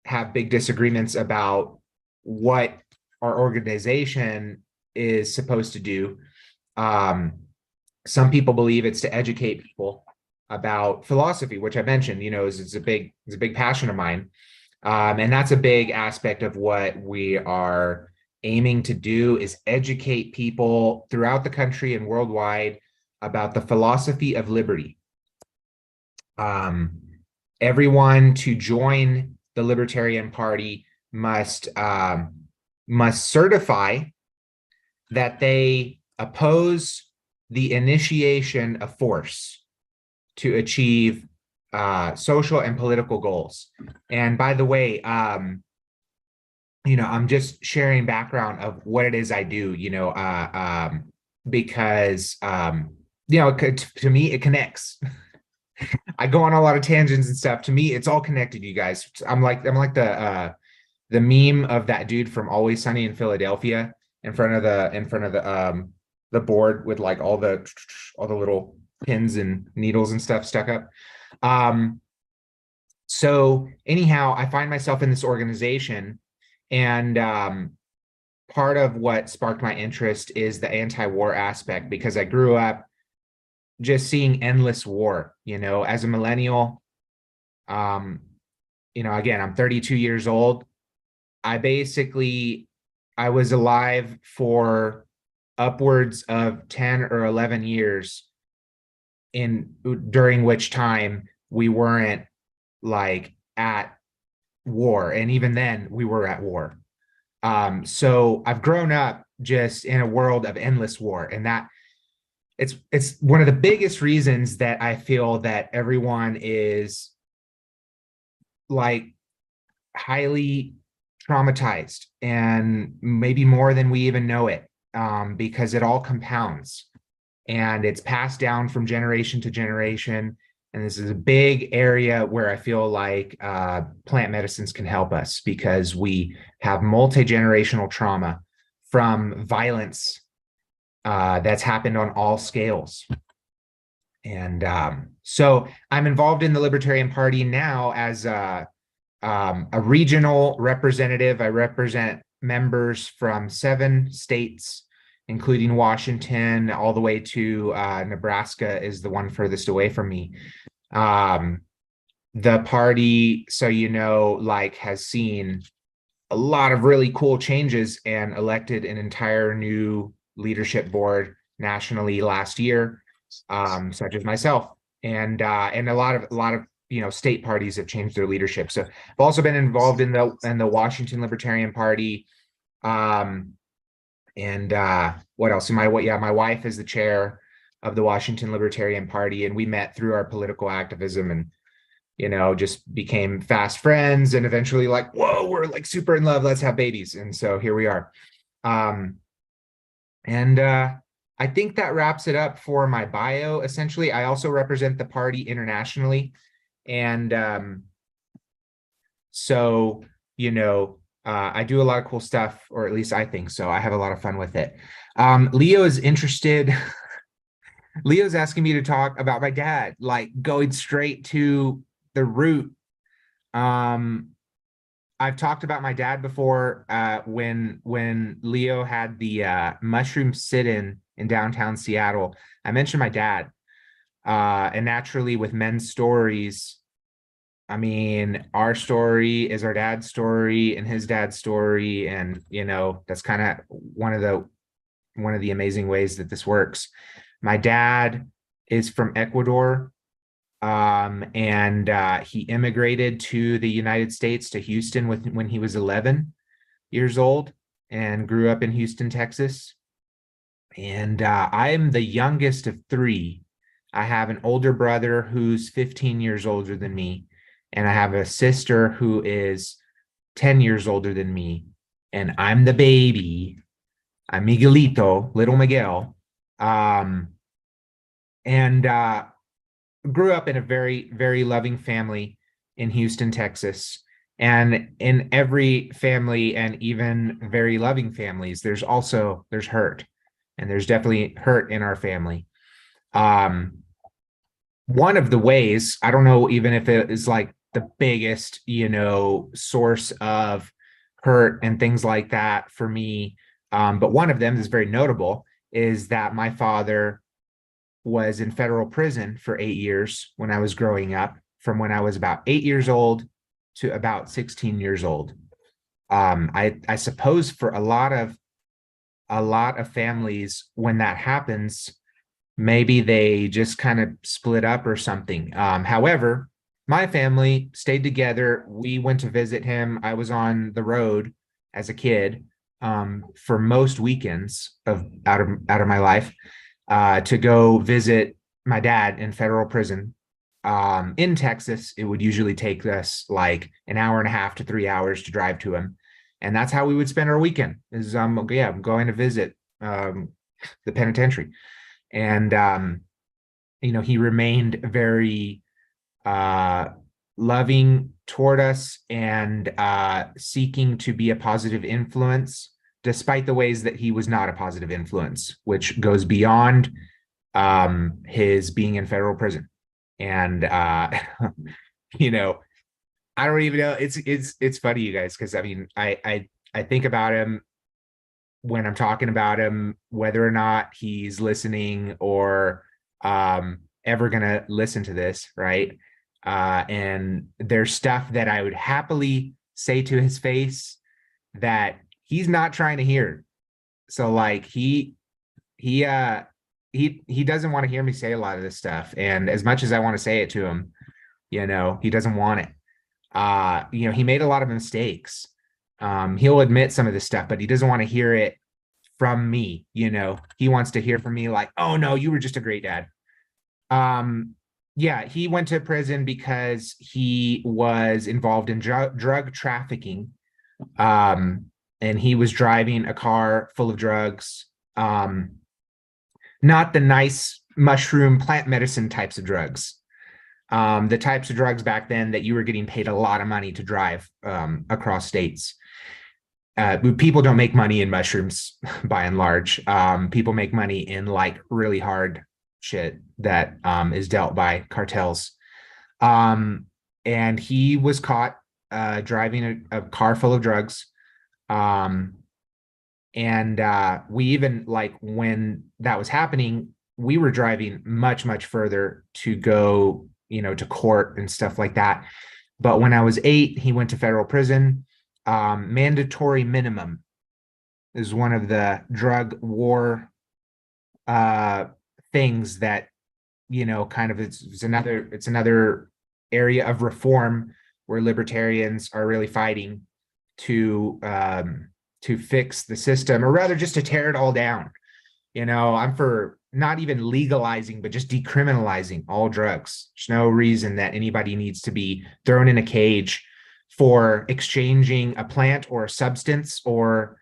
[SPEAKER 18] have big disagreements about what our organization is supposed to do. Some people believe it's to educate people about philosophy, which I mentioned, is a big passion of mine. And that's a big aspect of what we are aiming to do, is educate people throughout the country and worldwide about the philosophy of liberty. Everyone to join the Libertarian Party must certify that they oppose the initiation of force to achieve social and political goals. And by the way, I'm just sharing background of what it is I do, because to me it connects. I go on a lot of tangents and stuff. To me, it's all connected, you guys. I'm like the meme of that dude from Always Sunny in Philadelphia in front of the board with, like, all the little pins and needles and stuff stuck up. So anyhow, I find myself in this organization, and part of what sparked my interest is the anti-war aspect, because I grew up just seeing endless war, as a millennial. Again, I'm 32 years old. I was alive for upwards of 10 or 11 years during which time we weren't, like, at war, and even then we were at war. So I've grown up just in a world of endless war, and that it's one of the biggest reasons that I feel that everyone is like highly traumatized, and maybe more than we even know it, because it all compounds and it's passed down from generation to generation. And this is a big area where I feel like plant medicines can help us, because we have multi-generational trauma from violence that's happened on all scales. And so I'm involved in the Libertarian Party now as a regional representative. I represent members from 7 states, including Washington, all the way to Nebraska is the one furthest away from me. The party, so you know, like, has seen a lot of really cool changes and elected an entire new leadership board nationally last year, such as myself, and a lot of state parties have changed their leadership. So I've also been involved in the Washington Libertarian Party. And what else? My wife is the chair of the Washington Libertarian Party, and we met through our political activism, and just became fast friends, and eventually like, whoa, we're like super in love, let's have babies. And so here we are. And I think that wraps it up for my bio. Essentially, I also represent the party internationally. And so, I do a lot of cool stuff, or at least I think so. I have a lot of fun with it. Leo is interested. Leo's asking me to talk about my dad, like going straight to the root. I've talked about my dad before, when Leo had the mushroom sit-in downtown Seattle. I mentioned my dad, and naturally with men's stories, I mean, our story is our dad's story and his dad's story, and that's kind of one of the amazing ways that this works. My dad is from Ecuador. And he immigrated to the United States, to Houston, when he was 11 years old, and grew up in Houston, Texas. And I'm the youngest of 3. I have an older brother who's 15 years older than me, and I have a sister who is 10 years older than me, and I'm the baby. I'm Miguelito, little Miguel. And grew up in a very, very loving family in Houston, Texas. And in every family, and even very loving families, there's hurt. And there's definitely hurt in our family. One of the ways, I don't know even if it is like the biggest, source of hurt and things like that for me, but one of them is very notable, is that my father was in federal prison for 8 years when I was growing up, from when I was about 8 years old to about 16 years old. I suppose for a lot of families, when that happens, maybe they just kind of split up or something. However, my family stayed together. We went to visit him. I was on the road as a kid, for most weekends out of my life, to go visit my dad in federal prison. In Texas, it would usually take us like an hour and a half to 3 hours to drive to him. And that's how we would spend our weekend, is I'm going to visit the penitentiary. And he remained very loving toward us, and seeking to be a positive influence, despite the ways that he was not a positive influence, which goes beyond his being in federal prison. And I don't even know. It's funny, you guys, because I mean, I think about him when I'm talking about him, whether or not he's listening or ever gonna listen to this, right? And there's stuff that I would happily say to his face that he's not trying to hear. So like he doesn't want to hear me say a lot of this stuff. And as much as I want to say it to him, he doesn't want it. He made a lot of mistakes. He'll admit some of this stuff, but he doesn't want to hear it from me. He wants to hear from me like, oh no, you were just a great dad. Yeah, he went to prison because he was involved in drug trafficking. And he was driving a car full of drugs. Not the nice mushroom plant medicine types of drugs. The types of drugs back then that you were getting paid a lot of money to drive across states. People don't make money in mushrooms by and large. People make money in like really hard shit that is dealt by cartels. And he was caught driving a car full of drugs. We even, like, when that was happening, we were driving much, much further to go, to court and stuff like that. But when I was 8, he went to federal prison. Mandatory minimum is one of the drug war things that, kind of it's another area of reform where libertarians are really fighting to fix the system, or rather just to tear it all down. I'm for not even legalizing, but just decriminalizing all drugs. There's no reason that anybody needs to be thrown in a cage for exchanging a plant or a substance, or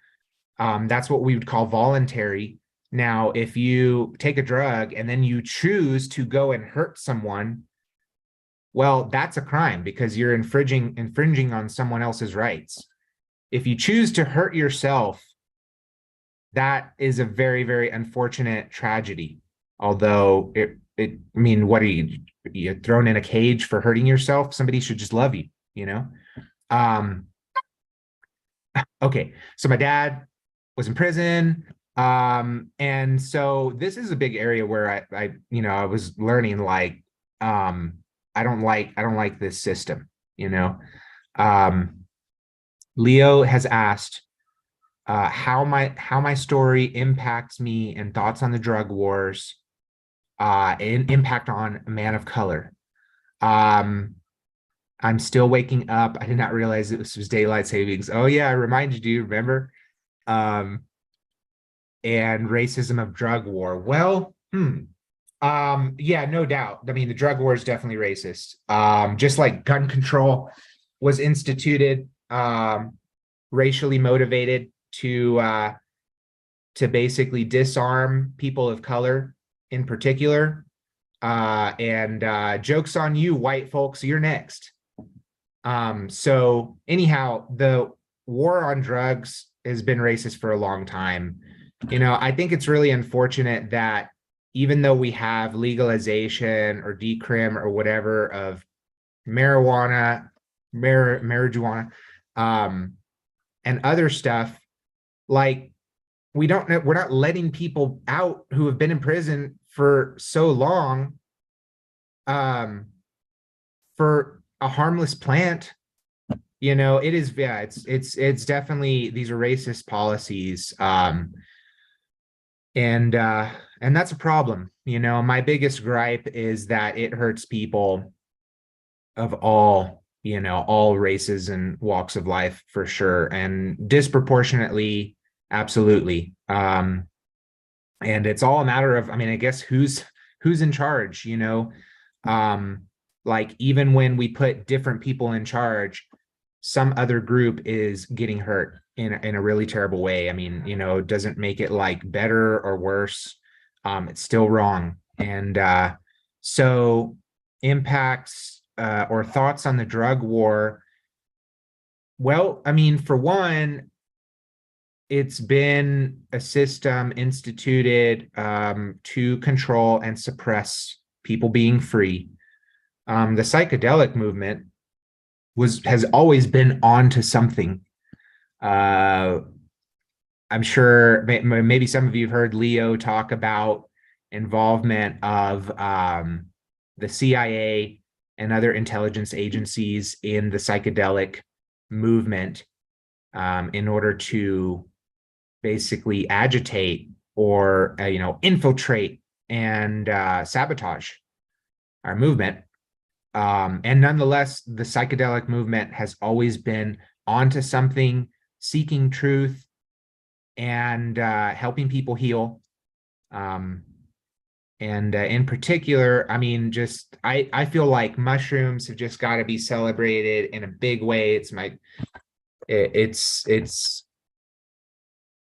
[SPEAKER 18] that's what we would call voluntary. Now, if you take a drug and then you choose to go and hurt someone, well, that's a crime because you're infringing on someone else's rights. If you choose to hurt yourself, that is a very, very unfortunate tragedy. Although what are you thrown in a cage for hurting yourself? Somebody should just love you, Okay, so my dad was in prison. And so this is a big area where I was learning, like, I don't like this system, Leo has asked how my story impacts me and thoughts on the drug wars, and impact on a man of color. I'm still waking up. I did not realize this was daylight savings. Oh yeah, I reminded you, remember? And racism of drug war. Well, yeah, no doubt. I mean, the drug war is definitely racist. Just like gun control was instituted, racially motivated to basically disarm people of color in particular. Joke's on you, white folks, you're next. So anyhow, the war on drugs has been racist for a long time. I think it's really unfortunate that even though we have legalization or decrim or whatever of marijuana, and other stuff, like, we're not letting people out who have been in prison for so long for a harmless plant. It is, yeah, it's definitely, these are racist policies. And that's a problem. My biggest gripe is that it hurts people of all races and walks of life, for sure, and disproportionately, absolutely. And it's all a matter of, I guess, who's in charge. Like, even when we put different people in charge, some other group is getting hurt in a really terrible way. It doesn't make it like better or worse. It's still wrong. And so impacts or thoughts on the drug war. Well, for one, it's been a system instituted to control and suppress people being free. The psychedelic movement has always been onto something. I'm sure maybe some of you have heard Leo talk about involvement of the CIA and other intelligence agencies in the psychedelic movement in order to basically agitate or infiltrate and sabotage our movement. And nonetheless, the psychedelic movement has always been onto something, seeking truth and helping people heal. In particular, I mean, just I feel like mushrooms have just got to be celebrated in a big way. It's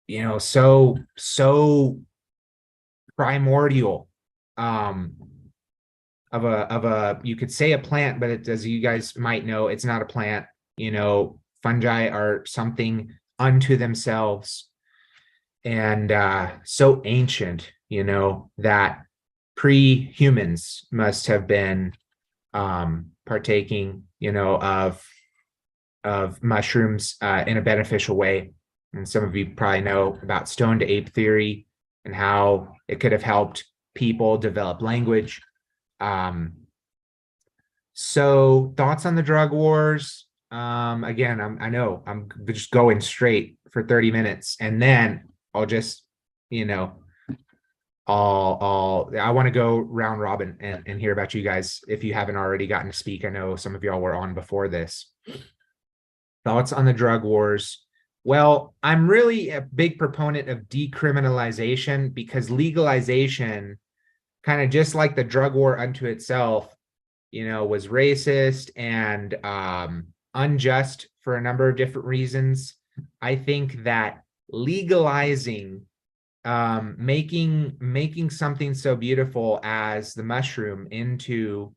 [SPEAKER 18] you know, so primordial of a you could say a plant, but it, as you guys might know, it's not a plant. You know, fungi are something unto themselves, and so ancient, you know, that pre-humans must have been partaking, you know, of mushrooms in a beneficial way. And some of you probably know about stone to ape theory and how it could have helped people develop language. So thoughts on the drug wars? Again, I know I'm just going straight for 30 minutes, and then I'll just, you know, I want to go round robin and hear about you guys if you haven't already gotten to speak. I know some of y'all were on before this. Thoughts on the drug wars? Well, I'm really a big proponent of decriminalization, because legalization, kind of just like the drug war unto itself, you know, was racist and unjust for a number of different reasons. I think that legalizing, making something so beautiful as the mushroom into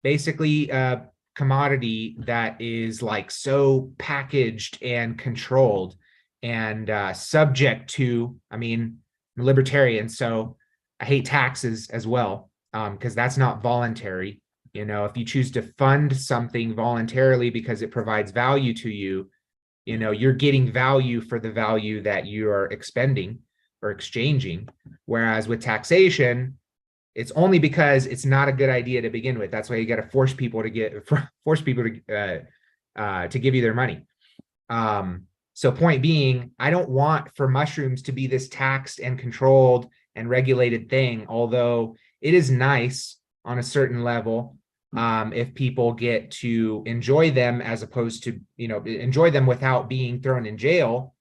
[SPEAKER 18] basically a commodity that is like so packaged and controlled and subject to, I mean, I'm a libertarian, so I hate taxes as well, because that's not voluntary. You know, if you choose to fund something voluntarily because it provides value to you, you know, you're getting value for the value that you are expending or exchanging. Whereas with taxation, it's only because it's not a good idea to begin with. That's why you got to force people to give you their money. So point being, I don't want for mushrooms to be this taxed and controlled and regulated thing, although it is nice on a certain level if people get to enjoy them, as opposed to, you know, enjoy them without being thrown in jail,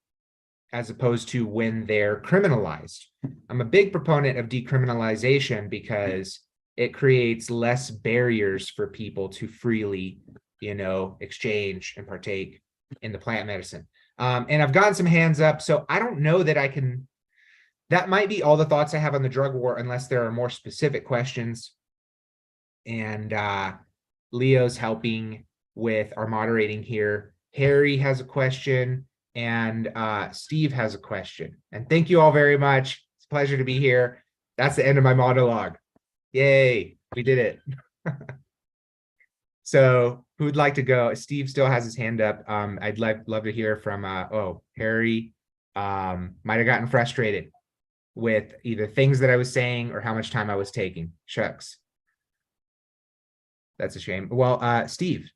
[SPEAKER 18] as opposed to when they're criminalized. I'm a big proponent of decriminalization because it creates less barriers for people to freely, you know, exchange and partake in the plant medicine. And I've gotten some hands up, so I don't know that I can, that might be all the thoughts I have on the drug war, unless there are more specific questions. And Leo's helping with our moderating here. Harry has a question, and Steve has a question. And thank you all very much. It's a pleasure to be here. That's the end of my monologue. Yay, we did it. So who'd like to go? Steve still has his hand up. I'd love to hear from, Harry might have gotten frustrated with either things that I was saying or how much time I was taking. Shucks. That's a shame. Well, Steve.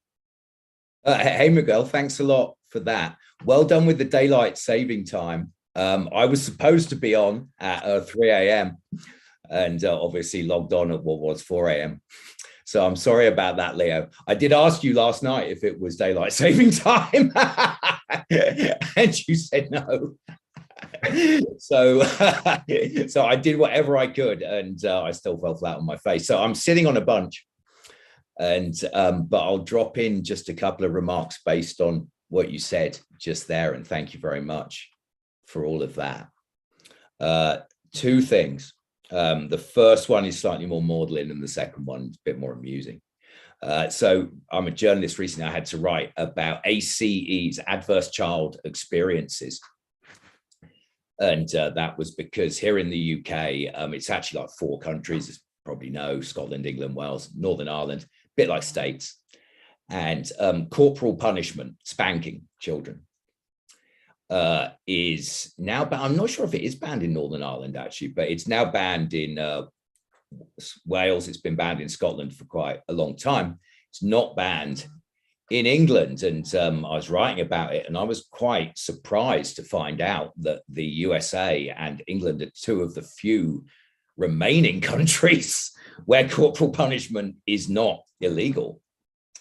[SPEAKER 15] Hey, Miguel, thanks a lot for that. Well done with the daylight saving time. I was supposed to be on at 3 a.m. and obviously logged on at what was 4 a.m. So I'm sorry about that, Leo. I did ask you last night if it was daylight saving time, and you said no. So I did whatever I could, and I still fell flat on my face. So I'm sitting on a bunch. And but I'll drop in just a couple of remarks based on what you said just there, and thank you very much for all of that. Two things. The first one is slightly more maudlin, and the second one is a bit more amusing. So I'm a journalist. Recently I had to write about ACEs, adverse child experiences, and that was because here in the UK, it's actually like 4 countries, as you probably know: Scotland, England, Wales, Northern Ireland, a bit like states. And corporal punishment, spanking children, is now banned. I'm not sure if it is banned in Northern Ireland, actually, but it's now banned in Wales. It's been banned in Scotland for quite a long time. It's not banned in England. And I was writing about it, and I was quite surprised to find out that the USA and England are 2 of the few remaining countries where corporal punishment is not illegal.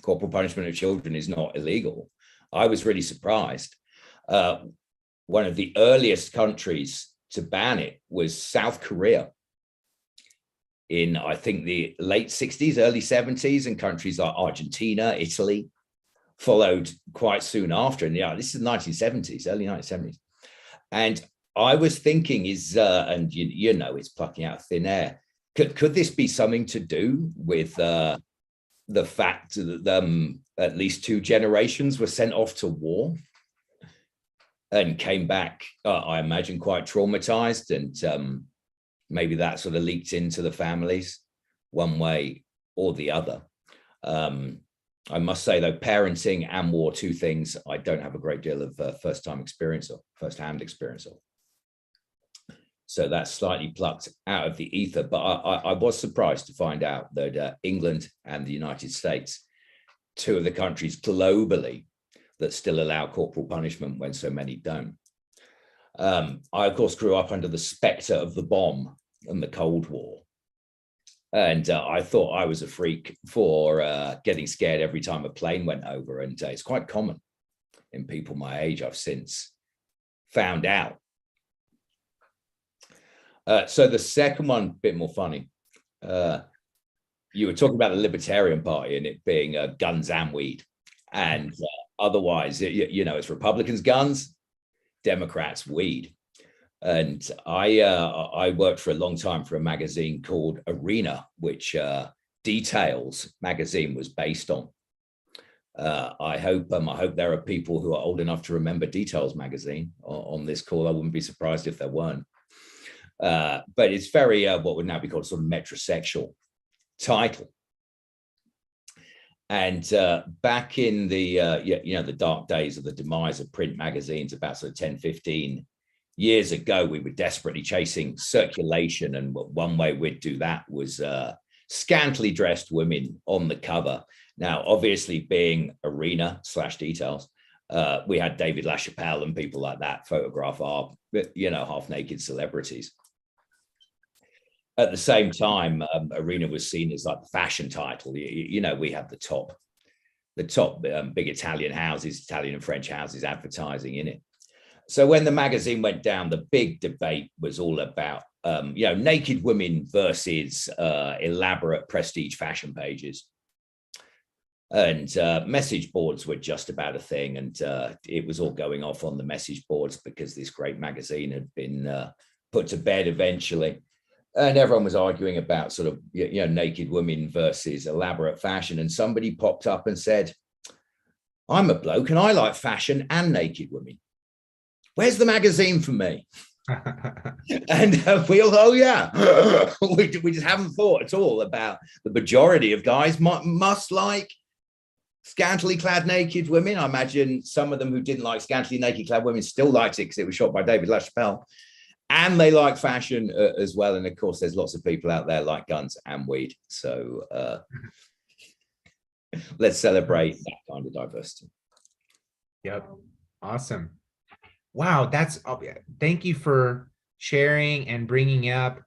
[SPEAKER 15] Corporal punishment of children is not illegal. I was really surprised. One of the earliest countries to ban it was South Korea in, I think, the late 60s, early 70s, and countries like Argentina, Italy followed quite soon after. And yeah, this is the 1970s, early 1970s. And I was thinking and you know, it's plucking out of thin air. Could this be something to do with the fact that at least 2 generations were sent off to war and came back, I imagine, quite traumatized, and maybe that sort of leaked into the families one way or the other. I must say, though, parenting and war, 2 things I don't have a great deal of first-hand experience of. So that's slightly plucked out of the ether. But I was surprised to find out that England and the United States, 2 of the countries globally that still allow corporal punishment when so many don't. I, of course, grew up under the specter of the bomb and the Cold War. And I thought I was a freak for getting scared every time a plane went over. And it's quite common in people my age, I've since found out. So the second one, a bit more funny. You were talking about the Libertarian Party and it being guns and weed. And otherwise, you know, it's Republicans guns, Democrats weed. And I worked for a long time for a magazine called Arena, which Details magazine was based on. I hope there are people who are old enough to remember Details magazine on this call. I wouldn't be surprised if there weren't. But it's very what would now be called sort of metrosexual title. And back in the you know, the dark days of the demise of print magazines, about sort of 10, 15 years ago, we were desperately chasing circulation, and one way we'd do that was scantily dressed women on the cover. Now, obviously, being Arena / Details, we had David LaChapelle and people like that photograph our, you know, half-naked celebrities. At the same time, Arena was seen as like the fashion title. You know, we had the top big Italian houses, Italian and French houses advertising in it. So when the magazine went down, the big debate was all about, you know, naked women versus elaborate prestige fashion pages. And message boards were just about a thing. And it was all going off on the message boards because this great magazine had been put to bed eventually. And everyone was arguing about sort of, you know, naked women versus elaborate fashion. And somebody popped up and said, I'm a bloke and I like fashion and naked women. Where's the magazine for me? And we all, oh yeah, we just haven't thought at all about the majority of guys must like scantily clad naked women. I imagine some of them who didn't like scantily naked clad women still liked it because it was shot by David LaChapelle. And they like fashion as well. And of course, there's lots of people out there like guns and weed. So let's celebrate that kind of diversity.
[SPEAKER 18] Yep. Awesome. Wow. That's, thank you for sharing and bringing up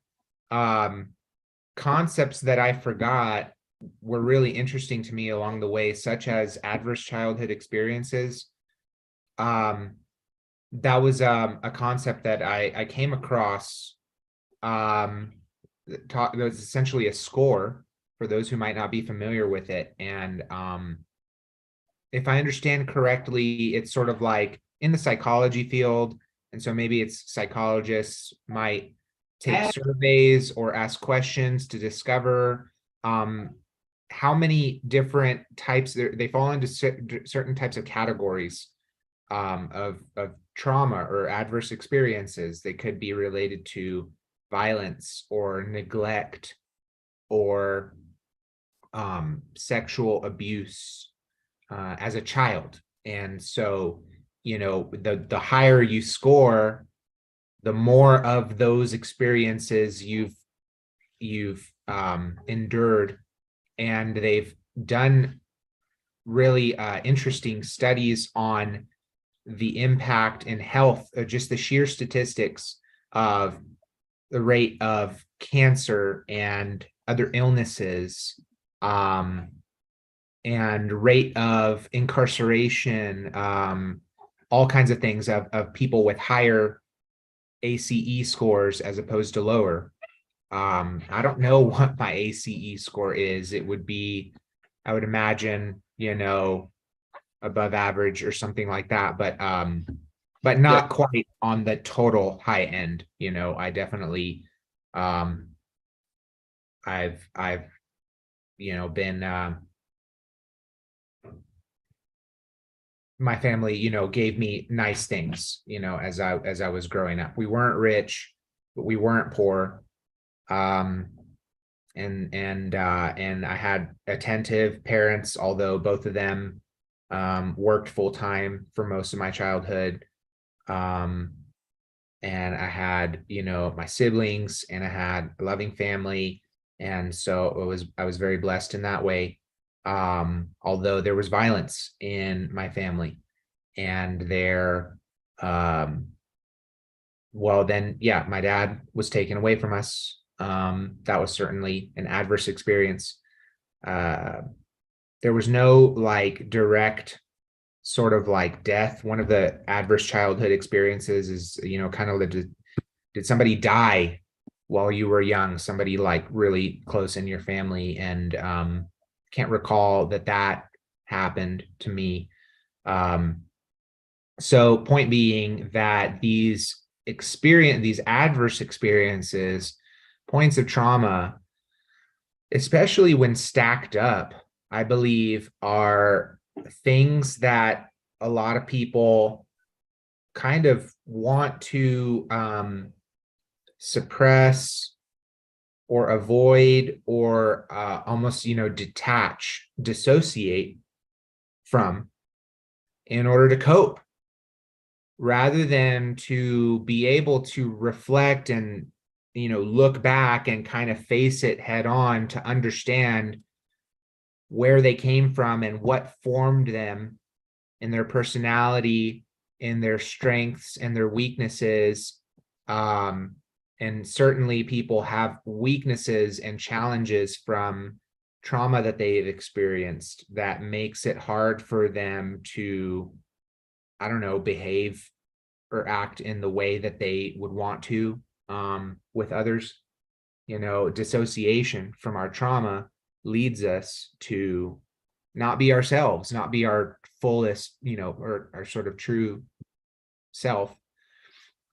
[SPEAKER 18] concepts that I forgot were really interesting to me along the way, such as adverse childhood experiences. That was a concept that I came across. There was essentially a score for those who might not be familiar with it. And if I understand correctly, it's sort of like in the psychology field. And so maybe it's psychologists might take surveys or ask questions to discover how many different types, they fall into certain types of categories of trauma or adverse experiences. They could be related to violence or neglect or sexual abuse as a child. And so, you know, the higher you score, the more of those experiences you've endured. And they've done really interesting studies on the impact in health, just the sheer statistics of the rate of cancer and other illnesses, and rate of incarceration, all kinds of things of people with higher ACE scores as opposed to lower. I don't know what my ACE score is. It would be, I would imagine, above average or something like that, but not quite on the total high end. I definitely, I've been, my family, gave me nice things, as I was growing up. We weren't rich, but we weren't poor. And I had attentive parents, although both of them worked full time for most of my childhood. And I had, my siblings, and I had a loving family. And so I was very blessed in that way. Although there was violence in my family, and well, then, yeah, my dad was taken away from us. That was certainly an adverse experience. There was no like direct sort of like death. One of the adverse childhood experiences is, kind of did somebody die while you were young, somebody like really close in your family? And can't recall that happened to me. So point being that these adverse experiences, points of trauma, especially when stacked up, I believe are things that a lot of people kind of want to suppress or avoid, or almost, dissociate from in order to cope, rather than to be able to reflect and, look back and kind of face it head on to understand where they came from and what formed them in their personality, in their strengths and their weaknesses. And certainly people have weaknesses and challenges from trauma that they've experienced that makes it hard for them to, I don't know, behave or act in the way that they would want to with others. Dissociation from our trauma leads us to not be ourselves, not be our fullest, or our sort of true self,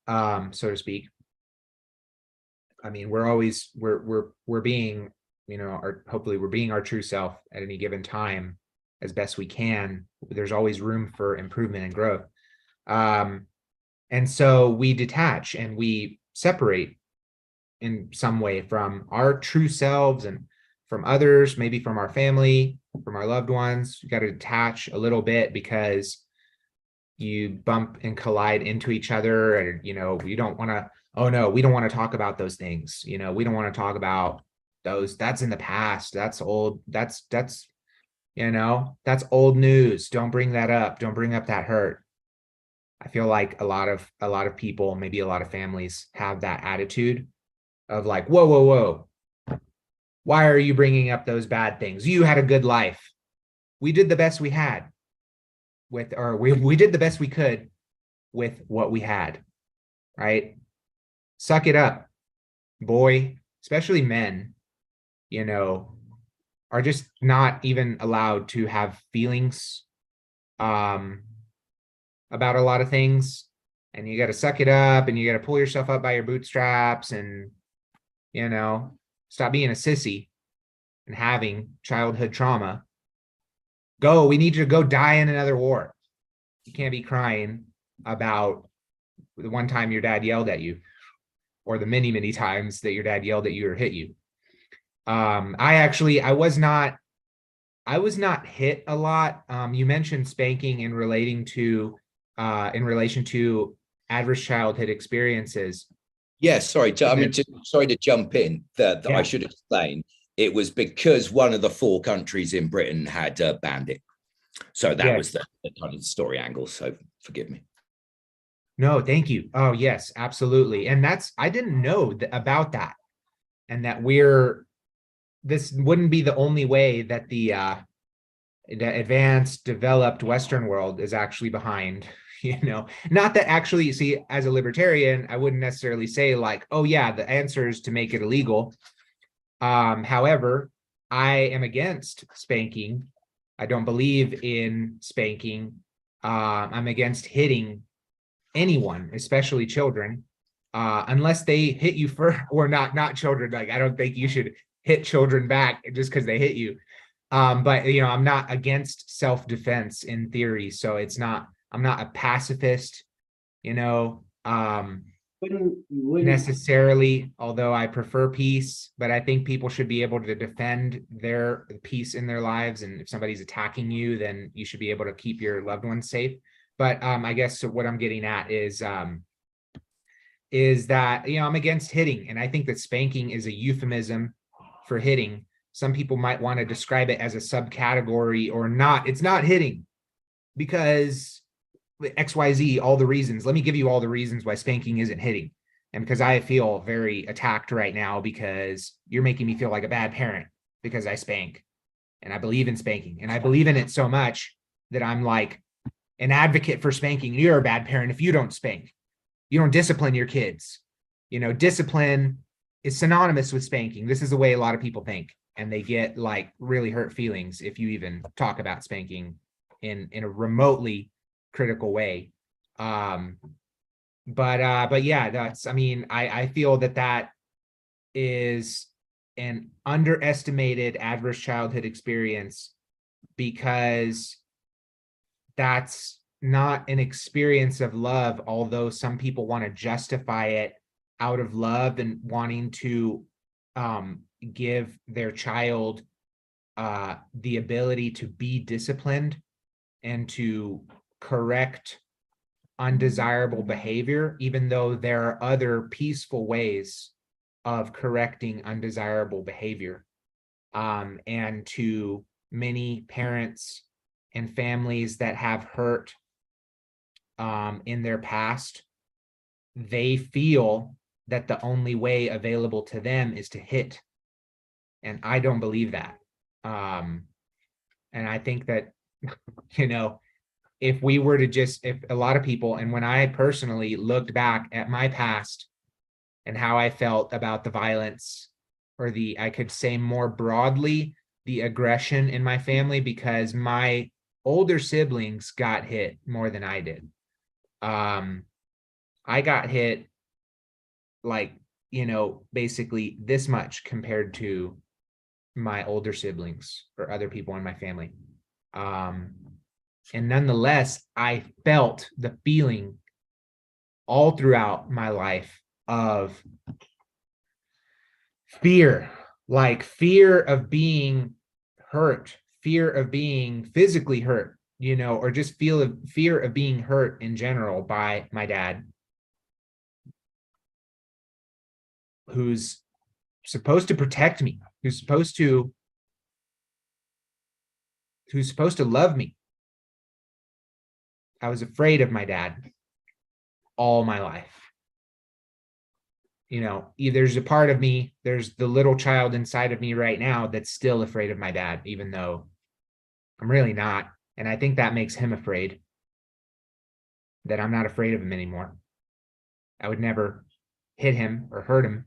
[SPEAKER 18] so to speak. I mean, we're being, hopefully we're being our true self at any given time as best we can. There's always room for improvement and growth. And so we detach and we separate in some way from our true selves and from others, maybe from our family, from our loved ones. You got to detach a little bit because you bump and collide into each other, and you don't want to, oh no, we don't want to talk about those things. We don't want to talk about those. That's in the past. That's old. That's old news. Don't bring that up. Don't bring up that hurt. I feel like a lot of people, maybe a lot of families, have that attitude of like, whoa, whoa, whoa. Why are you bringing up those bad things? You had a good life. We did the best we had with, or we did the best we could with what we had, right? Suck it up, boy. Especially men, are just not even allowed to have feelings about a lot of things, and you got to suck it up, and you got to pull yourself up by your bootstraps, and stop being a sissy and having childhood trauma. We need you to go die in another war. You can't be crying about the one time your dad yelled at you, or the many, many times that your dad yelled at you or hit you. I was not hit a lot. You mentioned spanking in relation to adverse childhood experiences.
[SPEAKER 15] Yes, sorry. Sorry to jump in. That I should explain. It was because one of the 4 countries in Britain had banned it. So that was the kind of story angle. So forgive me.
[SPEAKER 18] No, thank you. Oh, yes, absolutely. And I didn't know about that. And that this wouldn't be the only way that the advanced, developed Western world is actually behind. Not that actually, see, as a libertarian, I wouldn't necessarily say like, oh yeah, the answer is to make it illegal. However, I am against spanking. I don't believe in spanking. I'm against hitting anyone, especially children, unless they hit you first, or not children. Like, I don't think you should hit children back just because they hit you. But I'm not against self-defense in theory. So I'm not a pacifist,
[SPEAKER 13] Wouldn't
[SPEAKER 18] necessarily, although I prefer peace, but I think people should be able to defend their peace in their lives. And if somebody's attacking you, then you should be able to keep your loved ones safe. But I guess what I'm getting at is that, I'm against hitting. And I think that spanking is a euphemism for hitting. Some people might want to describe it as a subcategory or not. It's not hitting because XYZ, all the reasons. Let me give you all the reasons why spanking isn't hitting. And because I feel very attacked right now because you're making me feel like a bad parent because I spank. And I believe in spanking. And I believe in it so much that I'm like an advocate for spanking. You're a bad parent if you don't spank. You don't discipline your kids. Discipline is synonymous with spanking. This is the way a lot of people think. And they get like really hurt feelings if you even talk about spanking in a remotely critical way. But yeah, I feel that is an underestimated adverse childhood experience because that's not an experience of love, although some people want to justify it out of love and wanting to give their child the ability to be disciplined and to correct undesirable behavior, even though there are other peaceful ways of correcting undesirable behavior. And to many parents and families that have hurt in their past, they feel that the only way available to them is to hit. And I don't believe that. And I think that, if we were to if a lot of people, and when I personally looked back at my past and how I felt about the violence, or I could say more broadly, the aggression in my family, because my older siblings got hit more than I did. I got hit like, basically this much compared to my older siblings or other people in my family. And nonetheless, I felt the feeling all throughout my life of fear, like fear of being hurt, fear of being physically hurt, or just fear of being hurt in general by my dad, who's supposed to protect me, who's supposed to love me. I was afraid of my dad all my life. There's a part of me, there's the little child inside of me right now that's still afraid of my dad, even though I'm really not. And I think that makes him afraid, that I'm not afraid of him anymore. I would never hit him or hurt him,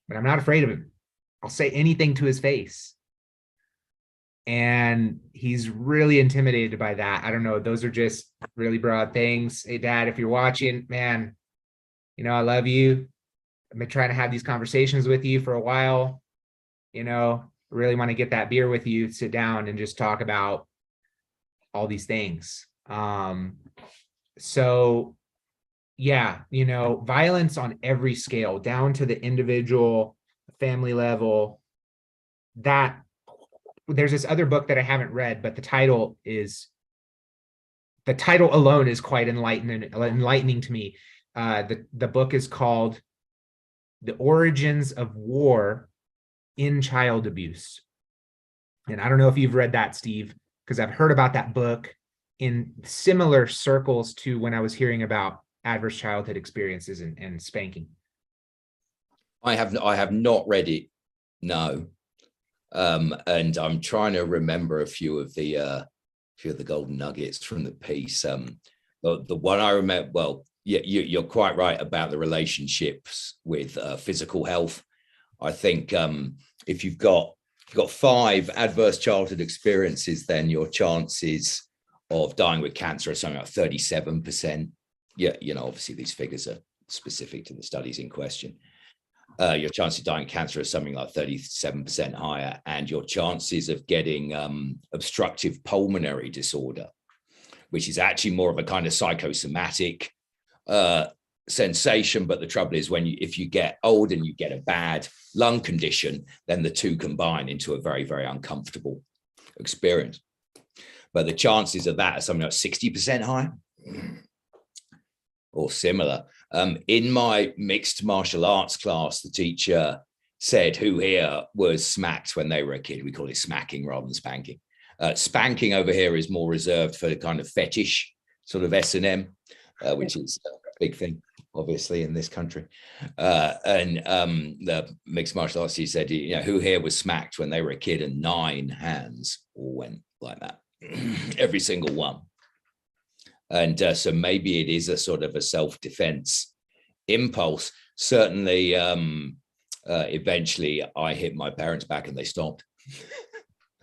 [SPEAKER 18] but I'm not afraid of him. I'll say anything to his face. And he's really intimidated by that. I don't know. Those are just really broad things. Hey, Dad, if you're watching, man, I love you. I've been trying to have these conversations with you for a while. Really want to get that beer with you, sit down and just talk about all these things. So yeah, violence on every scale, down to the individual, family level. That there's this other book that I haven't read, but the title alone is quite enlightening to me. The book is called The Origins of War in Child Abuse. And I don't know if you've read that, Steve, because I've heard about that book in similar circles to when I was hearing about adverse childhood experiences and spanking.
[SPEAKER 15] I have not read it, no. And I'm trying to remember a few of the golden nuggets from the piece. The one I remember, well, yeah, you're quite right about the relationships with physical health. I think if you've got 5 adverse childhood experiences, then your chances of dying with cancer are something like 37%. Yeah, obviously these figures are specific to the studies in question. Your chance of dying of cancer is something like 37% higher, and your chances of getting obstructive pulmonary disorder, which is actually more of a kind of psychosomatic sensation. But the trouble is, if you get old and you get a bad lung condition, then the two combine into a very, very uncomfortable experience. But the chances of that are something like 60% higher or similar. In my mixed martial arts class, the teacher said, who here was smacked when they were a kid? We call it smacking rather than spanking. Spanking over here is more reserved for kind of fetish sort of S&M, which is a big thing, obviously, in this country. The mixed martial arts teacher said, who here was smacked when they were a kid? And 9 hands all went like that, every single one. And so maybe it is a sort of a self-defense impulse. Certainly, eventually I hit my parents back and they stopped.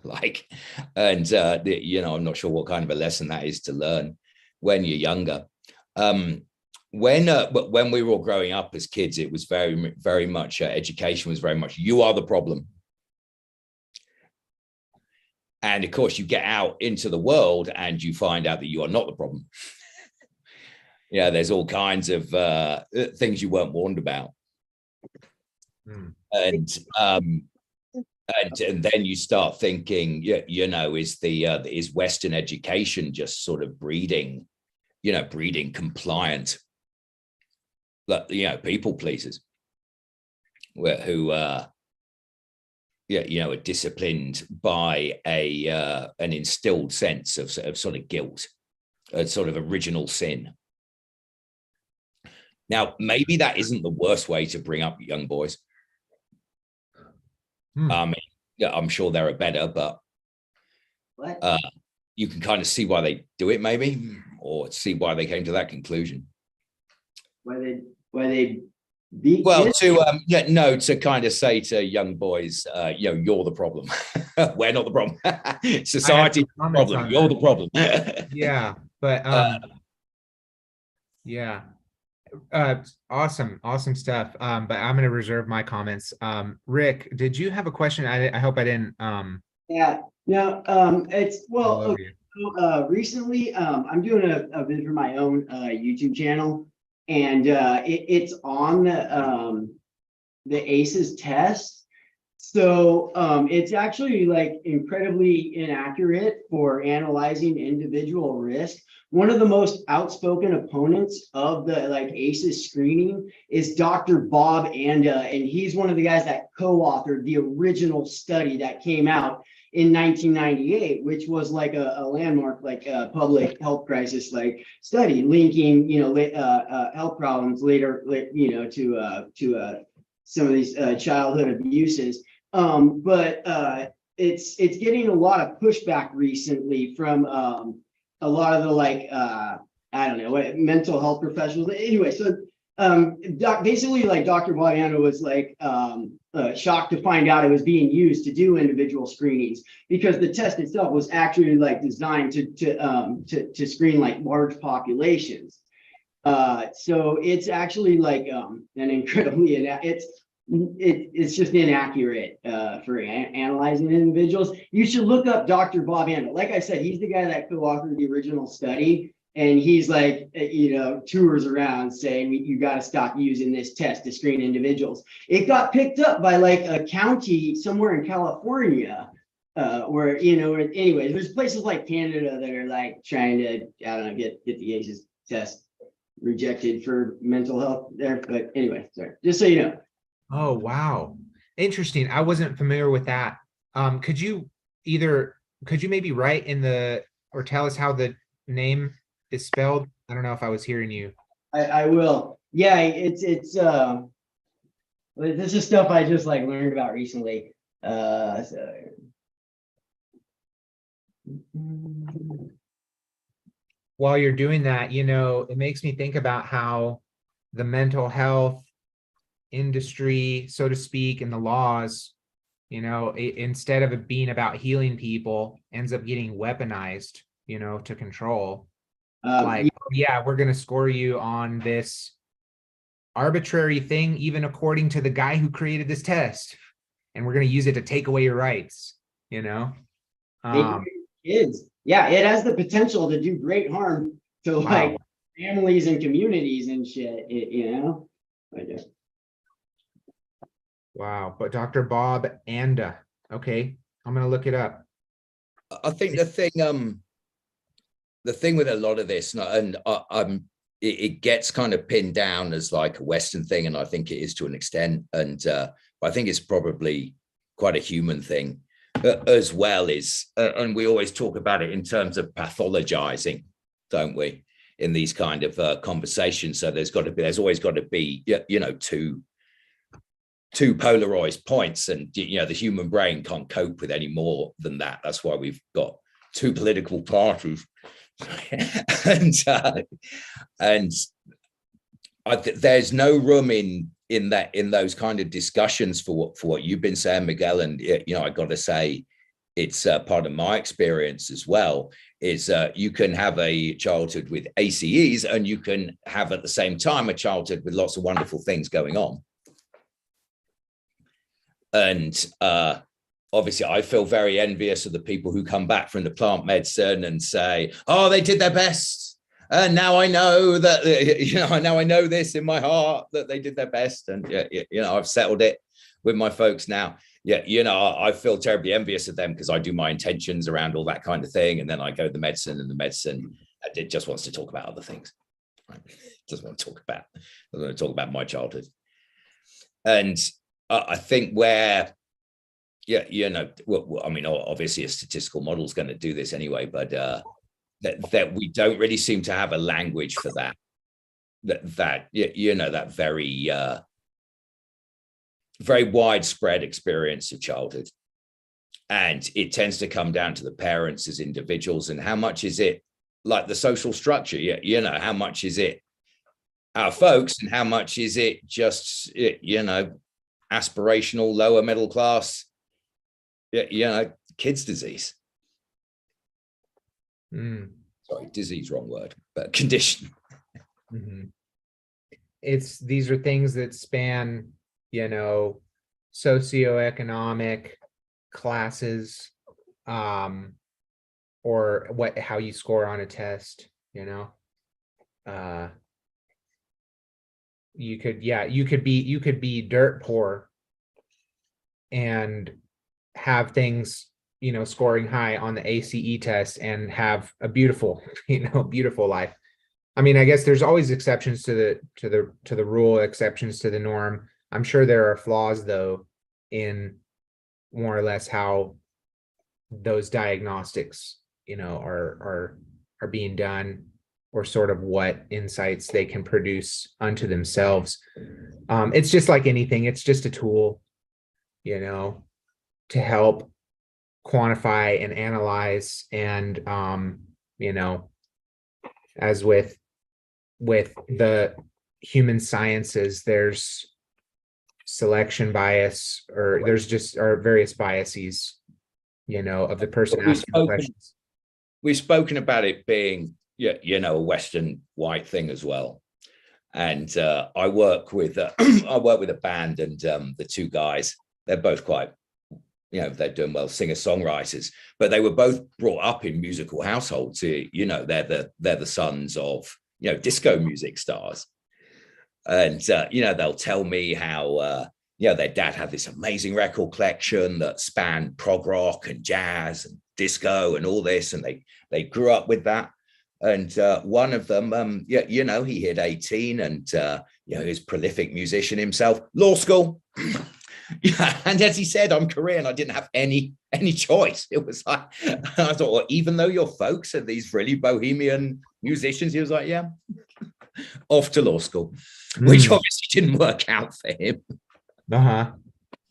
[SPEAKER 15] I'm not sure what kind of a lesson that is to learn when you're younger. But when we were all growing up as kids, it was very, very much, education was very much, you are the problem. And of course, you get out into the world and you find out that you are not the problem. There's all kinds of things you weren't warned about. And then you start thinking, is Western education just sort of breeding compliant, people pleasers who are disciplined by an instilled sense of sort of guilt, a sort of original sin. Now, maybe that isn't the worst way to bring up young boys. I'm sure there are better, but you can kind of see why they do it, maybe, or see why they came to that conclusion.
[SPEAKER 13] Why they beat
[SPEAKER 15] well
[SPEAKER 13] kids?
[SPEAKER 15] to kind of say to young boys, you're the problem. We're not the problem. Society is the problem. You're the problem.
[SPEAKER 18] Yeah, but yeah. Awesome stuff. But I'm going to reserve my comments. Rick, did you have a question? I hope I didn't.
[SPEAKER 13] Yeah, no, it's, well, okay. So, recently, I'm doing a vid for my own YouTube channel, and it's on the ACEs test. So it's actually like incredibly inaccurate for analyzing individual risk. One of the most outspoken opponents of the ACEs screening is Dr. Bob Anda, and he's one of the guys that co-authored the original study that came out in 1998, which was like a landmark, public health crisis study linking health problems later to some of these childhood abuses. But it's getting a lot of pushback recently from a lot of the mental health professionals. Anyway, so basically Dr. Bob was shocked to find out it was being used to do individual screenings, because the test itself was actually designed to screen large populations. So it's actually an incredibly it's just inaccurate for analyzing individuals. You should look up Dr. Bob Anda. Like I said, he's the guy that co-authored the original study, and he's tours around saying you got to stop using this test to screen individuals. It got picked up by a county somewhere in California, where anyways, there's places like Canada that are trying to get the ACEs test rejected for mental health there. But anyway, sorry, just so you know.
[SPEAKER 18] Oh, wow. Interesting. I wasn't familiar with that. Could you maybe write or tell us how the name is spelled? I don't know if I was hearing you.
[SPEAKER 13] I will. Yeah, it's this is stuff I just like learned about recently.
[SPEAKER 18] While you're doing that, you know, it makes me think about how the mental health industry, so to speak, and the laws, you know, instead of it being about healing people, ends up getting weaponized, you know, to control. Like, yeah, we're going to score you on this arbitrary thing, even according to the guy who created this test. And we're going to use it to take away your rights, you know?
[SPEAKER 13] Kids. Yeah, it has the potential to do great harm to like families and communities and shit, you know?
[SPEAKER 18] Wow. But Dr. Bob Anda. Okay. I'm going to look it up.
[SPEAKER 15] I think the thing with a lot of this, and it gets kind of pinned down as like a Western thing, and I think it is to an extent, and I think it's probably quite a human thing as well. Is and we always talk about it in terms of pathologizing, don't we, in these kind of conversations? So there's always got to be, you know, two polarized points, and you know the human brain can't cope with any more than that. That's why we've got two political parties. and there's no room in those kind of discussions for what you've been saying, Miguel. And you know, I got to say, it's part of my experience as well. Is you can have a childhood with ACEs, and you can have at the same time a childhood with lots of wonderful things going on. And obviously, I feel very envious of the people who come back from the plant medicine and say, "Oh, they did their best, and now I know that you know. Now I know this in my heart that they did their best, and you know, I've settled it with my folks now." Yeah, you know, I feel terribly envious of them because I do my intentions around all that kind of thing, and then I go to the medicine, and the medicine it just wants to talk about other things. Right? Doesn't want to talk about my childhood, and I think where. Yeah, you know, well, I mean, obviously a statistical model is going to do this anyway, but that we don't really seem to have a language for that you know, that very very widespread experience of childhood, and it tends to come down to the parents as individuals, and how much is it like the social structure? Yeah, you know, how much is it our folks, and how much is it just you know, aspirational lower middle class? You know, kids' disease. Sorry, disease, wrong word, but condition.
[SPEAKER 18] These are things that span, you know, socioeconomic classes, or how you score on a test, you know. You could be dirt poor and have things, you know, scoring high on the ACE test and have a beautiful, you know, beautiful life. I mean, I guess there's always exceptions to the rule, exceptions to the norm. I'm sure there are flaws though in more or less how those diagnostics, you know, are being done, or sort of what insights they can produce unto themselves. It's just like anything, it's just a tool, you know, to help quantify and analyze. And you know, as with the human sciences, there's selection bias, or there's just various biases, you know, of the person asking the questions.
[SPEAKER 15] We've spoken about it being, you know, a Western white thing as well. And I work with a band, and the two guys, they're both quite, you know, they're doing well, singer-songwriters, but they were both brought up in musical households. You know, they're the sons of, you know, disco music stars. And, you know, they'll tell me how, you know, their dad had this amazing record collection that spanned prog rock and jazz and disco and all this. And they grew up with that. And one of them, you know, he hit 18 and, you know, he was a prolific musician himself, law school. Yeah, and as he said, I'm Korean. I didn't have any choice. It was like I thought, well, even though your folks are these really bohemian musicians, he was like, yeah, off to law school, which obviously didn't work out for him.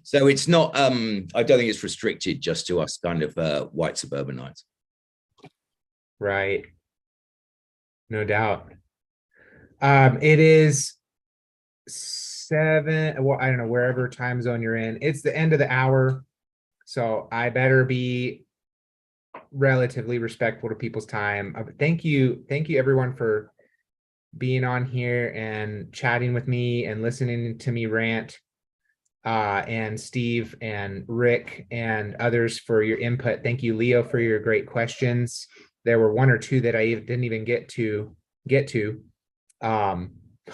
[SPEAKER 15] So it's not. I don't think it's restricted just to us kind of white suburbanites.
[SPEAKER 18] Right. No doubt. It is 7. Well, I don't know, wherever time zone you're in. It's the end of the hour, so I better be relatively respectful to people's time. Thank you everyone for being on here and chatting with me and listening to me rant. And Steve and Rick and others for your input. Thank you, Leo, for your great questions. There were 1 or 2 that I didn't even get to.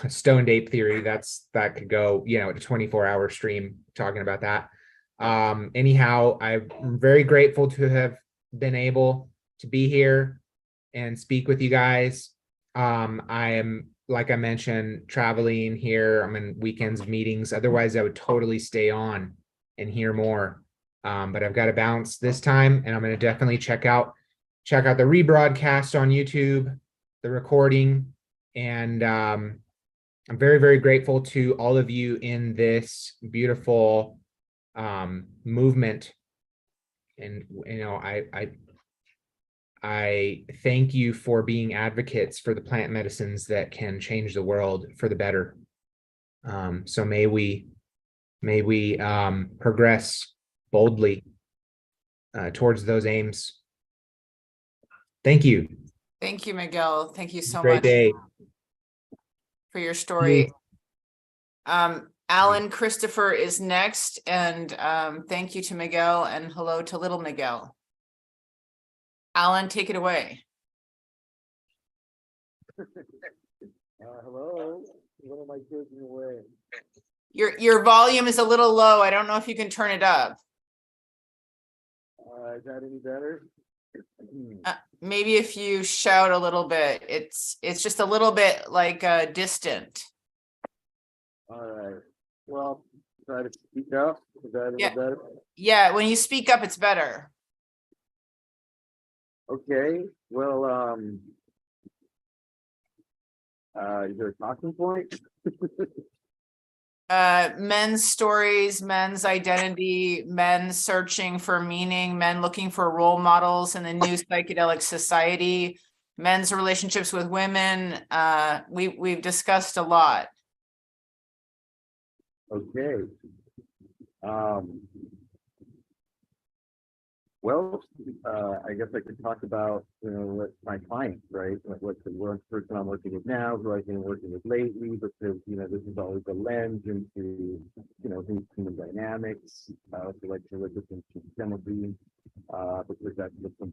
[SPEAKER 18] Stoned ape theory, that could go, a 24-hour stream talking about that. Anyhow, I'm very grateful to have been able to be here and speak with you guys. I am, like I mentioned, traveling here. I'm in weekends of meetings. Otherwise, I would totally stay on and hear more. But I've got to bounce this time, and I'm going to definitely check out the rebroadcast on YouTube, the recording, and I'm very, very grateful to all of you in this beautiful movement. And I thank you for being advocates for the plant medicines that can change the world for the better. So may we progress boldly towards those aims. Thank you.
[SPEAKER 4] Thank you, Miguel. Thank you so
[SPEAKER 18] Great
[SPEAKER 4] much
[SPEAKER 18] day.
[SPEAKER 4] for your story. Alan Christopher is next, and thank you to Miguel, and hello to little Miguel. Alan, take it away.
[SPEAKER 19] Hello. What am I taking away?
[SPEAKER 4] Your volume is a little low. I don't know if you can turn it up.
[SPEAKER 19] Is that any better?
[SPEAKER 4] Maybe if you shout a little bit. It's just a little bit like distant.
[SPEAKER 19] All right. Well, try to speak up. Is that any better?
[SPEAKER 4] Yeah, when you speak up, it's better.
[SPEAKER 19] Okay. Well, is there a talking point?
[SPEAKER 4] Men's stories, men's identity, men searching for meaning, men looking for role models in the new psychedelic society, men's relationships with women. We've discussed a lot.
[SPEAKER 19] Okay. Well, I guess I could talk about, what my clients, right? What the one person I'm working with now, who I've been working with lately, because, this is always a lens into, human dynamics, so like to look at them systemically, because that's what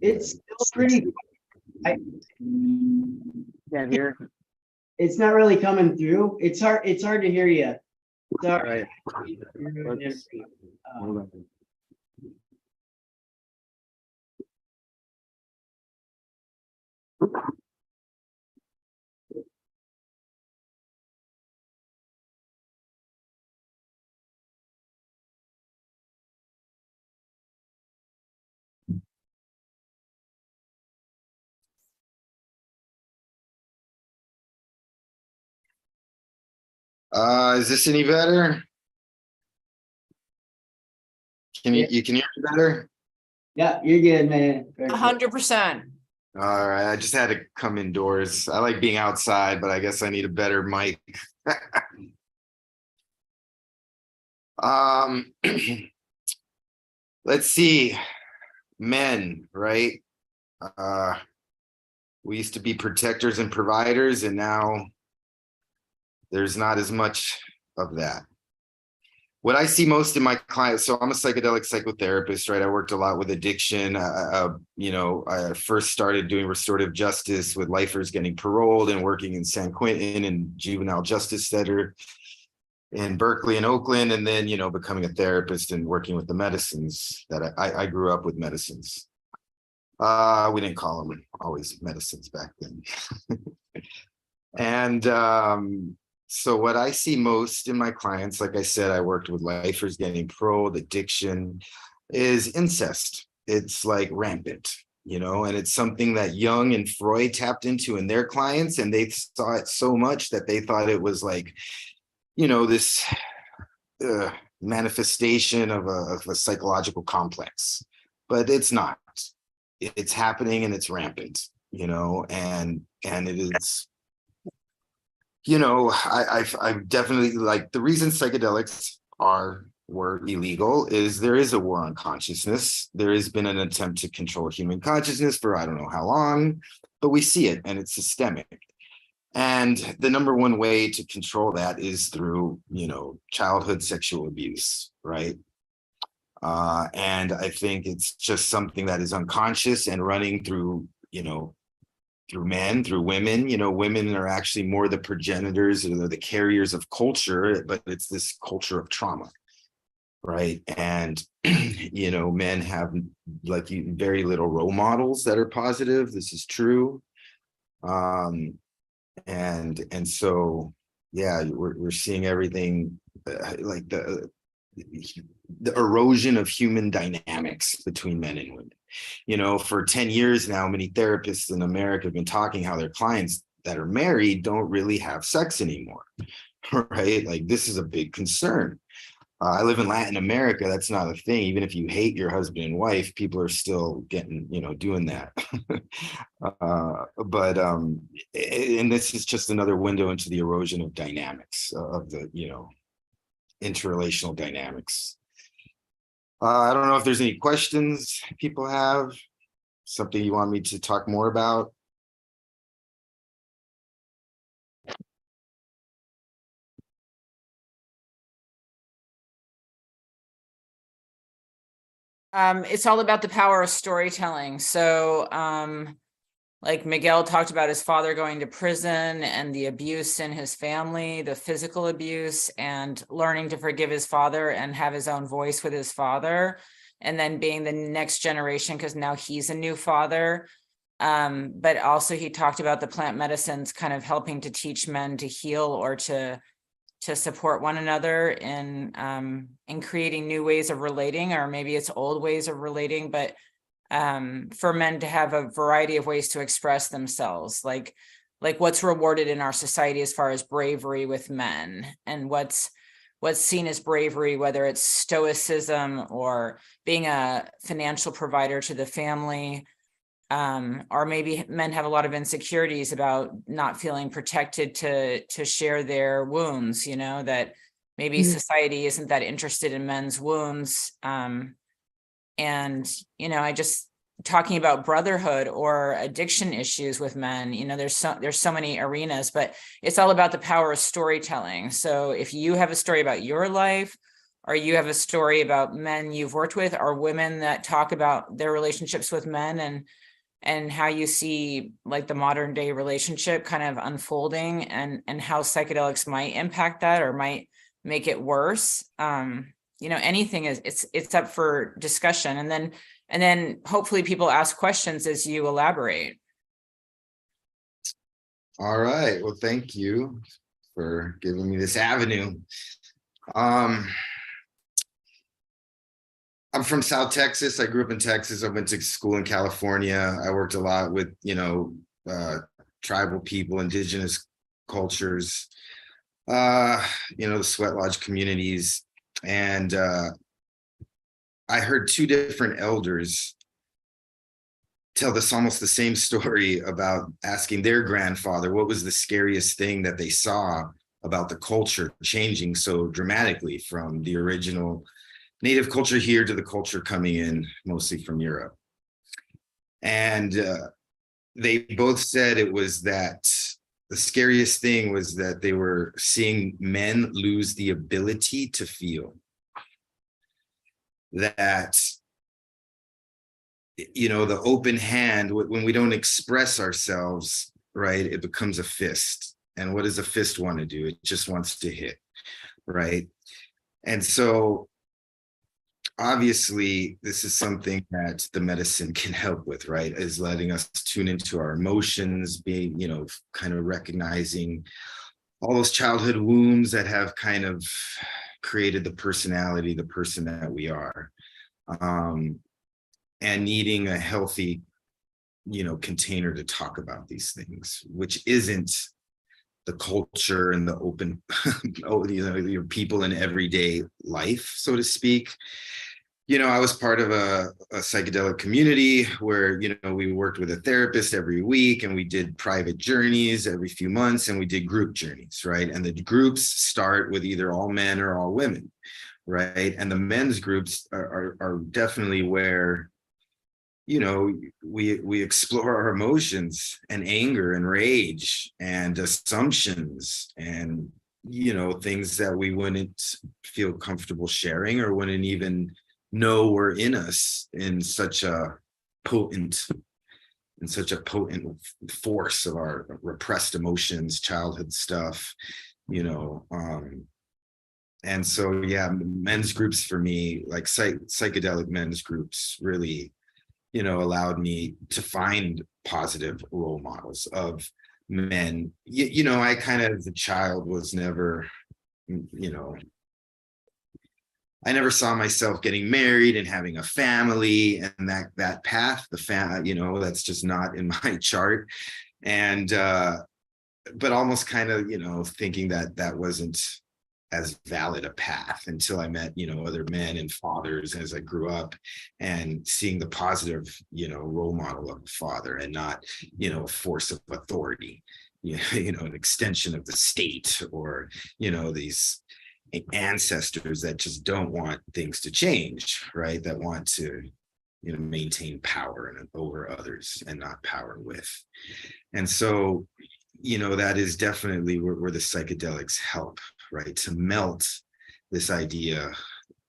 [SPEAKER 13] It's still pretty. I
[SPEAKER 19] can't hear.
[SPEAKER 13] It's not really coming through. It's hard to hear you. Sorry.
[SPEAKER 19] Right. Hold on.
[SPEAKER 2] Is this any better? You can hear me better?
[SPEAKER 13] Yeah, you're good, man.
[SPEAKER 4] 100%.
[SPEAKER 2] All right, I just had to come indoors. I like being outside, but I guess I need a better mic. Let's see. Men, right? We used to be protectors and providers, and now there's not as much of that. What I see most in my clients, so I'm a psychedelic psychotherapist, right? I worked a lot with addiction. I first started doing restorative justice with lifers getting paroled and working in San Quentin and juvenile justice center in Berkeley and Oakland, and then, becoming a therapist and working with the medicines that I grew up with medicines. We didn't call them always medicines back then. And
[SPEAKER 20] So what I see most in my clients, like I said, I worked with lifers getting paroled, addiction, is incest. It's like rampant, you know, and it's something that Jung and Freud tapped into in their clients, and they saw it so much that they thought it was like, you know, this manifestation of a psychological complex, but it's not. It's happening and it's rampant, you know, and it is, you know, I've definitely, like, the reason psychedelics were illegal is there is a war on consciousness. There has been an attempt to control human consciousness for I don't know how long, but we see it and it's systemic. And the number one way to control that is through, you know, childhood sexual abuse, right? And I think it's just something that is unconscious and running through, you know, through men, through women. You know, women are actually more the progenitors or the carriers of culture, but it's this culture of trauma, right? And, you know, men have like very little role models that are positive. This is true. And so, yeah, we're seeing everything like the erosion of human dynamics between men and women. You know, for 10 years now, many therapists in America have been talking how their clients that are married don't really have sex anymore, right? Like, this is a big concern. I live in Latin America. That's not a thing. Even if you hate your husband and wife, people are still getting, you know, doing that. And this is just another window into the erosion of dynamics of the, you know, interrelational dynamics. I don't know if there's any questions people have, something you want me to talk more about.
[SPEAKER 4] It's all about the power of storytelling. So, like Miguel talked about his father going to prison and the abuse in his family, the physical abuse, and learning to forgive his father and have his own voice with his father, and then being the next generation because now he's a new father. But also he talked about the plant medicines kind of helping to teach men to heal or to support one another in creating new ways of relating, or maybe it's old ways of relating, but for men to have a variety of ways to express themselves, like what's rewarded in our society as far as bravery with men, and what's seen as bravery, whether it's stoicism or being a financial provider to the family. Or maybe men have a lot of insecurities about not feeling protected to share their wounds, you know, that maybe society isn't that interested in men's wounds. And, you know, I just talking about brotherhood or addiction issues with men, you know, there's so many arenas, but it's all about the power of storytelling. So if you have a story about your life, or you have a story about men you've worked with, or women that talk about their relationships with men and how you see like the modern day relationship kind of unfolding, and how psychedelics might impact that or might make it worse. You know, anything is, it's up for discussion. And then hopefully people ask questions as you elaborate.
[SPEAKER 20] All right. Well, thank you for giving me this avenue. I'm from South Texas. I grew up in Texas. I went to school in California. I worked a lot with, you know, tribal people, indigenous cultures, you know, the sweat lodge communities. And I heard two different elders tell this almost the same story about asking their grandfather what was the scariest thing that they saw about the culture changing so dramatically from the original native culture here to the culture coming in mostly from Europe. And they both said it was that the scariest thing was that they were seeing men lose the ability to feel. That, you know, the open hand, when we don't express ourselves, right, it becomes a fist. And what does a fist want to do? It just wants to hit, right? And so obviously, this is something that the medicine can help with, right? Is letting us tune into our emotions, being, you know, kind of recognizing all those childhood wounds that have kind of created the personality, the person that we are, and needing a healthy, container to talk about these things, which isn't the culture and the open, your people in everyday life, so to speak. I was part of a psychedelic community where, we worked with a therapist every week, and we did private journeys every few months, and we did group journeys, right? And the groups start with either all men or all women, right? And the men's groups are definitely where, we explore our emotions and anger and rage and assumptions and, things that we wouldn't feel comfortable sharing or wouldn't even know were in us in such a potent force of our repressed emotions, childhood stuff, and so, yeah, men's groups for me, like psychedelic men's groups, really, allowed me to find positive role models of men. I kind of, as a child, was never, I never saw myself getting married and having a family, and that path, that's just not in my chart. And but almost kind of, thinking that wasn't as valid a path until I met, other men and fathers as I grew up, and seeing the positive, role model of a father, and not, a force of authority, an extension of the state, or, these ancestors that just don't want things to change, right? That want to, maintain power and over others and not power with. And so, that is definitely where the psychedelics help, right? To melt this idea.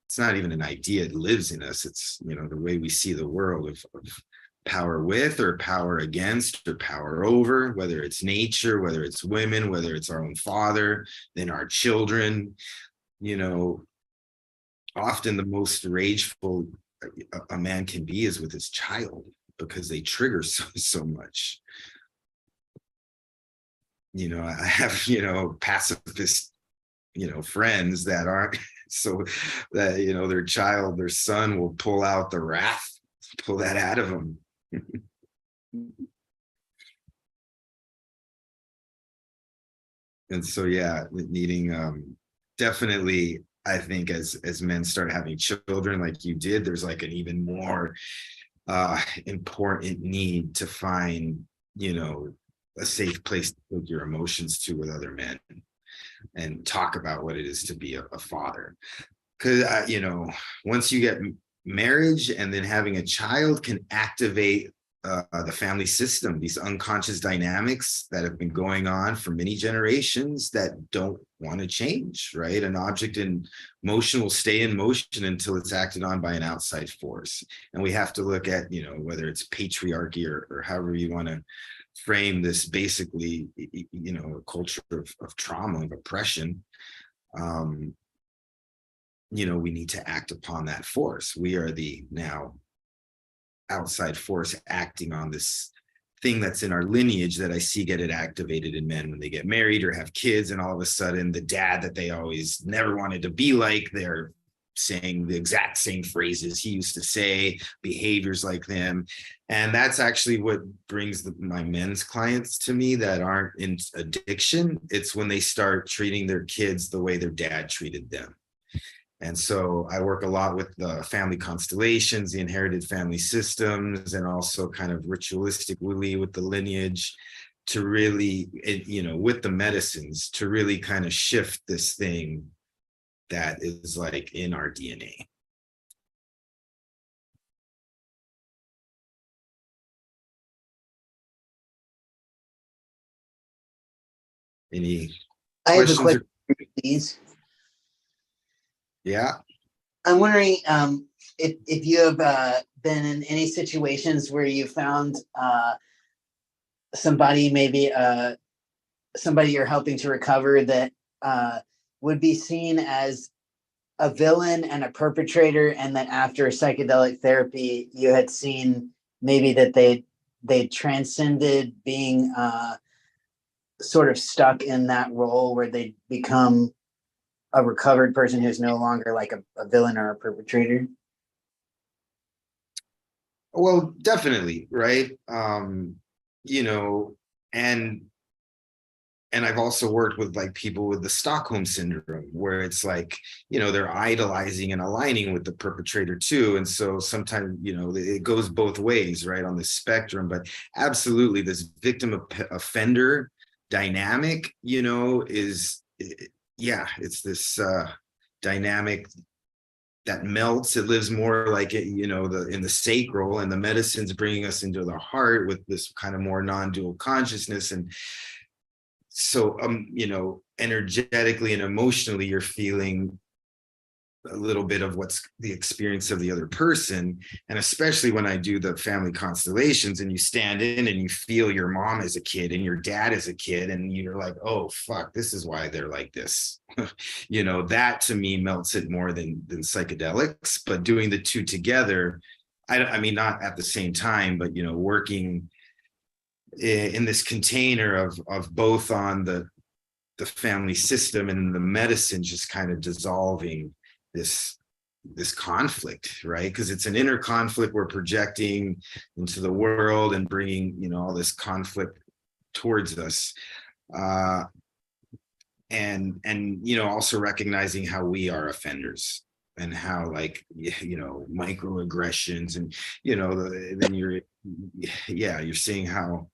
[SPEAKER 20] It's not even an idea, it lives in us. It's, the way we see the world of power with or power against or power over, whether it's nature, whether it's women, whether it's our own father, then our children. Often the most rageful a man can be is with his child, because they trigger so much. I have, pacifist, friends that aren't, so that, their son will pull out the wrath, pull that out of them. And so, yeah, needing, definitely, I think as men start having children like you did, there's like an even more important need to find, a safe place to put your emotions to with other men, and talk about what it is to be a father. Because, once you get marriage, and then having a child can activate the family system, these unconscious dynamics that have been going on for many generations that don't want to change, right? An object in motion will stay in motion until it's acted on by an outside force. And we have to look at, whether it's patriarchy or however you want to frame this, basically, a culture of trauma, of oppression. We need to act upon that force. We are the now outside force acting on this thing that's in our lineage that I see get it activated in men when they get married or have kids, and all of a sudden the dad that they always never wanted to be like, they're saying the exact same phrases he used to say, behaviors like them. And that's actually what brings my men's clients to me that aren't in addiction. It's when they start treating their kids the way their dad treated them. And so I work a lot with the family constellations, the inherited family systems, and also kind of ritualistically with the lineage, to really, with the medicines, to really kind of shift this thing that is like in our DNA. Any
[SPEAKER 21] I have a
[SPEAKER 20] questions?
[SPEAKER 21] question, please.
[SPEAKER 20] Yeah.
[SPEAKER 21] I'm wondering if you have been in any situations where you found somebody, maybe somebody you're helping to recover, that would be seen as a villain and a perpetrator, and that after psychedelic therapy, you had seen maybe that they transcended being sort of stuck in that role where they become a recovered person who's no longer like a villain or a perpetrator?
[SPEAKER 20] Well, definitely, right? You know, and I've also worked with like people with the Stockholm syndrome, where it's like, you know, they're idolizing and aligning with the perpetrator too. And so sometimes, you know, it goes both ways, right, on the spectrum. But absolutely, this victim offender dynamic, you know, yeah, it's this dynamic that melts. It lives more like it, you know, in the sacral, and the medicine's bringing us into the heart with this kind of more non-dual consciousness. And so you know, energetically and emotionally, you're feeling a little bit of what's the experience of the other person. And especially when I do the family constellations, and you stand in and you feel your mom as a kid and your dad as a kid, and you're like, oh fuck, this is why they're like this. You know, that to me melts it more than psychedelics. But doing the two together, I mean, not at the same time, but, you know, working in this container of both on the family system and the medicine, just kind of dissolving this conflict, right? Because it's an inner conflict we're projecting into the world and bringing, you know, all this conflict towards us, and you know, also recognizing how we are offenders, and how, like, you know, microaggressions, and, you know, then you're seeing how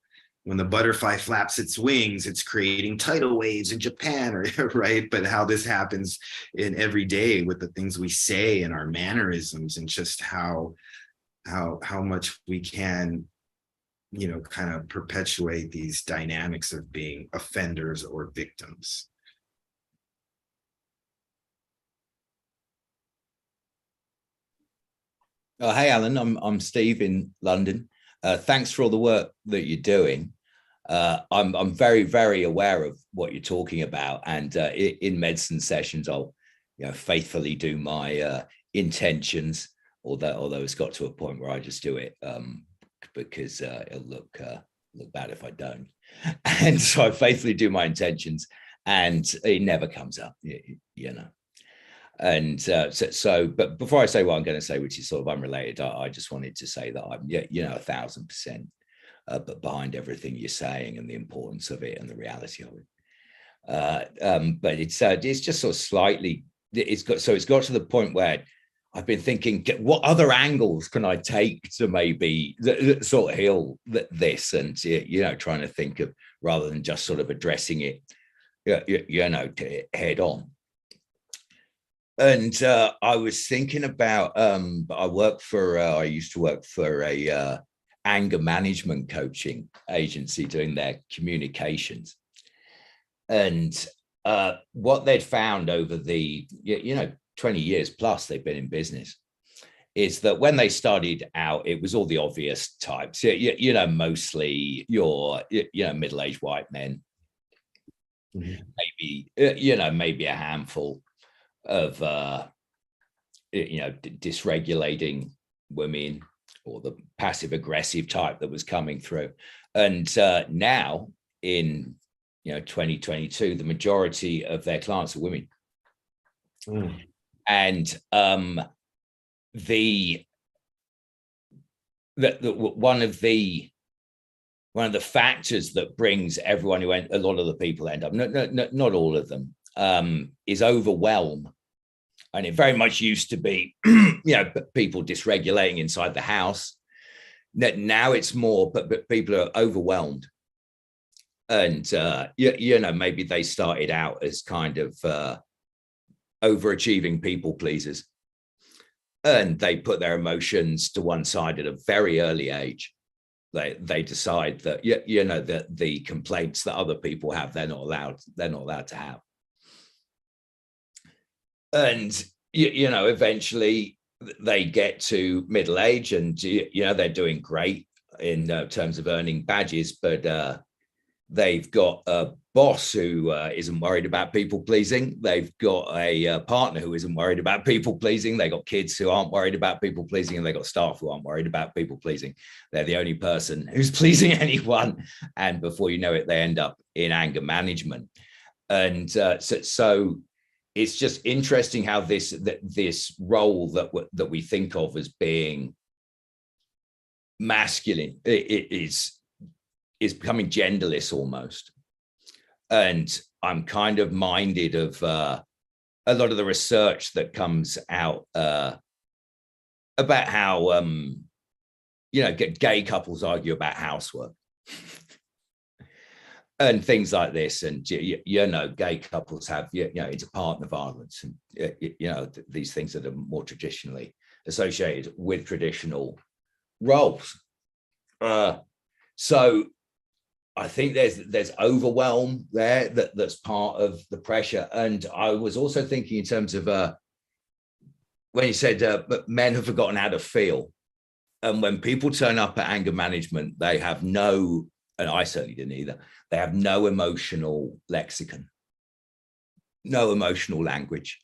[SPEAKER 20] when the butterfly flaps its wings, it's creating tidal waves in Japan, right? But how this happens in every day with the things we say and our mannerisms, and just how much we can, you know, kind of perpetuate these dynamics of being offenders or victims.
[SPEAKER 15] Oh, hey, Alan, I'm Steve in London. Thanks for all the work that you're doing. I'm very, very aware of what you're talking about, and in medicine sessions, I'll, you know, faithfully do my intentions, although it's got to a point where I just do it because it'll look bad if I don't. And so I faithfully do my intentions, and it never comes up, you know. And but before I say what I'm going to say, which is sort of unrelated, I just wanted to say that I'm, you know, 1000% but behind everything you're saying, and the importance of it and the reality of it. But it's just sort of slightly, it's got to the point where I've been thinking, what other angles can I take to maybe sort of heal this, and, you know, trying to think of, rather than just sort of addressing it, you know, head on. And I was thinking about, I used to work for a anger management coaching agency doing their communications. And what they'd found over the, you know, 20 years plus they've been in business, is that when they started out, it was all the obvious types, you know, mostly your, you know, middle-aged white men, maybe, you know, maybe a handful of, you know, dysregulating women, or the passive aggressive type that was coming through. And now in, you know, 2022, the majority of their clients are women. And one of the factors that brings everyone a lot of the people end up, not all of them, is overwhelm. And it very much used to be, you know, people dysregulating inside the house. Now it's more, but people are overwhelmed. And, you know, maybe they started out as kind of overachieving people pleasers. And they put their emotions to one side at a very early age. They decide that, you know, that the complaints that other people have, they're not allowed to have. And, you know, eventually they get to middle age, and, you know, they're doing great in terms of earning badges, but they've got boss who isn't worried about people pleasing. They've got a partner who isn't worried about people pleasing. They got kids who aren't worried about people pleasing, and they got staff who aren't worried about people pleasing. They're the only person who's pleasing anyone, and before you know it, they end up in anger management. And so it's just interesting how this role that we think of as being masculine is becoming genderless almost. And I'm kind of minded of a lot of the research that comes out about how gay couples argue about housework and things like this. And gay couples have into partner violence, and these things that are more traditionally associated with traditional roles. So I think there's overwhelm there that's part of the pressure. And I was also thinking in terms of when you said but men have forgotten how to feel. And when people turn up at anger management, they have no, and I certainly didn't either, they have no emotional lexicon, no emotional language.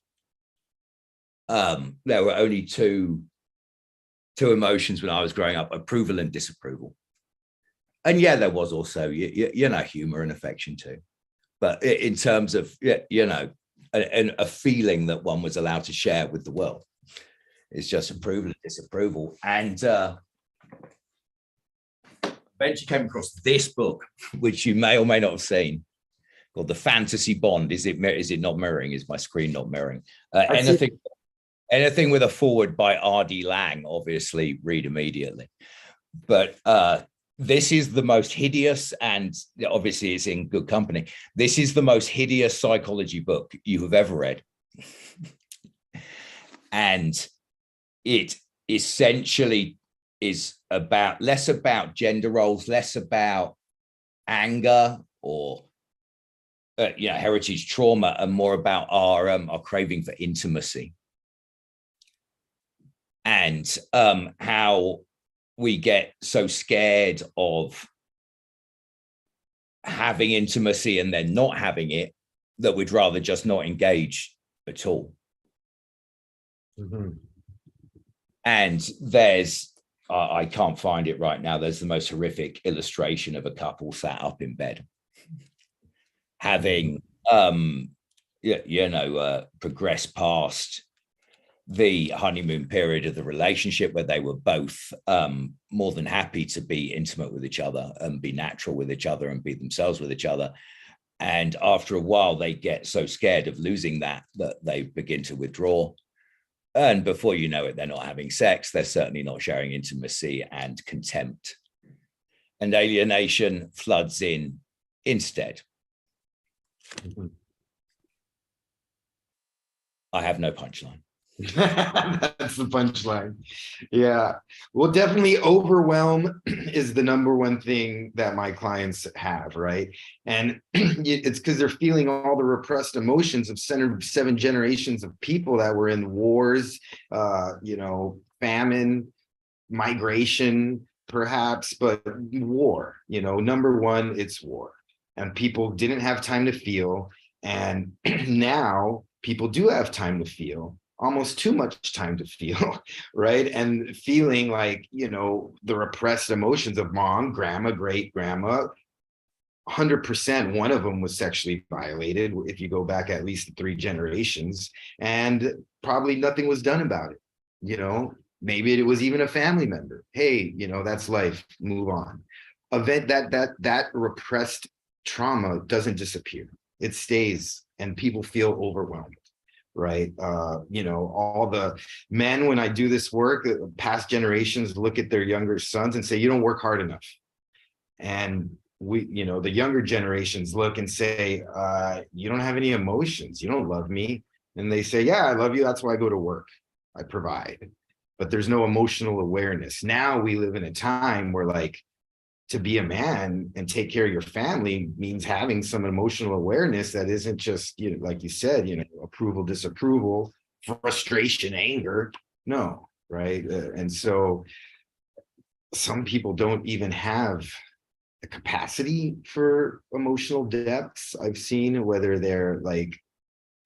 [SPEAKER 15] There were only two emotions when I was growing up: approval and disapproval. And yeah, there was also, humor and affection too. But in terms of, a feeling that one was allowed to share with the world, it's just approval and disapproval. And eventually came across this book, which you may or may not have seen, called The Fantasy Bond. Is it not mirroring? Is my screen not mirroring? Anything with a forward by R.D. Lang, obviously read immediately. But this is the most hideous, and obviously it's in good company. This is the most hideous psychology book you have ever read. And it essentially is less about gender roles, less about anger or heritage trauma, and more about our craving for intimacy. And how we get so scared of having intimacy and then not having it that we'd rather just not engage at all. Mm-hmm. And there's, I can't find it right now, there's the most horrific illustration of a couple sat up in bed, having, progressed past the honeymoon period of the relationship, where they were both more than happy to be intimate with each other and be natural with each other and be themselves with each other. And after a while, they get so scared of losing that they begin to withdraw. And before you know it, they're not having sex. They're certainly not sharing intimacy, and contempt and alienation floods in instead. Mm-hmm. I have no punchline.
[SPEAKER 20] That's the punchline. Yeah. Well, definitely overwhelm is the number one thing that my clients have, right? And it's because they're feeling all the repressed emotions of 7 generations of people that were in wars, famine, migration, perhaps, but war. Number one, it's war. And people didn't have time to feel. And now people do have time to feel. Almost too much time to feel, right? And feeling like, the repressed emotions of mom, grandma, great grandma, 100%, one of them was sexually violated, if you go back at least 3 generations, and probably nothing was done about it. Maybe it was even a family member. Hey, that's life, move on. That repressed trauma doesn't disappear. It stays, and people feel overwhelmed. Right. All the men, when I do this work, past generations look at their younger sons and say, you don't work hard enough. And the younger generations look and say, you don't have any emotions. You don't love me. And they say, yeah, I love you. That's why I go to work. I provide. But there's no emotional awareness. Now we live in a time where, to be a man and take care of your family means having some emotional awareness that isn't just, like you said, approval, disapproval, frustration, anger. No, right? And so some people don't even have the capacity for emotional depths I've seen, whether they're like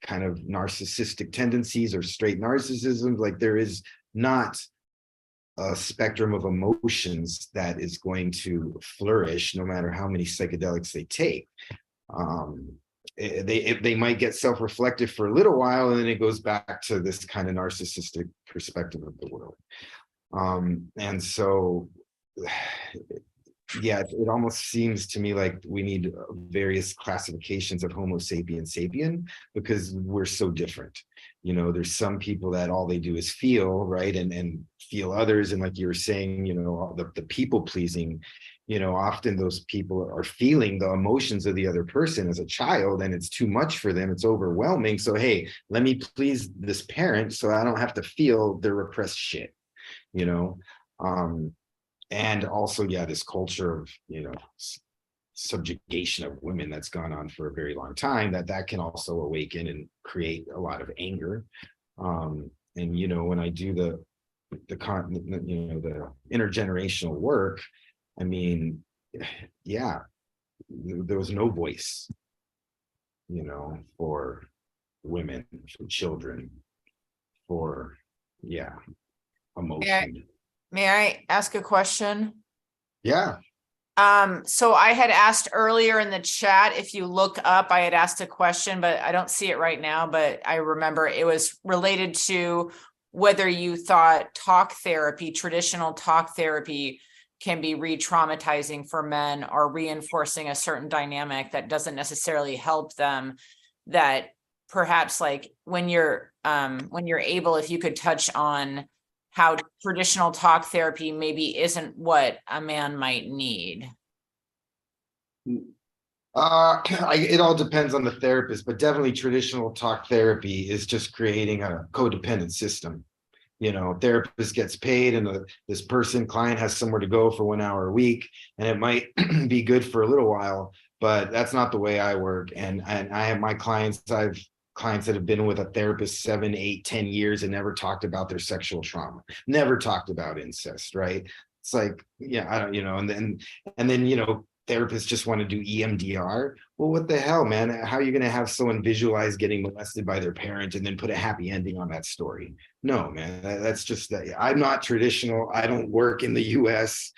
[SPEAKER 20] kind of narcissistic tendencies or straight narcissism. Like there is not a spectrum of emotions that is going to flourish no matter how many psychedelics they take. They might get self-reflective for a little while, and then it goes back to this kind of narcissistic perspective of the world. And so yeah, it almost seems to me like we need various classifications of Homo sapien sapien, because we're so different. You know, there's some people that all they do is feel, right? And feel others. And like you were saying, you know, the people pleasing, you know, often those people are feeling the emotions of the other person as a child, and it's too much for them. It's overwhelming. So, hey, let me please this parent so I don't have to feel their repressed shit, you know? And also, yeah, this culture of, you know, subjugation of women that's gone on for a very long time, that can also awaken and create a lot of anger. And, you know, when I do the intergenerational work, I mean, yeah, there was no voice, you know, for women, for children, for, yeah, emotion.
[SPEAKER 4] May I ask a question?
[SPEAKER 20] Yeah.
[SPEAKER 4] So I had asked earlier in the chat, if you look up, I had asked a question, but I don't see it right now, but I remember it was related to whether you thought talk therapy, traditional talk therapy, can be re-traumatizing for men or reinforcing a certain dynamic that doesn't necessarily help them, that perhaps like when you're able, if you could touch on how traditional talk therapy maybe isn't what a man might need.
[SPEAKER 20] It all depends on the therapist, but definitely traditional talk therapy is just creating a codependent system. You know, therapist gets paid, and this client has somewhere to go for 1 hour a week, and it might be good for a little while, but that's not the way I work. And I have my clients, I've clients that have been with a therapist 7, 8, 10 years and never talked about their sexual trauma, never talked about incest, right? It's like, yeah, I don't, you know, and then, you know, therapists just want to do EMDR. Well, what the hell, man? How are you going to have someone visualize getting molested by their parent and then put a happy ending on that story? No, man, that's just that. I'm not traditional. I don't work in the US.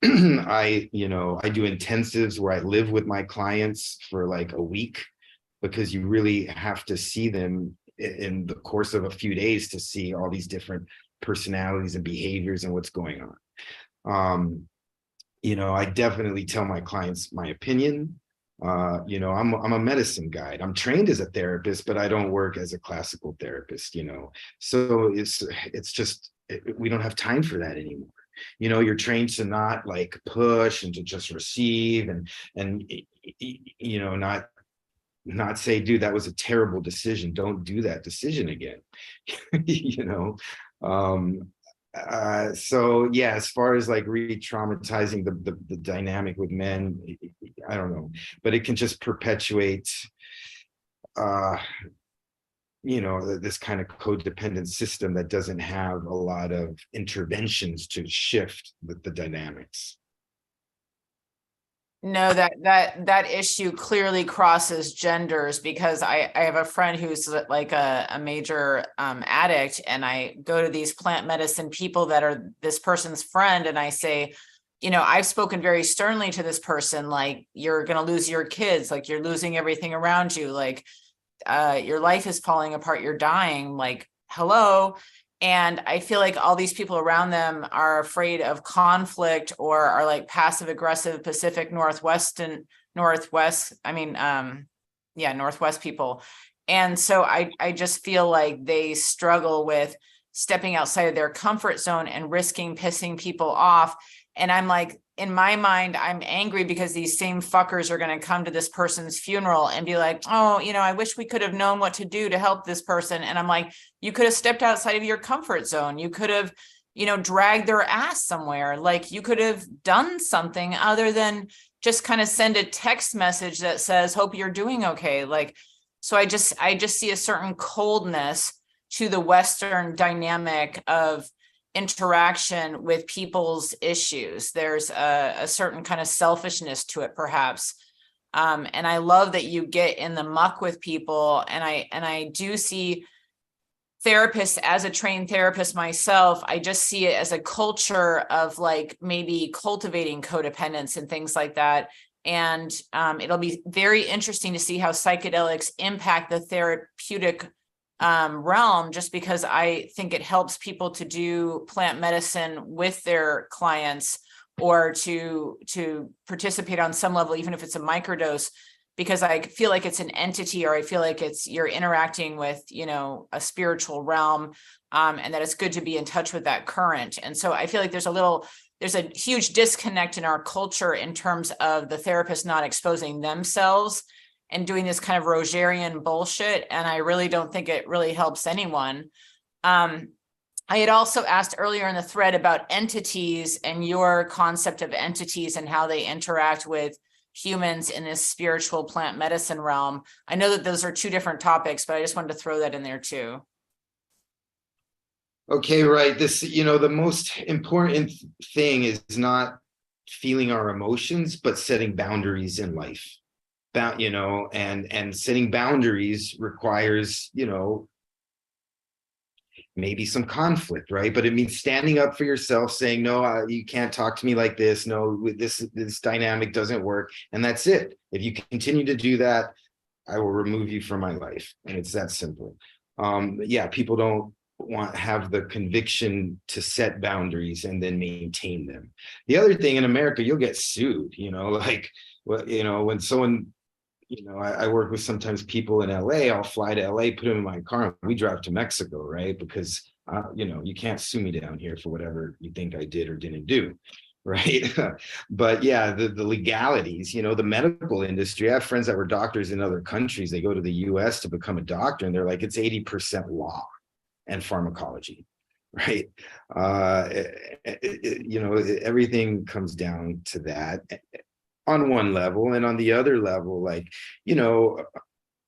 [SPEAKER 20] I do intensives where I live with my clients for like a week, because you really have to see them in the course of a few days to see all these different personalities and behaviors and what's going on. You know, I definitely tell my clients my opinion. You know, I'm a medicine guide. I'm trained as a therapist, but I don't work as a classical therapist, you know. So it's just, we don't have time for that anymore. You know, you're trained to not like push and to just receive and you know, not say, dude, that was a terrible decision. Don't do that decision again. You know? So yeah, as far as like re-traumatizing the dynamic with men, I don't know, but it can just perpetuate, you know, this kind of codependent system that doesn't have a lot of interventions to shift the dynamics.
[SPEAKER 4] No, that issue clearly crosses genders, because I have a friend who's like a major addict, and I go to these plant medicine people that are this person's friend, and I say, you know, I've spoken very sternly to this person, like, you're going to lose your kids, like you're losing everything around you, like your life is falling apart, you're dying, like, hello. And I feel like all these people around them are afraid of conflict, or are like passive aggressive Pacific Northwest people. And so I just feel like they struggle with stepping outside of their comfort zone and risking pissing people off. And I'm like, in my mind, I'm angry because these same fuckers are going to come to this person's funeral and be like, oh, you know, I wish we could have known what to do to help this person. And I'm like, you could have stepped outside of your comfort zone. You could have, you know, dragged their ass somewhere. Like, you could have done something other than just kind of send a text message that says, hope you're doing okay. Like, so I just see a certain coldness to the Western dynamic of interaction with people's issues. There's a certain kind of selfishness to it, perhaps. And I love that you get in the muck with people. And I do see therapists, as a trained therapist myself, I just see it as a culture of like maybe cultivating codependence and things like that. And it'll be very interesting to see how psychedelics impact the therapeutic realm, just because I think it helps people to do plant medicine with their clients, or to participate on some level, even if it's a microdose, because I feel like it's an entity, or I feel like you're interacting with, a spiritual realm, and that it's good to be in touch with that current. And so I feel like there's a huge disconnect in our culture in terms of the therapist not exposing themselves and doing this kind of Rogerian bullshit. And I really don't think it really helps anyone. I had also asked earlier in the thread about entities and your concept of entities and how they interact with humans in this spiritual plant medicine realm. I know that those are two different topics, but I just wanted to throw that in there too.
[SPEAKER 20] Okay, right. This, the most important thing is not feeling our emotions, but setting boundaries in life. And setting boundaries requires, maybe some conflict, right? But it means standing up for yourself, saying, no, you can't talk to me like this. No, this dynamic doesn't work. And that's it. If you continue to do that, I will remove you from my life. And it's that simple. People don't have the conviction to set boundaries and then maintain them. The other thing, in America, you'll get sued, when someone, I work with sometimes people in LA. I'll fly to LA, put them in my car, and we drive to Mexico, right? Because, you can't sue me down here for whatever you think I did or didn't do, right? But yeah, the legalities, the medical industry. I have friends that were doctors in other countries. They go to the US to become a doctor, and they're like, it's 80% law and pharmacology, right? Everything comes down to that on one level. And on the other level, like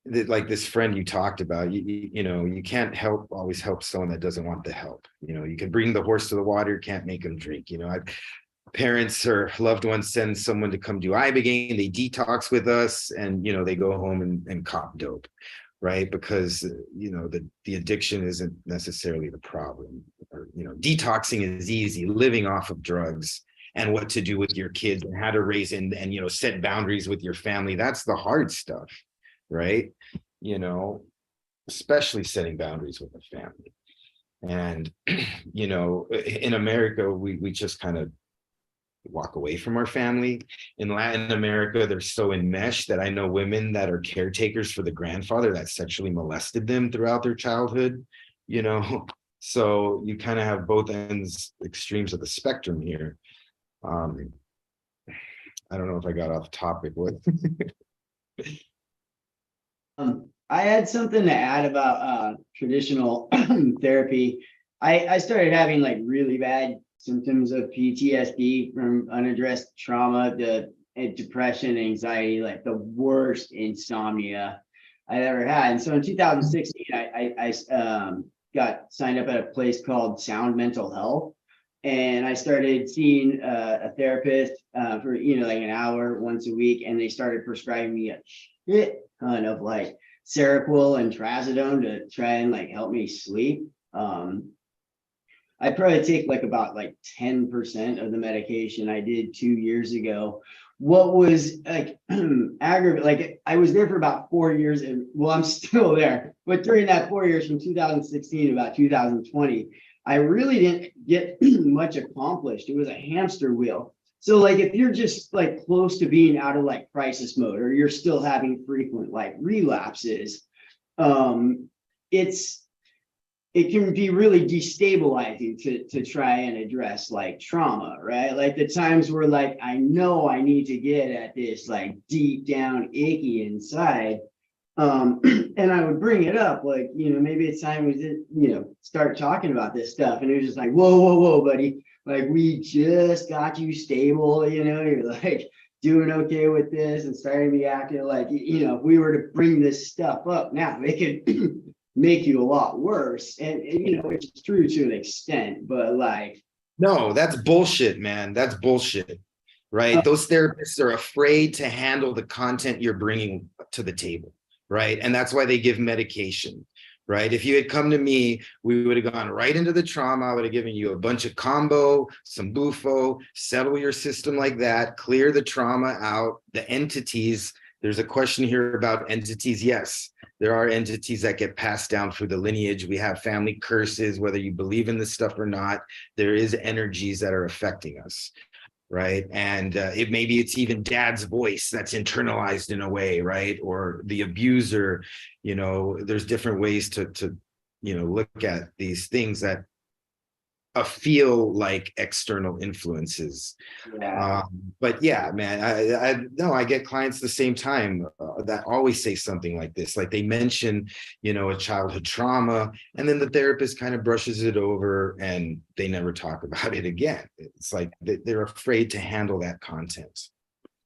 [SPEAKER 20] this friend you talked about, you can't always help someone that doesn't want the help. You can bring the horse to the water, can't make them drink. Parents or loved ones send someone to come do ibogaine, they detox with us, and they go home and cop dope, right? Because the addiction isn't necessarily the problem. Or detoxing is easy. Living off of drugs and what to do with your kids and how to raise and set boundaries with your family, that's the hard stuff, right? Especially setting boundaries with a family. And in America, we just kind of walk away from our family. In Latin America, they're so enmeshed that I know women that are caretakers for the grandfather that sexually molested them throughout their childhood, so you kind of have both extremes of the spectrum here. I don't know if I got off topic with.
[SPEAKER 13] I had something to add about traditional therapy. I started having like really bad symptoms of PTSD from unaddressed trauma, and depression, anxiety, like the worst insomnia I'd ever had. And so in 2016, I got signed up at a place called Sound Mental Health. And I started seeing a therapist for, like an hour once a week. And they started prescribing me a shit ton of like Seroquel and Trazodone to try and like help me sleep. I probably take about 10% of the medication I did 2 years ago. What was like aggravating, like I was there for about 4 years, and well, I'm still there. But during that 4 years, from 2016 to about 2020, I really didn't get much accomplished. It was a hamster wheel. So like if you're just like close to being out of like crisis mode, or you're still having frequent like relapses, it can be really destabilizing to try and address like trauma, right? Like the times where like I know I need to get at this like deep down icky inside. And I would bring it up, like, maybe it's time we start talking about this stuff. And it was just like, whoa, buddy. Like, we just got you stable, you're like doing okay with this, and starting to be acting like, if we were to bring this stuff up now, it could make you a lot worse. And you know, it's true to an extent, but like,
[SPEAKER 20] no, that's bullshit, man. That's bullshit, right? Those therapists are afraid to handle the content you're bringing to the table, right? And that's why they give medication, right? If you had come to me, we would have gone right into the trauma. I would have given you a bunch of combo, some bufo, settle your system like that, clear the trauma out, the entities. There's a question here about entities. Yes, there are entities that get passed down through the lineage. We have family curses, whether you believe in this stuff or not. There is energies that are affecting us, right? And maybe it's even dad's voice that's internalized in a way, right? Or the abuser. You know, there's different ways to you know, look at these things that feel like external influences.
[SPEAKER 13] yeah.
[SPEAKER 20] But yeah, man, I get clients the same time that always say something like this, like they mention, you know, a childhood trauma, and then the therapist kind of brushes it over and they never talk about it again. It's like they're afraid to handle that content.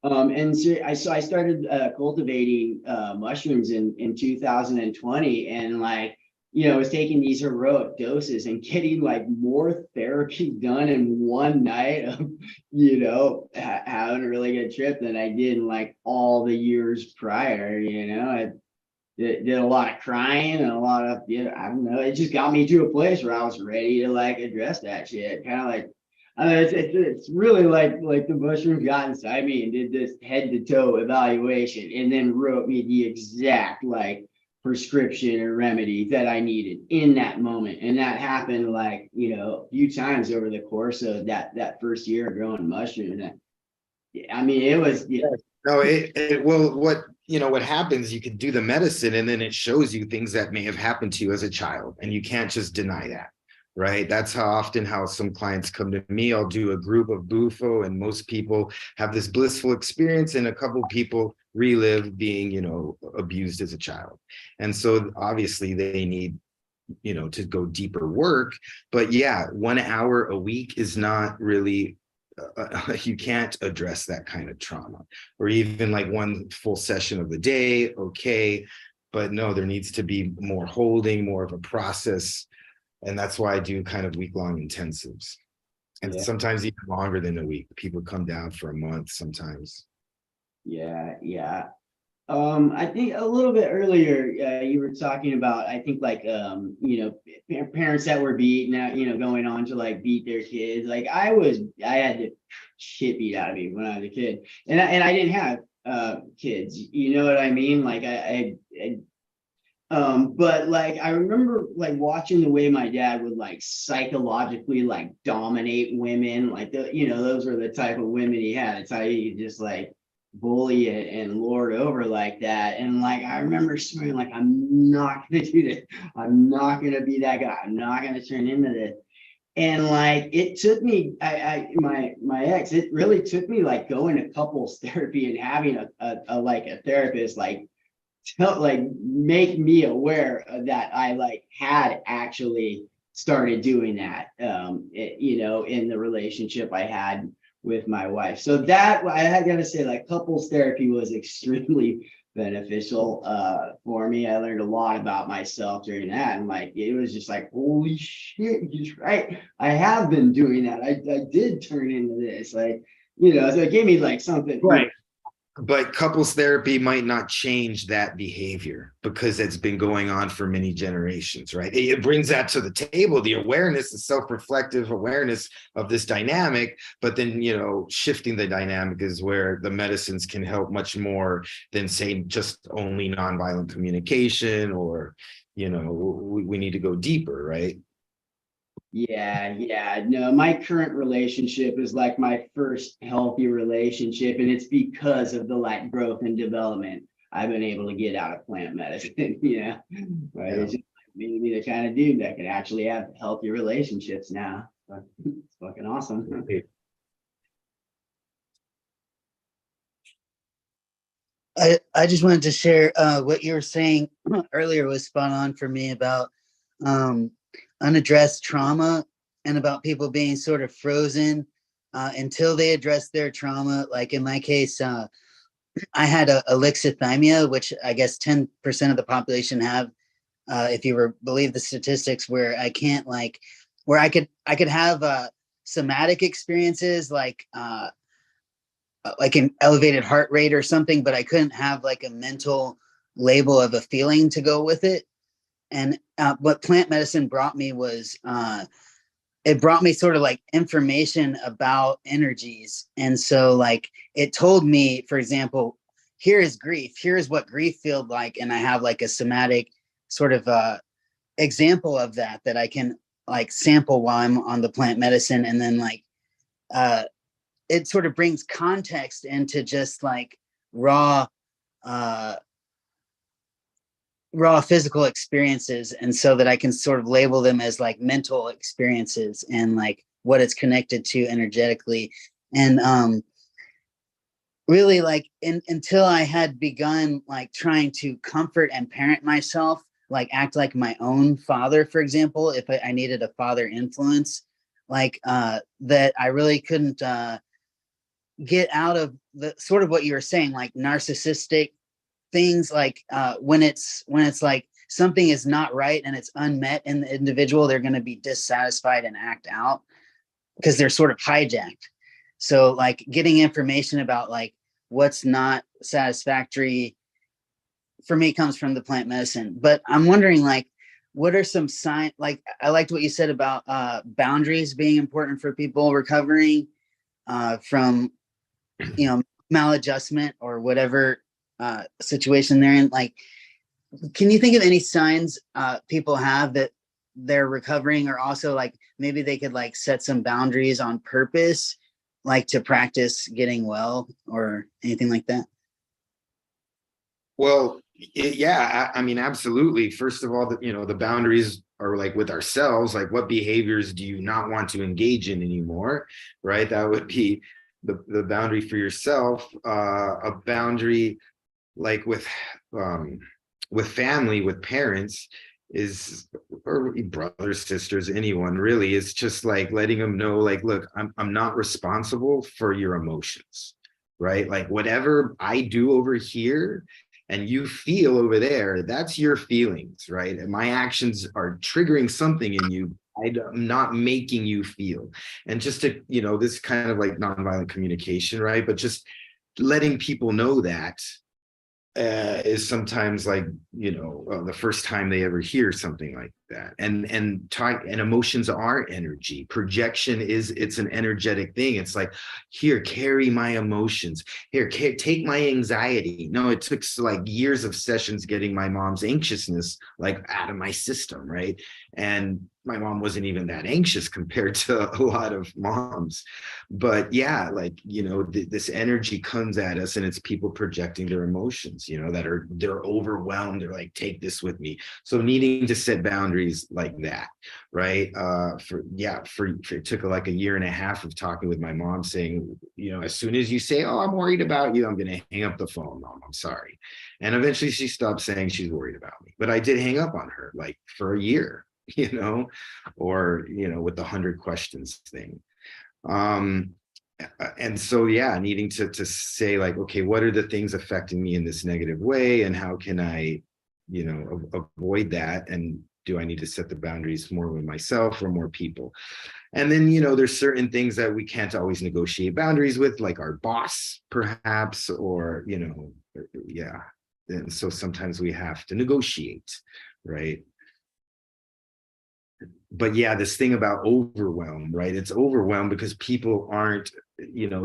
[SPEAKER 13] And so I started cultivating mushrooms in 2020, and like, you know, I was taking these heroic doses and getting like more therapy done in one night of, you know, having a really good trip than I did in like all the years prior. You know, I did a lot of crying and a lot of, you know, I don't know, it just got me to a place where I was ready to like address that shit. Kind of like, I mean, it's really like the mushrooms got inside me and did this head to toe evaluation and then wrote me the exact like prescription or remedy that I needed in that moment. And that happened like, you know, a few times over the course of that first year of growing mushrooms. I mean, it was, yeah.
[SPEAKER 20] No, well, what, you know, what happens, you could do the medicine and then it shows you things that may have happened to you as a child, and you can't just deny that, right? That's how some clients come to me. I'll do a group of bufo, and most people have this blissful experience, and a couple people relive being, you know, abused as a child. And so obviously they need, you know, to go deeper work. But yeah, 1 hour a week is not really you can't address that kind of trauma, or even like one full session of the day. Okay, but no, there needs to be more holding, more of a process. And that's why I do kind of week-long intensives, and sometimes even longer than a week. People come down for a month sometimes.
[SPEAKER 13] Yeah. I think a little bit earlier, you were talking about, I think like, you know, parents that were beat now, you know, going on to like beat their kids. Like I had the shit beat out of me when I was a kid, and I didn't have kids. You know what I mean? Like but like I remember like watching the way my dad would like psychologically like dominate women. Like you know, those were the type of women he had. It's how you just like bully it and lord over like that. And like I remember swearing like, I'm not gonna do this. I'm not gonna be that guy. I'm not gonna turn into this. And like it took me, my ex, it really took me like going to couples therapy and having a like a therapist like make me aware that I like had actually started doing that you know, in the relationship I had with my wife. So that I gotta say, like couples therapy was extremely beneficial for me. I learned a lot about myself during that, and like it was just like, holy shit, he's right. I have been doing that. I did turn into this, like, you know, so it gave me like something,
[SPEAKER 20] right? But couples therapy might not change that behavior because it's been going on for many generations, right? It brings that to the table, the awareness, the self-reflective awareness of this dynamic. But then, you know, shifting the dynamic is where the medicines can help much more than say just only nonviolent communication, or, you know, we need to go deeper, right?
[SPEAKER 13] Yeah. No, my current relationship is like my first healthy relationship, and it's because of the like growth and development I've been able to get out of plant medicine. Yeah, right. It's just made me the kind of dude that can actually have healthy relationships now. It's fucking awesome.
[SPEAKER 21] I just wanted to share what you were saying earlier was spot on for me about unaddressed trauma, and about people being sort of frozen until they address their trauma. Like in my case, I had alexithymia, which I guess 10% of the population have. if you were believe the statistics, where I can't where I could have somatic experiences like an elevated heart rate or something, but I couldn't have like a mental label of a feeling to go with it. And what plant medicine brought me was it brought me sort of like information about energies. And so like it told me, for example, here is grief, here is what grief feels like. And I have like a somatic sort of example of that I can like sample while I'm on the plant medicine. And then like it sort of brings context into just like raw physical experiences, and so that I can sort of label them as like mental experiences and like what it's connected to energetically. And really like until I had begun like trying to comfort and parent myself, like act like my own father, for example, if I needed a father influence, like that I really couldn't get out of the sort of what you were saying, like narcissistic things, like when it's like something is not right and it's unmet in the individual, they're going to be dissatisfied and act out because they're sort of hijacked. So like getting information about like what's not satisfactory for me comes from the plant medicine. But I'm wondering, like, what are some signs? Like, I liked what you said about boundaries being important for people recovering from, maladjustment or whatever situation they're in. Like, can you think of any signs people have that they're recovering, or also like maybe they could like set some boundaries on purpose, like to practice getting well or anything like that?
[SPEAKER 20] Well, yeah, I mean, absolutely. First of all, the boundaries are like with ourselves, like what behaviors do you not want to engage in anymore, right? That would be the boundary for yourself. A boundary like with family, with parents is, or brothers, sisters, anyone really, is just like letting them know, like, look, I'm not responsible for your emotions, right? Like whatever I do over here and you feel over there, that's your feelings, right? And my actions are triggering something in you. I'm not making you feel. And just to, this kind of like nonviolent communication, right? But just letting people know that is sometimes like, the first time they ever hear something like that. And emotions are energy. Projection it's an energetic thing. It's like, here, carry my emotions. Here, take my anxiety. No, it took like years of sessions getting my mom's anxiousness like out of my system, right? And my mom wasn't even that anxious compared to a lot of moms. But yeah, like, this energy comes at us and it's people projecting their emotions, they're overwhelmed. They're like, take this with me. So needing to set boundaries like that, right? It took like a year and a half of talking with my mom saying, as soon as you say, oh, I'm worried about you, I'm going to hang up the phone, Mom, I'm sorry. And eventually she stopped saying she's worried about me. But I did hang up on her like for a year, or, with the 100 questions thing. And so, yeah, needing to say like, okay, what are the things affecting me in this negative way? And how can I, avoid that? And do I need to set the boundaries more with myself or more people? And then, there's certain things that we can't always negotiate boundaries with, like our boss, perhaps, or, yeah. And so sometimes we have to negotiate, right? But yeah, this thing about overwhelm, right? It's overwhelmed because people aren't,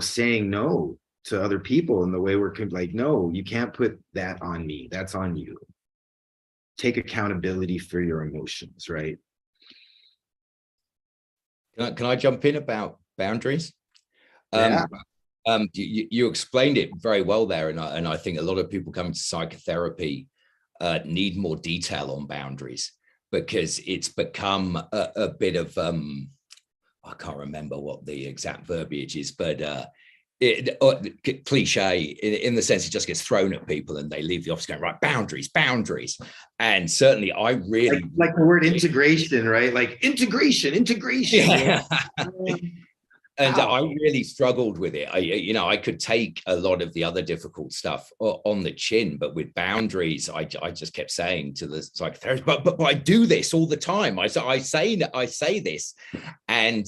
[SPEAKER 20] saying no to other people in the way we're like, no, you can't put that on me. That's on you. Take accountability for your emotions, right?
[SPEAKER 15] Can I jump in about boundaries?
[SPEAKER 20] Yeah.
[SPEAKER 15] You explained it very well there, and I think a lot of people coming to psychotherapy need more detail on boundaries, because it's become a bit of I can't remember what the exact verbiage is, but cliche in the sense it just gets thrown at people and they leave the office going, right, boundaries. And certainly I really
[SPEAKER 20] like the word integration, right? Like integration.
[SPEAKER 15] Yeah. And
[SPEAKER 20] Wow.
[SPEAKER 15] I really struggled with it. I could take a lot of the other difficult stuff on the chin, but with boundaries, I just kept saying to the psychotherapist, but I do this all the time. I say this, and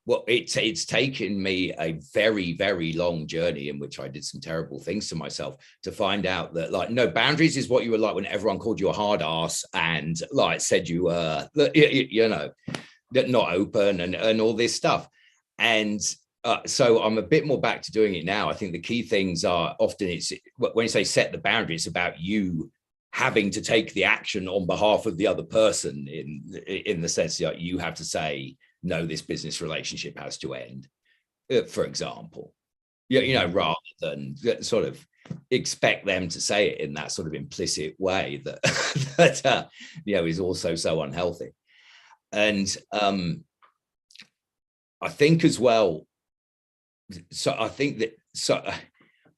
[SPEAKER 15] well, it's taken me a very, very long journey in which I did some terrible things to myself to find out that, like, no, boundaries is what you were like when everyone called you a hard ass and like said you were, that not open and all this stuff. And so I'm a bit more back to doing it now. I think the key things are often it's when you say set the boundary, it's about you having to take the action on behalf of the other person in the sense that you have to say, no, this business relationship has to end, for example. Rather than sort of expect them to say it in that sort of implicit way that is also so unhealthy. And I think as well, so I think that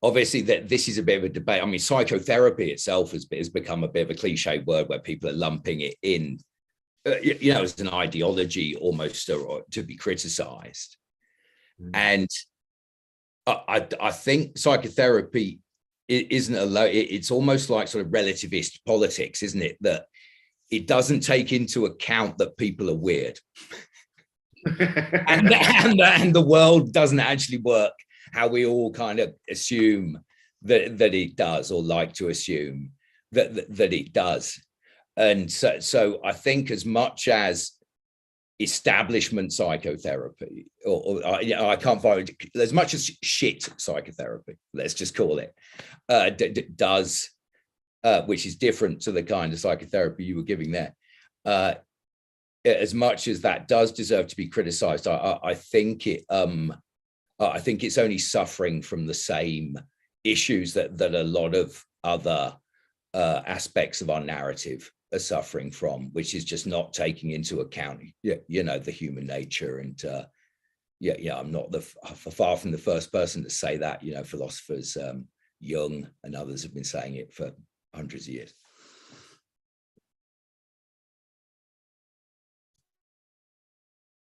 [SPEAKER 15] obviously that this is a bit of a debate. I mean, psychotherapy itself has become a bit of a cliche word where people are lumping it in, as an ideology almost to be criticized. And I think psychotherapy isn't it's almost like sort of relativist politics, isn't it? That it doesn't take into account that people are weird. and the world doesn't actually work how we all kind of assume that it does, or like to assume that it does. And so I think as much as establishment psychotherapy, or I can't find as much as shit psychotherapy, let's just call it, does, which is different to the kind of psychotherapy you were giving there. As much as that does deserve to be criticized, I think it's only suffering from the same issues that a lot of other aspects of our narrative are suffering from, which is just not taking into account, the human nature. And I'm not far from the first person to say that. Philosophers Jung and others have been saying it for hundreds of years.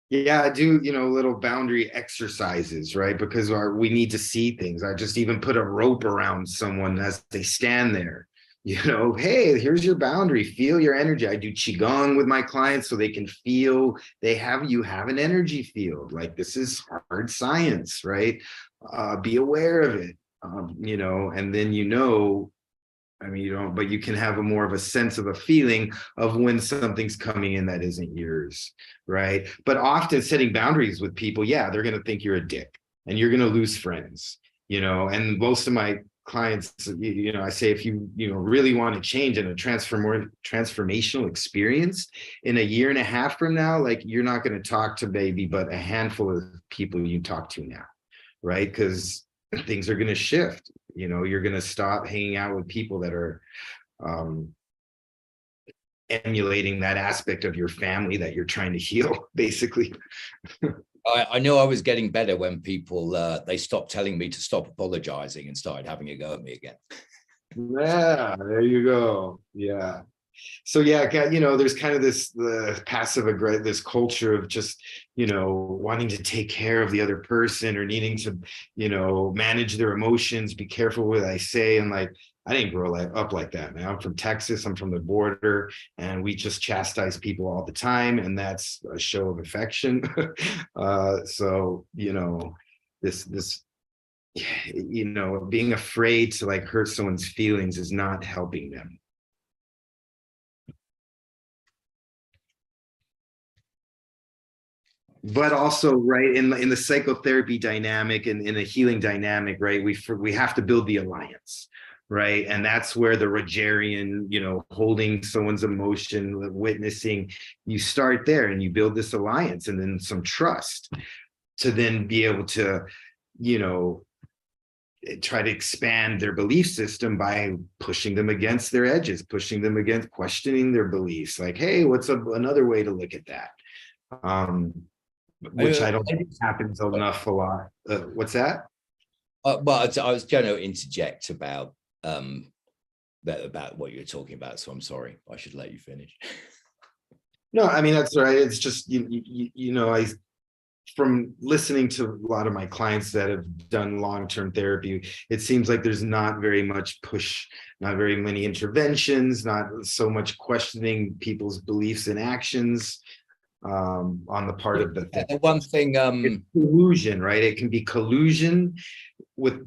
[SPEAKER 20] Yeah, I do, little boundary exercises, right? Because we need to see things. I just even put a rope around someone as they stand there. Hey, here's your boundary. Feel your energy. I do Qigong with my clients so they can feel you have an energy field. Like, this is hard science, right? Be aware of it, and then I mean, you don't, but you can have more of a sense of a feeling of when something's coming in that isn't yours, right? But often setting boundaries with people, they're going to think you're a dick and you're going to lose friends, and most of my clients, I say, if you really want to change in a transformational experience in a year and a half from now, like, you're not going to talk to maybe but a handful of people you talk to now, right? Because things are going to shift. You're going to stop hanging out with people that are emulating that aspect of your family that you're trying to heal, basically.
[SPEAKER 15] I know I was getting better when people, they stopped telling me to stop apologizing and started having a go at me again.
[SPEAKER 20] Yeah, there you go. Yeah. So there's kind of the passive aggressive, this culture of just, wanting to take care of the other person or needing to, manage their emotions, be careful what I say. And like, I didn't grow up like that, man. I'm from Texas. I'm from the border, and we just chastise people all the time, and that's a show of affection. So this being afraid to like hurt someone's feelings is not helping them. But also, right, in the psychotherapy dynamic and in the healing dynamic, right, we have to build the alliance, right? And that's where the Rogerian, holding someone's emotion, witnessing, you start there and you build this alliance and then some trust to then be able to, try to expand their belief system by pushing them against their edges, pushing them against questioning their beliefs. Like, hey, what's another way to look at that? Which I don't think happens enough a lot. What's that?
[SPEAKER 15] Well, I was going to interject about what you're talking about, so I'm sorry. I should let you finish.
[SPEAKER 20] No, I mean, that's right. It's just from listening to a lot of my clients that have done long-term therapy, it seems like there's not very much push, not very many interventions, not so much questioning people's beliefs and actions on the part of the therapist.
[SPEAKER 15] The one thing,
[SPEAKER 20] it's collusion, right? It can be collusion with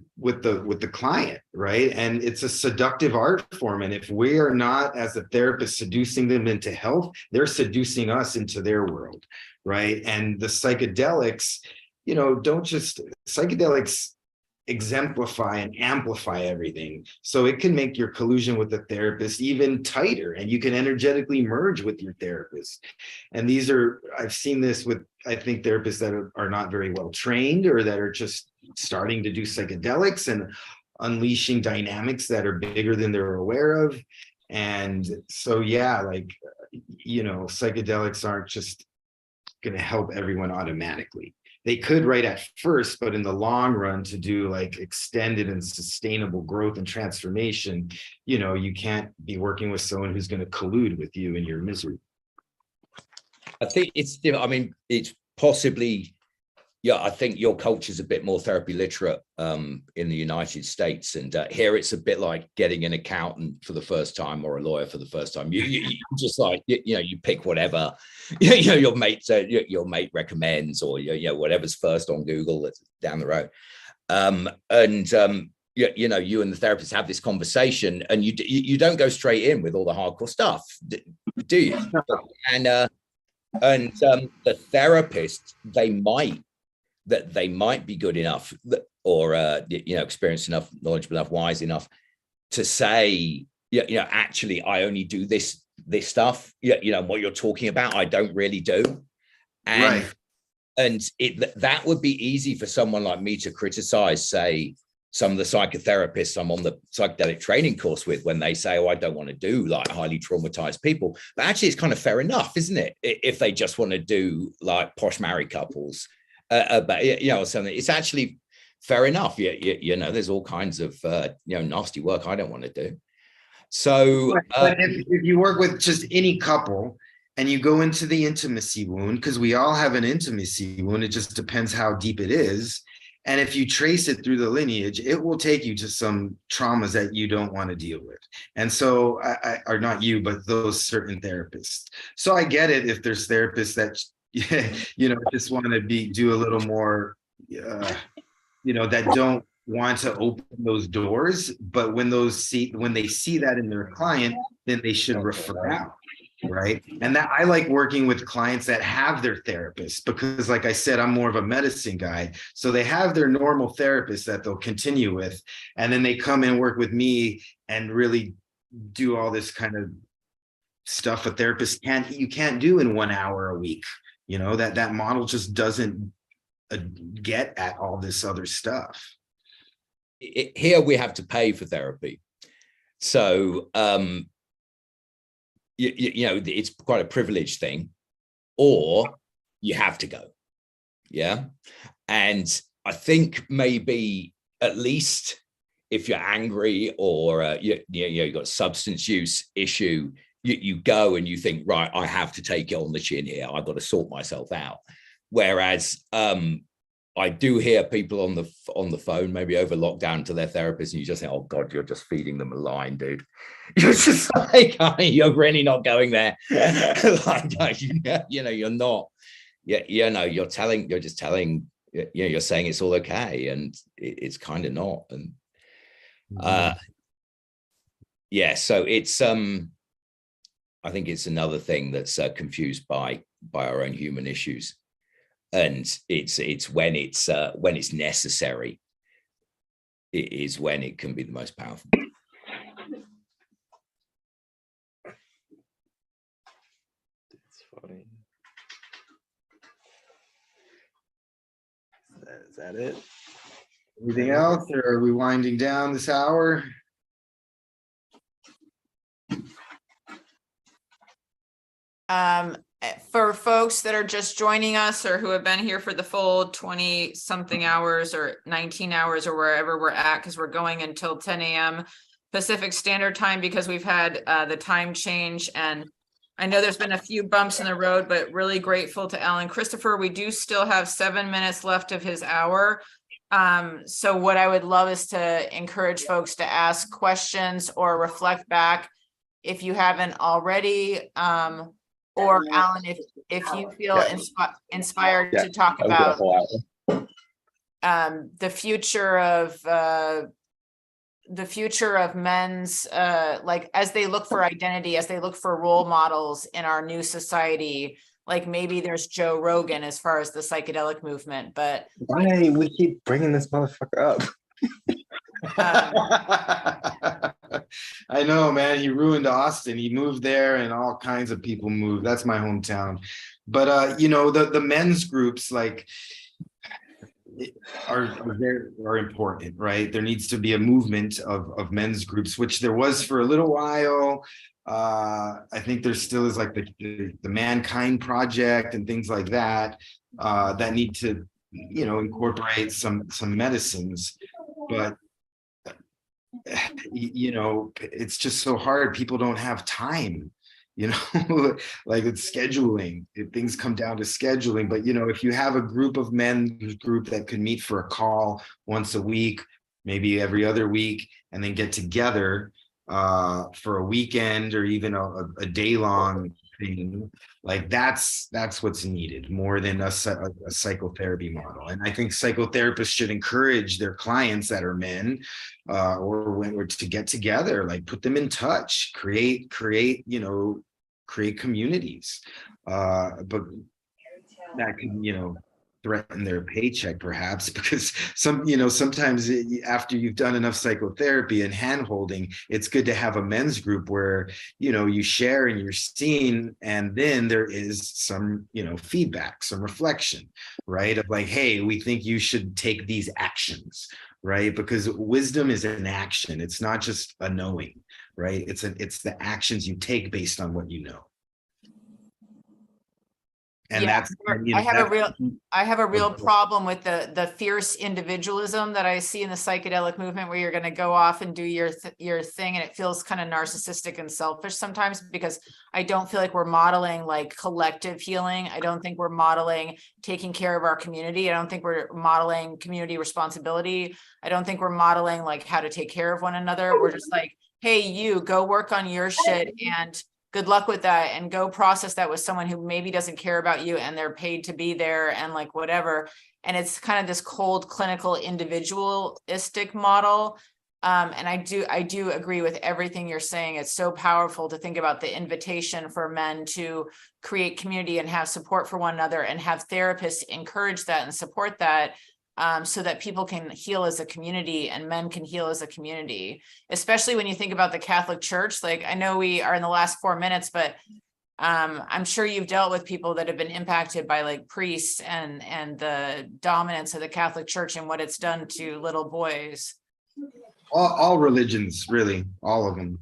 [SPEAKER 20] the client, right? And it's a seductive art form. And if we are not, as a therapist, seducing them into health, they're seducing us into their world, right? And the psychedelics, don't just psychedelics exemplify and amplify everything. So it can make your collusion with the therapist even tighter, and you can energetically merge with your therapist. And I've seen this with, I think, therapists that are not very well trained, or that are just starting to do psychedelics and unleashing dynamics that are bigger than they're aware of. And so, yeah, psychedelics aren't just going to help everyone automatically. They could right at first, but in the long run, to do like extended and sustainable growth and transformation, you can't be working with someone who's going to collude with you in your misery.
[SPEAKER 15] I think it's possibly, I think your culture is a bit more therapy literate in the United States, and here it's a bit like getting an accountant for the first time or a lawyer for the first time. You just like you pick whatever your mate recommends, or whatever's first on Google that's down the road, you and the therapist have this conversation, and you don't go straight in with all the hardcore stuff, do you? And the therapist, they might be good enough, or experienced enough, knowledgeable enough, wise enough to say, actually, I only do this stuff. What you're talking about, I don't really do. And
[SPEAKER 20] right.
[SPEAKER 15] And that would be easy for someone like me to criticize, say, some of the psychotherapists I'm on the psychedelic training course with, when they say, oh, I don't want to do like highly traumatized people. But actually, it's kind of fair enough, isn't it? If they just want to do like posh married couples, but something, it's actually fair enough. There's all kinds of nasty work I don't want to do. So
[SPEAKER 20] but if you work with just any couple and you go into the intimacy wound, because we all have an intimacy wound, it just depends how deep it is. And if you trace it through the lineage, it will take you to some traumas that you don't want to deal with. And so, or not you, but those certain therapists. So I get it if there's therapists that, just want to do a little more, that don't want to open those doors. But when they see that in their client, then they should refer out. Right. And that I like working with clients that have their therapists, because like I said, I'm more of a medicine guy. So they have their normal therapist that they'll continue with. And then they come and work with me and really do all this kind of stuff a therapist you can't do in 1 hour a week. That model just doesn't get at all this other stuff.
[SPEAKER 15] Here we have to pay for therapy. So, it's quite a privileged thing, or you have to go. Yeah. And I think maybe at least if you're angry or you've got a substance use issue, you go and you think, right, I have to take it on the chin here. I've got to sort myself out. Whereas I do hear people on the phone, maybe over lockdown, to their therapist, and you just think, oh God, you're just feeding them a line, dude. You're just like, you're really not going there. You're not. You're just telling, you're saying it's all okay, and it's kind of not. And so it's I think it's another thing that's confused by our own human issues. And it's when it's necessary, it is when it can be the most powerful.
[SPEAKER 19] It's funny. Is that it?
[SPEAKER 20] Anything else, or are we winding down this hour?
[SPEAKER 4] For folks that are just joining us, or who have been here for the full 20 something hours or 19 hours or wherever we're at, because we're going until 10 a.m. Pacific Standard Time, because we've had the time change, and I know there's been a few bumps in the road, but really grateful to Alan Christopher. We do still have 7 minutes left of his hour. So what I would love is to encourage folks to ask questions or reflect back if you haven't already. Or Alan, if you feel inspired to talk about the future of men's like as they look for identity, as they look for role models in our new society. Like maybe there's Joe Rogan as far as the psychedelic movement, but
[SPEAKER 1] why we keep bringing this motherfucker up?
[SPEAKER 20] I know, man. He ruined Austin. He moved there, and all kinds of people moved. That's my hometown. But you know, the men's groups like are important, right? There needs to be a movement of men's groups, which there was for a little while. I think there still is like the Mankind Project and things like that that need to, you know, incorporate some medicines, but you know, it's just so hard. People don't have time, you know, like it's scheduling. Things come down to scheduling. But you know, if you have a group of men group that could meet for a call once a week, maybe every other week, and then get together for a weekend or even a day-long thing, like that's what's needed more than a psychotherapy model. And I think psychotherapists should encourage their clients that are men or to get together, like put them in touch, create communities, but that can, you know, threaten their paycheck perhaps, because sometimes after you've done enough psychotherapy and hand-holding, it's good to have a men's group where, you know, you share and you're seen, and then there is some, you know, feedback, some reflection, right, of like, hey, we think you should take these actions, right? Because wisdom is an action. It's not just a knowing, right? It's the actions you take based on what you know. And
[SPEAKER 4] yeah,
[SPEAKER 20] that's, you know,
[SPEAKER 4] I have a real problem with the fierce individualism that I see in the psychedelic movement, where you're going to go off and do your thing, and it feels kind of narcissistic and selfish sometimes, because I don't feel like we're modeling like collective healing. I don't think we're modeling taking care of our community. I don't think we're modeling community responsibility. I don't think we're modeling like how to take care of one another. We're just like, hey, you go work on your shit and good luck with that, and go process that with someone who maybe doesn't care about you and they're paid to be there and like whatever. And it's kind of this cold, clinical, individualistic model. And I do agree with everything you're saying. It's so powerful to think about the invitation for men to create community and have support for one another, and have therapists encourage that and support that. So that people can heal as a community and men can heal as a community, especially when you think about the Catholic Church. Like, I know we are in the last 4 minutes, but I'm sure you've dealt with people that have been impacted by like priests and the dominance of the Catholic Church and what it's done to little boys.
[SPEAKER 20] All religions, really, all of them.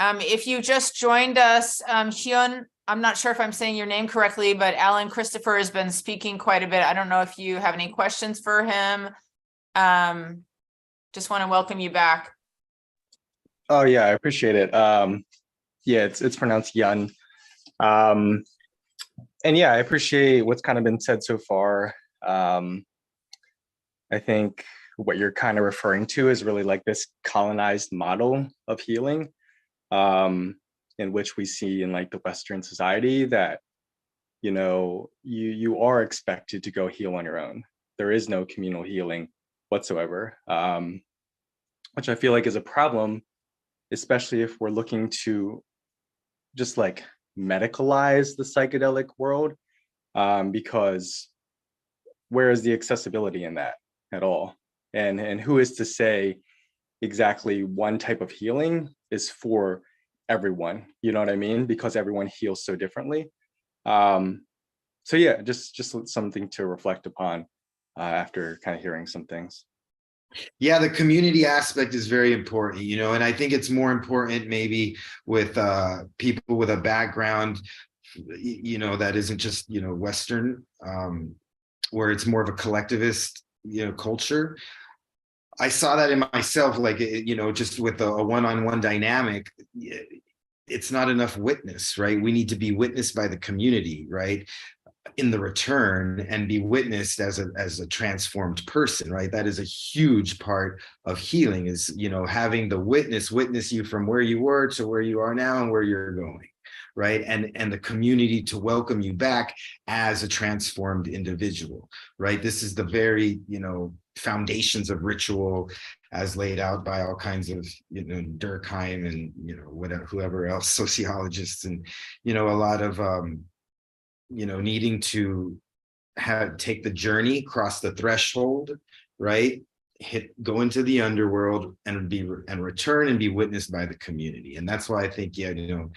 [SPEAKER 4] If you just joined us, Hyun, I'm not sure if I'm saying your name correctly, but Alan Christopher has been speaking quite a bit. I don't know if you have any questions for him. Just want to welcome you back.
[SPEAKER 1] Oh yeah, I appreciate it. Yeah, it's pronounced Yun. And yeah, I appreciate what's kind of been said so far. I think what you're kind of referring to is really like this colonized model of healing, in which we see in like the Western society that, you know, you are expected to go heal on your own. There is no communal healing whatsoever, which I feel like is a problem, especially if we're looking to just like medicalize the psychedelic world, because where is the accessibility in that at all? And who is to say exactly one type of healing is for everyone, you know what I mean? Because everyone heals so differently. So yeah, just something to reflect upon after kind of hearing some things.
[SPEAKER 20] Yeah, the community aspect is very important, you know, and I think it's more important maybe with people with a background you know, that isn't just, you know, Western, where it's more of a collectivist, you know, culture. I saw that in myself, like, you know, just with a one-on-one dynamic, it's not enough witness, right? We need to be witnessed by the community, right? In the return, and be witnessed as a transformed person, right? That is a huge part of healing, is, you know, having the witness you from where you were to where you are now and where you're going, right? And the community to welcome you back as a transformed individual, right? This is the very, you know, foundations of ritual as laid out by all kinds of, you know, Durkheim and, you know, whatever, whoever else, sociologists, and, you know, a lot of you know, needing to take the journey, cross the threshold, right? Go into the underworld and return and be witnessed by the community. And that's why I think, yeah, you know,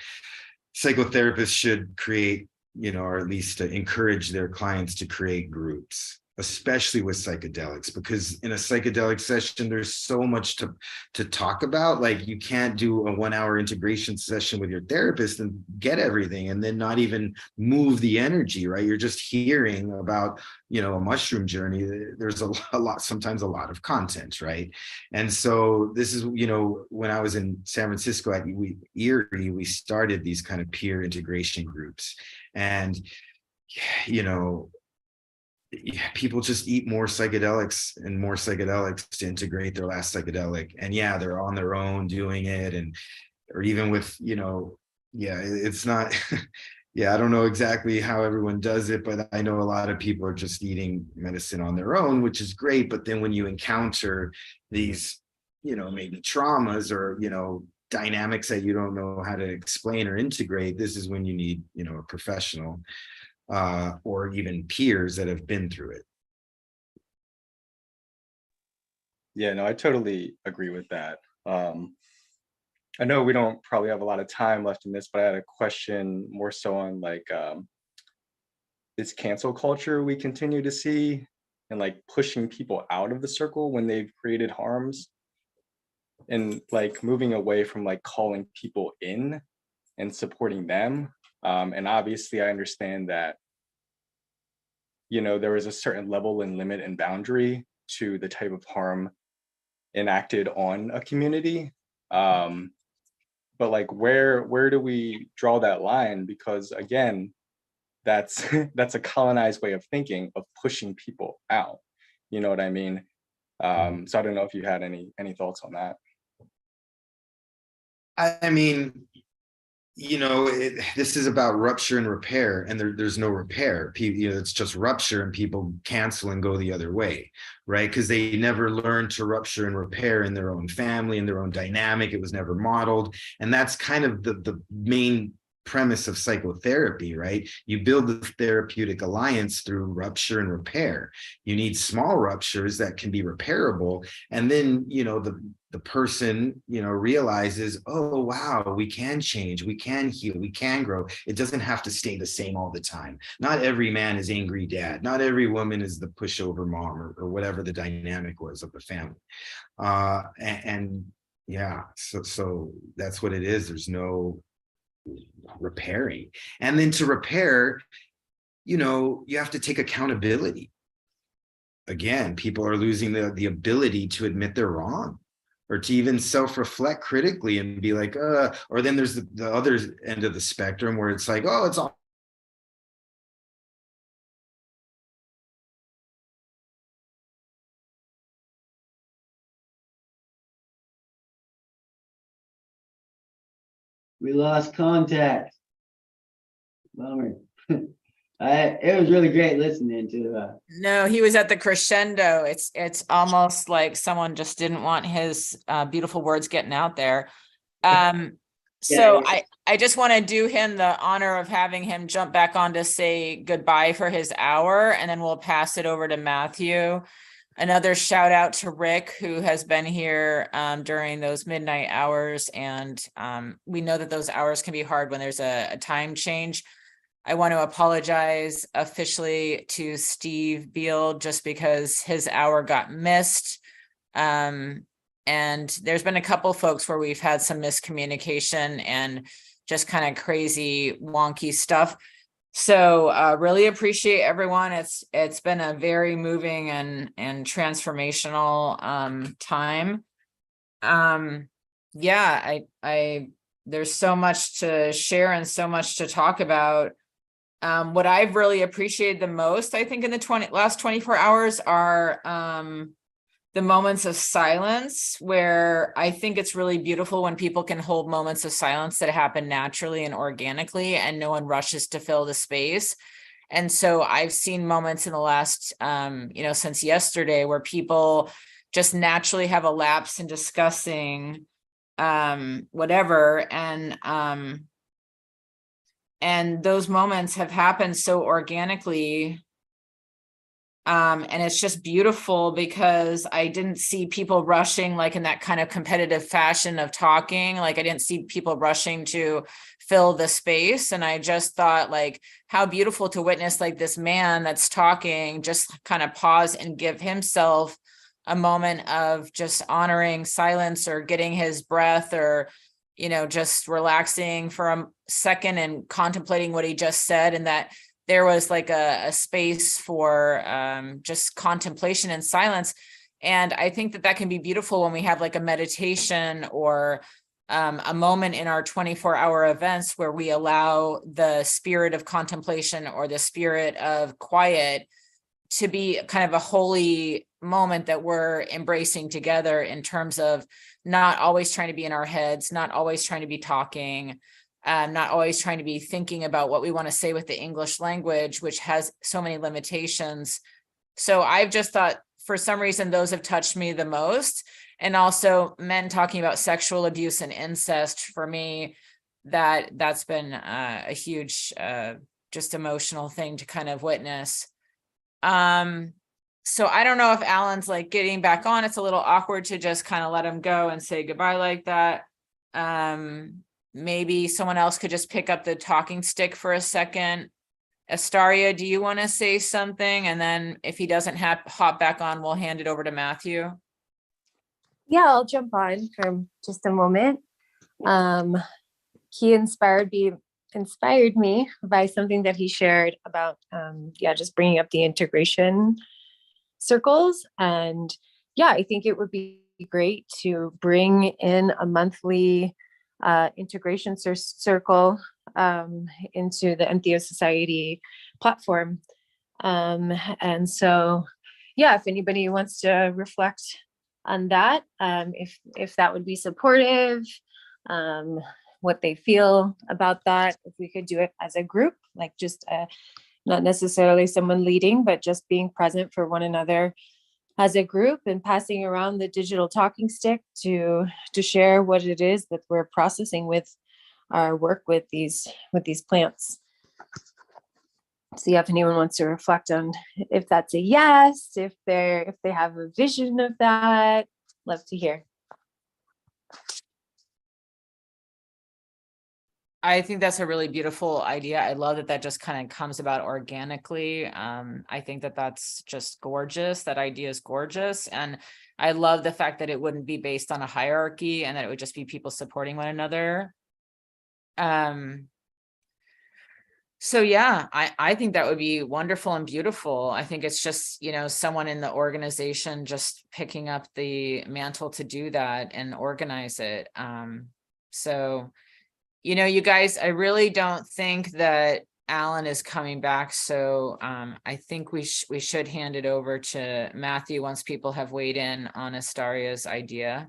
[SPEAKER 20] psychotherapists should create, you know, or at least encourage their clients to create groups, especially with psychedelics, because in a psychedelic session, there's so much to talk about. Like, you can't do a 1-hour integration session with your therapist and get everything and then not even move the energy, right? You're just hearing about, you know, a mushroom journey. There's a lot, sometimes a lot of content, right? And so this is, you know, when I was in San Francisco at Erie, we started these kind of peer integration groups. And, you know, people just eat more psychedelics and more psychedelics to integrate their last psychedelic. And yeah, they're on their own doing it. And, or even with, you know, yeah, it's not, yeah, I don't know exactly how everyone does it, but I know a lot of people are just eating medicine on their own, which is great. But then when you encounter these, you know, maybe traumas or, you know, dynamics that you don't know how to explain or integrate, this is when you need, you know, a professional. Or even peers that have been through it.
[SPEAKER 1] Yeah, no, I totally agree with that. I know we don't probably have a lot of time left in this, but I had a question more so on like this cancel culture we continue to see, and like pushing people out of the circle when they've created harms, and like moving away from like calling people in and supporting them. And obviously I understand that, you know, there is a certain level and limit and boundary to the type of harm enacted on a community. But like, where do we draw that line? Because again, that's that's a colonized way of thinking, of pushing people out. You know what I mean? So I don't know if you had any thoughts on that.
[SPEAKER 20] I mean, you know, this is about rupture and repair, and there's no repair. You know, it's just rupture, and people cancel and go the other way, right? Because they never learned to rupture and repair in their own family, in their own dynamic. It was never modeled, and that's kind of the main premise of psychotherapy, right? You build the therapeutic alliance through rupture and repair. You need small ruptures that can be repairable, and then, you know, the person, you know, realizes, oh, wow, we can change, we can heal, we can grow. It doesn't have to stay the same all the time. Not every man is angry dad. Not every woman is the pushover mom, or whatever the dynamic was of the family. And yeah, so that's what it is. There's no repairing. And then to repair, you know, you have to take accountability. Again, people are losing the ability to admit they're wrong, or to even self-reflect critically and be like, or then there's the other end of the spectrum where it's like, oh, it's all.
[SPEAKER 13] We lost contact. Bummer. It was really great listening to.
[SPEAKER 4] No, he was at the crescendo. It's almost like someone just didn't want his beautiful words getting out there. So
[SPEAKER 13] Yeah.
[SPEAKER 4] I just want to do him the honor of having him jump back on to say goodbye for his hour, and then we'll pass it over to Matthew. Another shout out to Rick, who has been here during those midnight hours. And we know that those hours can be hard when there's a time change. I want to apologize officially to Steve Beal just because his hour got missed. And there's been a couple folks where we've had some miscommunication, and just kind of crazy, wonky stuff. So really appreciate everyone. It's been a very moving and transformational time. Yeah, I there's so much to share and so much to talk about. What I've really appreciated the most, I think, in the last 24 hours are the moments of silence, where I think it's really beautiful when people can hold moments of silence that happen naturally and organically, and no one rushes to fill the space. And so I've seen moments in the last, since yesterday, where people just naturally have a lapse in discussing whatever. And those moments have happened so organically. And it's just beautiful because I didn't see people rushing like in that kind of competitive fashion of talking. Like I didn't see people rushing to fill the space. And I just thought, like, how beautiful to witness like this man that's talking, just kind of pause and give himself a moment of just honoring silence, or getting his breath, or, just relaxing for a second and contemplating what he just said. And that there was like a space for just contemplation and silence. And I think that can be beautiful when we have like a meditation or a moment in our 24-hour events where we allow the spirit of contemplation or the spirit of quiet to be kind of a holy moment that we're embracing together, in terms of not always trying to be in our heads, not always trying to be talking, not always trying to be thinking about what we want to say with the English language, which has so many limitations. So I've just thought, for some reason, those have touched me the most. And also men talking about sexual abuse and incest, for me, that's been a huge, just emotional thing to kind of witness. So I don't know if Alan's like getting back on. It's a little awkward to just kind of let him go and say goodbye like that. Maybe someone else could just pick up the talking stick for a second. Astaria, do you want to say something? And then if he doesn't hop back on, we'll hand it over to Matthew.
[SPEAKER 5] Yeah, I'll jump on for just a moment. He inspired me by something that he shared about, just bringing up the integration circles. And yeah, I think it would be great to bring in a monthly integration circle into the Entheo Society platform. And so, yeah, if anybody wants to reflect on that, if that would be supportive, what they feel about that, if we could do it as a group, like just not necessarily someone leading, but just being present for one another as a group, and passing around the digital talking stick to share what it is that we're processing with our work with these plants. See if anyone wants to reflect on if that's a yes, if they have a vision of that. Love to hear.
[SPEAKER 4] I think that's a really beautiful idea. I love that just kind of comes about organically. I think that's just gorgeous. That idea is gorgeous. And I love the fact that it wouldn't be based on a hierarchy, and that it would just be people supporting one another. So yeah, I think that would be wonderful and beautiful. I think it's just, someone in the organization just picking up the mantle to do that and organize it. So, you guys, I really don't think that Alan is coming back. So I think we should hand it over to Matthew once people have weighed in on Astaria's idea.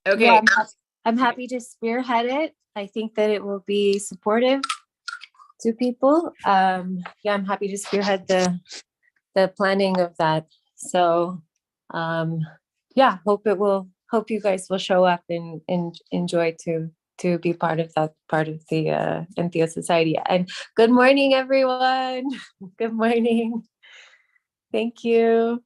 [SPEAKER 4] Okay.
[SPEAKER 5] Yeah, I'm happy to spearhead it. I think that it will be supportive to people. I'm happy to spearhead the planning of that. So hope you guys will show up and enjoy to be part of that, part of the Entheo Society. And good morning, everyone. Good morning. Thank you.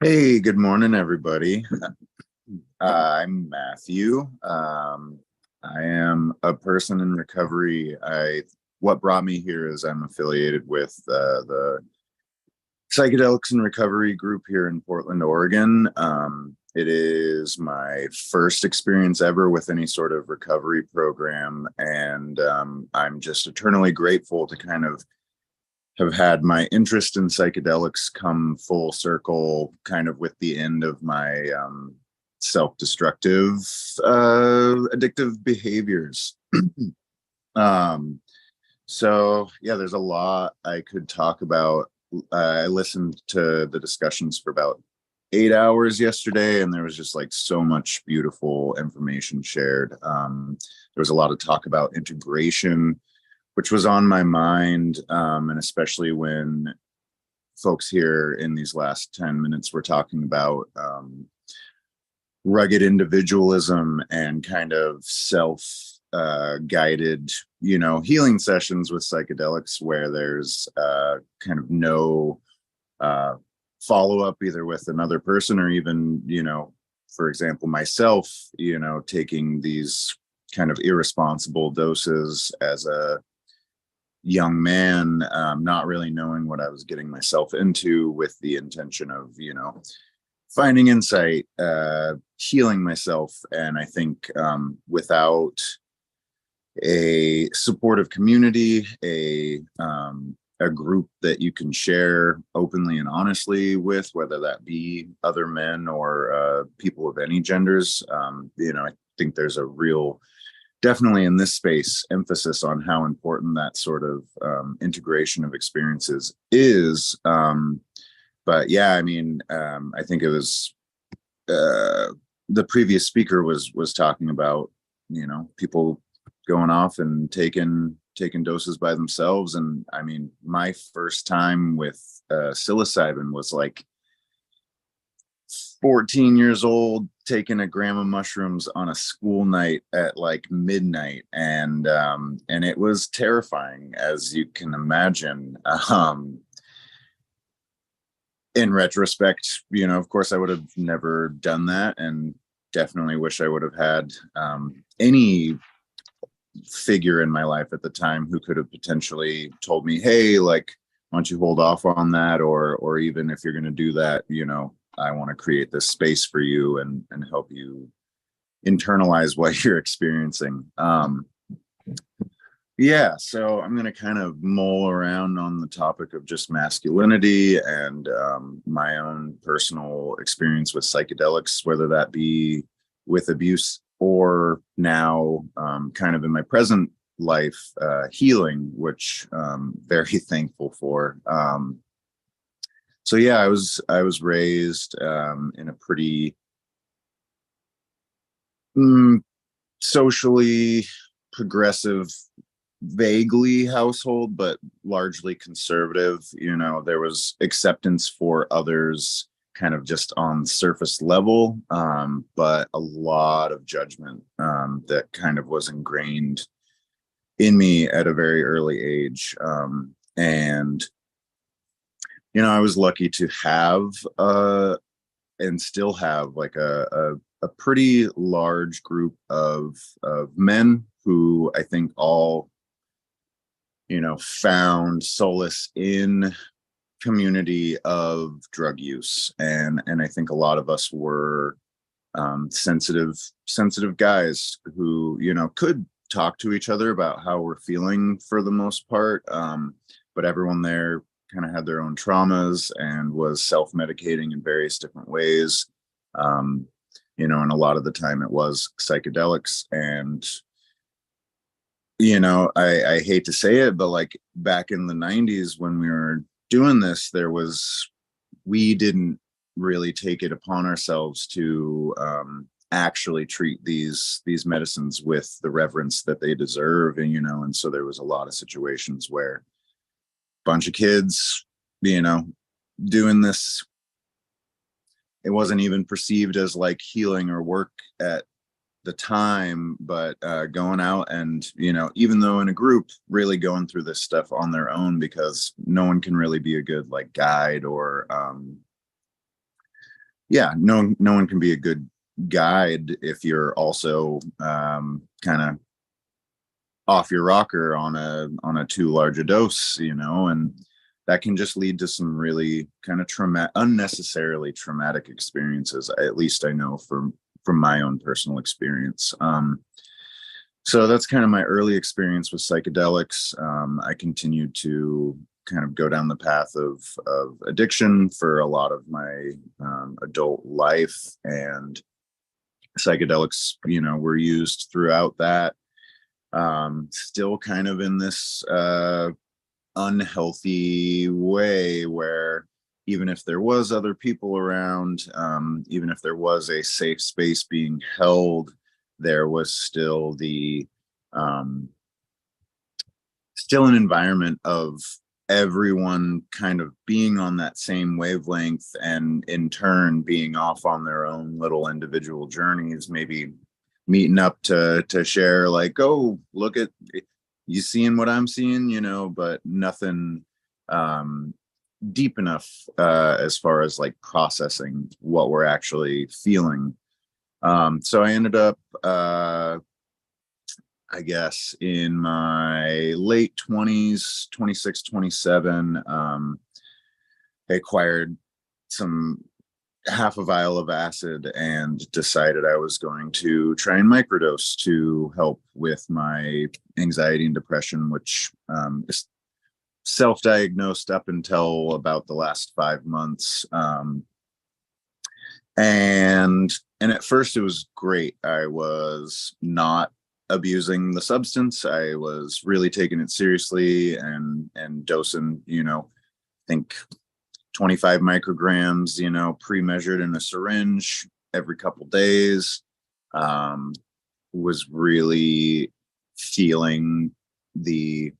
[SPEAKER 2] Hey, good morning, everybody. I'm Matthew. I am a person in recovery. What brought me here is I'm affiliated with the Psychedelics and Recovery group here in Portland, Oregon. It is my first experience ever with any sort of recovery program, and I'm just eternally grateful to kind of have had my interest in psychedelics come full circle kind of with the end of my self-destructive addictive behaviors. So yeah, there's a lot I could talk about. I listened to the discussions for about 8 hours yesterday, and there was just like so much beautiful information shared. There was a lot of talk about integration, which was on my mind, and especially when folks here in these last 10 minutes were talking about rugged individualism and kind of self guided, healing sessions with psychedelics where there's kind of no follow up either with another person or even, for example, myself, taking these kind of irresponsible doses as a young man, not really knowing what I was getting myself into with the intention of, finding insight, healing myself. And I think without a supportive community, a group that you can share openly and honestly with, whether that be other men or people of any genders, I think there's a real, definitely in this space, emphasis on how important that sort of integration of experiences is. But yeah, I mean, I think it was the previous speaker was talking about, people going off and taking doses by themselves. And I mean, my first time with psilocybin was like 14 years old, taking a gram of mushrooms on a school night at like midnight, and it was terrifying, as you can imagine. In retrospect, of course, I would have never done that, and definitely wish I would have had any figure in my life at the time who could have potentially told me, hey, like, why don't you hold off on that, or even if you're going to do that, I want to create this space for you and help you internalize what you're experiencing. Yeah, so I'm going to kind of mull around on the topic of just masculinity and my own personal experience with psychedelics, whether that be with abuse or now kind of in my present life healing, which I'm very thankful for. So yeah, I was raised in a pretty socially progressive, vaguely household, but largely conservative. There was acceptance for others kind of just on surface level, but a lot of judgment that kind of was ingrained in me at a very early age. And I was lucky to have and still have like a pretty large group of men who I think all found solace in community of drug use. And I think a lot of us were sensitive guys who, could talk to each other about how we're feeling for the most part. But everyone there kind of had their own traumas and was self-medicating in various different ways. And a lot of the time it was psychedelics. And I hate to say it, but like back in the 90s when we were doing this, we didn't really take it upon ourselves to actually treat these medicines with the reverence that they deserve. And so there was a lot of situations where a bunch of kids, doing this, it wasn't even perceived as like healing or work at the time, but going out and even though in a group, really going through this stuff on their own, because no one can really be a good like guide or yeah, no one can be a good guide if you're also kind of off your rocker on a too large a dose, and that can just lead to some really kind of unnecessarily traumatic experiences. At least I know from my own personal experience. So that's kind of my early experience with psychedelics. I continued to kind of go down the path of addiction for a lot of my adult life, and psychedelics, were used throughout that. Still kind of in this unhealthy way where even if there was other people around, even if there was a safe space being held, there was still still an environment of everyone kind of being on that same wavelength, and in turn being off on their own little individual journeys, maybe meeting up to share, like, oh, look at you seeing what I'm seeing, but nothing deep enough as far as like processing what we're actually feeling. So I ended up I guess in my late 20s, 26, 27, I acquired some half a vial of acid and decided I was going to try and microdose to help with my anxiety and depression, which is self-diagnosed up until about the last 5 months. And at first it was great. I was not abusing the substance. I was really taking it seriously and dosing, I think 25 micrograms, pre-measured in a syringe every couple days. Was really feeling the,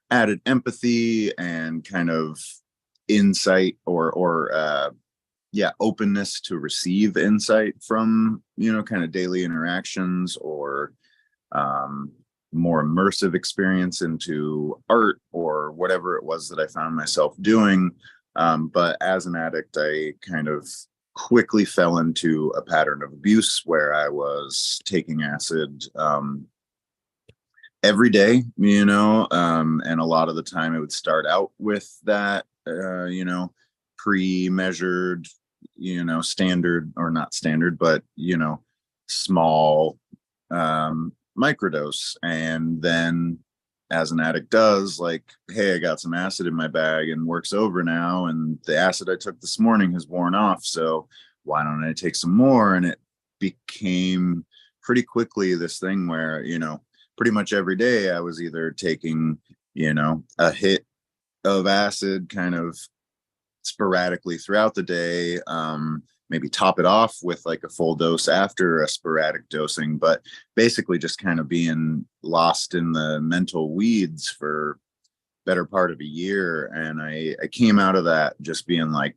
[SPEAKER 2] added empathy and kind of insight or openness to receive insight from, kind of daily interactions, or more immersive experience into art or whatever it was that I found myself doing. But as an addict, I kind of quickly fell into a pattern of abuse where I was taking acid every day, and a lot of the time it would start out with that, pre-measured, standard, or not standard, but, small microdose. And then as an addict does, like, hey, I got some acid in my bag and work's over now, and the acid I took this morning has worn off, so why don't I take some more? And it became pretty quickly this thing where, pretty much every day I was either taking, a hit of acid kind of sporadically throughout the day, maybe top it off with like a full dose after a sporadic dosing, but basically just kind of being lost in the mental weeds for better part of a year. And I came out of that just being like,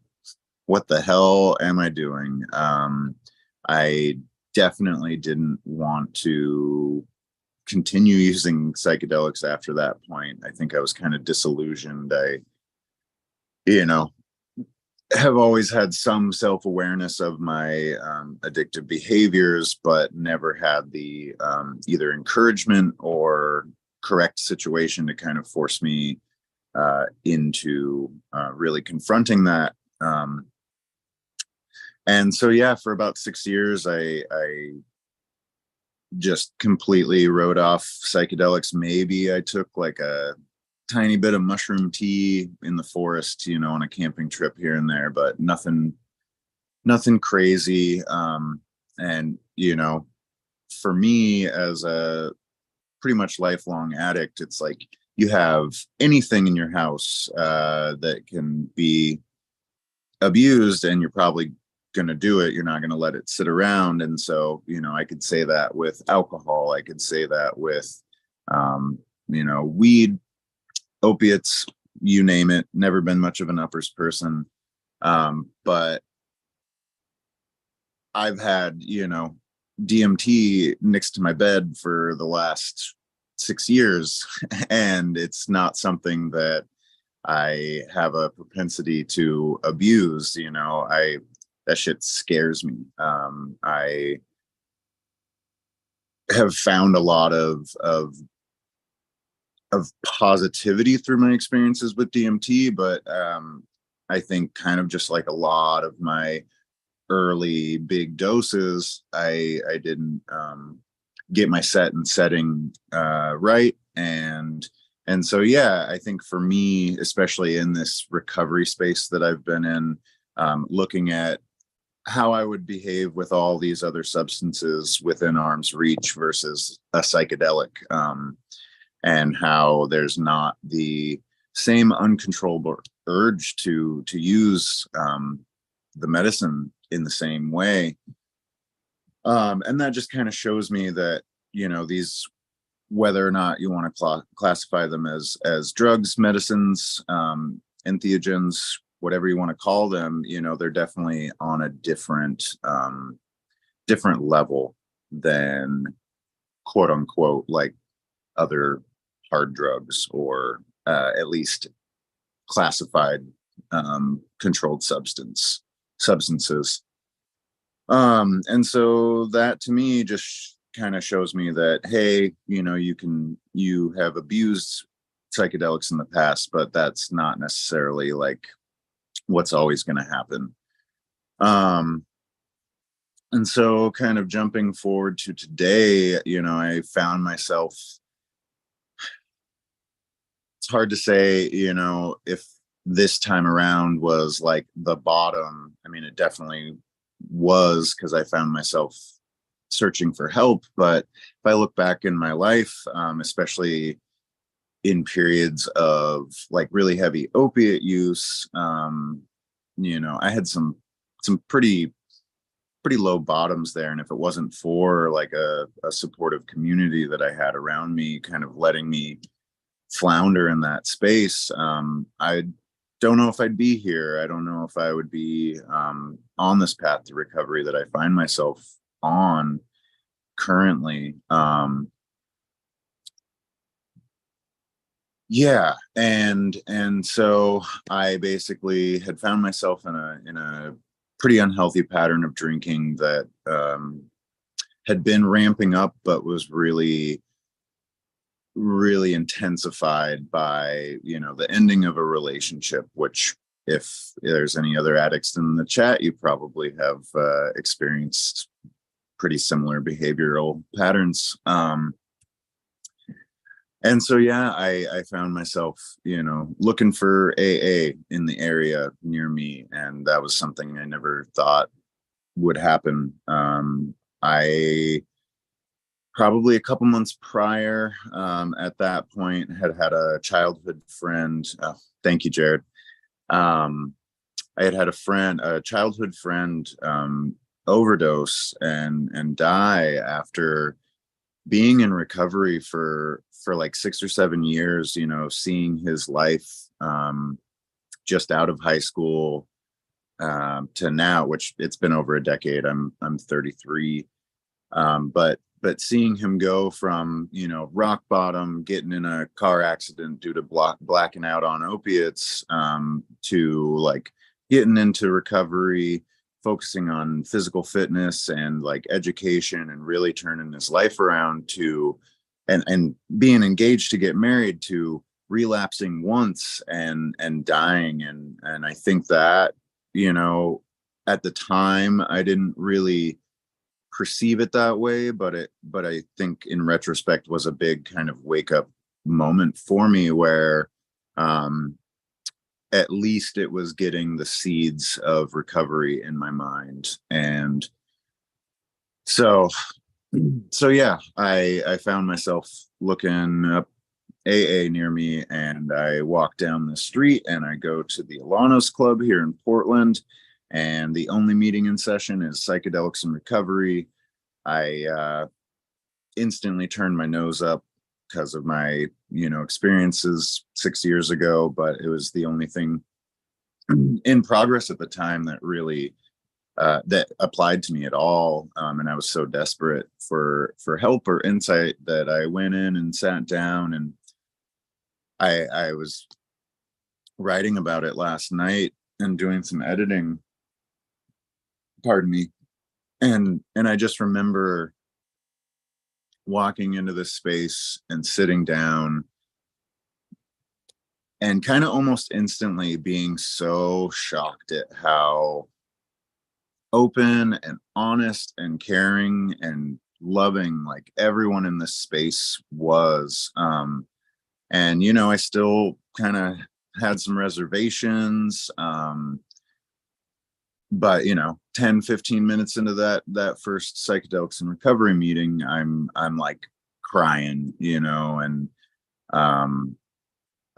[SPEAKER 2] what the hell am I doing? I definitely didn't want to continue using psychedelics after that point. I think I was kind of disillusioned. I have always had some self-awareness of my addictive behaviors, but never had the either encouragement or correct situation to kind of force me into really confronting that. And so, yeah, for about 6 years, I just completely wrote off psychedelics. Maybe I took like a tiny bit of mushroom tea in the forest, on a camping trip here and there, but nothing crazy. And, for me as a pretty much lifelong addict, it's like you have anything in your house that can be abused, and you're probably going to do it. You're not going to let it sit around. And so, I could say that with alcohol. I could say that with, weed, opiates, you name it. Never been much of an uppers person. But I've had, DMT next to my bed for the last 6 years, and it's not something that I have a propensity to abuse. I that shit scares me. I have found a lot of positivity through my experiences with DMT, but I think kind of just like a lot of my early big doses, I didn't get my setting right, and so yeah, I think for me, especially in this recovery space that I've been in, looking at how I would behave with all these other substances within arm's reach versus a psychedelic, and how there's not the same uncontrollable urge to use the medicine in the same way. And that just kind of shows me that, you know, these, whether or not you want to classify them as drugs, medicines, entheogens, whatever you want to call them, you know, they're definitely on a different level than quote unquote like other hard drugs, or at least classified controlled substances. And so that to me just kind of shows me that, hey, you know, you have abused psychedelics in the past, but that's not necessarily like what's always going to happen. And so kind of jumping forward to today, you know, I found myself, it's hard to say, you know, if this time around was like the bottom. I mean, it definitely was, because I found myself searching for help. But if I look back in my life, especially in periods of like really heavy opiate use, you know, I had some pretty low bottoms there. And if it wasn't for like a supportive community that I had around me, kind of letting me flounder in that space, I don't know if I'd be here. I don't know if I would be on this path to recovery that I find myself on currently. Yeah, and so I basically had found myself in a pretty unhealthy pattern of drinking that had been ramping up, but was really intensified by, you know, the ending of a relationship, which if there's any other addicts in the chat, you probably have experienced pretty similar behavioral patterns. And so, yeah, I found myself, you know, looking for AA in the area near me. And that was something I never thought would happen. I probably a couple months prior, at that point, had a childhood friend. Oh, thank you, Jared. I had a childhood friend, overdose and die after being in recovery for like 6 or 7 years, you know, seeing his life just out of high school to now, which it's been over a decade. I'm 33. But seeing him go from, you know, rock bottom, getting in a car accident due to blacking out on opiates, to like getting into recovery, focusing on physical fitness and like education, and really turning his life around, to and being engaged to get married, to relapsing once and dying. And I think that, you know, at the time I didn't really perceive it that way, but I think in retrospect was a big kind of wake up moment for me, where at least it was getting the seeds of recovery in my mind. And so yeah, I found myself looking up AA near me, and I walk down the street and I go to the Alanos Club here in Portland, and the only meeting in session is psychedelics and recovery. I instantly turned my nose up because of my, you know, experiences 6 years ago, but it was the only thing in progress at the time that really that applied to me at all. And I was so desperate for help or insight that I went in and sat down, and I was writing about it last night and doing some editing. pardon me. And I just remember walking into this space and sitting down and kind of almost instantly being so shocked at how open and honest and caring and loving like everyone in this space was. And I still kind of had some reservations, but 10-15 minutes into that first psychedelics and recovery meeting, I'm like crying, and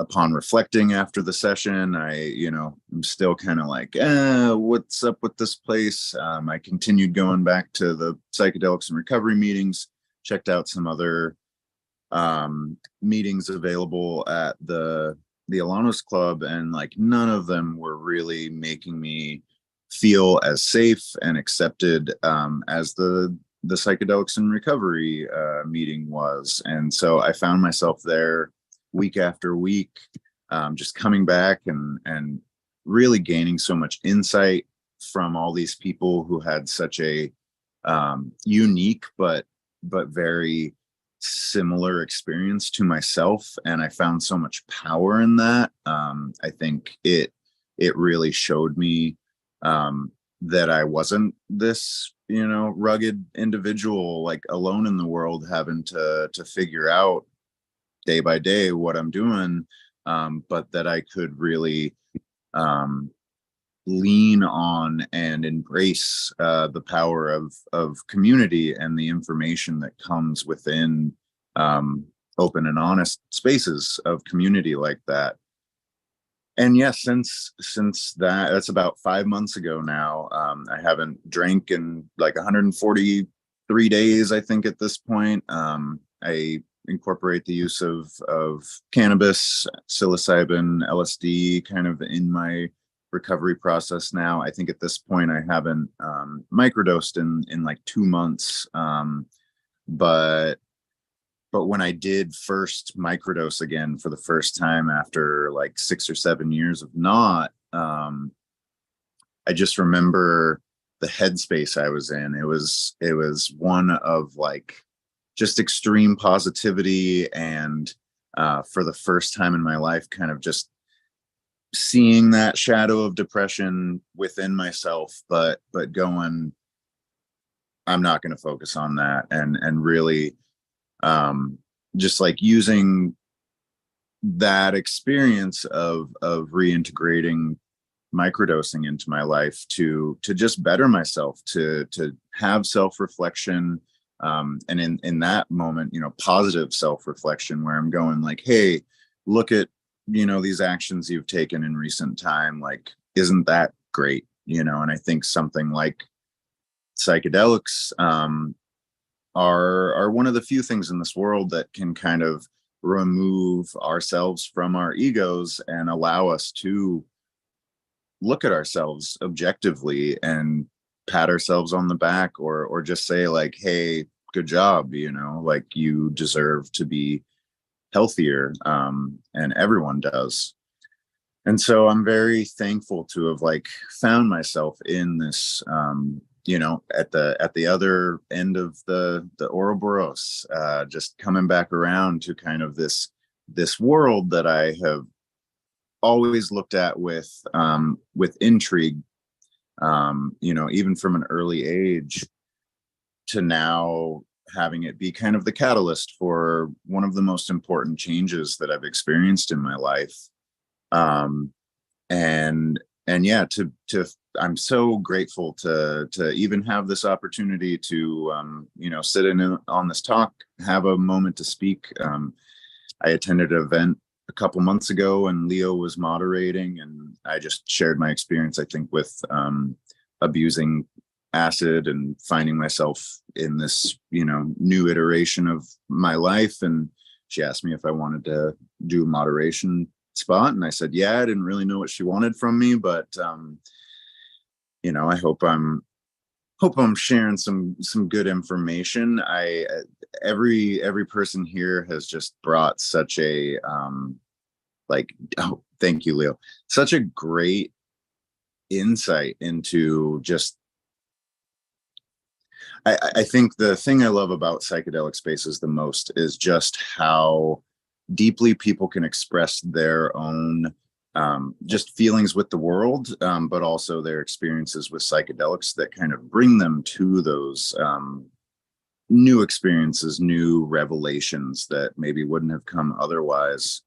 [SPEAKER 2] upon reflecting after the session, I'm still kind of like, what's up with this place? I continued going back to the psychedelics and recovery meetings, checked out some other meetings available at the Alanos Club, and like none of them were really making me feel as safe and accepted as the psychedelics and recovery meeting was. And so I found myself there week after week, just coming back and really gaining so much insight from all these people who had such a unique but very similar experience to myself. And I found so much power in that. I think it really showed me that I wasn't this rugged individual like alone in the world, having to figure out day by day what I'm doing, but that I could really lean on and embrace the power of community and the information that comes within open and honest spaces of community like that. And yes, since that's about 5 months ago now. I haven't drank in like 143 days, I think, at this point. I incorporate the use of cannabis, psilocybin, LSD kind of in my recovery process now. I think at this point I haven't microdosed in like 2 months. But when I did first microdose again for the first time after like 6 or 7 years of not, I just remember the headspace I was in. It was one of like just extreme positivity, and for the first time in my life, kind of just seeing that shadow of depression within myself, but going, I'm not going to focus on that, and really just like using that experience of reintegrating microdosing into my life to just better myself, to have self-reflection, and in that moment, positive self-reflection, where I'm going like, hey, look at these actions you've taken in recent time, like, isn't that great? And I think something like psychedelics are one of the few things in this world that can kind of remove ourselves from our egos and allow us to look at ourselves objectively and pat ourselves on the back, or just say like, hey, good job, like, you deserve to be healthier, and everyone does. And so I'm very thankful to have like found myself in this at the other end of the Ouroboros, just coming back around to kind of this world that I have always looked at with intrigue, even from an early age, to now having it be kind of the catalyst for one of the most important changes that I've experienced in my life. And yeah, to I'm so grateful to even have this opportunity to sit in on this talk, have a moment to speak. I attended an event a couple months ago, and Leo was moderating, and I just shared my experience, I think, with abusing acid and finding myself in this new iteration of my life. And she asked me if I wanted to do a moderation spot, and I said yeah. I didn't really know what she wanted from me, but I hope I'm sharing some good information. Every person here has just brought such a oh, thank you, Leo, such a great insight into just I think the thing I love about psychedelic spaces the most is just how deeply people can express their own just feelings with the world, but also their experiences with psychedelics that kind of bring them to those new experiences, new revelations that maybe wouldn't have come otherwise.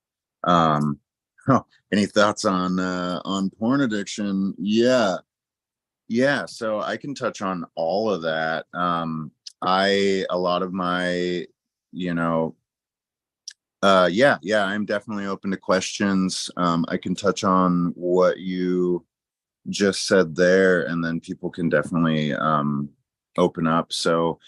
[SPEAKER 2] Oh, any thoughts on porn addiction? Yeah, so I can touch on all of that. A lot of my, you know, yeah, I'm definitely open to questions. I can touch on what you just said there, and then people can definitely open up. So,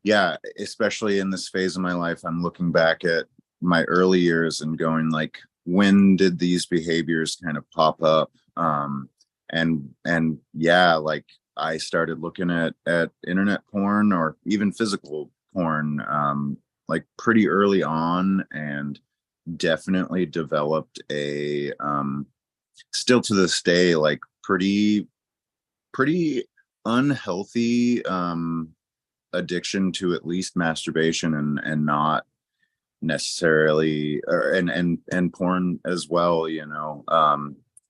[SPEAKER 2] yeah, especially in this phase of my life, I'm looking back at my early years and going like, when did these behaviors kind of pop up? And yeah, like I started looking at internet porn or even physical porn like pretty early on, and definitely developed a still to this day like pretty unhealthy addiction to at least masturbation, and not necessarily and porn as well, you know.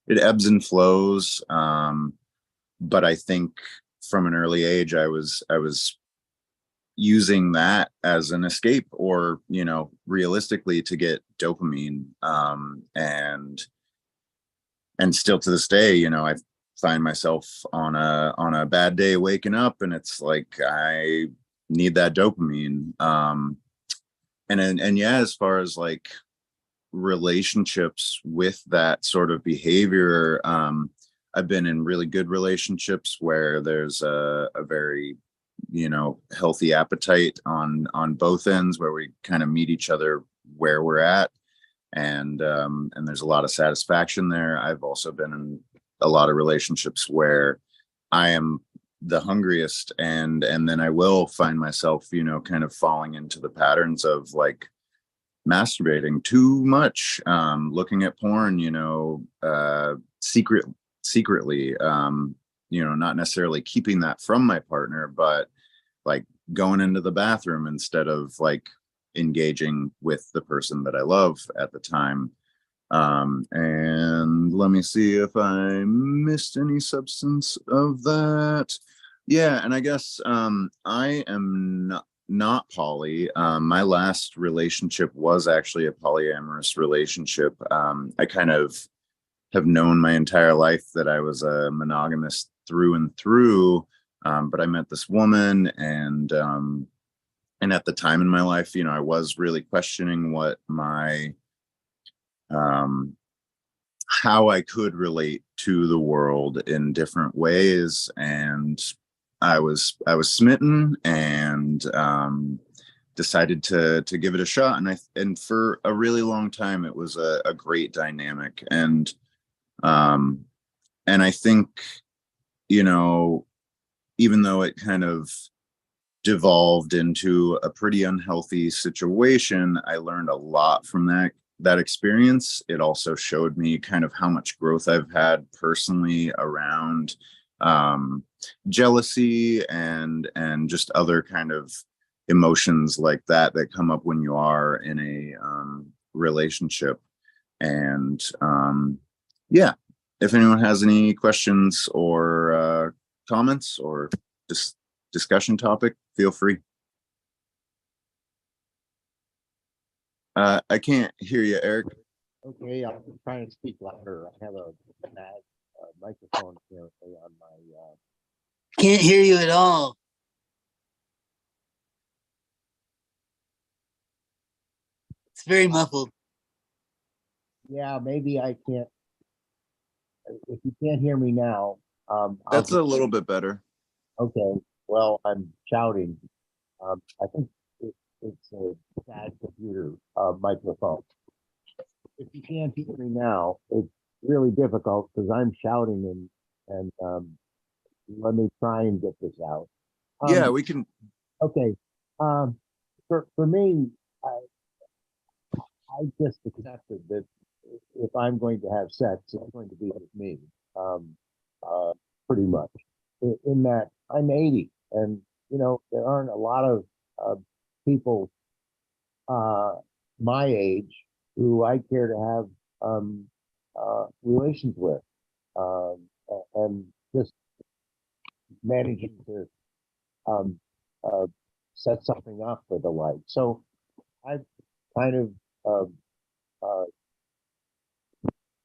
[SPEAKER 2] It ebbs and flows, but I think from an early age I was using that as an escape, or you know, realistically to get dopamine, and still to this day, you know, I find myself on a bad day waking up and it's like I need that dopamine. And yeah, as far as like relationships with that sort of behavior, I've been in really good relationships where there's a very, you know, healthy appetite on both ends, where we kind of meet each other where we're at, and there's a lot of satisfaction there. I've also been in a lot of relationships where I am the hungriest, and then I will find myself, you know, kind of falling into the patterns of like masturbating too much, looking at porn, you know, secretly, you know, not necessarily keeping that from my partner, but like going into the bathroom instead of like engaging with the person that I love at the time. And let me see if I missed any substance of that. Yeah, and I guess I am not poly. My last relationship was actually a polyamorous relationship. I kind of have known my entire life that I was a monogamist through and through. But I met this woman, and at the time in my life, you know, I was really questioning what my how I could relate to the world in different ways, and I was smitten, and decided to give it a shot, and for a really long time it was a great dynamic, um and I think, you know, even though it kind of devolved into a pretty unhealthy situation, I learned a lot from that experience. It also showed me kind of how much growth I've had personally around jealousy and just other kind of emotions like that that come up when you are in a relationship. And yeah, if anyone has any questions or comments or just discussion topic, feel free. I can't hear you, Eric.
[SPEAKER 19] Okay, I'm trying to speak louder. I have a bad microphone apparently on my.
[SPEAKER 21] Can't hear you at all. It's very muffled.
[SPEAKER 19] Yeah, maybe I can't. If you can't hear me now,
[SPEAKER 2] That's a little bit better.
[SPEAKER 19] Okay. Well, I'm shouting. I think it's a bad computer microphone. If you can't hear me now, it's really difficult because I'm shouting, and let me try and get this out.
[SPEAKER 2] Yeah, we can.
[SPEAKER 19] Okay. For me, I just accepted that if I'm going to have sex, it's going to be with me, pretty much. In that I'm 80, and there aren't a lot of people my age who I care to have relations with, and just managing to um, uh, set something up for the like. So I've kind of uh,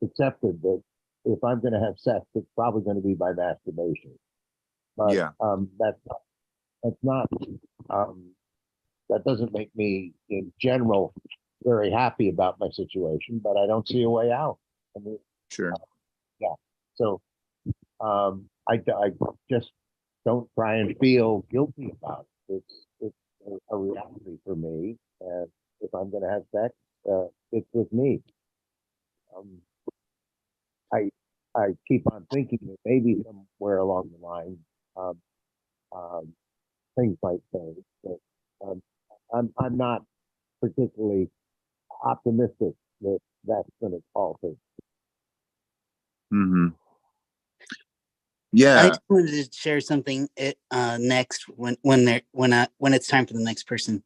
[SPEAKER 19] accepted that if I'm going to have sex, it's probably going to be by masturbation. But
[SPEAKER 2] Yeah.
[SPEAKER 19] that's not that doesn't make me in general very happy about my situation, but I don't see a way out. I mean,
[SPEAKER 2] Sure.
[SPEAKER 19] yeah. So I just don't try and feel guilty about it. It's a reality for me, and if I'm going to have sex, it's with me. Um, I I keep on thinking that maybe somewhere along the line, um, um, things might change, but I'm not particularly optimistic that that's going to alter.
[SPEAKER 2] Hmm.
[SPEAKER 21] I
[SPEAKER 2] Yeah.
[SPEAKER 21] just wanted to share something next when it's time for the next person.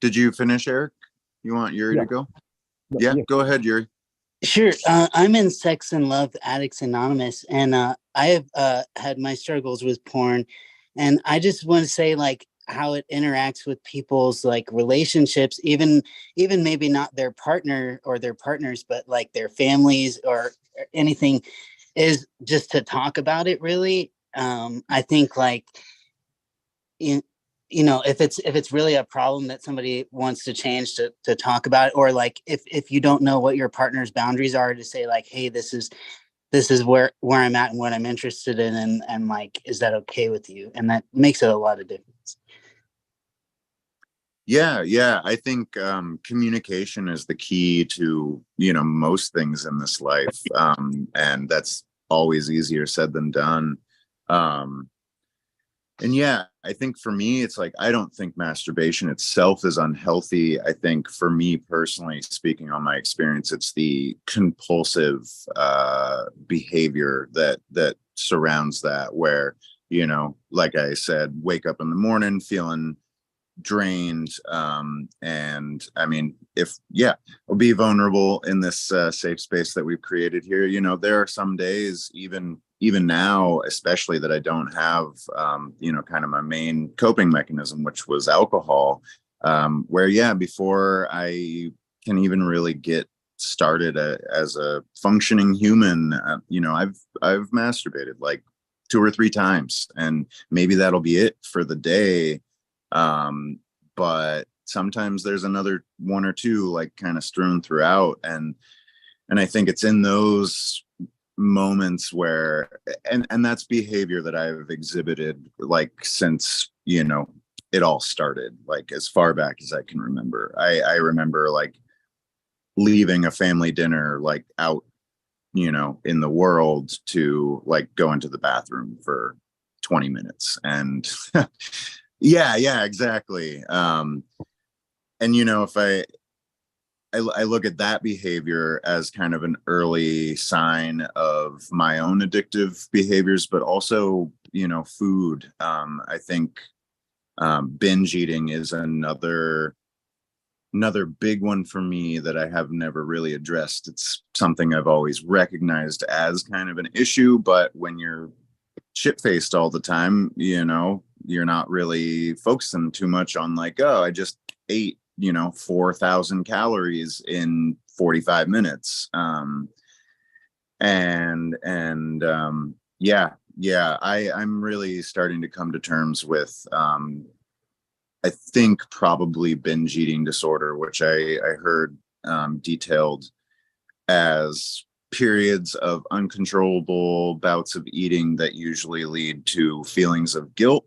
[SPEAKER 2] Did you finish, Eric? You want Yuri
[SPEAKER 19] Yeah.
[SPEAKER 2] to go? Yeah, go ahead, Yuri.
[SPEAKER 21] Sure. I'm in Sex and Love Addicts Anonymous, and I have had my struggles with porn, and I just want to say like how it interacts with people's like relationships, even maybe not their partner or their partners, but like their families or anything, is just to talk about it. Really, I think like in if it's really a problem that somebody wants to change, to talk about it, or like if you don't know what your partner's boundaries are, to say like, hey, this is where I'm at and what I'm interested in, and like, is that okay with you? And that makes it a lot of difference.
[SPEAKER 2] Yeah, I think communication is the key to most things in this life, and that's always easier said than done. And yeah, I think for me, it's like, I don't think masturbation itself is unhealthy. I think for me personally, speaking on my experience, it's the compulsive behavior that surrounds that, where, like I said, wake up in the morning feeling drained. And I mean, we'll be vulnerable in this safe space that we've created here. There are some days, even now, especially, that I don't have kind of my main coping mechanism, which was alcohol, where before I can even really get started as a functioning human, I've masturbated like 2 or 3 times, and maybe that'll be it for the day. But sometimes there's another one or two, like, kind of strewn throughout, and I think it's in those moments where, and that's behavior that I've exhibited like since it all started, like as far back as I can remember. I remember like leaving a family dinner, like out in the world, to like go into the bathroom for 20 minutes, and yeah, exactly. And if I look at that behavior as kind of an early sign of my own addictive behaviors, but also food. I think binge eating is another big one for me that I have never really addressed. It's something I've always recognized as kind of an issue, but when you're shit-faced all the time, you're not really focusing too much on like, oh, I just ate 4,000 calories in 45 minutes. I'm really starting to come to terms with I think probably binge eating disorder, which I heard detailed as periods of uncontrollable bouts of eating that usually lead to feelings of guilt,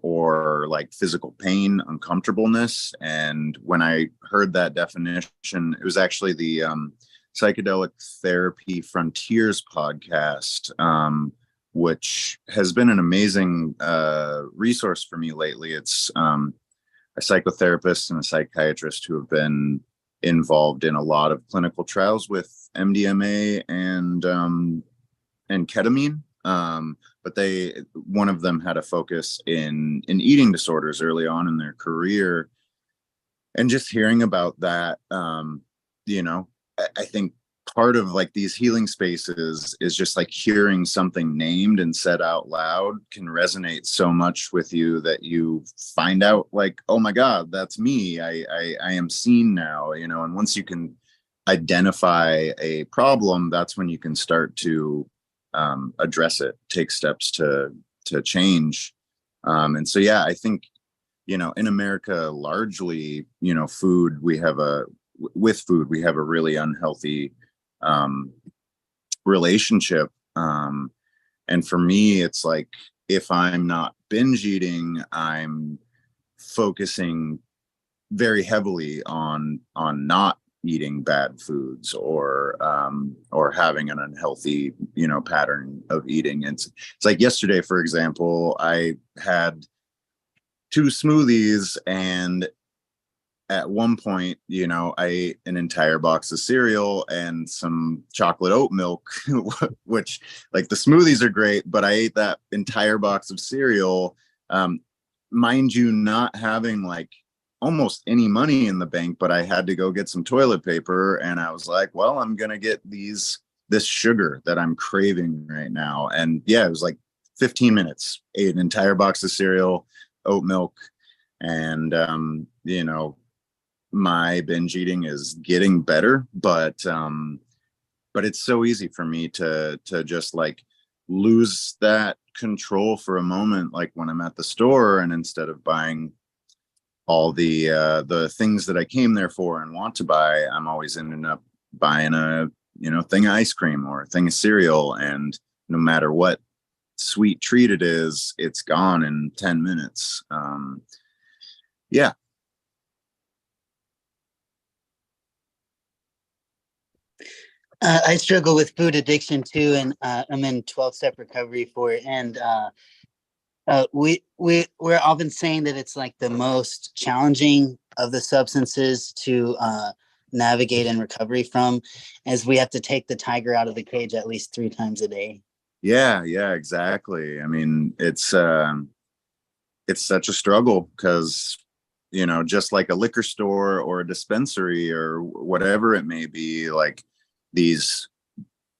[SPEAKER 2] or like physical pain, uncomfortableness. And when I heard that definition, it was actually the Psychedelic Therapy Frontiers podcast, which has been an amazing resource for me lately. It's a psychotherapist and a psychiatrist who have been involved in a lot of clinical trials with MDMA and ketamine. But but one of them had a focus in eating disorders early on in their career. And just hearing about that, you know, I think part of like these healing spaces is just like hearing something named and said out loud can resonate so much with you that you find out like, oh my God, that's me. I am seen now, you know. And once you can identify a problem, that's when you can start to address it, take steps to change. And so, yeah, I think, you know, in America, largely, you know, with food, we have a really unhealthy relationship. And for me, it's like, if I'm not binge eating, I'm focusing very heavily on not eating bad foods or having an unhealthy, you know, pattern of eating. It's like yesterday, for example, I had 2 smoothies, and at one point, you know, I ate an entire box of cereal and some chocolate oat milk, which, like, the smoothies are great, but I ate that entire box of cereal, mind you, not having like almost any money in the bank, but I had to go get some toilet paper, and I was like, well, I'm gonna get this sugar that I'm craving right now. And yeah, it was like 15 minutes, ate an entire box of cereal, oat milk, and you know, my binge eating is getting better, but it's so easy for me to just like lose that control for a moment, like when I'm at the store, and instead of buying all the things that I came there for and want to buy, I'm always ending up buying a, you know, thing of ice cream or a thing of cereal, and no matter what sweet treat it is, it's gone in 10 minutes. Yeah.
[SPEAKER 21] I struggle with food addiction too, and I'm in 12-step recovery for it. And we're often saying that it's like the most challenging of the substances to navigate in recovery from, as we have to take the tiger out of the cage at least 3 times a day.
[SPEAKER 2] Yeah, exactly. I mean, it's such a struggle because, you know, just like a liquor store or a dispensary or whatever it may be, like these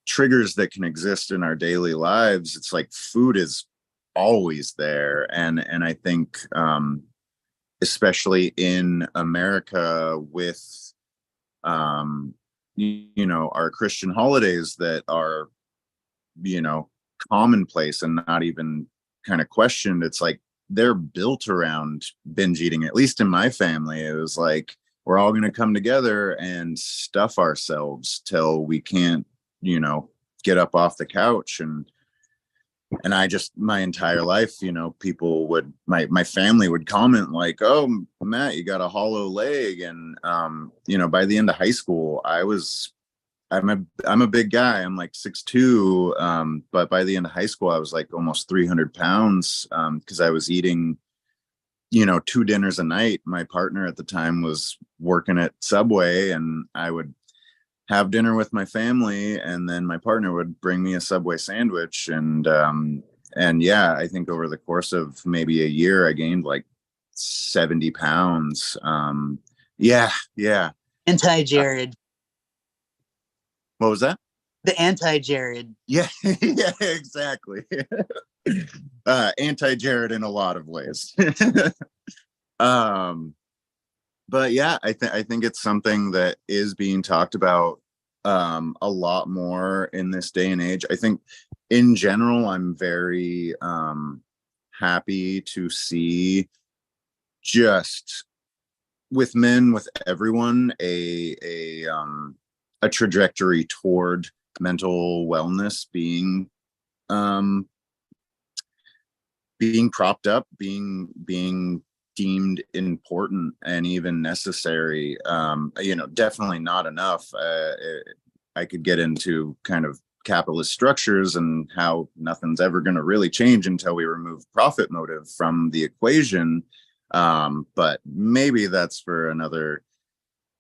[SPEAKER 2] triggers that can exist in our daily lives, it's like food is always there. And I think especially in America with you know, our Christian holidays that are, you know, commonplace and not even kind of questioned, it's like they're built around binge eating. At least in my family, it was like we're all going to come together and stuff ourselves till we can't, you know, get up off the couch. And I just, my entire life, you know, people would, my family would comment like, oh, Matt, you got a hollow leg. And you know, by the end of high school, I'm a big guy. I'm like 6'2", but by the end of high school, I was like almost 300 pounds because I was eating, you know, 2 dinners a night. My partner at the time was working at Subway, and I would have dinner with my family, and then my partner would bring me a Subway sandwich. And yeah, I think over the course of maybe a year, I gained like 70 pounds. Yeah.
[SPEAKER 21] Anti-Jared.
[SPEAKER 2] What was that?
[SPEAKER 21] The anti-Jared.
[SPEAKER 2] Yeah, yeah, exactly. Anti-Jared in a lot of ways. But yeah, I think it's something that is being talked about a lot more in this day and age. I think in general, I'm very happy to see, just with men, with everyone, a trajectory toward mental wellness being propped up, being deemed important and even necessary. You know, definitely not enough. I could get into kind of capitalist structures and how nothing's ever going to really change until we remove profit motive from the equation. But maybe that's for another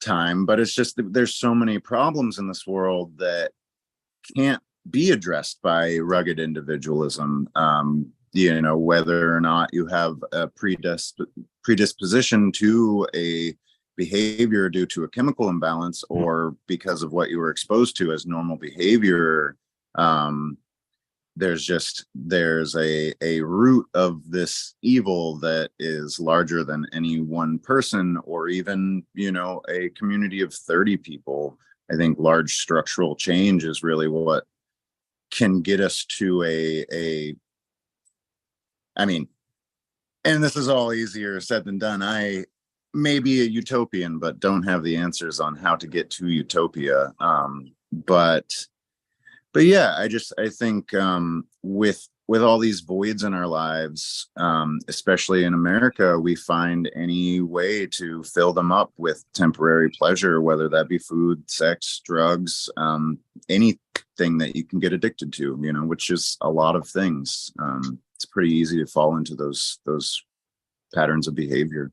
[SPEAKER 2] time. But it's just that there's so many problems in this world that can't be addressed by rugged individualism. You know, whether or not you have a predisposition to a behavior due to a chemical imbalance or because of what you were exposed to as normal behavior. There's a root of this evil that is larger than any one person or even, you know, a community of 30 people. I think large structural change is really what can get us to I mean, and this is all easier said than done. I may be a utopian, but don't have the answers on how to get to utopia. But yeah, I think with all these voids in our lives, especially in America, we find any way to fill them up with temporary pleasure, whether that be food, sex, drugs, anything that you can get addicted to, you know, which is a lot of things. It's pretty easy to fall into those patterns of behavior.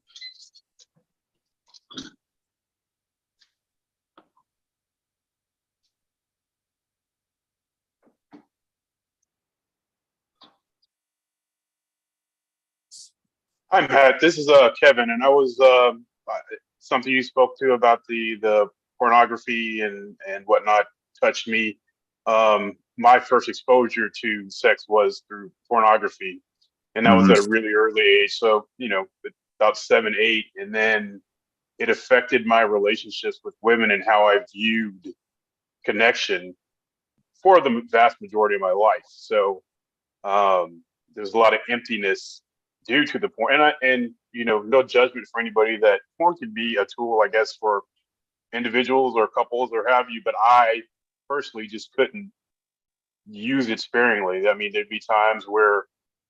[SPEAKER 6] Hi, Matt. This is Kevin, and I was something you spoke to about the pornography and whatnot touched me. My first exposure to sex was through pornography, and that was at a really early age. So, you know, about 7, 8, and then it affected my relationships with women and how I viewed connection for the vast majority of my life. So there's a lot of emptiness due to the porn, and you know, no judgment for anybody. That porn can be a tool, I guess, for individuals or couples or have you, but I personally just couldn't use it sparingly. I mean, there'd be times where,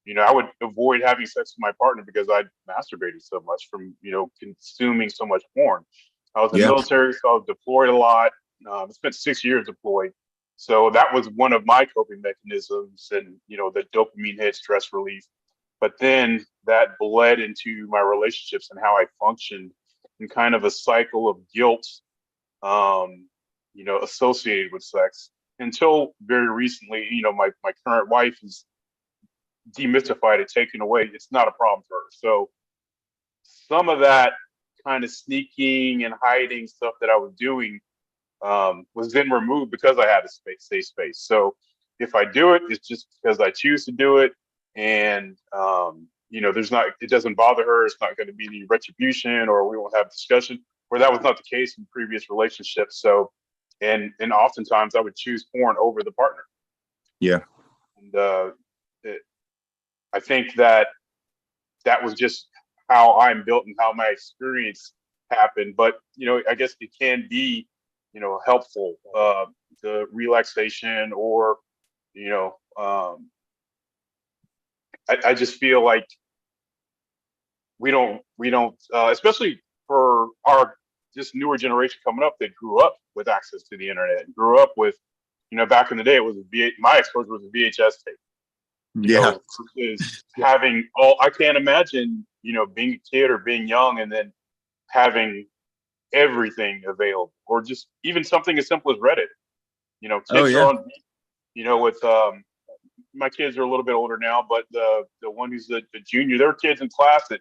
[SPEAKER 6] you know, I would avoid having sex with my partner because I masturbated so much from, you know, consuming so much porn. I was in the military, so I was deployed a lot. I spent 6 years deployed. So that was one of my coping mechanisms and, you know, the dopamine hit, stress relief. But then that bled into my relationships and how I functioned in kind of a cycle of guilt, you know, associated with sex until very recently, you know, my current wife is demystified it, taken away. It's not a problem for her. So some of that kind of sneaking and hiding stuff that I was doing was then removed because I had a safe space. So if I do it, it's just because I choose to do it. And, you know, it doesn't bother her. It's not going to be any retribution or we won't have discussion, where that was not the case in previous relationships. So, and oftentimes I would choose porn over the partner.
[SPEAKER 2] Yeah.
[SPEAKER 6] And I think that was just how I'm built and how my experience happened. But, you know, I guess it can be, you know, helpful, the relaxation or, you know, I just feel like we don't, especially for our just newer generation coming up that grew up with access to the internet and grew up with, you know, back in the day, it was my exposure was a VHS tape. You know, is having I can't imagine, you know, being a kid or being young and then having everything available, or just even something as simple as Reddit. You know, kids are on, you know, with my kids are a little bit older now, but the one who's the junior, there are kids in class that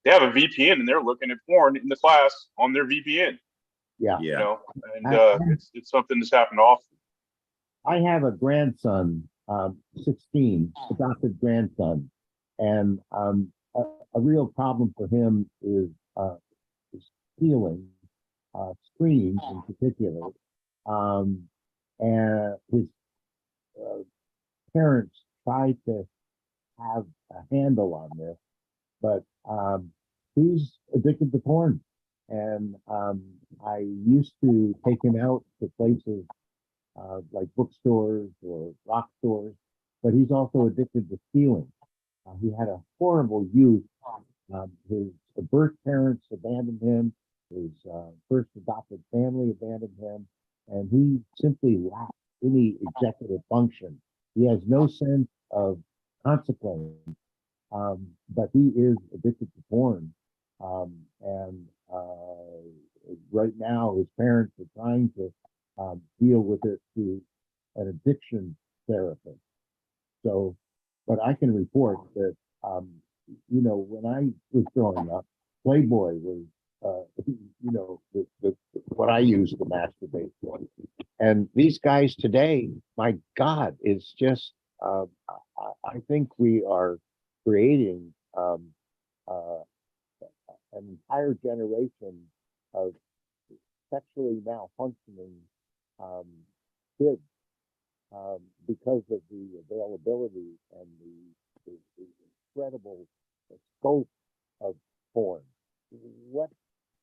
[SPEAKER 6] they have a VPN and they're looking at porn in the class on their VPN.
[SPEAKER 19] Yeah.
[SPEAKER 6] You know, and it's something that's happened often.
[SPEAKER 19] I have a grandson, 16, adopted grandson, and a real problem for him is stealing, screens in particular. And his parents tried to have a handle on this, but he's addicted to porn. And I used to take him out to places like bookstores or rock stores, but he's also addicted to stealing. He had a horrible youth. His birth parents abandoned him. His first adopted family abandoned him, and he simply lacks any executive function. He has no sense of consequence, but he is addicted to porn. And right now, his parents are trying to deal with it through an addiction therapist. So, but I can report that, when I was growing up, Playboy was, what I used to masturbate for. And these guys today, my God, it's just, I think we are creating an entire generation of sexually malfunctioning kids because of the availability and the incredible scope of porn. What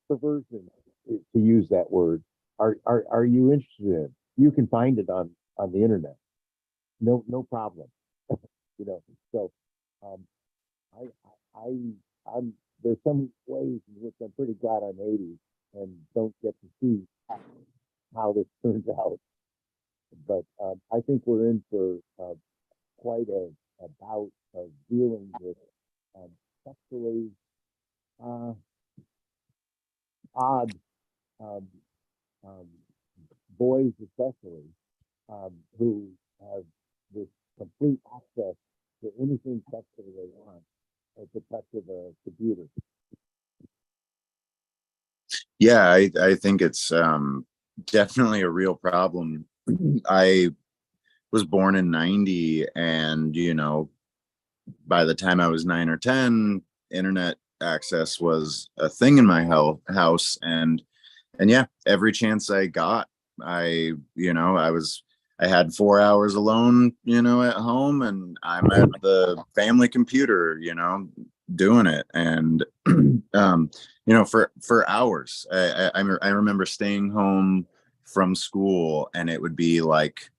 [SPEAKER 19] perversion, to use that word, are you interested in? You can find it on the internet. No problem. So I'm there's some ways in which I'm pretty glad I'm 80 and don't get to see how this turns out. But I think we're in for quite a bout of dealing with sexually odd boys, especially, who have this complete access to anything sexual they want at the touch of a computer.
[SPEAKER 2] Yeah, I think it's definitely a real problem. I was born in 90, and by the time I was 9 or 10, internet access was a thing in my house, and yeah, every chance I got, I had 4 hours alone, at home, and I'm at the family computer, doing it. And for hours. I remember staying home from school, and it would be like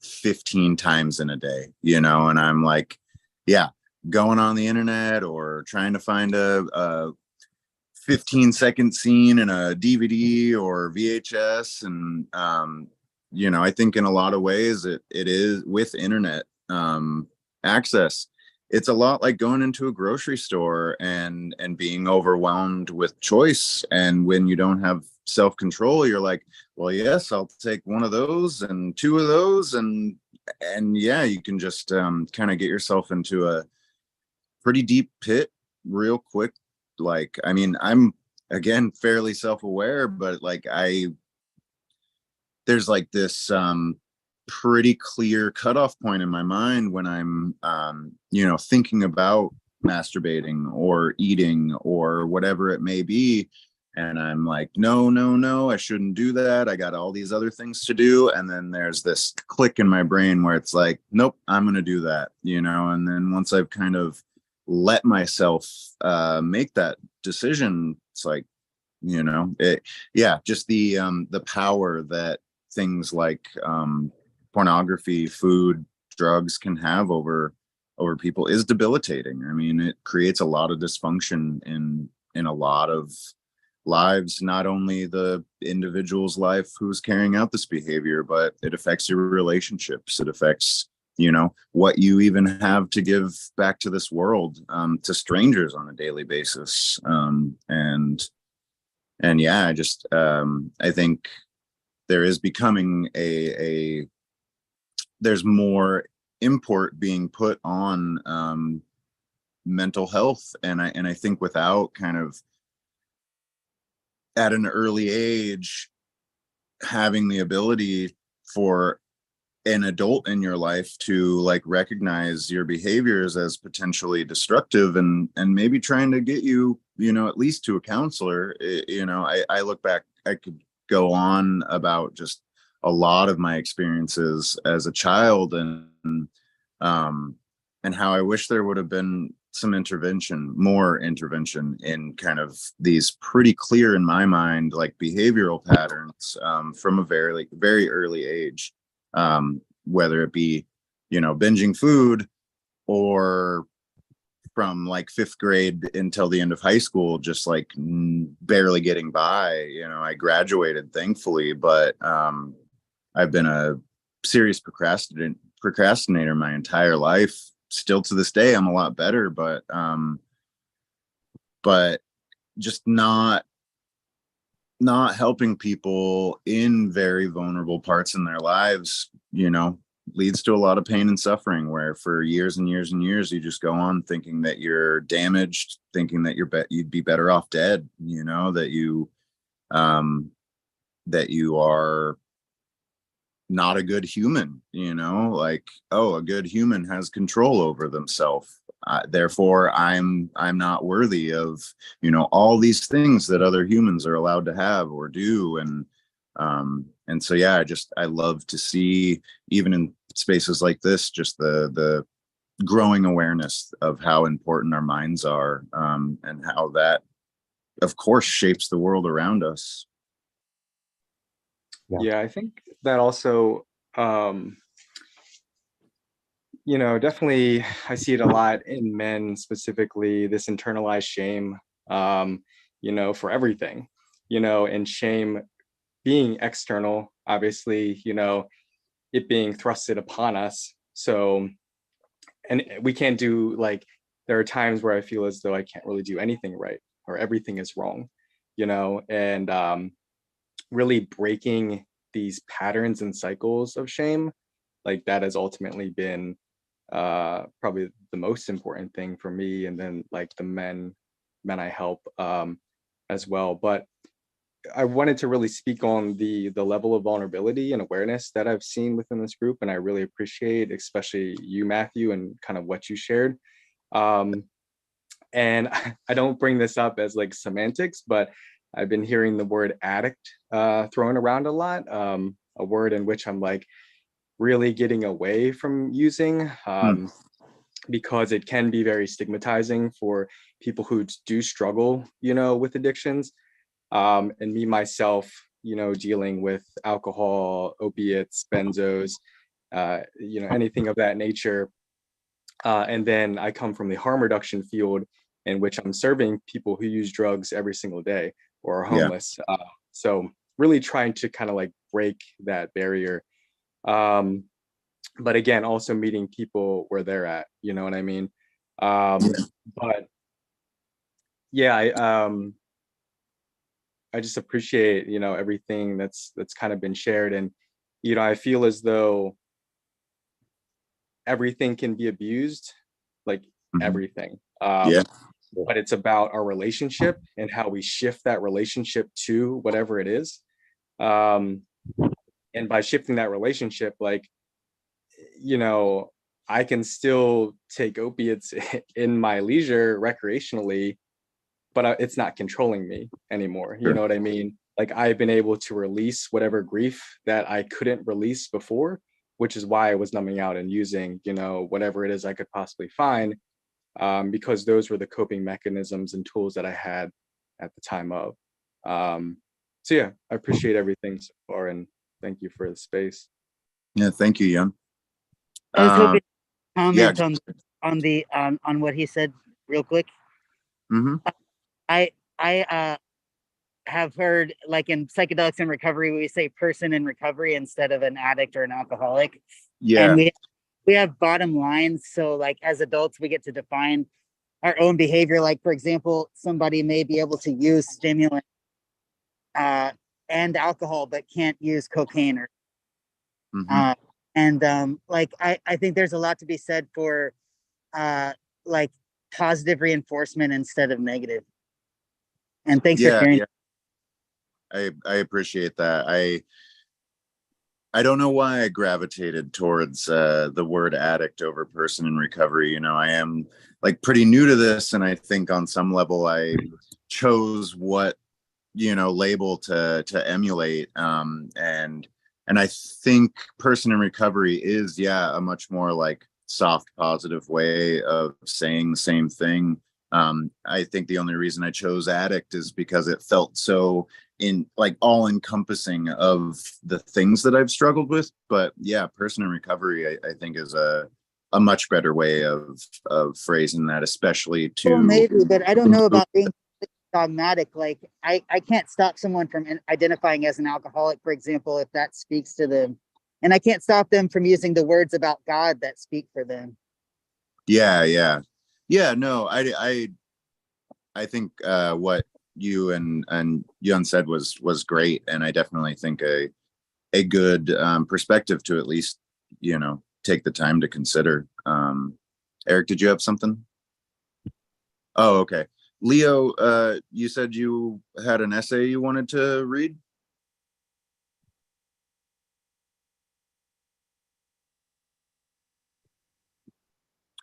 [SPEAKER 2] 15 times in a day, and I'm like, yeah, going on the internet or trying to find a 15-second scene in a DVD or VHS. And I think in a lot of ways it is, with internet access, it's a lot like going into a grocery store and being overwhelmed with choice. And when you don't have self-control, you're like, well, yes, I'll take one of those and two of those, and yeah, you can just kind of get yourself into a pretty deep pit real quick. Like, I mean, I'm, again, fairly self-aware, but like there's like this pretty clear cutoff point in my mind when I'm thinking about masturbating or eating or whatever it may be, and I'm like, no, I shouldn't do that, I got all these other things to do. And then there's this click in my brain where it's like, nope, I'm gonna do that. And then once I've kind of let myself make that decision, it's like, just the power that things like pornography, food, drugs can have over people is debilitating. I mean, it creates a lot of dysfunction in a lot of lives, not only the individual's life who's carrying out this behavior, but it affects your relationships. It affects what you even have to give back to this world, to strangers on a daily basis. And yeah, I think there is becoming there's more import being put on mental health. And I think without kind of at an early age having the ability for an adult in your life to like recognize your behaviors as potentially destructive and maybe trying to get you, at least to a counselor. I look back, I could go on about just a lot of my experiences as a child, and how I wish there would have been some more intervention in kind of these pretty clear, in my mind, like behavioral patterns from a very, very early age, whether it be, binging food, or from like 5th grade until the end of high school, just like barely getting by. I graduated, thankfully, but I've been a serious procrastinator my entire life. Still to this day, I'm a lot better, but just not not helping people in very vulnerable parts in their lives, leads to a lot of pain and suffering, where for years and years and years you just go on thinking that you're damaged, thinking that you'd be better off dead, that you are not a good human, like, oh, a good human has control over themselves, therefore I'm not worthy of all these things that other humans are allowed to have or do. And so yeah, I love to see, even in spaces like this, just the growing awareness of how important our minds are, and how that of course shapes the world around us.
[SPEAKER 1] Yeah, I think that also, definitely I see it a lot in men specifically, this internalized shame, for everything, and shame being external, obviously, it being thrusted upon us. So, and we can't do, like, there are times where I feel as though I can't really do anything right, or everything is wrong, and really breaking these patterns and cycles of shame, like that has ultimately been probably the most important thing for me, and then like the men I help, as well. But I wanted to really speak on the level of vulnerability and awareness that I've seen within this group, and I really appreciate, especially you, Matthew, and kind of what you shared. And I don't bring this up as like semantics, but I've been hearing the word addict thrown around a lot, a word in which I'm like really getting away from using, because it can be very stigmatizing for people who do struggle, with addictions. And me myself, dealing with alcohol, opiates, benzos, anything of that nature. And then I come from the harm reduction field, in which I'm serving people who use drugs every single day or are
[SPEAKER 2] Yeah.
[SPEAKER 1] homeless. So really trying to kind of like break that barrier. But again, also meeting people where they're at, you know what I mean? But yeah, I just appreciate, everything that's kind of been shared. And, I feel as though everything can be abused, like everything.
[SPEAKER 2] Yeah.
[SPEAKER 1] But it's about our relationship and how we shift that relationship to whatever it is. And by shifting that relationship, like, I can still take opiates in my leisure recreationally, but it's not controlling me anymore. You know what I mean? Like, I've been able to release whatever grief that I couldn't release before, which is why I was numbing out and using, whatever it is I could possibly find, because those were the coping mechanisms and tools that I had at the time of. So yeah, I appreciate everything so far, and thank you for the space.
[SPEAKER 2] Yeah, thank you, Jan.
[SPEAKER 3] I was hoping
[SPEAKER 2] Yeah.
[SPEAKER 3] comment on what he said real quick. I have heard, like, in psychedelics in recovery, we say person in recovery instead of an addict or an alcoholic.
[SPEAKER 2] Yeah.
[SPEAKER 3] And we have bottom lines. So like as adults, we get to define our own behavior. Like, for example, somebody may be able to use stimulant and alcohol, but can't use cocaine or like I think there's a lot to be said for like positive reinforcement instead of negative. And thanks for sharing.
[SPEAKER 2] Yeah. I appreciate that. I don't know why I gravitated towards the word addict over person in recovery. I am like pretty new to this, and I think on some level I chose what label to emulate. And I think person in recovery is a much more like soft, positive way of saying the same thing. I think the only reason I chose addict is because it felt so all encompassing of the things that I've struggled with. But yeah, person in recovery, I think is a much better way of phrasing that, especially to
[SPEAKER 3] maybe, but I don't know about being dogmatic. Like I can't stop someone from identifying as an alcoholic, for example, if that speaks to them, and I can't stop them from using the words about God that speak for them.
[SPEAKER 2] Yeah. No, I think what you and Yun said was great, and I definitely think a good perspective to at least, you know, take the time to consider. Eric, did you have something? Oh, okay. Leo, you said you had an essay you wanted to read?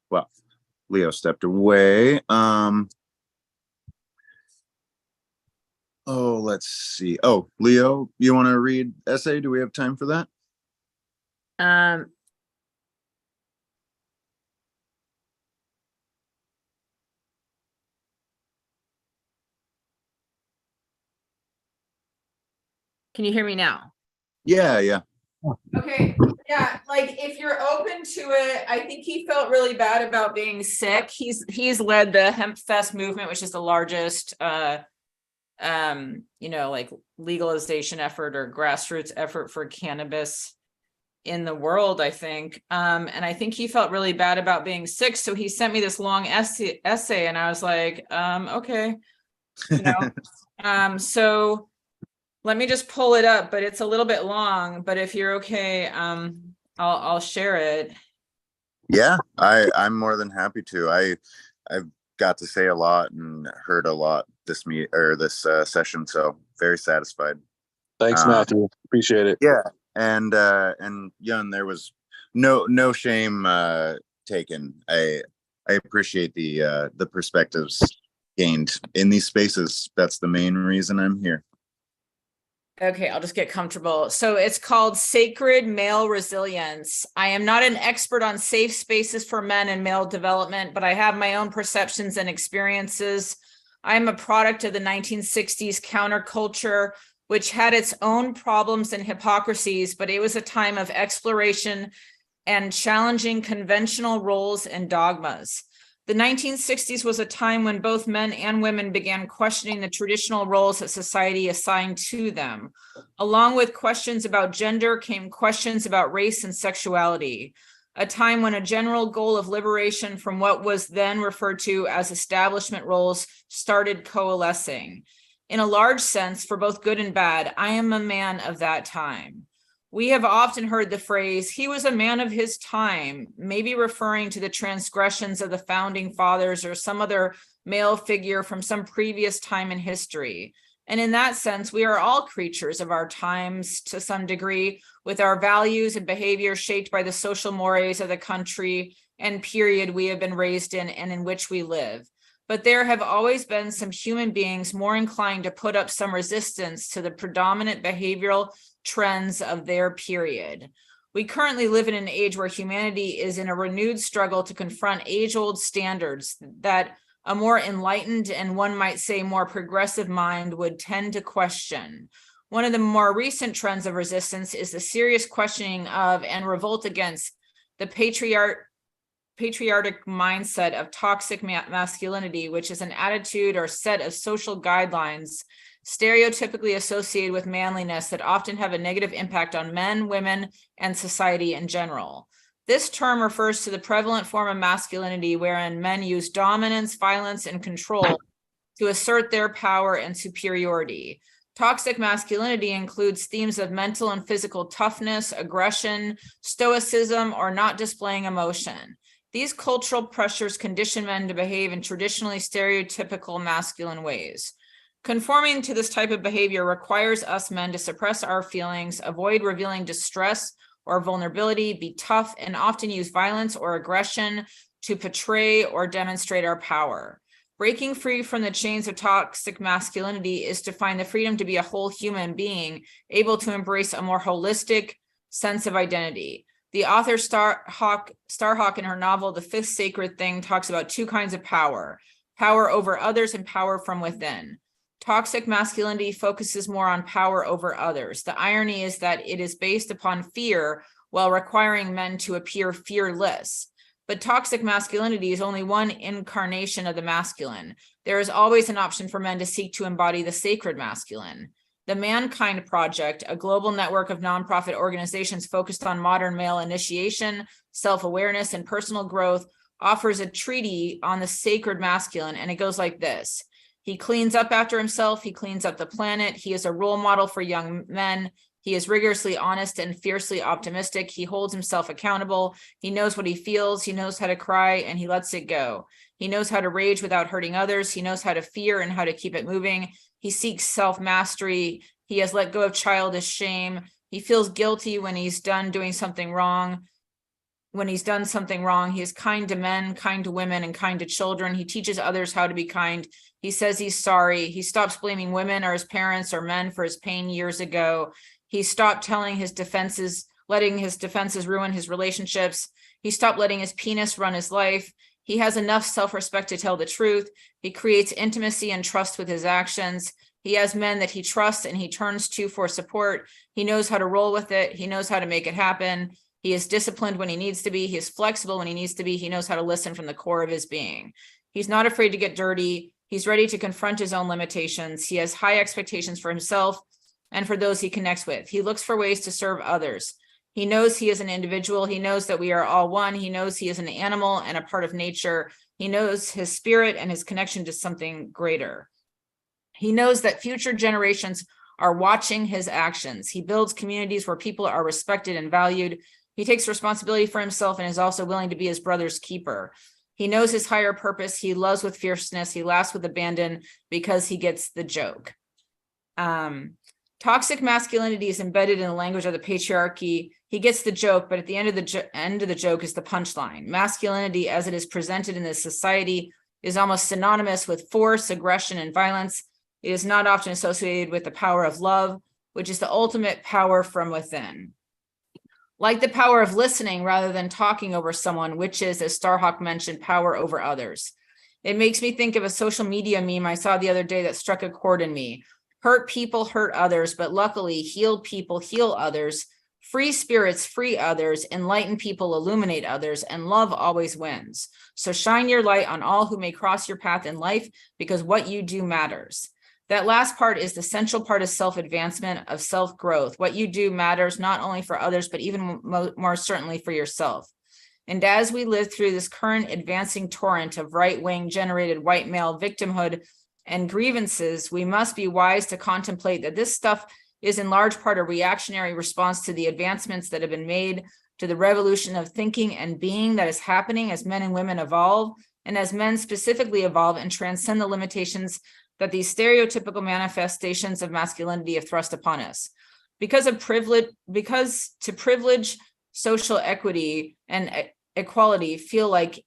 [SPEAKER 2] Well, Leo stepped away. Oh, let's see. Oh, Leo, you want to read essay? Do we have time for that?
[SPEAKER 4] Can you hear me now?
[SPEAKER 2] Yeah, yeah.
[SPEAKER 4] Okay, yeah, like if you're open to it, I think he felt really bad about being sick. He's led the Hemp Fest movement, which is the largest you know, like legalization effort or grassroots effort for cannabis in the world, I think. And I think he felt really bad about being sick. So he sent me this long essay and I was like, okay, you know. So let me just pull it up, but it's a little bit long, but if you're okay, I'll share it.
[SPEAKER 2] Yeah, I'm more than happy to. I've got to say a lot and heard a lot this session, so very satisfied.
[SPEAKER 8] Thanks, Matthew. Appreciate it.
[SPEAKER 2] Yeah, and Yun, there was no shame taken. I appreciate the perspectives gained in these spaces. That's the main reason I'm here.
[SPEAKER 4] Okay, I'll just get comfortable. So it's called Sacred Male Resilience. I am not an expert on safe spaces for men and male development, but I have my own perceptions and experiences. I am a product of the 1960s counterculture, which had its own problems and hypocrisies, but it was a time of exploration and challenging conventional roles and dogmas. The 1960s was a time when both men and women began questioning the traditional roles that society assigned to them. Along with questions about gender came questions about race and sexuality, a time when a general goal of liberation from what was then referred to as establishment roles started coalescing. In a large sense, for both good and bad, I am a man of that time. We have often heard the phrase, he was a man of his time, maybe referring to the transgressions of the founding fathers or some other male figure from some previous time in history. And in that sense, we are all creatures of our times to some degree, with our values and behavior shaped by the social mores of the country and period we have been raised in and in which we live. But there have always been some human beings more inclined to put up some resistance to the predominant behavioral trends of their period. We currently live in an age where humanity is in a renewed struggle to confront age-old standards that a more enlightened and one might say more progressive mind would tend to question. One of the more recent trends of resistance is the serious questioning of and revolt against the patriarchic mindset of toxic masculinity, which is an attitude or set of social guidelines stereotypically associated with manliness that often have a negative impact on men, women, and society in general. This term refers to the prevalent form of masculinity wherein men use dominance, violence, and control to assert their power and superiority. Toxic masculinity includes themes of mental and physical toughness, aggression, stoicism, or not displaying emotion. These cultural pressures condition men to behave in traditionally stereotypical masculine ways. Conforming to this type of behavior requires us men to suppress our feelings, avoid revealing distress or vulnerability, be tough, and often use violence or aggression to portray or demonstrate our power. Breaking free from the chains of toxic masculinity is to find the freedom to be a whole human being, able to embrace a more holistic sense of identity. The author Starhawk in her novel, The Fifth Sacred Thing, talks about two kinds of power over others and power from within. Toxic masculinity focuses more on power over others. The irony is that it is based upon fear while requiring men to appear fearless. But toxic masculinity is only one incarnation of the masculine. There is always an option for men to seek to embody the sacred masculine. The Mankind Project, a global network of nonprofit organizations focused on modern male initiation, self-awareness, and personal growth, offers a treatise on the sacred masculine, and it goes like this. He cleans up after himself. He cleans up the planet. He is a role model for young men. He is rigorously honest and fiercely optimistic. He holds himself accountable. He knows what he feels. He knows how to cry, and he lets it go. He knows how to rage without hurting others. He knows how to fear and how to keep it moving. He seeks self-mastery. He has let go of childish shame. He feels guilty when he's done doing something wrong. When he's done something wrong, he is kind to men, kind to women, and kind to children. He teaches others how to be kind. He says he's sorry. He stops blaming women or his parents or men for his pain years ago. He stopped letting his defenses ruin his relationships. He stopped letting his penis run his life. He has enough self-respect to tell the truth. He creates intimacy and trust with his actions. He has men that he trusts and he turns to for support. He knows how to roll with it. He knows how to make it happen. He is disciplined when he needs to be. He is flexible when he needs to be. He knows how to listen from the core of his being. He's not afraid to get dirty. He's ready to confront his own limitations. He has high expectations for himself and for those he connects with. He looks for ways to serve others. He knows he is an individual. He knows that we are all one. He knows he is an animal and a part of nature. He knows his spirit and his connection to something greater. He knows that future generations are watching his actions. He builds communities where people are respected and valued. He takes responsibility for himself and is also willing to be his brother's keeper. He knows his higher purpose. He loves with fierceness. He laughs with abandon because he gets the joke. Toxic masculinity is embedded in the language of the patriarchy. He gets the joke, but at the end of the joke is the punchline. Masculinity, as it is presented in this society, is almost synonymous with force, aggression, and violence. It is not often associated with the power of love, which is the ultimate power from within. Like the power of listening rather than talking over someone, which is, as Starhawk mentioned, power over others. It makes me think of a social media meme I saw the other day that struck a chord in me. Hurt people hurt others, but luckily healed people heal others. Free spirits free others, enlightened people illuminate others, and love always wins. So shine your light on all who may cross your path in life, because what you do matters. That last part is the central part of self-advancement, of self-growth. What you do matters not only for others, but even more certainly for yourself. And as we live through this current advancing torrent of right-wing generated white male victimhood and grievances, we must be wise to contemplate that this stuff is in large part a reactionary response to the advancements that have been made, to the revolution of thinking and being that is happening as men and women evolve, and as men specifically evolve and transcend the limitations that these stereotypical manifestations of masculinity have thrust upon us. Because to privilege social equity and equality feel like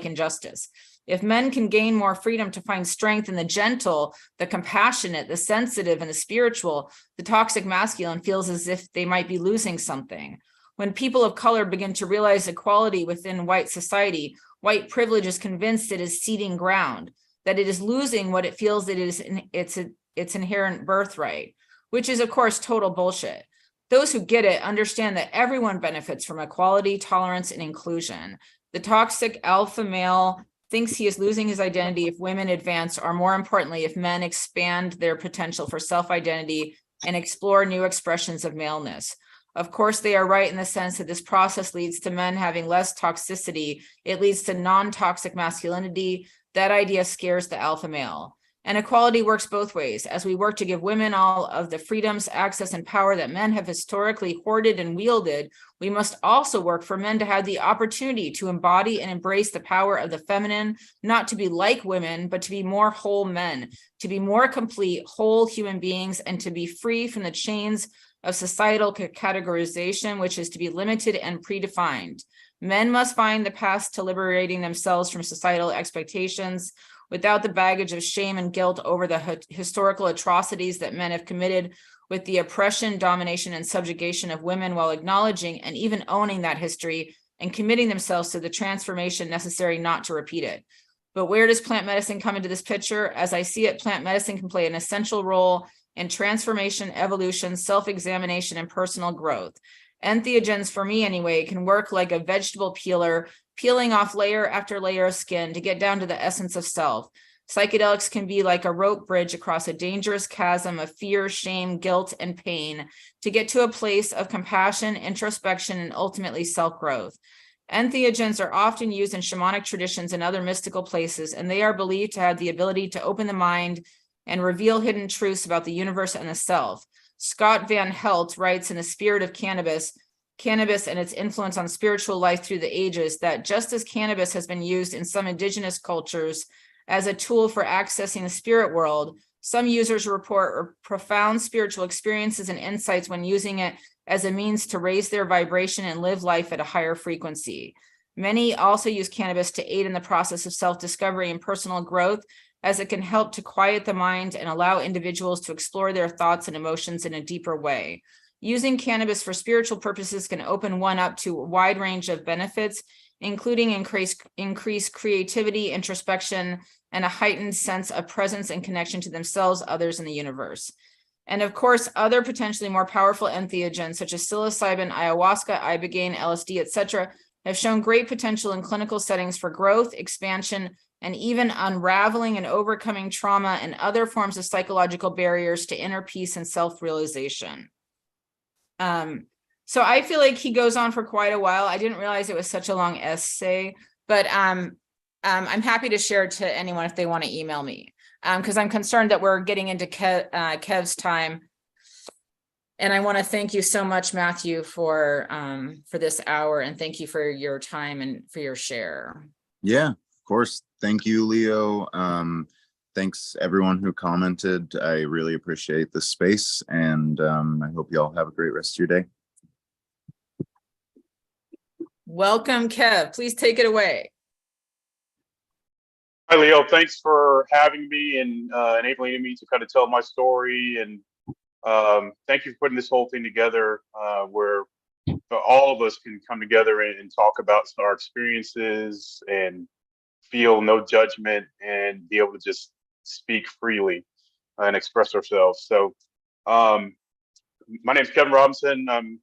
[SPEAKER 4] injustice. If men can gain more freedom to find strength in the gentle, the compassionate, the sensitive, and the spiritual, the toxic masculine feels as if they might be losing something. When people of color begin to realize equality within white society, white privilege is convinced it is ceding ground, that it is losing what it feels that it is its inherent birthright, which is, of course, total bullshit. Those who get it understand that everyone benefits from equality, tolerance, and inclusion. The toxic alpha male thinks he is losing his identity if women advance, or more importantly, if men expand their potential for self-identity and explore new expressions of maleness. Of course, they are right in the sense that this process leads to men having less toxicity. It leads to non-toxic masculinity. That idea scares the alpha male. And equality works both ways. As we work to give women all of the freedoms, access, and power that men have historically hoarded and wielded, we must also work for men to have the opportunity to embody and embrace the power of the feminine, not to be like women, but to be more whole men, to be more complete, whole human beings, and to be free from the chains of societal categorization, which is to be limited and predefined. Men must find the path to liberating themselves from societal expectations without the baggage of shame and guilt over the historical atrocities that men have committed with the oppression, domination, and subjugation of women, while acknowledging and even owning that history and committing themselves to the transformation necessary not to repeat it. But where does plant medicine come into this picture? As I see it, plant medicine can play an essential role in transformation, evolution, self-examination, and personal growth. Entheogens, for me anyway, can work like a vegetable peeler, peeling off layer after layer of skin to get down to the essence of self. Psychedelics can be like a rope bridge across a dangerous chasm of fear, shame, guilt, and pain to get to a place of compassion, introspection, and ultimately self-growth. Entheogens are often used in shamanic traditions and other mystical places, and they are believed to have the ability to open the mind and reveal hidden truths about the universe and the self. Scott Van Helt writes in The Spirit of Cannabis and its influence on spiritual life through the ages, that just as cannabis has been used in some indigenous cultures as a tool for accessing the spirit world, some users report profound spiritual experiences and insights when using it as a means to raise their vibration and live life at a higher frequency. Many also use cannabis to aid in the process of self-discovery and personal growth, as it can help to quiet the mind and allow individuals to explore their thoughts and emotions in a deeper way. Using cannabis for spiritual purposes can open one up to a wide range of benefits, including increased creativity, introspection, and a heightened sense of presence and connection to themselves, others, in the universe. And of course, other potentially more powerful entheogens such as psilocybin, ayahuasca, ibogaine, LSD, etc., have shown great potential in clinical settings for growth, expansion, and even unraveling and overcoming trauma and other forms of psychological barriers to inner peace and self-realization. So I feel like he goes on for quite a while. I didn't realize it was such a long essay, but I'm happy to share to anyone if they want to email me, because I'm concerned that we're getting into Kev's time. And I want to thank you so much, Matthew, for this hour, and thank you for your time and for your share.
[SPEAKER 2] Yeah, of course. Thank you, Leo. Thanks everyone who commented. I really appreciate the space, and I hope you all have a great rest of your day.
[SPEAKER 4] Welcome, Kev. Please take it away.
[SPEAKER 6] Hi, Leo. Thanks for having me and enabling me to kind of tell my story. And thank you for putting this whole thing together where all of us can come together and talk about our experiences and feel no judgment and be able to just speak freely and express ourselves. So my name is Kevin Robinson. I'm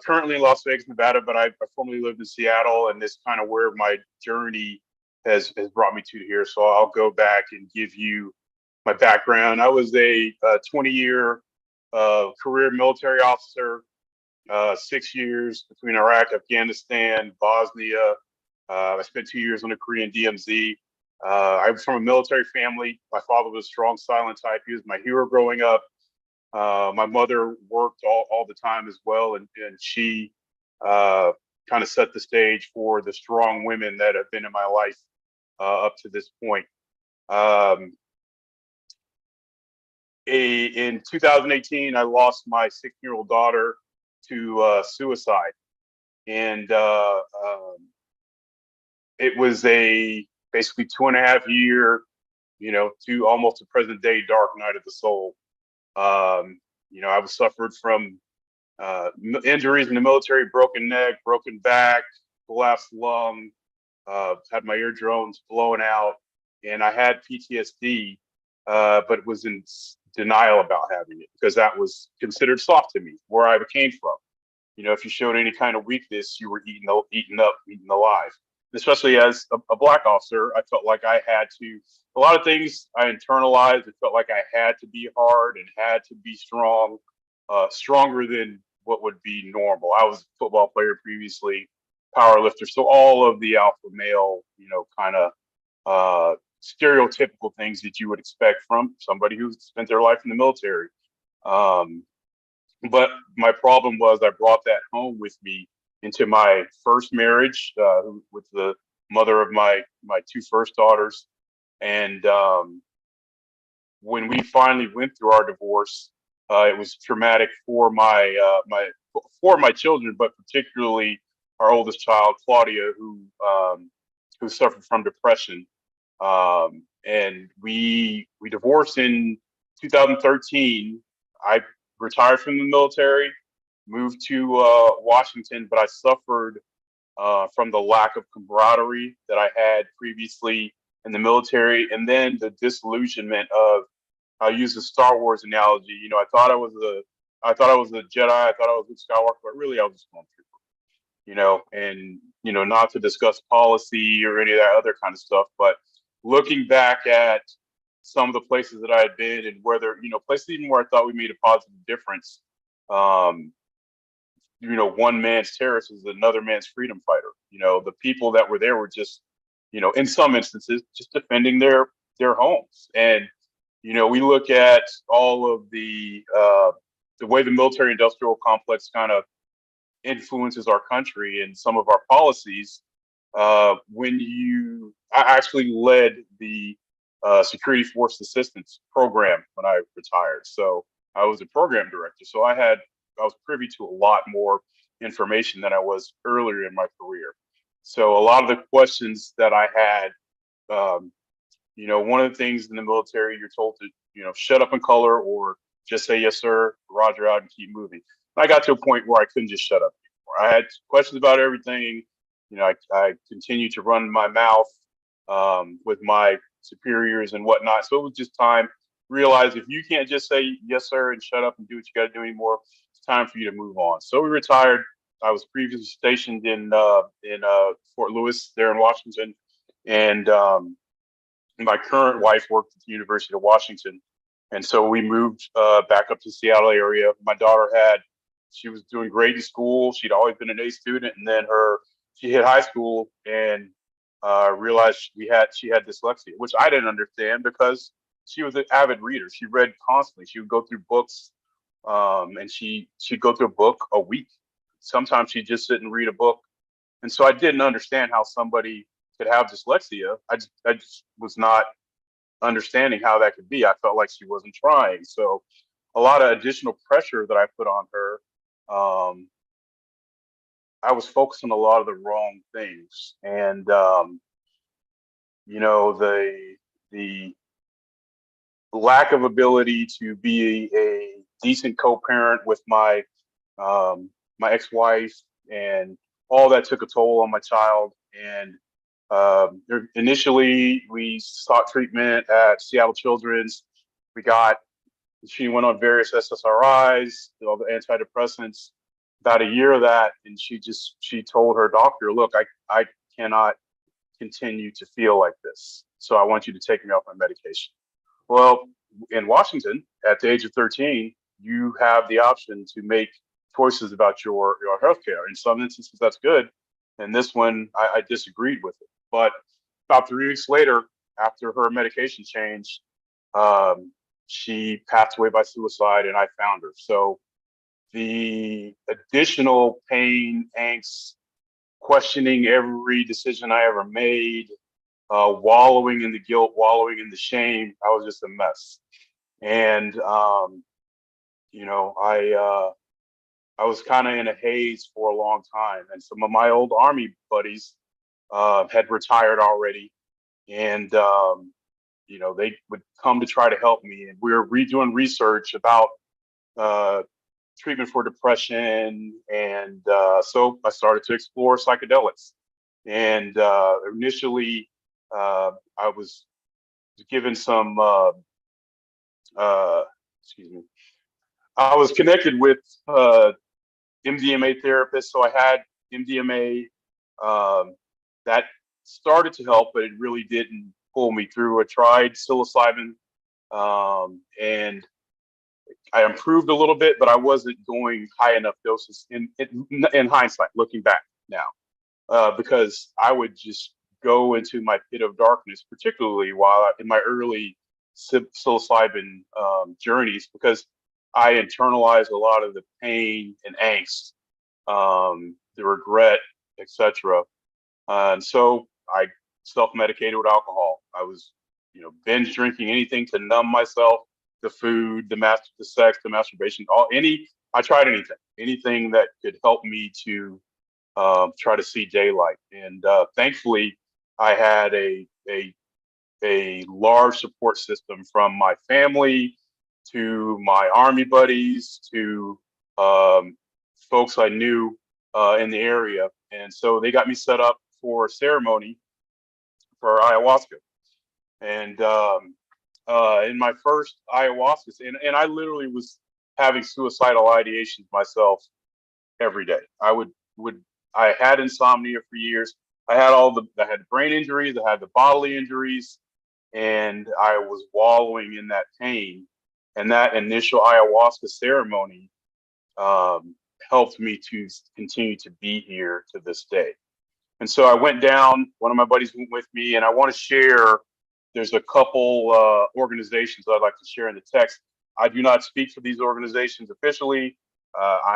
[SPEAKER 6] currently in Las Vegas, Nevada, but I formerly lived in Seattle, and this is kind of where my journey has brought me to here. So I'll go back and give you my background. I was a 20-year career military officer, 6 years between Iraq, Afghanistan, Bosnia. I spent 2 years on the Korean DMZ. I was from a military family. My father was a strong, silent type. He was my hero growing up. My mother worked all the time as well, and she kind of set the stage for the strong women that have been in my life up to this point. In 2018, I lost my 6-year-old daughter to suicide, and it was a basically 2.5 year, to almost a present day dark night of the soul. I was suffered from injuries in the military, broken neck, broken back, collapsed lung, had my eardrums blown out, and I had PTSD, but was in denial about having it because that was considered soft to me, where I came from. If you showed any kind of weakness, you were eaten alive. Especially as a Black officer, I felt like I had to, a lot of things I internalized. It felt like I had to be hard and had to be strong, stronger than what would be normal. I was a football player previously, power lifter. So all of the alpha male, kind of stereotypical things that you would expect from somebody who spent their life in the military. But my problem was I brought that home with me into my first marriage with the mother of my two first daughters. And when we finally went through our divorce, it was traumatic for my children, but particularly our oldest child, Claudia, who suffered from depression. And we divorced in 2013. I retired from the military, moved to Washington, but I suffered from the lack of camaraderie that I had previously in the military, and then the disillusionment of, I'll use the Star Wars analogy. I thought I was a Jedi. I thought I was Luke Skywalker, but really I was just going through, and not to discuss policy or any of that other kind of stuff, but looking back at some of the places that I had been and places even where I thought we made a positive difference, one man's terrorist is another man's freedom fighter. The people that were there were just, in some instances, just defending their homes. And we look at all of the way the military industrial complex kind of influences our country and some of our policies. I actually led the Security Force Assistance Program when I retired. So I was a program director. So I was privy to a lot more information than I was earlier in my career. So a lot of the questions that I had, one of the things in the military, you're told to, shut up and color or just say yes, sir, roger out, and keep moving. And I got to a point where I couldn't just shut up anymore. I had questions about everything. I continued to run my mouth with my superiors and whatnot. So it was just time. Realize if you can't just say yes, sir, and shut up and do what you got to do anymore, it's time for you to move on. So we retired. I was previously stationed in Fort Lewis, there in Washington, and my current wife worked at the University of Washington, and so we moved back up to the Seattle area. My daughter she was doing great in school. She'd always been an A student, and then she hit high school and realized she had dyslexia, which I didn't understand because she was an avid reader. She read constantly. She would go through books, and she'd go through a book a week. Sometimes she'd just sit and read a book. And so I didn't understand how somebody could have dyslexia. I just was not understanding how that could be. I felt like she wasn't trying. So a lot of additional pressure that I put on her, I was focused on a lot of the wrong things. And, the lack of ability to be a decent co-parent with my ex-wife, and all that took a toll on my child. And initially we sought treatment at Seattle Children's. She went on various SSRIs, all the antidepressants, about a year of that. And she told her doctor, look, I cannot continue to feel like this. So I want you to take me off my medication. Well, in Washington, at the age of 13, you have the option to make choices about your health care. In some instances, that's good. And this one, I disagreed with it. But about 3 weeks later, after her medication change, she passed away by suicide, and I found her. So the additional pain, angst, questioning every decision I ever made, wallowing in the guilt, wallowing in the shame, I was just a mess. And, I was kind of in a haze for a long time. And some of my old Army buddies had retired already. And, they would come to try to help me. And we were redoing research about treatment for depression. And so I started to explore psychedelics. And initially, I was given some, I was connected with MDMA therapists. So I had MDMA that started to help, but it really didn't pull me through. I tried psilocybin, and I improved a little bit, but I wasn't going high enough doses in hindsight, looking back now, because I would just go into my pit of darkness, particularly while in my early psilocybin journeys, because I internalized a lot of the pain and angst, the regret, etc. And so I self-medicated with alcohol. I was, binge drinking anything to numb myself, the food, the sex, the masturbation, I tried anything that could help me to try to see daylight. And thankfully, I had a large support system, from my family to my Army buddies to folks I knew in the area. And so they got me set up for a ceremony for ayahuasca. And in my first ayahuasca, and I literally was having suicidal ideations myself every day. I had insomnia for years. I had brain injuries, I had the bodily injuries, and I was wallowing in that pain. And that initial ayahuasca ceremony helped me to continue to be here to this day. And so I went down, one of my buddies went with me, and I want to share, there's a couple organizations I'd like to share in the text. I do not speak for these organizations officially.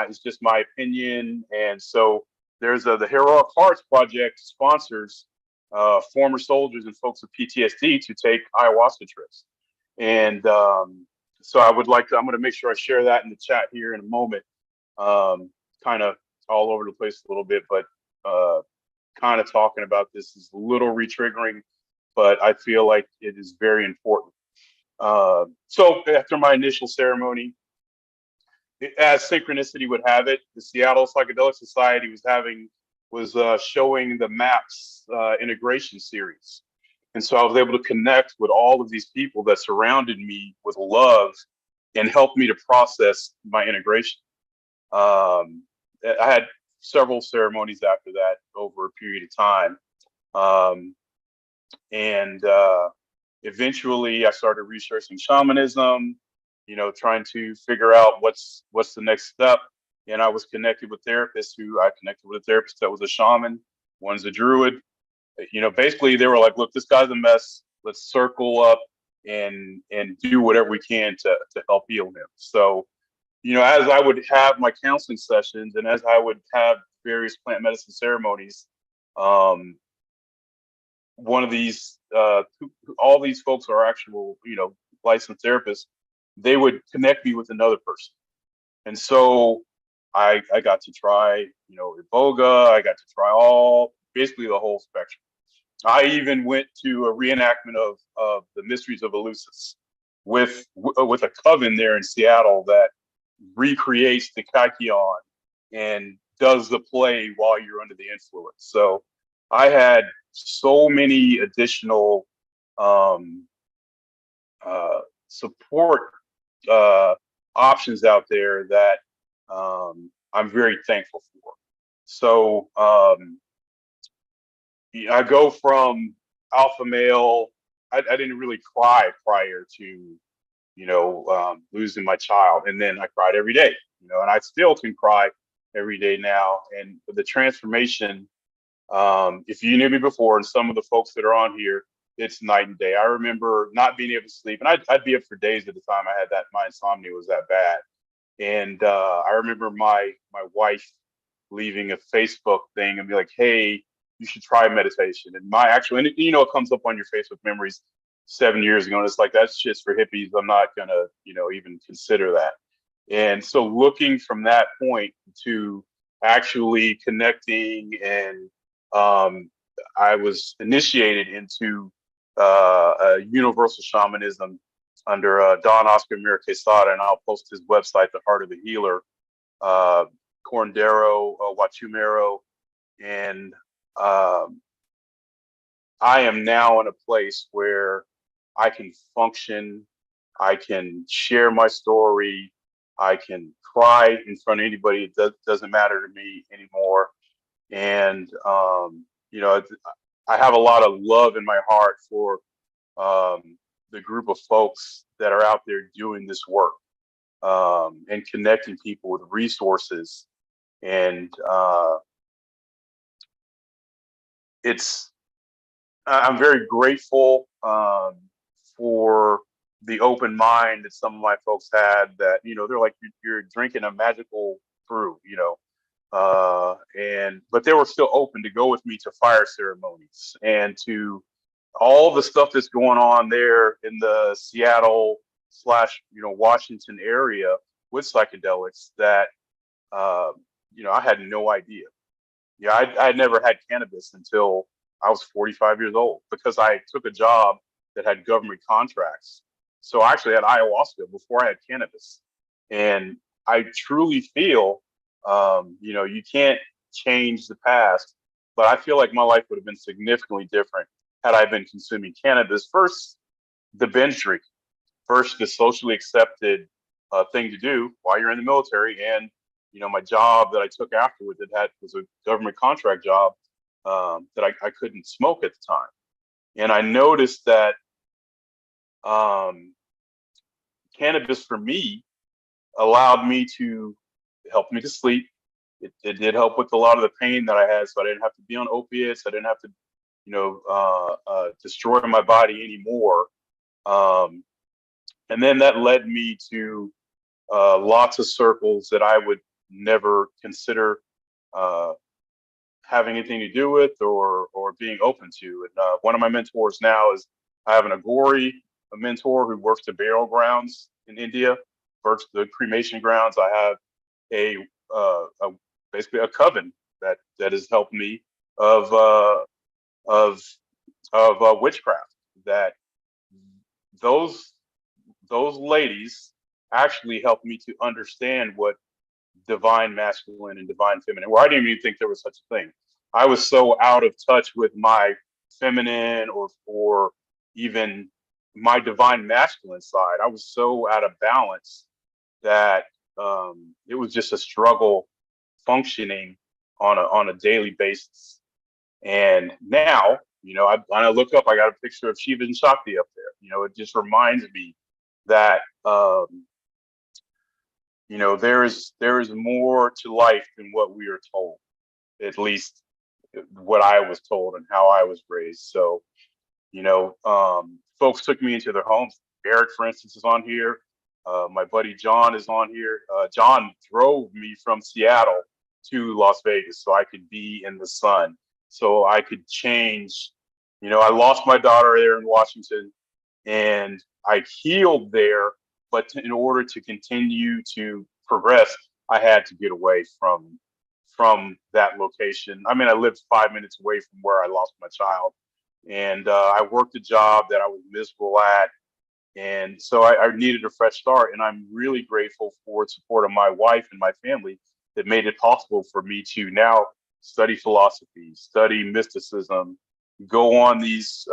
[SPEAKER 6] It's just my opinion. And so there's the Heroic Hearts Project sponsors former soldiers and folks with PTSD to take ayahuasca trips. And so I'm going to make sure I share that in the chat here in a moment. Kind of all over the place a little bit, but kind of talking about this is a little re-triggering, but I feel like it is very important. So after my initial ceremony, as synchronicity would have it, the Seattle Psychedelic Society was showing the MAPS integration series. And so I was able to connect with all of these people that surrounded me with love and helped me to process my integration. I had several ceremonies after that over a period of time. And eventually I started researching shamanism, trying to figure out what's the next step. And I was connected with therapists I connected with a therapist that was a shaman, one's a druid. Basically they were like, look, this guy's a mess. Let's circle up and do whatever we can to help heal him. So, as I would have my counseling sessions and as I would have various plant medicine ceremonies, one of these, all these folks are actual, licensed therapists. They would connect me with another person. And so I got to try, Iboga. I got to try basically the whole spectrum. I even went to a reenactment of the Mysteries of Eleusis with a coven there in Seattle that recreates the Kaikion and does the play while you're under the influence. So I had so many additional support options out there that I'm very thankful for. So I go from alpha male. I didn't really cry prior to losing my child, and then I cried every day. And I still can cry every day now. And the transformation, if you knew me before, and some of the folks that are on here, it's night and day. I remember not being able to sleep, and I'd be up for days at a time. My insomnia was that bad. And I remember my wife leaving a Facebook thing and be like, hey, you should try meditation. And it comes up on your Facebook memories 7 years ago. And it's like, that's just for hippies. I'm not gonna, even consider that. And so looking from that point to actually connecting, and I was initiated into a universal shamanism under Don Oscar Mira Quesada, and I'll post his website, The Heart of the Healer, Corndero, Wachumero, and I am now in a place where I can function, I can share my story, I can cry in front of anybody. It doesn't matter to me anymore. And, I have a lot of love in my heart for the group of folks that are out there doing this work, and connecting people with resources. And I'm very grateful for the open mind that some of my folks had, that, they're like, you're drinking a magical brew, but they were still open to go with me to fire ceremonies and to all the stuff that's going on there in the Seattle / Washington area with psychedelics that, I had no idea. I had never had cannabis until I was 45 years old, because I took a job that had government contracts. So I actually had ayahuasca before I had cannabis. And I truly feel, you can't change the past, but I feel like my life would have been significantly different had I been consuming cannabis. First, the binge drink, first, the socially accepted thing to do while you're in the military. And, my job that I took afterwards was a government contract job that I couldn't smoke at the time. And I noticed that cannabis for me allowed me to help me to sleep, it did help with a lot of the pain that I had, so I didn't have to be on opiates. I didn't have to, destroy my body anymore. And then that led me to lots of circles that I would never consider having anything to do with or being open to. And one of my mentors now is, I have an Agori, a mentor who works the burial grounds in India, works the cremation grounds. I have basically a coven that has helped me of witchcraft. That those ladies actually helped me to understand what divine masculine and divine feminine, where I didn't even think there was such a thing. I was so out of touch with my feminine or even my divine masculine side. I was so out of balance that it was just a struggle functioning on a daily basis. And now, when I look up, I got a picture of Shiva and Shakti up there. It just reminds me that there is more to life than what we are told, at least what I was told and how I was raised. So, folks took me into their homes. Eric, for instance, is on here. My buddy John is on here. John drove me from Seattle to Las Vegas so I could be in the sun, so I could change. I lost my daughter there in Washington, and I healed there. But in order to continue to progress, I had to get away from that location. I mean, I lived 5 minutes away from where I lost my child, and I worked a job that I was miserable at, and so I needed a fresh start. And I'm really grateful for the support of my wife and my family that made it possible for me to now study philosophy, study mysticism, go on these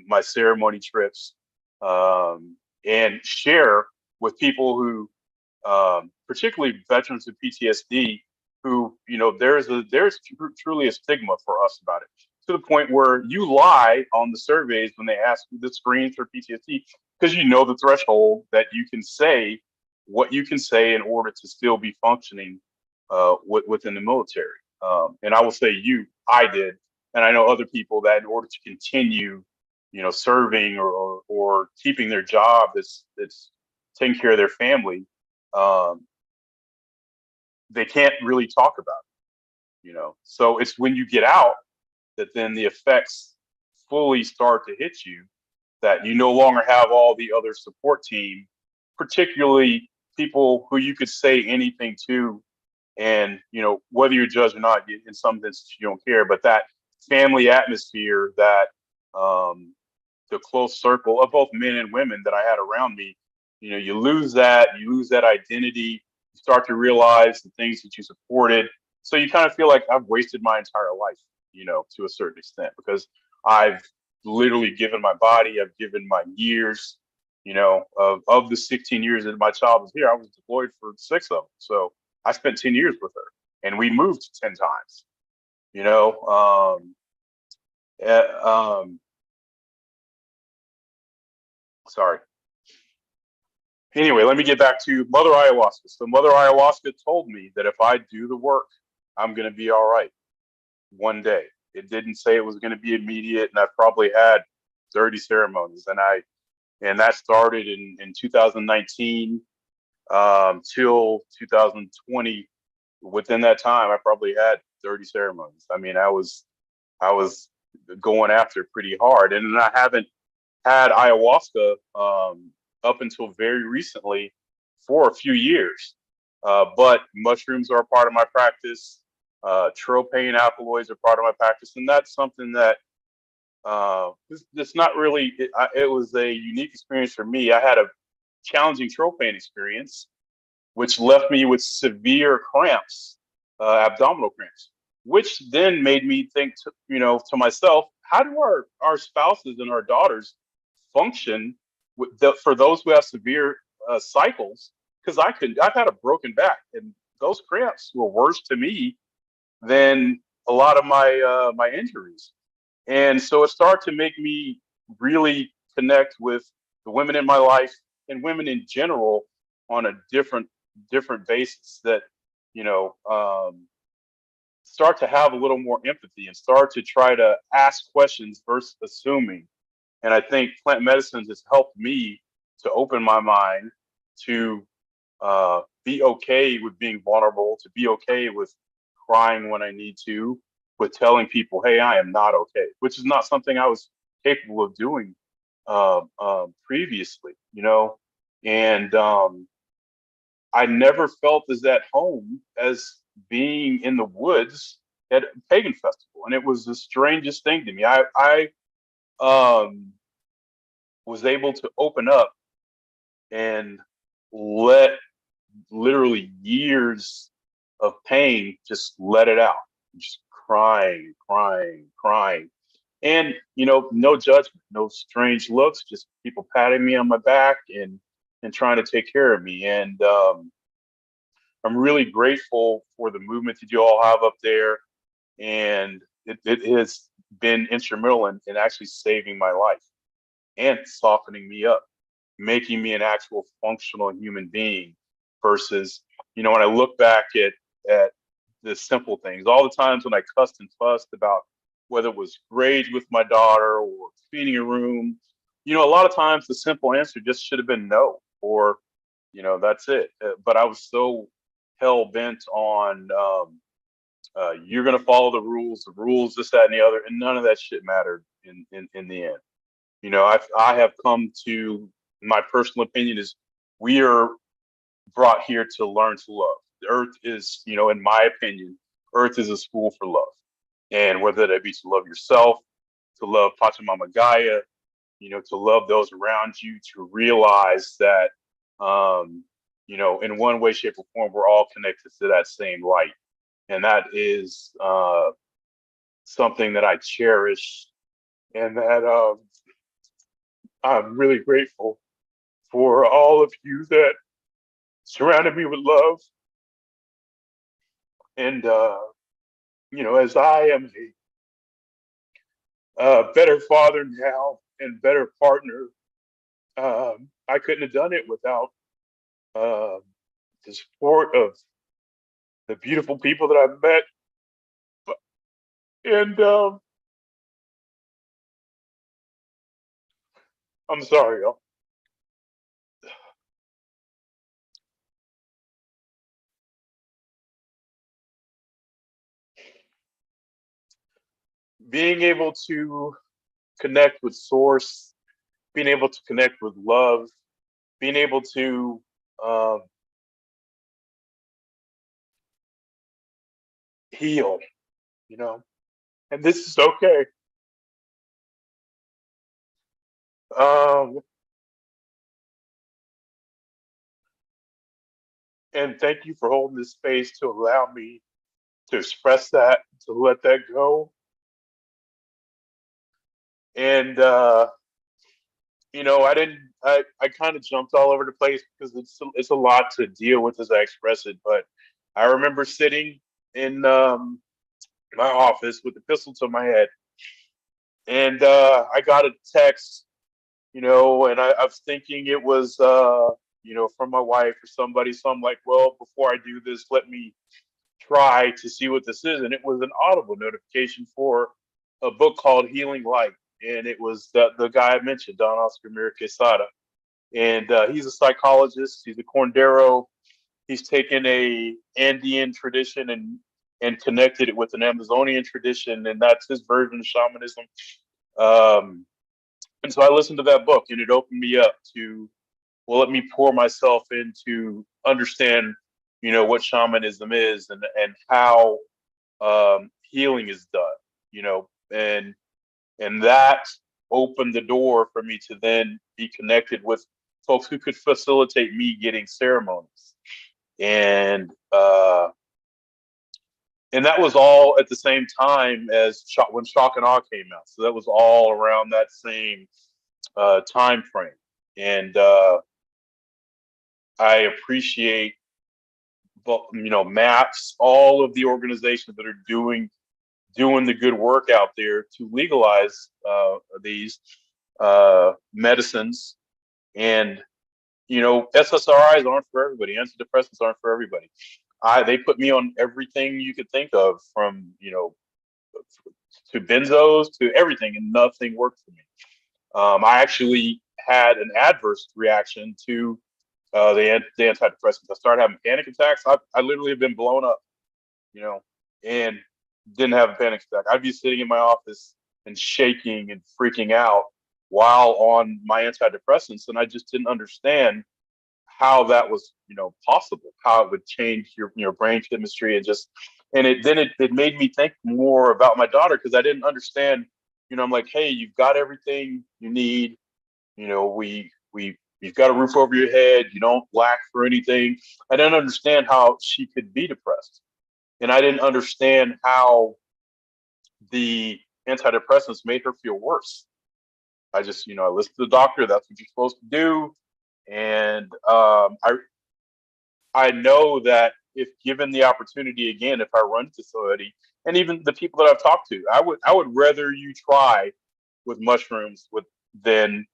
[SPEAKER 6] my ceremony trips, and share with people who, particularly veterans of PTSD, who, there's truly a stigma for us about it, to the point where you lie on the surveys when they ask you the screens for PTSD, because the threshold that you can say what you can say in order to still be functioning within the military. And I will say I did, and I know other people that in order to continue, serving or keeping their job that's taking care of their family, they can't really talk about it, So it's when you get out that then the effects fully start to hit you, that you no longer have all the other support team, particularly people who you could say anything to. And, whether you're judged or not, in some instances you don't care, but that family atmosphere, that the close circle of both men and women that I had around me, you lose that identity. You start to realize the things that you supported. So you kind of feel like I've wasted my entire life, to a certain extent, because I've literally given my body, I've given my years, of the 16 years that my child was here, I was deployed for 6 of them. So I spent 10 years with her, and we moved 10 times, sorry. Anyway, let me get back to Mother Ayahuasca. So Mother Ayahuasca told me that if I do the work, I'm going to be all right one day. It didn't say it was going to be immediate, and I probably had 30 ceremonies, and that started in 2019 till 2020. Within that time, I probably had 30 ceremonies. I mean, I was going after it pretty hard, and I haven't had ayahuasca up until very recently for a few years. But mushrooms are a part of my practice. Tropane alkaloids are part of my practice, and that's something that it's not really. It was a unique experience for me. I had a challenging tropane experience, which left me with severe cramps, abdominal cramps, which then made me think, to myself, how do our spouses and our daughters function for those who have severe cycles? Because I've had a broken back, and those cramps were worse to me than a lot of my injuries. And so it started to make me really connect with the women in my life and women in general on a different basis, that, start to have a little more empathy and start to try to ask questions versus assuming. And I think plant medicines has helped me to open my mind to be okay with being vulnerable, to be okay with crying when I need to, with telling people, hey, I am not okay, which is not something I was capable of doing previously, you know? And I never felt as at home as being in the woods at a pagan festival. And it was the strangest thing to me. I was able to open up and let literally years of pain just let it out, just crying, crying, crying. And, you know, no judgment, no strange looks, just people patting me on my back and trying to take care of me. And I'm really grateful for the movement that you all have up there. And it has been instrumental in actually saving my life and softening me up, making me an actual functional human being versus, you know, when I look back at the simple things, all the times when I cussed and fussed about whether it was grades with my daughter or cleaning a room, you know, a lot of times the simple answer just should have been no, or, you know, that's it. But I was so hell bent on, you're going to follow the rules, this, that, and the other. And none of that shit mattered in the end. You know, I have come to, my personal opinion is, we are brought here to learn to love. The earth is, you know, in my opinion, earth is a school for love. And whether that be to love yourself, to love Pachamama Gaia, you know, to love those around you, to realize that, you know, in one way, shape, or form, we're all connected to that same light. And that is something that I cherish, and that I'm really grateful for all of you that surrounded me with love. And, you know, as I am a better father now and better partner, I couldn't have done it without the support of the beautiful people that I've met. And I'm sorry, y'all. Being able to connect with source, being able to connect with love, being able to heal, you know, and this is okay. And thank you for holding this space to allow me to express that, to let that go. And you know, I kind of jumped all over the place because it's a lot to deal with as I express it. But I remember sitting in my office with the pistol to my head, and I got a text, you know, and I was thinking it was you know, from my wife or somebody. So I'm like, well, before I do this, let me try to see what this is. And it was an Audible notification for a book called Healing Light. And it was the guy I mentioned, Don Oscar Mira Quesada. And he's a psychologist. He's a curandero. He's taken a Andean tradition and connected it with an Amazonian tradition, and that's his version of shamanism. And so I listened to that book, and it opened me up to, well, let me pour myself into understand, you know, what shamanism is and how healing is done, you know, and that opened the door for me to then be connected with folks who could facilitate me getting ceremonies. And that was all at the same time as when Shock and Awe came out. So that was all around that same time frame. And I appreciate, you know, MAPS, all of the organizations that are doing the good work out there to legalize these medicines. And, you know, SSRIs aren't for everybody. Antidepressants aren't for everybody. they put me on everything you could think of, from to benzos to everything, and nothing worked for me. I actually had an adverse reaction to the antidepressants. I started having panic attacks. I literally have been blown up, and didn't have a panic attack. I'd be sitting in my office and shaking and freaking out while on my antidepressants, and I just didn't understand how that was, possible, how it would change your brain chemistry, and it made me think more about my daughter, because I didn't understand. I'm like, hey, you've got everything you need. You've got a roof over your head. You don't lack for anything. I didn't understand how she could be depressed, and I didn't understand how the antidepressants made her feel worse. I just, I listened to the doctor. That's what you're supposed to do. And I know that if given the opportunity again, if I run into somebody, and even the people that I've talked to, I would rather you try with mushrooms than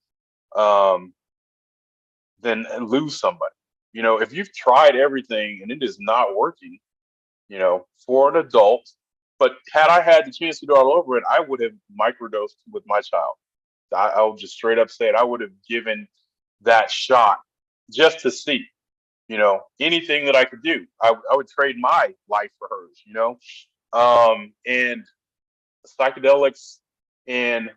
[SPEAKER 6] lose somebody. If you've tried everything and it is not working, for an adult. But had I had the chance to do it all over it, I would have microdosed with my child. I'll just straight up say it. I would have given that shot just to see, anything that I could do. I would trade my life for hers, and psychedelics and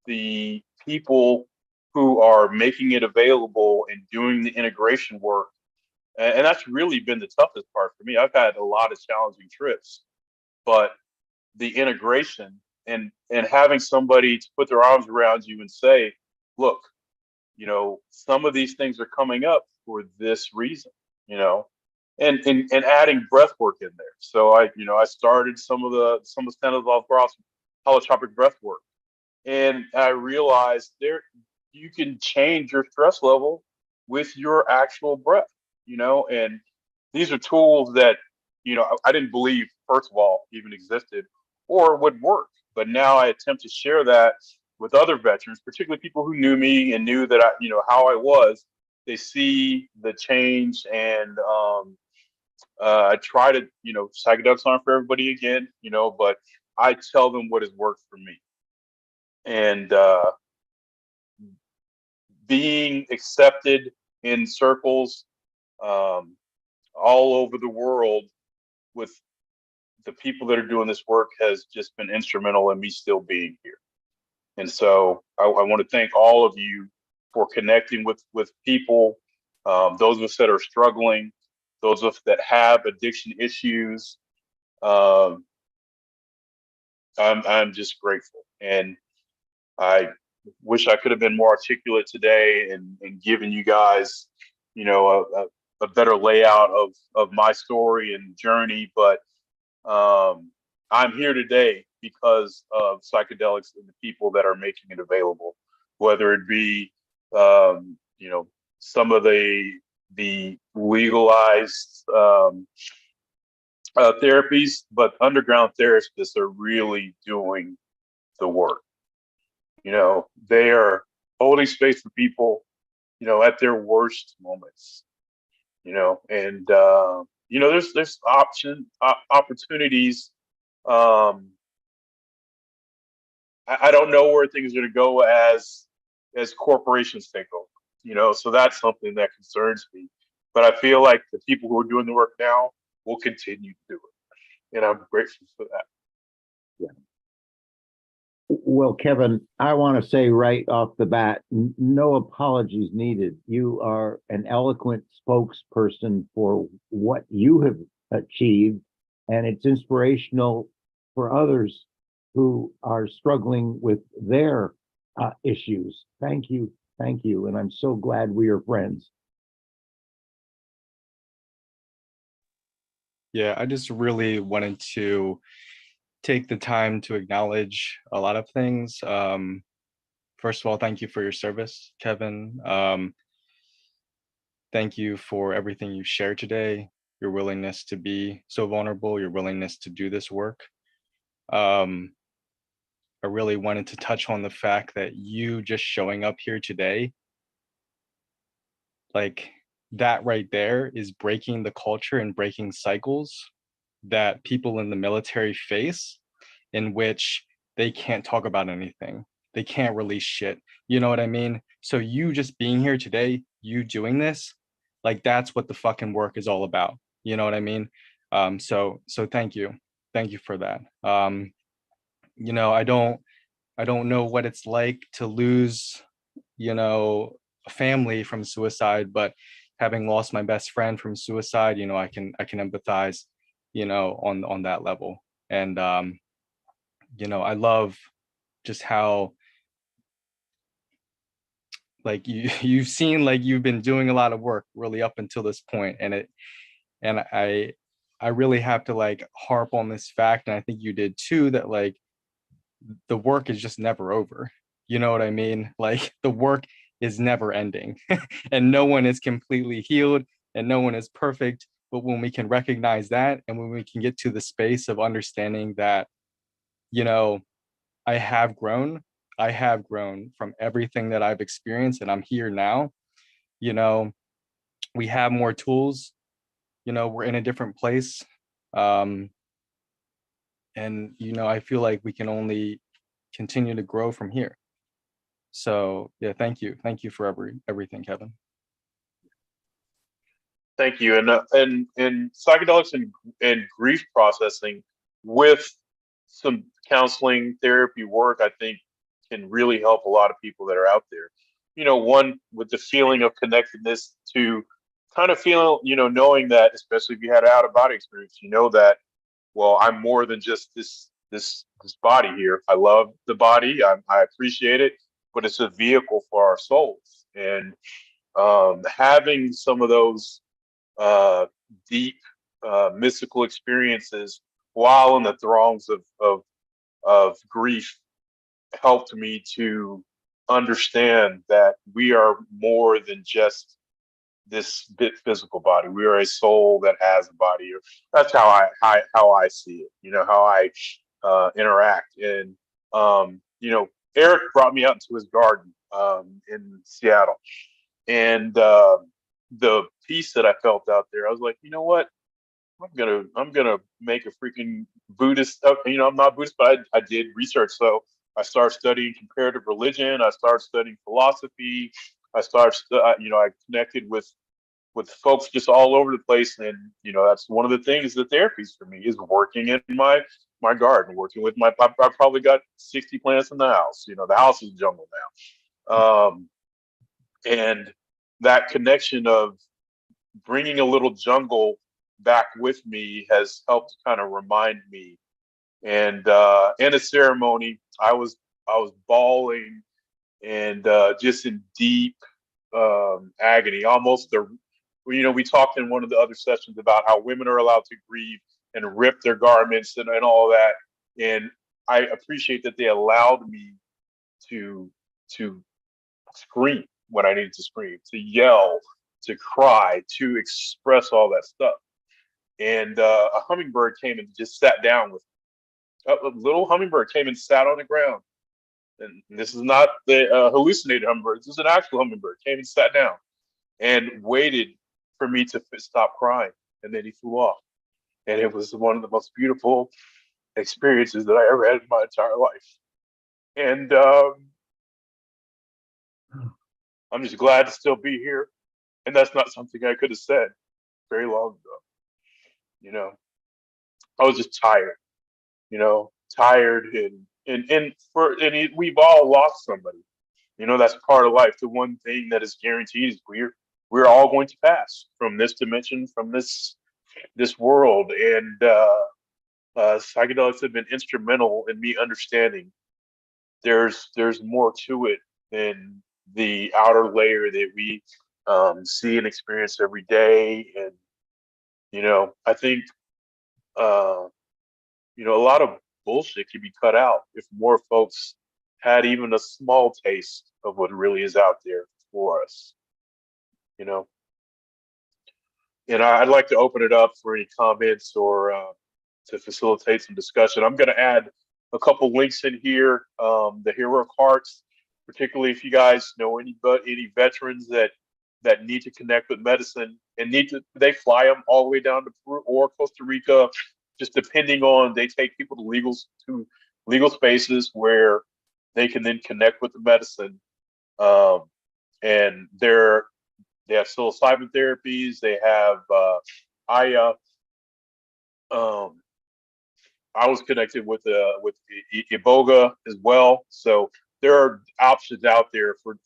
[SPEAKER 6] the people who are making it available and doing the integration work. And that's really been the toughest part for me. I've had a lot of challenging trips, but the integration and having somebody to put their arms around you and say, look, some of these things are coming up for this reason, and adding breath work in there. So I started some of the standards of holotropic breath work, and I realized you can change your stress level with your actual breath, and these are tools that, I didn't believe, first of all, even existed or would work. But now I attempt to share that with other veterans, particularly people who knew me and knew that how I was. They see the change, and I try to, psychedelics aren't for everybody again, but I tell them what has worked for me. And being accepted in circles all over the world with the people that are doing this work has just been instrumental in me still being here. And so I want to thank all of you for connecting with people, those of us that are struggling, those of us that have addiction issues. I'm just grateful, and I wish I could have been more articulate today and given you guys, a better layout of my story and journey. But I'm here today because of psychedelics and the people that are making it available, whether it be, some of the legalized therapies, but underground therapists are really doing the work. They are holding space for people, at their worst moments, and there's opportunities. I don't know where things are going to go as corporations take over, so that's something that concerns me. But I feel like the people who are doing the work now will continue to do it, and I'm grateful for that.
[SPEAKER 9] Yeah. Well, Kevin, I want to say right off the bat, no apologies needed. You are an eloquent spokesperson for what you have achieved, and it's inspirational for others who are struggling with their issues. Thank you. Thank you. And I'm so glad we are friends.
[SPEAKER 1] Yeah, I just really wanted to take the time to acknowledge a lot of things. First of all, thank you for your service, Kevin. Thank you for everything you shared today, your willingness to be so vulnerable, your willingness to do this work. I really wanted to touch on the fact that you just showing up here today, like, that right there is breaking the culture and breaking cycles that people in the military face, in which they can't talk about anything. They can't release shit. You know what I mean? So you just being here today, you doing this, like that's what the fucking work is all about. You know what I mean? So thank you. Thank you for that. You know, I don't know what it's like to lose, you know, a family from suicide, but having lost my best friend from suicide, you know, I can empathize, you know, on that level. And you know, I love just how like you've seen like you've been doing a lot of work really up until this point, and I really have to like harp on this fact, and I think you did too, that like the work is just never over. You know what I mean? Like the work is never ending and no one is completely healed and no one is perfect. But when we can recognize that, and when we can get to the space of understanding that, you know, I have grown, I have grown from everything that I've experienced and I'm here now, you know, we have more tools, you know, we're in a different place. Um, and, you know, I feel like we can only continue to grow from here. So yeah, thank you. Thank you for everything, Kevin.
[SPEAKER 6] Thank you. And psychedelics and grief processing with some counseling therapy work, I think can really help a lot of people that are out there. You know, one with the feeling of connectedness to kind of feeling, you know, knowing that, especially if you had an out of body experience, you know that, well, I'm more than just this body here. I love the body. I appreciate it, but it's a vehicle for our souls. And having some of those uh, deep mystical experiences while in the throngs of grief helped me to understand that we are more than just this bit physical body. We are a soul that has a body. That's how I see it. You know, how I interact. And you know, Eric brought me out into his garden in Seattle, and the peace that I felt out there, I was like, you know what? I'm gonna make a freaking Buddhist. You know, I'm not Buddhist, but I did research. So I started studying comparative religion. I started studying philosophy. You know, I connected with folks just all over the place, and you know, that's one of the things that therapies for me is working in my garden, working with my. I probably got 60 plants in the house. You know, the house is jungle now, and that connection of bringing a little jungle back with me has helped kind of remind me. And in a ceremony, I was bawling and just in deep agony, almost the. You know, we talked in one of the other sessions about how women are allowed to grieve and rip their garments and all that. And I appreciate that they allowed me to to scream when I needed to scream, to yell, to cry, to express all that stuff. And a hummingbird came and just sat down with me. A little hummingbird came and sat on the ground. And this is not the hallucinated hummingbird. This is an actual hummingbird. Came and sat down and waited for me to stop crying. And then he flew off. And it was one of the most beautiful experiences that I ever had in my entire life. And I'm just glad to still be here. And that's not something I could have said very long ago. You know, I was just tired, you know, tired we've all lost somebody. You know, that's part of life. The one thing that is guaranteed is we're all going to pass from this dimension, from this world. And psychedelics have been instrumental in me understanding there's more to it than the outer layer that we see and experience every day. And you know, I think you know, a lot of bullshit could be cut out if more folks had even a small taste of what really is out there for us. You know, and I'd like to open it up for any comments or to facilitate some discussion. I'm going to add a couple links in here. The Hero of Hearts, particularly if you guys know any veterans that that need to connect with medicine and they fly them all the way down to Peru or Costa Rica, just depending on, they take people to legal spaces where they can then connect with the medicine. And they have psilocybin therapies. They have I I was connected with Iboga as well. So there are options out there for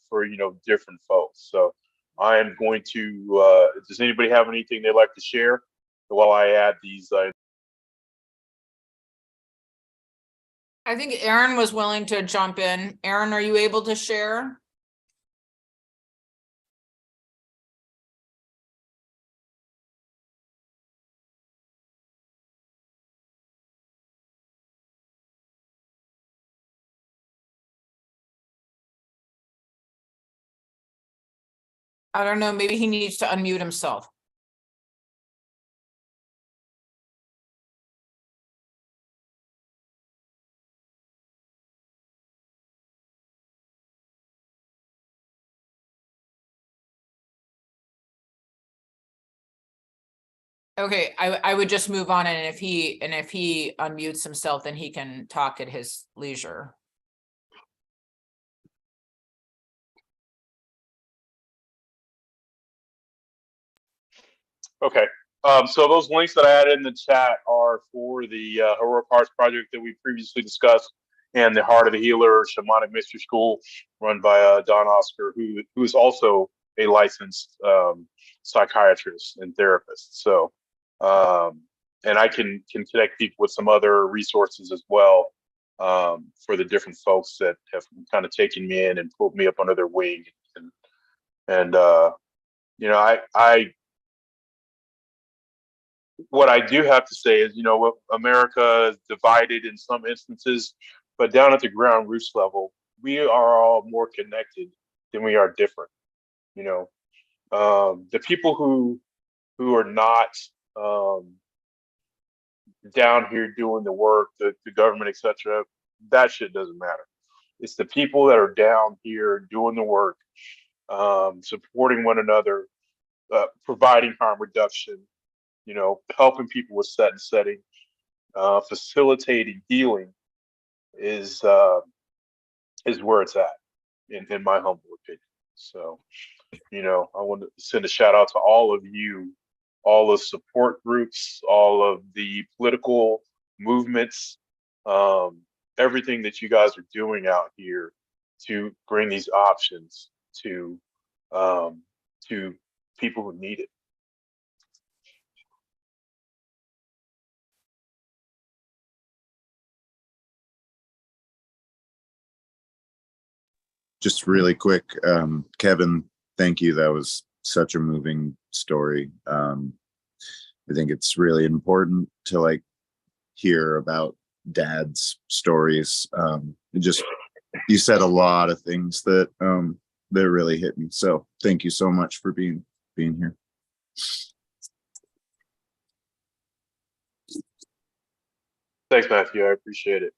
[SPEAKER 6] different folks. So I am going to. Does anybody have anything they'd like to share while I add these?
[SPEAKER 4] I think Aaron was willing to jump in. Aaron, are you able to share? I don't know, maybe he needs to unmute himself. Okay, I would just move on, and if he unmutes himself, then he can talk at his leisure.
[SPEAKER 6] Okay. So those links that I added in the chat are for the Heroic Hearts project that we previously discussed, and the Heart of the Healer Shamanic Mystery School, run by Don Oscar, who is also a licensed psychiatrist and therapist. So, and I can connect people with some other resources as well, for the different folks that have kind of taken me in and pulled me up under their wing, and I what I do have to say is, America is divided in some instances, but down at the ground roots level, we are all more connected than we are different. The people who are not down here doing the work, the government, etc., that shit doesn't matter. It's the people that are down here doing the work, supporting one another, providing harm reduction, helping people with set and setting, facilitating healing is where it's at, in my humble opinion. So, I want to send a shout out to all of you, all the support groups, all of the political movements, everything that you guys are doing out here to bring these options to people who need it.
[SPEAKER 2] Just really quick, Kevin, thank you. That was such a moving story. I think it's really important to hear about dad's stories. You said a lot of things that really hit me. So thank you so much for being here.
[SPEAKER 6] Thanks, Matthew. I appreciate it.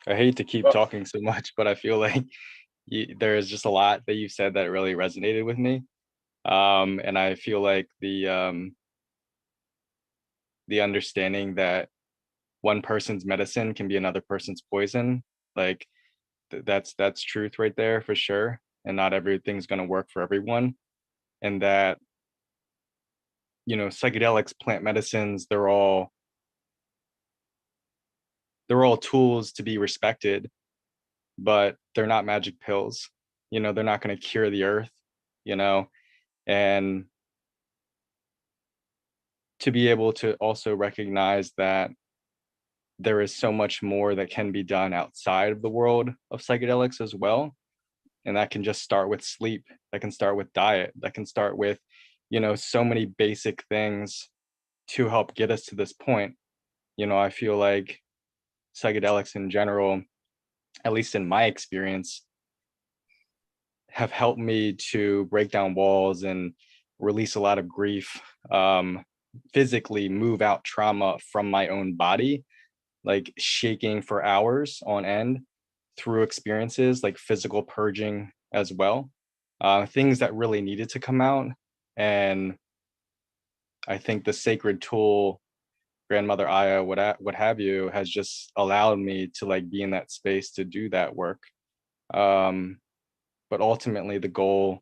[SPEAKER 1] I hate to keep talking so much, but I feel like there is just a lot that you said that really resonated with me. And I feel like the understanding that one person's medicine can be another person's poison, like that's truth right there for sure. And not everything's going to work for everyone. And that, psychedelics, plant medicines, they're all tools to be respected, but they're not magic pills. They're not going to cure the earth, and to be able to also recognize that there is so much more that can be done outside of the world of psychedelics as well. And that can just start with sleep, that can start with diet, that can start with, so many basic things to help get us to this point. I feel like psychedelics in general, at least in my experience, have helped me to break down walls and release a lot of grief, physically move out trauma from my own body, like shaking for hours on end through experiences like physical purging as well, things that really needed to come out. And I think the sacred tool, grandmother Aya, what have you, has just allowed me to like be in that space to do that work. But ultimately the goal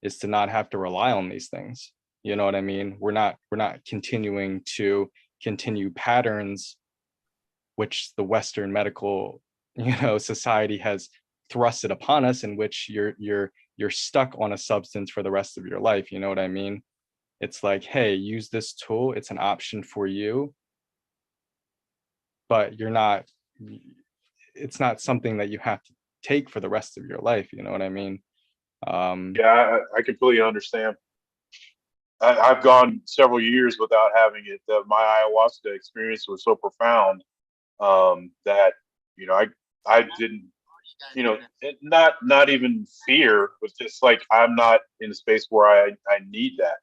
[SPEAKER 1] is to not have to rely on these things. You know what I mean? We're not continuing to continue patterns which the Western medical, society has thrusted upon us, in which you're stuck on a substance for the rest of your life. You know what I mean? It's like, hey, use this tool. It's an option for you, but it's not something that you have to take for the rest of your life. You know what I mean?
[SPEAKER 6] Yeah, I completely understand. I've gone several years without having it. My ayahuasca experience was so profound that I didn't, not even fear, but just like I'm not in a space where I need that.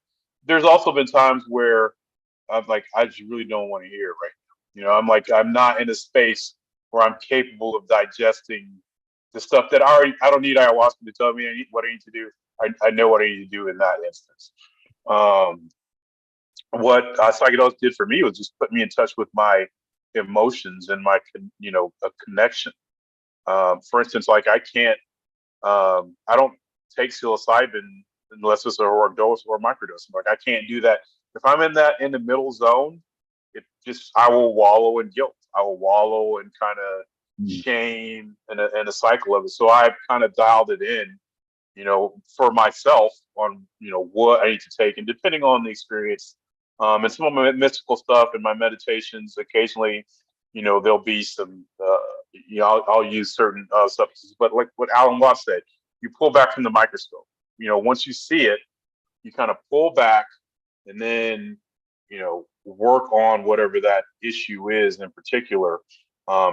[SPEAKER 6] There's also been times where I'm like, I just really don't want to hear it right now. I'm like, I'm not in a space where I'm capable of digesting the stuff that I don't need ayahuasca to tell me what I need to do. I know what I need to do in that instance. What psychedelics did for me was just put me in touch with my emotions and my, a connection. For instance, like I can't, I don't take psilocybin unless it's a heroic dose or a microdose. Like I can't do that. If I'm in the middle zone, I will wallow in guilt. I will wallow in kind of shame and a cycle of it. So I've kind of dialed it in, for myself on, what I need to take. And depending on the experience, and some of my mystical stuff and my meditations, occasionally, there'll be some, I'll use certain substances. But like what Alan Watts said, you pull back from the microscope. Once you see it, you kind of pull back and then, work on whatever that issue is in particular,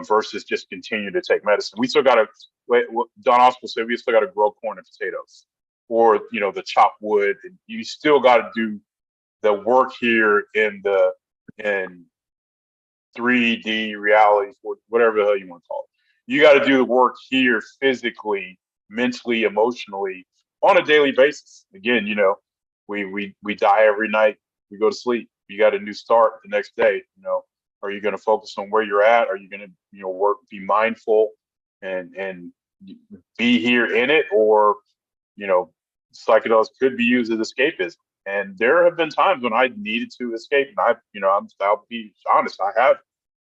[SPEAKER 6] versus just continue to take medicine. We still got to, Don Oswald said, we still got to grow corn and potatoes, or, the chop wood. And you still got to do the work here in 3D reality, or whatever the hell you want to call it. You got to do the work here physically, mentally, emotionally on a daily basis. Again, we die every night. We go to sleep. You got a new start the next day. Are you going to focus on where you're at? Are you going to, work, be mindful and be here in it? Or, psychedelics could be used as escapism. And there have been times when I needed to escape, and I'll be honest, I have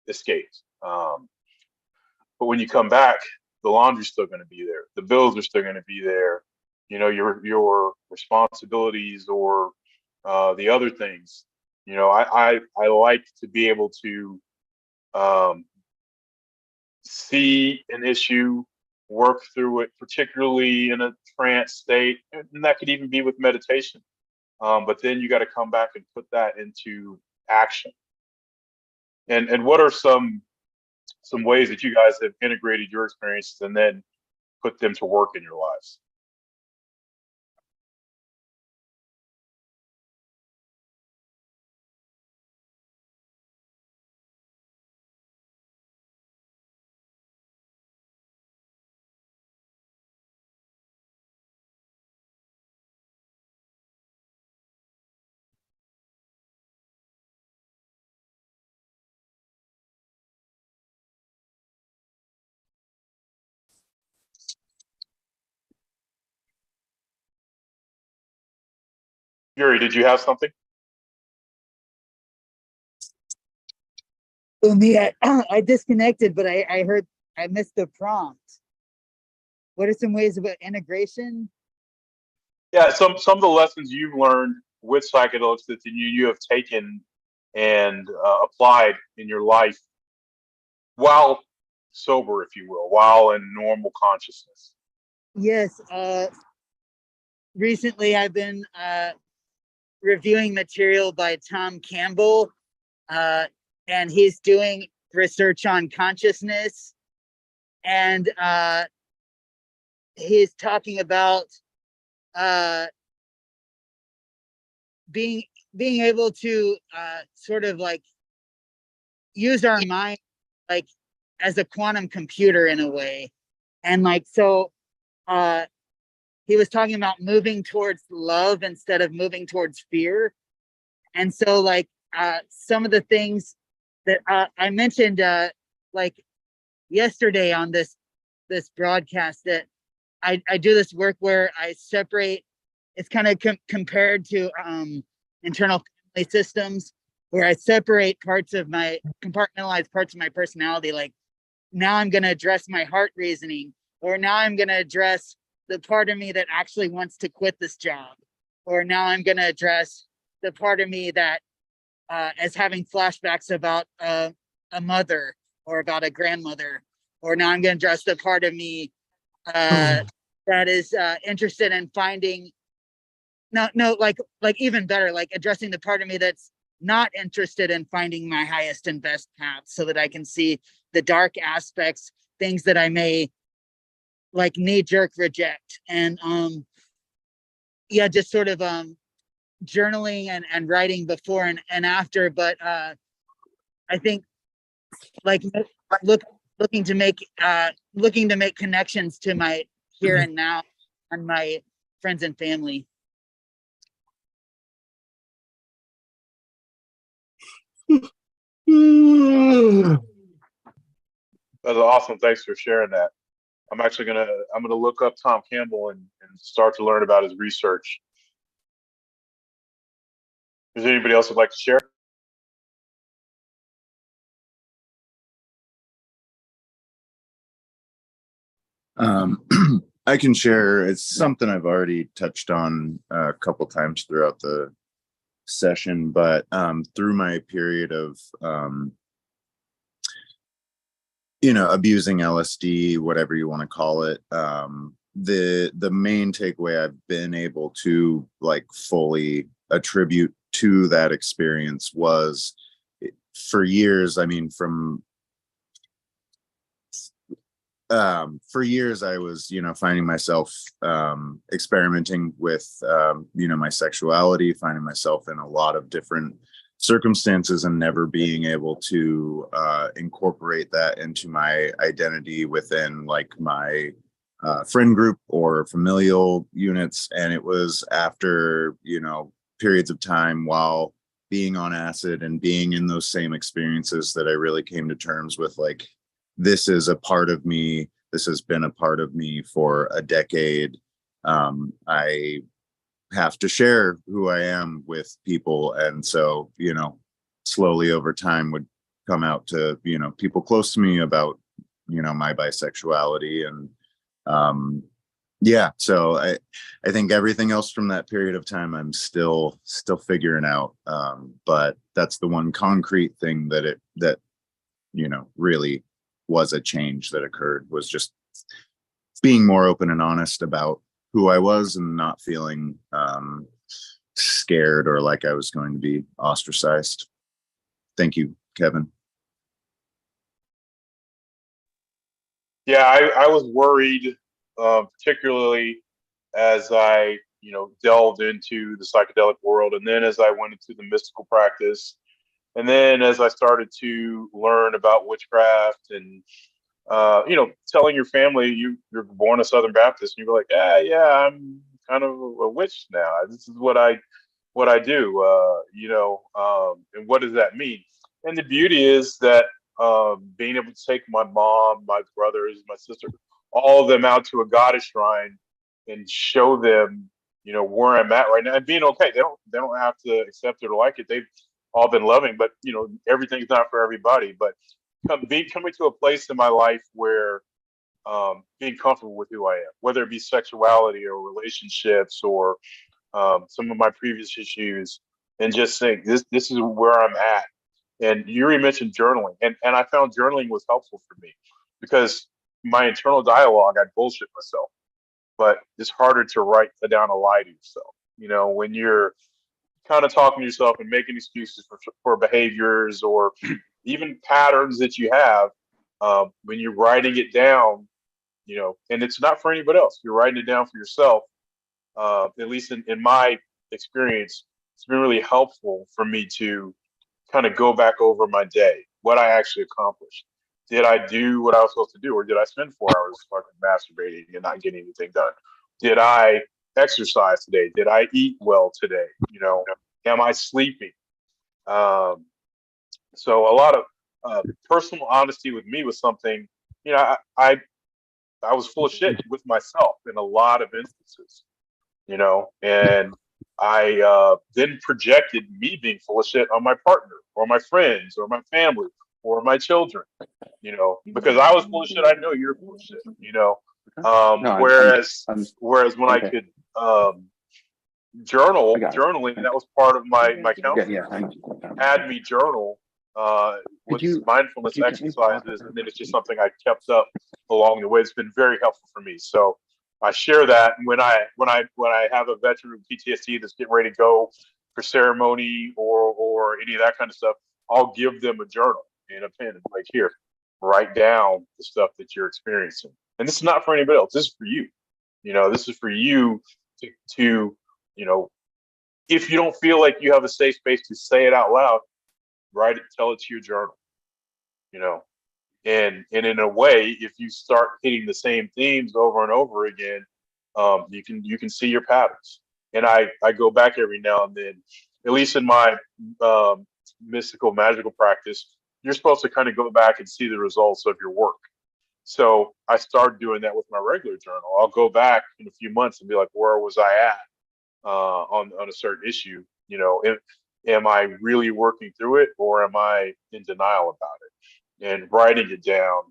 [SPEAKER 6] escaped. But when you come back, the laundry's still going to be there. The bills are still going to be there. Your responsibilities or the other things. I like to be able to see an issue, work through it, particularly in a trance state, and that could even be with meditation. But then you got to come back and put that into action. And what are some ways that you guys have integrated your experiences and then put them to work in your lives? Yuri, did you have something?
[SPEAKER 3] For me, I disconnected, but I heard, I missed the prompt. What are some ways about integration?
[SPEAKER 6] Yeah, some of the lessons you've learned with psychedelics that you have taken and applied in your life while sober, if you will, while in normal consciousness.
[SPEAKER 3] Yes. Recently, I've been
[SPEAKER 21] reviewing material by Tom Campbell, and he's doing research on consciousness, and he's talking about being able to sort of like use our mind like as a quantum computer in a way. And like so he was talking about moving towards love instead of moving towards fear. And so like some of the things that I mentioned like yesterday on this broadcast, that I do this work where I separate. It's kind of compared to internal family systems, where I separate parts of my compartmentalized parts of my personality. Like now I'm going to address my heart reasoning, or now I'm going to address the part of me that actually wants to quit this job, or now I'm going to address the part of me that is having flashbacks about a mother or about a grandmother, or now I'm going to address the part of me that is interested in finding like even better, like addressing the part of me that's not interested in finding my highest and best path, so that I can see the dark aspects, things that I may like knee jerk reject. And yeah, just sort of journaling and writing before and after. But I think like looking to make connections to my here and now and my friends and family.
[SPEAKER 6] That's awesome. Thanks for sharing that. I'm gonna look up Tom Campbell and start to learn about his research. Is there anybody else who'd like to share?
[SPEAKER 2] I can share. It's something I've already touched on a couple times throughout the session, but through my period of abusing LSD, whatever you want to call it, the main takeaway I've been able to like fully attribute to that experience was, for years, I mean, for years I was finding myself experimenting with my sexuality, finding myself in a lot of different circumstances and never being able to incorporate that into my identity within like my friend group or familial units. And it was after periods of time while being on acid and being in those same experiences that I really came to terms with, like, this is a part of me. This has been a part of me for a decade. I have to share who I am with people. And so, slowly over time would come out to, people close to me about, my bisexuality. And yeah, so I think everything else from that period of time, I'm still figuring out. But that's the one concrete thing that really was a change that occurred, was just being more open and honest about who I was and not feeling scared or like I was going to be ostracized. Thank you, Kevin.
[SPEAKER 6] Yeah, I was worried, particularly as I, delved into the psychedelic world, and then as I went into the mystical practice, and then as I started to learn about witchcraft and, telling your family you're born a Southern Baptist, and you're like, yeah, I'm kind of a witch now. This is what I do, and what does that mean? And the beauty is that being able to take my mom, my brothers, my sister, all of them out to a goddess shrine and show them, where I'm at right now, and being okay. They don't have to accept it or like it. They've all been loving, but everything's not for everybody. But coming to a place in my life where being comfortable with who I am, whether it be sexuality or relationships or some of my previous issues, and just saying this is where I'm at. And Yuri mentioned journaling, and I found journaling was helpful for me because my internal dialogue, I bullshit myself, but it's harder to write down a lie to yourself. When you're kind of talking to yourself and making excuses for behaviors or even patterns that you have, when you're writing it down, you know, and it's not for anybody else. You're writing it down for yourself. At least in my experience, it's been really helpful for me to kind of go back over my day, what I actually accomplished. Did I do what I was supposed to do, or did I spend 4 hours fucking masturbating and not getting anything done? Did I exercise today? Did I eat well today? You know, am I sleeping? So a lot of personal honesty with me was something, you know, I was full of shit with myself in a lot of instances, you know, and I then projected me being full of shit on my partner or my friends or my family or my children, you know, because I was full of shit. I know you're full of shit, you know.
[SPEAKER 7] No,
[SPEAKER 6] Whereas when I
[SPEAKER 7] okay.
[SPEAKER 6] could journaling, that was part of my counseling. Had me journal with mindfulness exercises, and then it's just something I kept up along the way. It's been very helpful for me. So I share that when I have a veteran with PTSD that's getting ready to go for ceremony or any of that kind of stuff, I'll give them a journal and a pen and like, here, write down the stuff that you're experiencing. And this is not for anybody else. This is for you. You know, this is for you to you know, if you don't feel like you have a safe space to say it out loud, write it, tell it to your journal, you know. And in a way, if you start hitting the same themes over and over again, you can see your patterns. And I go back every now and then, at least in my mystical magical practice, you're supposed to kind of go back and see the results of your work. So I started doing that with my regular journal. I'll go back in a few months and be like, where was I at on a certain issue? You know, am I really working through it, or am I in denial about it? And writing it down,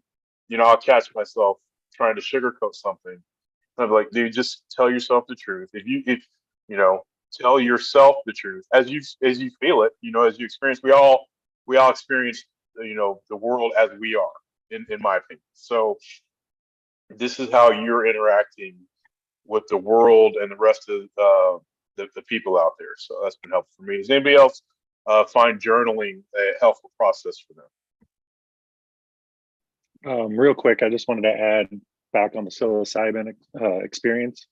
[SPEAKER 6] you know, I'll catch myself trying to sugarcoat something. I'm like, dude, just tell yourself the truth. If you know, tell yourself the truth as you feel it, you know, as you experience. We all experience, you know, the world as we are, in my opinion. So this is how you're interacting with the world and the rest of the people out there. So that's been helpful for me. Does anybody else find journaling a helpful process for them?
[SPEAKER 7] Real quick, I just wanted to add back on the psilocybin experience.